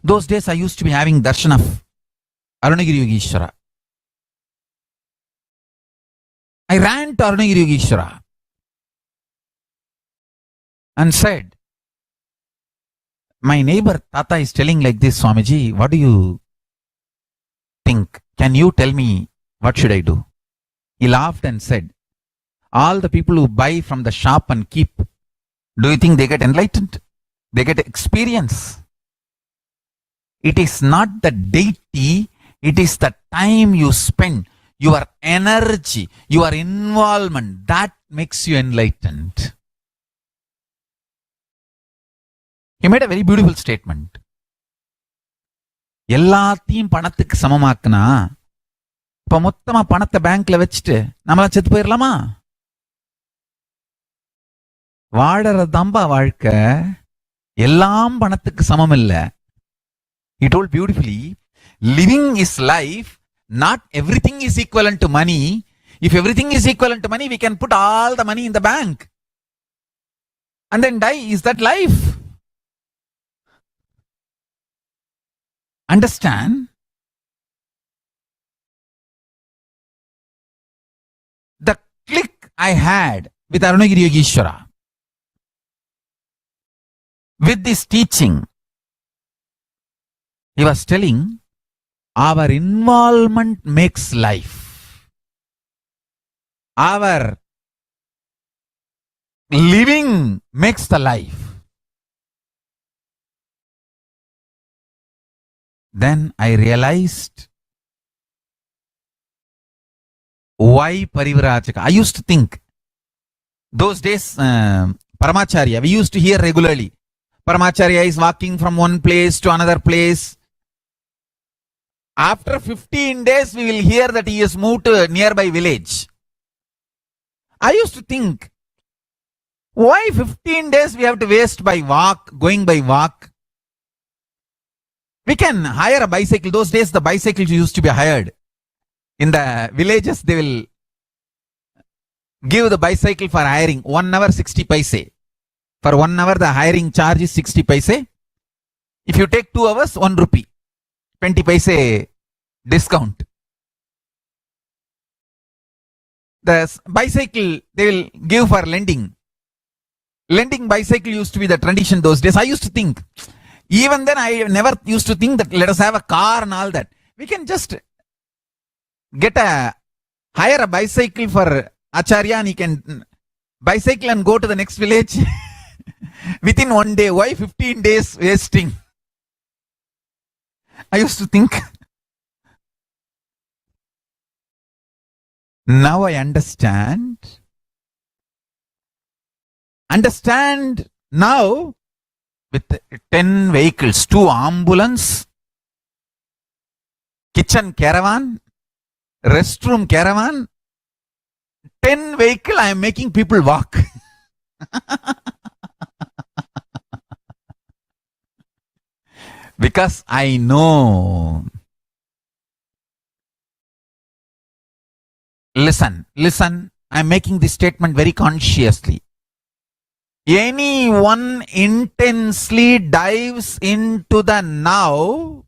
Those days I used to be having darshan of Arunagiri Yogeshwara. I ran to Arunagiri Yogeshwara and said, my neighbor Tata is telling like this, Swamiji, what do you think? Can you tell me what should I do? He laughed and said, all the people who buy from the shop and keep, do you think they get enlightened? They get experience. It is not the deity, it is the time you spend, your energy, your involvement, that makes you enlightened. He made a very beautiful statement. எல்லாத்தையும் பணத்துக்கு சமமாக்குனா இப்ப மொத்தமா பணத்தை பேங்க்ல வச்சுட்டு நம்மளா செத்து போயிடலாமா? வாழறதாம்பா வாழ்க்கை, எல்லாம் பணத்துக்கு சமம் இல்ல. He told beautifully, living is life, not everything is equivalent to money. If everything is equivalent to money, we can put all the money in the bank and then die. Is that life? Understand? The click I had with Arunagiri Yogeshwara, with this teaching, he was telling, our involvement makes life. Our living makes the life. Then I realized why Parivrajaka. I used to think, those days, Paramacharya, we used to hear regularly, Paramacharya is walking from one place to another place. After 15 days, we will hear that he has moved to a nearby village. I used to think, why 15 days we have to waste by walk, going by walk? We can hire a bicycle. Those days, the bicycles used to be hired. In the villages, they will give the bicycle for hiring. 1 hour, 60 paise. For 1 hour, the hiring charge is 60 paise. If you take 2 hours, 1 rupee. 20 paise discount. The bicycle, they will give for lending. Lending bicycle used to be the tradition those days. I used to think, even then I never used to think that let us have a car and all that. We can just hire a bicycle for Acharya and he can bicycle and go to the next village within 1 day. Why 15 days wasting? I used to think. Now I understand. Understand now with 10 vehicles, 2 ambulance, kitchen caravan, restroom caravan, 10 vehicle, I am making people walk. Because I know. Listen, I am making this statement very consciously. Anyone intensely dives into the now,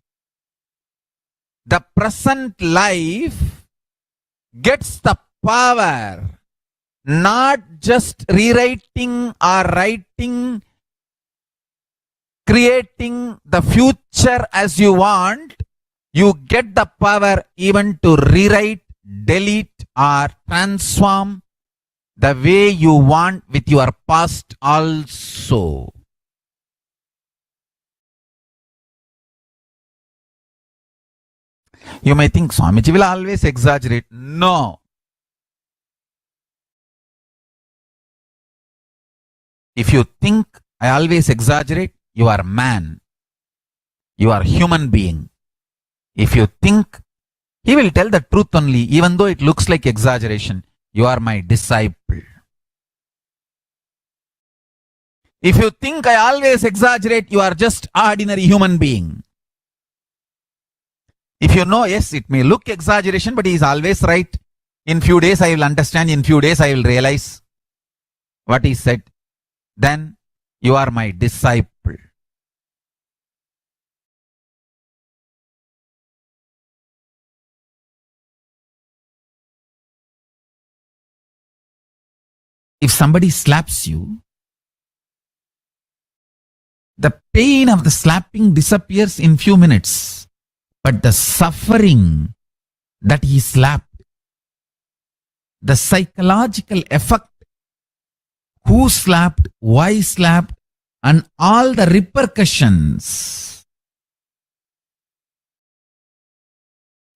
the present life, gets the power, not just rewriting or writing, creating the future as you want. You get the power even to rewrite, delete or transform the way you want with your past also. You may think Swamiji will always exaggerate. No. If you think I always exaggerate, you are man. You are human being. If you think, he will tell the truth only, even though it looks like exaggeration. You are my disciple. If you think I always exaggerate, you are just ordinary human being. If you know, yes, it may look exaggeration, but he is always right. In few days I will understand, in few days I will realize what he said. Then you are my disciple. If somebody slaps you, the pain of the slapping disappears in few minutes, but the suffering that he slapped, the psychological effect, who slapped, why slapped, and all the repercussions,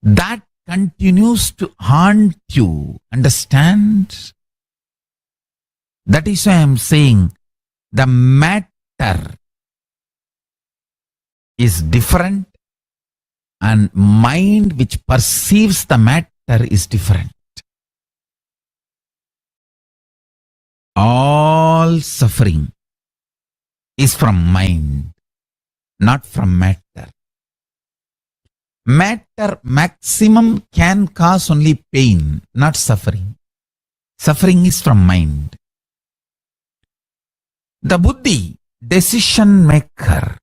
that continues to haunt you. Understand? That is why I am saying the matter is different and mind which perceives the matter is different. All suffering is from mind, not from matter. Matter maximum can cause only pain, not suffering. Suffering is from mind. The buddhi, decision maker,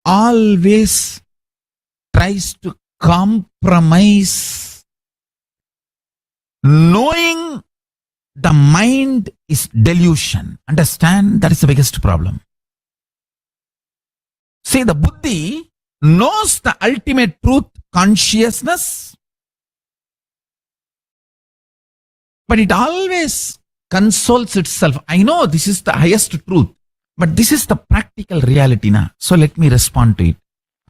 always tries to compromise, knowing the mind is delusion. Understand? That is the biggest problem. See, the buddhi knows the ultimate truth, consciousness, but it always consoles itself. I know this is the highest truth, but this is the practical reality now. So let me respond to it.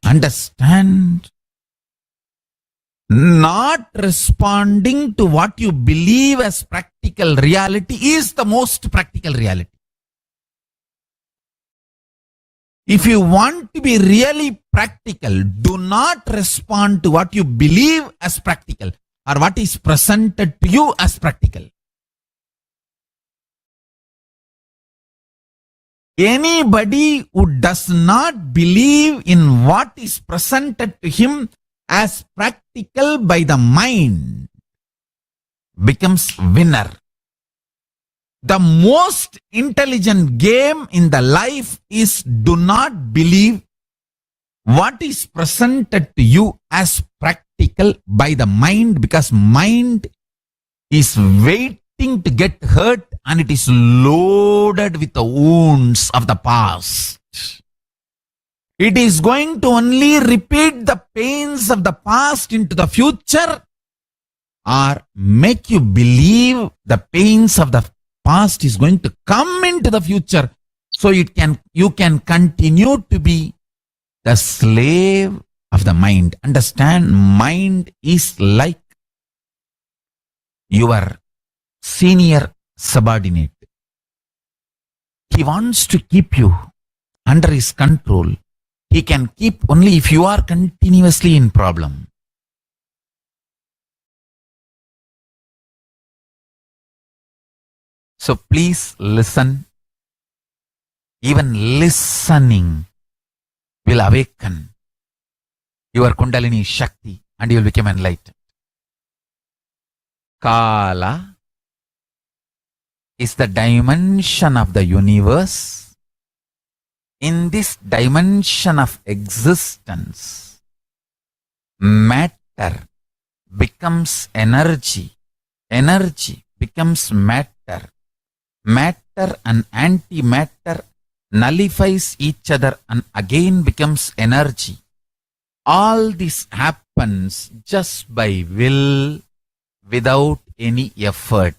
Understand? Not responding to what you believe as practical reality is the most practical reality. If you want to be really practical, do not respond to what you believe as practical or what is presented to you as practical. Anybody who does not believe in what is presented to him as practical by the mind becomes winner. The most intelligent game in the life is do not believe what is presented to you as practical by the mind, because mind is waiting to get hurt and it is loaded with the wounds of the past. It is going to only repeat the pains of the past into the future or make you believe the pains of the past is going to come into the future, so you can continue to be the slave of the mind. Understand? Mind is like your senior subordinate. He wants to keep you under his control. He can keep only if you are continuously in problem. So please listen. Even listening will awaken your Kundalini Shakti and you will become enlightened. Kala is the dimension of the universe. In this dimension of existence, matter becomes energy. Energy becomes matter. Matter and antimatter nullifies each other and again becomes energy. All this happens just by will, without any effort.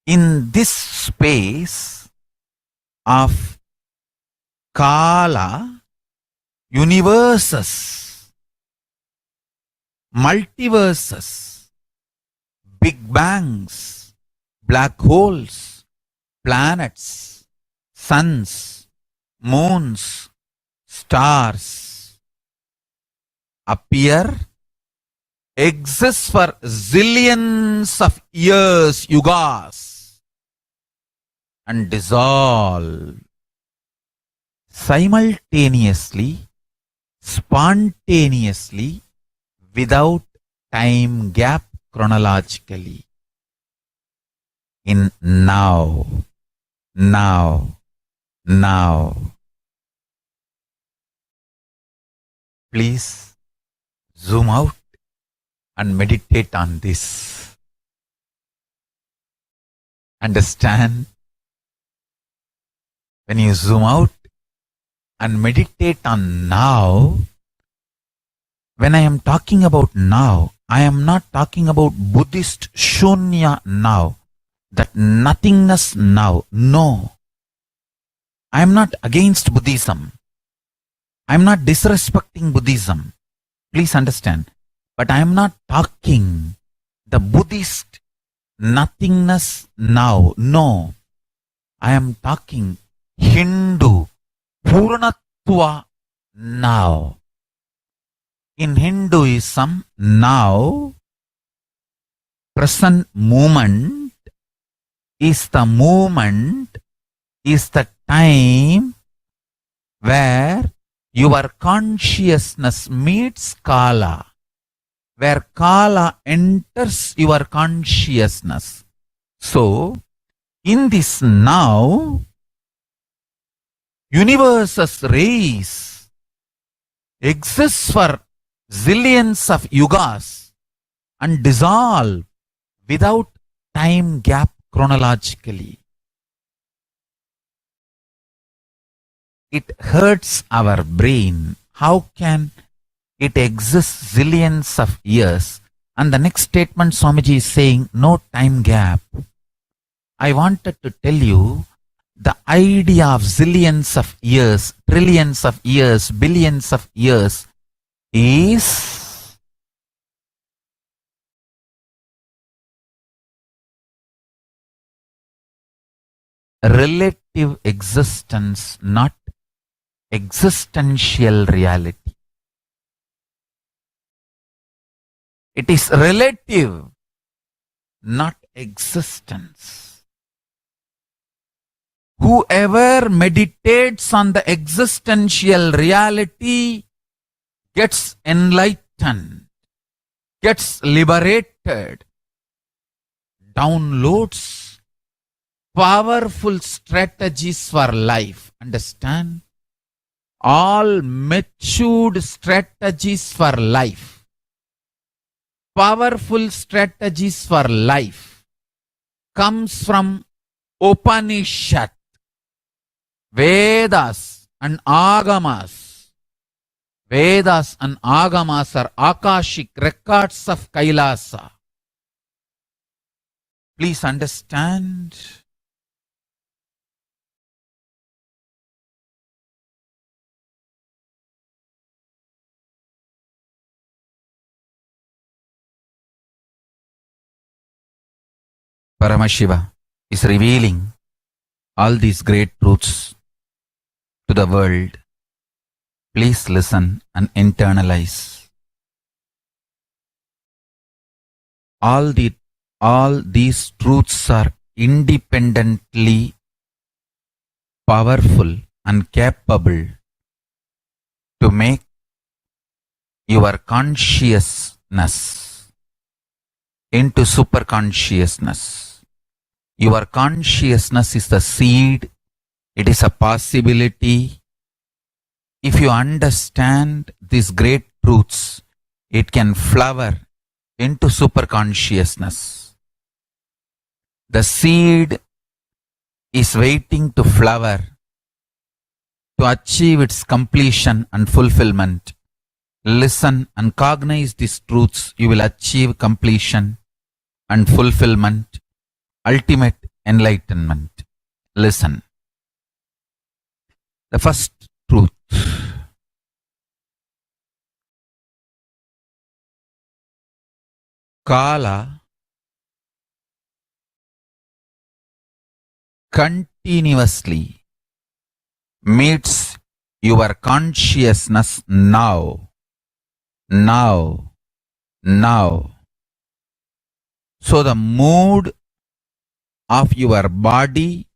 In this space of Kala, universes, multiverses, big bangs, black holes, planets, suns, moons, stars appear, exist for zillions of years, yugas, and dissolve simultaneously, spontaneously, without time gap chronologically. In now, now, now. Please zoom out and meditate on this. Understand? When you zoom out and meditate on now, when I am talking about now, I am not talking about Buddhist shunya now, that nothingness now. No. I am not against Buddhism. I am not disrespecting Buddhism. Please understand. But I am not talking the Buddhist nothingness now. No. I am talking Hindu Purnatva now. In Hinduism, now, present moment is the moment, is the time where your consciousness meets Kala, where Kala enters your consciousness. So, in this now, universe's race exists for zillions of yugas and dissolve without time gap chronologically. It hurts our brain. How can it exist zillions of years? And the next statement Swamiji is saying, no time gap. I wanted to tell you, the idea of zillions of years, trillions of years, billions of years is relative existence, not existential reality. It is relative, not existence. Whoever meditates on the existential reality gets enlightened, gets liberated, downloads powerful strategies for life. Understand? All matured strategies for life, powerful strategies for life comes from Upanishad, Vedas and Agamas. Vedas and Agamas are Akashic records of KAILASA. Please understand. Paramashiva is revealing all these great truths to the world. Please listen and internalize. All these truths are independently powerful and capable to make your consciousness into super consciousness. Your consciousness is the seed. It is a possibility. If you understand these great truths, it can flower into super consciousness. The seed is waiting to flower to achieve its completion and fulfillment. Listen and cognize these truths. You will achieve completion and fulfillment, ultimate enlightenment. Listen. The first truth. Kala continuously meets your consciousness now. So the mood of your body,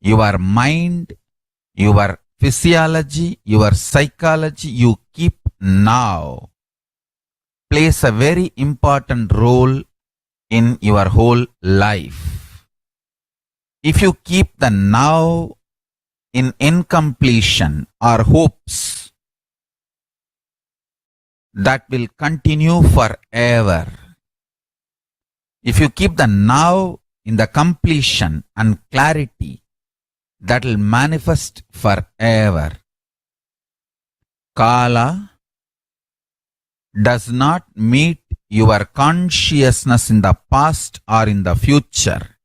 your mind, your physiology, your psychology you keep now plays a very important role in your whole life. If you keep the now in incompletion or hopes, that will continue forever. If you keep the now in the completion and clarity, that will manifest forever. Kala does not meet your consciousness in the past or in the future.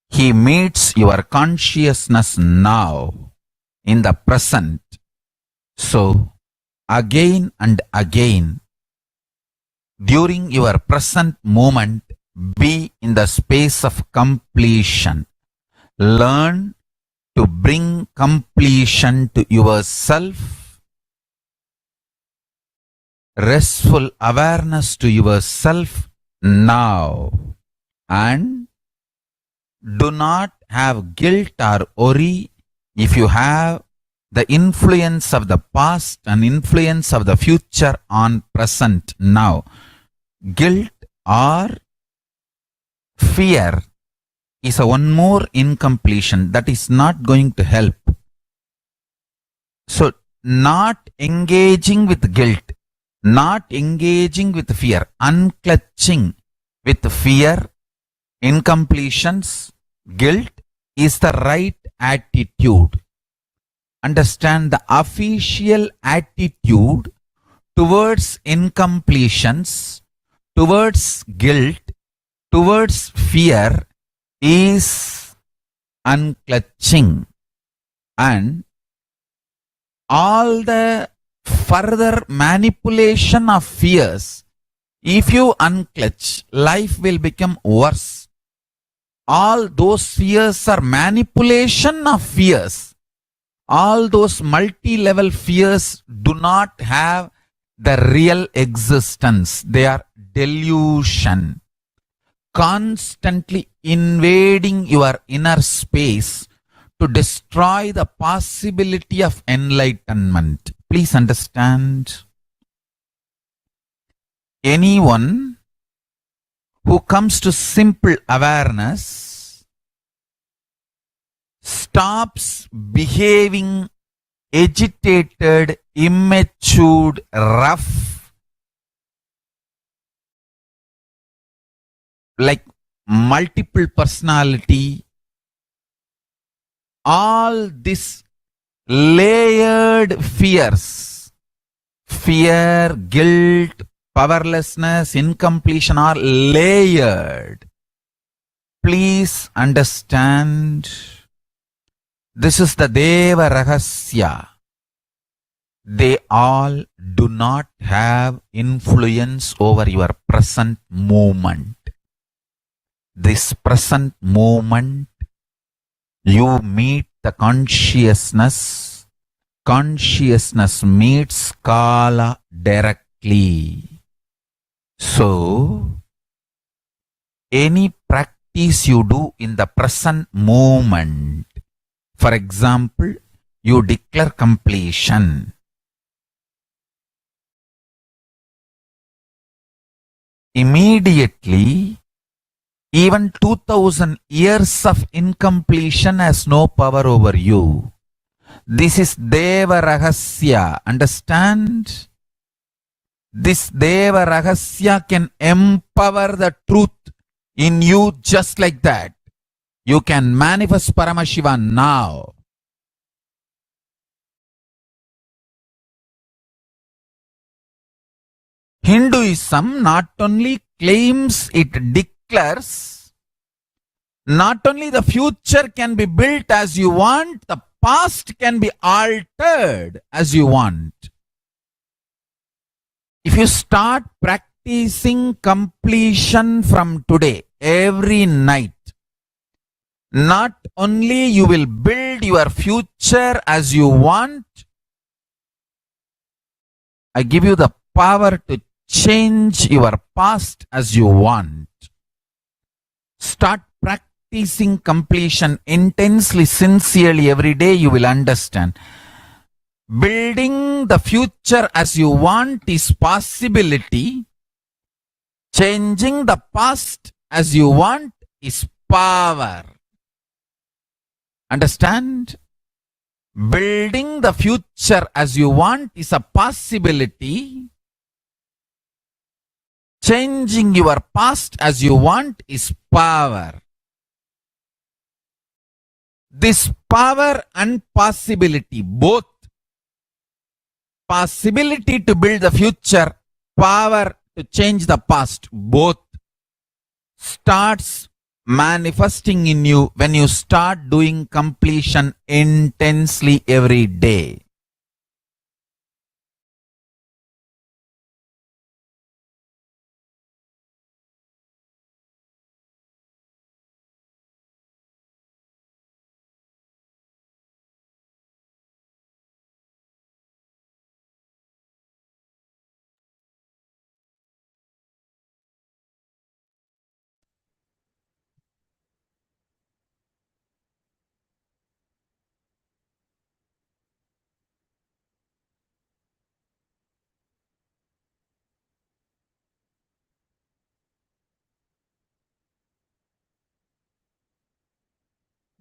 He meets your consciousness now, in the present. So, again and again, during your present moment, be in the space of completion. Learn to bring completion to yourself, restful awareness to yourself now, and do not have guilt or worry if you have the influence of the past and influence of the future on present now. Guilt or fear is a one more incompletion that is not going to help. So, not engaging with guilt, not engaging with fear, unclutching with fear, incompletions, guilt is the right attitude. Understand the official attitude towards incompletions, towards guilt, towards fear is unclutching, and all the further manipulation of fears, if you unclutch, life will become worse. All those fears are manipulation of fears. All those multi-level fears do not have the real existence. They are delusion. Constantly invading your inner space to destroy the possibility of enlightenment. Please understand. Anyone who comes to simple awareness stops behaving agitated, immature, rough, like multiple personality, all this layered fears, fear, guilt, powerlessness, incompletion are layered. Please understand, this is the Deva Rahasya. They all do not have influence over your present moment. This present moment, you meet the consciousness. Consciousness meets Kala directly. So, any practice you do in the present moment, for example, you declare completion. Immediately, even 2000 years of incompletion has no power over you. This is Deva Rahasya. Understand? This Deva Rahasya can empower the truth in you just like that. You can manifest Paramashiva now. Hinduism not only claims, it declares, not only the future can be built as you want, the past can be altered as you want. If you start practicing completion from today, every night, not only you will build your future as you want, I give you the power to change your past as you want. Start practicing completion intensely, sincerely every day. You will understand. Building the future as you want is possibility. Changing the past as you want is power. Understand? Building the future as you want is a possibility. Changing your past as you want is power. This power and possibility, both possibility to build the future, power to change the past, both starts manifesting in you when you start doing completion intensely every day.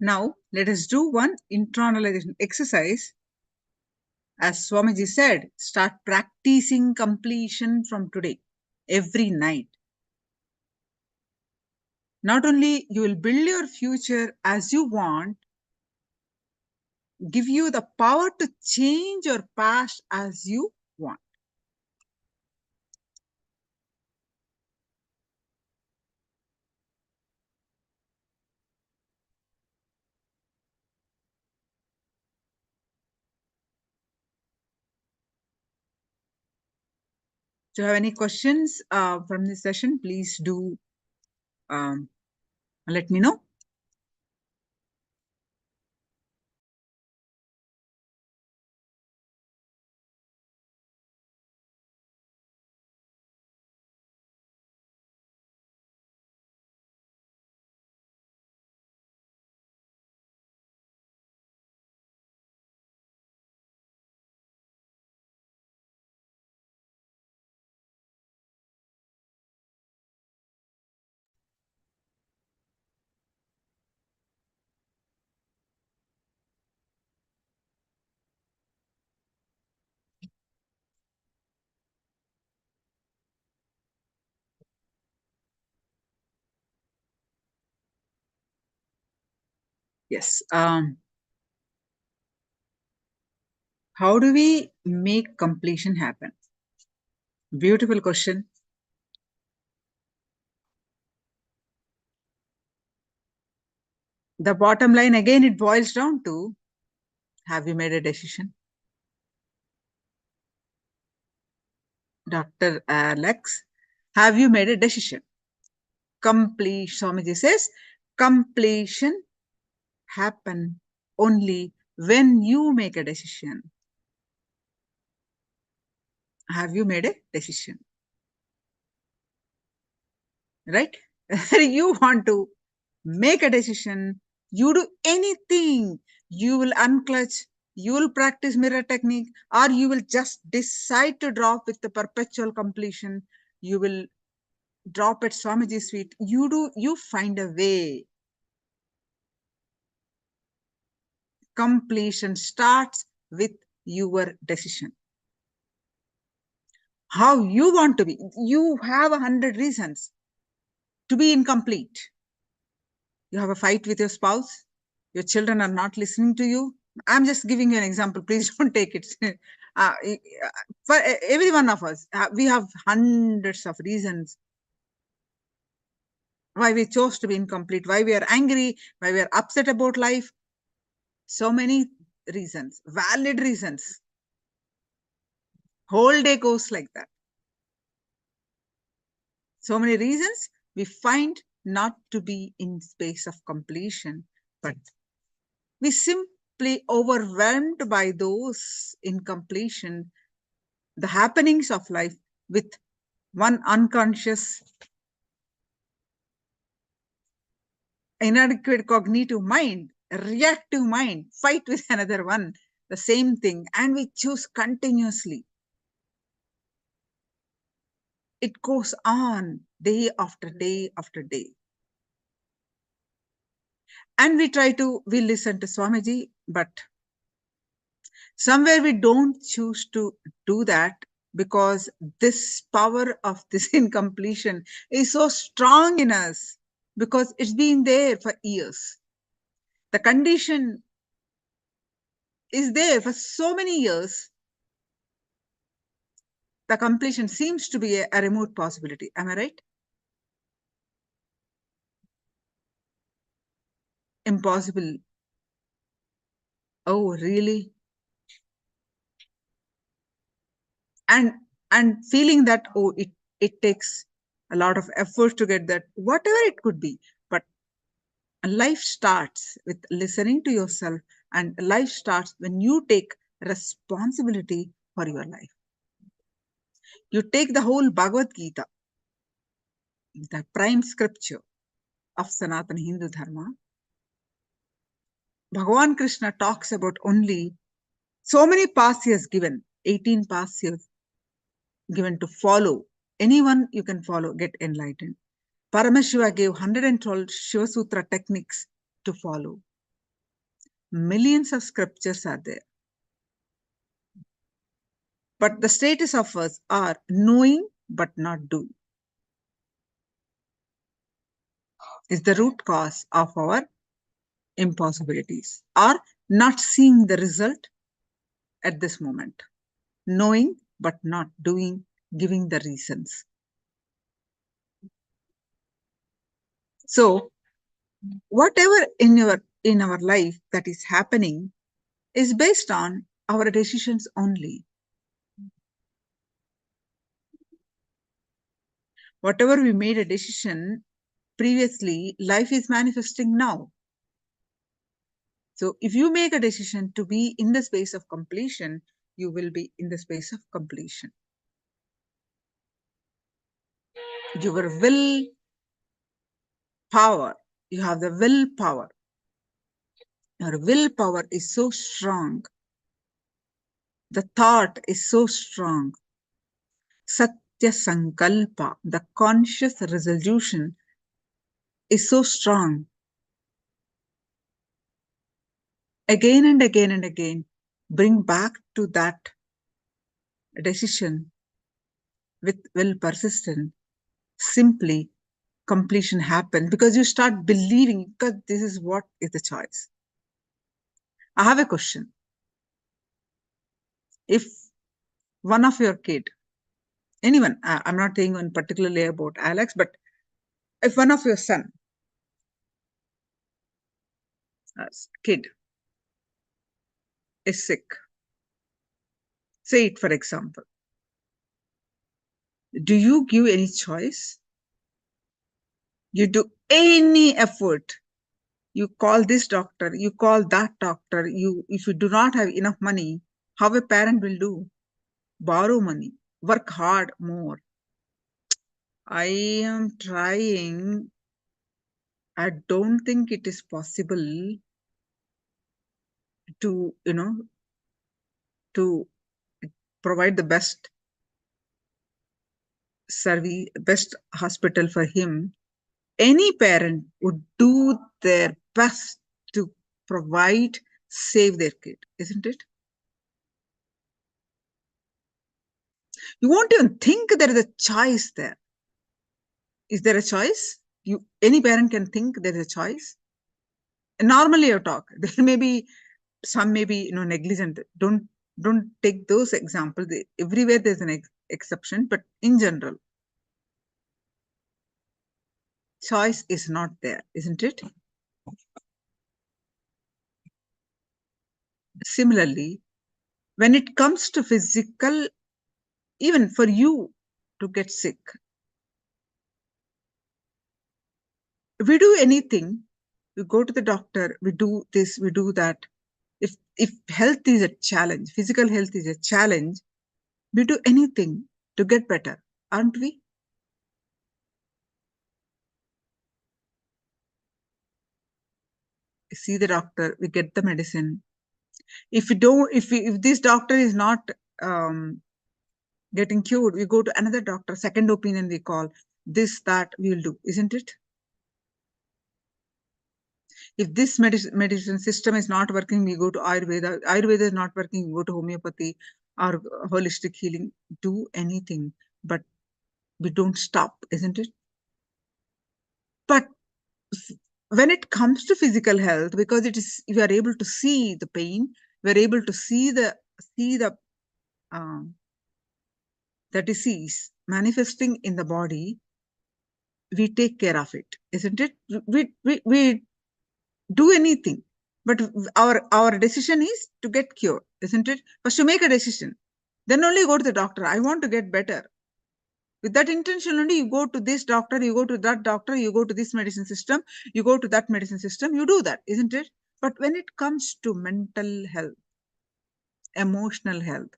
Now, let us do one internalization exercise. As Swamiji said, start practicing completion from today, every night. Not only you will build your future as you want, give you the power to change your past as you want. Do you have any questions from this session? Please do let me know. Yes. How do we make completion happen? Beautiful question. The bottom line, again, it boils down to, have you made a decision? Dr. Alex, have you made a decision? Swamiji says, completion happen only when you make a decision. Have you made a decision? Right? You want to make a decision, you do anything, you will unclutch, you will practice mirror technique, or you will just decide to drop with the perpetual completion, you will drop at Swamiji's feet, you find a way. Completion starts with your decision. How you want to be. You have 100 reasons to be incomplete. You have a fight with your spouse, your children are not listening to you. I'm just giving you an example. Please don't take it. For every one of us, we have hundreds of reasons why we chose to be incomplete, why we are angry, why we are upset about life. So many reasons, valid reasons. Whole day goes like that. So many reasons we find not to be in space of completion. But we simply overwhelmed by those incompletion, the happenings of life with one unconscious, inadequate cognitive mind, reactive mind, fight with another one, the same thing, and we choose continuously. It goes on day after day after day. And we listen to Swamiji, but somewhere we don't choose to do that because this power of this incompletion is so strong in us because it's been there for years. The condition is there for so many years. The completion seems to be a remote possibility. Am I right? Impossible. Oh, really? And feeling that, oh, it takes a lot of effort to get that, whatever it could be. But life starts with listening to yourself, and life starts when you take responsibility for your life. You take the whole Bhagavad Gita, the prime scripture of Sanatana Hindu Dharma. Bhagavan Krishna talks about only so many paths he has given, 18 paths he has given to follow. Anyone you can follow, get enlightened. Paramashiva gave 112 Shiva Sutra techniques to follow. Millions of scriptures are there. But the status of us are knowing but not doing. Is the root cause of our impossibilities, or not seeing the result at this moment. Knowing but not doing, giving the reasons. So whatever in our life that is happening is based on our decisions only. Whatever we made a decision previously, life is manifesting now. So if you make a decision to be in the space of completion, you will be in the space of completion. Your will power, you have the will power. Your willpower is so strong. The thought is so strong. Satya Sankalpa, the conscious resolution is so strong. Again and again and again, bring back to that decision with will persistent. Simply completion happens because you start believing, because this is what is the choice. I have a question. If one of your kid, anyone, I'm not saying one particularly about Alex, but if one of your son, kid, is sick, say it for example, do you give any choice? You do any effort. You call this doctor, you call that doctor. If you do not have enough money, how a parent will do? Borrow money, work hard more. I am trying. I don't think it is possible to, to provide the best service, best hospital for him. Any parent would do their best to provide, save their kid, isn't it? You won't even think there is a choice there. Is there a choice? Any parent can think there is a choice. Normally you talk, there may be some may be negligent. Don't take those examples. Everywhere there's an exception, but in general, choice is not there, isn't it? Similarly, when it comes to physical, even for you to get sick, if we do anything, We go to the doctor, we do this, we do that. If health is a challenge, physical health is a challenge, we do anything to get better, aren't we? We see the doctor, we get the medicine. If this doctor is not getting cured, we go to another doctor, second opinion we call, this, that we will do, isn't it? If this medicine system is not working, we go to Ayurveda. Ayurveda is not working, we go to homeopathy or holistic healing. Do anything, but we don't stop, isn't it? But when it comes to physical health, because we are able to see the pain, we are able to see the disease manifesting in the body, we take care of it, isn't it? We do anything, but our decision is to get cured, isn't it? First you make a decision, then only go to the doctor. I want to get better. With that intention only, you go to this doctor, you go to that doctor, you go to this medicine system, you go to that medicine system, you do that, isn't it? But when it comes to mental health, emotional health,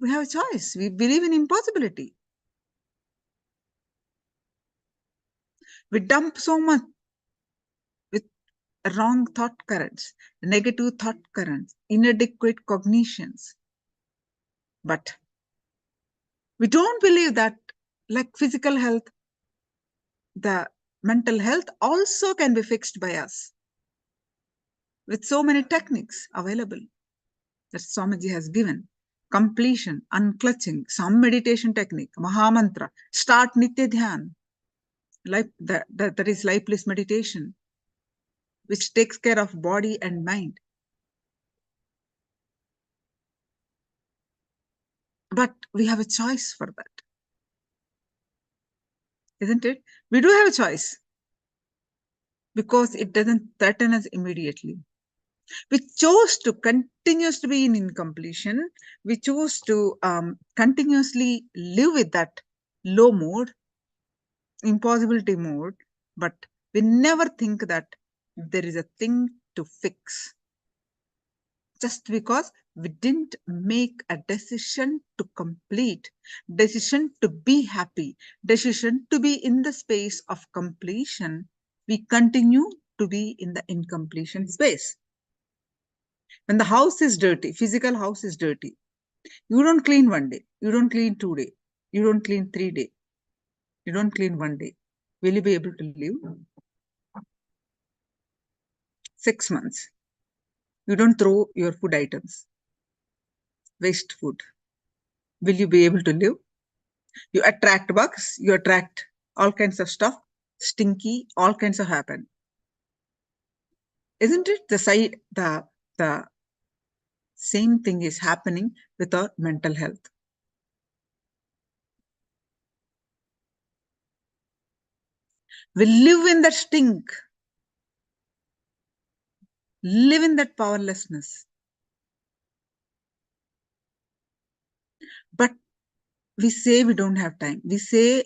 we have a choice. We believe in impossibility. We dump so much with wrong thought currents, negative thought currents, inadequate cognitions. But we don't believe that, like physical health, the mental health also can be fixed by us with so many techniques available that Swamiji has given. Completion, unclutching, some meditation technique, Mahamantra, start Nitya Dhyan, that is lifeless meditation, which takes care of body and mind. But we have a choice for that, isn't it? We do have a choice because it doesn't threaten us immediately. We chose to continuously be in incompletion. We chose to continuously live with that low mode, impossibility mode, but we never think that there is a thing to fix. Just because we didn't make a decision to complete, decision to be happy, decision to be in the space of completion, we continue to be in the incompletion space. When the house is dirty, physical house is dirty, you don't clean 1 day, you don't clean 2 days, you don't clean 3 days, you don't clean 1 day. Will you be able to live? 6 months. You don't throw your food items, waste food. Will you be able to live? You attract bugs, you attract all kinds of stuff, stinky, all kinds of happen. Isn't it? The same thing is happening with our mental health. We live in that stink, live in that powerlessness. But we say we don't have time. We say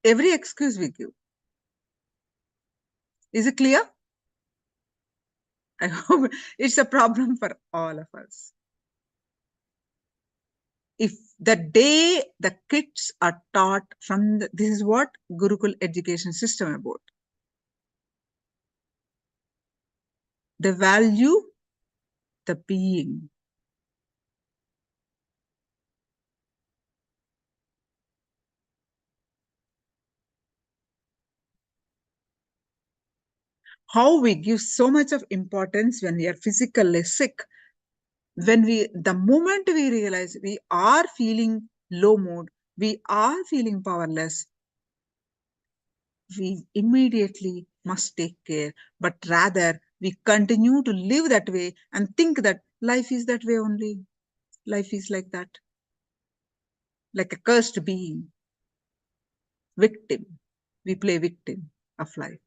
every excuse we give. Is it clear? I hope it's a problem for all of us. If the day the kids are taught from this is what Gurukul education system about. They value the being. How we give so much of importance when we are physically sick. The moment we realize we are feeling low mood, we are feeling powerless, we immediately must take care. But rather, we continue to live that way and think that life is that way only. Life is like that. Like a cursed being. Victim. We play victim of life.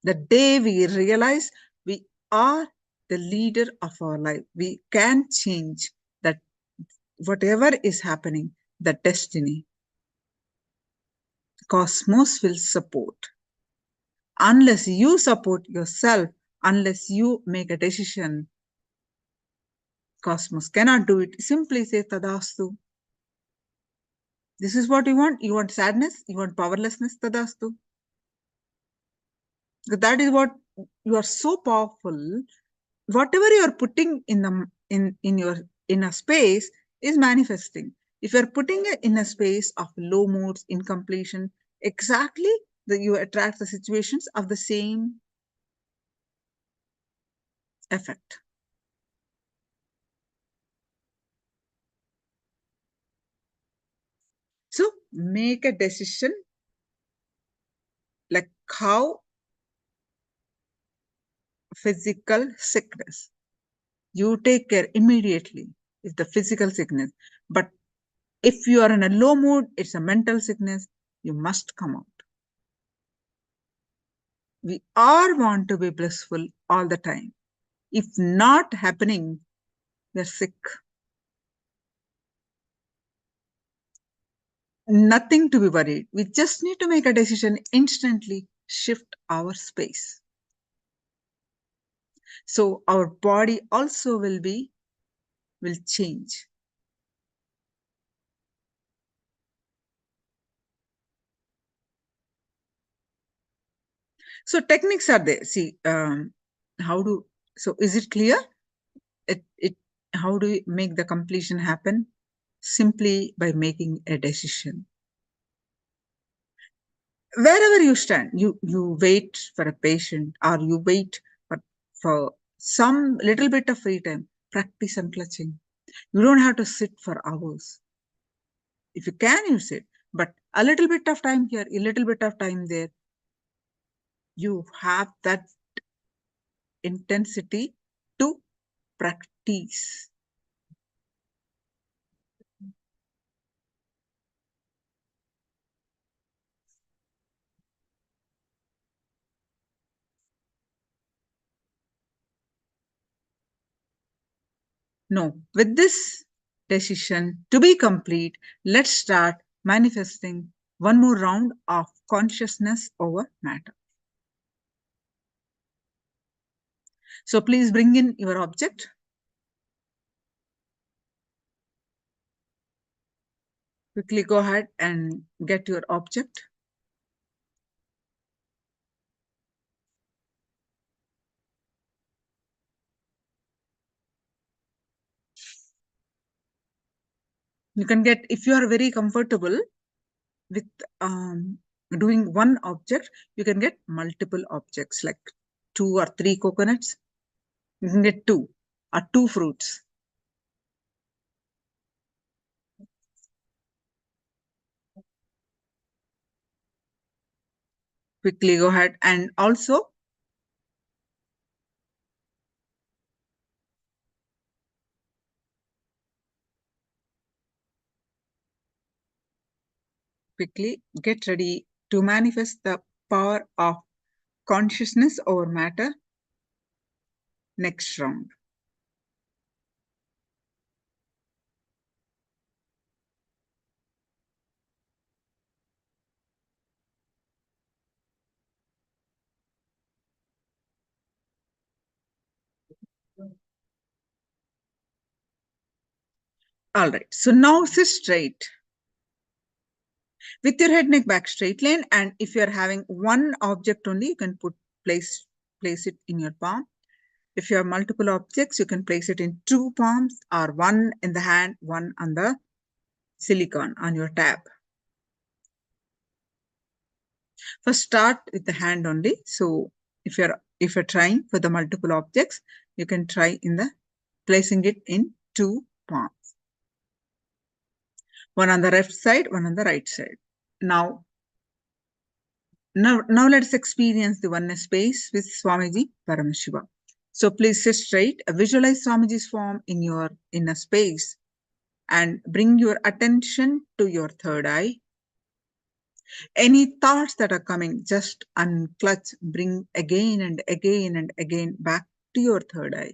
The day we realize we are the leader of our life. We can change that, whatever is happening, the destiny. Cosmos will support. Unless you support yourself, unless you make a decision, Cosmos cannot do it. Simply say Tadastu. This is what you want. You want sadness, you want powerlessness, Tadastu. That is what you are so powerful. Whatever you are putting in your inner space is manifesting. If you are putting it in a space of low moods, incompletion, exactly you attract the situations of the same effect. So make a decision like how physical sickness. You take care immediately is the physical sickness. But if you are in a low mood, it's a mental sickness. You must come out. We all want to be blissful all the time. If not happening, we're sick. Nothing to be worried. We just need to make a decision, instantly shift our space. So our body also will change. So techniques are there. See, so is it clear? How do you make the completion happen? Simply by making a decision. Wherever you stand, you wait for a patient, or you wait for some little bit of free time. Practice unclutching. You don't have to sit for hours. If you can, you sit, but a little bit of time here, a little bit of time there. You have that intensity to practice. No, with this decision to be complete, let's start manifesting one more round of consciousness over matter. So please bring in your object. Quickly go ahead and get your object. You can get, if you are very comfortable with doing one object, you can get multiple objects like 2 or 3 coconuts. You can get 2 or 2 fruits. Quickly go ahead and also quickly get ready to manifest the power of consciousness over matter. Next round. All right, so now sit straight with your head, neck, back straight line. And if you're having one object only, you can place it in your palm. If you have multiple objects, you can place it in 2 palms, or 1 in the hand, 1 on the silicon on your tab. First, start with the hand only. So if you're trying for the multiple objects, you can try placing it in 2 palms. 1 on the left side, 1 on the right side. Now let's experience the oneness space with Swamiji Paramashiva. So please sit straight, visualize Swamiji's form in your inner space, and bring your attention to your third eye. Any thoughts that are coming, just unclutch, bring again and again and again back to your third eye.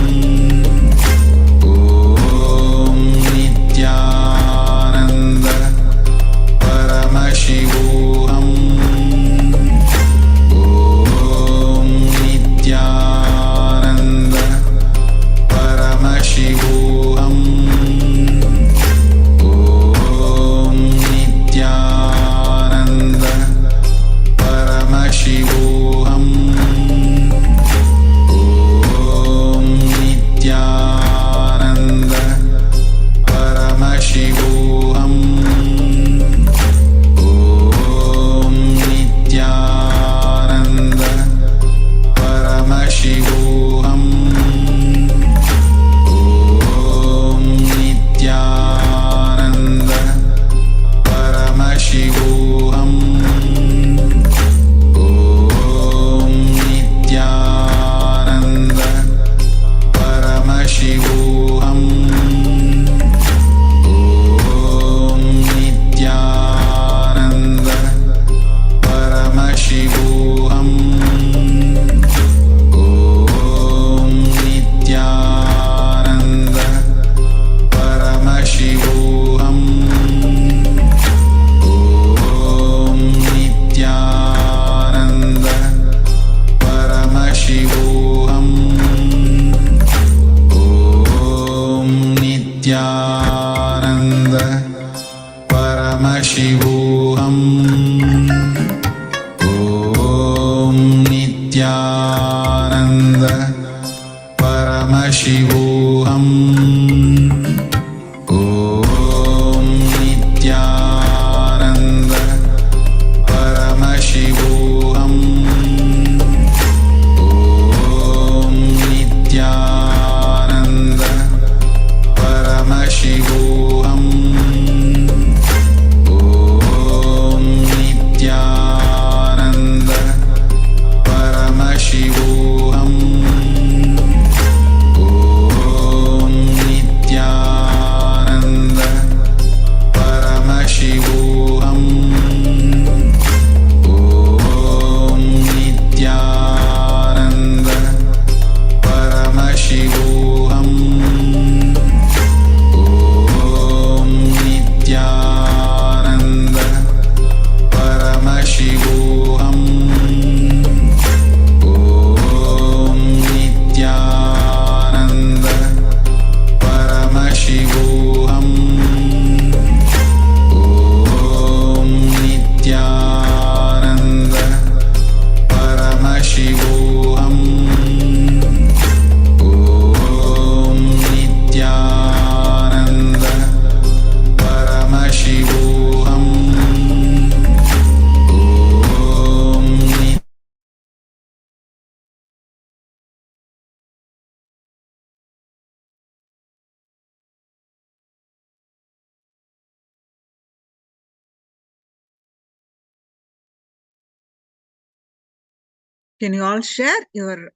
Nithyananda Paramashivoham Om Nithyananda Paramashivoham Om Nithyananda Paramashivoham Om Nithyananda Paramashivoham Om Nithyananda Paramashivoham Om Nithyananda Paramashivoham Om Nithyananda Paramashivoham Om Nithyananda Paramashivoham Om Nithyananda Paramashivoham Om Nithyananda Paramashivoham Om Can you all share your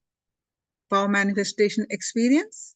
power manifestation experience?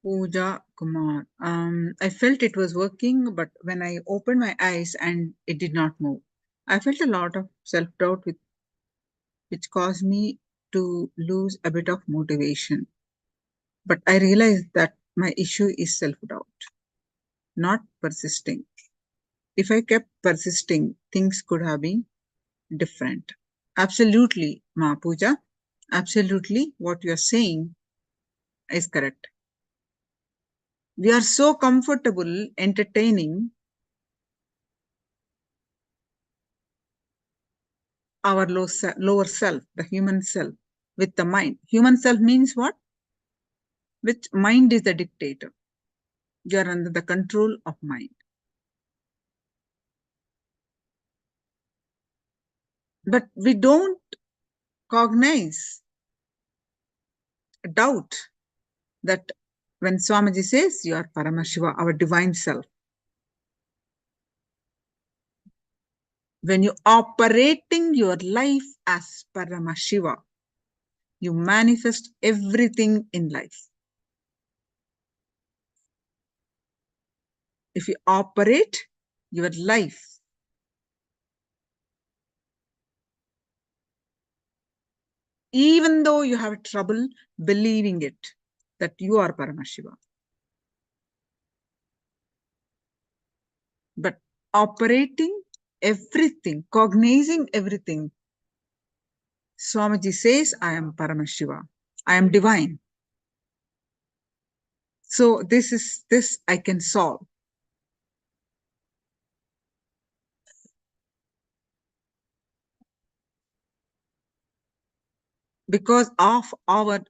Pooja Kumar. I felt it was working, but when I opened my eyes and it did not move, I felt a lot of self-doubt which caused me to lose a bit of motivation. But I realized that my issue is self-doubt, not persisting. If I kept persisting, things could have been different. Absolutely, Ma Pooja. Absolutely, what you are saying is correct. We are so comfortable entertaining our lower self, the human self, with the mind. Human self means what? Which mind is the dictator. You are under the control of mind. But we don't cognize, doubt that when Swamiji says you are Paramashiva, our divine self, when you operating your life as Paramashiva, you manifest everything in life. If you operate your life even though you have trouble believing it, that you are Paramashiva. But operating everything, cognizing everything, Swamiji says, I am Paramashiva. I am divine. So this I can solve. Because of our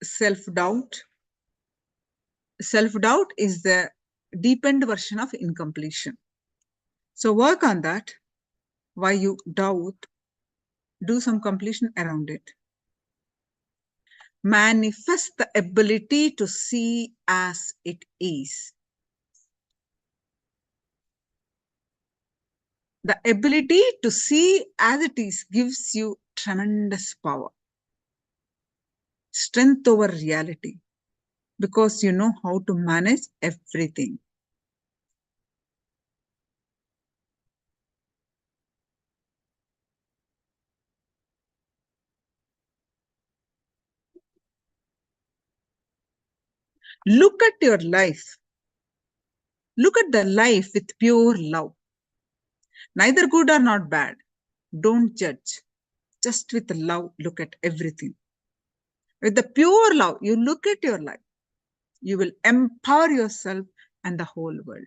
self-doubt. Self-doubt is the deepened version of incompletion. So work on that. Why you doubt, do some completion around it. Manifest the ability to see as it is. The ability to see as it is gives you tremendous power, strength over reality, because you know how to manage everything. Look at your life. Look at the life with pure love. Neither good or not bad. Don't judge. Just with love, look at everything. With the pure love, you look at your life. You will empower yourself and the whole world.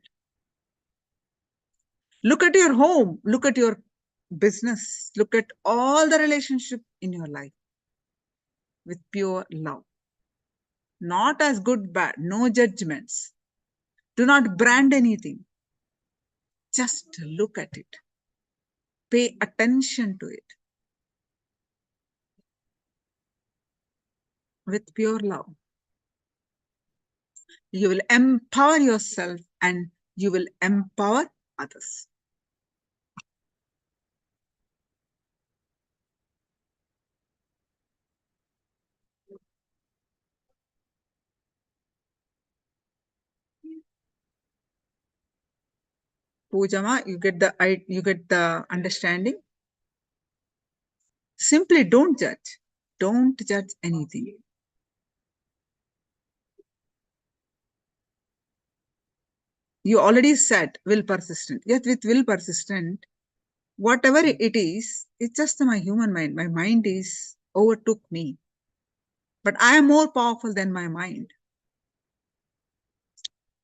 Look at your home. Look at your business. Look at all the relationships in your life with pure love. Not as good, bad. No judgments. Do not brand anything. Just look at it. Pay attention to it with pure love. You will empower yourself and you will empower others. Pujama, you get the understanding. Simply don't judge. Don't judge anything. You already said will persistent. Yet with will persistent, whatever it is, it's just my human mind. My mind is overtook me. But I am more powerful than my mind.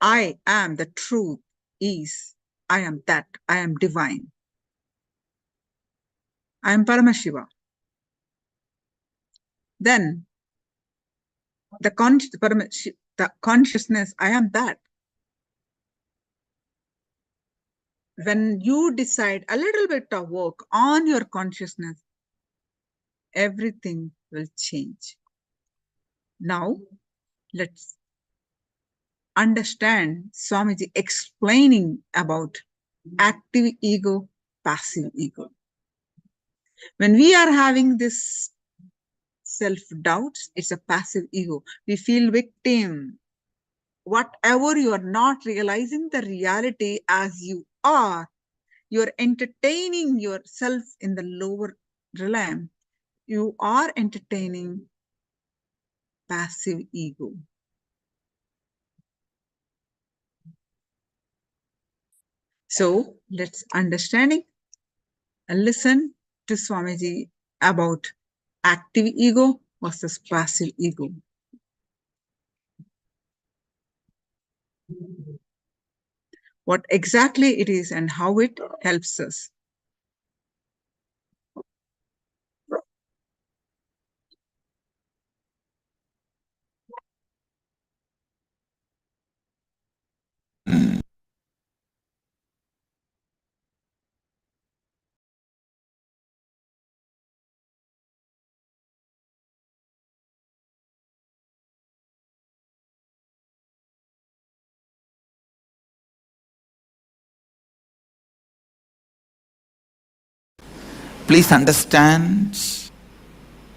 I am the truth is. I am that. I am divine. I am Paramashiva. Then the consciousness, I am that. When you decide a little bit of work on your consciousness, everything will change. Now, let's understand Swamiji explaining about active ego, passive ego. When we are having this self-doubt, it's a passive ego. We feel victim. Whatever you are not realizing the reality as you are, you're entertaining yourself in the lower realm. You are entertaining passive ego. So let's understanding and listen to Swamiji about active ego versus passive ego. what exactly it is and how it helps us. Please understand,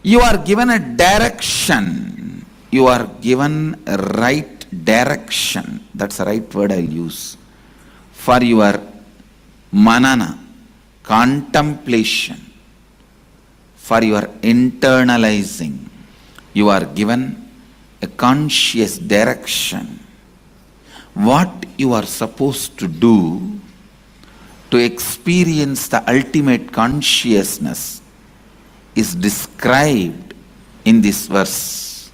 you are given a direction. You are given a right direction. That's the right word I'll use. For your manana, contemplation, for your internalizing, you are given a conscious direction. What you are supposed to do to experience the ultimate consciousness is described in this verse.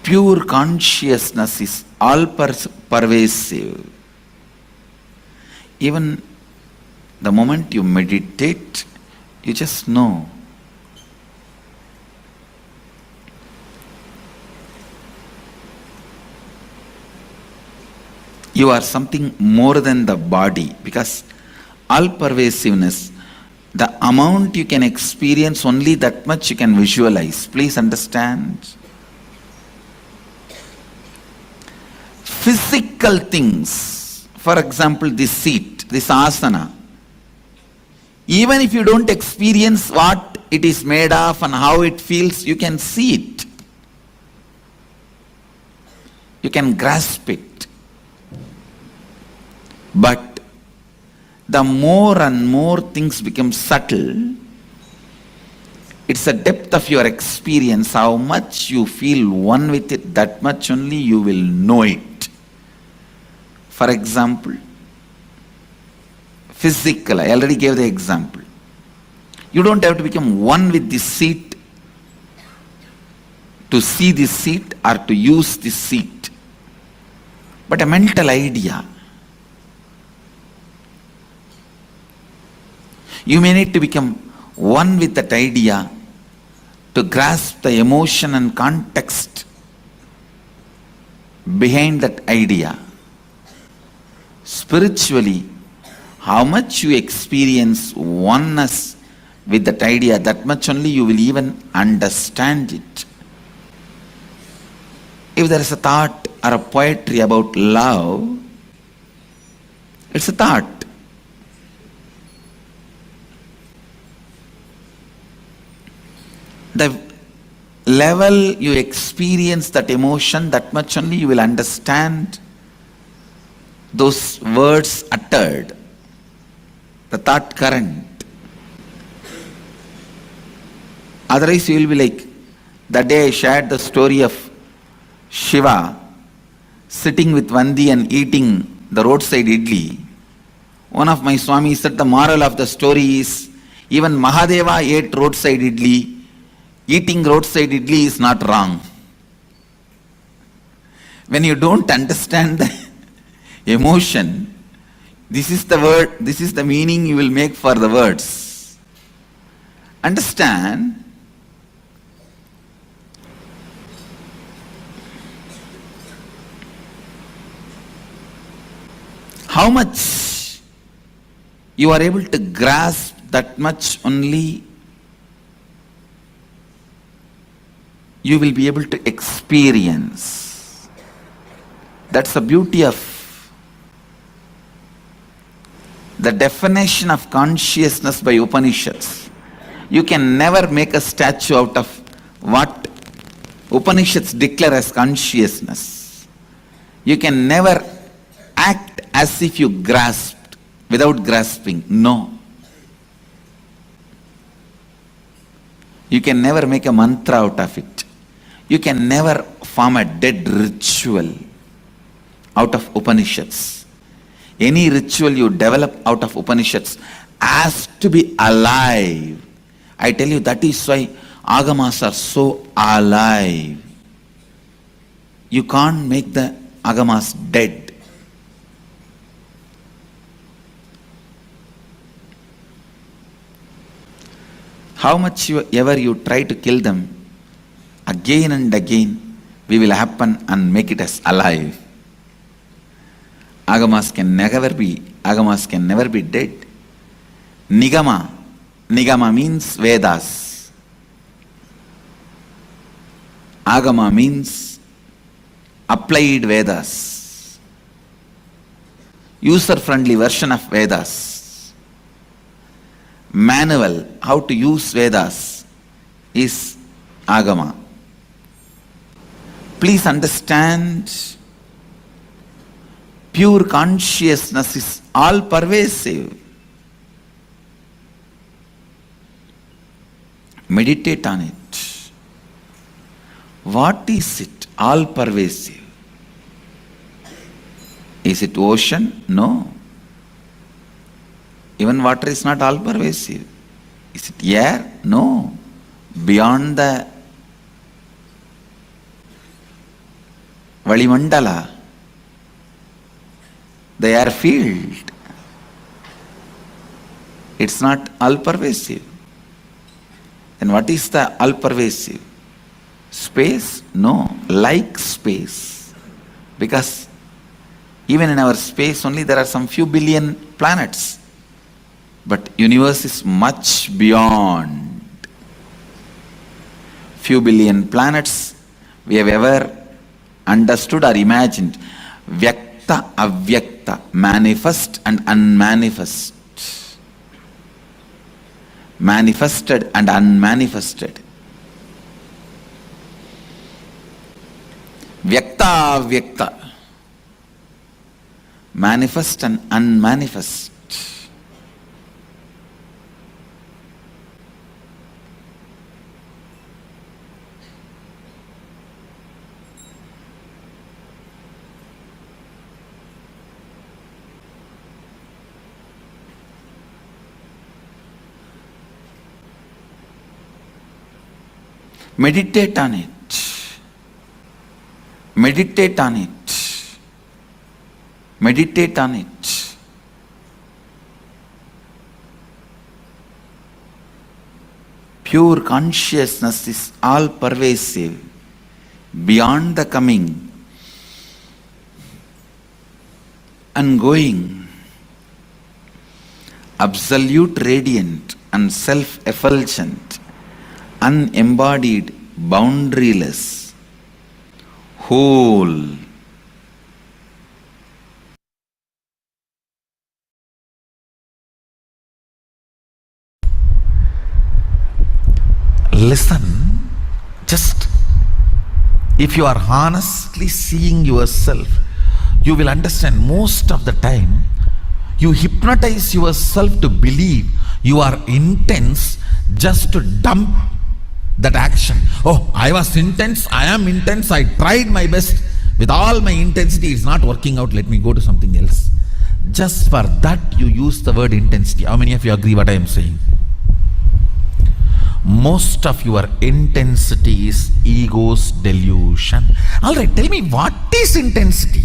Pure consciousness is all pervasive. Even the moment you meditate, you just know. You are something more than the body, because all pervasiveness, the amount you can experience, only that much you can visualize. Please understand. Physical things, for example, this seat, this asana, even if you don't experience what it is made of and how it feels, you can see it. You can grasp it. But the more and more things become subtle, it's the depth of your experience, how much you feel one with it, that much only you will know it. For example, physical, I already gave the example. You don't have to become one with this seat to see this seat or to use this seat, but a mental idea. You may need to become one with that idea to grasp the emotion and context behind that idea. Spiritually, how much you experience oneness with that idea, that much only you will even understand it. If there is a thought or a poetry about love, it's a thought. The level you experience that emotion, that much only you will understand those words uttered, the thought current. Otherwise you will be like, that day I shared the story of Shiva sitting with Vandi and eating the roadside idli. One of my Swamis said the moral of the story is, even Mahadeva ate roadside idli. Eating roadside idli is not wrong. When you don't understand the emotion, this is the word, this is the meaning you will make for the words. Understand? How much you are able to grasp, that much only you will be able to experience. That's the beauty of the definition of consciousness by Upanishads. You can never make a statue out of what Upanishads declare as consciousness. You can never act as if you grasped without grasping. No. You can never make a mantra out of it. You can never form a dead ritual out of Upanishads. Any ritual you develop out of Upanishads has to be alive. I tell you, that is why Agamas are so alive. You can't make the agamas dead. How much ever you try to kill them, again and again we will happen and make it as alive. Agamas can never be dead. Nigama means Vedas. Agama means applied Vedas. User-friendly version of Vedas. Manual, how to use Vedas, is Agama. Please understand, pure consciousness is all-pervasive. Meditate on it. What is it? All-pervasive. Is it ocean? No. Even water is not all-pervasive. Is it air? No. Beyond the Valimandala, the airfield, it's not all-pervasive. Then what is the all-pervasive? Space? No. Like space. Because even in our space only there are some few billion planets. But universe is much beyond. Few billion planets we have ever understood or imagined. Vyakta, avyakta, manifest and unmanifest. Manifested and unmanifested. Vyakta, avyakta. Manifest and unmanifest. Meditate on it. Meditate on it. Meditate on it. Pure consciousness is all-pervasive, beyond the coming and going, absolute radiant and self-effulgent, unembodied, boundaryless, whole. Listen, just if you are honestly seeing yourself, you will understand most of the time you hypnotize yourself to believe you are intense just to dump that action. Oh, I was intense, I am intense, I tried my best with all my intensity, it's not working out, let me go to something else. Just for that you use the word intensity. How many of you agree what I am saying? Most of your intensity is ego's delusion. Alright, tell me, what is intensity?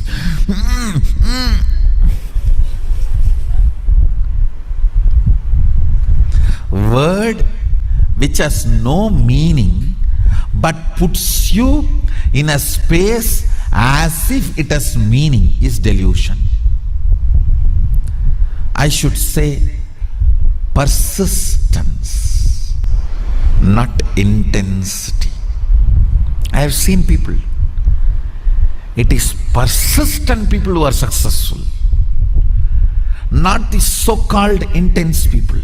Word which has no meaning but puts you in a space as if it has meaning is delusion. I should say persistence, not intensity. I have seen people, it is persistent people who are successful, not the so-called intense people.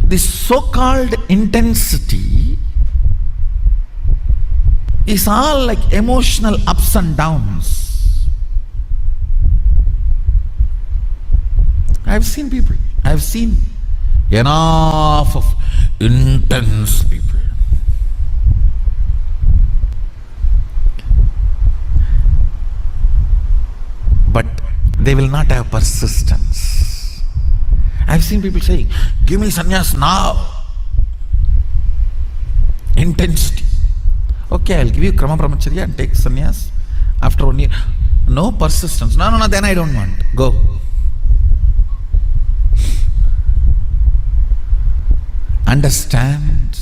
The so-called intensity is all like emotional ups and downs. I have seen people, I have seen enough of intense people. But they will not have persistence. I've seen people saying, give me sannyas now. Intensity. Okay, I'll give you krama brahmacharya and take sannyas. After 1 year, no persistence. No, then I don't want. Go. Understand?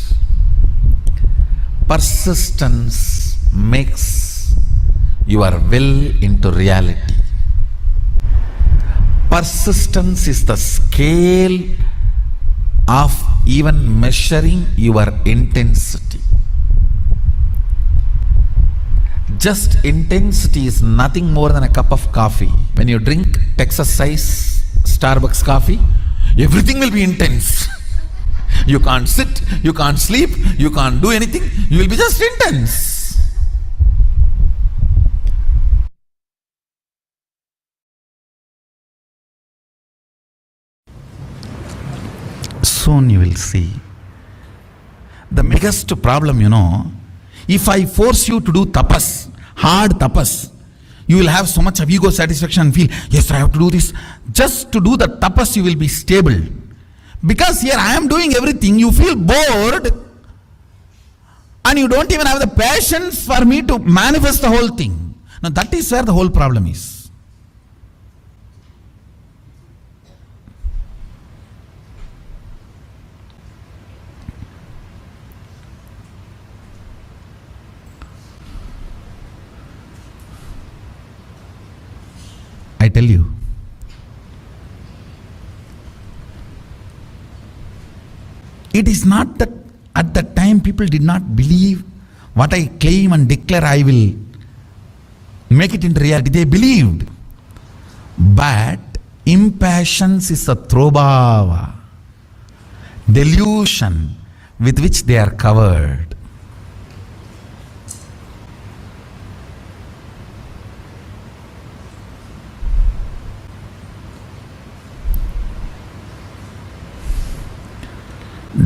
Persistence makes your will into reality. Persistence is the scale of even measuring your intensity. Just intensity is nothing more than a cup of coffee. When you drink Texas size Starbucks coffee, everything will be intense. You can't sit, you can't sleep, you can't do anything. You will be just intense. Soon you will see. The biggest problem, if I force you to do tapas, hard tapas, you will have so much of ego satisfaction and feel, yes, I have to do this. Just to do the tapas, you will be stable. Because here I am doing everything, you feel bored and you don't even have the patience for me to manifest the whole thing. Now that is where the whole problem is. I tell you, it is not that at that time people did not believe what I claim and declare I will make it into reality. They believed. But impatience is a throbhava, delusion with which they are covered.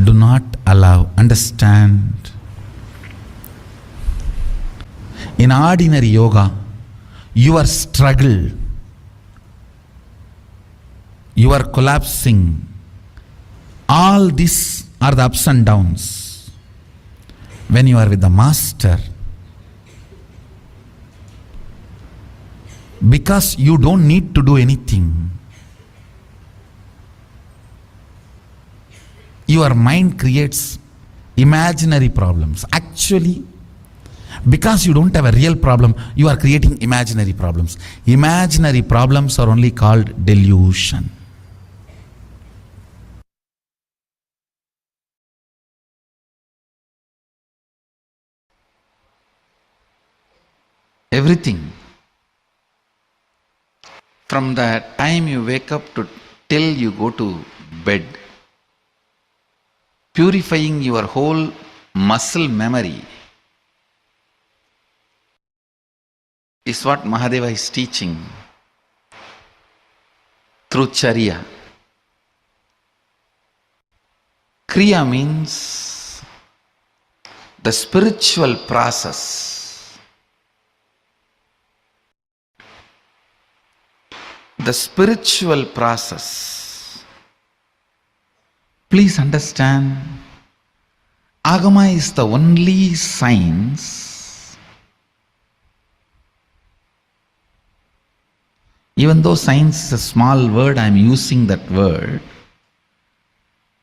Do not allow, understand. In ordinary yoga, your struggle, your collapsing, all these are the ups and downs. When you are with the master, because you don't need to do anything, your mind creates imaginary problems. Actually, because you don't have a real problem, you are creating imaginary problems. Imaginary problems are only called delusion. Everything. From the time you wake up to till you go to bed, purifying your whole muscle memory is what Mahadeva is teaching through Charya. Kriya means the spiritual process. The spiritual process. Please understand, Agama is the only science, even though science is a small word, I am using that word.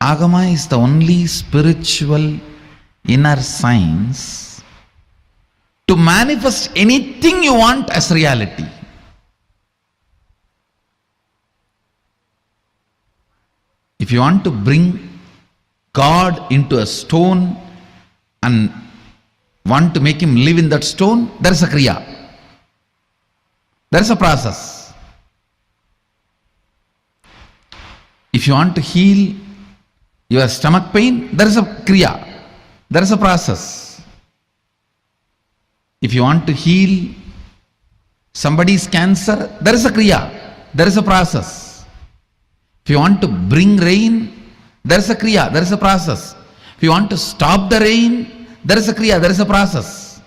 Agama is the only spiritual inner science to manifest anything you want as reality. If you want to bring God into a stone and want to make him live in that stone, there is a kriya. There is a process. If you want to heal your stomach pain, there is a kriya. There is a process. If you want to heal somebody's cancer, there is a kriya. There is a process. If you want to bring rain, there is a kriya, there is a process. If you want to stop the rain, there is a kriya, there is a process.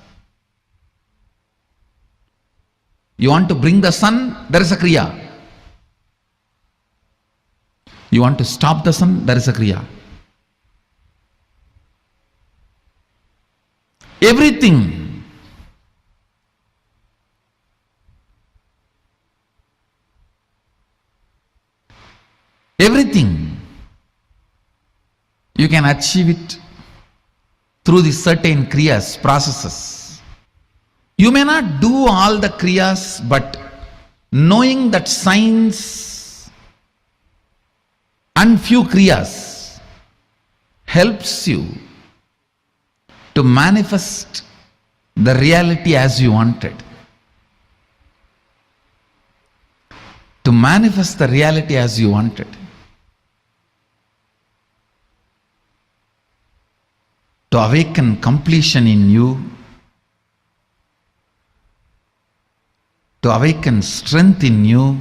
You want to bring the sun, there is a kriya. You want to stop the sun, there is a kriya. Everything. Everything you can achieve it through the certain kriyas, processes. You may not do all the kriyas, but knowing that science and few kriyas helps you to manifest the reality as you wanted. To manifest the reality as you wanted. To awaken completion in you. To awaken strength in you.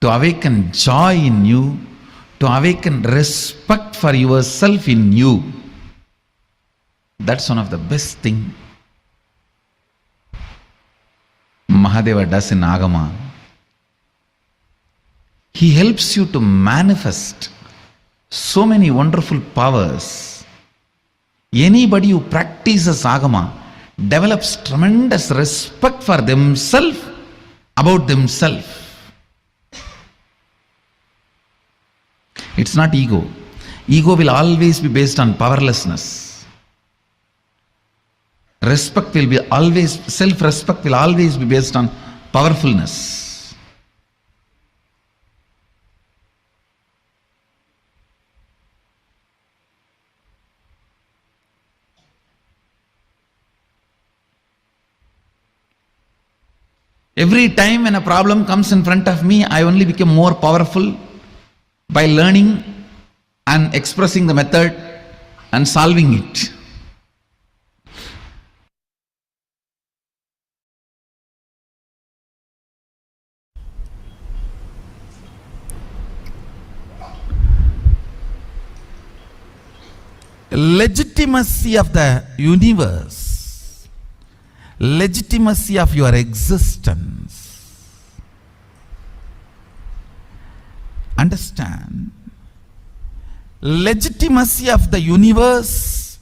To awaken joy in you. To awaken respect for yourself in you. That's one of the best things Mahadeva does in Agama. He helps you to manifest so many wonderful powers. Anybody who practices Agama develops tremendous respect for themselves, about themselves. It's not ego. Ego will always be based on powerlessness. Respect will be always, self-respect will always be based on powerfulness. Every time when a problem comes in front of me, I only become more powerful by learning and expressing the method and solving it. Legitimacy of the universe, legitimacy of your existence. Understand, legitimacy of the universe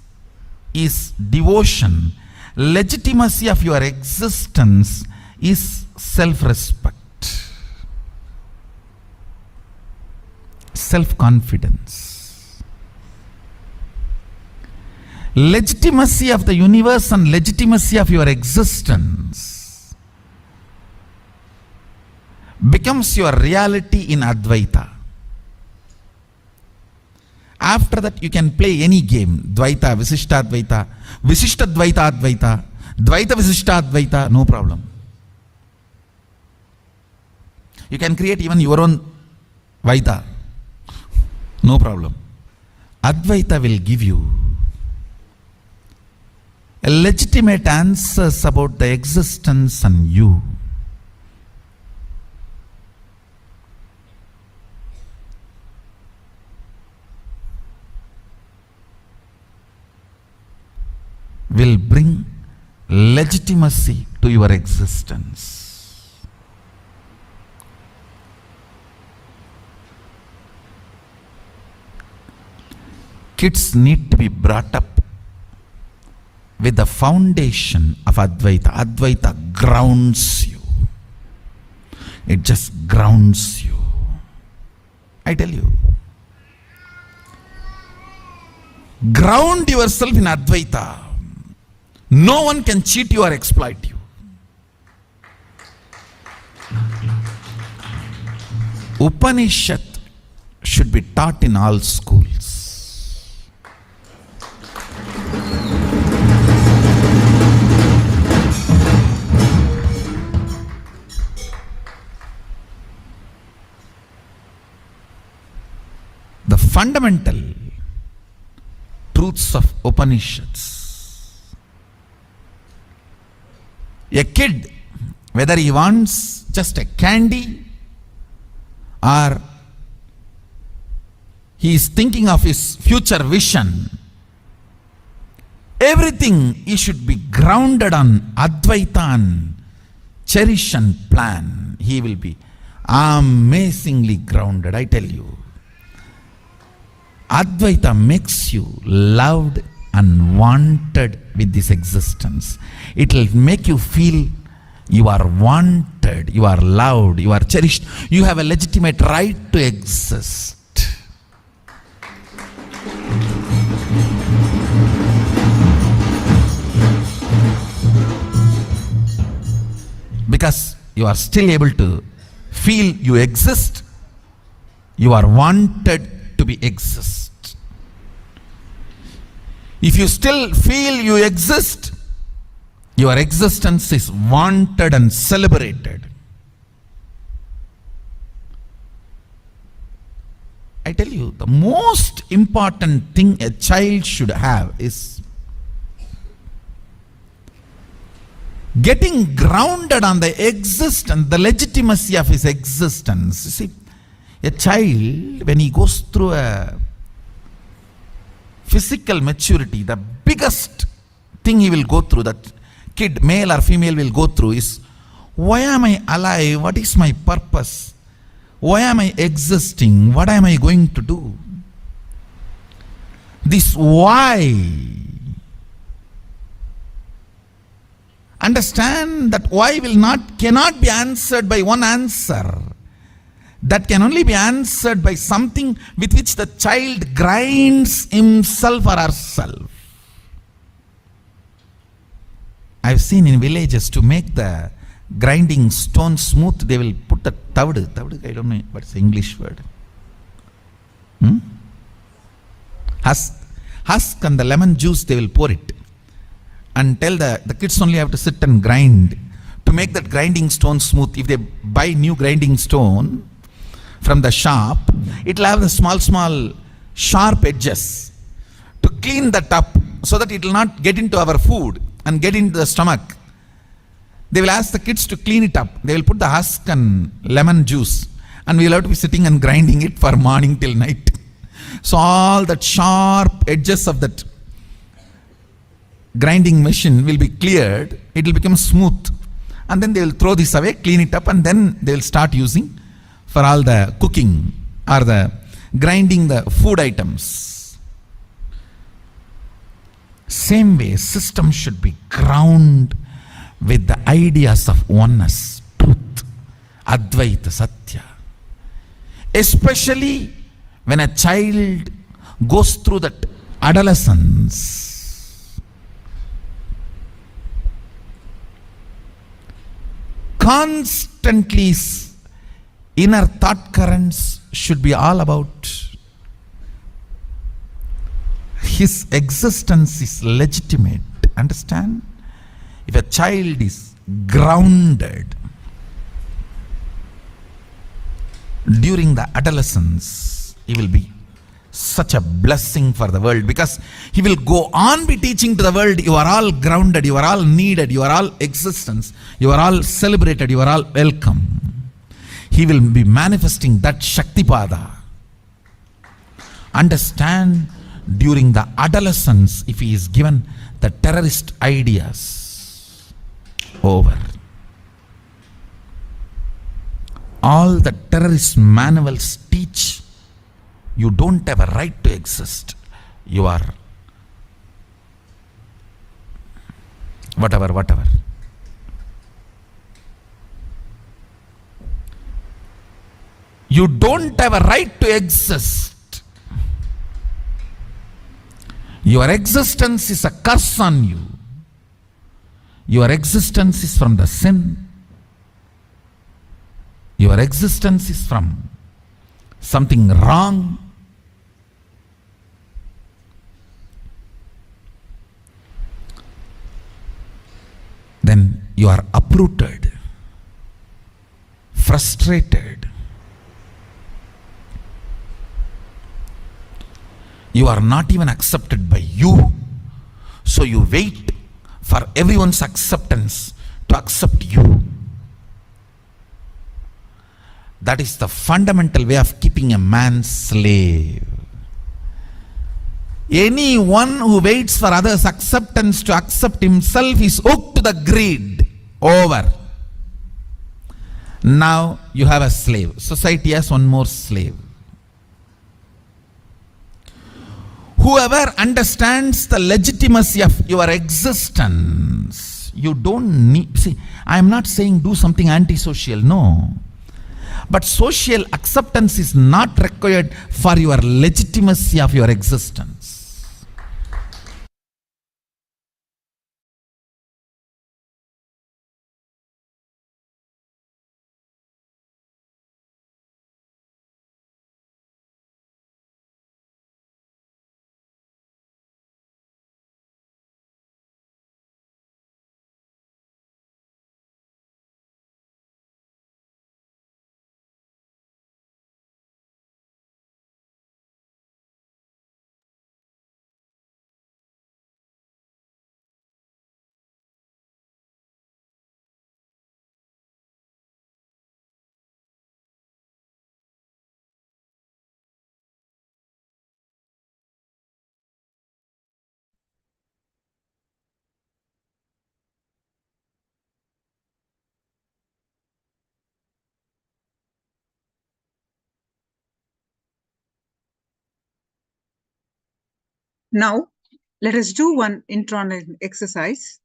is devotion. Legitimacy of your existence is self-respect, self-confidence. Legitimacy of the universe and legitimacy of your existence becomes your reality in Advaita. After that you can play any game. Dvaita, Visishtadvaita, Visishtadvaita Advaita, Dvaita Visishtadvaita, no problem. You can create even your own Vaita, no problem. Advaita will give you a legitimate answers about the existence and you. Will bring legitimacy to your existence. Kids need to be brought up with the foundation of Advaita. Advaita grounds you. It just grounds you. I tell you. Ground yourself in Advaita. No one can cheat you or exploit you. Upanishad should be taught in all schools. The fundamental truths of Upanishads. A kid, whether he wants just a candy or he is thinking of his future vision, everything he should be grounded on Advaita and cherish and plan. He will be amazingly grounded, I tell you. Advaita makes you loved and wanted with this existence. It will make you feel you are wanted. wanted, you are loved, you are cherished. You have a legitimate right to exist. Because you are still able to feel you exist, you are wanted to be exist. If you still feel you exist, your existence is wanted and celebrated. I tell you, the most important thing a child should have is getting grounded on the existence, the legitimacy of his existence. You see, a child, when he goes through a physical maturity, the biggest thing he will go through, that kid, male or female, will go through is, why am I alive? What is my purpose? Why am I existing? What am I going to do? This why. Understand that why cannot be answered by one answer. That can only be answered by something with which the child grinds himself or herself. I've seen in villages, to make the grinding stone smooth, they will put a tavdu. Tavdu, I don't know what's the English word. Husk and the lemon juice, they will pour it. And tell the kids only have to sit and grind to make that grinding stone smooth. If they buy new grinding stone from the shop, it will have the small sharp edges to clean that up so that it will not get into our food and get into the stomach. They will ask the kids to clean it up. They will put the husk and lemon juice, and we will have to be sitting and grinding it for morning till night. So all that sharp edges of that grinding machine will be cleared, it will become smooth, and then they will throw this away, clean it up, and then they will start using for all the cooking or the grinding the food items. Same way, system should be ground with the ideas of oneness, truth, Advaita, Satya. Especially when a child goes through that adolescence. Constantly inner thought currents should be all about his existence is legitimate. Understand? If a child is grounded during the adolescence, he will be such a blessing for the world, because he will go on be teaching to the world, you are all grounded, you are all needed, you are all existence, you are all celebrated, you are all welcome. He will be manifesting that Shaktipada. Understand, during the adolescence, if he is given the terrorist ideas, over. All the terrorist manuals teach you don't have a right to exist. You are whatever. You don't have a right to exist. Your existence is a curse on you. Your existence is from the sin. Your existence is from something wrong. Then you are uprooted, frustrated. You are not even accepted by you. So you wait for everyone's acceptance to accept you. That is the fundamental way of keeping a man slave. Anyone who waits for others' acceptance to accept himself is hooked to the greed. Over. Now you have a slave. Society has one more slave. Whoever understands the legitimacy of your existence, accept. You don't need, see, I am not saying do something antisocial, no. But social acceptance is not required for your legitimacy of your existence. Now, let us do one intronic exercise.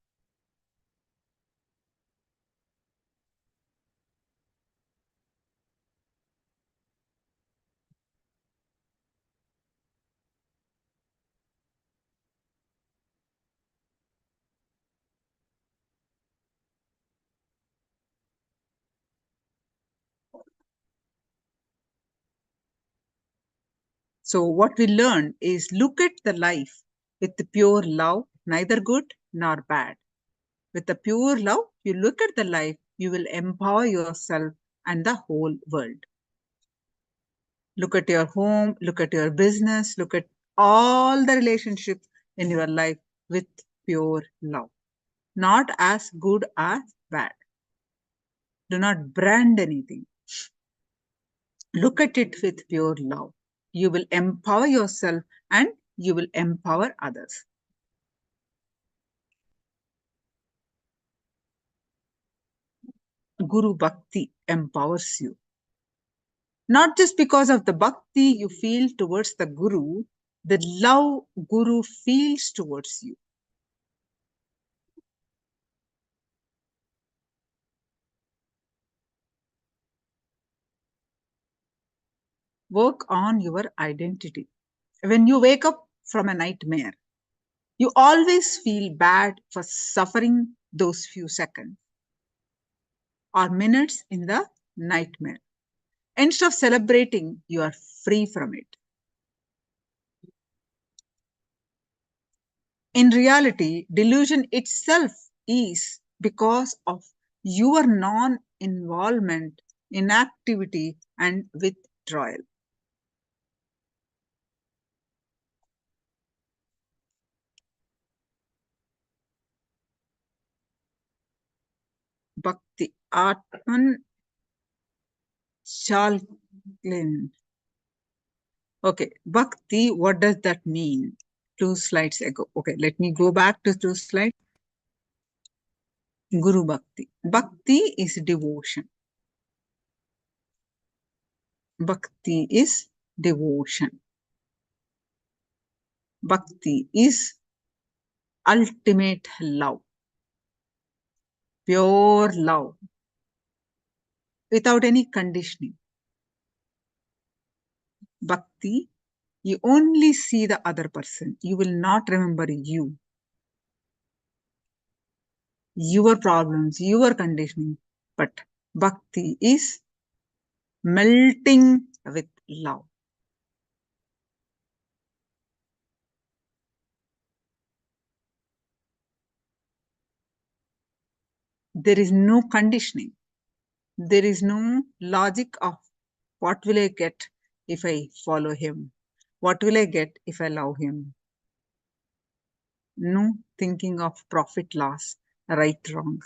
So what we learn is look at the life with the pure love, neither good nor bad. With the pure love, you look at the life, you will empower yourself and the whole world. Look at your home, look at your business, look at all the relationships in your life with pure love. Not as good as bad. Do not brand anything. Look at it with pure love. You will empower yourself and you will empower others. Guru Bhakti empowers you. Not just because of the bhakti you feel towards the Guru, the love Guru feels towards you. Work on your identity. When you wake up from a nightmare, you always feel bad for suffering those few seconds or minutes in the nightmare. Instead of celebrating, you are free from it. In reality, delusion itself is because of your non-involvement, inactivity, and withdrawal. Bhakti Atman Shalklin. Okay, Bhakti, what does that mean? 2 slides ago. Okay, let me go back to 2 slides. Guru Bhakti. Bhakti is devotion. Bhakti is devotion. Bhakti is ultimate love. Pure love. Without any conditioning. Bhakti, you only see the other person. You will not remember you. Your problems, your conditioning. But Bhakti is melting with love. There is no conditioning. There is no logic of what will I get if I follow him? What will I get if I love him? No thinking of profit loss, right, wrong.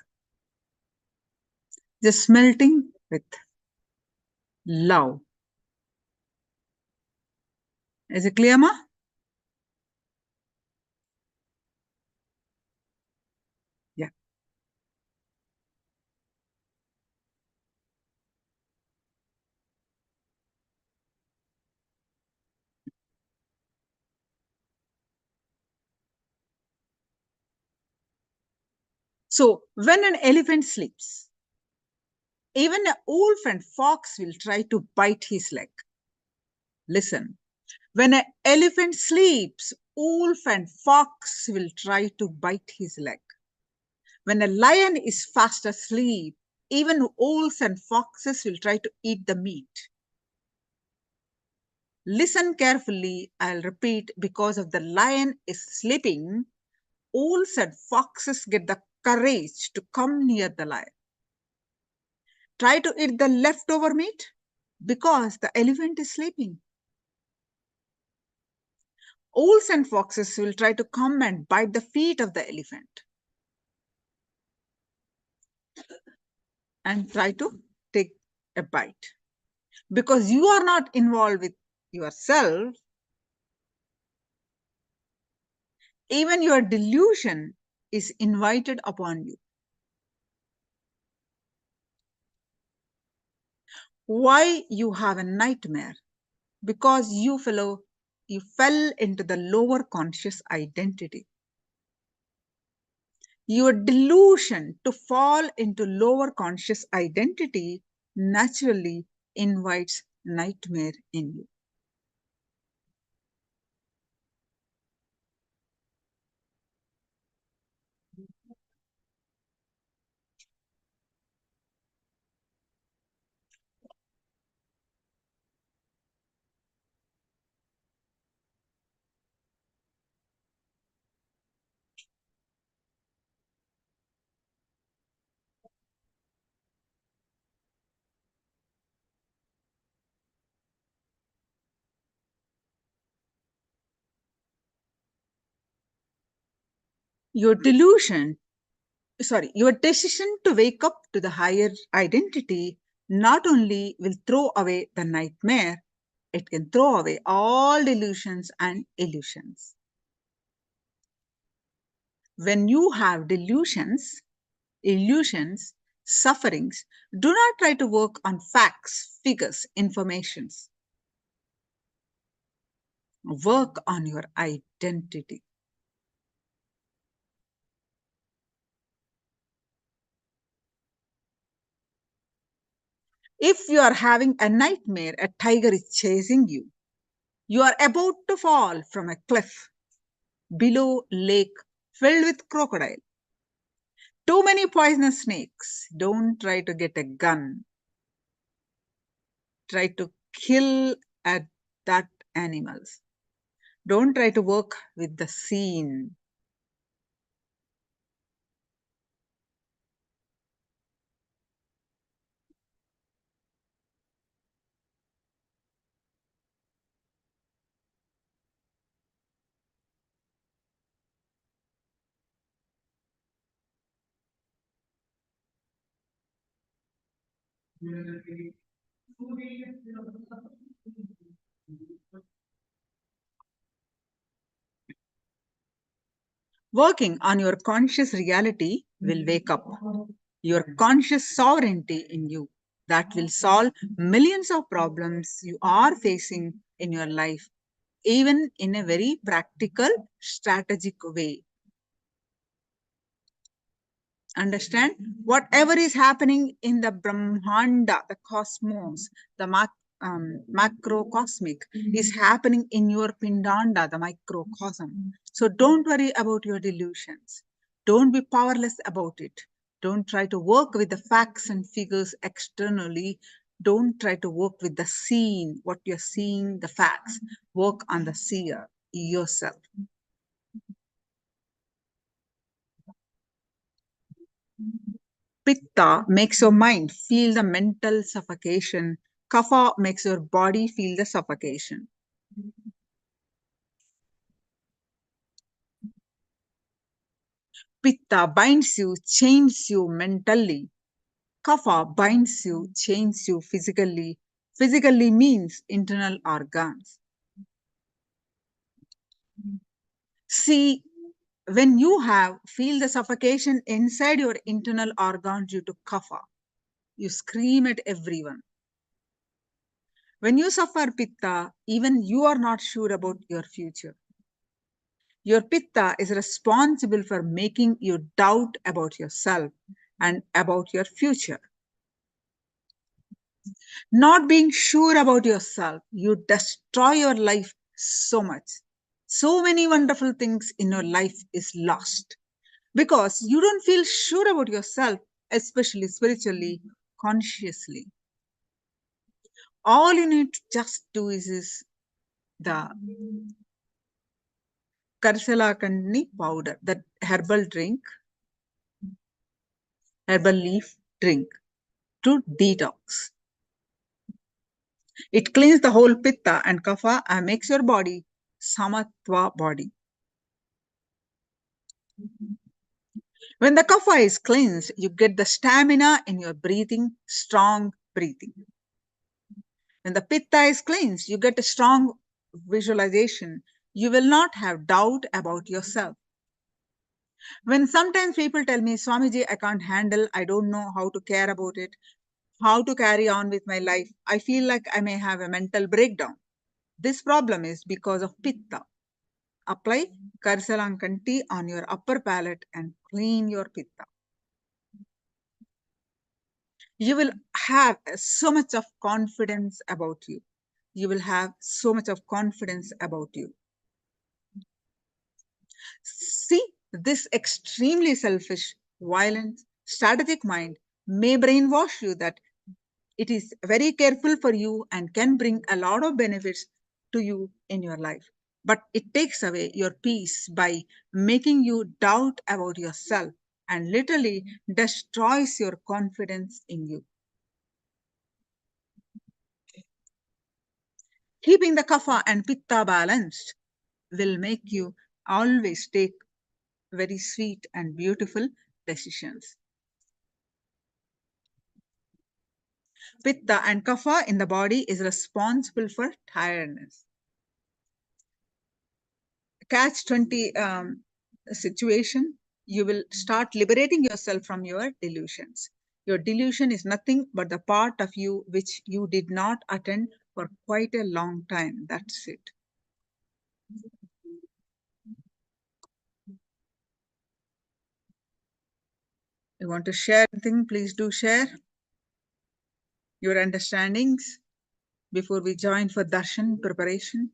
Just melting with love. Is it clear, ma? Yeah. So when an elephant sleeps, even a wolf and fox will try to bite his leg. Listen, when an elephant sleeps, wolf and fox will try to bite his leg. When a lion is fast asleep, even wolves and foxes will try to eat the meat. Listen carefully, I'll repeat, because of the lion is sleeping, wolves and foxes get the courage to come near the lion. Try to eat the leftover meat because the elephant is sleeping. Wolves and foxes will try to come and bite the feet of the elephant and try to take a bite. Because you are not involved with yourself, even your delusion is invited upon you. Why you have a nightmare? Because you fell into the lower conscious identity. Your delusion to fall into lower conscious identity naturally invites nightmare in you. Your decision to wake up to the higher identity not only will throw away the nightmare, it can throw away all delusions and illusions. When you have delusions, illusions, sufferings, do not try to work on facts, figures, informations. Work on your identity. If you are having a nightmare, a tiger is chasing you. You are about to fall from a cliff below lake filled with crocodile. Too many poisonous snakes. Don't try to get a gun. Try to kill at that animals. Don't try to work with the scene. Working on your conscious reality will wake up your conscious sovereignty in you that will solve millions of problems you are facing in your life, even in a very practical, strategic way. Understand? Whatever is happening in the Brahmanda, the cosmos, the macrocosmic, is happening in your Pindanda, the microcosm. So don't worry about your delusions. Don't be powerless about it. Don't try to work with the facts and figures externally. Don't try to work with the scene, what you're seeing, the facts. Work on the seer, yourself. Pitta makes your mind feel the mental suffocation. Kapha makes your body feel the suffocation. Pitta binds you, chains you mentally. Kapha binds you, chains you physically. Physically means internal organs. See, when you feel the suffocation inside your internal organ due to kapha, you scream at everyone. When you suffer pitta, even you are not sure about your future. Your pitta is responsible for making you doubt about yourself and about your future. Not being sure about yourself, you destroy your life so much. So many wonderful things in your life is lost because you don't feel sure about yourself, especially spiritually, consciously. All you need to just do is the Karsalakandi powder, that herbal drink, herbal leaf drink to detox. It cleans the whole pitta and kapha and makes your body samatva body. When the kapha is cleansed, you get the stamina in your breathing, strong breathing. When the pitta is cleansed, you get a strong visualization. You will not have doubt about yourself. When sometimes people tell me, Swamiji, I can't handle, I don't know how to care about it, how to carry on with my life, I feel like I may have a mental breakdown. This problem is because of pitta. Apply Karsalankanti on your upper palate and clean your pitta. You will have so much of confidence about you. You will have so much of confidence about you. See, this extremely selfish, violent, strategic mind may brainwash you that it is very careful for you and can bring a lot of benefits to you in your life. But it takes away your peace by making you doubt about yourself and literally destroys your confidence in you. Keeping the kapha and pitta balanced will make you always take very sweet and beautiful decisions. Pitta and kapha in the body is responsible for tiredness. Catch 20 situation, you will start liberating yourself from your delusions. Your delusion is nothing but the part of you which you did not attend for quite a long time. That's it. You want to share anything, please do share your understandings before we join for darshan preparation.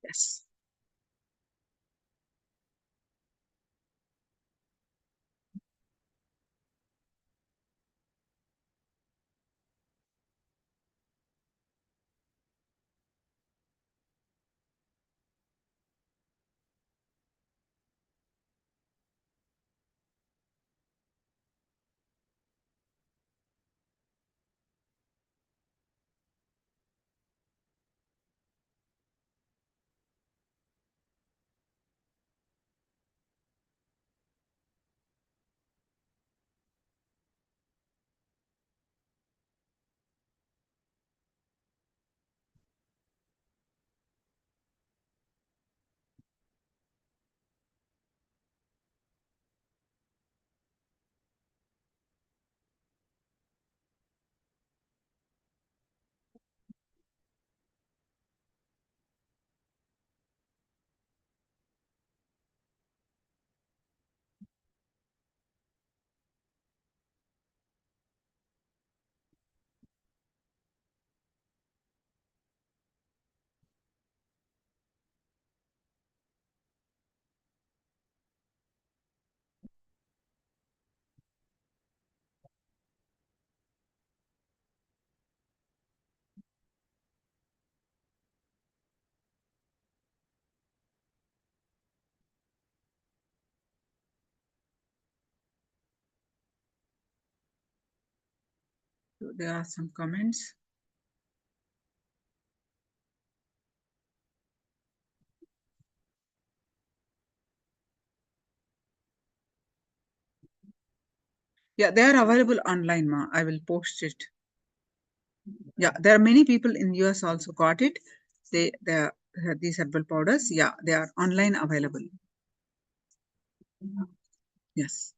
Yes. So there are some comments. Yeah, they are available online, ma. I will post it. Yeah, there are many people in US also got it. These herbal powders. Yeah, they are online available. Yes.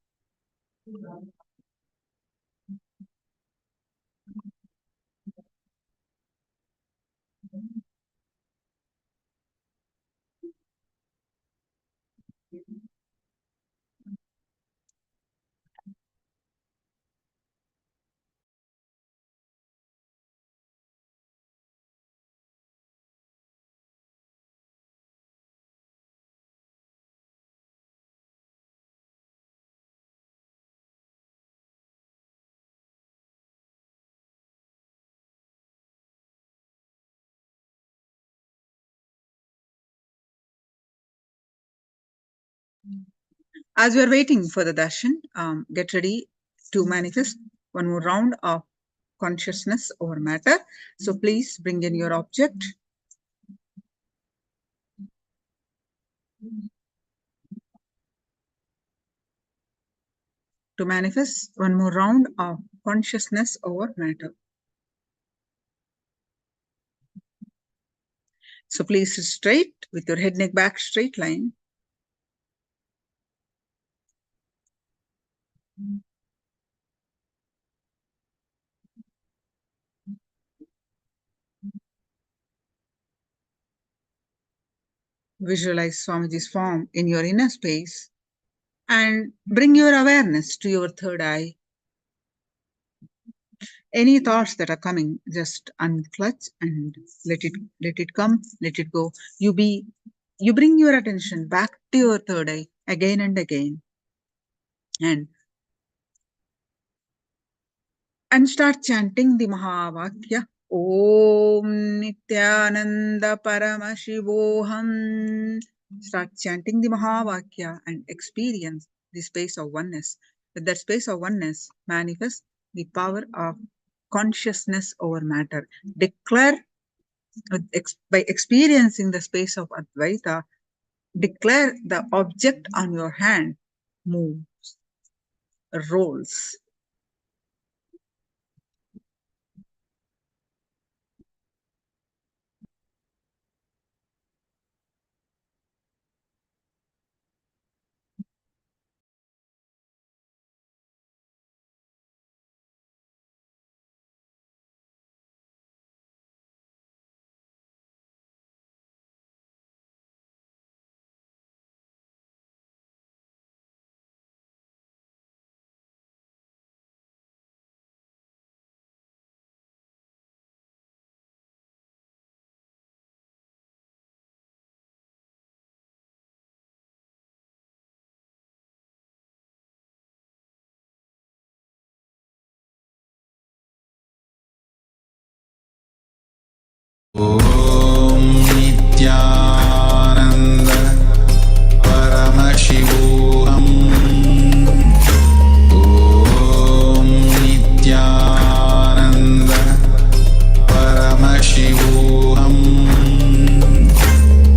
As we are waiting for the darshan, get ready to manifest one more round of consciousness over matter. So please bring in your object. To manifest one more round of consciousness over matter. So please sit straight with your head, neck, back straight line. Visualize Swamiji's form in your inner space and bring your awareness to your third eye. Any thoughts that are coming, just unclutch and let it come, let it go. You bring your attention back to your third eye again and again, and start chanting the Mahavakya. Om Nithyananda Paramashivoham. Start chanting the Mahavakya and experience the space of oneness. With that space of oneness, manifest the power of consciousness over matter. Declare, by experiencing the space of Advaita, declare the object on your hand moves, rolls. Om Nithyananda Paramashivoham. Om Nithyananda Paramashivoham.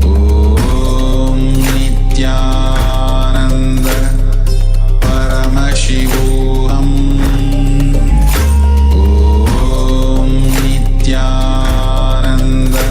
Om Nithyananda Paramashivoham. Om Nithyananda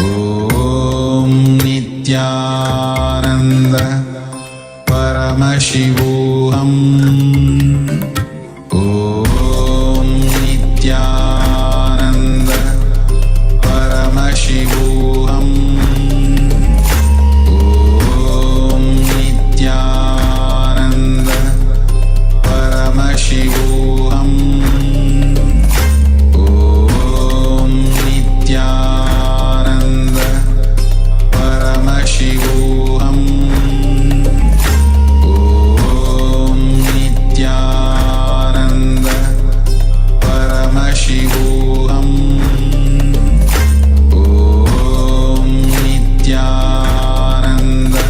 Om Nithyananda Paramashivoham. Om Nithyananda Paramashivoham. Om Nithyananda Paramashivoham. Om Nithyananda Paramashivoham. Om Nithyananda Paramashivoham. Om Nithyananda Paramashivoham. Om Nithyananda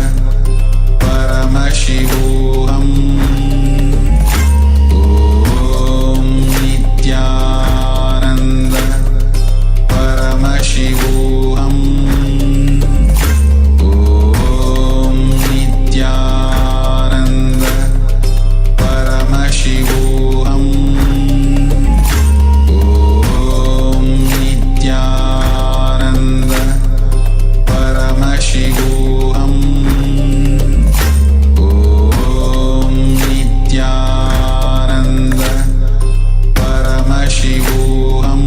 Paramashivoham. Om Nithyananda Paramashivoham. Om Nithyananda Paramashivoham. Om Nithyananda Paramashivoham. Om Nithyananda Paramashivoham. Om Nithyananda Paramashivoham.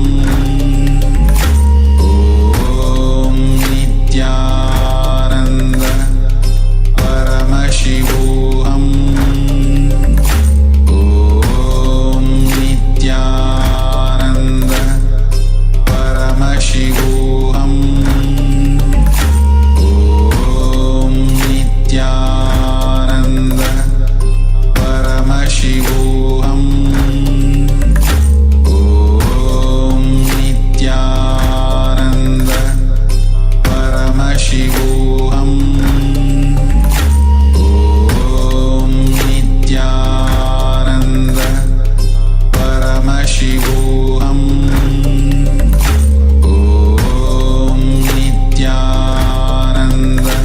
Om Nithyananda Paramashivoham. Om Nithyananda Paramashivoham. Om Nithyananda Paramashivoham. Om Nithyananda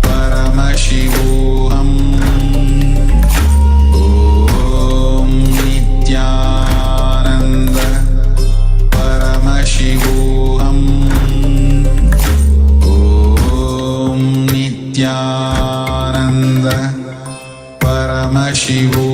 Paramashivoham. Om Nithyananda Paramashivoham. Om Nithyananda Paramashivoham.